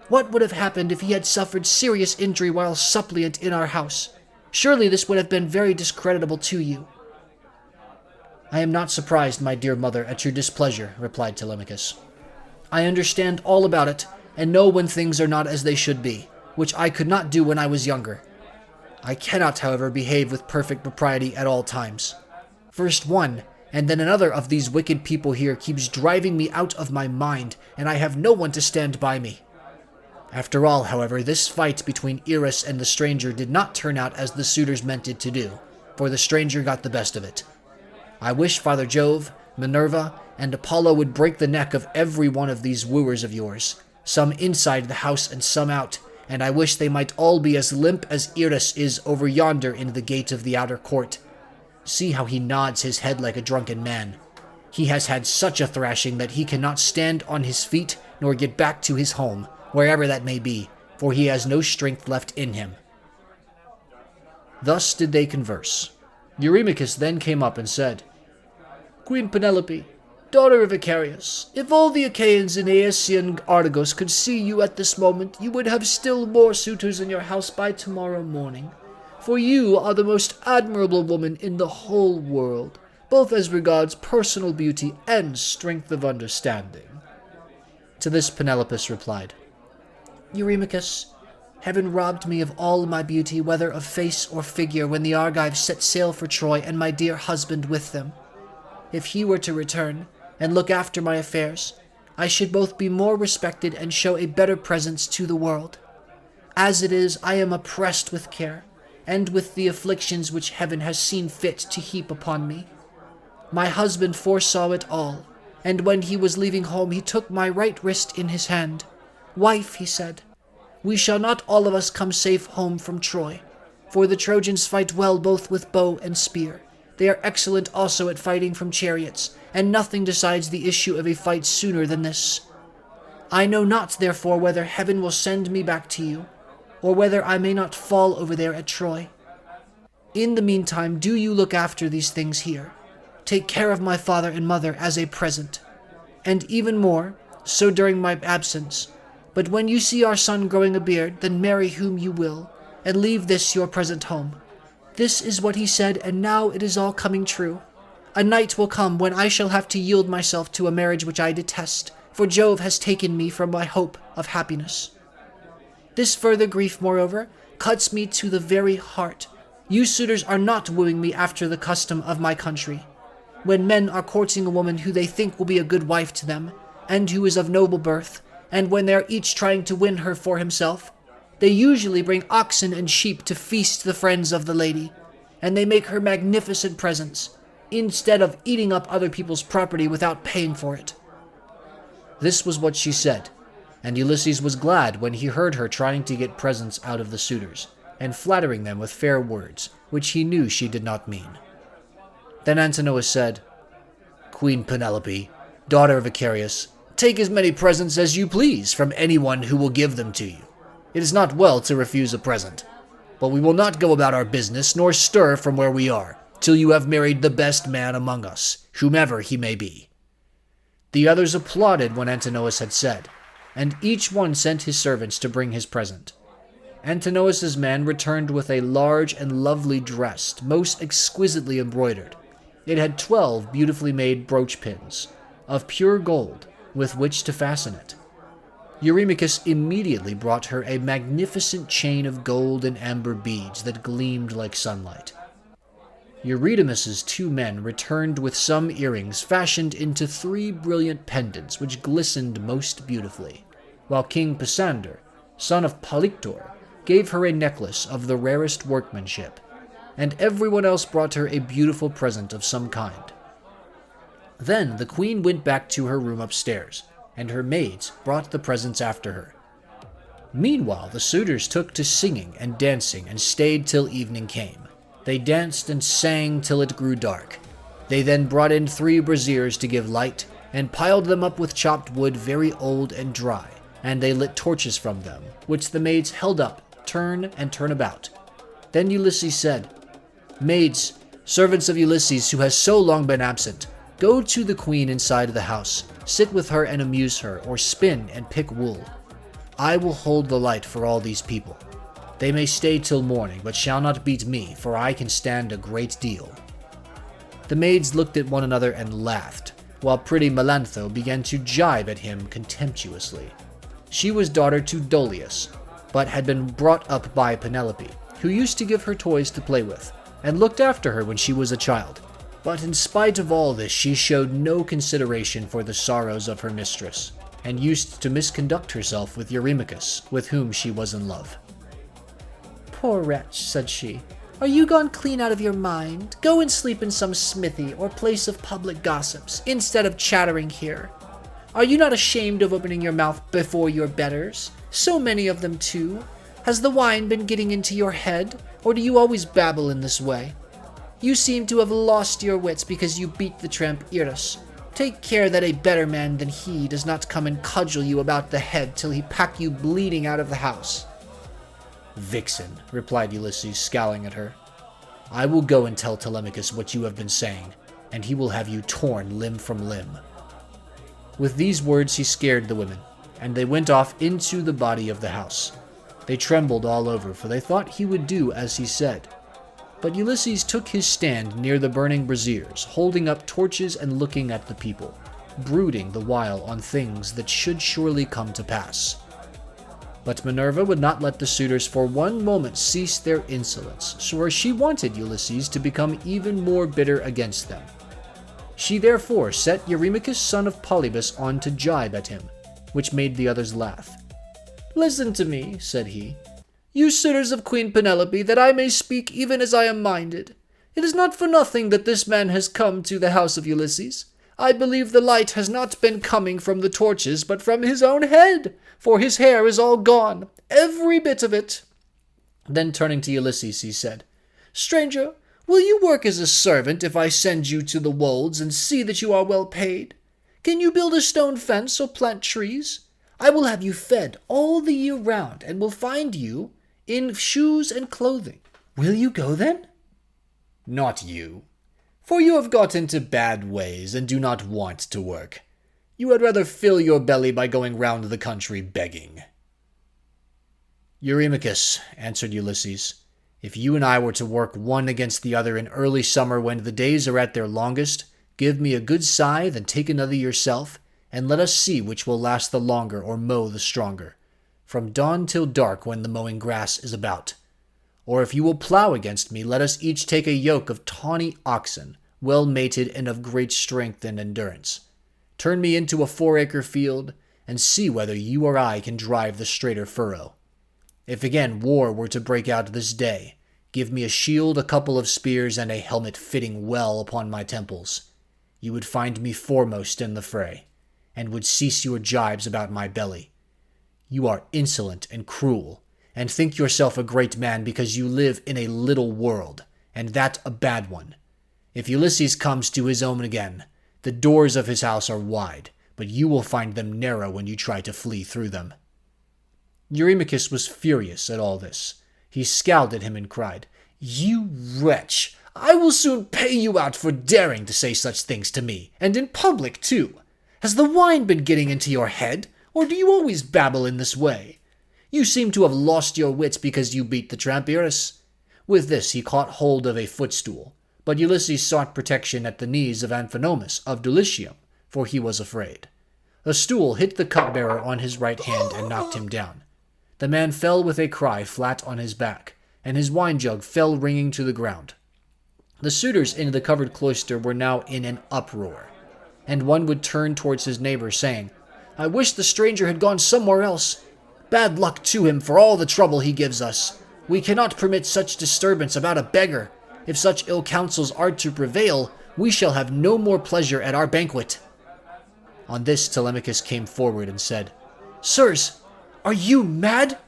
Speaker 2: What would have happened if he had suffered serious injury while suppliant in our house? Surely this would have been very discreditable to you." "I am not surprised, my dear mother, at your displeasure," replied Telemachus. "I understand all about it, and know when things are not as they should be, which I could not do when I was younger. I cannot, however, behave with perfect propriety at all times. First one, and then another of these wicked people here keeps driving me out of my mind, and I have no one to stand by me. After all, however, this fight between Eris and the stranger did not turn out as the suitors meant it to do, for the stranger got the best of it. I wish Father Jove, Minerva, and Apollo would break the neck of every one of these wooers of yours, some inside the house and some out, and I wish they might all be as limp as Eris is over yonder in the gate of the outer court. See how he nods his head like a drunken man. He has had such a thrashing that he cannot stand on his feet nor get back to his home, wherever that may be, for he has no strength left in him." Thus did they converse. Eurymachus then came up and said, "Queen Penelope, daughter of Icarius, if all the Achaeans in Aeacian Argos could see you at this moment, you would have still more suitors in your house by tomorrow morning. For you are the most admirable woman in the whole world, both as regards personal beauty and strength of understanding." To this Penelope replied, "Eurymachus,
Speaker 3: Heaven robbed me of all my beauty, whether of face or figure, when the Argives set sail for Troy, and my dear husband with them. If he were to return, and look after my affairs, I should both be more respected and show a better presence to the world. As it is, I am oppressed with care, and with the afflictions which heaven has seen fit to heap upon me. My husband foresaw it all, and when he was leaving home, he took my right wrist in his hand. Wife, he said, we shall not all of us come safe home from Troy, for the Trojans fight well both with bow and spear. They are excellent also at fighting from chariots, and nothing decides the issue of a fight sooner than this. I know not, therefore, whether heaven will send me back to you, or whether I may not fall over there at Troy. In the meantime, do you look after these things here. Take care of my father and mother as a present, and even more, so during my absence. But when you see our son growing a beard, then marry whom you will, and leave this your present home. This is what he said, and now it is all coming true. A night will come when I shall have to yield myself to a marriage which I detest, for Jove has taken me from my hope of happiness. This further grief, moreover, cuts me to the very heart. You suitors are not wooing me after the custom of my country. When men are courting a woman who they think will be a good wife to them, and who is of noble birth, and when they are each trying to win her for himself, they usually bring oxen and sheep to feast the friends of the lady, and they make her magnificent presents, instead of eating up other people's property without paying for it.
Speaker 2: This was what she said, and Ulysses was glad when he heard her trying to get presents out of the suitors, and flattering them with fair words, which he knew she did not mean. Then Antinous said, Queen Penelope, daughter of Icarius, take as many presents as you please from anyone who will give them to you. It is not well to refuse a present, but we will not go about our business nor stir from where we are, till you have married the best man among us, whomever he may be. The others applauded when Antinous had said, and each one sent his servants to bring his present. Antinous' man returned with a large and lovely dress, most exquisitely embroidered. It had 12 beautifully made brooch pins, of pure gold, with which to fasten it. Eurymachus immediately brought her a magnificent chain of gold and amber beads that gleamed like sunlight. Eurydamas's 2 men returned with some earrings fashioned into 3 brilliant pendants which glistened most beautifully, while King Pisander, son of Polyctor, gave her a necklace of the rarest workmanship, and everyone else brought her a beautiful present of some kind. Then the queen went back to her room upstairs, and her maids brought the presents after her. Meanwhile, the suitors took to singing and dancing and stayed till evening came. They danced and sang till it grew dark. They then brought in 3 braziers to give light, and piled them up with chopped wood very old and dry, and they lit torches from them, which the maids held up, turn and turn about. Then Ulysses said, Maids, servants of Ulysses who has so long been absent, go to the queen inside of the house, sit with her and amuse her, or spin and pick wool. I will hold the light for all these people. They may stay till morning, but shall not beat me, for I can stand a great deal. The maids looked at one another and laughed, while pretty Melantho began to jibe at him contemptuously. She was daughter to Dolius, but had been brought up by Penelope, who used to give her toys to play with, and looked after her when she was a child. But in spite of all this, she showed no consideration for the sorrows of her mistress, and used to misconduct herself with Eurymachus, with whom she was in love.
Speaker 3: Poor wretch, said she, are you gone clean out of your mind? Go and sleep in some smithy or place of public gossips, instead of chattering here. Are you not ashamed of opening your mouth before your betters? So many of them too. Has the wine been getting into your head, or do you always babble in this way? You seem to have lost your wits because you beat the tramp Irus. Take care that a better man than he does not come and cudgel you about the head till he pack you bleeding out of the house.
Speaker 2: Vixen, replied Ulysses, scowling at her. I will go and tell Telemachus what you have been saying, and he will have you torn limb from limb. With these words he scared the women, and they went off into the body of the house. They trembled all over, for they thought he would do as he said. But Ulysses took his stand near the burning braziers, holding up torches and looking at the people, brooding the while on things that should surely come to pass. But Minerva would not let the suitors for one moment cease their insolence, for she wanted Ulysses to become even more bitter against them. She therefore set Eurymachus son of Polybus on to jibe at him, which made the others laugh. "Listen to me," said he, "you suitors of Queen Penelope, that I may speak even as I am minded. It is not for nothing that this man has come to the house of Ulysses. I believe the light has not been coming from the torches, but from his own head, for his hair is all gone, every bit of it." Then turning to Ulysses, he said, "Stranger, will you work as a servant if I send you to the wolds and see that you are well paid? Can you build a stone fence or plant trees? I will have you fed all the year round, and will find you in shoes and clothing. Will you go then?"
Speaker 1: "Not you, for you have got into bad ways and do not want to work. You had rather fill your belly by going round the country begging."
Speaker 2: "Eurymachus," answered Ulysses, "if you and I were to work one against the other in early summer when the days are at their longest, give me a good scythe and take another yourself, and let us see which will last the longer or mow the stronger, from dawn till dark when the mowing grass is about. Or if you will plow against me, let us each take a yoke of tawny oxen, well mated and of great strength and endurance. Turn me into a 4-acre field, and see whether you or I can drive the straighter furrow. If again war were to break out this day, give me a shield, a couple of spears, and a helmet fitting well upon my temples. You would find me foremost in the fray, and would cease your jibes about my belly. You are insolent and cruel, and think yourself a great man because you live in a little world, and that a bad one. If Ulysses comes to his own again, the doors of his house are wide, but you will find them narrow when you try to flee through them." Eurymachus was furious at all this. He scowled at him and cried, "You wretch! I will soon pay you out for daring to say such things to me, and in public too. Has the wine been getting into your head, or do you always babble in this way? You seem to have lost your wits because you beat the Trampiras." With this he caught hold of a footstool, but Ulysses sought protection at the knees of Amphinomus of Dulichium, for he was afraid. The stool hit the cupbearer on his right hand and knocked him down. The man fell with a cry flat on his back, and his wine jug fell ringing to the ground. The suitors in the covered cloister were now in an uproar, and one would turn towards his neighbor, saying, "I wish the stranger had gone somewhere else. Bad luck to him for all the trouble he gives us. We cannot permit such disturbance about a beggar. If such ill counsels are to prevail, we shall have no more pleasure at our banquet." On this Telemachus came forward and said, "Sirs, are you mad?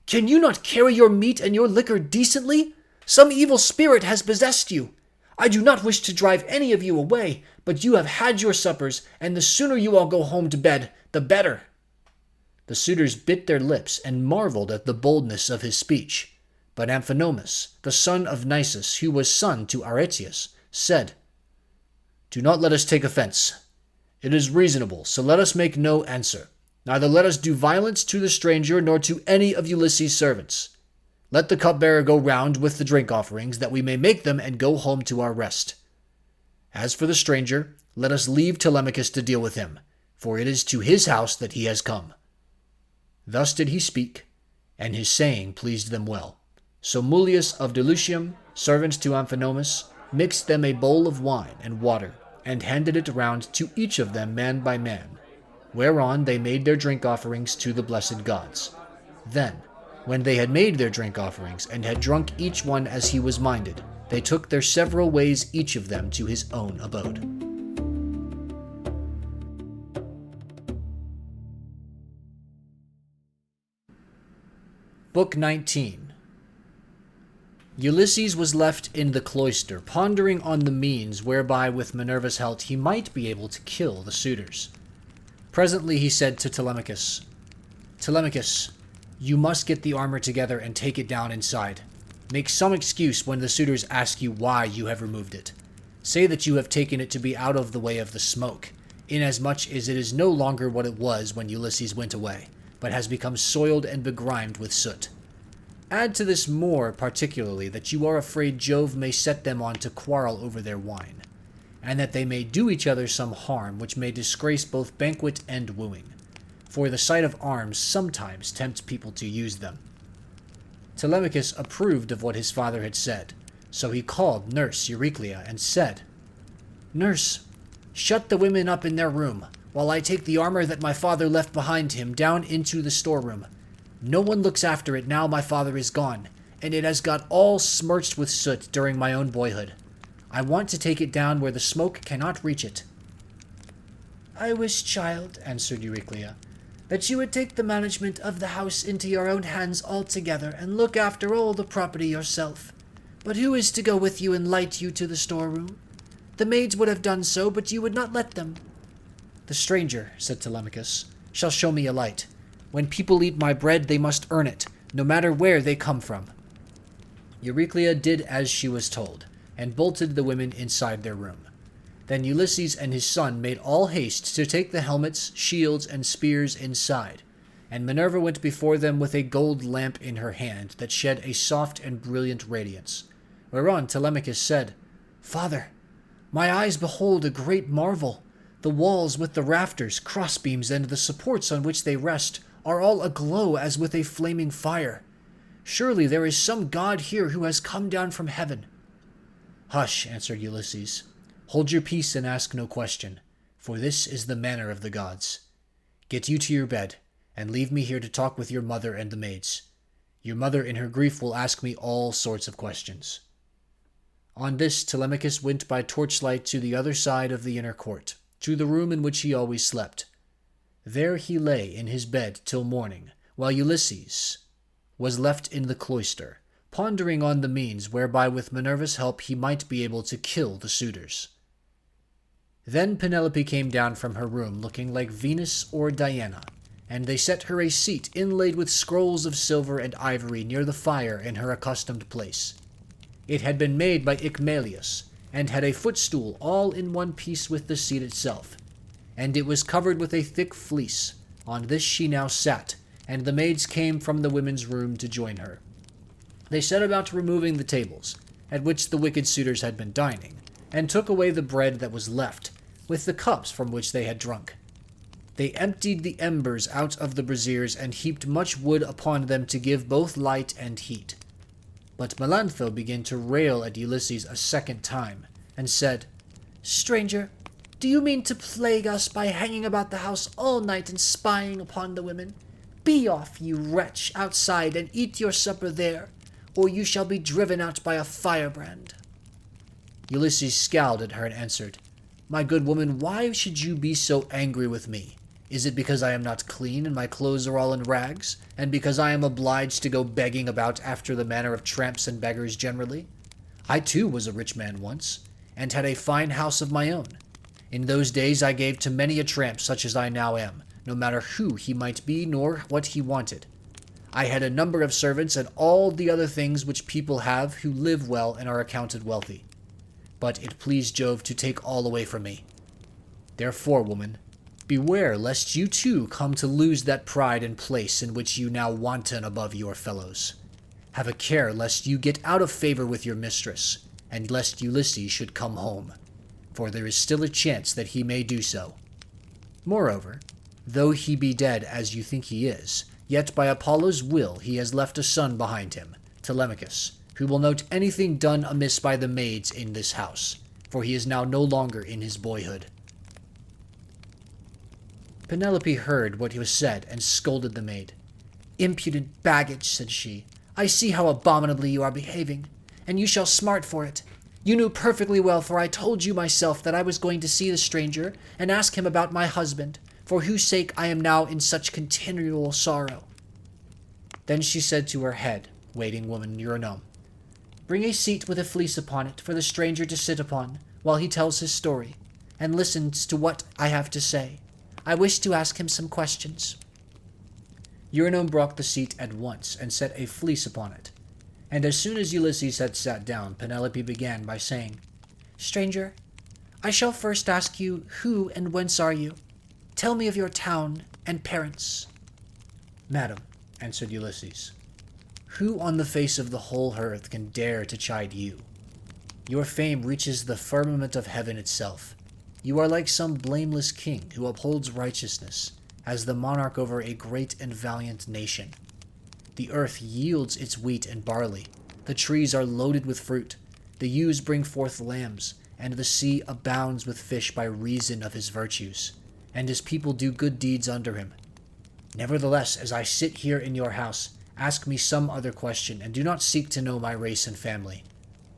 Speaker 2: Can you not carry your meat and your liquor decently? Some evil spirit has possessed you. I do not wish to drive any of you away, but you have had your suppers, and the sooner you all go home to bed, the better." The suitors bit their lips and marveled at the boldness of his speech. But Amphinomus, the son of Nisus, who was son to Aretius, said, "Do not let us take offense. It is reasonable, so let us make no answer. Neither let us do violence to the stranger nor to any of Ulysses' servants. Let the cupbearer go round with the drink offerings, that we may make them and go home to our rest. As for the stranger, let us leave Telemachus to deal with him, for it is to his house that he has come." Thus did he speak, and his saying pleased them well. So Mullius of Dulichium, servant to Amphinomus, mixed them a bowl of wine and water, and handed it round to each of them man by man, whereon they made their drink offerings to the blessed gods. Then, when they had made their drink offerings, and had drunk each one as he was minded, they took their several ways each of them to his own abode. Book 19. Ulysses was left in the cloister, pondering on the means whereby, with Minerva's help, he might be able to kill the suitors. Presently he said to Telemachus, "Telemachus, you must get the armor together and take it down inside. Make some excuse when the suitors ask you why you have removed it. Say that you have taken it to be out of the way of the smoke, inasmuch as it is no longer what it was when Ulysses went away, but has become soiled and begrimed with soot. Add to this more particularly that you are afraid Jove may set them on to quarrel over their wine, and that they may do each other some harm which may disgrace both banquet and wooing.
Speaker 1: for the sight of arms sometimes tempts people to use them. Telemachus approved of what his father had said, so he called nurse Euryclea and said,
Speaker 3: "Nurse, shut the women up in their room, while I take the armor that my father left behind him down into the storeroom. No one looks after it now my father is gone, and it has got all smirched with soot during my own boyhood. I want to take it down where the smoke cannot reach it."
Speaker 2: "I wish, child," answered Euryclea, "that you would take the management of the house into your own hands altogether, and look after all the property yourself. But who is to go with you and light you to the storeroom? The maids would have done so, but you would not let them."
Speaker 3: "The stranger," said Telemachus, "shall show me a light. When people eat my bread, they must earn it, no matter where they come from." Euryclea did as she was told, and bolted the women inside their room. Then Ulysses and his son made all haste to take the helmets, shields, and spears inside, and Minerva went before them with a gold lamp in her hand that shed a soft and brilliant radiance. Whereon Telemachus said, "Father, my eyes behold a great marvel. The walls with the rafters, crossbeams, and the supports on which they rest are all aglow as with a flaming fire. Surely there is some god here who has come down from heaven." "Hush," answered Ulysses. "Hold your peace and ask no question, for this is the manner of the gods. Get you to your bed, and leave me here to talk with your mother and the maids. Your mother in her grief will ask me all sorts of questions." On this Telemachus went by torchlight to the other side of the inner court, to the room in which he always slept. There he lay in his bed till morning, while Ulysses was left in the cloister, pondering on the means whereby with Minerva's help he might be able to kill the suitors. Then Penelope came down from her room looking like Venus or Diana, and they set her a seat inlaid with scrolls of silver and ivory near the fire in her accustomed place. It had been made by Icmelius, and had a footstool all in one piece with the seat itself, and it was covered with a thick fleece. On this she now sat, and the maids came from the women's room to join her. They set about removing the tables, at which the wicked suitors had been dining, and took away the bread that was left, with the cups from which they had drunk. They emptied the embers out of the braziers, and heaped much wood upon them to give both light and heat. But Melantho began to rail at Ulysses a second time, and said,
Speaker 2: "Stranger, do you mean to plague us by hanging about the house all night and spying upon the women? Be off, you wretch, outside, and eat your supper there, or you shall be driven out by a firebrand."
Speaker 3: Ulysses scowled at her and answered, "My good woman, why should you be so angry with me? Is it because I am not clean and my clothes are all in rags, and because I am obliged to go begging about after the manner of tramps and beggars generally? I too was a rich man once, and had a fine house of my own. In those days I gave to many a tramp such as I now am, no matter who he might be nor what he wanted. I had a number of servants and all the other things which people have who live well and are accounted wealthy. But it pleased Jove to take all away from me. Therefore, woman, beware lest you too come to lose that pride and place in which you now wanton above your fellows. Have a care lest you get out of favor with your mistress, and lest Ulysses should come home, for there is still a chance that he may do so. Moreover, though he be dead as you think he is, yet by Apollo's will he has left a son behind him, Telemachus, who will note anything done amiss by the maids in this house, for he is now no longer in his boyhood." Penelope heard what was said and scolded the maid.
Speaker 2: "Impudent baggage," said she. "I see how abominably you are behaving, and you shall smart for it. You knew perfectly well, for I told you myself that I was going to see the stranger and ask him about my husband, for whose sake I am now in such continual sorrow."
Speaker 3: Then she said to her head waiting woman Eurynome, "Bring a seat with a fleece upon it for the stranger to sit upon while he tells his story, and listens to what I have to say. I wish to ask him some questions." Eurynome brought the seat at once and set a fleece upon it. And as soon as Ulysses had sat down, Penelope began by saying,
Speaker 2: "Stranger, I shall first ask you who and whence are you? Tell me of your town and parents."
Speaker 3: "Madam," answered Ulysses, "who on the face of the whole earth can dare to chide you? Your fame reaches the firmament of heaven itself. You are like some blameless king who upholds righteousness,
Speaker 2: as the monarch over a great and valiant nation. The earth yields its wheat and barley, the trees are loaded with fruit, the ewes bring forth lambs, and the sea abounds with fish by reason of his virtues, and his people do good deeds under him. Nevertheless, as I sit here in your house, ask me some other question, and do not seek to know my race and family,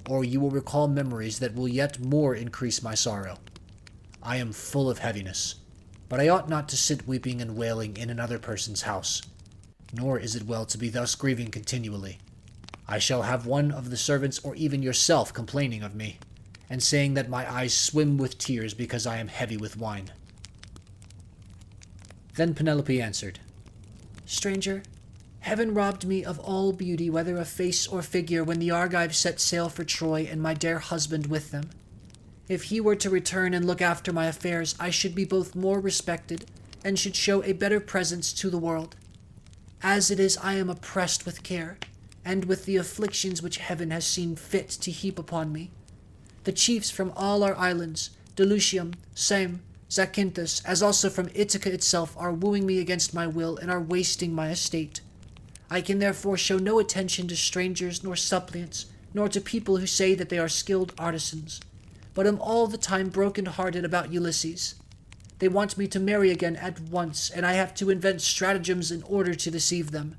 Speaker 2: or you will recall memories that will yet more increase my sorrow. I am full of heaviness, but I ought not to sit weeping and wailing in another person's house, nor is it well to be thus grieving continually. I shall have one of the servants or even yourself complaining of me, and saying that my eyes swim with tears because I am heavy with wine."
Speaker 1: Then Penelope answered,
Speaker 3: "Stranger, heaven robbed me of all beauty, whether of face or figure, when the Argives set sail for Troy and my dear husband with them. If he were to return and look after my affairs, I should be both more respected and should show a better presence to the world. As it is, I am oppressed with care, and with the afflictions which heaven has seen fit to heap upon me. The chiefs from all our islands, Delusium, Same, Zacynthus, as also from Ithaca itself, are wooing me against my will and are wasting my estate. I can therefore show no attention to strangers nor suppliants, nor to people who say that they are skilled artisans, but am all the time broken-hearted about Ulysses. They want me to marry again at once, and I have to invent stratagems in order to deceive them.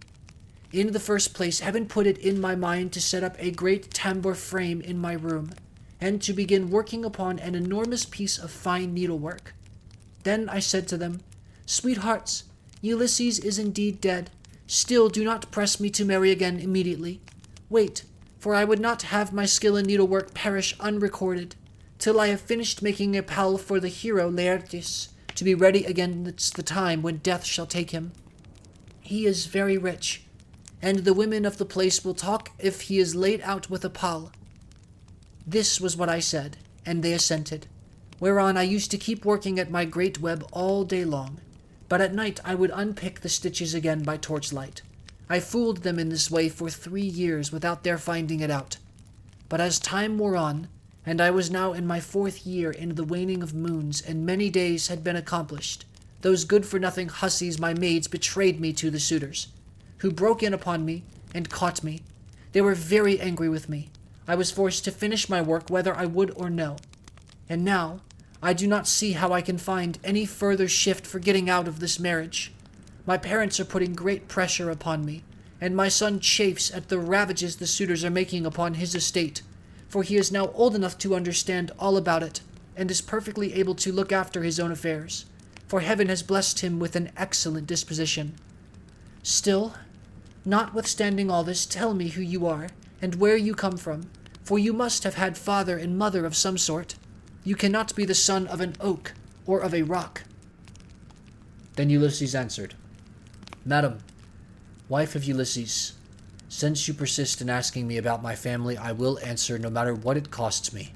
Speaker 3: In the first place, heaven put it in my mind to set up a great tambour frame in my room, and to begin working upon an enormous piece of fine needlework. Then I said to them, 'Sweethearts, Ulysses is indeed dead. Still do not press me to marry again immediately. Wait, for I would not have my skill in needlework perish unrecorded, till I have finished making a pall for the hero Laertes, to be ready against the time when death shall take him. He is very rich, and the women of the place will talk if he is laid out with a pall.' This was what I said, and they assented, whereon I used to keep working at my great web all day long, but at night I would unpick the stitches again by torchlight. I fooled them in this way for 3 years without their finding it out. But as time wore on, and I was now in my 4th year in the waning of moons, and many days had been accomplished, those good-for-nothing hussies my maids betrayed me to the suitors, who broke in upon me and caught me. They were very angry with me. I was forced to finish my work whether I would or no. And now, I do not see how I can find any further shift for getting out of this marriage. My parents are putting great pressure upon me, and my son chafes at the ravages the suitors are making upon his estate, for he is now old enough to understand all about it, and is perfectly able to look after his own affairs, for heaven has blessed him with an excellent disposition. Still, notwithstanding all this, tell me who you are, and where you come from, for you must have had father and mother of some sort. You cannot be the son of an oak or of a rock."
Speaker 1: Then Ulysses answered, "Madam, wife of Ulysses, since you persist in asking me about my family, I will answer no matter what it costs me.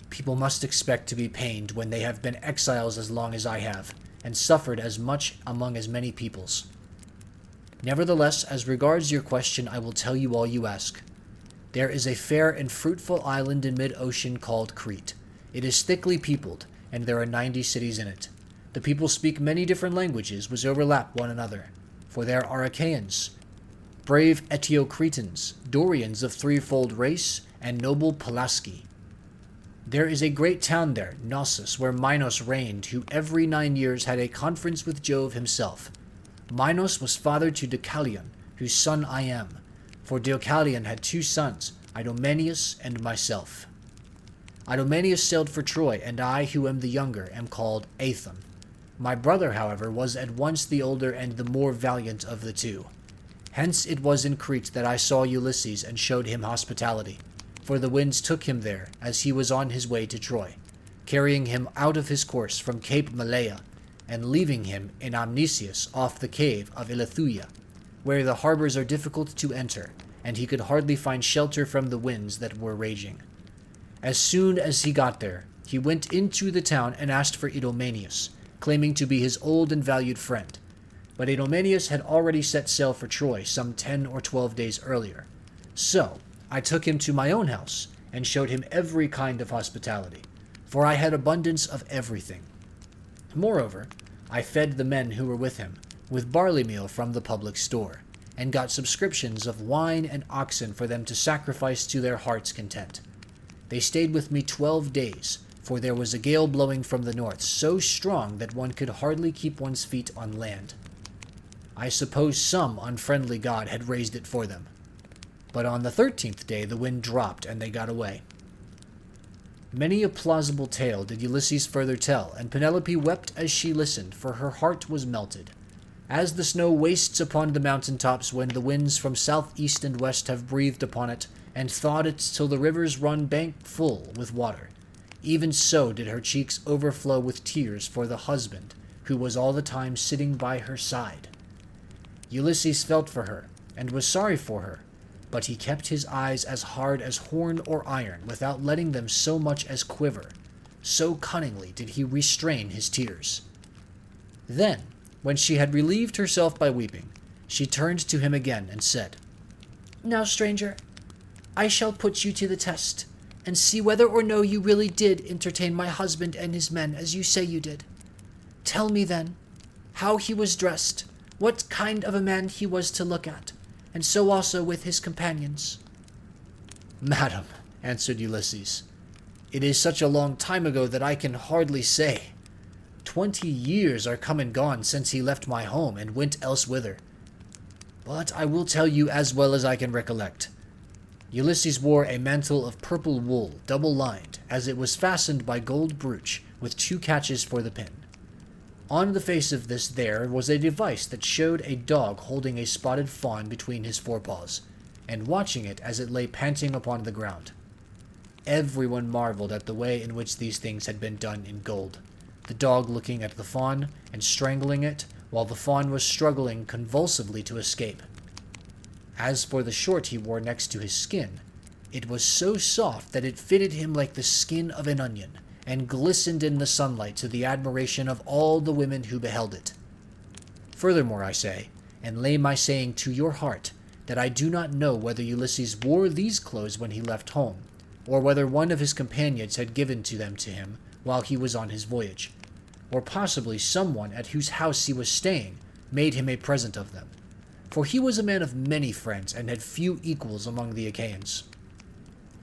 Speaker 1: People must expect to be pained when they have been exiles as long as I have, and suffered as much among as many peoples. Nevertheless, as regards your question, I will tell you all you ask. There is a fair and fruitful island in mid-ocean called Crete. It is thickly peopled, and there are 90 cities in it. The people speak many different languages which overlap one another, for there are Achaeans, brave Eteocretans, Dorians of threefold race, and noble Pelasgi. There is a great town there, Knossos, where Minos reigned, who every 9 years had a conference with Jove himself. Minos was father to Deucalion, whose son I am, for Deucalion had 2 sons, Idomeneus and myself. Idomeneus sailed for Troy, and I, who am the younger, am called Aethon. My brother, however, was at once the older and the more valiant of the 2. Hence it was in Crete that I saw Ulysses and showed him hospitality, for the winds took him there as he was on his way to Troy, carrying him out of his course from Cape Malea, and leaving him in Amnesius off the cave of Ilithuia, where the harbors are difficult to enter, and he could hardly find shelter from the winds that were raging. As soon as he got there, he went into the town and asked for Idomeneus, claiming to be his old and valued friend. But Idomeneus had already set sail for Troy some 10 or 12 days earlier. So I took him to my own house and showed him every kind of hospitality, for I had abundance of everything. Moreover,
Speaker 2: I fed the men who were with him with barley meal from the public store, and got subscriptions of wine and oxen for them to sacrifice to their heart's content. They stayed with me 12 days, for there was a gale blowing from the north so strong that one could hardly keep one's feet on land. I suppose some unfriendly god had raised it for them. But on the 13th day the wind dropped and they got away. Many a plausible tale did Ulysses further tell, and Penelope wept as she listened, for her heart was melted. As the snow wastes upon the mountain tops when the winds from south, east, and west have breathed upon it, and thawed it till the rivers run bank full with water, even so did her cheeks overflow with tears for the husband who was all the time sitting by her side. Ulysses felt for her, and was sorry for her, but he kept his eyes as hard as horn or iron, without letting them so much as quiver. So cunningly did he restrain his tears. Then, when she had relieved herself by weeping, she turned to him again and said,
Speaker 3: "Now, stranger, I shall put you to the test, and see whether or no you really did entertain my husband and his men as you say you did. Tell me, then, how he was dressed, what kind of a man he was to look at, and so also with his companions."
Speaker 2: "Madam," answered Ulysses, "it is such a long time ago that I can hardly say. 20 years are come and gone since he left my home and went elsewhither. But I will tell you as well as I can recollect. Ulysses wore a mantle of purple wool, double-lined, as it was fastened by gold brooch, with 2 catches for the pin. On the face of this there was a device that showed a dog holding a spotted fawn between his forepaws, and watching it as it lay panting upon the ground. Everyone marveled at the way in which these things had been done in gold, the dog looking at the fawn and strangling it, while the fawn was struggling convulsively to escape. As for the short he wore next to his skin, it was so soft that it fitted him like the skin of an onion, and glistened in the sunlight to the admiration of all the women who beheld it. Furthermore I say, and lay my saying to your heart, that I do not know whether Ulysses wore these clothes when he left home, or whether one of his companions had given them to him while he was on his voyage, or possibly someone at whose house he was staying made him a present of them, for he was a man of many friends and had few equals among the Achaeans.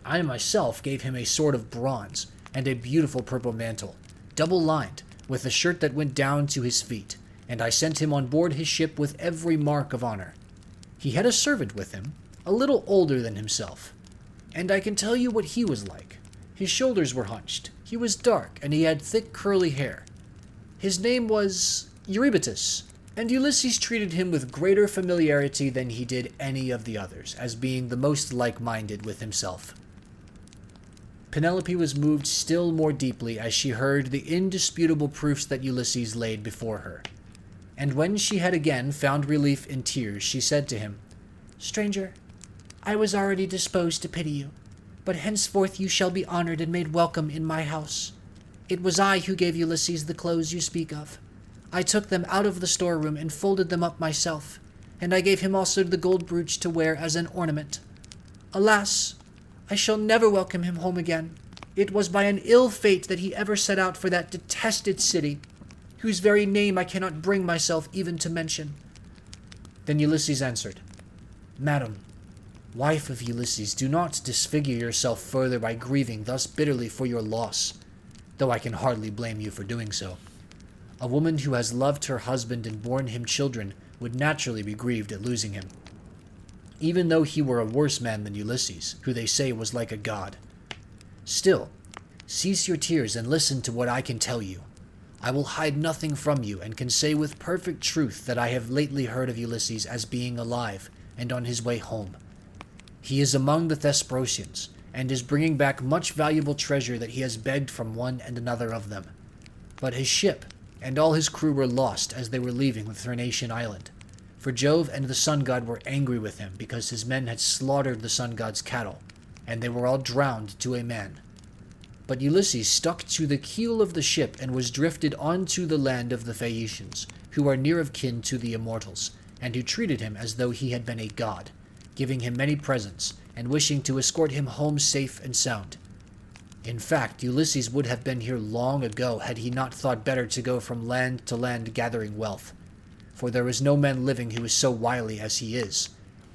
Speaker 2: I myself gave him a sword of bronze and a beautiful purple mantle, double-lined, with a shirt that went down to his feet, and I sent him on board his ship with every mark of honor. He had a servant with him, a little older than himself, and I can tell you what he was like. His shoulders were hunched, he was dark, and he had thick curly hair. His name was Eurybatus, and Ulysses treated him with greater familiarity than he did any of the others, as being the most like-minded with himself. Penelope was moved still more deeply as she heard the indisputable proofs that Ulysses laid before her. And when she had again found relief in tears, she said to him,
Speaker 3: "Stranger, I was already disposed to pity you, but henceforth you shall be honored and made welcome in my house. It was I who gave Ulysses the clothes you speak of. I took them out of the storeroom and folded them up myself, and I gave him also the gold brooch to wear as an ornament. Alas, I shall never welcome him home again. It was by an ill fate that he ever set out for that detested city, whose very name I cannot bring myself even to mention."
Speaker 2: Then Ulysses answered, "Madam, wife of Ulysses, do not disfigure yourself further by grieving thus bitterly for your loss, though I can hardly blame you for doing so. A woman who has loved her husband and borne him children would naturally be grieved at losing him, even though he were a worse man than Ulysses, who they say was like a god. Still, cease your tears and listen to what I can tell you. I will hide nothing from you, and can say with perfect truth that I have lately heard of Ulysses as being alive and on his way home. He is among the Thesprotians, and is bringing back much valuable treasure that he has begged from one and another of them. But his ship and all his crew were lost as they were leaving the Thrinacian island, for Jove and the sun god were angry with him because his men had slaughtered the sun god's cattle, and they were all drowned to a man. But Ulysses stuck to the keel of the ship and was drifted onto the land of the Phaeacians, who are near of kin to the immortals, and who treated him as though he had been a god, giving him many presents, and wishing to escort him home safe and sound. In fact, Ulysses would have been here long ago had he not thought better to go from land to land gathering wealth. For there is no man living who is so wily as he is.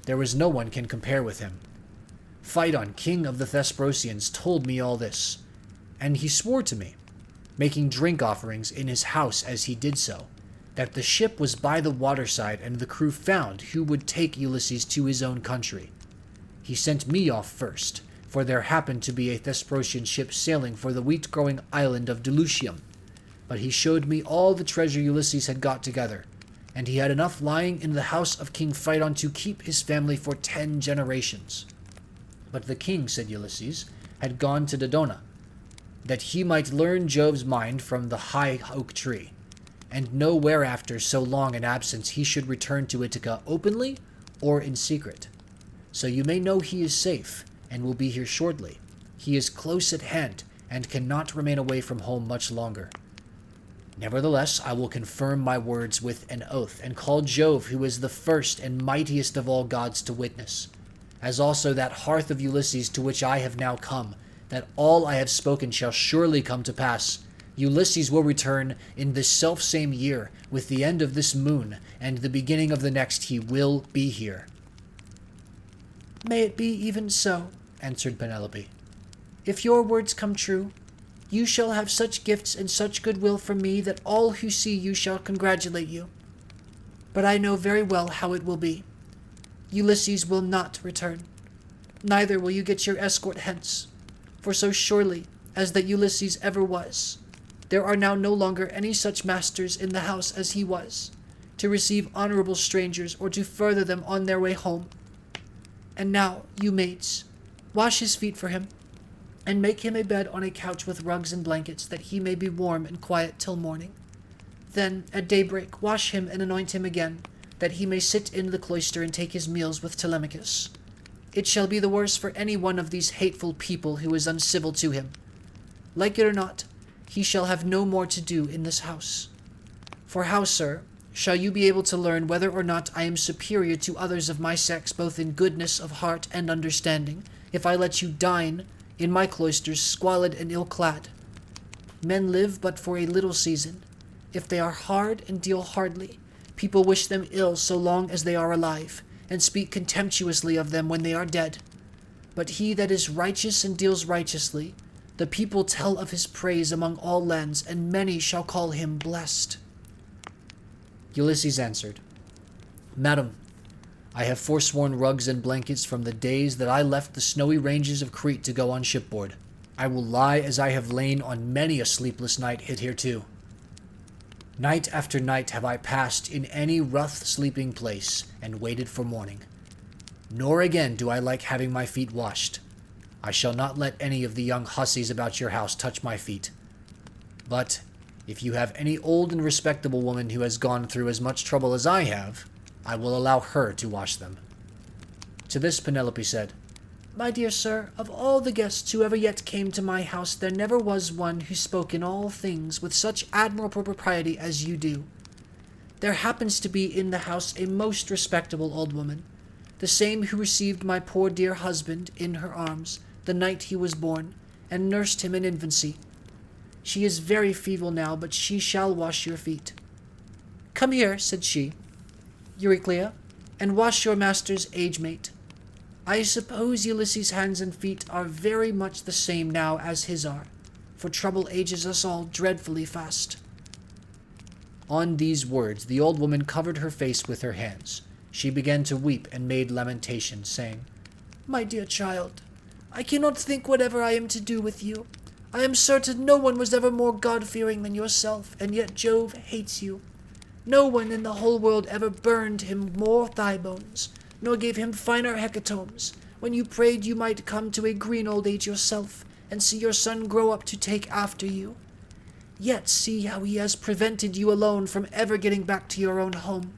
Speaker 2: There is no one can compare with him. Phaedon, king of the Thesprotians, told me all this, and he swore to me, making drink offerings in his house as he did so, that the ship was by the waterside and the crew found who would take Ulysses to his own country. He sent me off first, for there happened to be a Thesprotian ship sailing for the wheat-growing island of Dulichium. But he showed me all the treasure Ulysses had got together, and he had enough lying in the house of King Phaedon to keep his family for 10 generations. But the king, said Ulysses, had gone to Dodona, that he might learn Jove's mind from the high oak tree, and know whereafter so long an absence he should return to Ithaca openly or in secret. So you may know he is safe, and will be here shortly. He is close at hand, and cannot remain away from home much longer. Nevertheless, I will confirm my words with an oath, and call Jove, who is the first and mightiest of all gods, to witness, as also that hearth of Ulysses to which I have now come, that all I have spoken shall surely come to pass. Ulysses will return in this self-same year, with the end of this moon, and the beginning of the next he will be here.
Speaker 3: May it be even so, answered Penelope. If your words come true, you shall have such gifts and such goodwill from me that all who see you shall congratulate you. But I know very well how it will be. Ulysses will not return. Neither will you get your escort hence. For so surely as that Ulysses ever was, there are now no longer any such masters in the house as he was, to receive honorable strangers or to further them on their way home. And now, you maids, wash his feet for him, and make him a bed on a couch with rugs and blankets, that he may be warm and quiet till morning. Then, at daybreak, wash him and anoint him again, that he may sit in the cloister and take his meals with Telemachus. It shall be the worse for any one of these hateful people who is uncivil to him. Like it or not, he shall have no more to do in this house. For how, sir, shall you be able to learn whether or not I am superior to others of my sex, both in goodness of heart and understanding, if I let you dine in my cloisters squalid and ill-clad? Men live but for a little season. If they are hard and deal hardly, people wish them ill so long as they are alive, and speak contemptuously of them when they are dead. But he that is righteous and deals righteously, the people tell of his praise among all lands, and many shall call him blessed.
Speaker 2: Ulysses answered, Madam, I have forsworn rugs and blankets from the days that I left the snowy ranges of Crete to go on shipboard. I will lie as I have lain on many a sleepless night hitherto. Night after night have I passed in any rough sleeping place, and waited for morning. Nor again do I like having my feet washed. I shall not let any of the young hussies about your house touch my feet. But if you have any old and respectable woman who has gone through as much trouble as I have, I will allow her to wash them. To this Penelope said,
Speaker 3: My dear sir, of all the guests who ever yet came to my house, there never was one who spoke in all things with such admirable propriety as you do. There happens to be in the house a most respectable old woman, the same who received my poor dear husband in her arms the night he was born, and nursed him in infancy. She is very feeble now, but she shall wash your feet. Come here, said she, Euryclea, and wash your master's age-mate. I suppose Ulysses' hands and feet are very much the same now as his are, for trouble ages us all dreadfully fast.
Speaker 2: On these words the old woman covered her face with her hands. She began to weep and made lamentation, saying,
Speaker 3: My dear child, I cannot think whatever I am to do with you. I am certain no one was ever more God-fearing than yourself, and yet Jove hates you. No one in the whole world ever burned him more thigh bones, nor gave him finer hecatombs, when you prayed you might come to a green old age yourself, and see your son grow up to take after you. Yet see how he has prevented you alone from ever getting back to your own home.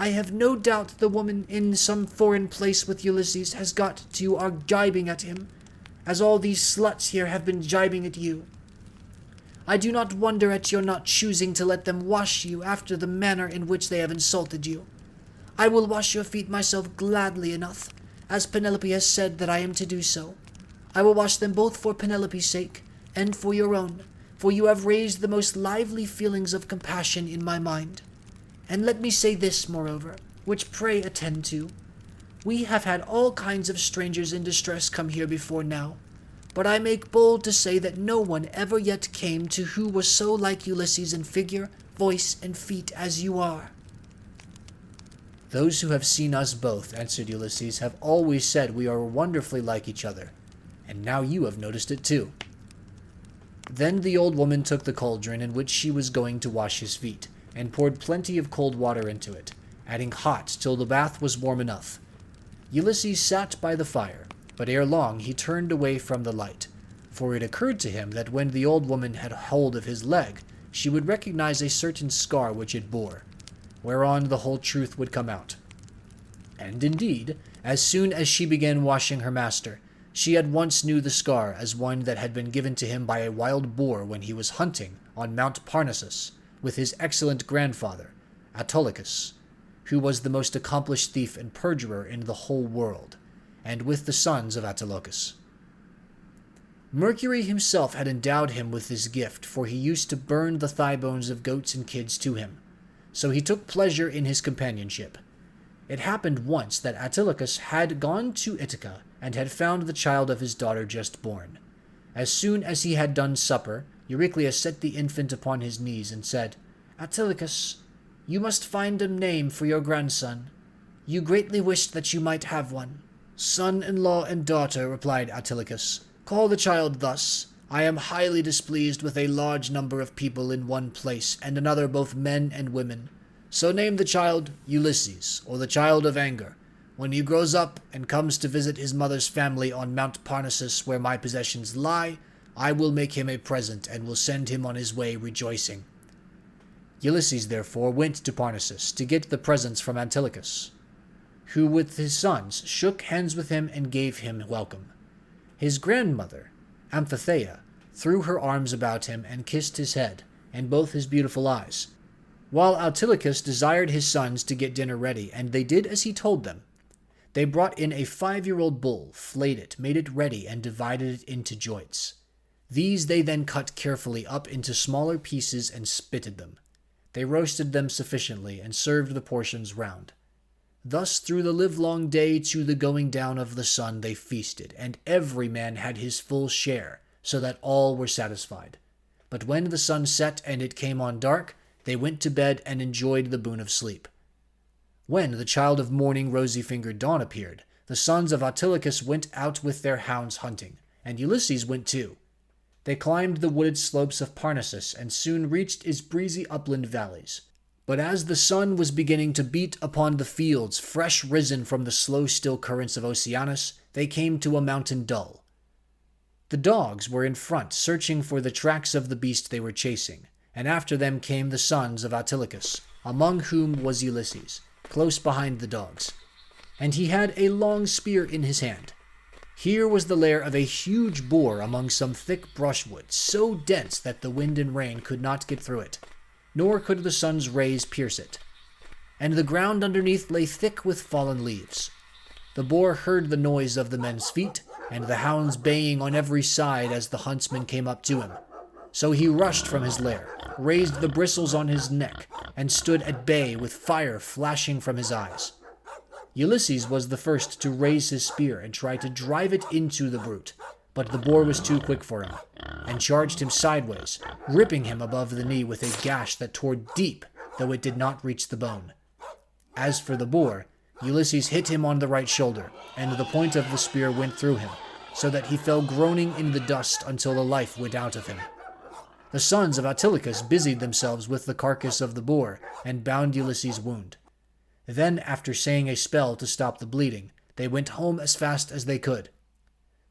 Speaker 3: I have no doubt the woman in some foreign place with Ulysses has got to are gibing at him, as all these sluts here have been gibing at you. I do not wonder at your not choosing to let them wash you after the manner in which they have insulted you. I will wash your feet myself gladly enough, as Penelope has said that I am to do so. I will wash them both for Penelope's sake, and for your own, for you have raised the most lively feelings of compassion in my mind. And let me say this, moreover, which pray attend to. We have had all kinds of strangers in distress come here before now, but I make bold to say that no one ever yet came to who was so like Ulysses in figure, voice, and feet as you are."
Speaker 2: "Those who have seen us both," answered Ulysses, "have always said we are wonderfully like each other, and now you have noticed it too." Then the old woman took the cauldron in which she was going to wash his feet, and poured plenty of cold water into it, adding hot till the bath was warm enough. Ulysses sat by the fire, but ere long he turned away from the light, for it occurred to him that when the old woman had hold of his leg, she would recognize a certain scar which it bore, whereon the whole truth would come out. And indeed, as soon as she began washing her master, she at once knew the scar as one that had been given to him by a wild boar when he was hunting on Mount Parnassus with his excellent grandfather, Autolycus, who was the most accomplished thief and perjurer in the whole world, and with the sons of Autolycus. Mercury himself had endowed him with this gift, for he used to burn the thigh bones of goats and kids to him, so he took pleasure in his companionship. It happened once that Autolycus had gone to Ithaca and had found the child of his daughter just born. As soon as he had done supper, Euryclea set the infant upon his knees and said, "Autolycus, you must find a name for your grandson. You greatly wished that you might have one." "Son-in-law and daughter," replied Autolycus, "call the child thus. I am highly displeased with a large number of people in one place, and another both men and women. So name the child Ulysses, or the child of anger. When he grows up and comes to visit his mother's family on Mount Parnassus where my possessions lie, I will make him a present and will send him on his way rejoicing." Ulysses therefore went to Parnassus to get the presents from Autolycus, who with his sons shook hands with him and gave him welcome. His grandmother, Amphitheia, threw her arms about him and kissed his head and both his beautiful eyes, while Autolycus desired his sons to get dinner ready, and they did as he told them. They brought in a 5-year-old bull, flayed it, made it ready, and divided it into joints. These they then cut carefully up into smaller pieces and spitted them. They roasted them sufficiently and served the portions round. Thus through the livelong day to the going down of the sun they feasted, and every man had his full share, so that all were satisfied. But when the sun set and it came on dark, they went to bed and enjoyed the boon of sleep. When the child of morning, rosy-fingered Dawn, appeared, the sons of Autolycus went out with their hounds hunting, and Ulysses went too. They climbed the wooded slopes of Parnassus and soon reached its breezy upland valleys. But as the sun was beginning to beat upon the fields fresh risen from the slow still currents of Oceanus, they came to a mountain dull. The dogs were in front, searching for the tracks of the beast they were chasing, and after them came the sons of Autolycus, among whom was Ulysses, close behind the dogs, and he had a long spear in his hand. Here was the lair of a huge boar among some thick brushwood, so dense that the wind and rain could not get through it, nor could the sun's rays pierce it, and the ground underneath lay thick with fallen leaves. The boar heard the noise of the men's feet, and the hounds baying on every side as the huntsmen came up to him. So he rushed from his lair, raised the bristles on his neck, and stood at bay with fire flashing from his eyes. Ulysses was the first to raise his spear and try to drive it into the brute, but the boar was too quick for him, and charged him sideways, ripping him above the knee with a gash that tore deep, though it did not reach the bone. As for the boar, Ulysses hit him on the right shoulder, and the point of the spear went through him, so that he fell groaning in the dust until the life went out of him. The sons of Autolycus busied themselves with the carcass of the boar, and bound Ulysses' wound. Then, after saying a spell to stop the bleeding, they went home as fast as they could.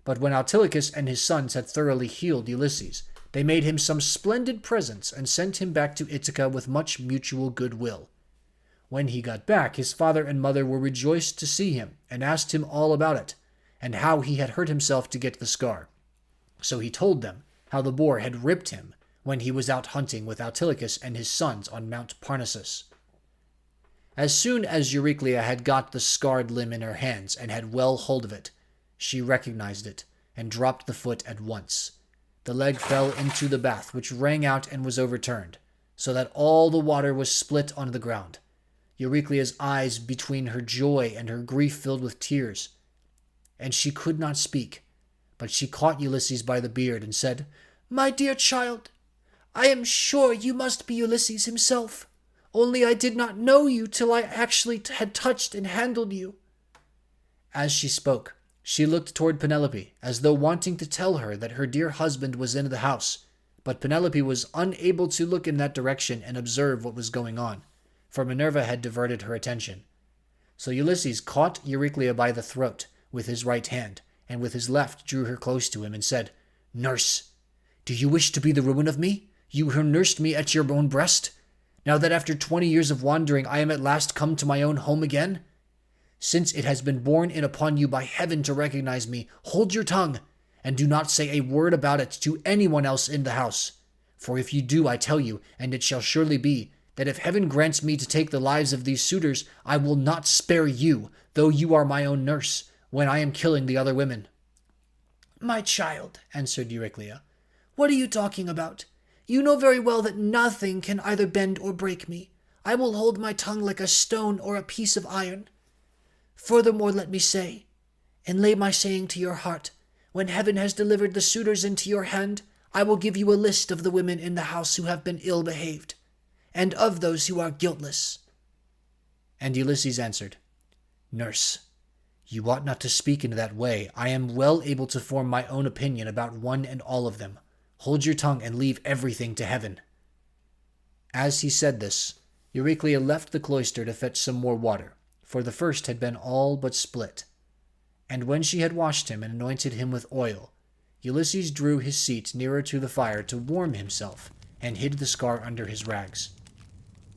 Speaker 2: But when Autolycus and his sons had thoroughly healed Ulysses, they made him some splendid presents and sent him back to Ithaca with much mutual goodwill. When he got back, his father and mother were rejoiced to see him, and asked him all about it, and how he had hurt himself to get the scar. So he told them how the boar had ripped him when he was out hunting with Autolycus and his sons on Mount Parnassus. As soon as Euryclea had got the scarred limb in her hands and had well hold of it, she recognized it, and dropped the foot at once. The leg fell into the bath, which rang out and was overturned, so that all the water was split on the ground. Euryclea's eyes between her joy and her grief filled with tears, and she could not speak, but she caught Ulysses by the beard and said,
Speaker 3: "My dear child, I am sure you must be Ulysses himself, only I did not know you till I actually had touched and handled you."
Speaker 2: As she spoke, she looked toward Penelope, as though wanting to tell her that her dear husband was in the house, but Penelope was unable to look in that direction and observe what was going on, for Minerva had diverted her attention. So Ulysses caught Euryclea by the throat with his right hand, and with his left drew her close to him and said, "Nurse, do you wish to be the ruin of me, you who nursed me at your own breast, now that after 20 years of wandering I am at last come to my own home again? Since it has been borne in upon you by heaven to recognize me, hold your tongue, and do not say a word about it to anyone else in the house. For if you do, I tell you, and it shall surely be, that if heaven grants me to take the lives of these suitors, I will not spare you, though you are my own nurse, when I am killing the other women."
Speaker 3: "My child," answered Euryclea, "what are you talking about? You know very well that nothing can either bend or break me. I will hold my tongue like a stone or a piece of iron. Furthermore, let me say, and lay my saying to your heart, when heaven has delivered the suitors into your hand, I will give you a list of the women in the house who have been ill-behaved, and of those who are guiltless."
Speaker 2: And Ulysses answered, "Nurse, you ought not to speak in that way. I am well able to form my own opinion about one and all of them. Hold your tongue and leave everything to heaven." As he said this, Euryclea left the cloister to fetch some more water, for the first had been all but split. And when she had washed him and anointed him with oil, Ulysses drew his seat nearer to the fire to warm himself, and hid the scar under his rags.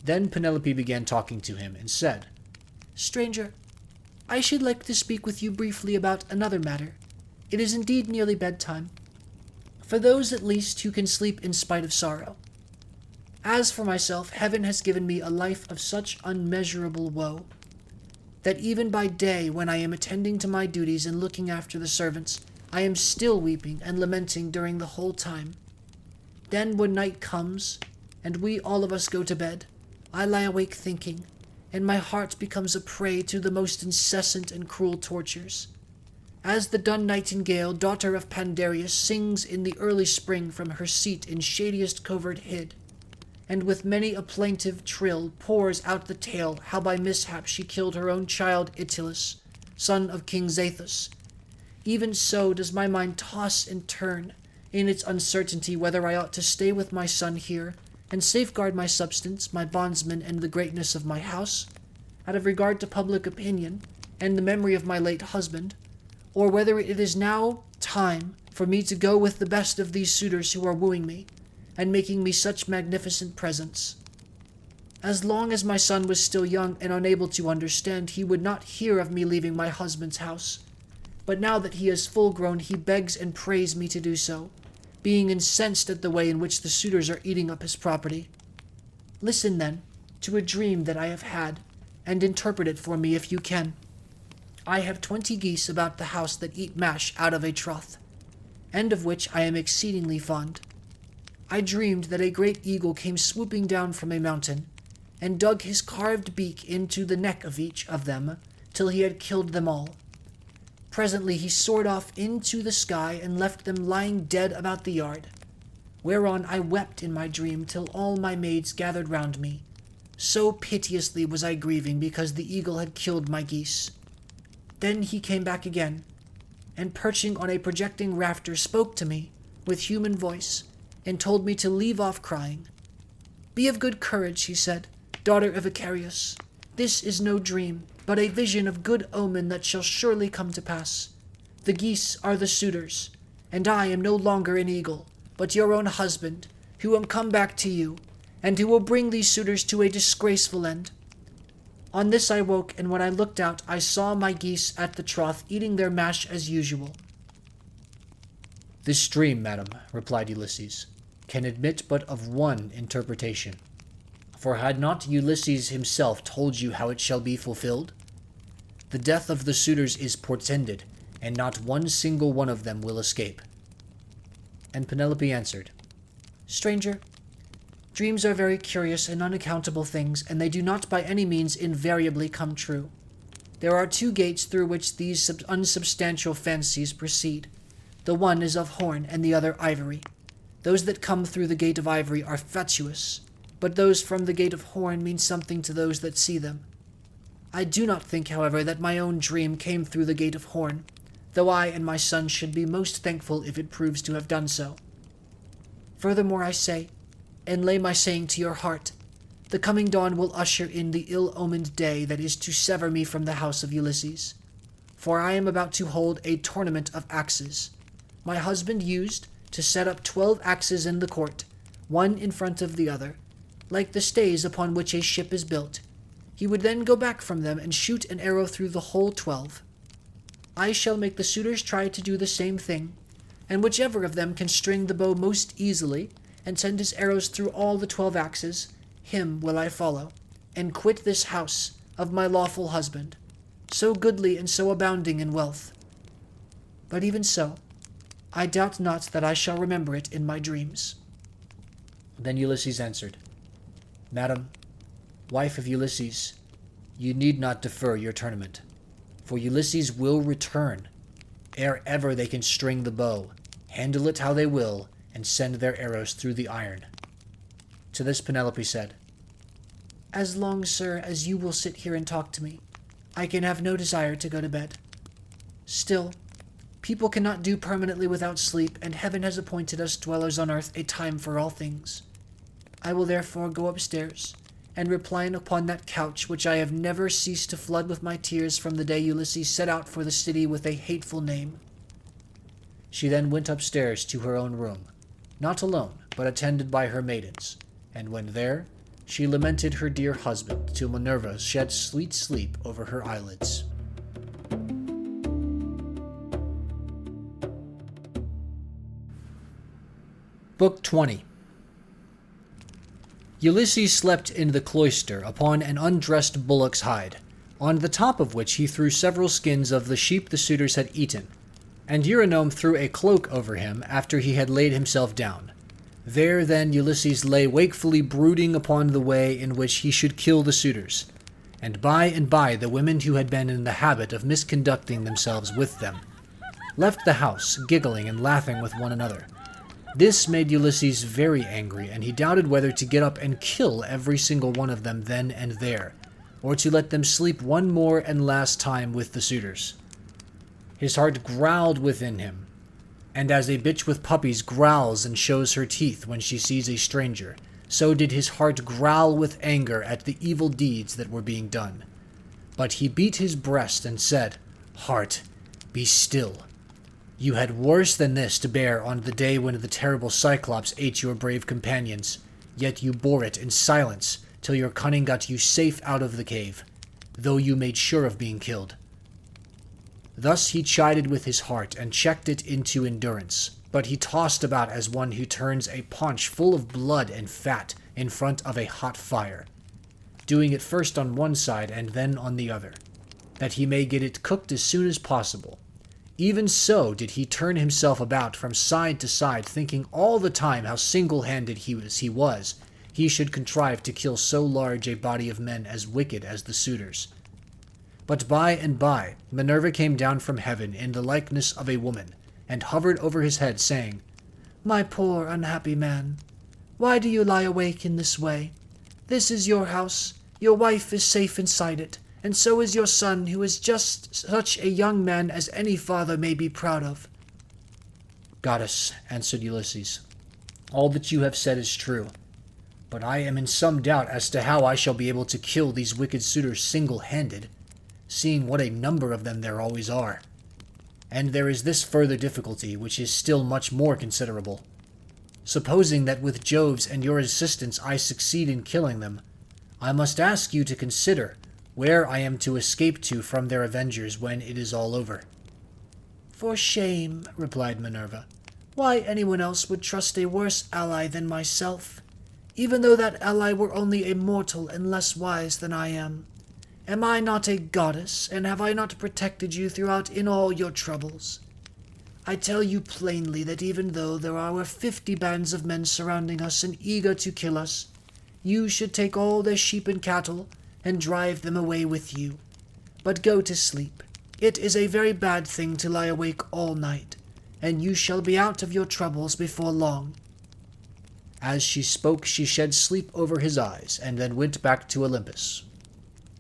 Speaker 2: Then Penelope began talking to him, and said,
Speaker 3: "Stranger, I should like to speak with you briefly about another matter. It is indeed nearly bedtime, for those at least who can sleep in spite of sorrow. As for myself, heaven has given me a life of such unmeasurable woe, that even by day, when I am attending to my duties and looking after the servants, I am still weeping and lamenting during the whole time. Then when night comes, and we all of us go to bed, I lie awake thinking, and my heart becomes a prey to the most incessant and cruel tortures. As the dun nightingale, daughter of Pandareus, sings in the early spring from her seat in shadiest covert hid, and with many a plaintive trill pours out the tale how by mishap she killed her own child Itylus, son of King Zethus, even so does my mind toss and turn in its uncertainty whether I ought to stay with my son here and safeguard my substance, my bondsmen, and the greatness of my house, out of regard to public opinion and the memory of my late husband, or whether it is now time for me to go with the best of these suitors who are wooing me, and making me such magnificent presents. As long as my son was still young and unable to understand, he would not hear of me leaving my husband's house. But now that he is full grown, he begs and prays me to do so, being incensed at the way in which the suitors are eating up his property. Listen, then, to a dream that I have had, and interpret it for me if you can. I have 20 geese about the house that eat mash out of a trough, and of which I am exceedingly fond. I dreamed that a great eagle came swooping down from a mountain, and dug his carved beak into the neck of each of them, till he had killed them all. Presently he soared off into the sky, and left them lying dead about the yard, whereon I wept in my dream till all my maids gathered round me. So piteously was I grieving because the eagle had killed my geese. Then he came back again, and perching on a projecting rafter spoke to me with human voice, and told me to leave off crying. "Be of good courage," he said, "daughter of Icarius. This is no dream, but a vision of good omen that shall surely come to pass. The geese are the suitors, and I am no longer an eagle, but your own husband, who am come back to you, and who will bring these suitors to a disgraceful end." On this I woke, and when I looked out, I saw my geese at the trough eating their mash as usual.
Speaker 2: "This dream, madam," replied Ulysses, "can admit but of one interpretation. For had not Ulysses himself told you how it shall be fulfilled? The death of the suitors is portended,
Speaker 1: and not one single one of them will escape."
Speaker 2: And Penelope answered, "Stranger, dreams are very curious and unaccountable things, and they do not by any means invariably come true. There are two gates through which these unsubstantial fancies proceed. The one is of horn, and the other ivory. Those that come through the gate of ivory are fatuous, but those from the gate of horn mean something to those that see them. I do not think, however, that my own dream came through the gate of horn, though I and my son should be most thankful if it proves to have done so. Furthermore, I say, and lay my saying to your heart, the coming dawn will usher in the ill-omened day that is to sever me from the house of Ulysses. For I am about to hold a tournament of axes. My husband used to set up 12 axes in the court, one in front of the other, like the stays upon which a ship is built. He would then go back from them and shoot an arrow through the whole 12. I shall make the suitors try to do the same thing, and whichever of them can string the bow most easily and send his arrows through all the 12 axes, him will I follow, and quit this house of my lawful husband, so goodly and so abounding in wealth. But even so, I doubt not that I shall remember it in my dreams."
Speaker 1: Then Ulysses answered, "Madam, wife of Ulysses, you need not defer your tournament, for Ulysses will return, ere ever they can string the bow, handle it how they will, and send their arrows through the iron." To this Penelope said,
Speaker 2: "As long, sir, as you will sit here and talk to me, I can have no desire to go to bed. Still, people cannot do permanently without sleep, and heaven has appointed us dwellers on earth a time for all things. I will therefore go upstairs, and recline upon that couch which I have never ceased to flood with my tears from the day Ulysses set out for the city with a hateful name."
Speaker 1: She then went upstairs to her own room, not alone, but attended by her maidens, and when there, she lamented her dear husband till Minerva shed sweet sleep over her eyelids. Book 20. Ulysses slept in the cloister upon an undressed bullock's hide, on the top of which he threw several skins of the sheep the suitors had eaten, and Eurynome threw a cloak over him after he had laid himself down. There then Ulysses lay wakefully brooding upon the way in which he should kill the suitors, and by the women who had been in the habit of misconducting themselves with them left the house, giggling and laughing with one another. This made Ulysses very angry, and he doubted whether to get up and kill every single one of them then and there, or to let them sleep one more and last time with the suitors. His heart growled within him, and as a bitch with puppies growls and shows her teeth when she sees a stranger, so did his heart growl with anger at the evil deeds that were being done. But he beat his breast and said, "Heart, be still. You had worse than this to bear on the day when the terrible Cyclops ate your brave companions, yet you bore it in silence till your cunning got you safe out of the cave, though you made sure of being killed." Thus he chided with his heart and checked it into endurance, but he tossed about as one who turns a paunch full of blood and fat in front of a hot fire, doing it first on one side and then on the other, that he may get it cooked as soon as possible. Even so did he turn himself about from side to side, thinking all the time how single-handed he should contrive to kill so large a body of men as wicked as the suitors. But by and by Minerva came down from heaven in the likeness of a woman, and hovered over his head, saying,
Speaker 2: "My poor unhappy man, why do you lie awake in this way? This is your house, your wife is safe inside it, and so is your son, who is just such a young man as any father may be proud of."
Speaker 1: "Goddess," answered Ulysses, "all that you have said is true, but I am in some doubt as to how I shall be able to kill these wicked suitors single-handed, seeing what a number of them there always are. And there is this further difficulty, which is still much more considerable. Supposing that with Jove's and your assistance I succeed in killing them, I must ask you to consider where I am to escape to from their avengers when it is all over."
Speaker 2: "For shame," replied Minerva. "Why anyone else would trust a worse ally than myself, even though that ally were only a mortal and less wise than I am.
Speaker 3: Am I not a goddess, and have I not protected you throughout in all your troubles? I tell you plainly that even though there are 50 bands of men surrounding us and eager to kill us, you should take all their sheep and cattle and drive them away with you. But go to sleep. It is a very bad thing to lie awake all night, and you shall be out of your troubles before long."
Speaker 2: As she spoke, she shed sleep over his eyes, and then went back to Olympus.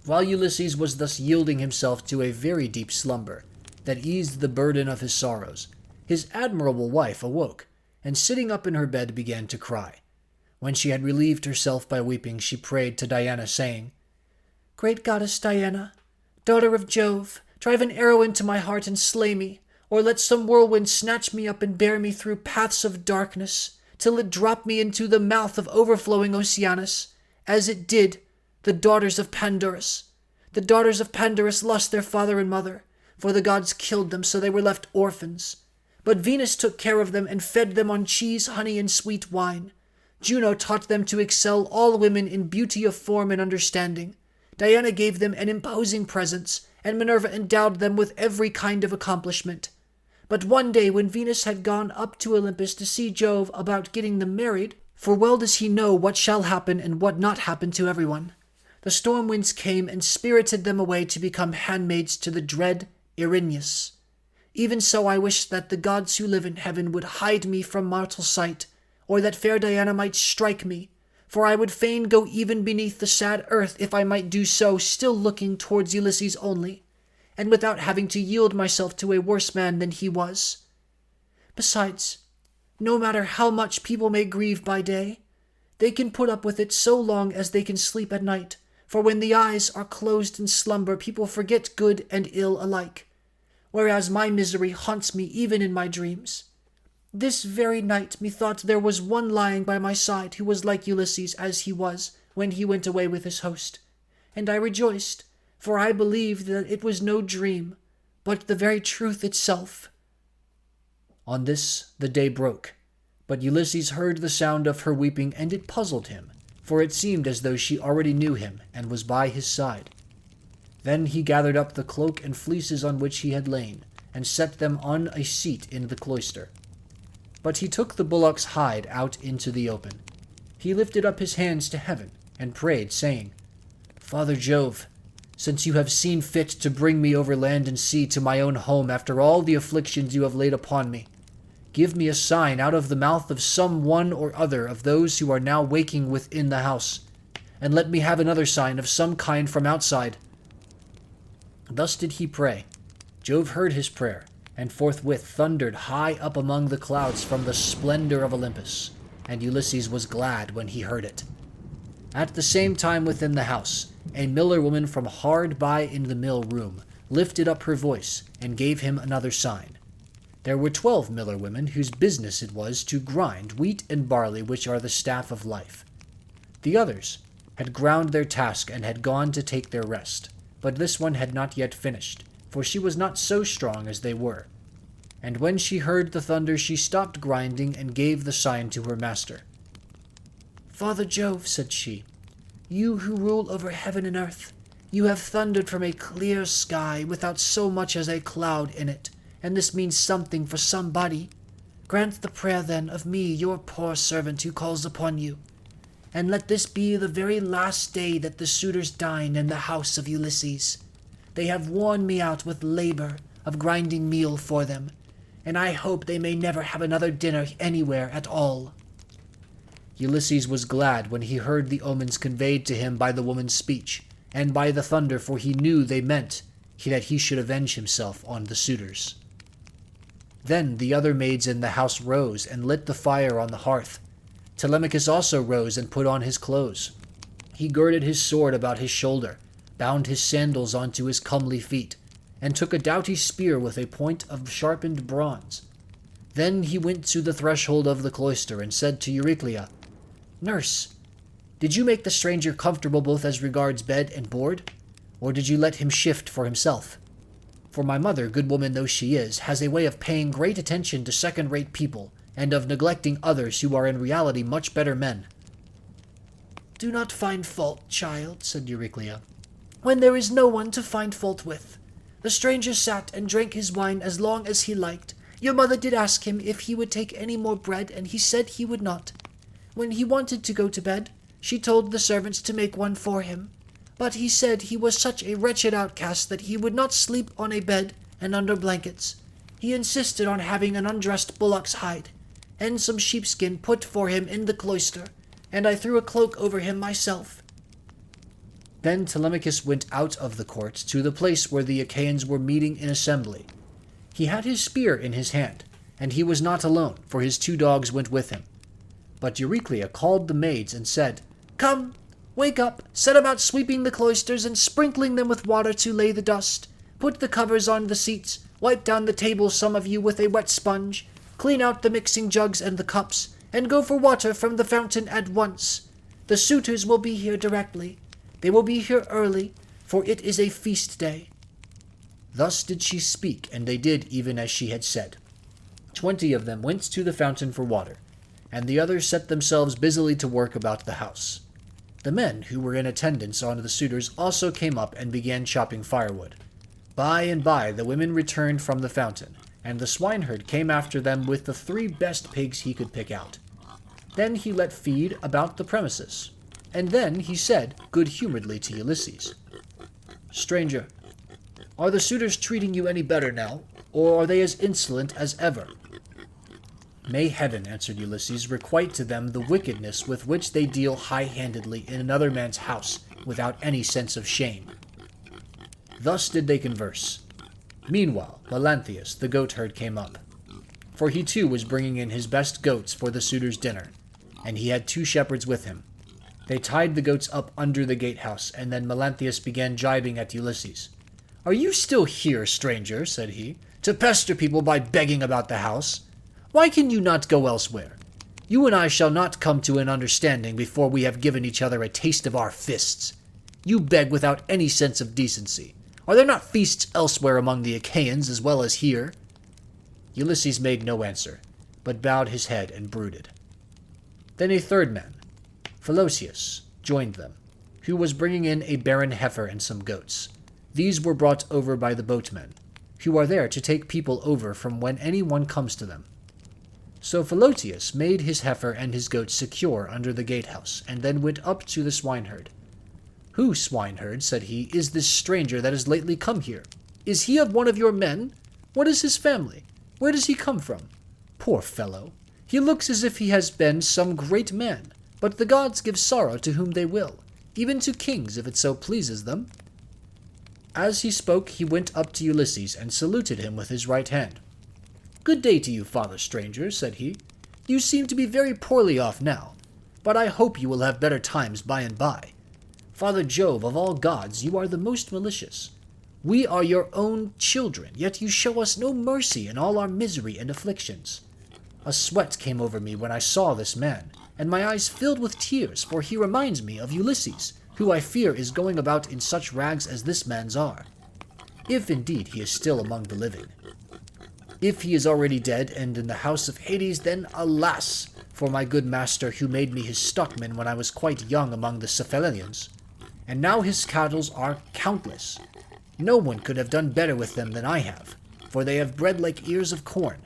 Speaker 2: While Ulysses was thus yielding himself to a very deep slumber that eased the burden of his sorrows, his admirable wife awoke, and sitting up in her bed began to cry. When she had relieved herself by weeping, she prayed to Diana, saying,
Speaker 3: "Great goddess Diana, daughter of Jove, drive an arrow into my heart and slay me, or let some whirlwind snatch me up and bear me through paths of darkness, till it drop me into the mouth of overflowing Oceanus, as it did the daughters of Pandorus. The daughters of Pandorus lost their father and mother, for the gods killed them, so they were left orphans. But Venus took care of them and fed them on cheese, honey, and sweet wine. Juno taught them to excel all women in beauty of form and understanding. Diana gave them an imposing presence, and Minerva endowed them with every kind of accomplishment. But one day, when Venus had gone up to Olympus to see Jove about getting them married, for well does he know what shall happen and what not happen to everyone, the storm winds came and spirited them away to become handmaids to the dread Erinyes. Even so I wish that the gods who live in heaven would hide me from mortal sight, or that fair Diana might strike me, for I would fain go even beneath the sad earth if I might do so, still looking towards Ulysses only, and without having to yield myself to a worse man than he was. Besides, no matter how much people may grieve by day, they can put up with it so long as they can sleep at night, for when the eyes are closed in slumber, people forget good and ill alike, whereas my misery haunts me even in my dreams. This very night methought there was one lying by my side who was like Ulysses as he was when he went away with his host, and I rejoiced, for I believed that it was no dream, but the very truth itself."
Speaker 2: On this the day broke, but Ulysses heard the sound of her weeping, and it puzzled him, for it seemed as though she already knew him and was by his side. Then he gathered up the cloak and fleeces on which he had lain, and set them on a seat in the cloister. But he took the bullock's hide out into the open. He lifted up his hands to heaven, and prayed, saying, "Father Jove, since you have seen fit to bring me over land and sea to my own home after all the afflictions you have laid upon me, give me a sign out of the mouth of some one or other of those who are now waking within the house, and let me have another sign of some kind from outside." Thus did he pray. Jove heard his prayer, and forthwith thundered high up among the clouds from the splendor of Olympus, and Ulysses was glad when he heard it. At the same time within the house, a miller woman from hard by in the mill room lifted up her voice and gave him another sign. There were 12 miller women whose business it was to grind wheat and barley, which are the staff of life. The others had ground their task and had gone to take their rest, but this one had not yet finished, for she was not so strong as they were. And when she heard the thunder, she stopped grinding and gave the sign to her master.
Speaker 3: "Father Jove," said she, "you who rule over heaven and earth, you have thundered from a clear sky without so much as a cloud in it, and this means something for somebody. Grant the prayer, then, of me, your poor servant who calls upon you, and let this be the very last day that the suitors dine in the house of Ulysses. They have worn me out with labor of grinding meal for them, and I hope they may never have another dinner anywhere at all."
Speaker 2: Ulysses was glad when he heard the omens conveyed to him by the woman's speech, and by the thunder, for he knew they meant that he should avenge himself on the suitors. Then the other maids in the house rose and lit the fire on the hearth. Telemachus also rose and put on his clothes. He girded his sword about his shoulder, bound his sandals onto his comely feet, and took a doughty spear with a point of sharpened bronze. Then he went to the threshold of the cloister and said to Euryclea, "Nurse, did you make the stranger comfortable both as regards bed and board, or did you let him shift for himself? For my mother, good woman though she is, has a way of paying great attention to second-rate people, and of neglecting others who are in reality much better men."
Speaker 3: "Do not find fault, child," said Euryclea. when there is no one to find fault with. The stranger sat and drank his wine as long as he liked. Your mother did ask him if he would take any more bread, and he said he would not. When he wanted to go to bed, she told the servants to make one for him. But he said he was such a wretched outcast that he would not sleep on a bed and under blankets. He insisted on having an undressed bullock's hide, and some sheepskin put for him in the cloister, and I threw a cloak over him myself.
Speaker 2: Then Telemachus went out of the court to the place where the Achaeans were meeting in assembly. He had his spear in his hand, and he was not alone, for his 2 dogs went with him. But Euryclea called the maids and said,
Speaker 3: Come, wake up, set about sweeping the cloisters and sprinkling them with water to lay the dust. Put the covers on the seats, wipe down the table, some of you, with a wet sponge. Clean out the mixing jugs and the cups, and go for water from the fountain at once. The suitors will be here directly. They will be here early, for it is a feast day.
Speaker 2: Thus did she speak, and they did even as she had said. 20 of them went to the fountain for water, and the others set themselves busily to work about the house. The men who were in attendance on the suitors also came up and began chopping firewood. By and by the women returned from the fountain, and the swineherd came after them with the 3 best pigs he could pick out. Then he let feed about the premises, and then he said good-humoredly to Ulysses, Stranger, are the suitors treating you any better now, or are they as insolent as ever? May heaven, answered Ulysses, requite to them the wickedness with which they deal high-handedly in another man's house without any sense of shame. Thus did they converse. Meanwhile, Melanthius, the goatherd, came up, for he too was bringing in his best goats for the suitors' dinner, and he had 2 shepherds with him. They tied the goats up under the gatehouse, and then Melanthius began jibing at Ulysses. Are you still here, stranger, said he, to pester people by begging about the house? Why can you not go elsewhere? You and I shall not come to an understanding before we have given each other a taste of our fists. You beg without any sense of decency. Are there not feasts elsewhere among the Achaeans as well as here? Ulysses made no answer, but bowed his head and brooded. Then a 3rd man, Philosius, joined them, who was bringing in a barren heifer and some goats. These were brought over by the boatmen, who are there to take people over from when anyone comes to them. So Philosius made his heifer and his goats secure under the gatehouse, and then went up to the swineherd. Who, swineherd, said he, is this stranger that has lately come here? Is he of one of your men? What is his family? Where does he come from? Poor fellow! He looks as if he has been some great man, but the gods give sorrow to whom they will, even to kings if it so pleases them. As he spoke, he went up to Ulysses and saluted him with his right hand. Good day to you, father stranger, said he. You seem to be very poorly off now, but I hope you will have better times by and by. Father Jove, of all gods, you are the most malicious. We are your own children, yet you show us no mercy in all our misery and afflictions. A sweat came over me when I saw this man, and my eyes filled with tears, for he reminds me of Ulysses, who I fear is going about in such rags as this man's are, if indeed he is still among the living. If he is already dead and in the house of Hades, then alas for my good master who made me his stockman when I was quite young among the Cephallenians. And now his cattle are countless. No one could have done better with them than I have, for they have bred like ears of corn.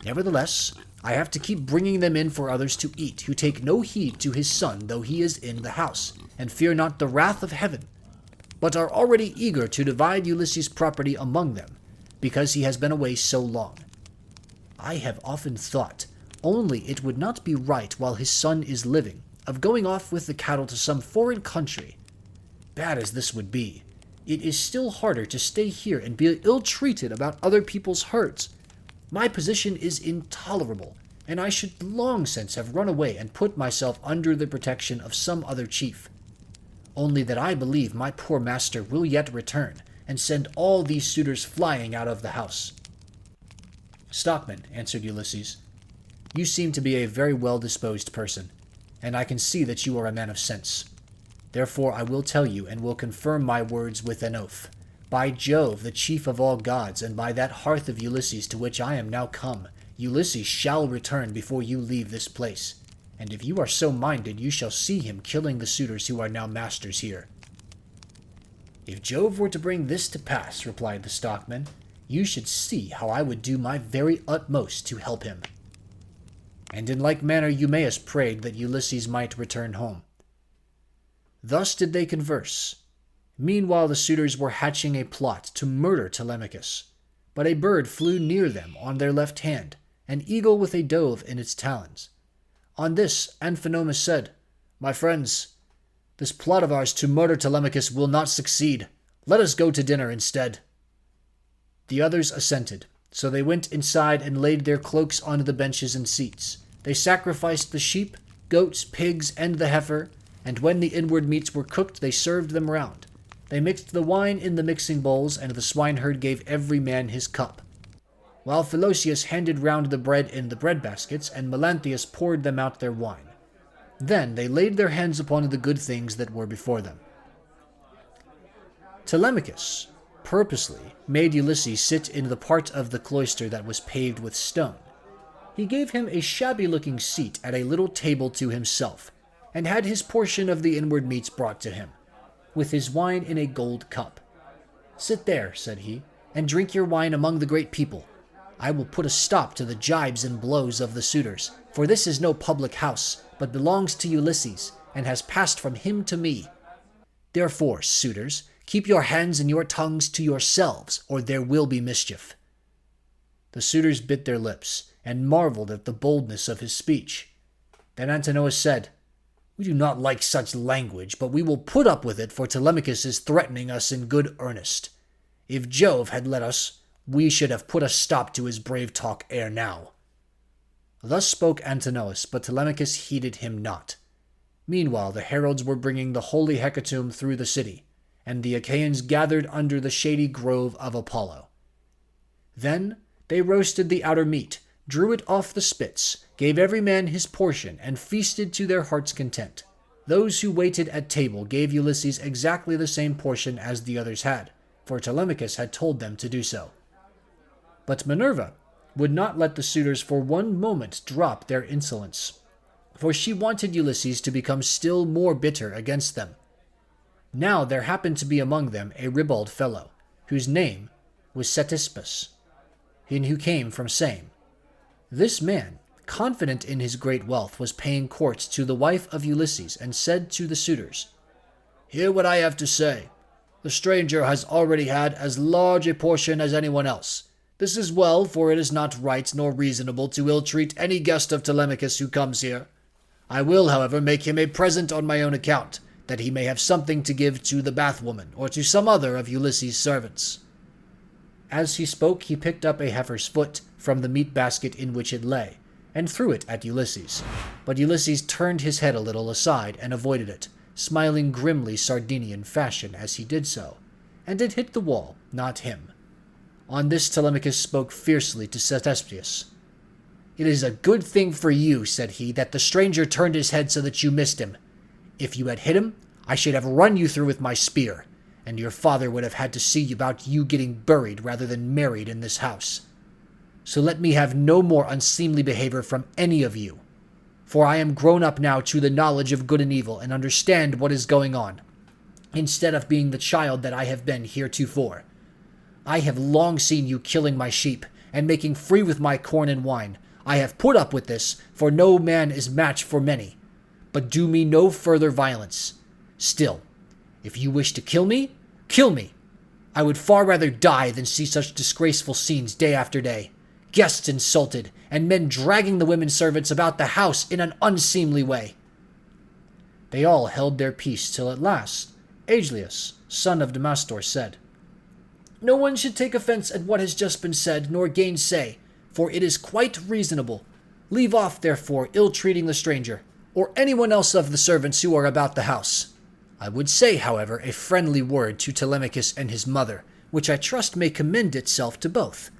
Speaker 2: Nevertheless, I have to keep bringing them in for others to eat, who take no heed to his son though he is in the house, and fear not the wrath of heaven, but are already eager to divide Ulysses' property among them, because he has been away so long. I have often thought, only it would not be right while his son is living, of going off with the cattle to some foreign country. Bad as this would be, it is still harder to stay here and be ill-treated about other people's herds. My position is intolerable, and I should long since have run away and put myself under the protection of some other chief. Only that I believe my poor master will yet return, and send all these suitors flying out of the house. Stockman, answered Ulysses, you seem to be a very well-disposed person, and I can see that you are a man of sense. Therefore I will tell you, and will confirm my words with an oath. By Jove, the chief of all gods, and by that hearth of Ulysses to which I am now come, Ulysses shall return before you leave this place, and if you are so minded, you shall see him killing the suitors who are now masters here. If Jove were to bring this to pass, replied the stockman, you should see how I would do my very utmost to help him. And in like manner Eumaeus prayed that Ulysses might return home. Thus did they converse. Meanwhile the suitors were hatching a plot to murder Telemachus. But a bird flew near them on their left hand, an eagle with a dove in its talons. On this Amphinomus said, My friends, this plot of ours to murder Telemachus will not succeed. Let us go to dinner instead. The others assented, so they went inside and laid their cloaks on the benches and seats. They sacrificed the sheep, goats, pigs, and the heifer, and when the inward meats were cooked, they served them round. They mixed the wine in the mixing bowls, and the swineherd gave every man his cup, while Philosius handed round the bread in the bread baskets, and Melanthius poured them out their wine. Then they laid their hands upon the good things that were before them. Telemachus purposely made Ulysses sit in the part of the cloister that was paved with stone. He gave him a shabby-looking seat at a little table to himself, and had his portion of the inward meats brought to him, with his wine in a gold cup. Sit there, said he, and drink your wine among the great people. I will put a stop to the jibes and blows of the suitors, for this is no public house, but belongs to Ulysses, and has passed from him to me. Therefore, suitors, keep your hands and your tongues to yourselves, or there will be mischief. The suitors bit their lips, and marveled at the boldness of his speech. Then Antinous said, We do not like such language, but we will put up with it, for Telemachus is threatening us in good earnest. If Jove had let us, we should have put a stop to his brave talk ere now. Thus spoke Antinous, but Telemachus heeded him not. Meanwhile the heralds were bringing the holy hecatomb through the city, and the Achaeans gathered under the shady grove of Apollo. Then they roasted the outer meat, drew it off the spits, gave every man his portion, and feasted to their heart's content. Those who waited at table gave Ulysses exactly the same portion as the others had, for Telemachus had told them to do so. But Minerva would not let the suitors for one moment drop their insolence, for she wanted Ulysses to become still more bitter against them. Now there happened to be among them a ribald fellow, whose name was Ctesippus, and who came from Same. This man, confident in his great wealth, was paying court to the wife of Ulysses, and said to the suitors, Hear what I have to say. The stranger has already had as large a portion as anyone else. This is well, for it is not right nor reasonable to ill-treat any guest of Telemachus who comes here. I will, however, make him a present on my own account, that he may have something to give to the bathwoman, or to some other of Ulysses' servants. As he spoke, he picked up a heifer's foot from the meat basket in which it lay, and threw it at Ulysses. But Ulysses turned his head a little aside and avoided it, smiling grimly Sardinian fashion as he did so, and it hit the wall, not him. On this Telemachus spoke fiercely to Ctesippus. It is a good thing for you, said he, that the stranger turned his head so that you missed him. If you had hit him, I should have run you through with my spear, and your father would have had to see about you getting buried rather than married in this house. So let me have no more unseemly behavior from any of you, for I am grown up now to the knowledge of good and evil, and understand what is going on, instead of being the child that I have been heretofore. I have long seen you killing my sheep, and making free with my corn and wine. I have put up with this, for no man is match for many. But do me no further violence. Still, if you wish to kill me, kill me. I would far rather die than see such disgraceful scenes day after day. Guests insulted, and men dragging the women servants about the house in an unseemly way. They all held their peace till at last Agelaus, son of Damastor, said, No one should take offense at what has just been said, nor gainsay, for it is quite reasonable. Leave off, therefore, ill-treating the stranger, or anyone else of the servants who are about the house. I would say, however, a friendly word to Telemachus and his mother, which I trust may commend itself to both.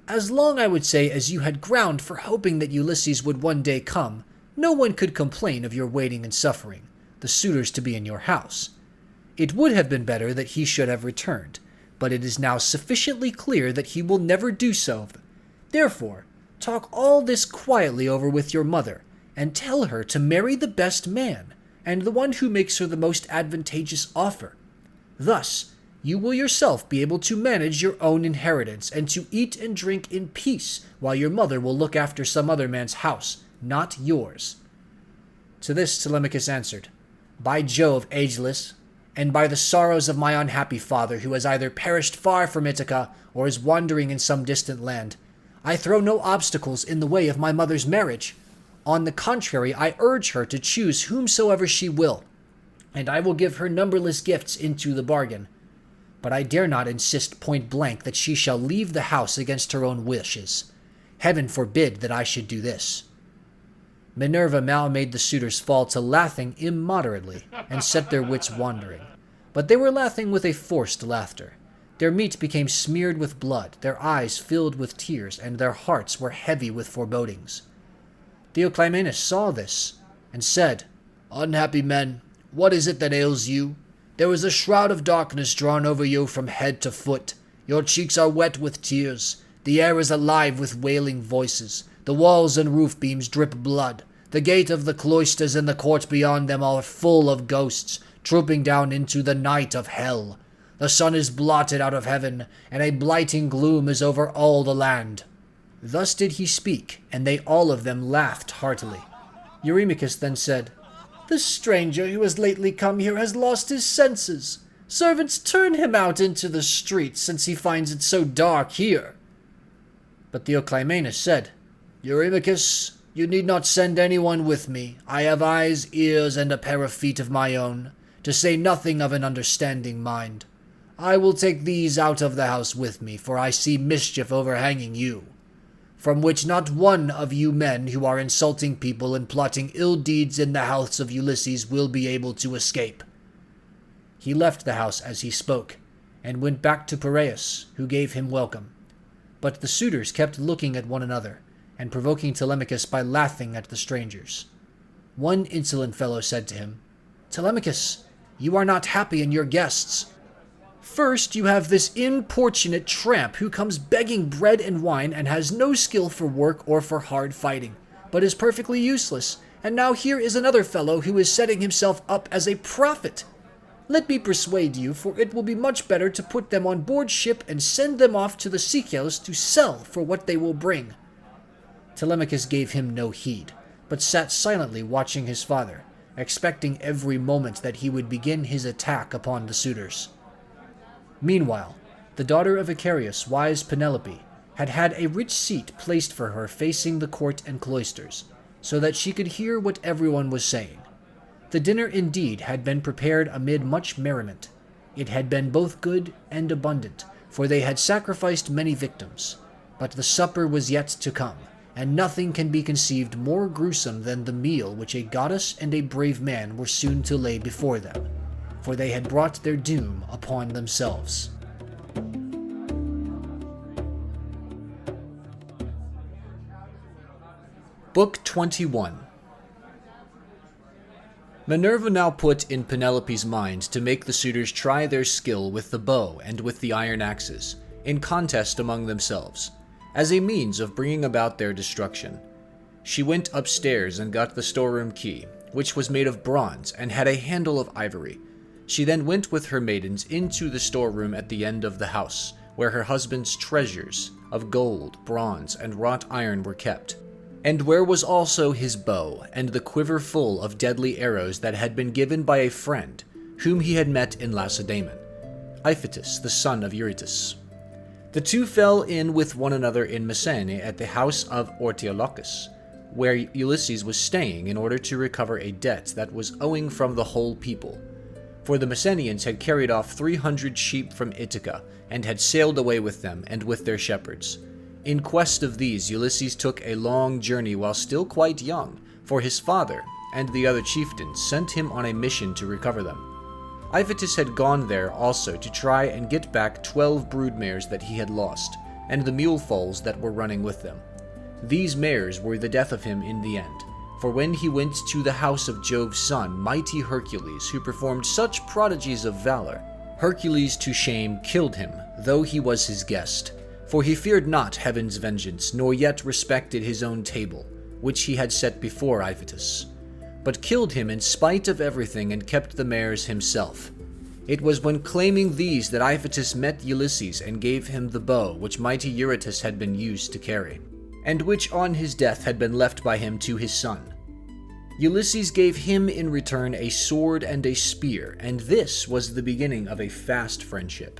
Speaker 2: As long, I would say, as you had ground for hoping that Ulysses would one day come, no one could complain of your waiting and suffering, the suitors to be in your house. It would have been better that he should have returned, but it is now sufficiently clear that he will never do so. Therefore, talk all this quietly over with your mother, and tell her to marry the best man, and the one who makes her the most advantageous offer.
Speaker 3: Thus, you will yourself be able to manage your own inheritance and to eat and drink in peace, while your mother will look after some other man's house, not yours." To this Telemachus answered, "By Jove, ageless, and by the sorrows of my unhappy father, who has either perished far from Ithaca or is wandering in some distant land, I throw no obstacles in the way of my mother's marriage. On the contrary, I urge her to choose whomsoever she will, and I will give her numberless gifts into the bargain. But I dare not insist point blank that she shall leave the house against her own wishes. Heaven forbid that I should do this." Minerva now made the suitors fall to laughing immoderately, and set their wits wandering. But they were laughing with a forced laughter. Their meat became smeared with blood, their eyes filled with tears, and their hearts were heavy with forebodings. Theoclymenus saw this, and said, "Unhappy men, what is it that ails you? There is a shroud of darkness drawn over you from head to foot. Your cheeks are wet with tears. The air is alive with wailing voices. The walls and roof beams drip blood. The gate of the cloisters and the court beyond them are full of ghosts, trooping down into the night of hell. The sun is blotted out of heaven, and a blighting gloom is over all the land." Thus did he speak, and they all of them laughed heartily. Eurymachus then said, "This stranger who has lately come here has lost his senses. Servants, turn him out into the streets, since he finds it so dark here." But Theoclymenus said, "Eurymachus, you need not send anyone with me. I have eyes, ears, and a pair of feet of my own, to say nothing of an understanding mind. I will take these out of the house with me, for I see mischief overhanging you, from which not one of you men who are insulting people and plotting ill deeds in the house of Ulysses will be able to escape." He left the house as he spoke, and went back to Piraeus, who gave him welcome. But the suitors kept looking at one another, and provoking Telemachus by laughing at the strangers. One insolent fellow said to him, "Telemachus, you are not happy in your guests. First, you have this importunate tramp who comes begging bread and wine and has no skill for work or for hard fighting, but is perfectly useless. And now here is another fellow who is setting himself up as a prophet. Let me persuade you, for it will be much better to put them on board ship and send them off to the Sicels to sell for what they will bring." Telemachus gave him no heed, but sat silently watching his father, expecting every moment that he would begin his attack upon the suitors. Meanwhile, the daughter of Icarius, wise Penelope, had had a rich seat placed for her facing the court and cloisters, so that she could hear what everyone was saying. The dinner indeed had been prepared amid much merriment. It had been both good and abundant, for they had sacrificed many victims. But the supper was yet to come, and nothing can be conceived more gruesome than the meal which a goddess and a brave man were soon to lay before them, for they had brought their doom upon themselves.
Speaker 1: Book 21. Minerva now put in Penelope's mind to make the suitors try their skill with the bow and with the iron axes, in contest among themselves, as a means of bringing about their destruction. She went upstairs and got the storeroom key, which was made of bronze and had a handle of ivory. She then went with her maidens into the storeroom at the end of the house, where her husband's treasures of gold, bronze, and wrought iron were kept, and where was also his bow and the quiver full of deadly arrows that had been given by a friend whom he had met in Lacedaemon, Iphitus, the son of Eurytus. The two fell in with one another in Messene at the house of Ortilochus, where Ulysses was staying in order to recover a debt that was owing from the whole people. For the Messenians had carried off 300 sheep from Ithaca, and had sailed away with them and with their shepherds. In quest of these, Ulysses took a long journey while still quite young, for his father and the other chieftains sent him on a mission to recover them. Iphitus had gone there also to try and get back 12 broodmares that he had lost, and the mule foals that were running with them. These mares were the death of him in the end, for when he went to the house of Jove's son, mighty Hercules, who performed such prodigies of valor, Hercules to shame killed him, though he was his guest. For he feared not heaven's vengeance, nor yet respected his own table, which he had set before Iphitus, but killed him in spite of everything and kept the mares himself. It was when claiming these that Iphitus met Ulysses and gave him the bow which mighty Eurytus had been used to carry, and which on his death had been left by him to his son. Ulysses gave him in return a sword and a spear, and this was the beginning of a fast friendship.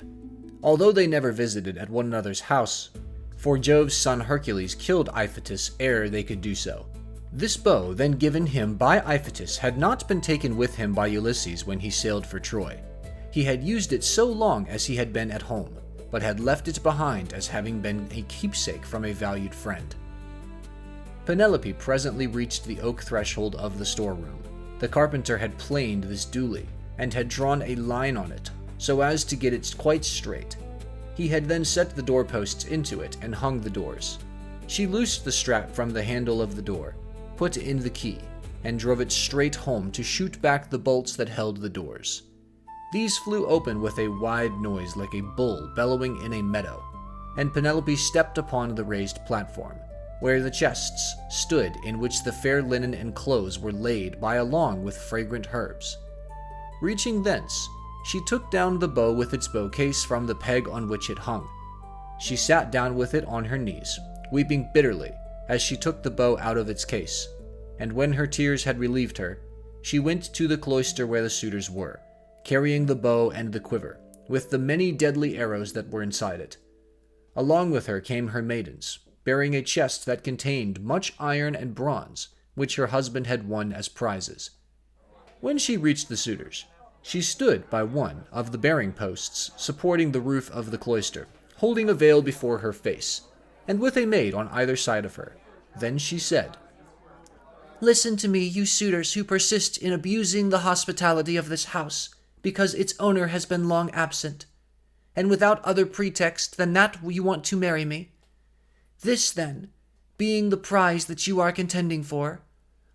Speaker 1: Although they never visited at one another's house, for Jove's son Hercules killed Iphitus ere they could do so. This bow, then given him by Iphitus, had not been taken with him by Ulysses when he sailed for Troy. He had used it so long as he had been at home, but had left it behind as having been a keepsake from a valued friend. Penelope presently reached the oak threshold of the storeroom. The carpenter had planed this duly, and had drawn a line on it, so as to get it quite straight. He had then set the doorposts into it and hung the doors. She loosed the strap from the handle of the door, put in the key, and drove it straight home to shoot back the bolts that held the doors. These flew open with a wide noise like a bull bellowing in a meadow, and Penelope stepped upon the raised platform, where the chests stood in which the fair linen and clothes were laid by along with fragrant herbs. Reaching thence, she took down the bow with its bow case from the peg on which it hung. She sat down with it on her knees, weeping bitterly as she took the bow out of its case, and when her tears had relieved her, she went to the cloister where the suitors were, carrying the bow and the quiver, with the many deadly arrows that were inside it. Along with her came her maidens, bearing a chest that contained much iron and bronze, which her husband had won as prizes. When she reached the suitors, she stood by one of the bearing posts supporting the roof of the cloister, holding a veil before her face, and with a maid on either side of her. Then she said,
Speaker 3: "Listen to me, you suitors who persist in abusing the hospitality of this house, because its owner has been long absent, and without other pretext than that you want to marry me. This, then, being the prize that you are contending for,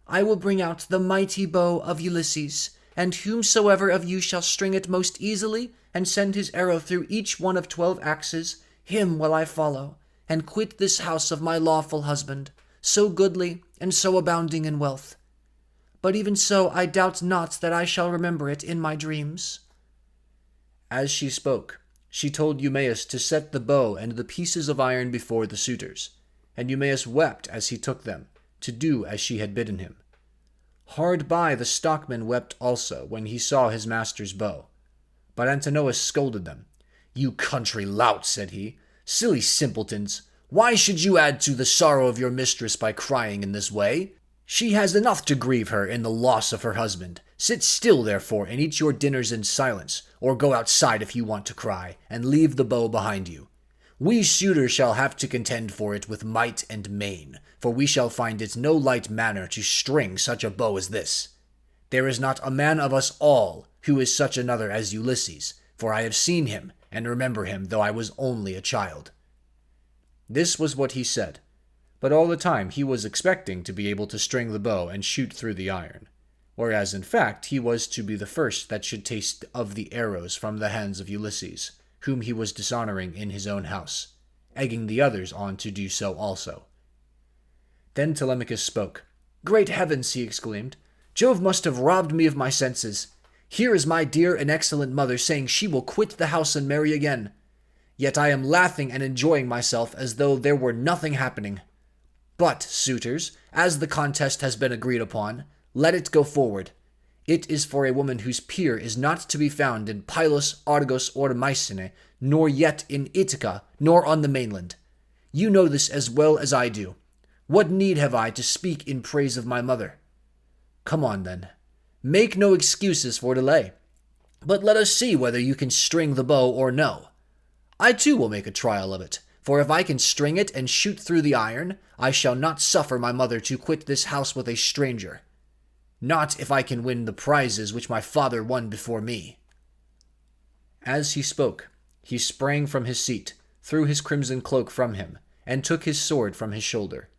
Speaker 3: I will bring out the mighty bow of Ulysses, and whomsoever of you shall string it most easily, and send his arrow through each one of 12 axes, him will I follow, and quit this house of my lawful husband, so goodly and so abounding in wealth. But even so, I doubt not that I shall remember it in my dreams."
Speaker 1: As she spoke, she told Eumaeus to set the bow and the pieces of iron before the suitors, and Eumaeus wept as he took them, to do as she had bidden him. Hard by the stockman wept also when he saw his master's bow. But Antinous scolded them. "You country louts," said he, "silly simpletons, why should you add to the sorrow of your mistress by crying in this way? She has enough to grieve her in the loss of her husband. Sit still, therefore, and eat your dinners in silence, or go outside if you want to cry, and leave the bow behind you. We suitors shall have to contend for it with might and main, for we shall find it no light matter to string such a bow as this. There is not a man of us all who is such another as Ulysses, for I have seen him, and remember him, though I was only a child." This was what he said, but all the time he was expecting to be able to string the bow and shoot through the iron, whereas in fact he was to be the first that should taste of the arrows from the hands of Ulysses, whom he was dishonoring in his own house, egging the others on to do so also. Then Telemachus spoke. "Great heavens!" he exclaimed. "Jove must have robbed me of my senses. Here is my dear and excellent mother saying she will quit the house and marry again. Yet I am laughing and enjoying myself as though there were nothing happening. But, suitors, as the contest has been agreed upon, let it go forward. It is for a woman whose peer is not to be found in Pylos, Argos, or Mycenae, nor yet in Ithaca, nor on the mainland. You know this as well as I do. What need have I to speak in praise of my mother? Come on, then. Make no excuses for delay. But let us see whether you can string the bow or no. I too will make a trial of it, for if I can string it and shoot through the iron, I shall not suffer my mother to quit this house with a stranger. Not if I can win the prizes which my father won before me." As he spoke, he sprang from his seat, threw his crimson cloak from him, and took his sword from his shoulder.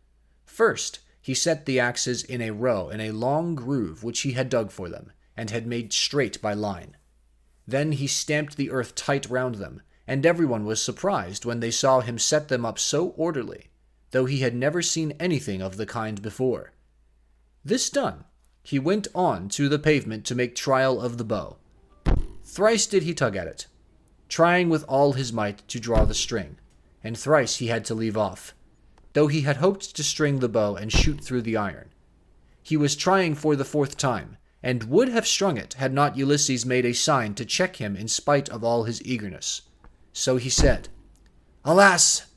Speaker 1: First, he set the axes in a row in a long groove which he had dug for them, and had made straight by line. Then he stamped the earth tight round them, and everyone was surprised when they saw him set them up so orderly, though he had never seen anything of the kind before. This done, he went on to the pavement to make trial of the bow.
Speaker 2: Thrice did he tug at it, trying with all his might to draw the string, and thrice he had to leave off, though he had hoped to string the bow and shoot through the iron. He was trying for the fourth time, and would have strung it had not Ulysses made a sign to check him in spite of all his eagerness. So he said, "Alas!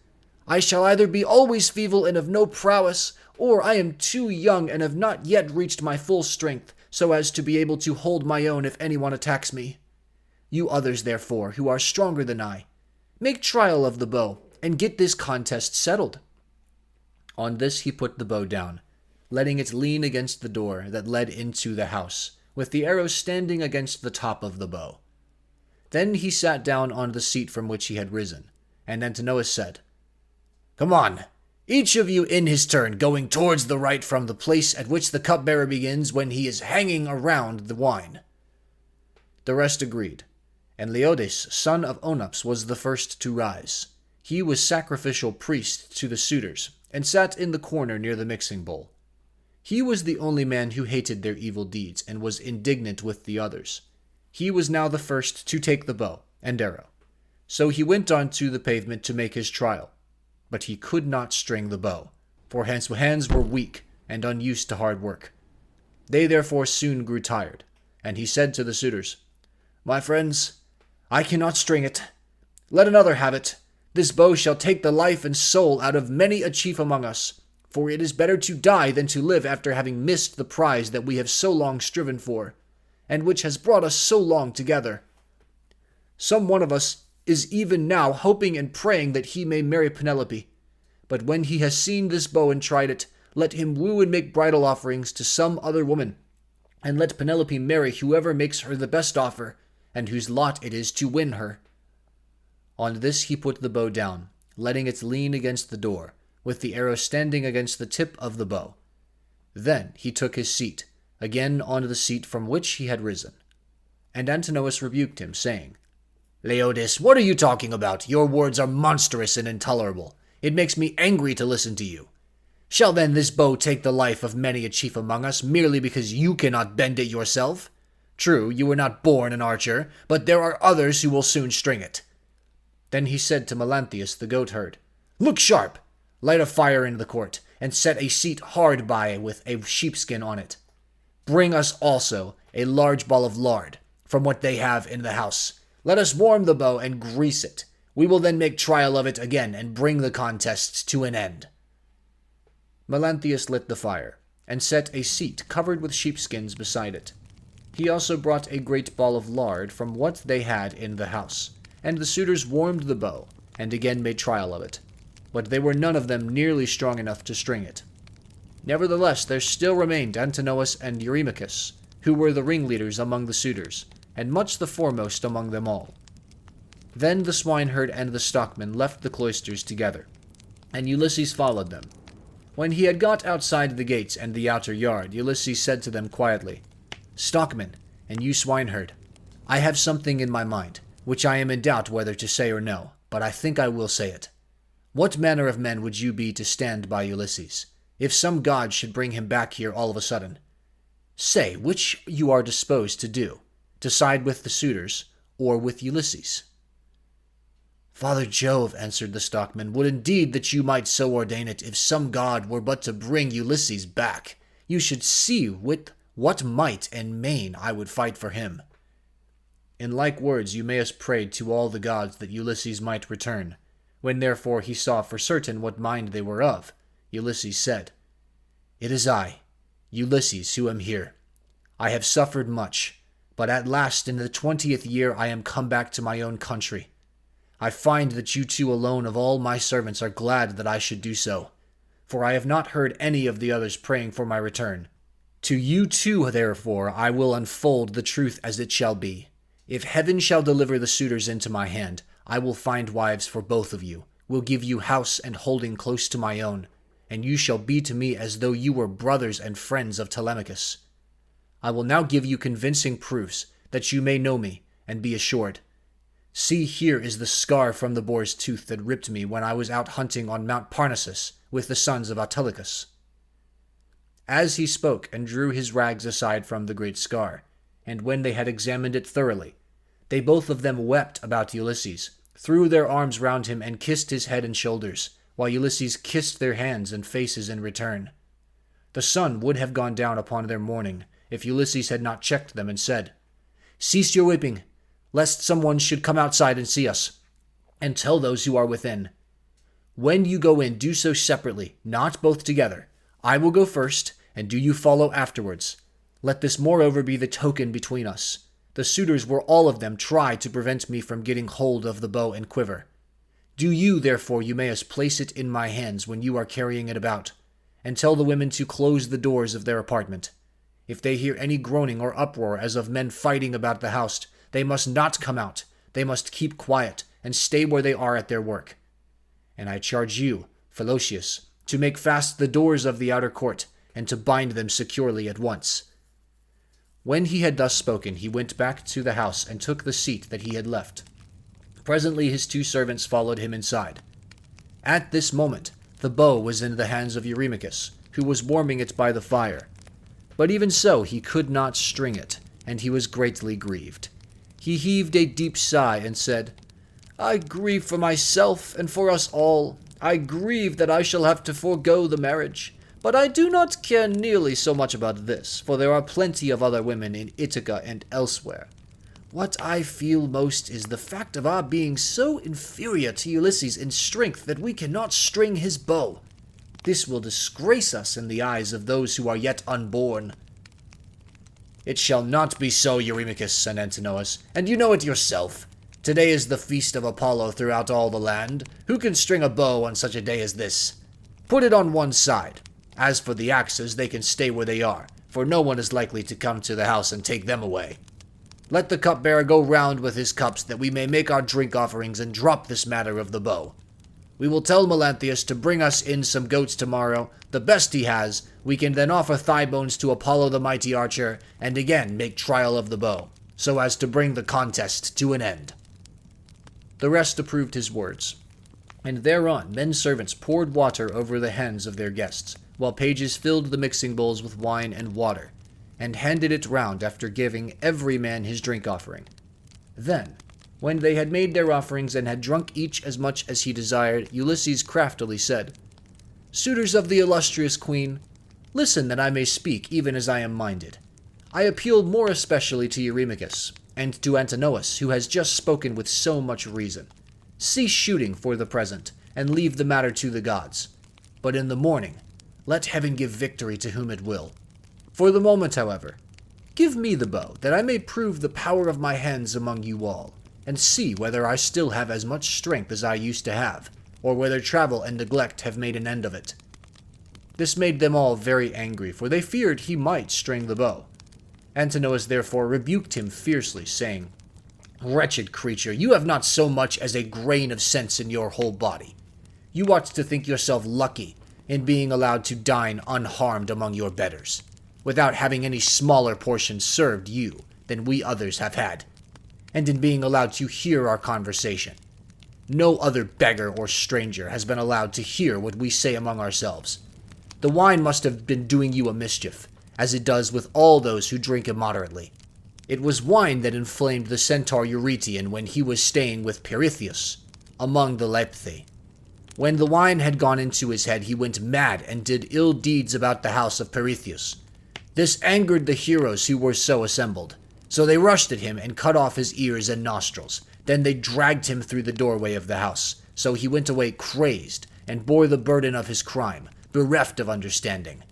Speaker 2: I shall either be always feeble and of no prowess, or I am too young and have not yet reached my full strength, so as to be able to hold my own if anyone attacks me. You others, therefore, who are stronger than I, make trial of the bow, and get this contest settled." On this he put the bow down, letting it lean against the door that led into the house, with the arrow standing against the top of the bow. Then he sat down on the seat from which he had risen, and Antinous said, "Come on, each of you in his turn, going towards the right from the place at which the cupbearer begins when he is hanging around the wine." The rest agreed, and Leodes, son of Onops, was the first to rise. He was sacrificial priest to the suitors, and sat in the corner near the mixing bowl. He was the only man who hated their evil deeds, and was indignant with the others. He was now the first to take the bow and arrow. So he went on to the pavement to make his trial. But he could not string the bow, for his hands were weak and unused to hard work. They therefore soon grew tired, and he said to the suitors, "My friends, I cannot string it. Let another have it. This bow shall take the life and soul out of many a chief among us, for it is better to die than to live after having missed the prize that we have so long striven for, and which has brought us so long together. Some one of us is even now hoping and praying that he may marry Penelope. But when he has seen this bow and tried it, let him woo and make bridal offerings to some other woman, and let Penelope marry whoever makes her the best offer, and whose lot it is to win her." On this he put the bow down, letting it lean against the door, with the arrow standing against the tip of the bow. Then he took his seat, again on the seat from which he had risen. And Antinous rebuked him, saying, "Leodes, what are you talking about? Your words are monstrous and intolerable. It makes me angry to listen to you. Shall then this bow take the life of many a chief among us, merely because you cannot bend it yourself? True, you were not born an archer, but there are others who will soon string it." Then he said to Melanthius the goatherd, "Look sharp! Light a fire in the court, and set a seat hard by with a sheepskin on it. Bring us also a large ball of lard, from what they have in the house. Let us warm the bow and grease it. We will then make trial of it again and bring the contest to an end." Melanthius lit the fire, and set a seat covered with sheepskins beside it. He also brought a great ball of lard from what they had in the house, and the suitors warmed the bow, and again made trial of it. But they were none of them nearly strong enough to string it. Nevertheless, there still remained Antinous and Eurymachus, who were the ringleaders among the suitors, and much the foremost among them all. Then the swineherd and the stockman left the cloisters together, and Ulysses followed them. When he had got outside the gates and the outer yard, Ulysses said to them quietly, "Stockman, and you swineherd, I have something in my mind, which I am in doubt whether to say or no, but I think I will say it. What manner of men would you be to stand by Ulysses, if some god should bring him back here all of a sudden? Say which you are disposed to do, to side with the suitors, or with Ulysses?" "Father Jove," answered the stockman, "would indeed that you might so ordain it, if some god were but to bring Ulysses back. You should see with what might and main I would fight for him." In like words Eumaeus prayed to all the gods that Ulysses might return. When therefore he saw for certain what mind they were of, Ulysses said, "It is I, Ulysses, who am here. I have suffered much, but at last in the 20th year I am come back to my own country. I find that you two alone of all my servants are glad that I should do so, for I have not heard any of the others praying for my return. To you too, therefore, I will unfold the truth as it shall be. If heaven shall deliver the suitors into my hand, I will find wives for both of you, will give you house and holding close to my own, and you shall be to me as though you were brothers and friends of Telemachus. I will now give you convincing proofs, that you may know me, and be assured. See, here is the scar from the boar's tooth that ripped me when I was out hunting on Mount Parnassus with the sons of Autolycus." As he spoke and drew his rags aside from the great scar, and when they had examined it thoroughly,
Speaker 1: They both of them wept about Ulysses, threw their arms round him, and kissed his head and shoulders, while Ulysses kissed their hands and faces in return. The sun would have gone down upon their mourning if Ulysses had not checked them and said, "Cease your weeping, lest someone should come outside and see us, and tell those who are within. When you go in, do so separately, not both together. I will go first, and do you follow afterwards. Let this moreover be the token between us. The suitors will all of them try to prevent me from getting hold of the bow and quiver. Do you, therefore, Eumaeus, place it in my hands when you are carrying it about, and tell the women to close the doors of their apartment. If they hear any groaning or uproar as of men fighting about the house, they must not come out. They must keep quiet and stay where they are at their work. And I charge you, Philocius, to make fast the doors of the outer court, and to bind them securely at once." When he had thus spoken, he went back to the house and took the seat that he had left. Presently his 2 servants followed him inside. At this moment, the bow was in the hands of Eurymachus, who was warming it by the fire. But even so, he could not string it, and he was greatly grieved. He heaved a deep sigh and said, "I grieve for myself and for us all. I grieve that I shall have to forego the marriage. But I do not care nearly so much about this, for there are plenty of other women in Ithaca and elsewhere. What I feel most is the fact of our being so inferior to Ulysses in strength that we cannot string his bow. This will disgrace us in the eyes of those who are yet unborn." "It shall not be so, Eurymachus," said Antinous, "and you know it yourself. Today is the feast of Apollo throughout all the land. Who can string a bow on such a day as this? Put it on one side. As for the axes, they can stay where they are, for no one is likely to come to the house and take them away. Let the cupbearer go round with his cups, that we may make our drink offerings and drop this matter of the bow. We will tell Melanthius to bring us in some goats tomorrow, the best he has. We can then offer thigh bones to Apollo the mighty archer, and again make trial of the bow, so as to bring the contest to an end." The rest approved his words, and thereon men servants poured water over the hands of their guests, while pages filled the mixing bowls with wine and water, and handed it round after giving every man his drink offering. Then, when they had made their offerings and had drunk each as much as he desired, Ulysses craftily said, "Suitors of the illustrious queen, listen that I may speak even as I am minded. I appeal more especially to Eurymachus, and to Antinous, who has just spoken with so much reason. Cease shooting for the present, and leave the matter to the gods. But in the morning, let heaven give victory to whom it will. For the moment, however, give me the bow, that I may prove the power of my hands among you all, and see whether I still have as much strength as I used to have, or whether travel and neglect have made an end of it." This made them all very angry, for they feared he might string the bow. Antinous therefore rebuked him fiercely, saying, "Wretched creature, you have not so much as a grain of sense in your whole body. You ought to think yourself lucky in being allowed to dine unharmed among your betters, without having any smaller portion served you than we others have had, and in being allowed to hear our conversation. No other beggar or stranger has been allowed to hear what we say among ourselves. The wine must have been doing you a mischief, as it does with all those who drink immoderately. It was wine that inflamed the centaur Eurytion when he was staying with Pirithous among the Lepthi. When the wine had gone into his head, he went mad and did ill deeds about the house of Pirithous. This angered the heroes who were so assembled, so they rushed at him and cut off his ears and nostrils. Then they dragged him through the doorway of the house, so he went away crazed and bore the burden of his crime, bereft of understanding.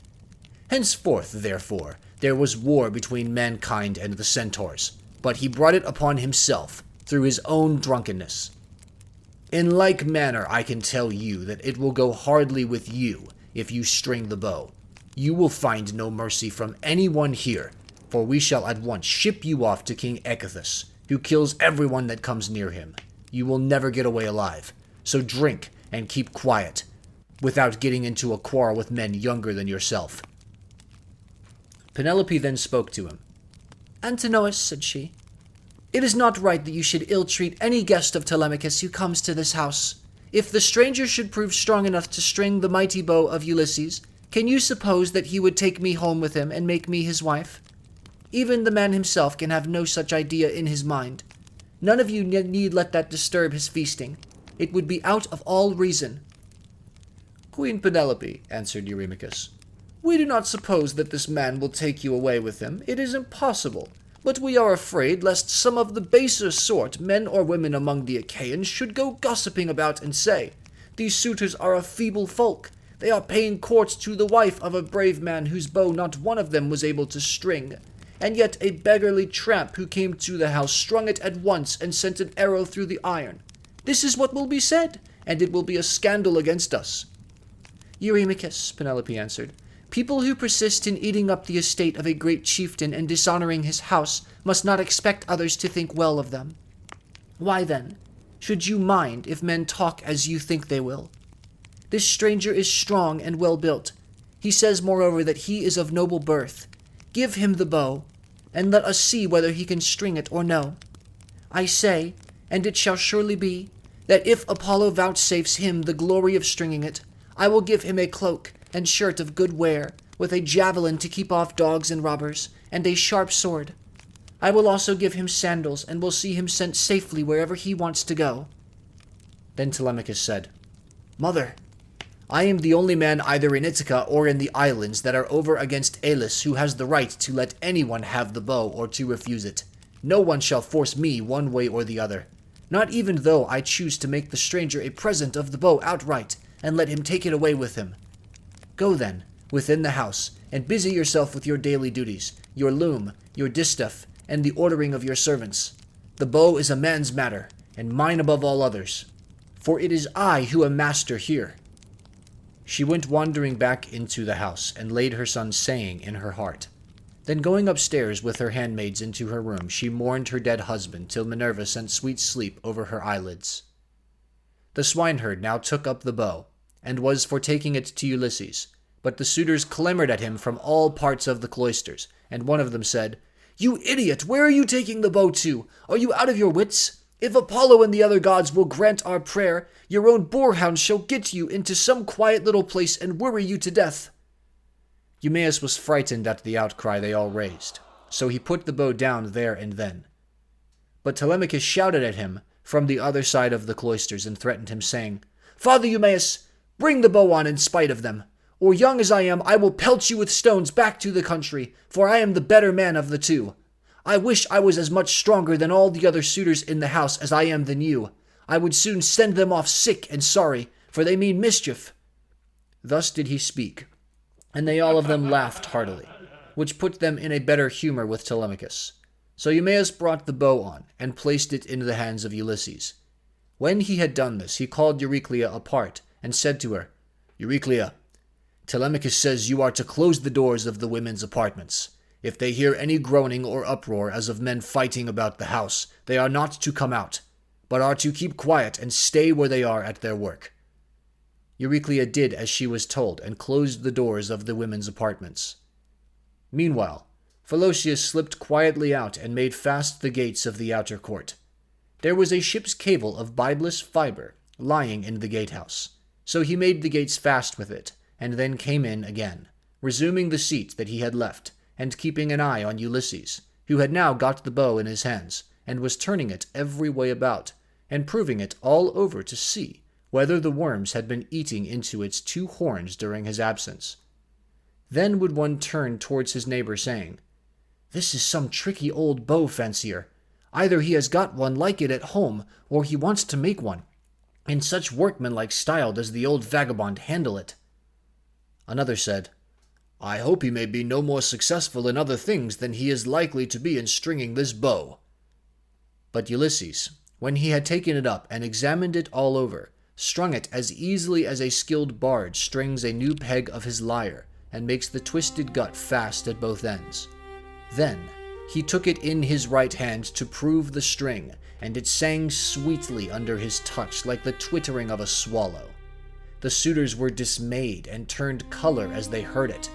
Speaker 1: Henceforth, therefore, there was war between mankind and the centaurs, but he brought it upon himself through his own drunkenness. In like manner I can tell you that it will go hardly with you if you string the bow. You will find no mercy from anyone here, for we shall at once ship you off to King Echethus, who kills everyone that comes near him. You will never get away alive, so drink and keep quiet, without getting into a quarrel with men younger than yourself." Penelope then spoke to him.
Speaker 3: "Antinous," said she, "it is not right that you should ill-treat any guest of Telemachus who comes to this house. If the stranger should prove strong enough to string the mighty bow of Ulysses, can you suppose that he would take me home with him and make me his wife? Even the man himself can have no such idea in his mind. None of you need let that disturb his feasting. It would be out of all reason."
Speaker 2: "Queen Penelope," answered Eurymachus, "we do not suppose that this man will take you away with him. It is impossible. But we are afraid lest some of the baser sort, men or women among the Achaeans, should go gossiping about and say, 'These suitors are a feeble folk. They are paying court to the wife of a brave man whose bow not one of them was able to string. And yet a beggarly tramp who came to the house strung it at once and sent an arrow through the iron.' This is what will be said, and it will be a scandal against us."
Speaker 3: "Eurymachus," Penelope answered, "people who persist in eating up the estate of a great chieftain and dishonoring his house must not expect others to think well of them. Why then, should you mind if men talk as you think they will? This stranger is strong and well built. He says, moreover, that he is of noble birth. Give him the bow, and let us see whether he can string it or no. I say, and it shall surely be, that if Apollo vouchsafes him the glory of stringing it, I will give him a cloak and shirt of good wear, with a javelin to keep off dogs and robbers, and a sharp sword. I will also give him sandals, and will see him sent safely wherever he wants to go."
Speaker 2: Then Telemachus said, "Mother, I am the only man either in Ithaca or in the islands that are over against Elis who has the right to let anyone have the bow or to refuse it. No one shall force me one way or the other, not even though I choose to make the stranger a present of the bow outright, and let him take it away with him. Go then, within the house, and busy yourself with your daily duties, your loom, your distaff, and the ordering of your servants. The bow is a man's matter, and mine above all others, for it is I who am master here." She went wandering back into the house, and laid her son's saying in her heart. Then going upstairs with her handmaids into her room, she mourned her dead husband till Minerva sent sweet sleep over her eyelids. The swineherd now took up the bow, and was for taking it to Ulysses, but the suitors clamored at him from all parts of the cloisters, and one of them said, "You idiot, where are you taking the bow to? Are you out of your wits? If Apollo and the other gods will grant our prayer, your own boarhound shall get you into some quiet little place and worry you to death." Eumaeus was frightened at the outcry they all raised, so he put the bow down there and then. But Telemachus shouted at him from the other side of the cloisters and threatened him, saying, "Father Eumaeus, bring the bow on in spite of them, or young as I am, I will pelt you with stones back to the country, for I am the better man of the two. I wish I was as much stronger than all the other suitors in the house as I am than you. I would soon send them off sick and sorry, for they mean mischief." Thus did he speak, and they all of them laughed heartily, which put them in a better humor with Telemachus. So Eumaeus brought the bow on, and placed it into the hands of Ulysses. When he had done this, he called Euryclea apart, and said to her, "Euryclea, Telemachus says you are to close the doors of the women's apartments. If they hear any groaning or uproar as of men fighting about the house, they are not to come out, but are to keep quiet and stay where they are at their work." Euryclea did as she was told, and closed the doors of the women's apartments. Meanwhile, Philocius slipped quietly out and made fast the gates of the outer court. There was a ship's cable of bibelous fiber lying in the gatehouse, so he made the gates fast with it, and then came in again, resuming the seat that he had left, and keeping an eye on Ulysses, who had now got the bow in his hands, and was turning it every way about, and proving it all over to see whether the worms had been eating into its two horns during his absence. Then would one turn towards his neighbor, saying, "This is some tricky old bow fancier. Either he has got one like it at home, or he wants to make one. In such workmanlike style does the old vagabond handle it." Another said, "I hope he may be no more successful in other things than he is likely to be in stringing this bow." But Ulysses, when he had taken it up and examined it all over, strung it as easily as a skilled bard strings a new peg of his lyre, and makes the twisted gut fast at both ends. Then he took it in his right hand to prove the string, and it sang sweetly under his touch like the twittering of a swallow. The suitors were dismayed and turned color as they heard it.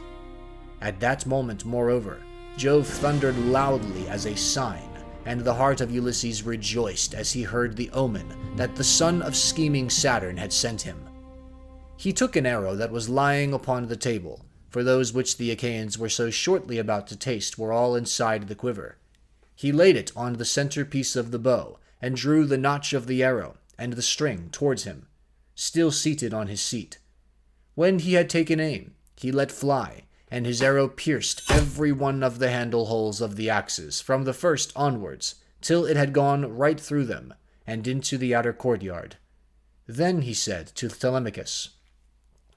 Speaker 2: At that moment, moreover, Jove thundered loudly as a sign, and the heart of Ulysses rejoiced as he heard the omen that the son of scheming Saturn had sent him. He took an arrow that was lying upon the table, for those which the Achaeans were so shortly about to taste were all inside the quiver. He laid it on the centerpiece of the bow, and drew the notch of the arrow and the string towards him, still seated on his seat. When he had taken aim, he let fly, and his arrow pierced every one of the handle holes of the axes, from the first onwards, till it had gone right through them, and into the outer courtyard. Then he said to Telemachus,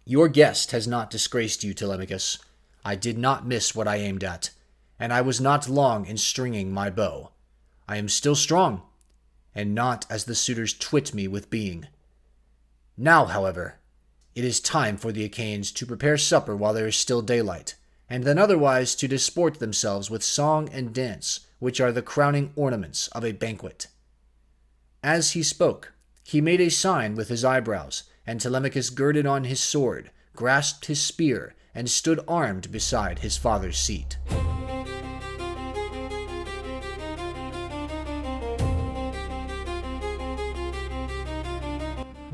Speaker 2: "Your guest has not disgraced you, Telemachus. I did not miss what I aimed at, and I was not long in stringing my bow. I am still strong, and not as the suitors twit me with being. Now, however, it is time for the Achaeans to prepare supper while there is still daylight, and then otherwise to disport themselves with song and dance, which are the crowning ornaments of a banquet." As he spoke, he made a sign with his eyebrows, and Telemachus girded on his sword, grasped his spear, and stood armed beside his father's seat.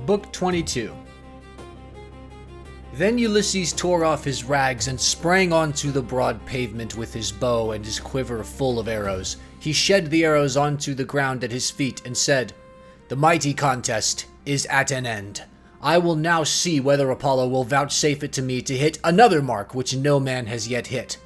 Speaker 1: Book 22. Then Ulysses tore off his rags and sprang onto the broad pavement with his bow and his quiver full of arrows. He shed the arrows onto the ground at his feet and said, "The mighty contest is at an end. I will now see whether Apollo will vouchsafe it to me to hit another mark which no man has yet hit."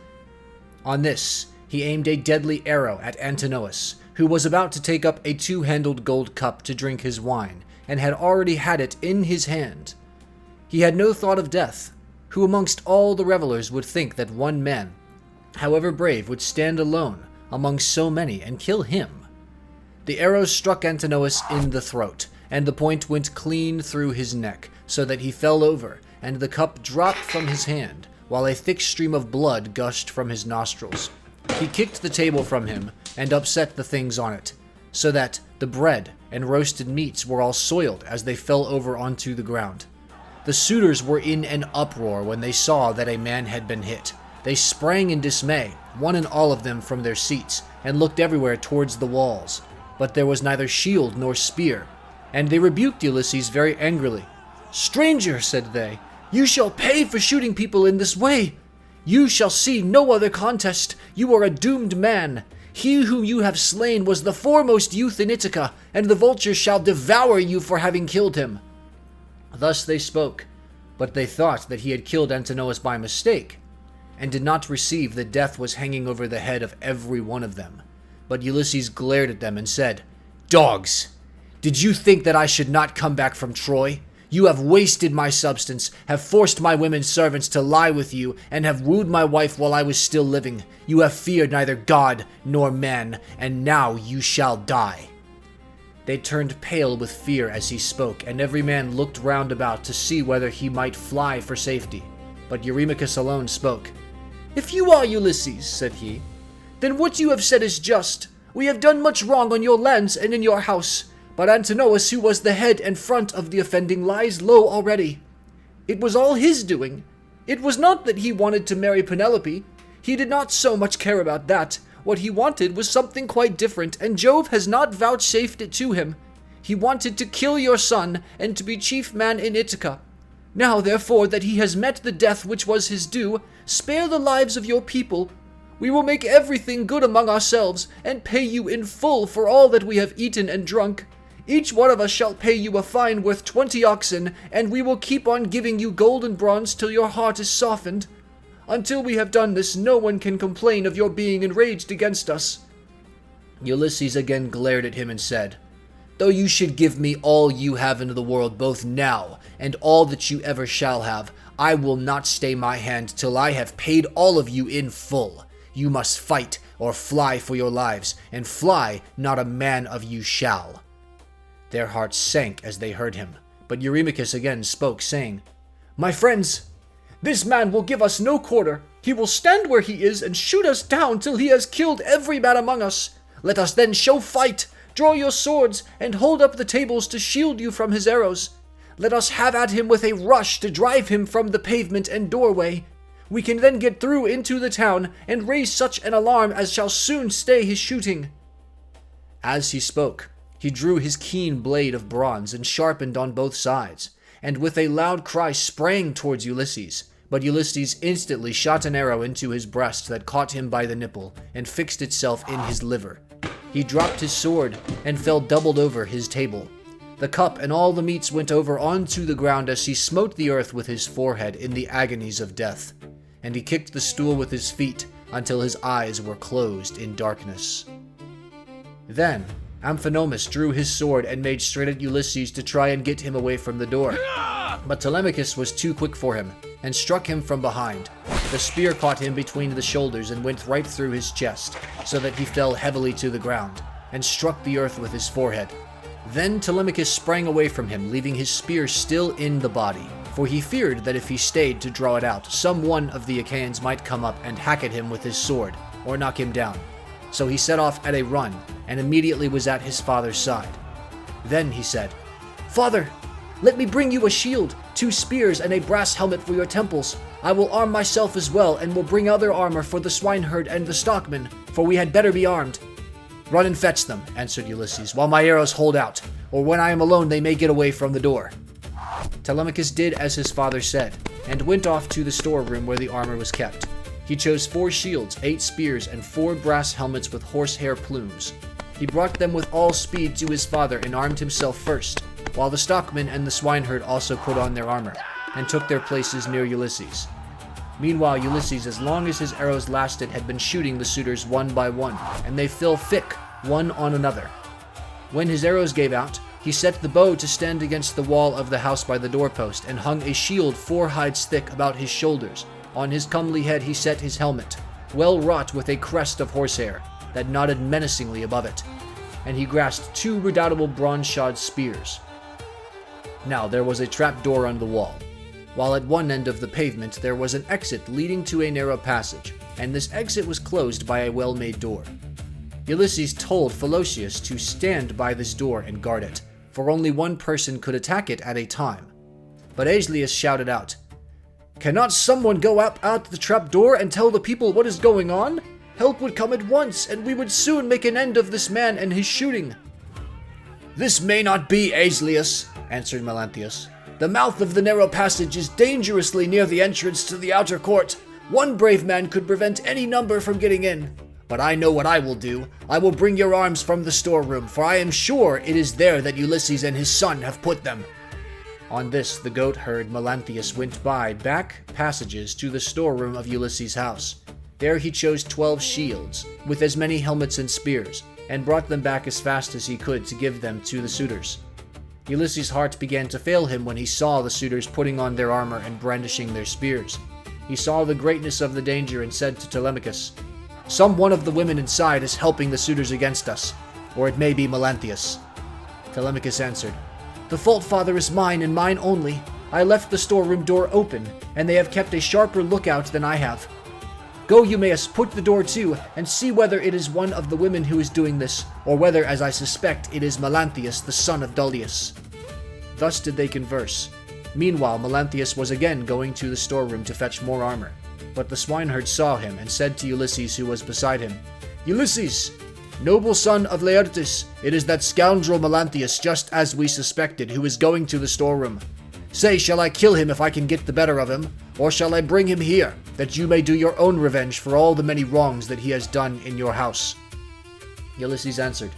Speaker 1: On this, he aimed a deadly arrow at Antinous, who was about to take up a two-handled gold cup to drink his wine, and had already had it in his hand. He had no thought of death. Who amongst all the revelers would think that one man, however brave, would stand alone among so many and kill him? The arrow struck Antinous in the throat, and the point went clean through his neck, so that he fell over, and the cup dropped from his hand, while a thick stream of blood gushed from his nostrils. He kicked the table from him, and upset the things on it, so that the bread and roasted meats were all soiled as they fell over onto the ground. The suitors were in an uproar when they saw that a man had been hit. They sprang in dismay, one and all of them from their seats, and looked everywhere towards the walls. But there was neither shield nor spear, and they rebuked Ulysses very angrily. "Stranger," said they, "you shall pay for shooting people in this way. You shall see no other contest. You are a doomed man. He whom you have slain was the foremost youth in Ithaca, and the vultures shall devour you for having killed him." Thus they spoke, but they thought that he had killed Antinous by mistake, and did not perceive that death was hanging over the head of every one of them. But Ulysses glared at them and said, "Dogs! Did you think that I should not come back from Troy? You have wasted my substance, have forced my women servants to lie with you, and have wooed my wife while I was still living. You have feared neither God nor man, and now you shall die." They turned pale with fear as he spoke, and every man looked round about to see whether he might fly for safety. But Eurymachus alone spoke. "If you are Ulysses," said he, "then what you have said is just. We have done much wrong on your lands and in your house. But Antinous, who was the head and front of the offending, lies low already. It was all his doing. It was not that he wanted to marry Penelope. He did not so much care about that. What he wanted was something quite different, and Jove has not vouchsafed it to him. He wanted to kill your son, and to be chief man in Ithaca. Now, therefore, that he has met the death which was his due, spare the lives of your people. We will make everything good among ourselves, and pay you in full for all that we have eaten and drunk. Each one of us shall pay you a fine worth 20 oxen, and we will keep on giving you gold and bronze till your heart is softened. Until we have done this, no one can complain of your being enraged against us." Ulysses again glared at him and said, "Though you should give me all you have in the world both now, and all that you ever shall have, I will not stay my hand till I have paid all of you in full. You must fight or fly for your lives, and fly not a man of you shall." Their hearts sank as they heard him, but Eurymachus again spoke, saying, "My friends, this man will give us no quarter. He will stand where he is and shoot us down till he has killed every man among us. Let us then show fight. Draw your swords, and hold up the tables to shield you from his arrows. Let us have at him with a rush to drive him from the pavement and doorway. We can then get through into the town, and raise such an alarm as shall soon stay his shooting." As he spoke, he drew his keen blade of bronze and sharpened on both sides, and with a loud cry sprang towards Ulysses. But Ulysses instantly shot an arrow into his breast that caught him by the nipple and fixed itself in his liver.
Speaker 2: He dropped his sword and fell doubled over his table. The cup and all the meats went over onto the ground as he smote the earth with his forehead in the agonies of death, and he kicked the stool with his feet until his eyes were closed in darkness. Then Amphinomus drew his sword and made straight at Ulysses to try and get him away from the door. But Telemachus was too quick for him and struck him from behind. The spear caught him between the shoulders and went right through his chest, so that he fell heavily to the ground and struck the earth with his forehead. Then Telemachus sprang away from him, leaving his spear still in the body, for he feared that if he stayed to draw it out, some one of the Achaeans might come up and hack at him with his sword, or knock him down. So he set off at a run, and immediately was at his father's side. Then he said, "Father, let me bring you a shield, 2 spears, and a brass helmet for your temples. I will arm myself as well, and will bring other armor for the swineherd and the stockman, for we had better be armed." "Run and fetch them," answered Ulysses, "while my arrows hold out, or when I am alone they may get away from the door." Telemachus did as his father said, and went off to the storeroom where the armor was kept. He chose 4 shields, 8 spears, and 4 brass helmets with horsehair plumes. He brought them with all speed to his father and armed himself first, while the stockman and the swineherd also put on their armor, and took their places near Ulysses. Meanwhile, Ulysses, as long as his arrows lasted, had been shooting the suitors one by one, and they fell thick, one on another. When his arrows gave out, he set the bow to stand against the wall of the house by the doorpost, and hung a shield 4 hides thick about his shoulders. On his comely head he set his helmet, well wrought with a crest of horsehair, that nodded menacingly above it, and he grasped 2 redoubtable bronze-shod spears. Now there was a trap door on the wall, while at one end of the pavement there was an exit leading to a narrow passage, and this exit was closed by a well-made door. Ulysses told Philocius to stand by this door and guard it, for only one person could attack it at a time. But Aeschylus shouted out, "Cannot someone go out the trap door and tell the people what is going on? Help would come at once, and we would soon make an end of this man and his shooting." "This may not be, Aeschylus," answered Melanthius. "The mouth of the narrow passage is dangerously near the entrance to the outer court. One brave man could prevent any number from getting in. But I know what I will do. I will bring your arms from the storeroom, for I am sure it is there that Ulysses and his son have put them." On this, the goat-herd Melanthius went by back passages to the storeroom of Ulysses' house. There he chose 12 shields, with as many helmets and spears, and brought them back as fast as he could to give them to the suitors. Ulysses' heart began to fail him when he saw the suitors putting on their armor and brandishing their spears. He saw the greatness of the danger and said to Telemachus, "Some one of the women inside is helping the suitors against us, or it may be Melanthius." Telemachus answered, "The fault, father, is mine and mine only. I left the storeroom door open, and they have kept a sharper lookout than I have. Go, Eumaeus, put the door to, and see whether it is one of the women who is doing this, or whether, as I suspect, it is Melanthius, the son of Dolius." Thus did they converse. Meanwhile, Melanthius was again going to the storeroom to fetch more armor. But the swineherd saw him and said to Ulysses, who was beside him, "Ulysses, noble son of Laertes, it is that scoundrel Melanthius, just as we suspected, who is going to the storeroom. Say, shall I kill him if I can get the better of him, or shall I bring him here, that you may do your own revenge for all the many wrongs that he has done in your house?" Ulysses answered,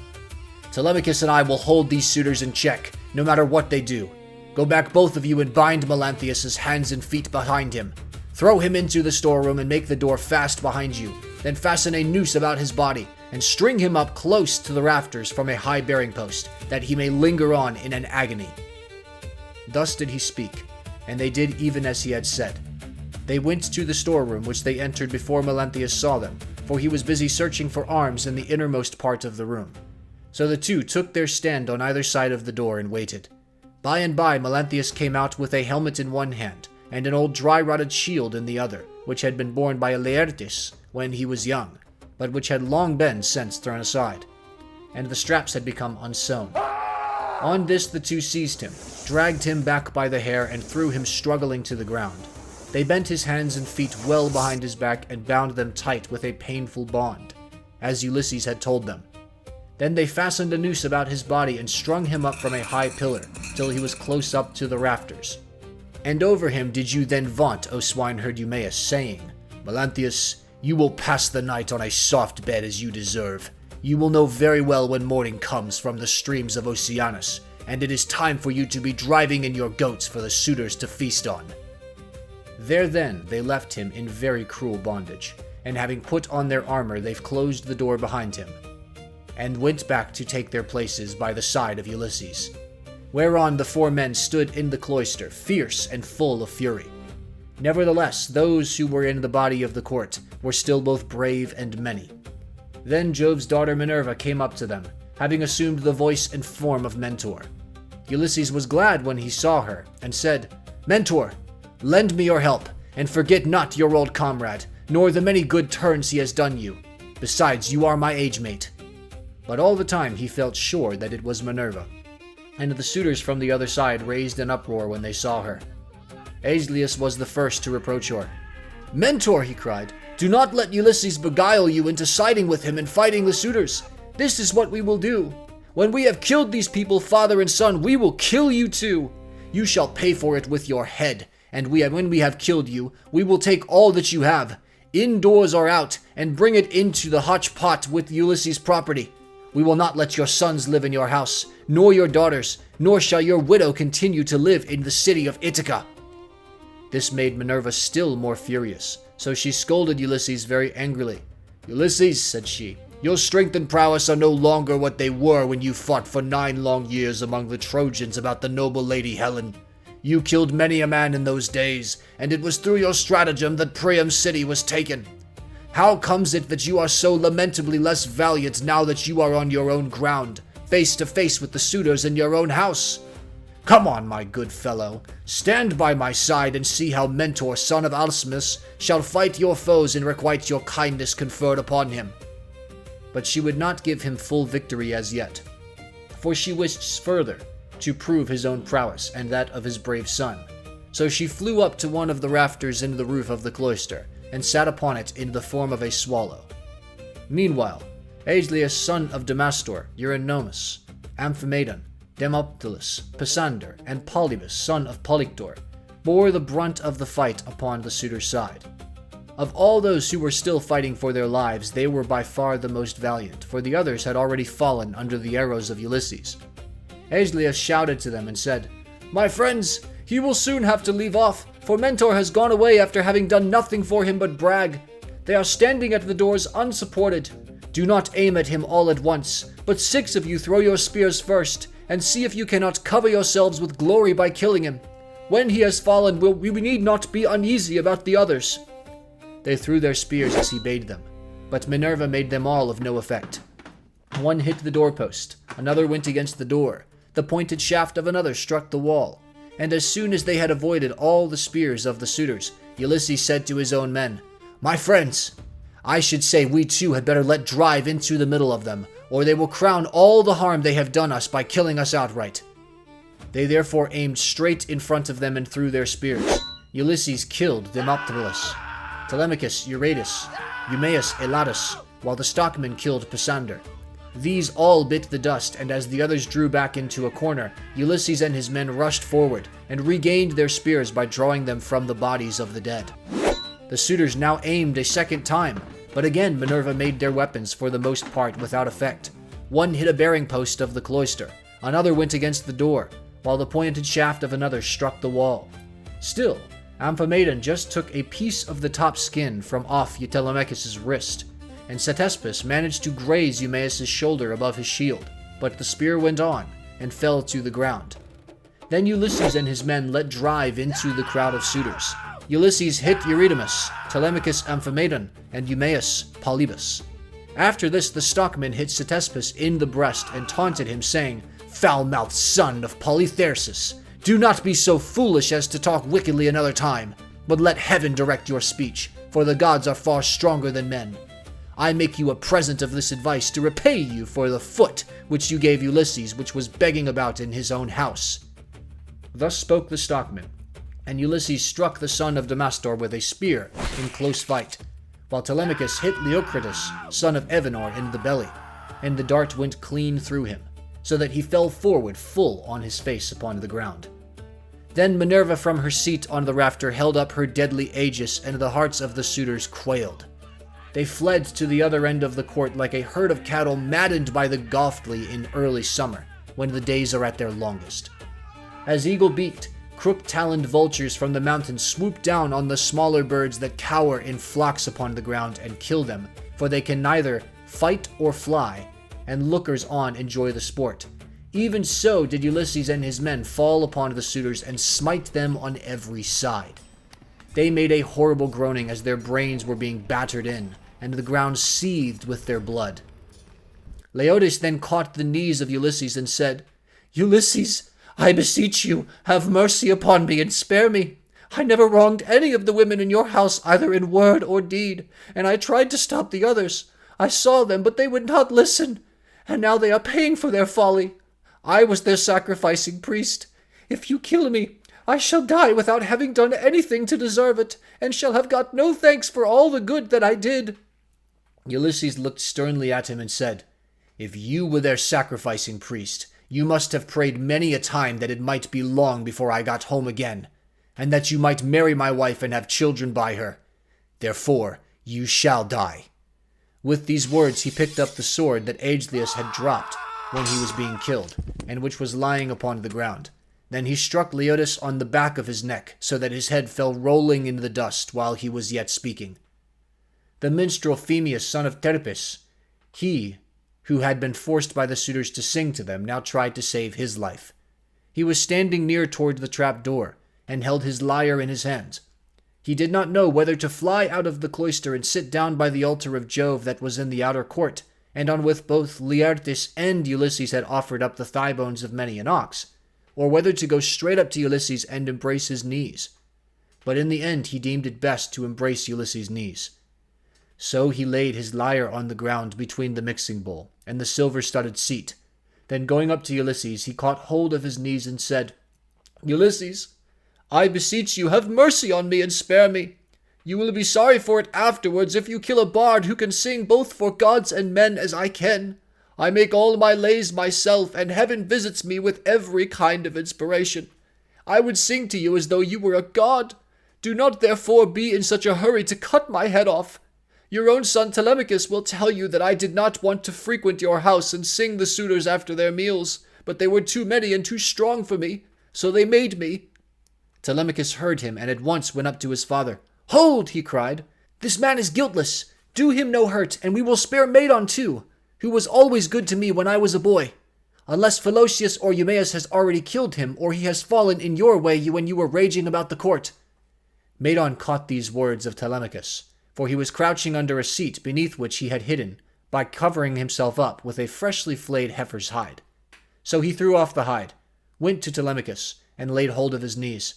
Speaker 2: "Telemachus and I will hold these suitors in check, no matter what they do. Go back, both of you, and bind Melanthius' hands and feet behind him. Throw him into the storeroom and make the door fast behind you. Then fasten a noose about his body, and string him up close to the rafters from a high bearing post, that he may linger on in an agony." Thus did he speak, and they did even as he had said. They went to the storeroom, which they entered before Melanthius saw them, for he was busy searching for arms in the innermost part of the room. So the two took their stand on either side of the door and waited. By and by Melanthius came out with a helmet in one hand, and an old dry-rotted shield in the other, which had been borne by Laertes when he was young, but which had long been since thrown aside, and the straps had become unsewn. On this the two seized him, dragged him back by the hair, and threw him struggling to the ground. They bent his hands and feet well behind his back and bound them tight with a painful bond, as Ulysses had told them. Then they fastened a noose about his body and strung him up from a high pillar, till he was close up to the rafters. And over him did you then vaunt, O swineherd Eumaeus, saying, "Melanthius, you will pass the night on a soft bed as you deserve. You will know very well when morning comes from the streams of Oceanus, and it is time for you to be driving in your goats for the suitors to feast on." There then they left him in very cruel bondage, and having put on their armor they've closed the door behind him, and went back to take their places by the side of Ulysses. Whereon the 4 men stood in the cloister, fierce and full of fury. Nevertheless, those who were in the body of the court were still both brave and many. Then Jove's daughter Minerva came up to them, having assumed the voice and form of Mentor. Ulysses was glad when he saw her, and said, "Mentor, lend me your help, and forget not your old comrade, nor the many good turns he has done you. Besides, you are my age mate." But all the time he felt sure that it was Minerva, and the suitors from the other side raised an uproar when they saw her. Aeschylus was the first to reproach her. "Mentor," he cried, "do not let Ulysses beguile you into siding with him and fighting the suitors. This is what we will do. When we have killed these people, father and son, we will kill you too. You shall pay for it with your head, and when we have killed you, we will take all that you have, indoors or out, and bring it into the hotch pot with Ulysses' property. We will not let your sons live in your house, nor your daughters, nor shall your widow continue to live in the city of Ithaca." This made Minerva still more furious, so she scolded Ulysses very angrily. "Ulysses," said she, "your strength and prowess are no longer what they were when you fought for 9 long years among the Trojans about the noble lady Helen. You killed many a man in those days, and it was through your stratagem that Priam's city was taken. How comes it that you are so lamentably less valiant now that you are on your own ground, face to face with the suitors in your own house? Come on, my good fellow, stand by my side and see how Mentor, son of Alcimus, shall fight your foes and requite your kindness conferred upon him." But she would not give him full victory as yet, for she wished further to prove his own prowess and that of his brave son. So she flew up to one of the rafters in the roof of the cloister, and sat upon it in the form of a swallow. Meanwhile, Aeschylus, son of Damastor, Eurynomus, Amphimedon, Demoptilus, Pisander, and Polybus, son of Polyctor, bore the brunt of the fight upon the suitor's side. Of all those who were still fighting for their lives, they were by far the most valiant, for the others had already fallen under the arrows of Ulysses. Aeschylus shouted to them and said, "My friends, he will soon have to leave off, for Mentor has gone away after having done nothing for him but brag. They are standing at the doors unsupported. Do not aim at him all at once, but 6 of you throw your spears first, and see if you cannot cover yourselves with glory by killing him. When he has fallen, we need not be uneasy about the others." They threw their spears as he bade them, but Minerva made them all of no effect. One hit the doorpost, another went against the door, the pointed shaft of another struck the wall, and as soon as they had avoided all the spears of the suitors, Ulysses said to his own men, "My friends, I should say we too had better let drive into the middle of them, or they will crown all the harm they have done us by killing us outright." They therefore aimed straight in front of them and threw their spears. Ulysses killed Demoptilus, Telemachus, Eurytus, Eumaeus, Elatus, while the stockmen killed Pisander. These all bit the dust, and as the others drew back into a corner, Ulysses and his men rushed forward and regained their spears by drawing them from the bodies of the dead. The suitors now aimed a second time, but again Minerva made their weapons for the most part without effect. One hit a bearing post of the cloister, another went against the door, while the pointed shaft of another struck the wall. Still, Amphimedon just took a piece of the top skin from off Telemachus' wrist, and Ctesippus managed to graze Eumaeus' shoulder above his shield, but the spear went on and fell to the ground. Then Ulysses and his men let drive into the crowd of suitors. Ulysses hit Eurydamus, Telemachus Amphimedon, and Eumaeus Polybus. After this, the stockman hit Ctesippus in the breast and taunted him, saying, "Foul-mouthed son of Polythersus, do not be so foolish as to talk wickedly another time, but let heaven direct your speech, for the gods are far stronger than men. I make you a present of this advice to repay you for the foot which you gave Ulysses, which was begging about in his own house." Thus spoke the stockman, and Ulysses struck the son of Damastor with a spear in close fight, while Telemachus hit Leocritus, son of Evenor, in the belly, and the dart went clean through him, so that he fell forward full on his face upon the ground. Then Minerva from her seat on the rafter held up her deadly aegis, and the hearts of the suitors quailed. They fled to the other end of the court like a herd of cattle maddened by the Gothly in early summer, when the days are at their longest. As eagle beaked, crook-taloned vultures from the mountains swoop down on the smaller birds that cower in flocks upon the ground and kill them, for they can neither fight or fly, and lookers on enjoy the sport. Even so did Ulysses and his men fall upon the suitors and smite them on every side. They made a horrible groaning as their brains were being battered in, and the ground seethed with their blood. Leodes then caught the knees of Ulysses and said, "Ulysses, I beseech you, have mercy upon me and spare me. I never wronged any of the women in your house, either in word or deed, and I tried to stop the others. I saw them, but they would not listen, and now they are paying for their folly. I was their sacrificing priest. If you kill me, I shall die without having done anything to deserve it, and shall have got no thanks for all the good that I did." Ulysses looked sternly at him and said, "If you were their sacrificing priest, you must have prayed many a time that it might be long before I got home again, and that you might marry my wife and have children by her. Therefore, you shall die." With these words he picked up the sword that Aegeus had dropped when he was being killed, and which was lying upon the ground. Then he struck Leodes on the back of his neck, so that his head fell rolling in the dust while he was yet speaking. The minstrel Phemius, son of Terpis, he who had been forced by the suitors to sing to them, now tried to save his life. He was standing near toward the trap door, and held his lyre in his hand. He did not know whether to fly out of the cloister and sit down by the altar of Jove that was in the outer court, and on which both Laertes and Ulysses had offered up the thigh bones of many an ox, or whether to go straight up to Ulysses and embrace his knees. But in the end he deemed it best to embrace Ulysses' knees. So he laid his lyre on the ground between the mixing bowl and the silver-studded seat. Then going up to Ulysses, he caught hold of his knees and said, "Ulysses, I beseech you, have mercy on me and spare me. You will be sorry for it afterwards if you kill a bard who can sing both for gods and men as I can. I make all my lays myself, and heaven visits me with every kind of inspiration. I would sing to you as though you were a god. Do not therefore be in such a hurry to cut my head off. Your own son Telemachus will tell you that I did not want to frequent your house and sing the suitors after their meals, but they were too many and too strong for me, so they made me." Telemachus heard him and at once went up to his father. "Hold!" he cried. "This man is guiltless. Do him no hurt, and we will spare Medon too, who was always good to me when I was a boy. Unless Philocius or Eumaeus has already killed him, or he has fallen in your way when you were raging about the court." Medon caught these words of Telemachus, for he was crouching under a seat beneath which he had hidden, by covering himself up with a freshly flayed heifer's hide. So he threw off the hide, went to Telemachus, and laid hold of his knees.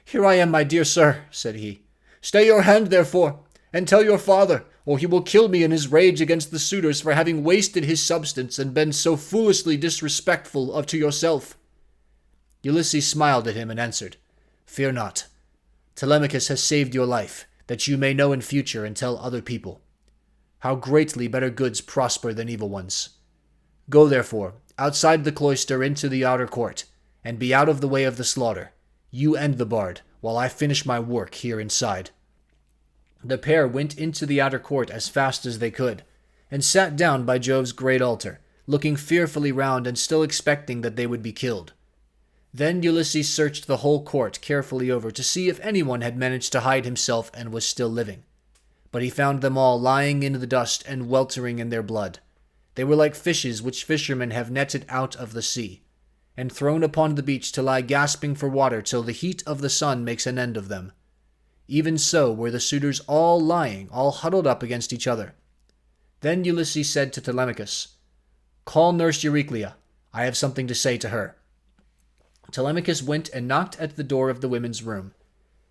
Speaker 2: "Here I am, my dear sir," said he. "Stay your hand, therefore, and tell your father, or he will kill me in his rage against the suitors for having wasted his substance and been so foolishly disrespectful to yourself." Ulysses smiled at him and answered, "Fear not. Telemachus has saved your life, that you may know in future and tell other people how greatly better goods prosper than evil ones. Go, therefore, outside the cloister into the outer court, and be out of the way of the slaughter, you and the bard, while I finish my work here inside." The pair went into the outer court as fast as they could, and sat down by Jove's great altar, looking fearfully round and still expecting that they would be killed. Then Ulysses searched the whole court carefully over to see if anyone had managed to hide himself and was still living. But he found them all lying in the dust and weltering in their blood. They were like fishes which fishermen have netted out of the sea, and thrown upon the beach to lie gasping for water till the heat of the sun makes an end of them. Even so were the suitors all lying, all huddled up against each other. Then Ulysses said to Telemachus, "Call nurse Euryclea. I have something to say to her." Telemachus went and knocked at the door of the women's room.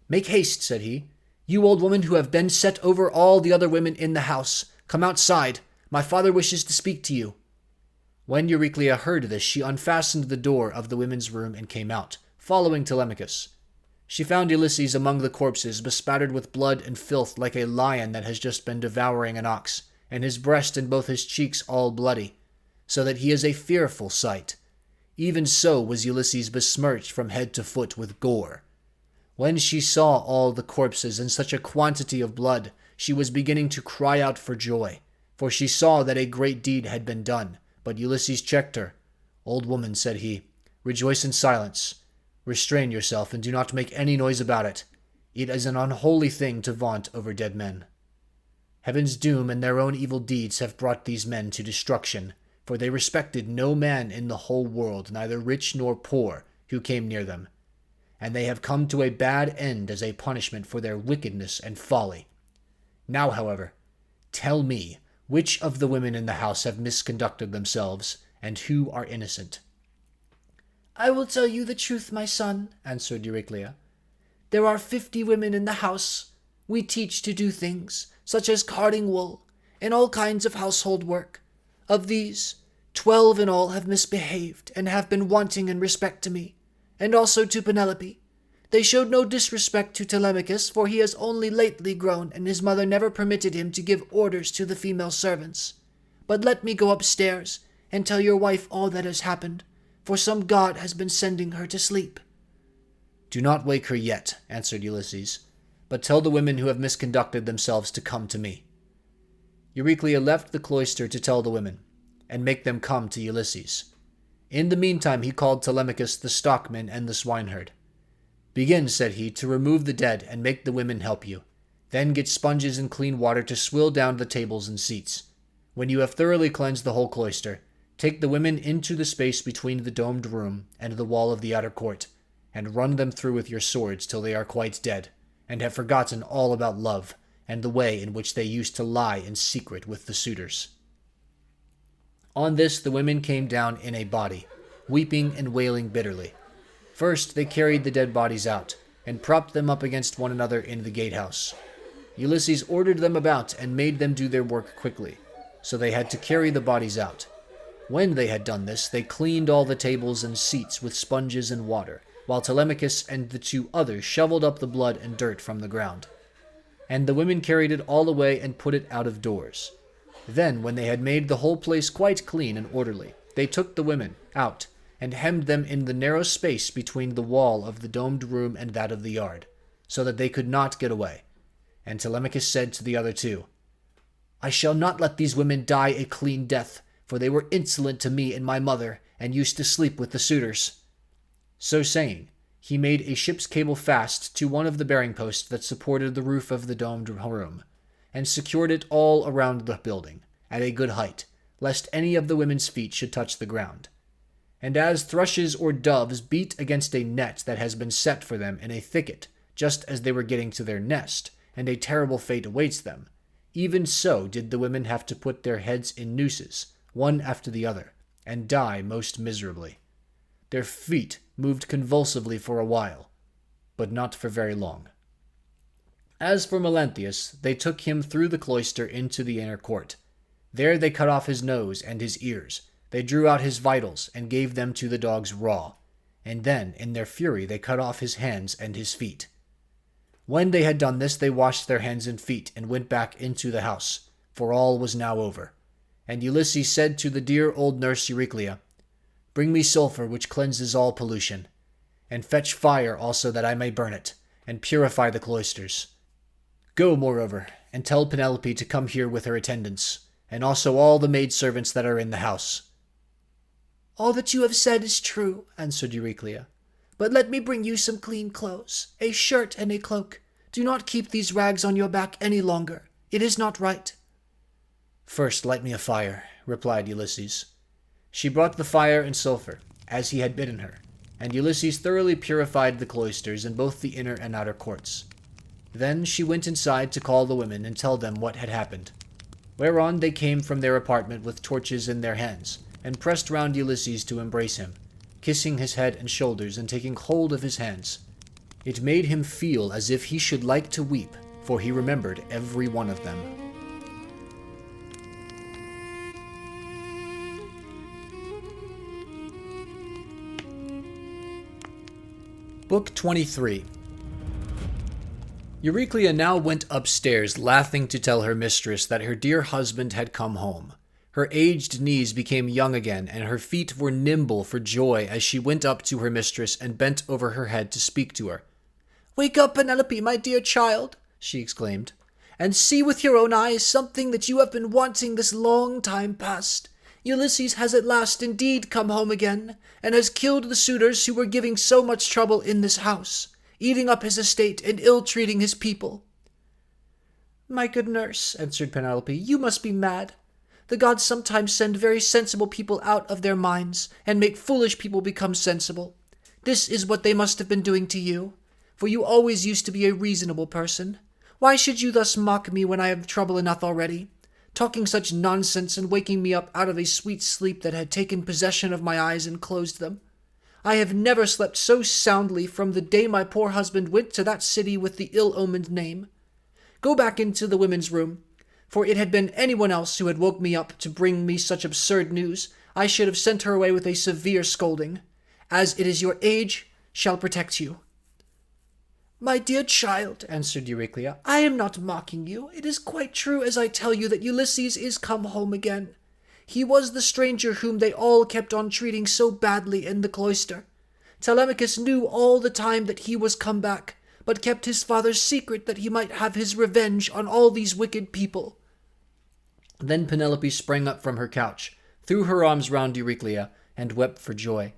Speaker 2: "Make haste," said he. "You old woman who have been set over all the other women in the house, come outside. My father wishes to speak to you." When Euryclea heard this, she unfastened the door of the women's room and came out, following Telemachus. She found Ulysses among the corpses, bespattered with blood and filth like a lion that has just been devouring an ox, and his breast and both his cheeks all bloody, so that he is a fearful sight. Even so was Ulysses besmirched from head to foot with gore. When she saw all the corpses and such a quantity of blood, she was beginning to cry out for joy, for she saw that a great deed had been done. But Ulysses checked her. "Old woman," said he, "rejoice in silence. Restrain yourself and do not make any noise about it. It is an unholy thing to vaunt over dead men. Heaven's doom and their own evil deeds have brought these men to destruction, for they respected no man in the whole world, neither rich nor poor, who came near them. And they have come to a bad end as a punishment for their wickedness and folly. Now, however, tell me which of the women in the house have misconducted themselves, and who are innocent."
Speaker 3: "I will tell you the truth, my son," answered Euryclea. "There are 50 women in the house. We teach to do things, such as carding wool, and all kinds of household work. Of these, 12 in all have misbehaved, and have been wanting in respect to me, and also to Penelope. They showed no disrespect to Telemachus, for he has only lately grown, and his mother never permitted him to give orders to the female servants. But let me go upstairs, and tell your wife all that has happened, for some god has been sending her to sleep."
Speaker 2: "Do not wake her yet," answered Ulysses, "but tell the women who have misconducted themselves to come to me." Euryclea left the cloister to tell the women, and make them come to Ulysses. In the meantime he called Telemachus the stockman and the swineherd. "Begin," said he, "to remove the dead, and make the women help you. Then get sponges and clean water to swill down the tables and seats. When you have thoroughly cleansed the whole cloister, take the women into the space between the domed room and the wall of the outer court, and run them through with your swords till they are quite dead, and have forgotten all about love, and the way in which they used to lie in secret with the suitors." On this the women came down in a body, weeping and wailing bitterly. First they carried the dead bodies out, and propped them up against one another in the gatehouse. Ulysses ordered them about, and made them do their work quickly, so they had to carry the bodies out. When they had done this, they cleaned all the tables and seats with sponges and water, while Telemachus and the 2 others shoveled up the blood and dirt from the ground. And the women carried it all away and put it out of doors. Then, when they had made the whole place quite clean and orderly, they took the women out, and hemmed them in the narrow space between the wall of the domed room and that of the yard, so that they could not get away. And Telemachus said to the other 2, "I shall not let these women die a clean death, for they were insolent to me and my mother, and used to sleep with the suitors." So saying, he made a ship's cable fast to one of the bearing posts that supported the roof of the domed room, and secured it all around the building, at a good height, lest any of the women's feet should touch the ground. And as thrushes or doves beat against a net that has been set for them in a thicket, just as they were getting to their nest, and a terrible fate awaits them, even so did the women have to put their heads in nooses, one after the other, and die most miserably. Their feet moved convulsively for a while, but not for very long. As for Melanthius, they took him through the cloister into the inner court. There they cut off his nose and his ears. They drew out his vitals and gave them to the dogs raw, and then, in their fury, they cut off his hands and his feet. When they had done this, they washed their hands and feet and went back into the house, for all was now over. And Ulysses said to the dear old nurse Euryclea, "Bring me sulphur which cleanses all pollution, and fetch fire also that I may burn it, and purify the cloisters. Go, moreover, and tell Penelope to come here with her attendants, and also all the maidservants that are in the house."
Speaker 3: "All that you have said is true," answered Euryclea. "But let me bring you some clean clothes, a shirt and a cloak. Do not keep these rags on your back any longer. It is not right."
Speaker 2: "First light me a fire," replied Ulysses. She brought the fire and sulphur, as he had bidden her, and Ulysses thoroughly purified the cloisters in both the inner and outer courts. Then she went inside to call the women and tell them what had happened. Whereon they came from their apartment with torches in their hands, and pressed round Ulysses to embrace him, kissing his head and shoulders and taking hold of his hands. It made him feel as if he should like to weep, for he remembered every one of them. Book 23. Euryclea now went upstairs, laughing to tell her mistress that her dear husband had come home. Her aged knees became young again, and her feet were nimble for joy as she went up to her mistress and bent over her head to speak to her.
Speaker 3: "Wake up, Penelope, my dear child," she exclaimed, and see with your own eyes something that you have been wanting this long time past. Ulysses has at last indeed come home again, and has killed the suitors who were giving so much trouble in this house, eating up his estate and ill-treating his people."
Speaker 2: "My good nurse," answered Penelope, "you must be mad. The gods sometimes send very sensible people out of their minds, and make foolish people become sensible. This is what they must have been doing to you, for you always used to be a reasonable person. Why should you thus mock me when I have trouble enough already, talking such nonsense and waking me up out of a sweet sleep that had taken possession of my eyes and closed them? I have never slept so soundly from the day my poor husband went to that city with the ill-omened name. Go back into the women's room, for it had been anyone else who had woke me up to bring me such absurd news, I should have sent her away with a severe scolding, as it is your age shall protect you."
Speaker 3: "My dear child," answered Euryclea, "I am not mocking you. It is quite true as I tell you that Ulysses is come home again. He was the stranger whom they all kept on treating so badly in the cloister. Telemachus knew all the time that he was come back, but kept his father's secret that he might have his revenge on all these wicked people."
Speaker 2: Then Penelope sprang up from her couch, threw her arms round Euryclea, and wept for joy.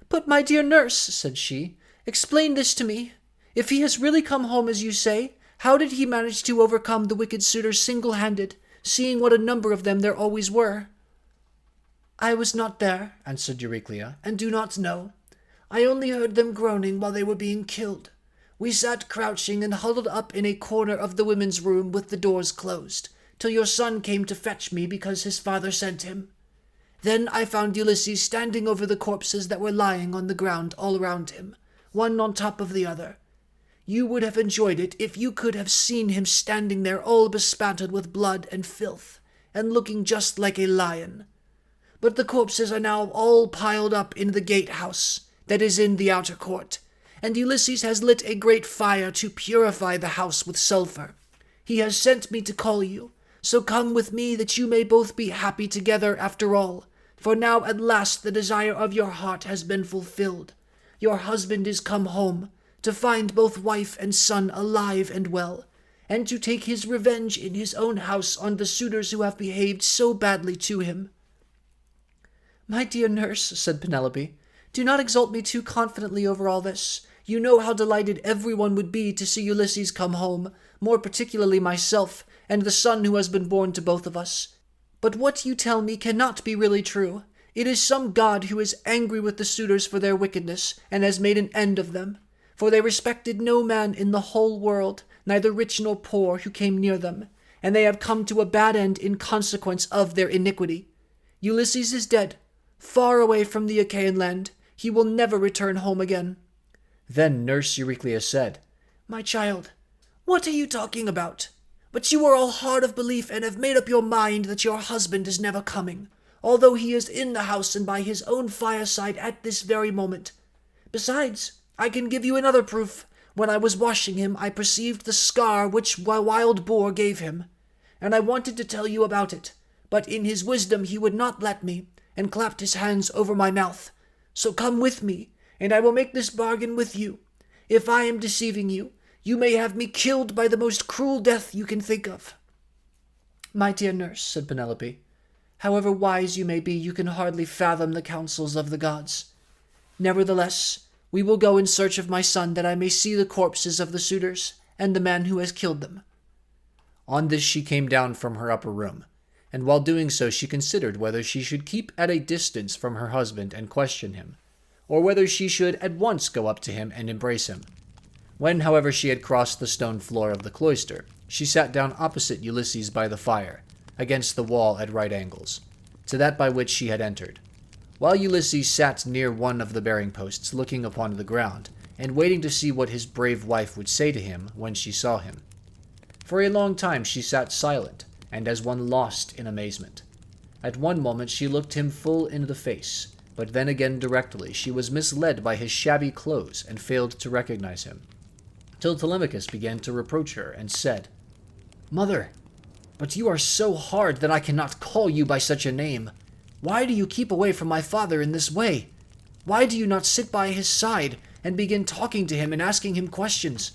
Speaker 3: "But, my dear nurse," said she, "explain this to me. If he has really come home as you say, how did he manage to overcome the wicked suitors single-handed, seeing what a number of them there always were?" "I was not there," answered Euryclea, "and do not know. I only heard them groaning while they were being killed. We sat crouching and huddled up in a corner of the women's room with the doors closed, till your son came to fetch me because his father sent him. Then I found Ulysses standing over the corpses that were lying on the ground all around him, one on top of the other. You would have enjoyed it if you could have seen him standing there all bespattered with blood and filth, and looking just like a lion. But the corpses are now all piled up in the gatehouse that is in the outer court, and Ulysses has lit a great fire to purify the house with sulphur. He has sent me to call you, so come with me that you may both be happy together after all, for now at last the desire of your heart has been fulfilled. Your husband is come home, to find both wife and son alive and well, and to take his revenge in his own house on the suitors who have behaved so badly to him."
Speaker 2: "My dear nurse," said Penelope, "do not exalt me too confidently over all this. You know how delighted everyone would be to see Ulysses come home, more particularly myself, and the son who has been born to both of us. But what you tell me cannot be really true. It is some god who is angry with the suitors for their wickedness, and has made an end of them. For they respected no man in the whole world, neither rich nor poor, who came near them, and they have come to a bad end in consequence of their iniquity. Ulysses is dead, far away from the Achaean land. He will never return home again."
Speaker 1: Then nurse Euryclea said,
Speaker 3: "My child, what are you talking about? But you are all hard of belief and have made up your mind that your husband is never coming, although he is in the house and by his own fireside at this very moment. Besides, I can give you another proof. When I was washing him, I perceived the scar which a wild boar gave him, and I wanted to tell you about it, but in his wisdom he would not let me, and clapped his hands over my mouth. So come with me, and I will make this bargain with you. If I am deceiving you, you may have me killed by the most cruel death you can think of."
Speaker 2: "My dear nurse," said Penelope, "however wise you may be, you can hardly fathom the counsels of the gods. Nevertheless, we will go in search of my son, that I may see the corpses of the suitors, and the man who has killed them."
Speaker 1: On this she came down from her upper room, and while doing so she considered whether she should keep at a distance from her husband and question him, or whether she should at once go up to him and embrace him. When, however, she had crossed the stone floor of the cloister, she sat down opposite Ulysses by the fire, against the wall at right angles, to that by which she had entered, while Ulysses sat near one of the bearing posts, looking upon the ground, and waiting to see what his brave wife would say to him when she saw him. For a long time she sat silent, and as one lost in amazement. At one moment she looked him full in the face, but then again directly she was misled by his shabby clothes and failed to recognize him, till Telemachus began to reproach her and said, "Mother, but you are so hard that I cannot call you by such a name. Why do you keep away from my father in this way? Why do you not sit by his side and begin talking to him and asking him questions?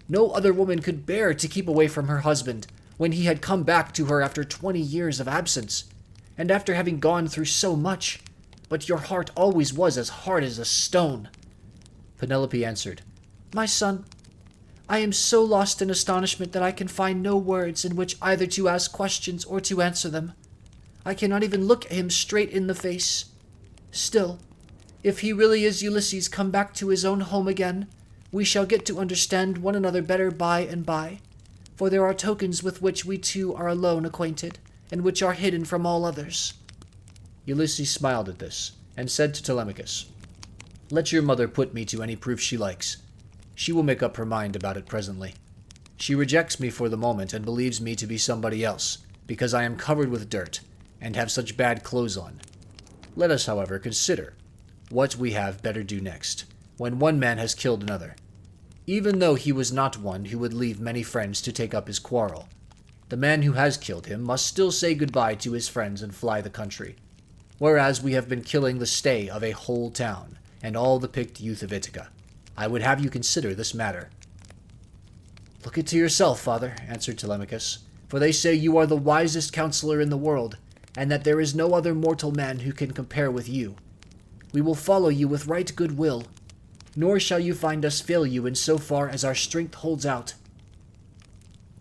Speaker 3: No other woman could bear to keep away from her husband when he had come back to her after 20 years of absence, and after having gone through so much. But your heart always was as hard as a stone."
Speaker 2: Penelope answered,
Speaker 3: "My son, I am so lost in astonishment that I can find no words in which either to ask questions or to answer them. I cannot even look him straight in the face. Still, if he really is Ulysses come back to his own home again, we shall get to understand one another better by and by, for there are tokens with which we two are alone acquainted, and which are hidden from all others."
Speaker 2: Ulysses smiled at this, and said to Telemachus, "Let your mother put me to any proof she likes. She will make up her mind about it presently. She rejects me for the moment and believes me to be somebody else, because I am covered with dirt, and have such bad clothes on. Let us, however, consider what we have better do next, when one man has killed another, even though he was not one who would leave many friends to take up his quarrel. The man who has killed him must still say goodbye to his friends and fly the country, whereas we have been killing the stay of a whole town, and all the picked youth of Ithaca. I would have you consider this matter."
Speaker 3: "Look it to yourself, father," answered Telemachus, "for they say you are the wisest counselor in the world, and that there is no other mortal man who can compare with you. We will follow you with right good will, nor shall you find us fail you in so far as our strength holds out."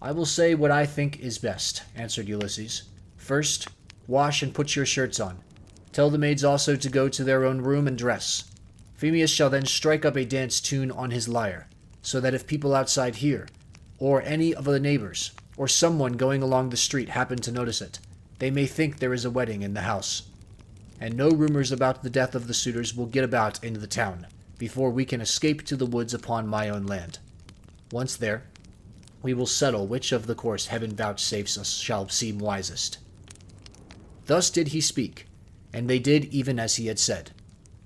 Speaker 2: "I will say what I think is best," answered Ulysses. "First, wash and put your shirts on. Tell the maids also to go to their own room and dress. Phemius shall then strike up a dance tune on his lyre, so that if people outside hear, or any of the neighbors, or someone going along the street happen to notice it, they may think there is a wedding in the house. And no rumors about the death of the suitors will get about into the town, before we can escape to the woods upon my own land. Once there, we will settle which of the course heaven vouchsafes us shall seem wisest." Thus did he speak, and they did even as he had said.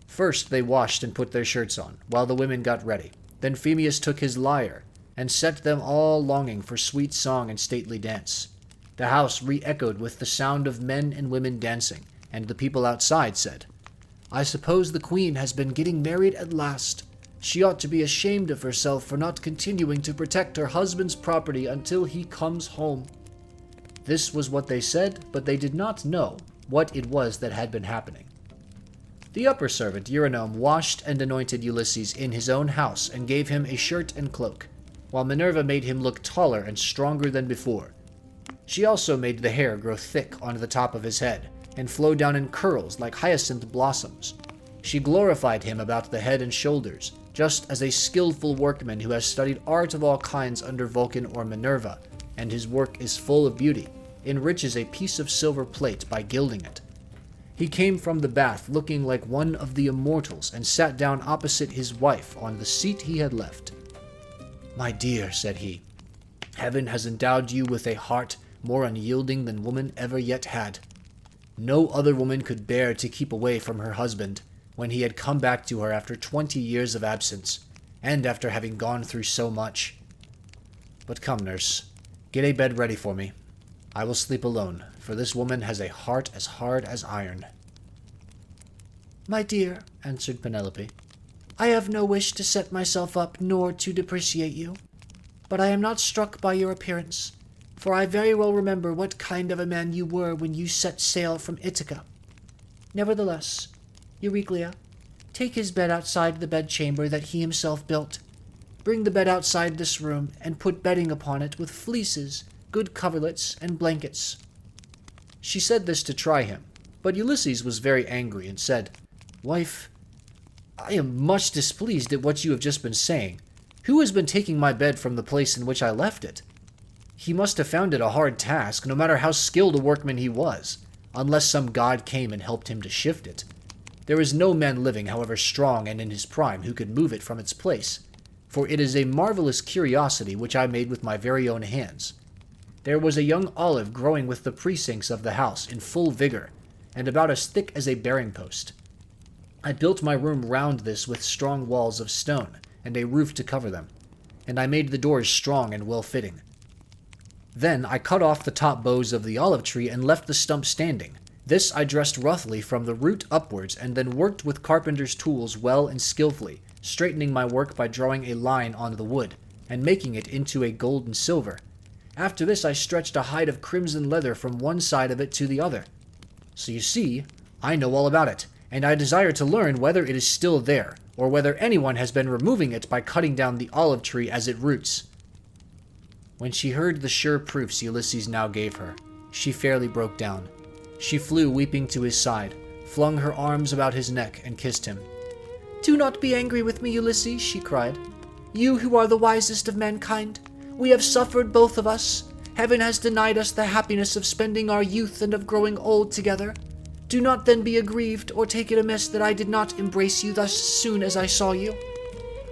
Speaker 2: First they washed and put their shirts on, while the women got ready. Then Phemius took his lyre, and set them all longing for sweet song and stately dance. The house re-echoed with the sound of men and women dancing, and the people outside said,
Speaker 3: "I suppose the queen has been getting married at last. She ought to be ashamed of herself for not continuing to protect her husband's property until he comes home."
Speaker 2: This was what they said, but they did not know what it was that had been happening. The upper servant, Eurynome, washed and anointed Ulysses in his own house and gave him a shirt and cloak, while Minerva made him look taller and stronger than before. She also made the hair grow thick on the top of his head and flow down in curls like hyacinth blossoms. She glorified him about the head and shoulders, just as a skillful workman who has studied art of all kinds under Vulcan or Minerva, and his work is full of beauty, enriches a piece of silver plate by gilding it. He came from the bath looking like one of the immortals and sat down opposite his wife on the seat he had left. "My dear," said he, "heaven has endowed you with a heart more unyielding than woman ever yet had. No other woman could bear to keep away from her husband when he had come back to her after 20 years of absence, and after having gone through so much. But come, nurse, get a bed ready for me. I will sleep alone, for this woman has a heart as hard as iron."
Speaker 3: "My dear," answered Penelope, "I have no wish to set myself up nor to depreciate you, but I am not struck by your appearance, for I very well remember what kind of a man you were when you set sail from Ithaca. Nevertheless, Euryclea, take his bed outside the bedchamber that he himself built. Bring the bed outside this room, and put bedding upon it with fleeces, good coverlets, and blankets."
Speaker 2: She said this to try him, but Ulysses was very angry and said, "Wife, I am much displeased at what you have just been saying. Who has been taking my bed from the place in which I left it? He must have found it a hard task, no matter how skilled a workman he was, unless some god came and helped him to shift it. There is no man living, however strong and in his prime, who could move it from its place, for it is a marvelous curiosity which I made with my very own hands. There was a young olive growing with the precincts of the house in full vigor, and about as thick as a bearing post. I built my room round this with strong walls of stone, and a roof to cover them, and I made the doors strong and well-fitting. Then I cut off the top boughs of the olive tree and left the stump standing. This I dressed roughly from the root upwards, and then worked with carpenter's tools well and skillfully, straightening my work by drawing a line on the wood, and making it into a gold and silver. After this I stretched a hide of crimson leather from one side of it to the other. So you see, I know all about it, and I desire to learn whether it is still there, or whether anyone has been removing it by cutting down the olive tree as it roots." When she heard the sure proofs Ulysses now gave her, she fairly broke down. She flew weeping to his side, flung her arms about his neck, and kissed him.
Speaker 3: "Do not be angry with me, Ulysses," she cried. "You who are the wisest of mankind, we have suffered, both of us. Heaven has denied us the happiness of spending our youth and of growing old together. Do not then be aggrieved or take it amiss that I did not embrace you thus soon as I saw you.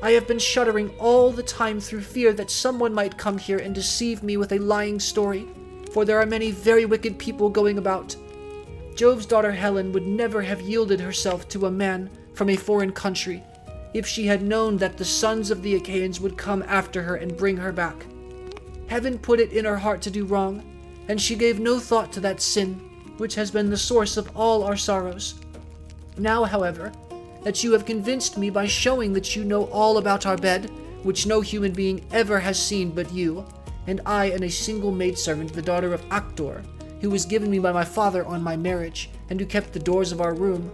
Speaker 3: I have been shuddering all the time through fear that someone might come here and deceive me with a lying story, for there are many very wicked people going about. Jove's daughter Helen would never have yielded herself to a man from a foreign country if she had known that the sons of the Achaeans would come after her and bring her back. Heaven put it in her heart to do wrong, and she gave no thought to that sin, which has been the source of all our sorrows. Now, however, that you have convinced me by showing that you know all about our bed, which no human being ever has seen but you, and I and a single maidservant, the daughter of Actor, who was given me by my father on my marriage, and who kept the doors of our room.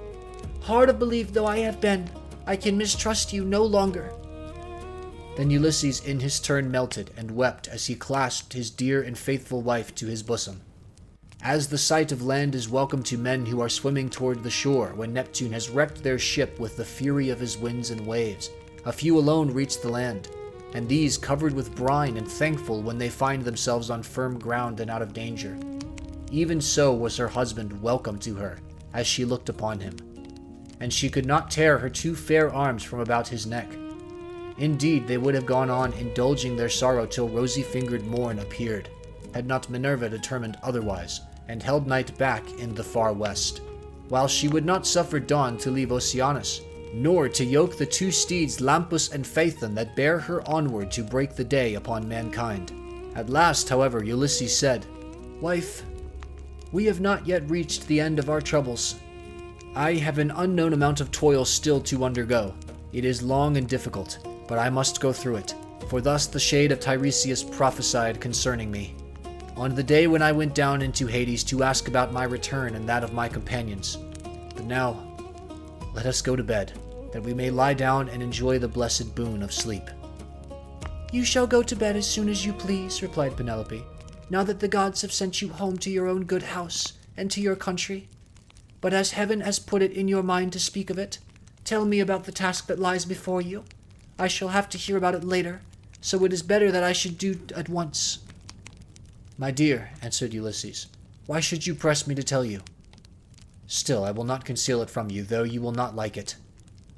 Speaker 3: Hard of belief though I have been, I can mistrust you no longer."
Speaker 2: Then Ulysses in his turn melted and wept as he clasped his dear and faithful wife to his bosom. As the sight of land is welcome to men who are swimming toward the shore when Neptune has wrecked their ship with the fury of his winds and waves, a few alone reach the land, and these covered with brine and thankful when they find themselves on firm ground and out of danger. Even so was her husband welcome to her, as she looked upon him, and she could not tear her two fair arms from about his neck. Indeed, they would have gone on indulging their sorrow till rosy-fingered morn appeared, had not Minerva determined otherwise, and held night back in the far west, while she would not suffer dawn to leave Oceanus, nor to yoke the two steeds Lampus and Phaethon that bear her onward to break the day upon mankind. At last, however, Ulysses said, "Wife, we have not yet reached the end of our troubles. I have an unknown amount of toil still to undergo. It is long and difficult, but I must go through it, for thus the shade of Tiresias prophesied concerning me, on the day when I went down into Hades to ask about my return and that of my companions. But now, let us go to bed, that we may lie down and enjoy the blessed boon of sleep."
Speaker 3: "You shall go to bed as soon as you please," replied Penelope, "now that the gods have sent you home to your own good house and to your country. But as heaven has put it in your mind to speak of it, tell me about the task that lies before you. I shall have to hear about it later, so it is better that I should do at once."
Speaker 2: "My dear," answered Ulysses, "why should you press me to tell you? Still, I will not conceal it from you, though you will not like it.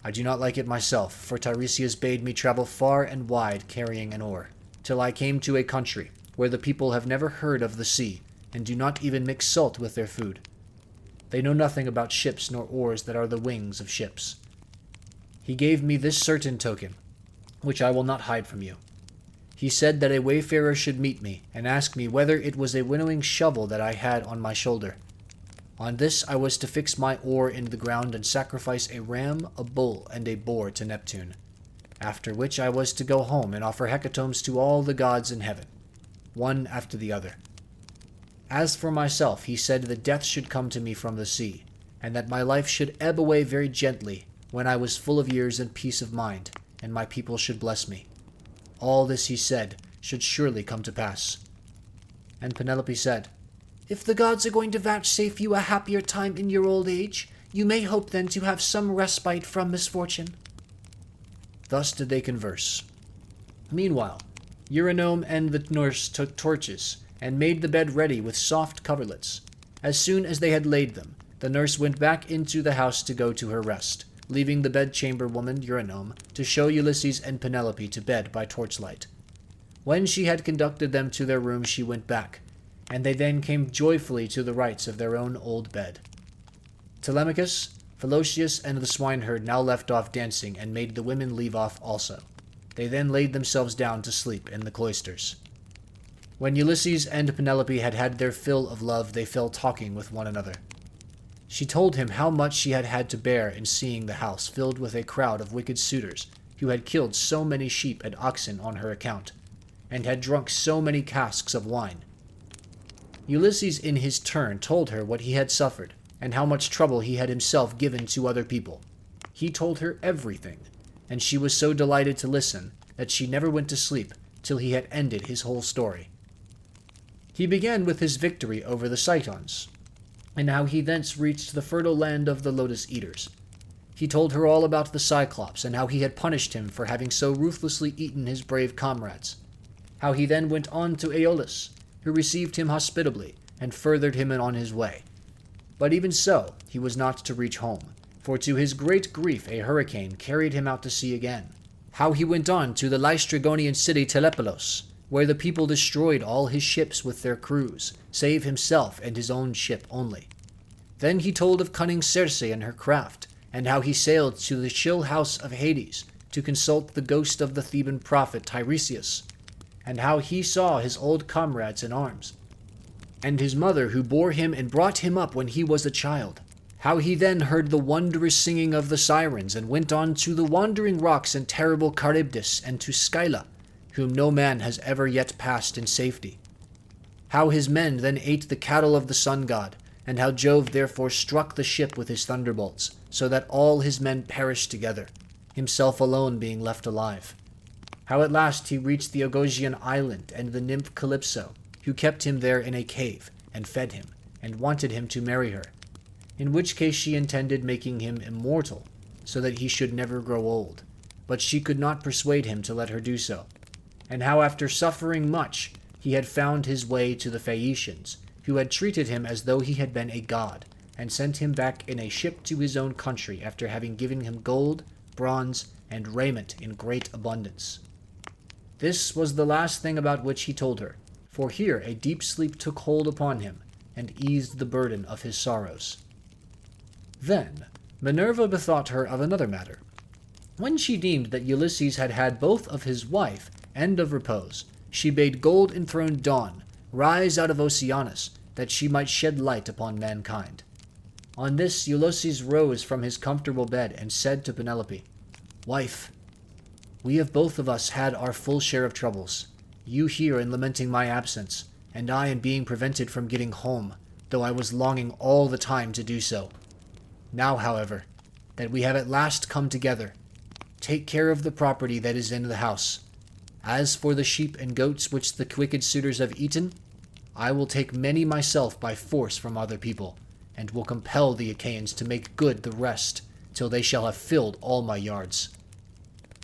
Speaker 2: I do not like it myself, for Tiresias bade me travel far and wide carrying an oar, till I came to a country where the people have never heard of the sea, and do not even mix salt with their food. They know nothing about ships nor oars that are the wings of ships. He gave me this certain token, which I will not hide from you. He said that a wayfarer should meet me, and ask me whether it was a winnowing shovel that I had on my shoulder. On this I was to fix my oar in the ground and sacrifice a ram, a bull, and a boar to Neptune, after which I was to go home and offer hecatombs to all the gods in heaven, one after the other. As for myself, he said that death should come to me from the sea, and that my life should ebb away very gently when I was full of years and peace of mind, and my people should bless me. All this, he said, should surely come to pass." And Penelope said,
Speaker 3: "If the gods are going to vouchsafe you a happier time in your old age, you may hope then to have some respite from misfortune."
Speaker 2: Thus did they converse. Meanwhile, Eurynome and the nurse took torches, and made the bed ready with soft coverlets. As soon as they had laid them, the nurse went back into the house to go to her rest, leaving the bedchamber woman, Eurynome, to show Ulysses and Penelope to bed by torchlight. When she had conducted them to their room, she went back, and they then came joyfully to the rites of their own old bed. Telemachus, Philocius, and the swineherd now left off dancing, and made the women leave off also. They then laid themselves down to sleep in the cloisters. When Ulysses and Penelope had had their fill of love, they fell talking with one another. She told him how much she had had to bear in seeing the house filled with a crowd of wicked suitors, who had killed so many sheep and oxen on her account, and had drunk so many casks of wine. Ulysses in his turn told her what he had suffered, and how much trouble he had himself given to other people. He told her everything, and she was so delighted to listen that she never went to sleep till he had ended his whole story. He began with his victory over the Citons, and how he thence reached the fertile land of the Lotus Eaters. He told her all about the Cyclops, and how he had punished him for having so ruthlessly eaten his brave comrades. How he then went on to Aeolus, who received him hospitably, and furthered him on his way. But even so, he was not to reach home, for to his great grief a hurricane carried him out to sea again. How he went on to the Laestrygonian city Telepelos, where the people destroyed all his ships with their crews, save himself and his own ship only. Then he told of cunning Circe and her craft, and how he sailed to the chill house of Hades to consult the ghost of the Theban prophet Tiresias, and how he saw his old comrades in arms, and his mother who bore him and brought him up when he was a child. How he then heard the wondrous singing of the sirens, and went on to the wandering rocks and terrible Charybdis, and to Scylla, whom no man has ever yet passed in safety. How his men then ate the cattle of the sun god, and how Jove therefore struck the ship with his thunderbolts, so that all his men perished together, himself alone being left alive. How at last he reached the Ogygian island, and the nymph Calypso, who kept him there in a cave, and fed him, and wanted him to marry her, in which case she intended making him immortal, so that he should never grow old, but she could not persuade him to let her do so. And how after suffering much, he had found his way to the Phaeacians, who had treated him as though he had been a god, and sent him back in a ship to his own country after having given him gold, bronze, and raiment in great abundance. This was the last thing about which he told her, for here a deep sleep took hold upon him, and eased the burden of his sorrows. Then Minerva bethought her of another matter. When she deemed that Ulysses had had both of his wife and of repose, she bade gold-enthroned Dawn rise out of Oceanus, that she might shed light upon mankind. On this Ulysses rose from his comfortable bed, and said to Penelope, "Wife, we have both of us had our full share of troubles, you here in lamenting my absence, and I in being prevented from getting home, though I was longing all the time to do so. Now, however, that we have at last come together, take care of the property that is in the house. As for the sheep and goats which the wicked suitors have eaten, I will take many myself by force from other people, and will compel the Achaeans to make good the rest, till they shall have filled all my yards.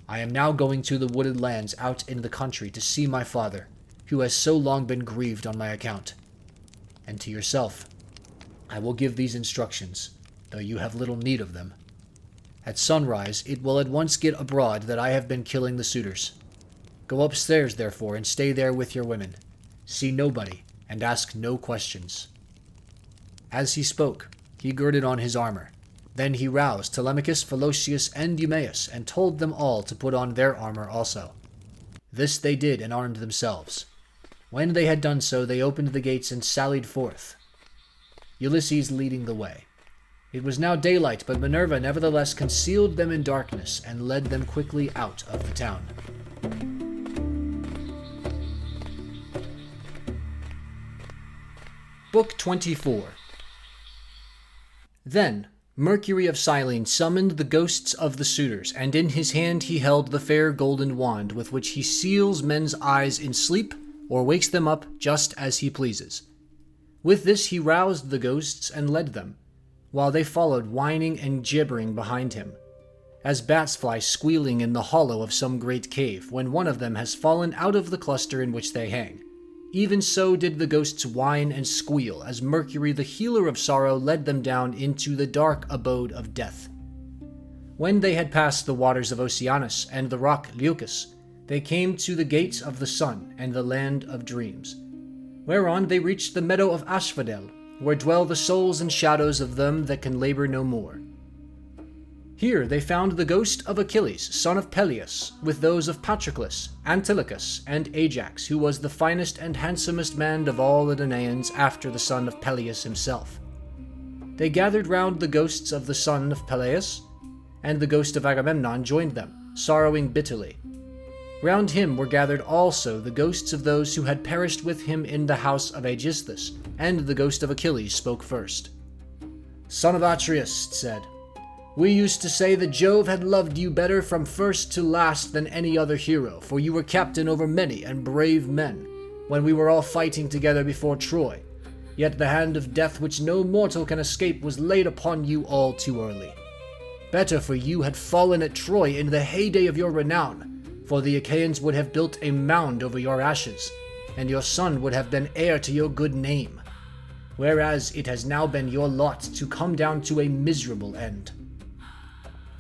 Speaker 2: I am now going to the wooded lands out in the country to see my father, who has so long been grieved on my account. And to yourself, I will give these instructions, though you have little need of them. At sunrise it will at once get abroad that I have been killing the suitors. Go upstairs, therefore, and stay there with your women. See nobody, and ask no questions." As he spoke, he girded on his armor. Then he roused Telemachus, Philocius, and Eumaeus, and told them all to put on their armor also. This they did, and armed themselves. When they had done so, they opened the gates and sallied forth, Ulysses leading the way. It was now daylight, but Minerva nevertheless concealed them in darkness, and led them quickly out of the town. Book 24. Then Mercury of Cyllene summoned the ghosts of the suitors, and in his hand he held the fair golden wand with which he seals men's eyes in sleep, or wakes them up just as he pleases. With this he roused the ghosts and led them, while they followed whining and gibbering behind him, as bats fly squealing in the hollow of some great cave when one of them has fallen out of the cluster in which they hang. Even so did the ghosts whine and squeal as Mercury, the healer of sorrow, led them down into the dark abode of death. When they had passed the waters of Oceanus and the rock Leucus, they came to the gates of the sun and the land of dreams, whereon they reached the meadow of Asphodel, where dwell the souls and shadows of them that can labor no more. Here they found the ghost of Achilles, son of Peleus, with those of Patroclus, Antilochus, and Ajax, who was the finest and handsomest man of all the Danaans after the son of Peleus himself. They gathered round the ghosts of the son of Peleus, and the ghost of Agamemnon joined them, sorrowing bitterly. Round him were gathered also the ghosts of those who had perished with him in the house of Aegisthus, and the ghost of Achilles spoke first. "Son of Atreus," it said, "we used to say that Jove had loved you better from first to last than any other hero, for you were captain over many and brave men, when we were all fighting together before Troy. Yet the hand of death which no mortal can escape was laid upon you all too early. Better for you had fallen at Troy in the heyday of your renown, for the Achaeans would have built a mound over your ashes, and your son would have been heir to your good name. Whereas it has now been your lot to come down to a miserable end."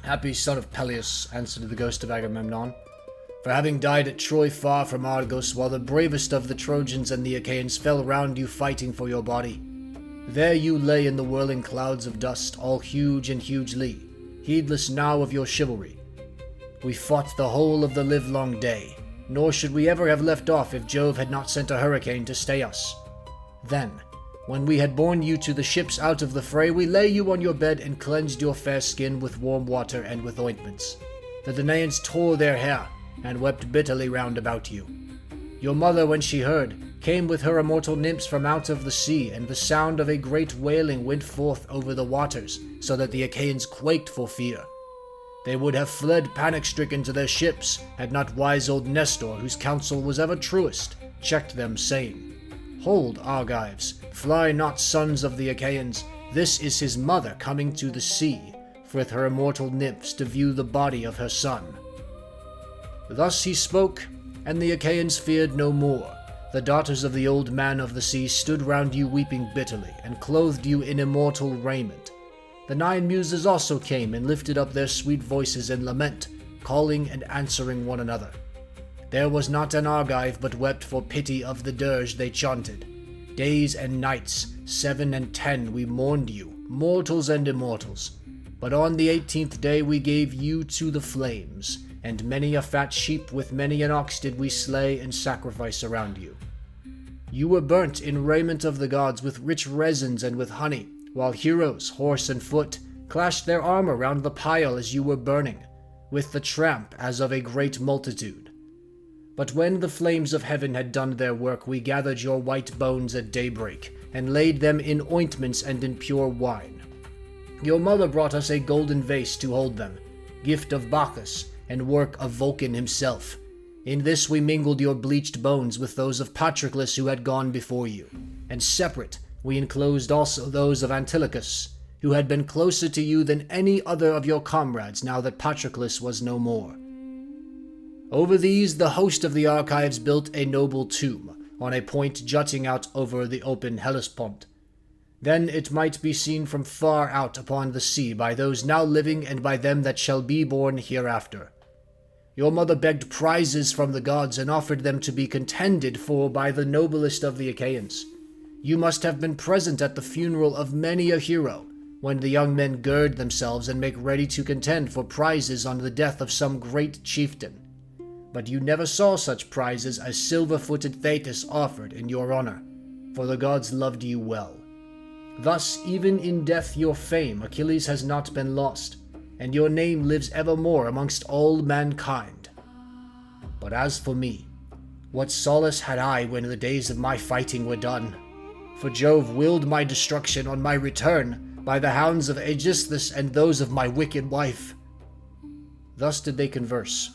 Speaker 2: "Happy son of Peleus," answered the ghost of Agamemnon, "for having died at Troy far from Argos, while the bravest of the Trojans and the Achaeans fell round you fighting for your body. There you lay in the whirling clouds of dust, all huge and hugely, heedless now of your chivalry. We fought the whole of the livelong day, nor should we ever have left off if Jove had not sent a hurricane to stay us. Then, when we had borne you to the ships out of the fray, we lay you on your bed and cleansed your fair skin with warm water and with ointments. The Danaans tore their hair and wept bitterly round about you. Your mother, when she heard, came with her immortal nymphs from out of the sea, and the sound of a great wailing went forth over the waters, so that the Achaeans quaked for fear. They would have fled panic-stricken to their ships, had not wise old Nestor, whose counsel was ever truest, checked them, saying, 'Hold, Argives, fly not, sons of the Achaeans, this is his mother coming to the sea, with her immortal nymphs to view the body of her son.' Thus he spoke, and the Achaeans feared no more. The daughters of the old man of the sea stood round you weeping bitterly, and clothed you in immortal raiment. The 9 muses also came and lifted up their sweet voices in lament, calling and answering one another. There was not an Argive but wept for pity of the dirge they chanted. Days and nights, 7 and 10, we mourned you, mortals and immortals. But on the 18th day we gave you to the flames, and many a fat sheep with many an ox did we slay and sacrifice around you. You were burnt in raiment of the gods with rich resins and with honey, while heroes, horse and foot, clashed their armor round the pile as you were burning, with the tramp as of a great multitude. But when the flames of heaven had done their work, we gathered your white bones at daybreak, and laid them in ointments and in pure wine. Your mother brought us a golden vase to hold them, gift of Bacchus, and work of Vulcan himself. In this we mingled your bleached bones with those of Patroclus who had gone before you, and separate we enclosed also those of Antilochus, who had been closer to you than any other of your comrades now that Patroclus was no more. Over these the host of the Argives built a noble tomb, on a point jutting out over the open Hellespont. Then it might be seen from far out upon the sea by those now living and by them that shall be born hereafter. Your mother begged prizes from the gods and offered them to be contended for by the noblest of the Achaeans. You must have been present at the funeral of many a hero, when the young men gird themselves and make ready to contend for prizes on the death of some great chieftain. But you never saw such prizes as silver-footed Thetis offered in your honor, for the gods loved you well. Thus, even in death your fame, Achilles, has not been lost, and your name lives evermore amongst all mankind. But as for me, what solace had I when the days of my fighting were done? For Jove willed my destruction on my return by the hounds of Aegisthus and those of my wicked wife." Thus did they converse,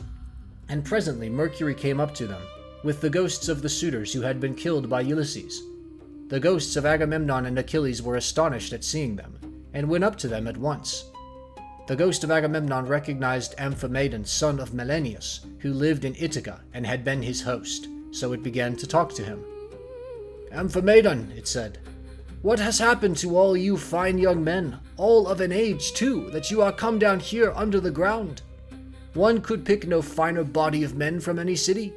Speaker 2: and presently Mercury came up to them, with the ghosts of the suitors who had been killed by Ulysses. The ghosts of Agamemnon and Achilles were astonished at seeing them, and went up to them at once. The ghost of Agamemnon recognized Amphimedon, son of Melanius, who lived in Ithaca and had been his host, so it began to talk to him. "Amphimedon," it said, "what has happened to all you fine young men, all of an age too, that you are come down here under the ground? One could pick no finer body of men from any city.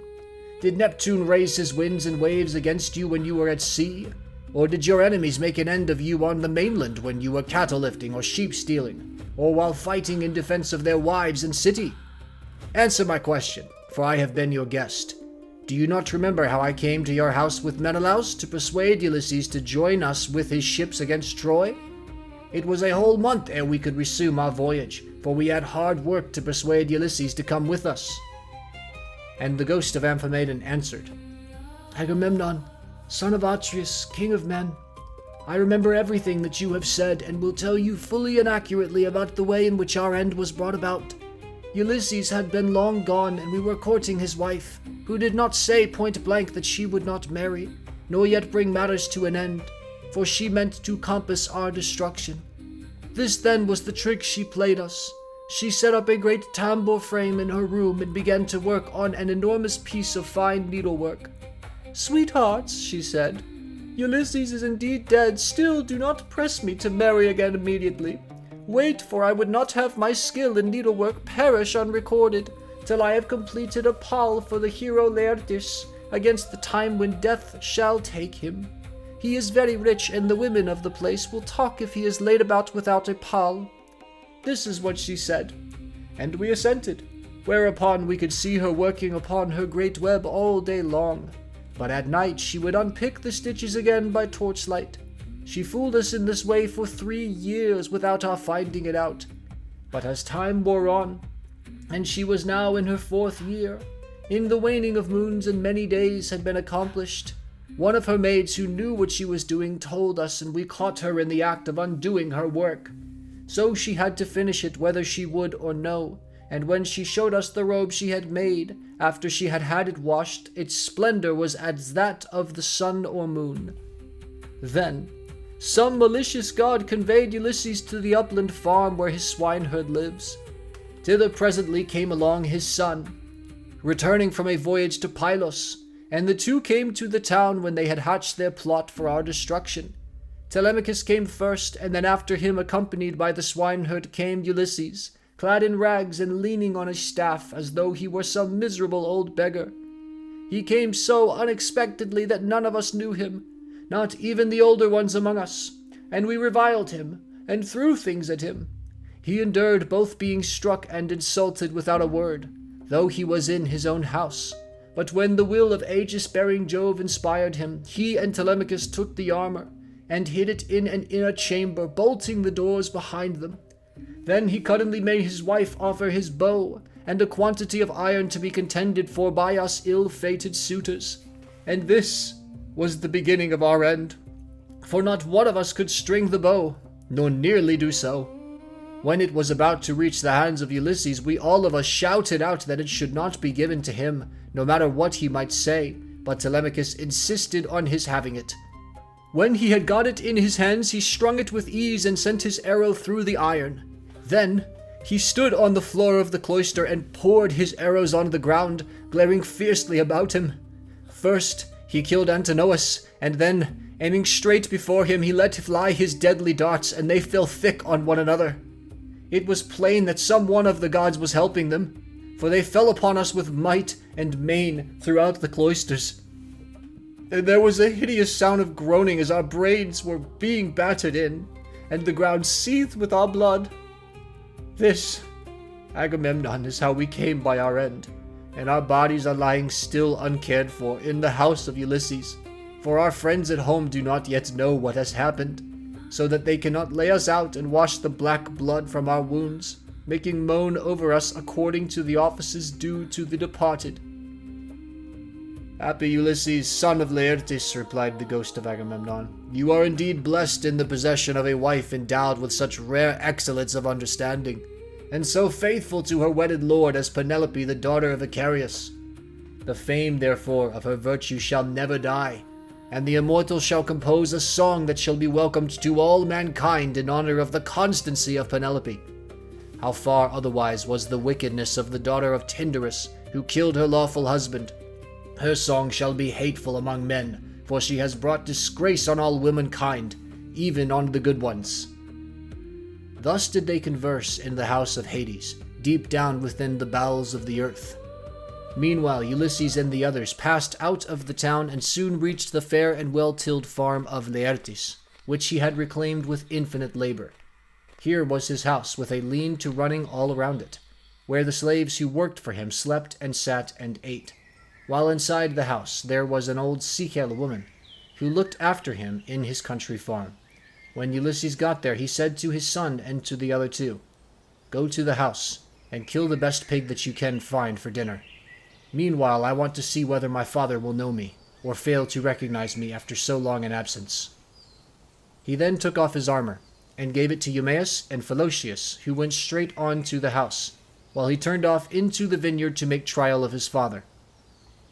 Speaker 2: Did Neptune raise his winds and waves against you when you were at sea? Or did your enemies make an end of you on the mainland when you were cattle lifting or sheep stealing, or while fighting in defense of their wives and city? Answer my question, for I have been your guest. Do you not remember how I came to your house with Menelaus to persuade Ulysses to join us with his ships against Troy? It was a whole month ere we could resume our voyage, for for we had hard work to persuade Ulysses to come with us." And the ghost of Amphimaedon answered,
Speaker 3: "Agamemnon, son of Atreus, king of men, I remember everything that you have said and will tell you fully and accurately about the way in which our end was brought about. Ulysses had been long gone, and we were courting his wife, who did not say point blank that she would not marry, nor yet bring matters to an end, for she meant to compass our destruction. This then was the trick she played us. She set up a great tambour frame in her room and began to work on an enormous piece of fine needlework. 'Sweethearts,' she said, 'Ulysses is indeed dead. Still do not press me to marry again immediately. Wait, for I would not have my skill in needlework perish unrecorded, till I have completed a pall for the hero Laertes against the time when death shall take him. He is very rich, and the women of the place will talk if he is laid about without a pall.' This is what she said, and we assented, whereupon we could see her working upon her great web all day long. But at night she would unpick the stitches again by torchlight. She fooled us in this way for 3 years without our finding it out. But as time wore on, and she was now in her 4th year, in the waning of moons and many days had been accomplished, one of her maids who knew what she was doing told us, and we caught her in the act of undoing her work. So she had to finish it whether she would or no, and when she showed us the robe she had made, after she had had it washed, its splendor was as that of the sun or moon. Then some malicious god conveyed Ulysses to the upland farm where his swineherd lives. Thither presently came along his son, returning from a voyage to Pylos, and the two came to the town when they had hatched their plot for our destruction. Telemachus came first, and then after him, accompanied by the swineherd, came Ulysses, clad in rags and leaning on a staff as though he were some miserable old beggar. He came so unexpectedly that none of us knew him, not even the older ones among us, and we reviled him and threw things at him. He endured both being struck and insulted without a word, though he was in his own house. But when the will of aegis-bearing Jove inspired him, he and Telemachus took the armor and hid it in an inner chamber, bolting the doors behind them. Then he cunningly made his wife offer his bow and a quantity of iron to be contended for by us ill-fated suitors. And this was the beginning of our end, for not one of us could string the bow, nor nearly do so. When it was about to reach the hands of Ulysses, we all of us shouted out that it should not be given to him, no matter what he might say, but Telemachus insisted on his having it. When he had got it in his hands, he strung it with ease and sent his arrow through the iron. Then he stood on the floor of the cloister and poured his arrows on the ground, glaring fiercely about him. First he killed Antinous, and then, aiming straight before him, he let fly his deadly darts, and they fell thick on one another. It was plain that some one of the gods was helping them, for they fell upon us with might and main throughout the cloisters. And there was a hideous sound of groaning as our brains were being battered in, and the ground seethed with our blood. This, Agamemnon, is how we came by our end, and our bodies are lying still uncared for in the house of Ulysses, for our friends at home do not yet know what has happened, so that they cannot lay us out and wash the black blood from our wounds, making moan over us according to the offices due to the departed. Happy Ulysses, son of Laertes, replied the ghost of Agamemnon. You are indeed blessed in the possession of a wife endowed with such rare excellence of understanding, and so faithful to her wedded lord as Penelope, the daughter of Icarius. The fame, therefore, of her virtue shall never die, and the immortal shall compose a song that shall be welcomed to all mankind in honor of the constancy of Penelope. How far otherwise was the wickedness of the daughter of Tyndarus, who killed her lawful husband. Her song shall be hateful among men, for she has brought disgrace on all womankind, even on the good ones. Thus did they converse in the house of Hades, deep down within the bowels of the earth. Meanwhile, Ulysses and the others passed out of the town and soon reached the fair and well-tilled farm of Laertes, which he had reclaimed with infinite labor. Here was his house, with a lean-to running all around it, where the slaves who worked for him slept and sat and ate, while inside the house there was an old Sicyl woman, who looked after him in his country farm. When Ulysses got there, he said to his son and to the other two,
Speaker 2: Go to the house, and kill the best pig that you can find for dinner. Meanwhile, I want to see whether my father will know me, or fail to recognize me after so long an absence." He then took off his armor, and gave it to Eumaeus and Philocius, who went straight on to the house, while he turned off into the vineyard to make trial of his father.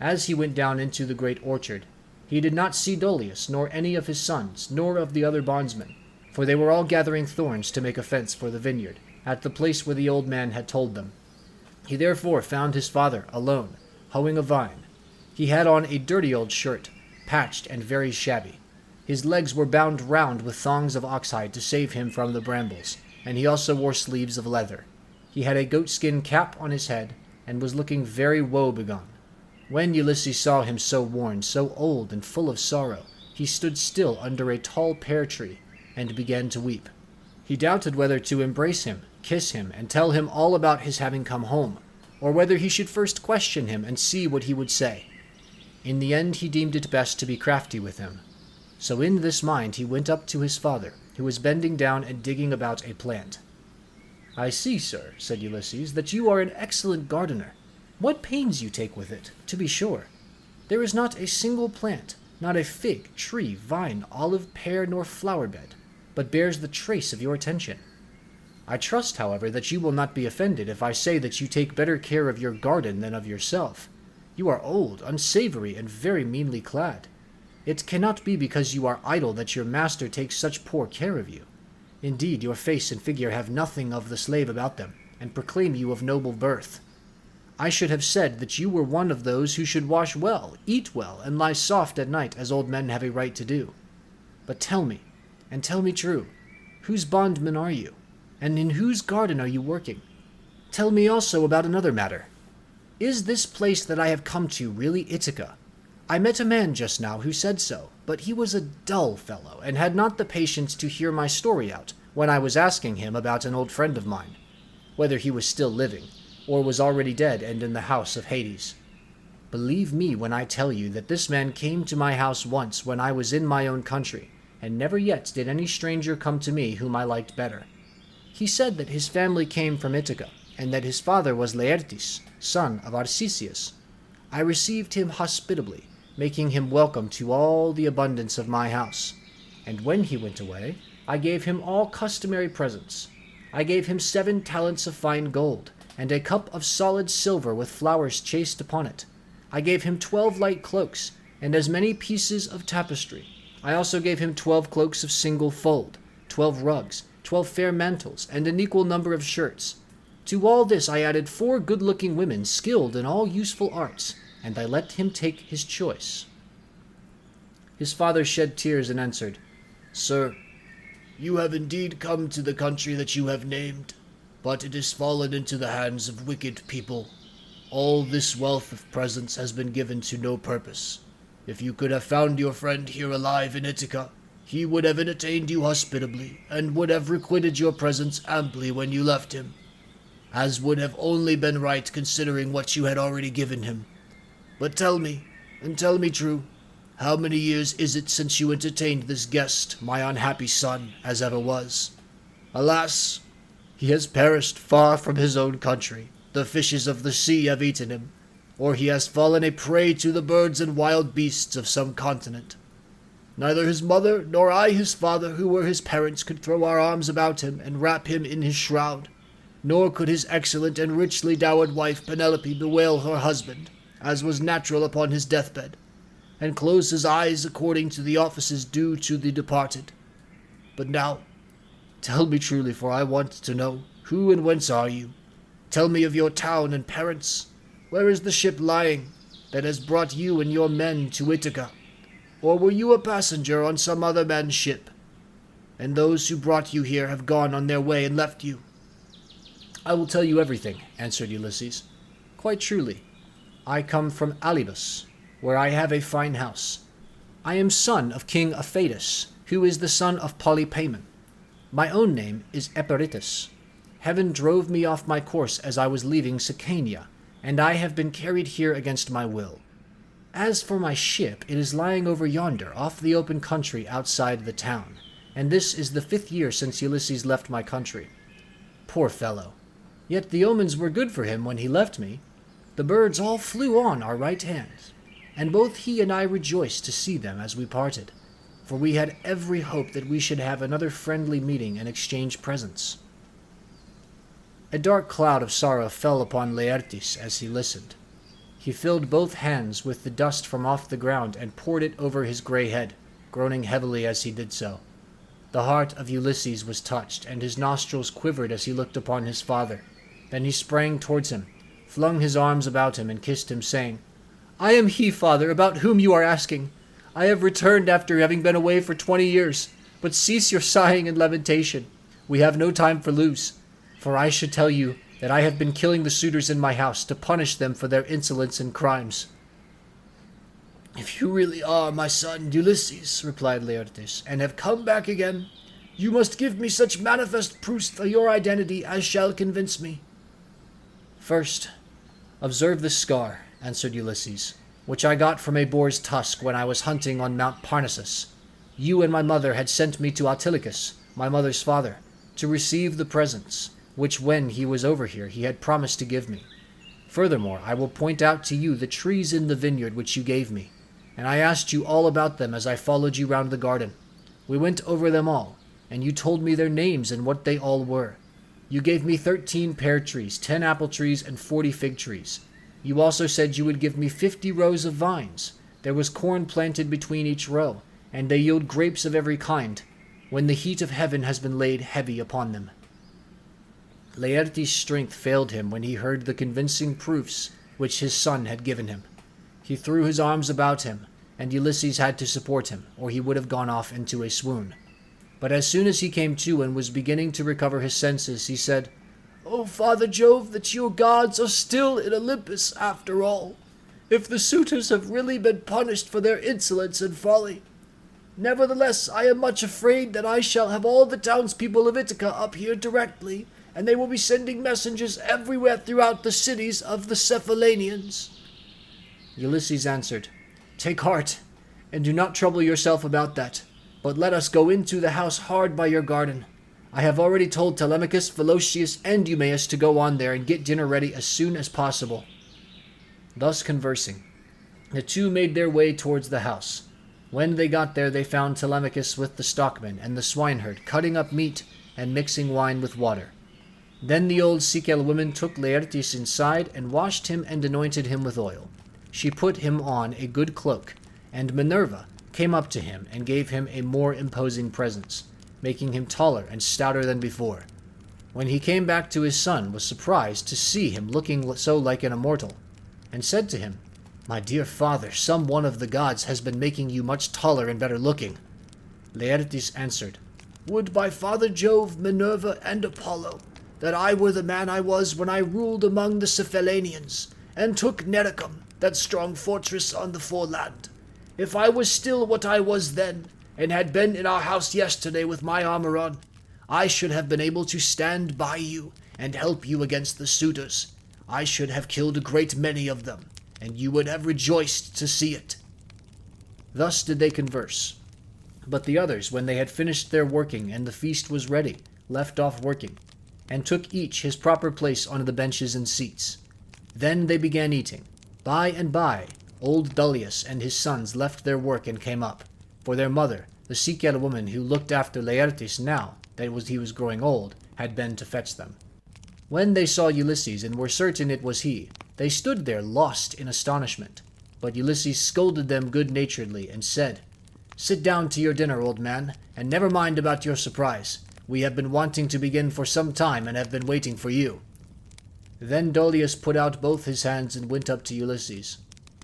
Speaker 2: As he went down into the great orchard, he did not see Dolius, nor any of his sons, nor of the other bondsmen, for they were all gathering thorns to make a fence for the vineyard, at the place where the old man had told them. He therefore found his father alone, hoeing a vine. He had on a dirty old shirt, patched and very shabby. His legs were bound round with thongs of oxhide to save him from the brambles, and he also wore sleeves of leather. He had a goatskin cap on his head, and was looking very woe-begone. When Ulysses saw him so worn, so old, and full of sorrow, he stood still under a tall pear tree, and began to weep. He doubted whether to embrace him, kiss him, and tell him all about his having come home, or whether he should first question him and see what he would say. In the end he deemed it best to be crafty with him. So in this mind he went up to his father, who was bending down and digging about a plant. "I see, sir," said Ulysses, "that you are an excellent gardener. What pains you take with it, to be sure! There is not a single plant, not a fig, tree, vine, olive, pear, nor flower bed, but bears the trace of your attention. I trust, however, that you will not be offended if I say that you take better care of your garden than of yourself. You are old, unsavory, and very meanly clad. It cannot be because you are idle that your master takes such poor care of you. Indeed, your face and figure have nothing of the slave about them, and proclaim you of noble birth. I should have said that you were one of those who should wash well, eat well, and lie soft at night, as old men have a right to do. But tell me, and tell me true, whose bondman are you, and in whose garden are you working? Tell me also about another matter. Is this place that I have come to really Ithaca? I met a man just now who said so, but he was a dull fellow, and had not the patience to hear my story out, when I was asking him about an old friend of mine, whether he was still living, or was already dead and in the house of Hades. Believe me when I tell you that this man came to my house once when I was in my own country, and never yet did any stranger come to me whom I liked better. He said that his family came from Ithaca, and that his father was Laertes, son of Arcesius. I received him hospitably, making him welcome to all the abundance of my house. And when he went away, I gave him all customary presents. I gave him 7 talents of fine gold, and a cup of solid silver with flowers chased upon it. I gave him 12 light cloaks, and as many pieces of tapestry. I also gave him 12 cloaks of single fold, 12 rugs, 12 fair mantles, and an equal number of shirts. To all this I added 4 good-looking women skilled in all useful arts, and I let him take his choice." His father shed tears and answered, "Sir, you have indeed come to the country that you have named, but it has fallen into the hands of wicked people. All this wealth of presents has been given to no purpose. If you could have found your friend here alive in Ithaca, he would have entertained you hospitably, and would have requited your presents amply when you left him, as would have only been right considering what you had already given him. But tell me, and tell me true, how many years is it since you entertained this guest, my unhappy son, as ever was? Alas, he has perished far from his own country. The fishes of the sea have eaten him, or he has fallen a prey to the birds and wild beasts of some continent. Neither his mother nor I his father, who were his parents, could throw our arms about him and wrap him in his shroud, nor could his excellent and richly dowered wife Penelope bewail her husband, as was natural upon his deathbed, and close his eyes according to the offices due to the departed. But now, tell me truly, for I want to know, who and whence are you? Tell me of your town and parents. Where is the ship lying that has brought you and your men to Ithaca? Or were you a passenger on some other man's ship, and those who brought you here have gone on their way and left you?" "I will tell you everything," answered Ulysses. "Quite truly. I come from Alybus, where I have a fine house. I am son of King Aphaetus, who is the son of Polypaemon. My own name is Eperitus. Heaven drove me off my course as I was leaving Sicania, and I have been carried here against my will. As for my ship, it is lying over yonder, off the open country outside the town, and this is the 5th year since Ulysses left my country. Poor fellow, Yet the omens were good for him when he left me. The birds all flew on our right hands, and both he and I rejoiced to see them as we parted, for we had every hope that we should have another friendly meeting and exchange presents." A dark cloud of sorrow fell upon Laertes as he listened. He filled both hands with the dust from off the ground and poured it over his gray head, groaning heavily as he did so. The heart of Ulysses was touched, and his nostrils quivered as he looked upon his father. Then he sprang towards him, flung his arms about him, and kissed him, saying, "I am he, father, about whom you are asking. I have returned after having been away for 20 years. But cease your sighing and lamentation. We have no time to lose. For I should tell you that I have been killing the suitors in my house to punish them for their insolence and crimes."
Speaker 3: "If you really are my son Ulysses," replied Laertes, "and have come back again, you must give me such manifest proofs of your identity as shall convince me."
Speaker 2: "First, observe this scar," answered Ulysses, "which I got from a boar's tusk when I was hunting on Mount Parnassus. You and my mother had sent me to Autolycus, my mother's father, to receive the presents, which when he was over here he had promised to give me. Furthermore, I will point out to you the trees in the vineyard which you gave me, and I asked you all about them as I followed you round the garden. We went over them all, and you told me their names and what they all were. You gave me 13 pear trees, 10 apple trees, and 40 fig trees. You also said you would give me 50 rows of vines. There was corn planted between each row, and they yield grapes of every kind, when the heat of heaven has been laid heavy upon them." Laertes' strength failed him when he heard the convincing proofs which his son had given him. He threw his arms about him, and Ulysses had to support him, or he would have gone off into a swoon. But as soon as he came to and was beginning to recover his senses, he said,
Speaker 3: "O Father Jove, that your gods are still in Olympus after all, if the suitors have really been punished for their insolence and folly. Nevertheless, I am much afraid that I shall have all the townspeople of Ithaca up here directly, and they will be sending messengers everywhere throughout the cities of the Cephallenians."
Speaker 2: Ulysses answered, "Take heart, and do not trouble yourself about that, but let us go into the house hard by your garden. I have already told Telemachus, Philocius, and Eumaeus to go on there and get dinner ready as soon as possible." Thus conversing, the two made their way towards the house. When they got there, they found Telemachus with the stockman and the swineherd cutting up meat and mixing wine with water. Then the old Sicel woman took Laertes inside and washed him and anointed him with oil. She put him on a good cloak, and Minerva came up to him and gave him a more imposing presence, making him taller and stouter than before. When he came back to his son, was surprised to see him looking so like an immortal, and said to him, "My dear father, some one of the gods has been making you much taller and better looking." Laertes answered,
Speaker 3: "Would by Father Jove, Minerva, and Apollo, that I were the man I was when I ruled among the Cephallenians, and took Nericum, that strong fortress on the foreland. If I was still what I was then, and had been in our house yesterday with my armor on, I should have been able to stand by you and help you against the suitors. I should have killed a great many of them, and you would have rejoiced to see it." Thus did they converse. But the others, when they had finished their working and the feast was ready, left off working, and took each his proper place on the benches and seats. Then they began eating. By and by, old Dullius and his sons left their work and came up, for their mother, the Sicel woman who looked after Laertes now that he was growing old, had been to fetch them. When they saw Ulysses and were certain it was he, they stood there lost in astonishment. But Ulysses scolded them good-naturedly and said, "Sit down to your dinner, old man, and never mind about your surprise. We have been wanting to begin for some time and have been waiting for you." Then Dullius put out both his hands and went up to Ulysses.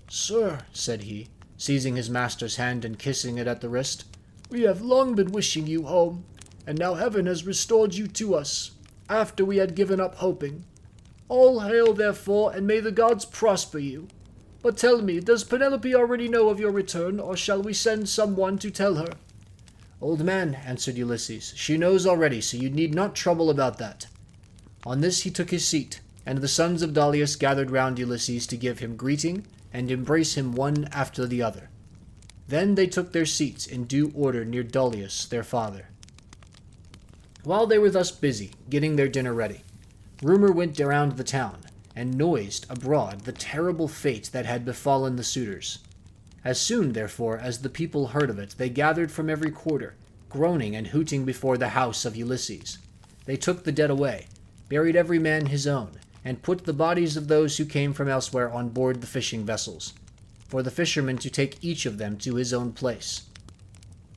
Speaker 3: "Sir," said he, seizing his master's hand and kissing it at the wrist, "we have long been wishing you home, and now heaven has restored you to us, after we had given up hoping. All hail, therefore, and may the gods prosper you. But tell me, does Penelope already know of your return, or shall we send someone to tell her?" "Old man," answered Ulysses, "she knows already, so you need not trouble about that." On this he took his seat, and the sons of Dullius gathered round Ulysses to give him greeting and embrace him one after the other. Then they took their seats in due order near Dullius, their father. While they were thus busy, getting their dinner ready,
Speaker 2: Rumor went around the town, and noised abroad the terrible fate that had befallen the suitors. As soon, therefore, as the people heard of it, they gathered from every quarter, groaning and hooting before the house of Ulysses. They took the dead away, buried every man his own, and put the bodies of those who came from elsewhere on board the fishing vessels, for the fishermen to take each of them to his own place.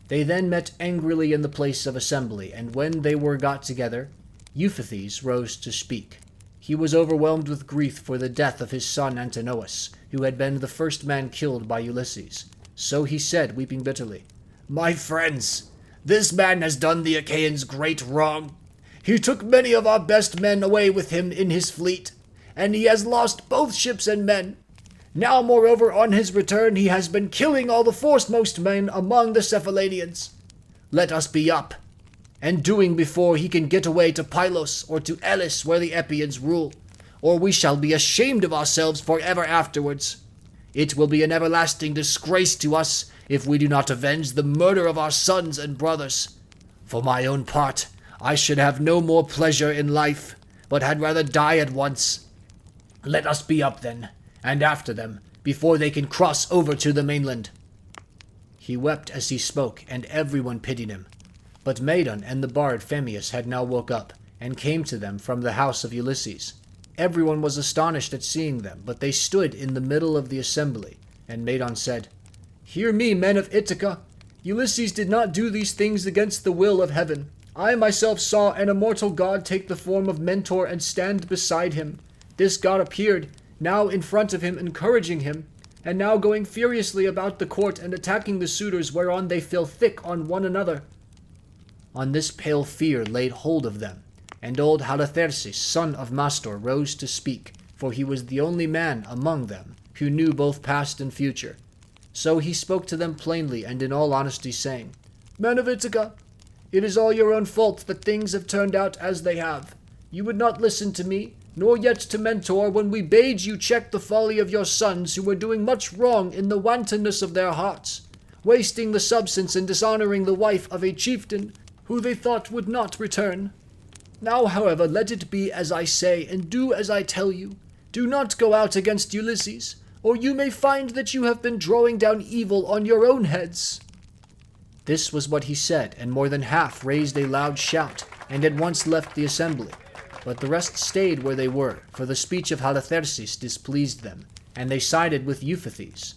Speaker 2: They then met angrily in the place of assembly, and when they were got together, Euphathes rose to speak. He was overwhelmed with grief for the death of his son Antinous, who had been the first man killed by Ulysses. So he said, weeping bitterly, "My friends, this man has done the Achaeans great wrong. He took many of our best men away with him in his fleet, and he has lost both ships and men. Now, moreover, on his return, he has been killing all the foremost men among the Cephallenians. Let us be up, and doing before he can get away to Pylos or to Elis where the Epeans rule, or we shall be ashamed of ourselves forever afterwards. It will be an everlasting disgrace to us if we do not avenge the murder of our sons and brothers. For my own part, I should have no more pleasure in life, but had rather die at once. Let us be up then, and after them, before they can cross over to the mainland." He wept as he spoke, and everyone pitied him. But Medon and the bard Phemius had now woke up, and came to them from the house of Ulysses. Everyone was astonished at seeing them, but they stood in the middle of the assembly, and Medon said, "Hear me, men of Ithaca. Ulysses did not do these things against the will of heaven. I myself saw an immortal god take the form of Mentor and stand beside him. This god appeared, now in front of him, encouraging him, and now going furiously about the court and attacking the suitors, whereon they fell thick on one another." On this pale fear laid hold of them, and old Halitherses, son of Mastor, rose to speak, for he was the only man among them who knew both past and future. So he spoke to them plainly and in all honesty, saying, "Men of Ithaca, it is all your own fault that things have turned out as they have. You would not listen to me, nor yet to Mentor, when we bade you check the folly of your sons, who were doing much wrong in the wantonness of their hearts, wasting the substance and dishonoring the wife of a chieftain, who they thought would not return. Now, however, let it be as I say, and do as I tell you. Do not go out against Ulysses, or you may find that you have been drawing down evil on your own heads." This was what he said, and more than half raised a loud shout, and at once left the assembly. But the rest stayed where they were, for the speech of Halitherses displeased them, and they sided with Euphathes.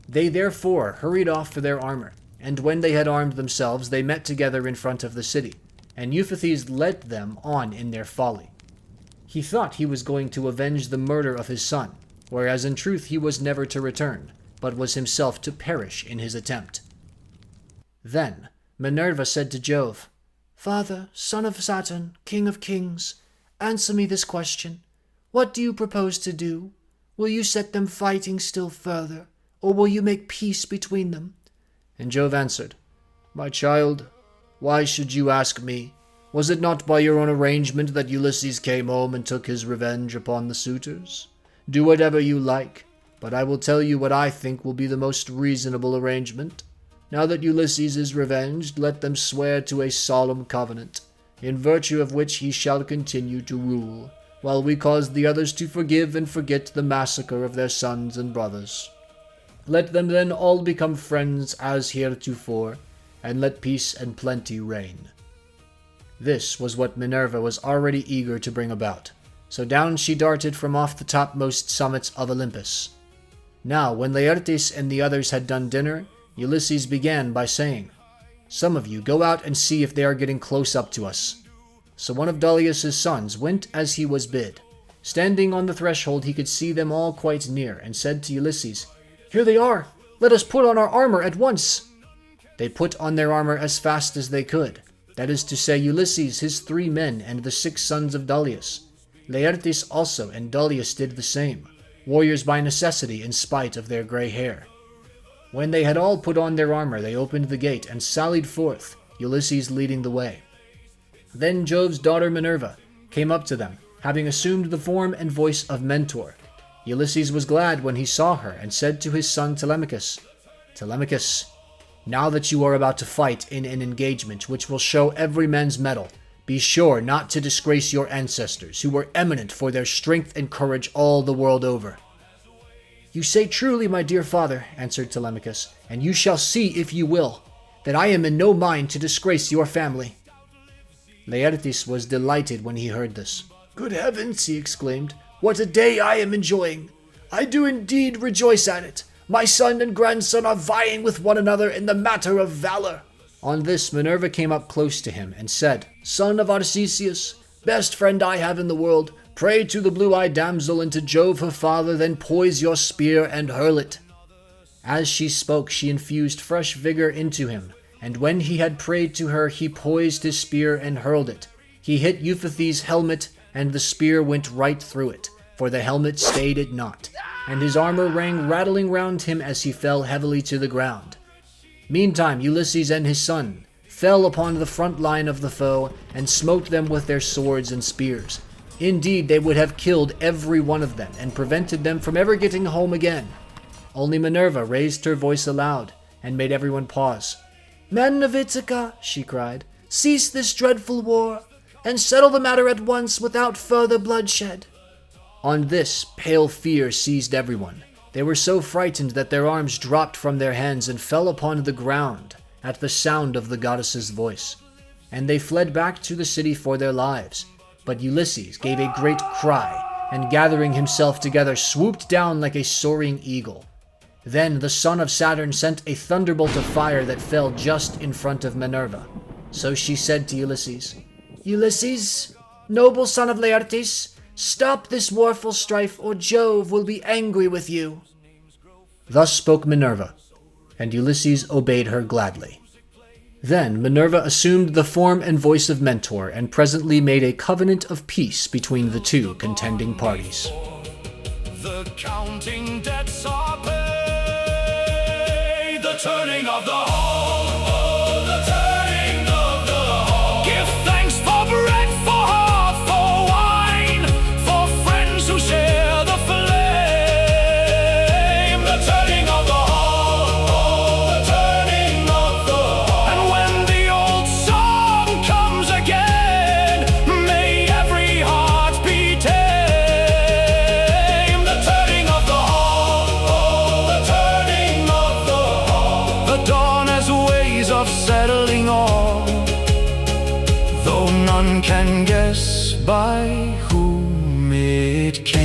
Speaker 2: They therefore hurried off for their armor, and when they had armed themselves, they met together in front of the city, and Euphathes led them on in their folly. He thought he was going to avenge the murder of his son, whereas in truth he was never to return, but was himself to perish in his attempt. Then Minerva said to Jove, "Father, son of Saturn, king of kings, answer me this question. What do you propose to do? Will you set them fighting still further, or will you make peace between them?" And Jove answered, "My child, why should you ask me? Was it not by your own arrangement that Ulysses came home and took his revenge upon the suitors? Do whatever you like, but I will tell you what I think will be the most reasonable arrangement. Now that Ulysses is revenged, let them swear to a solemn covenant, in virtue of which he shall continue to rule, while we cause the others to forgive and forget the massacre of their sons and brothers. Let them then all become friends as heretofore, and let peace and plenty reign." This was what Minerva was already eager to bring about, so down she darted from off the topmost summits of Olympus. Now, when Laertes and the others had done dinner, Ulysses began by saying, "Some of you go out and see if they are getting close up to us." So one of Dolius's sons went as he was bid. Standing on the threshold, he could see them all quite near, and said to Ulysses, "Here they are! Let us put on our armor at once!" They put on their armor as fast as they could, that is to say, Ulysses, his 3 men, and the 6 sons of Dolius. Laertes also and Dolius did the same, warriors by necessity in spite of their gray hair. When they had all put on their armor, they opened the gate and sallied forth, Ulysses leading the way. Then Jove's daughter Minerva came up to them, having assumed the form and voice of Mentor. Ulysses was glad when he saw her, and said to his son Telemachus, "Telemachus, now that you are about to fight in an engagement which will show every man's mettle, Be sure not to disgrace your ancestors, who were eminent for their strength and courage all the world over."
Speaker 3: "You say truly, my dear father," answered Telemachus, "and you shall see, if you will, that I am in no mind to disgrace your family."
Speaker 2: Laertes was delighted when he heard this.
Speaker 3: "Good heavens," he exclaimed, "what a day I am enjoying! I do indeed rejoice at it. My son and grandson are vying with one another in the matter of valor."
Speaker 2: On this, Minerva came up close to him and said,
Speaker 3: "Son of Arcesius, best friend I have in the world, pray to the blue-eyed damsel and to Jove her father, then poise your spear and hurl it."
Speaker 2: As she spoke, she infused fresh vigor into him, and when he had prayed to her, he poised his spear and hurled it. He hit Euphathes' helmet, and the spear went right through it, for the helmet stayed it not, and his armor rang rattling round him as he fell heavily to the ground. Meantime, Ulysses and his son fell upon the front line of the foe and smote them with their swords and spears. Indeed, they would have killed every one of them and prevented them from ever getting home again. Only Minerva raised her voice aloud and made everyone pause.
Speaker 3: "Men of Ithaca," she cried, "cease this dreadful war, and settle the matter at once without further bloodshed."
Speaker 2: On this, pale fear seized everyone. They were so frightened that their arms dropped from their hands and fell upon the ground at the sound of the goddess's voice. And they fled back to the city for their lives. But Ulysses gave a great cry, and gathering himself together, swooped down like a soaring eagle. Then the son of Saturn sent a thunderbolt of fire that fell just in front of Minerva. So she said to Ulysses,
Speaker 3: "Ulysses, noble son of Laertes, stop this warful strife, or Jove will be angry with you."
Speaker 2: Thus spoke Minerva, and Ulysses obeyed her gladly. Then Minerva assumed the form and voice of Mentor, and presently made a covenant of peace between the two contending parties.
Speaker 4: The counting debts are paid, the turning of the hall, oh, the turning of the hall. Give thanks for bread, for hearth, for wine, for friends who share the flame. The turning of the hall, oh, the turning of the hall. And when the old song comes again, may every heart be tame. The turning of the hall, oh, the turning of the hall. The dawn has ways of settling all, though none can guess by whom it came.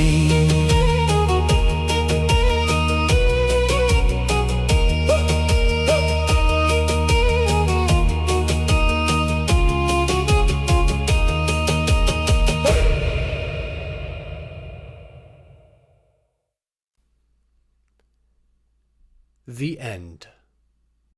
Speaker 1: The End.